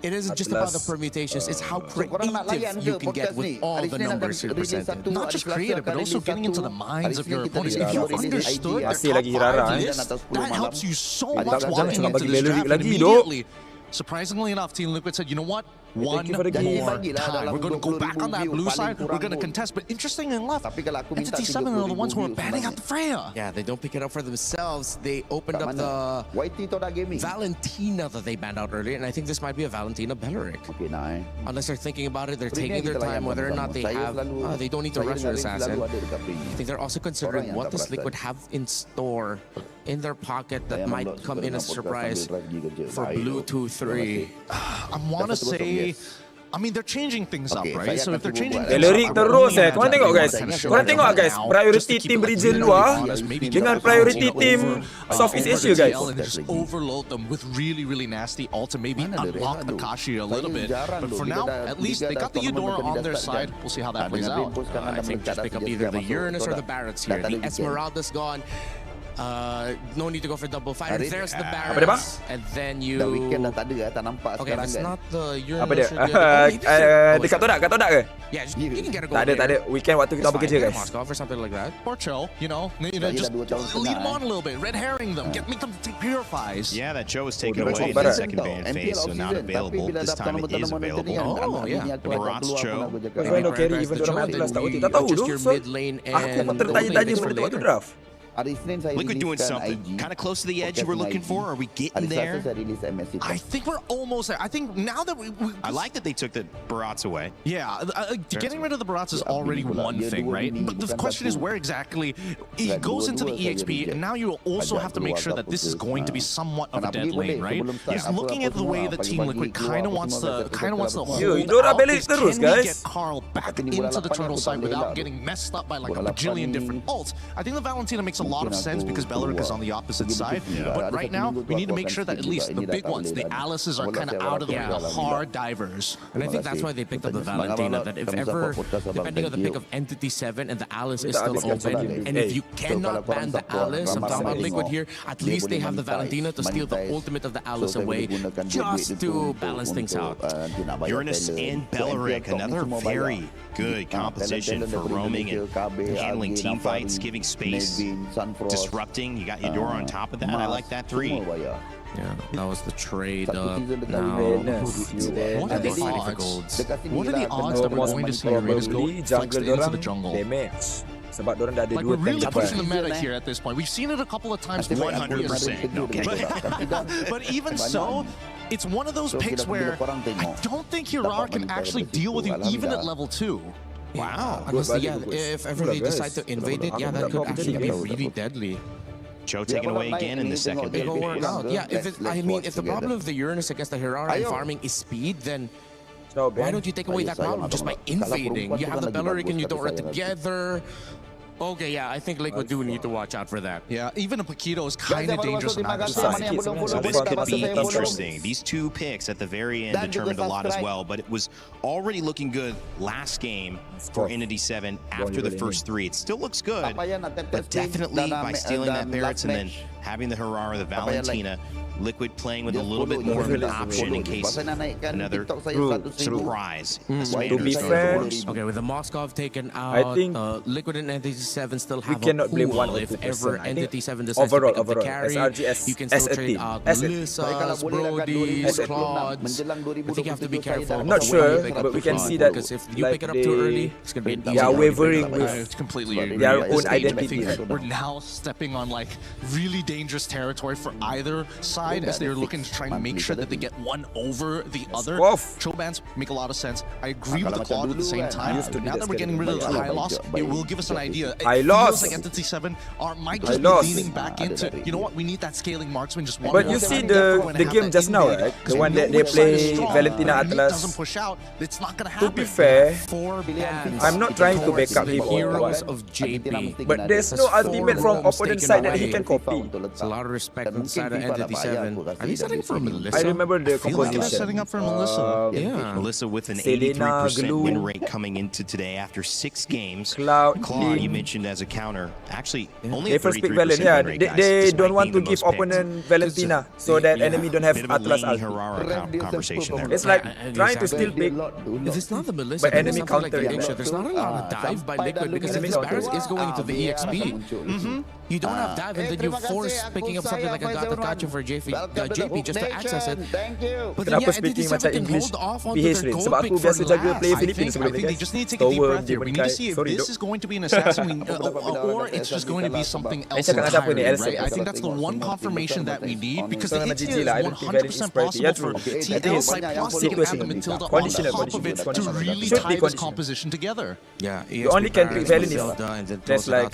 It isn't just about the permutations, it's how creative you can get with all the numbers here presented. Not just creative, but also getting into the minds of your opponents. If you understood that helps you so much walking into this draft immediately. Surprisingly enough, Team Liquid said, you know what? One more time. We're going to go back on that blue side. We're going to contest. But interesting enough, Entity 7 are the ones who are banning out the Freya. Yeah, they don't pick it up for themselves. They opened up the Valentina that they banned out earlier, and I think this might be a Valentina Belleric. Unless they're thinking about it, they're taking their time whether or not they have... they don't need to rush their assassin. I think they're also considering what does Liquid have in store in their pocket that might come in as a surprise for Blue 2-3. I want to say... I mean, they're changing things up, right? So if they're changing things Belleric terus Korang tengok guys. Priority team region luar dengan priority team Southeast Asia guys. And just overload them with really, really nasty ult to maybe unlock Akashi a little bit. But for now, at least they got the Eudora on their side. We'll see how that plays out. I think just pick up either the Uranus or the Barretts here. The Esmeralda's gone. No need to go for double fire. There's the Barretts. And then you... Okay, that's not the Uranus. Dekat todak ke? Yeah, you can get a goal. Tak ada. Weekend waktu kita bekerja guys. Moscow for something like that. Or chill, you know, just lead them on a little bit. Red herring them. Make them take purifies. Yeah, that Cho was taken away in the second ban phase, so not available. This time it is available. Oh, yeah. Barretts Cho. Carry even though Atlas tak ulti. Tak tahu tu. So, aku pun tertanya-tanya benda tu waktu draft. Liquid doing something. Kind of close to the edge you were looking for. Are we getting there? I think we're almost there. I think now that I like that they took the Barats away. Yeah, getting rid of the Barats is already one thing, right? But the question is where exactly he goes into the EXP, and now you also have to make sure that this is going to be somewhat of a dead lane, right? He's looking at the way that Team Liquid kind of wants to hold out this, can we get Carl back into the turtle side without getting messed up by like a bajillion different ults? I think the Valentina makes a lot of sense because Beleric is on the opposite side, but right now we need to make sure that at least the big ones, the Alices, are kind of out of the way, the hard divers. And I think that's why they picked up the Valentina, that if ever, depending on the pick of Entity 7 and the Alice is still open, and if you cannot ban the Alice, I'm talking about Liquid here, at least they have the Valentina to steal the ultimate of the Alice away, just to balance things out. Uranus and Beleric, another very good composition for roaming and handling team fights, giving space, disrupting. You got Eudora on top of that. I like that 3. Yeah, that was the trade up. Now, what are the odds? What are the odds that we're going to see Uranus go flexed into the jungle? Like, we're really pushing the meta here at this point. We've seen it a couple of times. 100%. But even so, it's one of those picks where I don't think Hirara can actually deal with you even at level 2. Wow. Honestly, yeah, if ever they decide to invade it, yeah, that could actually be really deadly. Joe taken away again in the second. It'll work out. Yeah, if the problem of the Uranus against the Hirara and farming is speed, then why don't you take away that problem just by invading? You have the Beleric and Eudora together. Okay, yeah, I think Liquid do need to watch out for that. Yeah, even a Paquito is kind of dangerous in that. So this could be interesting. These 2 picks at the very end determined a lot as well, but it was already looking good last game for Entity 7 after the first 3. It still looks good, but definitely by stealing that Barrett and then having the Hirara, the Valentina, Liquid playing with a little bit more of an option in case another surprise. To be fair, okay, with the Moskov taken out, I think Liquid and Entity 7 still have cannot blame 1 or 2%. If ever Entity 7 decides to pick up the carry, you can still trade out Melissas, Brodies, Claudes. I think you have to be careful. I'm not sure, but we can see that because if you pick it up too early, it's going to be they are wavering with their own identity. We're now stepping on like really dangerous territory for either side, as they're looking to try and make sure that they get one over the other. Troll bans make a lot of sense. I agree with the Claude at the same time. Now that we're getting rid of the high loss, it will give us an idea. It feels like Entity 7 might just be leaning back into, you know what, we need that scaling marksman just one. But you see the game just now, right? The one that they play Valentina Atlas. Doesn't push out, it's not gonna happen. To be fair, I'm not trying to back up him heroes of JP, but there's no ultimate from opponent side that he can copy. It's a lot of respect from the side of Entity 7. Are they setting for Melissa? I remember the composition. Setting up for Melissa. Yeah. Melissa with an 83% win rate coming into today after 6 games. Claude, you mentioned as a counter. Actually, only a 33% yeah, win rate, guys. they don't want to give opponent Valentina so that enemy don't have Atlas ulti. Conversation there. It's like trying to still pick. If it's not the Melissa, but enemy counter. There's not a lot of dive by Liquid because if this Barris is going to the EXP, you don't have dive and then you force picking up something like a Gatakacho for JP just to access it. But then yeah, Entity 7 can hold off onto their gold pick for last. I think they just need to take a deep breath here. We need to see if this is going to be an assassin or it's just going to be something else entirely, right? I think that's the one confirmation that we need because the hit is 100% possible for TL plus to add the Matilda on top of it to really tie this composition together. Yeah, you only can pick Valen if there's like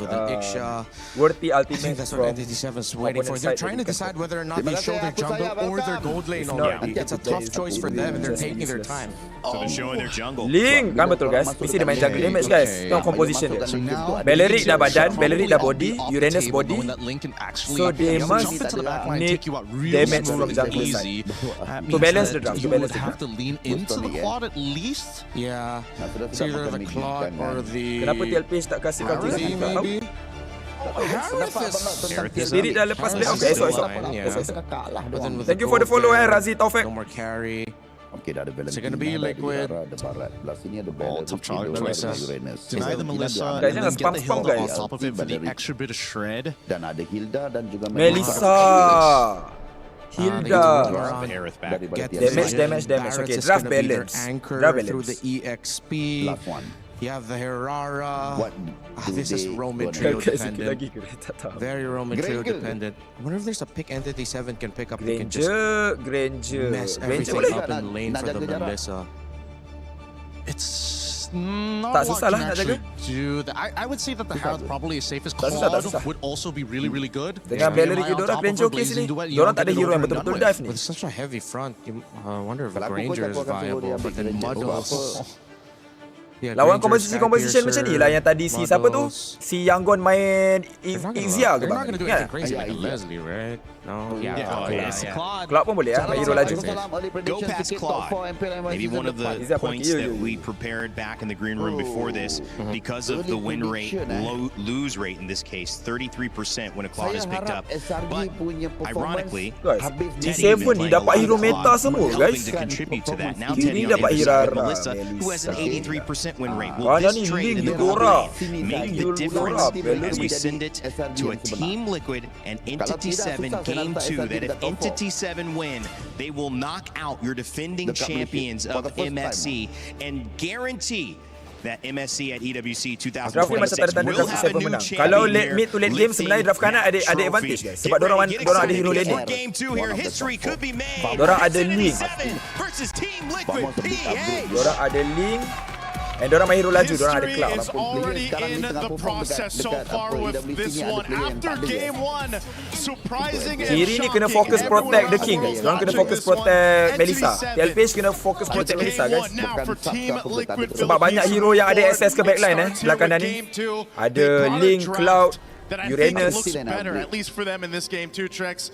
worthy ultimate. I think that's what Entity 7's waiting for. They're trying to decide whether or not they show their jungle or their gold lane already. It's a tough choice for them and they're taking their time. So they're showing their jungle. Link, kan betul guys. Mesti dia main jungle damage guys. Tengok composition dia. Beleric dah badan, Beleric dah body, Uranus body. So they must need damage from jungle side. To balance the draft. Have to lean into the quad at least. Yeah. It's either the Claude or the Kenapa TLP tak kasih kau maybe? Diri dah lepas play. Okay, esok. Thank you for the follow, Razi Taufik. No more carry. Is it going to be Liquid? All tough choices. Deny the Melissa and then get the Hilda on top of it for the extra bit of shred. Melissa! Hilda! Damage. Okay, draft balance. Anchor through the EXP. You have the Herrera. This is Roman trio dependent. Very Roman trio dependent. I wonder if there's a pick Entity 7 can pick up. They can just mess everything up in lane for the Melissa. It's not a lot can actually do that. I would say that the Herald probably is safest. Cloud would also be really, really good. Dengan Valerie Eudora, Grange okay sini. Diorang tak ada hero yang betul-betul dive ni. With such a heavy front, you wonder if Granger is viable. But then Muddles. Lawan komposisi macam ni lah yang tadi si siapa tu? Si Yangon main Izia ke bang? Ya. Leslie, right? No. Cloud pun boleh ya, main hero laju. Go past Claude. Maybe one of the points that we prepared back in the green room before this, because of the win rate, low lose rate in this case, 33% when a Claude is picked up. But ironically, T7 ni dapat hero meta semua guys. to contribute to that. Now Teddy introduces Melissa, who has an 83% win rate. Will this trade in the top lane make the difference as we send it to a Team Liquid and Entity 7 Game 2, that if Entity 7 win, they will knock out your defending champions of MSC and guarantee that MSC at EWC 2026 will have a new champion. Kalau mid to late game sebenarnya draft kanan ada advantage guys. Sebab dorang ada hero lane. Game 2 here, history could be made. Dorang ada link. Versus Team Liquid PH. Dorang ada link. And dorang main hero laju, dorang ada Cloud. Is already in the process so far with this one. After game 1, surprising and Kiri ni kena fokus protect the king guys. Dorang kena fokus protect Melissa. TLPH kena fokus protect Melissa guys. Sebab banyak hero yang ada access ke backline belah kanan ni. Ada Link, Cloud, Uranus. Better, at least for them in this game too, Trex.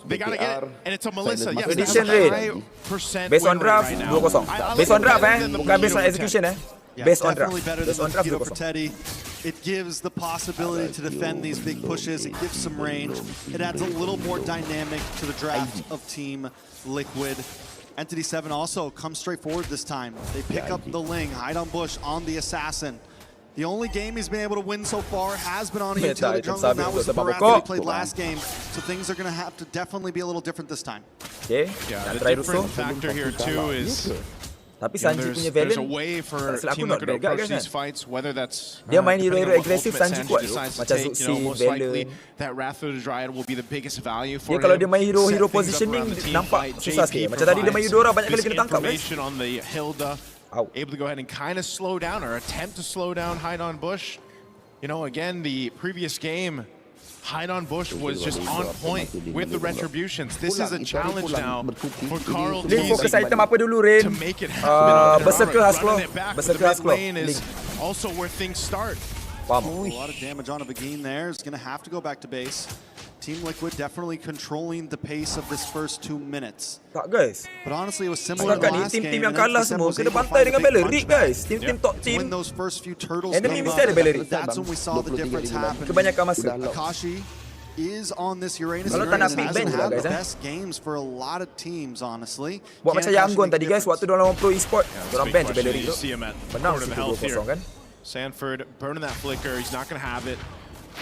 They gotta get it, and it's a Melissa. Yes, prediction rate. Based on draft 2-0. Based on draft bukan based on execution Based on draft. Based on draft 2-0. It gives the possibility to defend these big pushes. It gives some range. It adds a little more dynamic to the draft of Team Liquid. Entity 7 also comes straight forward this time. They pick up the Ling, hide on Bush on the Assassin. The only game he's been able to win so far has been on a utility jungle, and that was the Barat that he played last game. So things are going to have to definitely be a little different this time. Okay. Yeah, the different factor here too is Tapi Sanji punya Valen, there's a way for Team Liquid to approach these fights, whether that's dia main hero agresif, Sanji kuat tu. Macam Zuxi, Valen. That Wrath of the Dryad will be the biggest value for him. Kalau dia main hero positioning nampak susah sikit. Macam tadi dia main Eudora banyak kali kena tangkap guys. On the Hilda, able to go ahead and kind of slow down or attempt to slow down Hide on Bush. You know, again, the previous game, Hide on Bush was just on point with the retributions. This is a challenge now for Carl Link fokus item apa dulu Rain? to make it happen. Berserker Hasklo. Berserker Hasklo. Is also where things start. A lot of damage on a Begin there. Is going to have to go back to base. Team Liquid definitely controlling the pace of this first 2 minutes. Tak guys. But honestly, it was similar to last game. Tim-tim yang kalah semua kena bantai dengan Valerie guys. Tim-tim top team. When those first few turtles enemy came mesti ada Valerie. that's when we saw the difference happen. Kebanyakan masa. Akashi is on this Uranus. Kalau tak nak pick bench hasn't had guys, the best games for a lot of teams, honestly. Buat macam Yangon tadi guys, waktu diorang lawan Pro Esport, diorang bench Valerie tu. Menang situ 2-0 kan. Sanford burning that flicker. He's not going to have it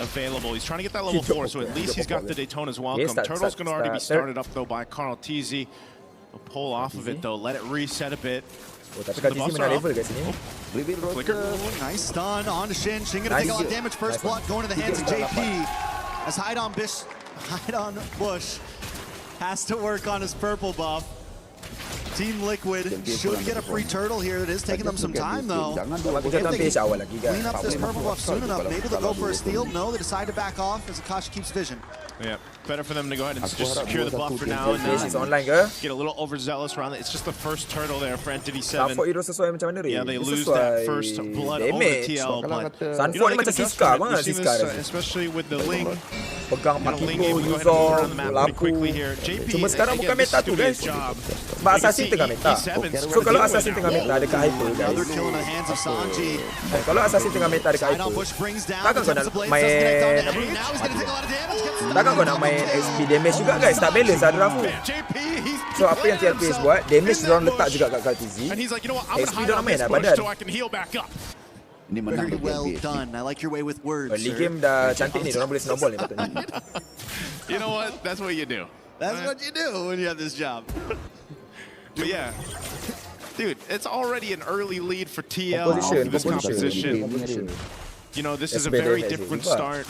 available. He's trying to get that level 4, so at least he's got the Daytona's welcome. Turtle's going to already be started up though by Carl TZ. He'll pull off of it though, let it reset a bit. Tapi kan TZ menang level guys ini. Nice stun on to Shin. Shin going to take a lot of damage. First blood going to the hands of JP. As Hide on Bush has to work on his purple buff. Team Liquid should get a free turtle here. It is taking them some time though. If they clean up this purple buff soon enough, maybe they'll go for a steal. No, they decide to back off as Akashi keeps vision. Yeah, better for them to go ahead and just secure the buff for now and get a little overzealous around it. It's just the first turtle there for Entity 7. Yeah, they lose that first blood over TL, but you know, we've seen this, especially with the Ling. Pegang Makiko, Yuzor, Laku. Cuma sekarang bukan meta tu guys. Sebab Assassin tengah meta. So kalau Assassin tengah meta dekat Hyper guys. Kalau Assassin tengah meta dekat Hyper, takkan kau nak main apa? Takkan kau nak main XP damage juga guys. Tak balance ada Rafu. So apa yang TLPS buat, damage diorang letak juga kat KTZ. XP diorang main dah badan. Very well done. I like your way with words. Early game dah cantik ni, diorang boleh snowball ni patutnya. You know what? That's what you do. That's what you do when you have this job. But yeah, Dude, it's already an early lead for TL after this composition. You know, this is a very different start.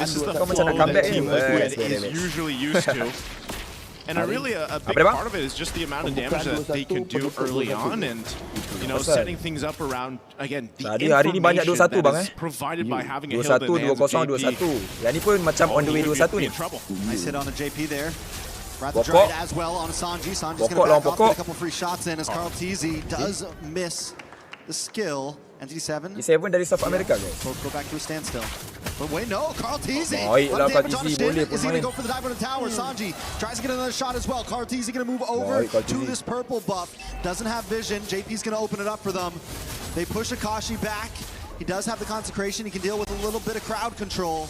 This is the flow that Team Liquid is usually used to. And really a big part of it is just the amount of damage that they can do early on, and you know, setting things up around, again, the information that is provided by having a Hild in the hands of JP. Yang ni pun macam on the way 21 ni. Nice hit on a JP there. Brought the drive as well on Sanji. Sanji's going to back off, get a couple free shots in as Carl TZ does miss the skill. NT7. E7 dari South America, guys. Go back to a standstill. But wait, no, Carl TZ. Baiklah, Carl TZ boleh Is he going to go for the dive on the tower? Sanji tries to get another shot as well. Carl TZ going to move over to this purple buff. Doesn't have vision. JP's going to open it up for them. They push Akashi back. He does have the consecration. He can deal with a little bit of crowd control.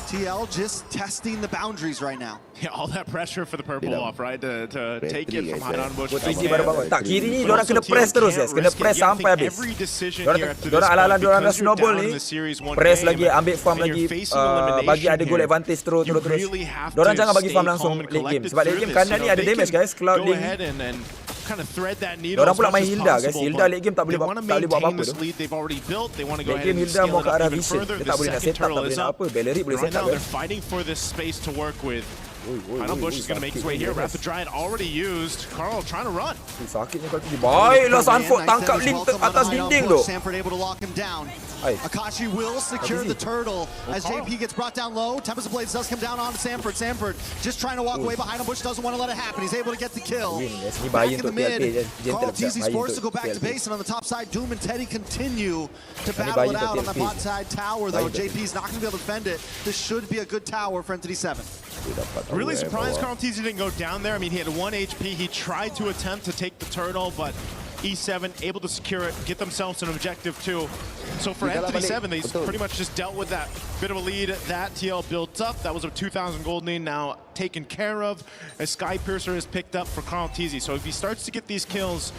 TL just testing the boundaries right now. Yeah, all that pressure for the purple off, right? To take it from high on bush. Tak, kiri ni diorang kena press terus, guys. Kena press sampai habis. Diorang ala-ala diorang dah snowball ni. Press lagi, ambil farm lagi, bagi ada goal advantage terus. Diorang jangan bagi farm langsung late game. Sebab late game kanan ni ada damage, guys. Cloud link. Diorang pula main Hilda, guys. Hilda late game tak boleh buat apa-apa tu. Late game Hilda mau ke arah vision. Dia tak boleh nak set up, tak boleh nak apa. Bellery boleh set up, guys. They're fighting for this space to work with. Bush is going to make his way here. Wrath of Giant already used. Carl trying to run. Sakitnya kalau tu. Baiklah, Sanford tangkap link atas dinding tu. Sanford able to lock him down. Akashi will secure the turtle as JP gets brought down low. Tempest of Blades does come down onto Sanford. Sanford just trying to walk away behind him. Bush doesn't want to let it happen. He's able to get the kill. Back in the mid, Carl TZ's forced to go back to base, and on the top side, Doom and Teddy continue to battle it out on the bot side tower, though. JP's not going to be able to defend it. This should be a good tower for Entity 7. Really surprised Carl TZ didn't go down there. I mean, he had 1 HP. He tried to attempt to take the turtle, but E7 able to secure it, get themselves an objective too. So for Entity 7, they pretty much just dealt with that bit of a lead that TL built up. That was a 2,000 gold lead now taken care of as Skypiercer is picked up for Carl TZ. So if he starts to get these kills,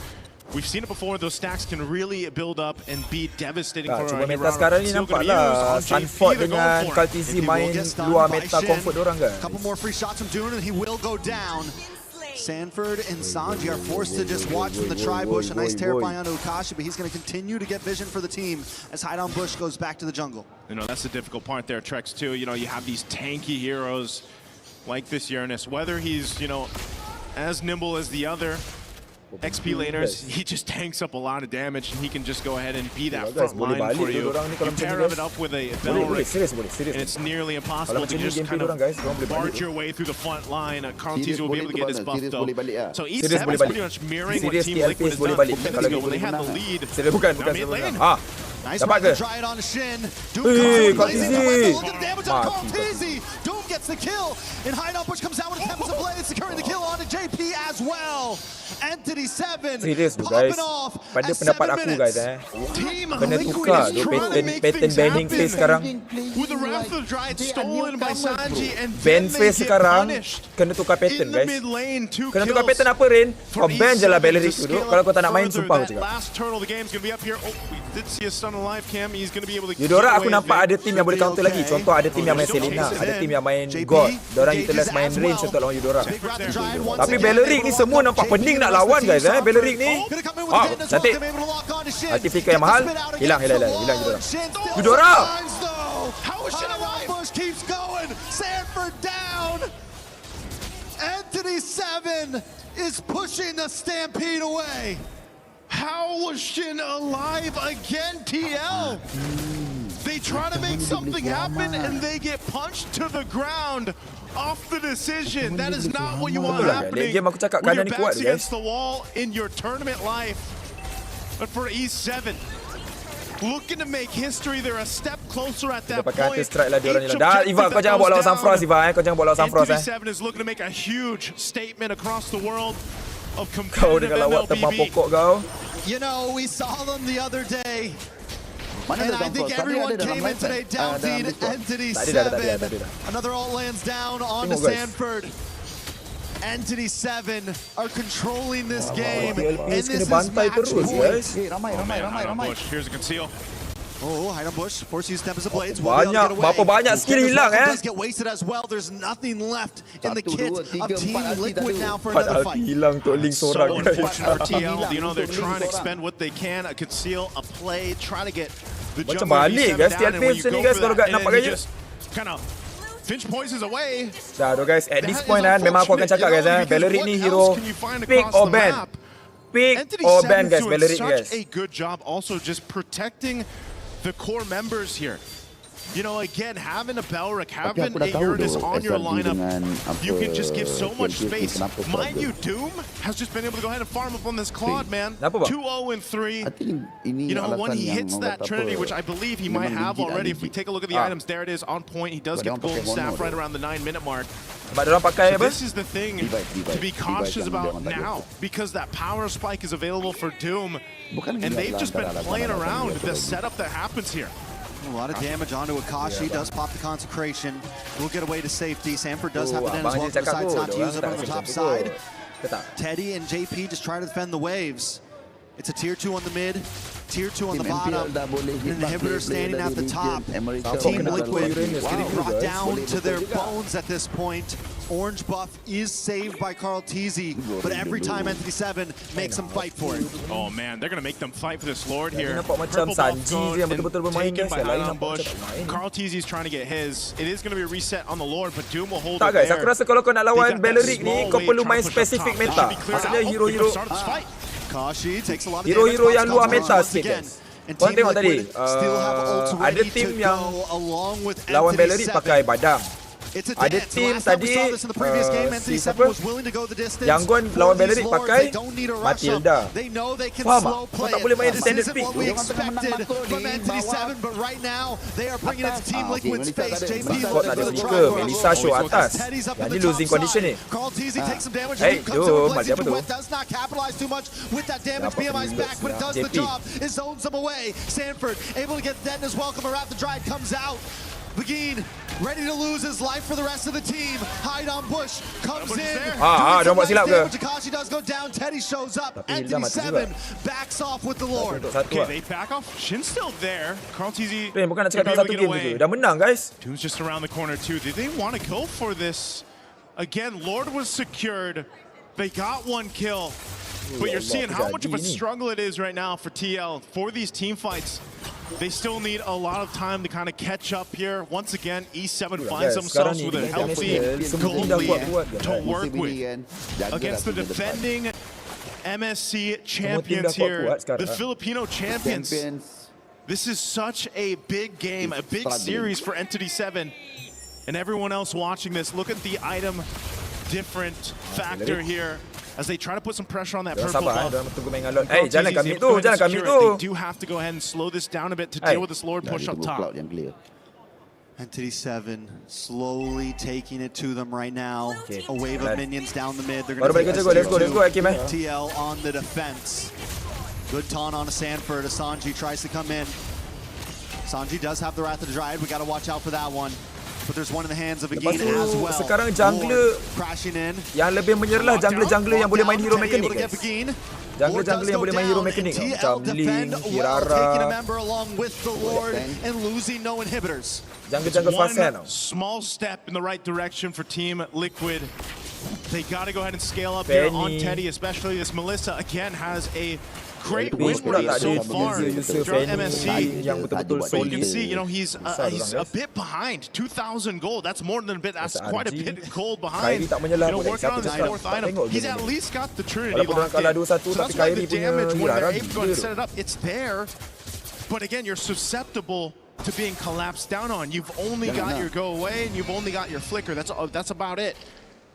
we've seen it before, those stacks can really build up and be devastating for Cuma meta sekarang ni nampaklah Sanford dengan Carl TZ main luar meta comfort orang, guys. Couple more free shots from Dune and he will go down. Sanford and Sanji are forced to just watch from the tri-bush. A nice terrifying onto Akashi, but he's going to continue to get vision for the team as Hideout Bush goes back to the jungle. You know, that's the difficult part there, Trex, too. You know, you have these tanky heroes like this Uranus. Whether he's, you know, as nimble as the other XP laners, he just tanks up a lot of damage, and he can just go ahead and be that front line for you. You pair it up with a Belric, and it's nearly impossible to just kind of barge your way through the front line. Carl TZ will be able to get his buff, though. So E7 is pretty much mirroring what Team Liquid has done minutes ago when they had the lead. Now mid lane. Nice one to try it on Shin. Doom comes in, look at the damage on Carl TZ. Doom gets the kill, and Hideout Bush comes out with a Tempest of Blades, securing the kill onto JP as well. Entity 7 popping off pada pendapat aku, guys, kena tukar tu pattern banning phase sekarang. With the Wrath of Giant stolen by Sanji and ban phase sekarang kena tukar pattern, guys. Kena tukar pattern apa, Rain? Kau ban je lah Bellery tu. Kalau kau tak nak main, sumpah aku cakap. Eudora aku nampak ada team yang boleh counter lagi. Contoh ada team yang main Selena, ada team yang main God. Diorang utilize main range untuk lawan Eudora. Tapi Bellery ni semua nampak pening nak lawan, guys. Bellery ni cantik. Artificer yang mahal. Hilang Eudora. Bush keeps going. Sanford down. Entity 7 is pushing the Stampede away. How was Shin alive again, TL? They try to make something happen and they get punched to the ground off the decision. That is not what you want happening when your back's against the wall in your tournament life. But for E7, looking to make history, they're a step closer at that point. Iva, kau jangan bawa lawan Sanfrost, Iva. Kau jangan bawa lawan Sanfrost. E7 is looking to make a huge statement across the world of kau dengan lawak tembang pokok kau. You know, we saw them the other day. And I think everyone came in today doubting Entity 7. Another ult lands down onto Sanford. Entity 7 are controlling this game. And this is match point. Here's a conceal. Oh, Hide on Bush, force use Tempest of Blades. Berapa banyak skill hilang does get wasted as well. There's nothing left in the kit of Team Liquid now for another fight. Hilang untuk Link So seorang. unfortunate for TL. You know, they're trying to expend what they can, a conceal, a play, try to get the Macam jungler balik V7 guys, down, TL and when you Finch ni go guys, for kalau that, nampak and you gaya. just kind of Finch poisons away. Dah tu guys, at this point kan, memang aku akan cakap guys, Bellerit ni hero pick or ban. Pick or ban guys, Bellerit guys. Such a good job also just protecting the core members here. You know, again, having a Belric, having a Uranus on your lineup, you can just give so much space. Mind you, Doom has just been able to go ahead and farm up on this Claude, man. 2-0 and 3. You know, when he hits that Trinity, which I believe he might have already, if we take a look at the items, there it is, on point. He does get the golden staff right around the 9-minute mark. So this is the thing to be cautious about now, because that power spike is available for Doom, and they've just been playing around the setup that happens here. A lot of damage onto Akashi, does pop the Consecration, will get away to safety. Sanford does have it in as well, decides not to use it on the top side. Teddy and JP just try to defend the waves. It's a tier 2 on the mid, tier 2 on the bottom, an inhibitor standing at the top. Team Liquid getting brought down to their bones at this point. Orange buff is saved by Carl Teasy, but every time Entity 7 makes them fight for it. Oh man, they're going to make them fight for this Lord here. Purple buff taken by Hide on Bush. Carl Teasy's trying to get his. It is going to be a reset on the Lord, but Doom will hold it guys, there. aku rasa kalau kau nak lawan Bellerit ni, kau perlu main spesifik meta. Maksudnya hero-hero hero-hero yang luar meta sikit guys. Kau tengok tadi, ada tim yang lawan Bellerit pakai badang. Ada tim tadi si siapa? Yang lawan Bellerit pakai Matilda. Faham tak? Kau tak boleh main standard pick. Kau tak ada muka, Melissa show atas. Yang ni losing condition ni. Hey, jom, mati apa tu? Begin ready to lose his life for the rest of the team. Hide on Bush comes in. Dia buat silap ke? Takashi does go down. Teddy shows up. Entity 7 backs off with the Lord. Okay, they back off. Shin's still there. Carl Teasy bukan nak cakap satu game tu. Dah menang guys. Doom's just around the corner too. Did they want to go for this? Again, Lord was secured. They got one kill. But you're seeing how much of a struggle it is right now for TL for these team fights. They still need a lot of time to kind of catch up here. Once again, E7 finds themselves with a healthy gold lead to work with against the defending MSC champions here, the Filipino champions. This is such a big game, a big series for Entity 7. And everyone else watching this, look at the item different factor here. As they try to put some pressure on that purple buff. Hey, jangan kami tu, jangan kami tu. They do have to go ahead and slow this down a bit to deal with this Lord push up top. Entity 7 slowly taking it to them right now. A wave of minions down the mid. They're going to take TL on the defense. Good taunt on a Sanford as Sanji tries to come in. Sanji does have the Wrath of the Dryad. We got to watch out for that one. But there's one in the hands of Begin as well. Sekarang jungler yang lebih menyerlah jungler yang boleh main hero mekanik guys. Jungler yang boleh main hero mekanik macam Link, Kirara. Jungler fast hand. Small step in the right direction for Team Liquid. They got to go ahead and scale up here on Teddy, especially this Melissa again has a great win rate so far throughout MSC. But you can see, you know, he's a bit behind. 2,000 gold. That's more than a bit. That's quite a bit of gold behind. You know, working on this fourth item. He's at least got the Trinity locked in. So that's why the damage, when they're able to go and set it up, it's there. But again, you're susceptible to being collapsed down on. You've only got your go away and you've only got your flicker. That's about it.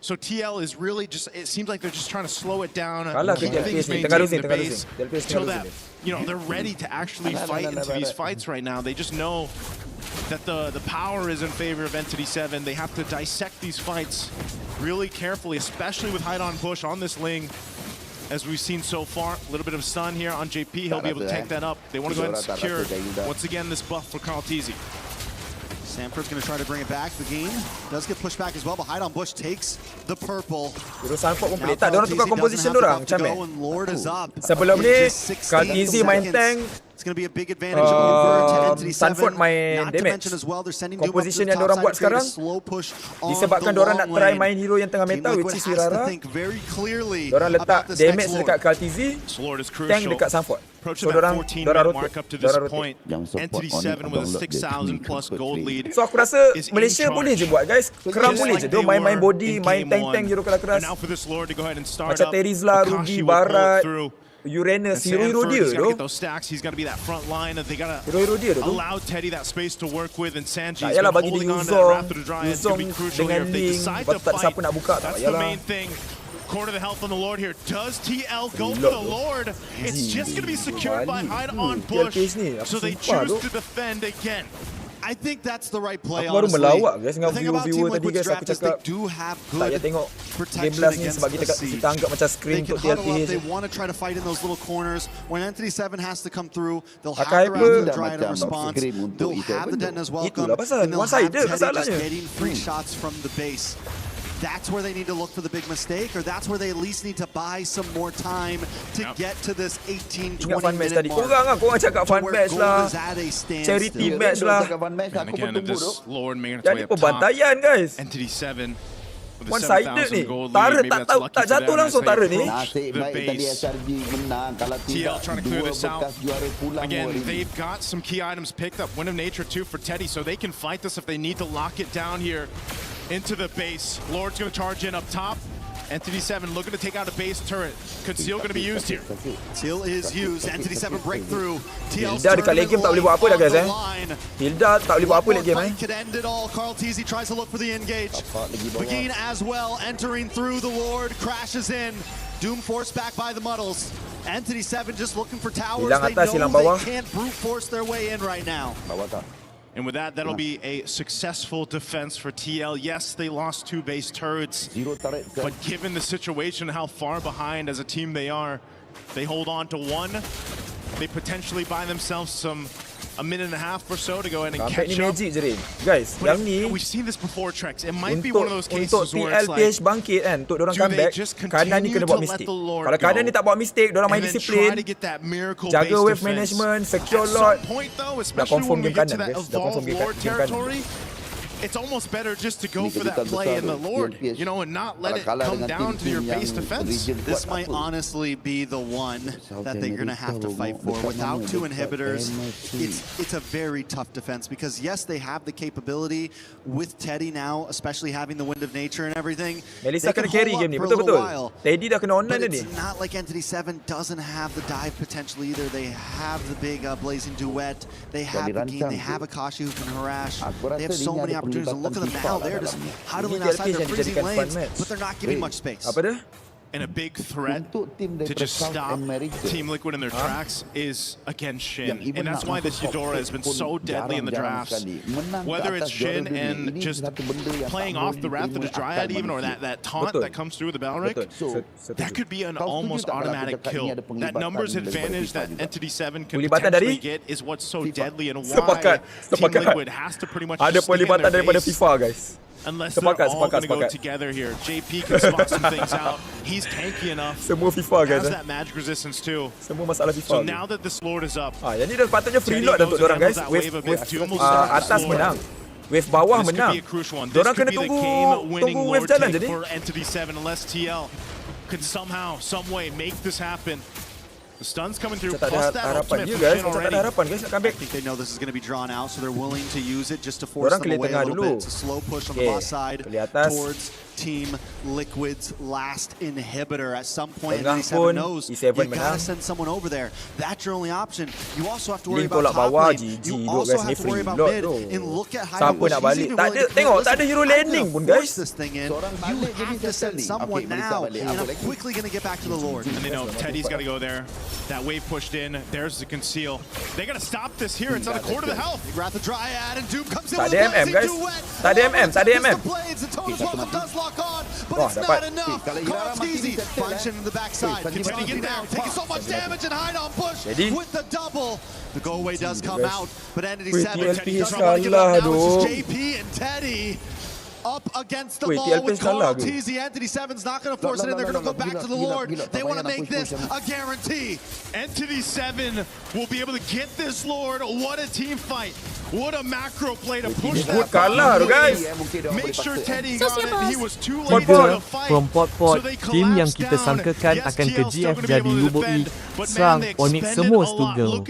So TL is really just, it seems like they're just trying to slow it down, keep things maintained in the base till that, you know, they're ready to actually fight into these fights right now. They just know that the power is in favor of Entity 7. They have to dissect these fights really carefully, especially with Hide on Bush on this Ling. As we've seen so far, a little bit of stun here on JP. He'll be able to take that up. They want to go ahead and secure, once again, this buff for Carl Teasy. Sanford's going to try to bring it back. Begin does get pushed back as well, but Hide on Bush takes the purple. Sanford komplit. Tak, diorang tukar composition diorang. Macam Sebelum ni, Carl Teasy main tank, It's going to be a big advantage over to NTD7. Sanford main damage. Composition yang diorang buat sekarang disebabkan diorang nak try main hero yang tengah meta, which is Rara. Diorang letak damage dekat Kaltizi, tank dekat Sanford. So diorang rotate. NTD7 with a 6,000 plus gold lead. So aku rasa Malaysia boleh je buat guys. Keram boleh je. Dia main body, main tank hero keras-keras. Macam Terizla, Rugi, Barat, Uranus, hero dia tu. Hero dia tu. Tak yalah bagi dia Uzong dengan Ling. Lepas tak siapa nak buka, tak yalah. Quarter the health on the Lord here. Does TL go for the Lord? It's just going to be secured by Hyde on push. So they choose to defend again. I think that's the right play, aku baru honestly. melawak guys dengan The thing about viewer Team tadi Liquid's guys, aku draft is cakap they do have tak good payah tengok game blast ni sebab kita anggap macam screen They can untuk huddle TLT up, they je. want to try to fight in those little corners. When NTD7 has to come through, they'll have Pakai the apa? round to try to response. They'll have the Dennis welcome, Itulah pasal and they'll have one-sided Teddy just masalahnya. getting free shots from the base. That's where they need to look for the big mistake, or that's where they at least need to buy some more time to get to this 18-20 minute mark. Korang cakap fun match lah, charity match lah. And again, if this Lord making its way Jadi up top, pembantaian guys. NTD7 with a One-sided 7,000 ni. gold lead. Tara Maybe tak that's tahu, lucky tak for jatuh them as langsung they Tara ni. approach the base. TL trying to clear this out. Again, they've got some key items picked up. Wind of Nature too for Teddy, so they can fight this if they need to lock it down here into the base. Lord's going to charge in up top. NTD7 looking to take out a base turret. Conceal going to be used here. Conceal is used. NTD7 breakthrough. Hilda dekat late game tak boleh buat apa dah guys Hilda tak boleh buat apa late game could end it all. Carl Teasy tries to look for the engage. Begin as well, entering through the Lord, crashes in. Doom forced back by the Muddles. NTD7 just looking for towers. They know they can't brute force their way in right now. And with that, that'll be a successful defense for TL. Yes, they lost 2 base turrets, but given the situation, how far behind as a team they are, they hold on to 1. They potentially buy themselves a minute and a half or so to go ahead and catch up. Magic je Rin. Guys, but yang ni we've seen this before, Trex. It might be one of those cases where it's TLPH like, bangkit kan, untuk dorang comeback, kanan ni kena buat mistake. Kalau kanan ni tak buat mistake, dorang main disiplin, jaga wave management, secure lot, dah confirm game kanan guys, dah confirm game kanan. It's almost better just to go for that play in the Lord, you know, and not let it come down to your base defense. This might honestly be the one that they're going to have to fight for. Without 2 inhibitors, it's a very tough defense because, yes, they have the capability with Teddy now, especially having the Wind of Nature and everything. Melissa kena carry game ni, betul-betul. Teddy dah kena online ni. It's not like NTD7 doesn't have the dive potential either. They have the big Blazing Duet. They have the game. They have Akashi who can harass. They have so many opportunities. And look at them now, they're just huddling outside their freezing lanes, but they're not giving much space. And a big threat to just stop Team Liquid in their tracks is, again, Shin. And that's why this Eudora has been so deadly in the drafts. Whether it's Shin and just playing off the Wrath of the Dryad even, or that taunt that comes through with the Balric, that could be an almost automatic kill. That numbers advantage that NTD7 can potentially get is what's so deadly and why Team Liquid has to pretty much just stay in their base. Unless they're all going to go together here. JP can spot some things out. He's tanky enough. Semua FIFA guys. Has that magic resistance too. Semua masalah FIFA. So now that this Lord is up. Yang ni dah patutnya free load untuk dorang guys. Wave atas menang. Wave bawah menang. Dorang kena tunggu wave jalan je ni. For NTD7 unless TL can somehow, some way make this happen. The stun's coming through, plus that ultimate from Shin already. I think they know this is going to be drawn out, so they're willing to use it just to force them away a little bit. It's a slow push on the boss side towards Team Liquid's last inhibitor. At some point, NTD7 knows you gotta send someone over there. That's your only option. You also have to worry about top lane. You also have to worry about mid. And look at how he's even willing to tengok, tak ada hero landing pun guys. This thing in. You have to send someone now, and I'm quickly going to get back to the Lord. And they know Teddy's got to go there. That wave pushed in. There's the conceal. They got to stop this here. It's on a quarter of the health. You grab the Dryad, and Doom comes in with a blazing duet. Tak ada MM, tak ada MM. The Totem Welcome does lock on, but it's not enough. Carl's easy. Function in the backside. Continue getting down. Taking so much damage and Hyde on push with the double. The go away does come out, but NTD7 doesn't want to give up now. It's just JP and Teddy up against the Wait, ball TLP with kalah Coral ke? TZ. Entity 7's not going to force it in. They're going to go back to the Lord. They want to make this a guarantee. Entity 7 will be able to get this Lord. What a team fight. What a macro play to push that. Kalah tu guys. Make sure Teddy got it. He was too late to fight. From pot-pot, tim yang kita sangkakan akan ke GF jadi UBI, serang Onyx semua struggle.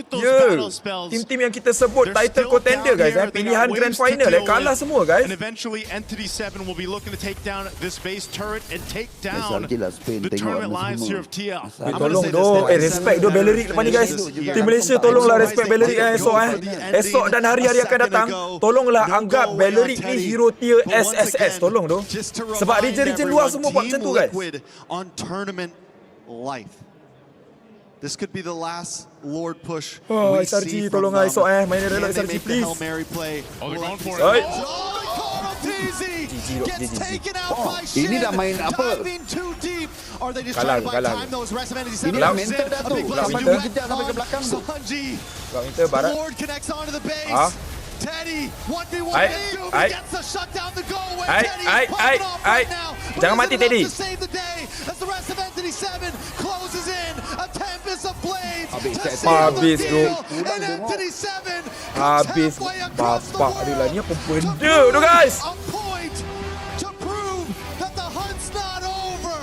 Tim-tim yang kita sebut title contender guys, pilihan grand final, kalah semua guys. And eventually Entity 7 will be looking to take down this base turret and take down the tournament lives here of TL. Tolong doh, respect doh Belleric lepas ni guys. Tim Malaysia tolonglah respect Belleric esok esok dan hari-hari akan datang, tolonglah anggap Belleric ni hero tier SSS, tolong doh. Sebab region-region luar semua buat macam tu guys. On tournament life. This could be the last Lord push we see from them. Esok main relok SRG please. Oh, they're going for it. Gets taken out by Shin. Ini dah main apa? Diving too deep. Are they just trying to buy time those rest of Entity 7? Ini dah mental dah tu. Sampai kejar sampai ke belakang tu. Sanji. The Lord connects onto the base. Teddy, 1v1 he gets the shut down the goal where Teddy is popping off right now. Jangan mati Teddy. To save the day as the rest of Entity 7 closes in a tempest of blades to seal the deal. And Entity 7 habis bapak dia lah ni apa benda tu guys. A point to prove that the hunt's not over.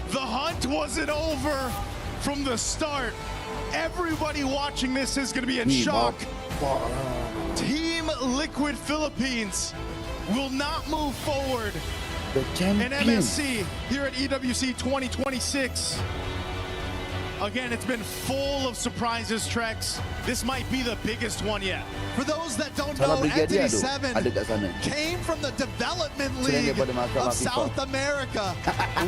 The hunt wasn't over from the start. Everybody watching this is going to be in shock. Team Liquid Philippines will not move forward in MSC here at EWC 2026. Again, it's been full of surprises, Trex. This might be the biggest one yet. For those that don't know, Entity 7 came from the development league of South America,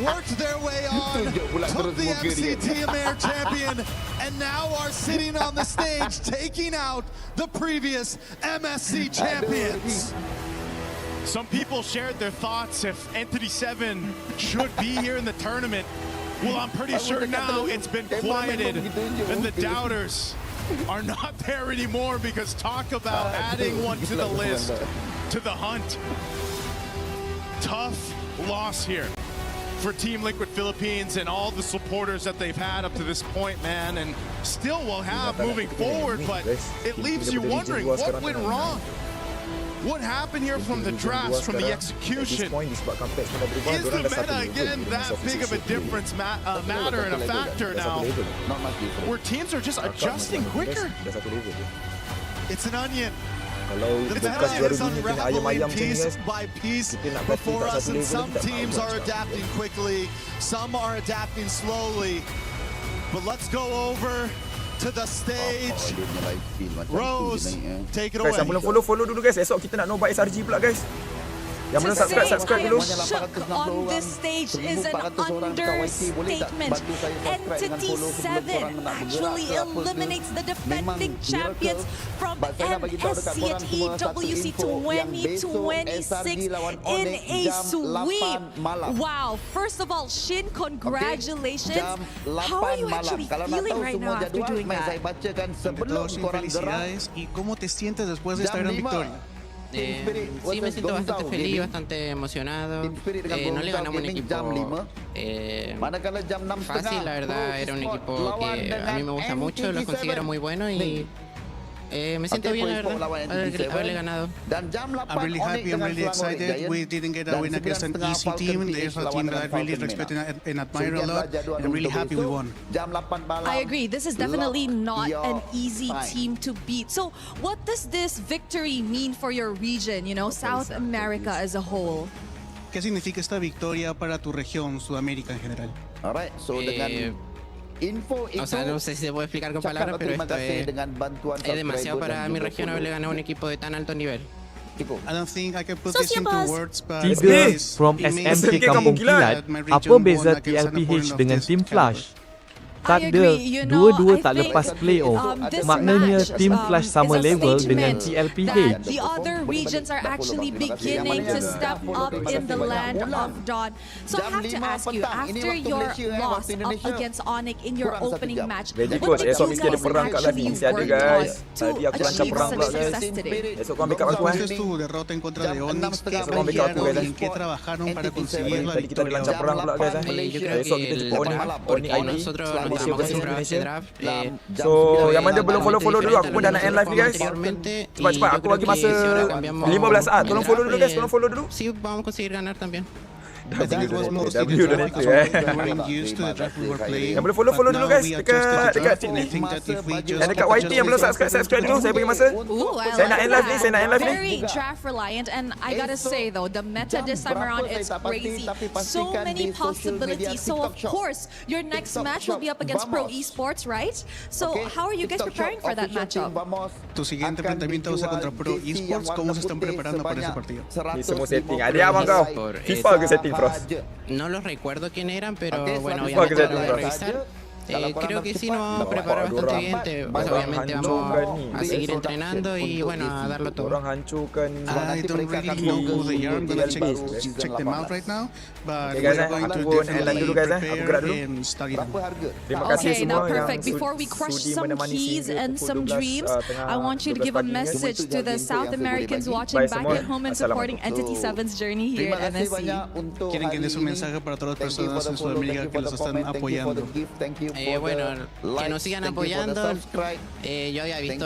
worked their way on, took the MCT Amer champion, and now are sitting on the stage taking out the previous MSC champions. Some people shared their thoughts if Entity 7 should be here in the tournament. Well, I'm pretty sure now it's been quieted and the doubters are not there anymore because talk about adding one to the list, to the hunt. Tough loss here for Team Liquid Philippines and all the supporters that they've had up to this point, man, and still will have moving forward, but it leaves you wondering what went wrong. What happened here from the drafts, from the execution? Is the meta again that big of a difference matter and a factor now, where teams are just adjusting quicker? It's an onion. The meta is unraveling piece by piece before us, and some teams are adapting quickly, some are adapting slowly. But let's go over to the stage. Rose, take it away. Guys, yang belum follow dulu guys. Esok kita nak know SRG pula guys. Yang belum subscribe dulu. On this stage is an understatement. Entity 7 actually eliminates the defending champions from MSC at EWC 2026 in a sweep. Wow, first of all, Shin, congratulations. How are you actually feeling right now after doing that? Felicidades. ¿Y cómo te sientes después de esta gran victoria? Sí, me siento bastante feliz, bastante emocionado. No le ganamos un equipo fácil, la verdad. Era un equipo que a mí me gusta mucho, lo considero muy bueno y me siento bien, la verdad, haberle ganado. I'm really happy, I'm really excited. We didn't get a win against an easy team. There's a team that I really respect and admire a lot. And I'm really happy we won. I agree. This is definitely not an easy team to beat. So what does this victory mean for your region, you know, South America as a whole? ¿Qué significa esta victoria para tu región, Sudamérica en general? Alright, so dengan o sea, no sé si se puede explicar con palabras, pero esto es demasiado para mi región haberle ganado a un equipo de tan alto nivel. I don't think I can put this into words, but Tiga from SMK Kampung Kilat, apa beza TLPH dengan Team Flash? takdir dua-dua tak lepas playoff. Maknanya tim Clash sama level dengan TLPH. The other regions are actually beginning to step up in the land of Dawn. So I have to ask you, after your loss up against Onyx in your opening match, what did you guys actually work on to achieve such success today? Tu derrota en contra de Onyx, ¿qué aprendieron y en qué trabajaron para conseguir la victoria? Yo creo que nosotros nos acostumbramos a ese draft. So yang mana belum follow dulu, aku pun dah nak end live ni guys. Cepat-cepat, aku bagi masa 15 saat. Tolong follow dulu guys, tolong follow dulu. Sí, vamos a conseguir ganar también. W dah naik tu yang boleh follow dulu guys dekat sini. Dan dekat YT yang belum subscribe dulu, saya bagi masa. Saya nak end live ni, Very draft reliant, and I gotta say though, the meta this time around is crazy. So many possibilities. So of course, your next match will be up against Pro Esports, right? So how are you guys preparing for that matchup? Tu siguiente enfrentamiento va a ser contra Pro Esports. ¿Cómo se están preparando para ese partido? Ni semua setting. Ada abang kau. FIFA ke setting? No los recuerdo quién eran, pero bueno, obviamente lo voy a revisar. Creo que sí nos vamos a preparar bastante bien. Pues obviamente vamos a seguir entrenando y bueno, a darlo todo. I don't really know who they are. I'm gonna check them out right now. But we're going to definitely prepare and study them. Okay, now perfect. Before we crush some keys and some dreams, I want you to give a message to the South Americans watching back at home and supporting Entity 7's journey here at MSC. Quieren que des un mensaje para todas las personas en Sudamérica que los están apoyando. Bueno, que nos sigan apoyando. Yo había visto